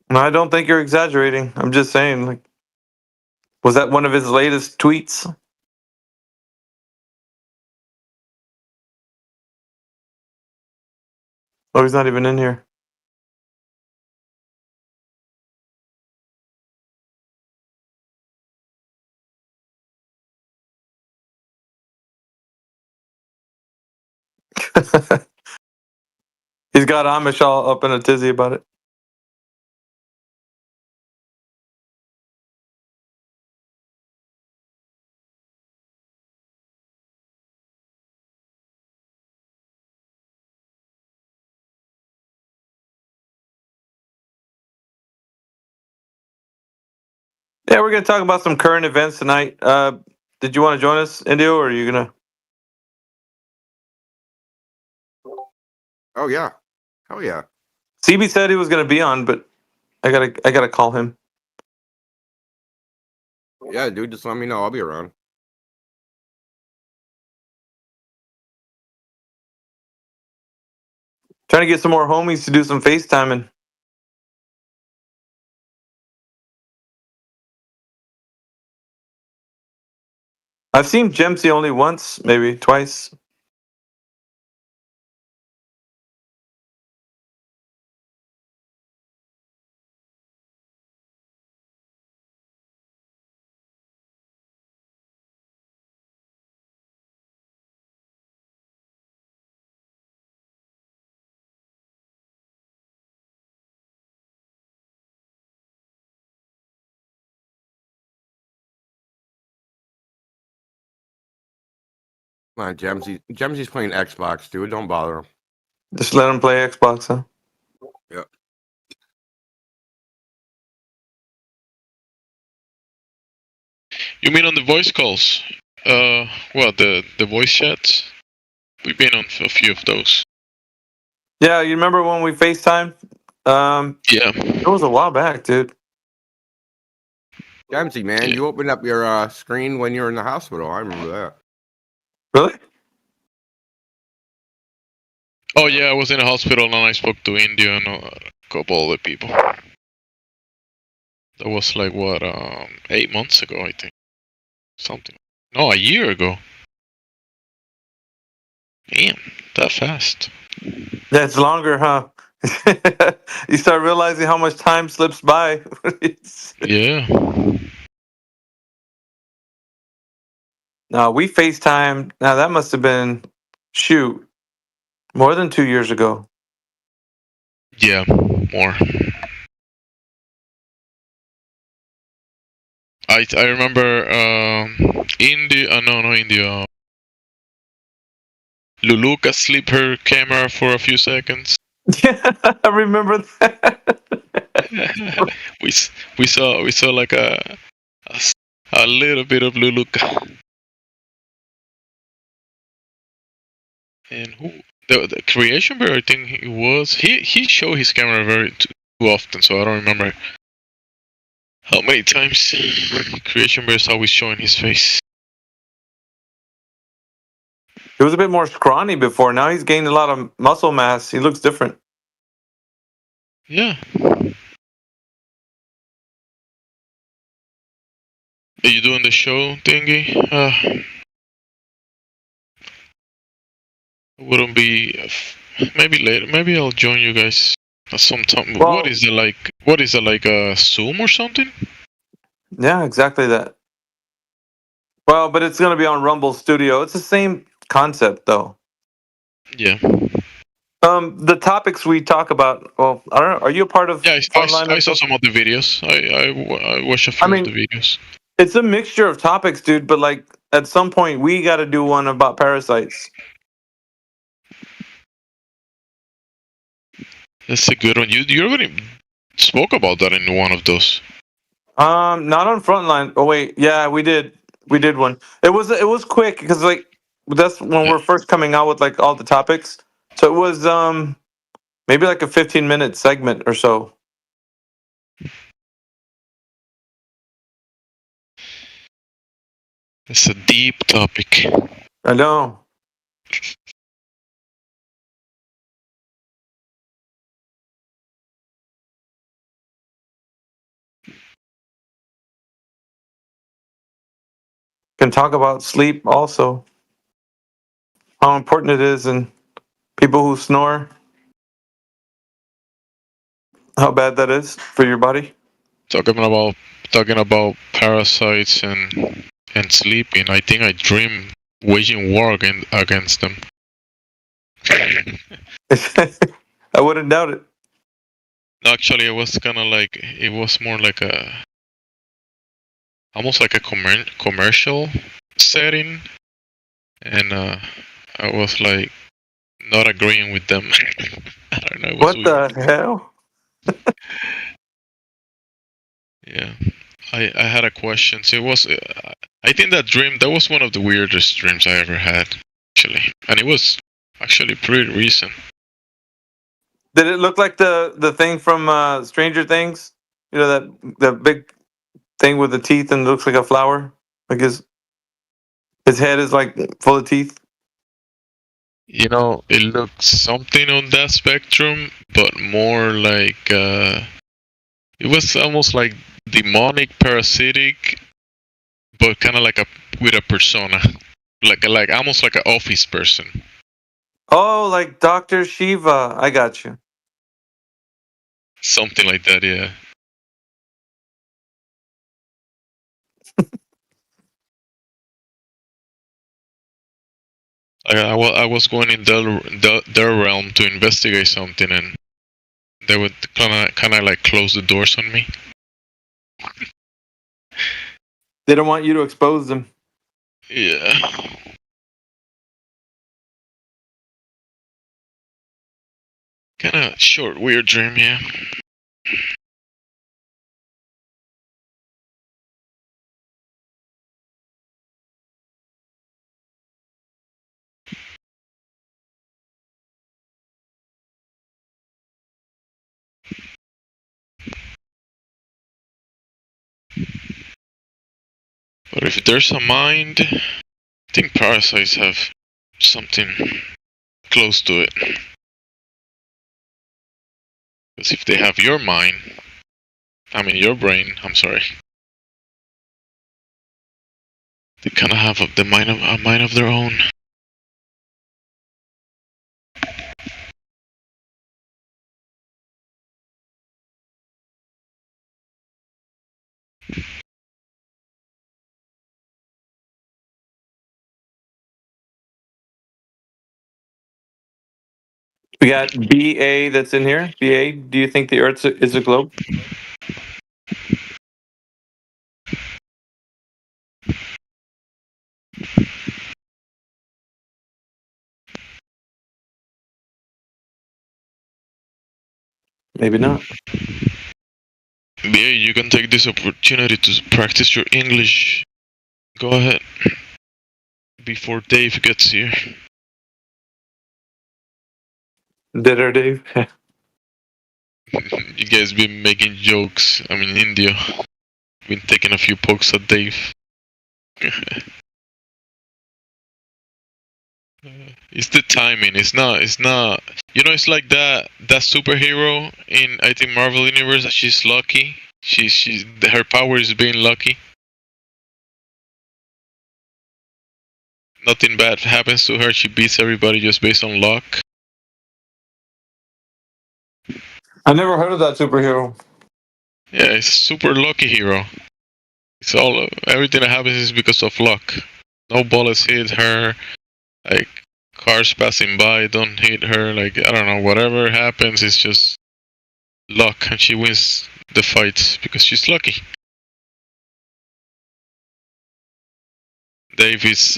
No, I don't think you're exaggerating. I'm just saying, like, was that one of his latest tweets? Oh, he's not even in here. He's got Amish all up in a tizzy about it. Yeah, we're gonna talk about some current events tonight. Did you want to join us, Indio, or are you gonna? Oh yeah, hell yeah. CB said he was gonna be on, but I gotta call him. Yeah, dude, just let me know. I'll be around. Trying to get some more homies to do some FaceTiming. I've seen Jemsy only once, maybe twice. Come on, Gemsy's playing Xbox, dude. Don't bother him. Just let him play Xbox, huh? Yep. You mean on the voice calls? The voice chats? We've been on a few of those. Yeah, you remember when we FaceTimed? Yeah. It was a while back, dude. Gemsy, man, you opened up your screen when you were in the hospital. I remember that. Really? Oh yeah, I was in a hospital and I spoke to India and a couple other people. That was like 8 months ago, I think. Something. No, a year ago. Damn, that fast. That's longer, huh? You start realizing how much time slips by. Yeah. No, we FaceTimed. Now that must have been, more than 2 years ago. Yeah, more. I remember India. No, not India. Luluka sleep her camera for a few seconds. Yeah, I remember that. we saw like a little bit of Luluka. And who the Creation Bear? I think he was. He showed his camera very too often, so I don't remember how many times Creation Bear is always showing his face. He was a bit more scrawny before. Now he's gained a lot of muscle mass. He looks different. Yeah. Are you doing the show thingy? Wouldn't be maybe later. Maybe I'll join you guys Sometimes, Well- what is it like? What is it like? A Zoom or something? Yeah, exactly that. Well, but it's going to be on Rumble Studio. It's the same concept, though. Yeah. The topics we talk about. Well, I don't know. Are you a part of? Yeah, Frontline I or saw something? some of the videos. I watched a few mean- of the videos. It's a mixture of topics, dude. But like, at some point, we got to do one about parasites. That's a good one. You already spoke about that in one of those. Not on Frontline. Oh wait, yeah, we did. We did one. It was quick because like that's when we're first coming out with like all the topics. So it was maybe like a 15-minute segment or so. It's a deep topic. I know. Can talk about sleep also. How important it is and people who snore. How bad that is for your body. Talking about parasites and sleeping. I think I dream waging war against them. I wouldn't doubt it. Actually, it was kind of like it was more like almost like a commercial setting, and I was like not agreeing with them. I don't know. It was What the hell? Yeah, I had a question. So it was. I think that was one of the weirdest dreams I ever had, actually, and it was actually pretty recent. Did it look like the thing from Stranger Things? You know that big thing with the teeth and it looks like a flower. Like his head is like full of teeth. You know, it looked something on that spectrum, but more like it was almost like demonic, parasitic, but kind of like with a persona, like almost like an office person. Oh, like Dr. Shiva. I got you. Something like that, yeah. I was going in their realm to investigate something, and they would kind of like close the doors on me. They don't want you to expose them. Yeah. Kind of short, weird dream, yeah. But if there's a mind, I think parasites have something close to it. Because if they have your mind, I mean your brain, I'm sorry, they kind of have a mind of their own. We got BA that's in here. BA, do you think the Earth is a globe? Maybe not. Yeah, you can take this opportunity to practice your English. Go ahead. Before Dave gets here. Dinner, Dave. You guys been making jokes. I mean, India. Been taking a few pokes at Dave. It's the timing. It's not. You know, it's like that superhero in I think Marvel Universe. That she's lucky. She's her power is being lucky. Nothing bad happens to her. She beats everybody just based on luck. I never heard of that superhero. Yeah, he's a super lucky hero. It's all everything that happens is because of luck. No bullets hit her. Like cars passing by don't hit her. Like I don't know, whatever happens is just luck, and she wins the fights because she's lucky. Dave is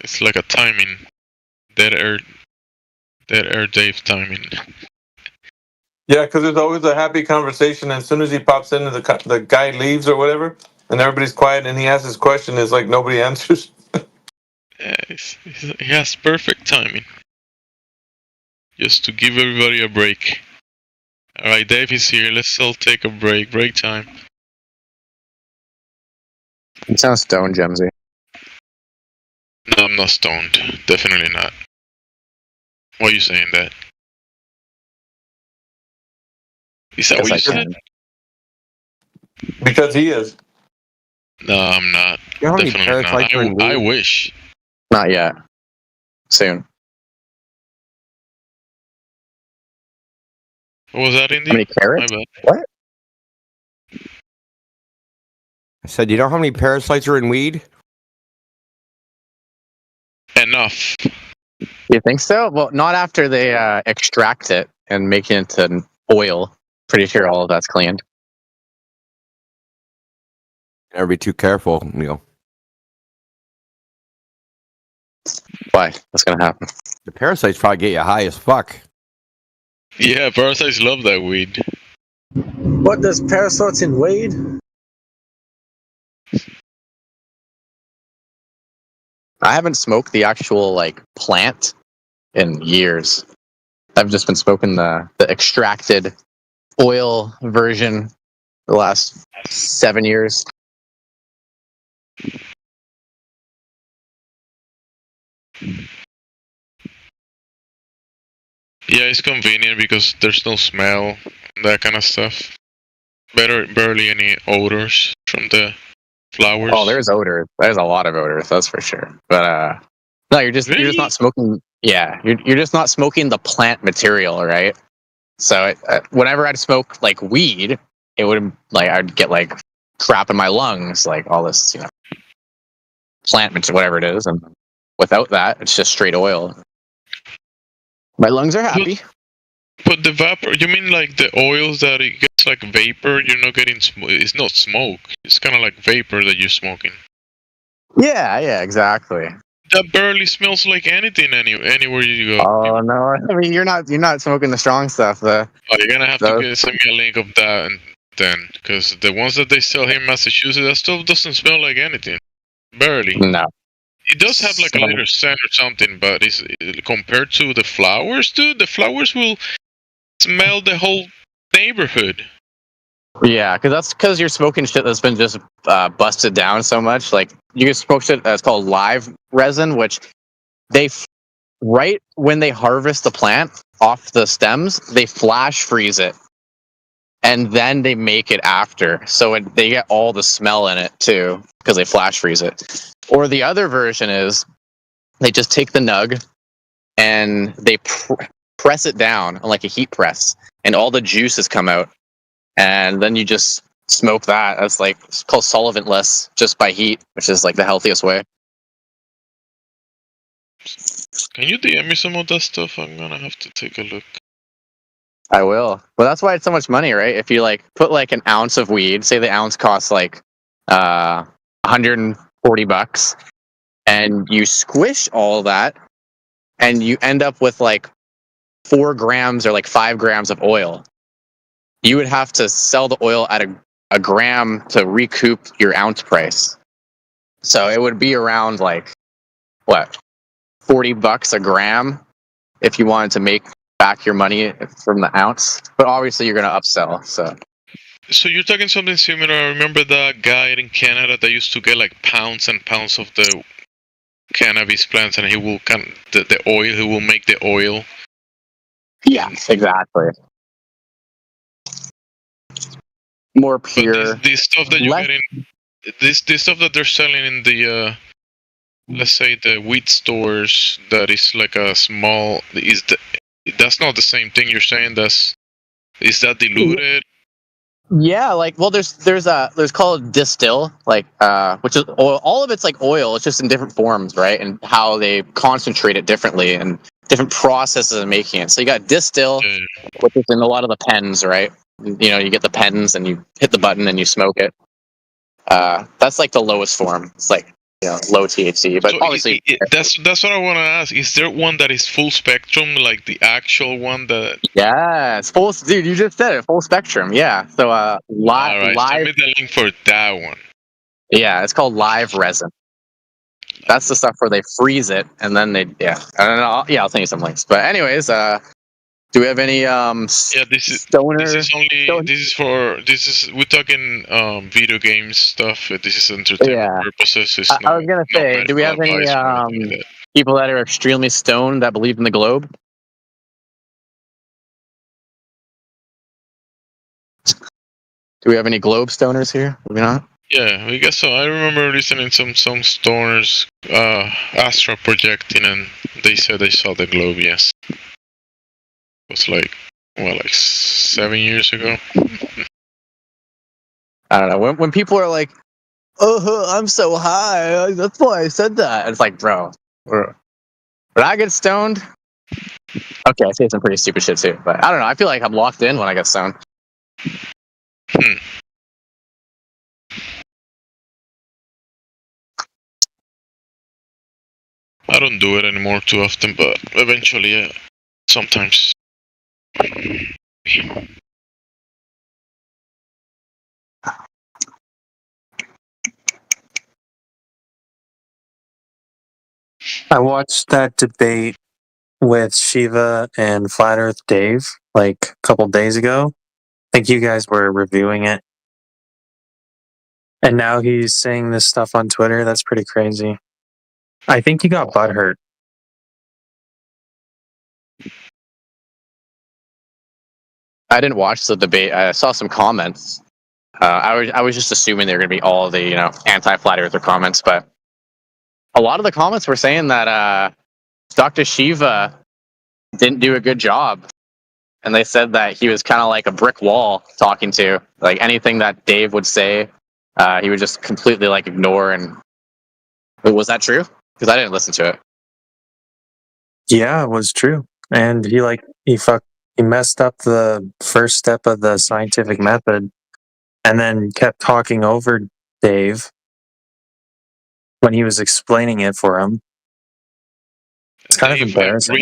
it's like a timing, dead air Dave timing. Yeah, because there's always a happy conversation. As soon as he pops in, and the guy leaves or whatever, and everybody's quiet, and he asks his question, it's like nobody answers. Yeah, he has perfect timing. Just to give everybody a break. Alright, Dave is here. Let's all take a break. Break time. You sound stoned, Gemsy. No, I'm not stoned. Definitely not. Why are you saying that? Is that what you said? Because he is. No, I'm not. You know how many Definitely parasites are in not. I weed? wish. Not yet. Soon. What was that, Indy? How many carrots? My bad. What? I said, you know how many parasites are in weed? Enough. You think so? Well, not after they extract it and make it into oil. Pretty sure all of that's cleaned. Never be too careful, Neil. Why? What's gonna happen? The parasites probably get you high as fuck. Yeah, parasites love that weed. What does parasites in weed? I haven't smoked the actual like plant in years. I've just been smoking the extracted oil version the last 7 years. Yeah, it's convenient because there's no smell, that kind of stuff. Barely any odors from the flowers. Oh, there's odor. There's a lot of odors, that's for sure. But no, you're just not smoking. Yeah, you're just not smoking the plant material, right? So whenever I'd smoke like weed, it would like I'd get like crap in my lungs, like all this, plant material, whatever it is, and without that, it's just straight oil. My lungs are happy. But the vapor, you mean like the oils that it gets like vapor? You're not getting it's not smoke. It's kind of like vapor that you're smoking. Yeah, exactly. That barely smells like anything anywhere you go. Oh no! I mean, you're not smoking the strong stuff. Oh, you're gonna have to send me a link of that then, because the ones that they sell here in Massachusetts, that stuff doesn't smell like anything. Barely. No. It does have like a little scent or something, but it's compared to the flowers, dude. The flowers will smell the whole neighborhood. Yeah, because you're smoking shit that's been just busted down so much. Like you can smoke shit that's called live resin, which right when they harvest the plant off the stems, they flash freeze it, and then they make it after, so they get all the smell in it too because they flash freeze it. Or the other version is they just take the nug and they press it down on like a heat press, and all the juices come out. And then you just smoke that. That's like, it's called solventless, just by heat, which is like the healthiest way. Can you DM me some of that stuff? I'm gonna have to take a look. I will. Well, that's why it's so much money, right? If you like put like an ounce of weed, say the ounce costs like $140, and you squish all that, and you end up with like 4 grams or like 5 grams of oil. You would have to sell the oil at a gram to recoup your ounce price. So it would be around like, what, $40 a gram if you wanted to make back your money from the ounce. But obviously you're going to upsell. So you're talking something similar. I remember that guy in Canada that used to get like pounds and pounds of the cannabis plants, and he will the oil. He will make the oil. Yeah, exactly. More pure. This stuff that you get in, this stuff that they're selling in the, let's say the weed stores, that is like a small. That's not the same thing you're saying. That's Is that diluted? Yeah, like there's called distill, like which is oil. All of it's like oil. It's just in different forms, right? And how they concentrate it differently and different processes of making it. So you got distill, which is in a lot of the pens, right? You know, you get the pens and you hit the button and you smoke it. That's like the lowest form. It's like, you know, low THC, but So obviously that's what I want to ask. Is there one that is full spectrum, like the actual one that? yeah, it's full. Dude, you just said it, full spectrum. Yeah. So All right, live. send me the link for that one. Yeah, it's called live resin. That's the stuff where they freeze it and then they I don't know. Yeah, I'll send you some links. But anyways, do we have any stoner? This is we're talking video games stuff. This is entertainment purposes. It's I was gonna say, do we have any people that are extremely stoned that believe in the globe? Do we have any globe stoners here? Maybe not. Yeah, I guess so. I remember listening to some stoners astral projecting, and they said they saw the globe. Yes, it was like 7 years ago. I don't know. When people are like, "Oh, I'm so high," that's why I said that. It's like, bro, when I get stoned, okay, I say some pretty stupid shit too. But I don't know. I feel like I'm locked in when I get stoned. I don't do it anymore too often, but eventually, yeah, sometimes. I watched that debate with Shiva and Flat Earth Dave like a couple days ago. I think you guys were reviewing it. And now he's saying this stuff on Twitter. That's pretty crazy. I think he got butthurt. I didn't watch the debate. I saw some comments. I was just assuming they were going to be all the anti-flat earther comments, but a lot of the comments were saying that Dr. Shiva didn't do a good job, and they said that he was kind of like a brick wall talking to. Like anything that Dave would say, he would just completely like ignore. And was that true? Because I didn't listen to it. Yeah, it was true. And he messed up the first step of the scientific method and then kept talking over Dave when he was explaining it for him. It's kind of embarrassing.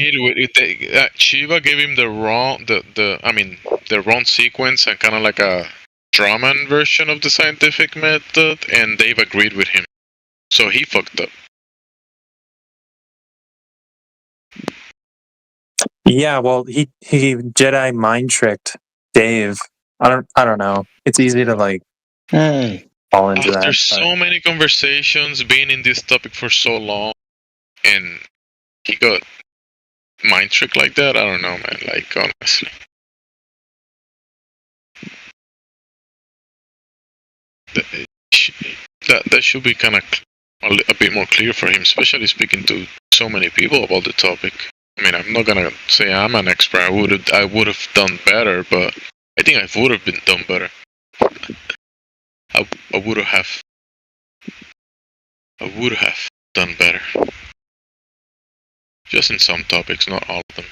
Shiva gave him the wrong sequence and kind of like a Drummond version of the scientific method, and Dave agreed with him. So he fucked up. Yeah, well, he Jedi mind tricked Dave. I don't know. It's easy to fall into that. After so many conversations, being in this topic for so long, and he got mind tricked like that. I don't know, man. Like honestly, that should be kind of a bit more clear for him, especially speaking to so many people about the topic. I mean, I'm not gonna say I'm an expert. I would have done better, but I think I would have been done better. I would have done better. Just in some topics, not all of them.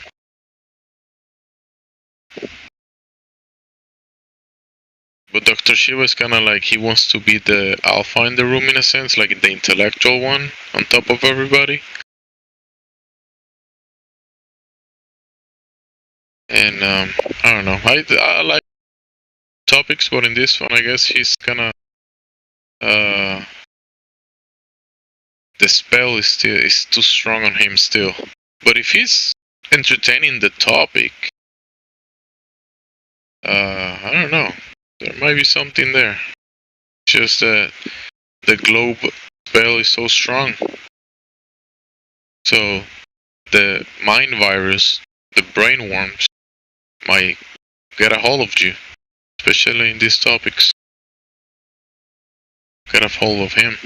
But Dr. Shiva is kind of like he wants to be the alpha in the room in a sense, like the intellectual one on top of everybody. And I don't know. I like topics, but in this one, I guess he's kind of the spell is too strong on him still. But if he's entertaining the topic, I don't know. There might be something there. Just that the globe spell is so strong. So the mind virus, the brain worms, might get a hold of you, especially in these topics. Get a hold of him.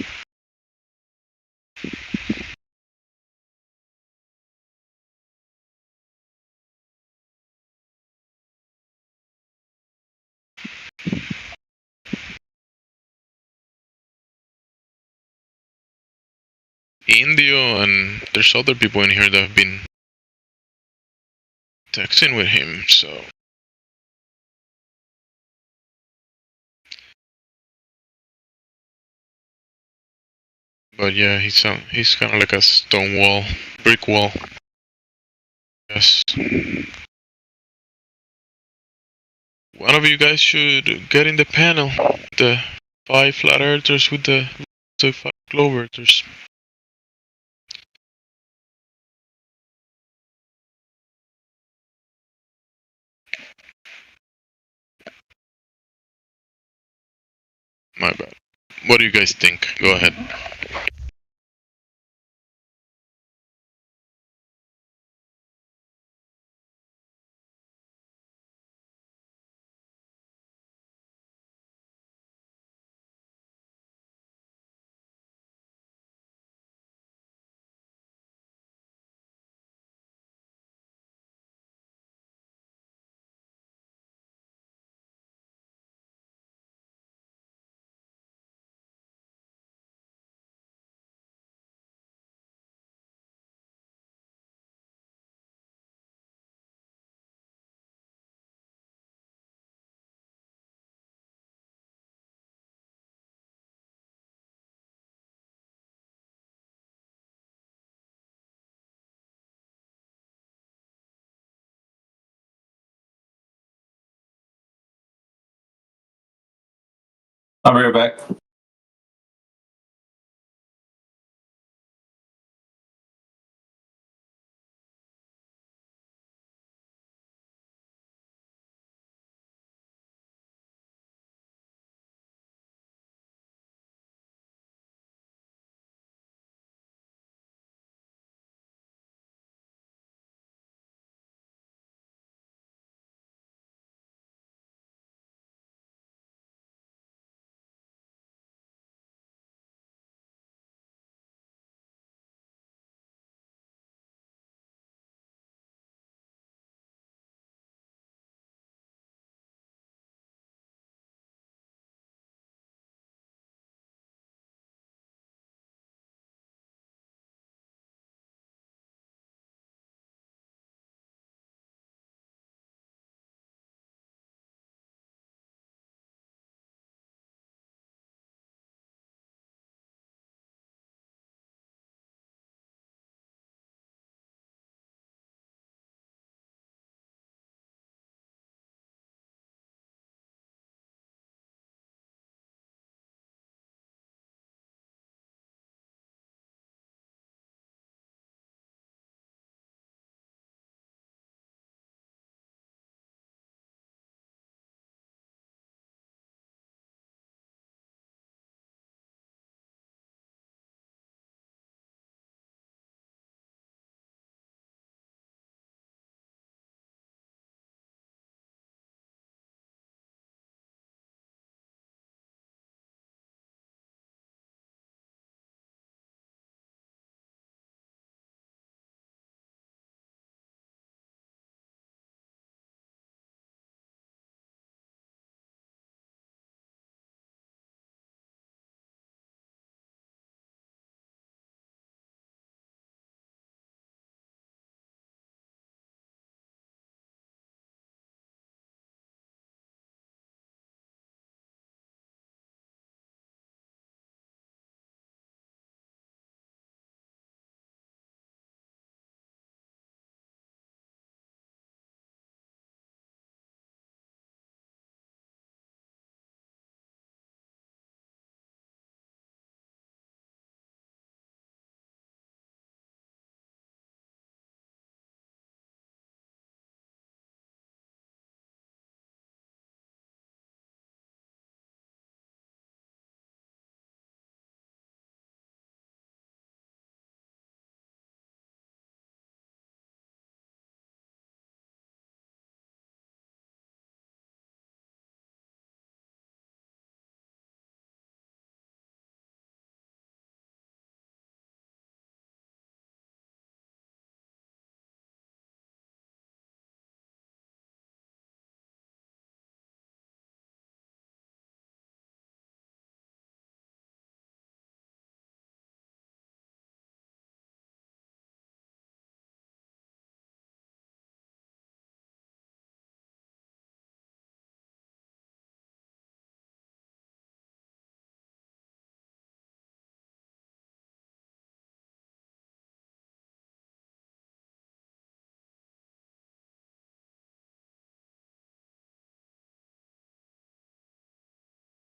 Indio, and there's other people in here that have been texting with him, so. But yeah, he's kind of like a stone wall, brick wall. Yes. One of you guys should get in the panel. The 5 flat earthers with the 5 globe earthers. My bad. What do you guys think? Go ahead. I'll be right back.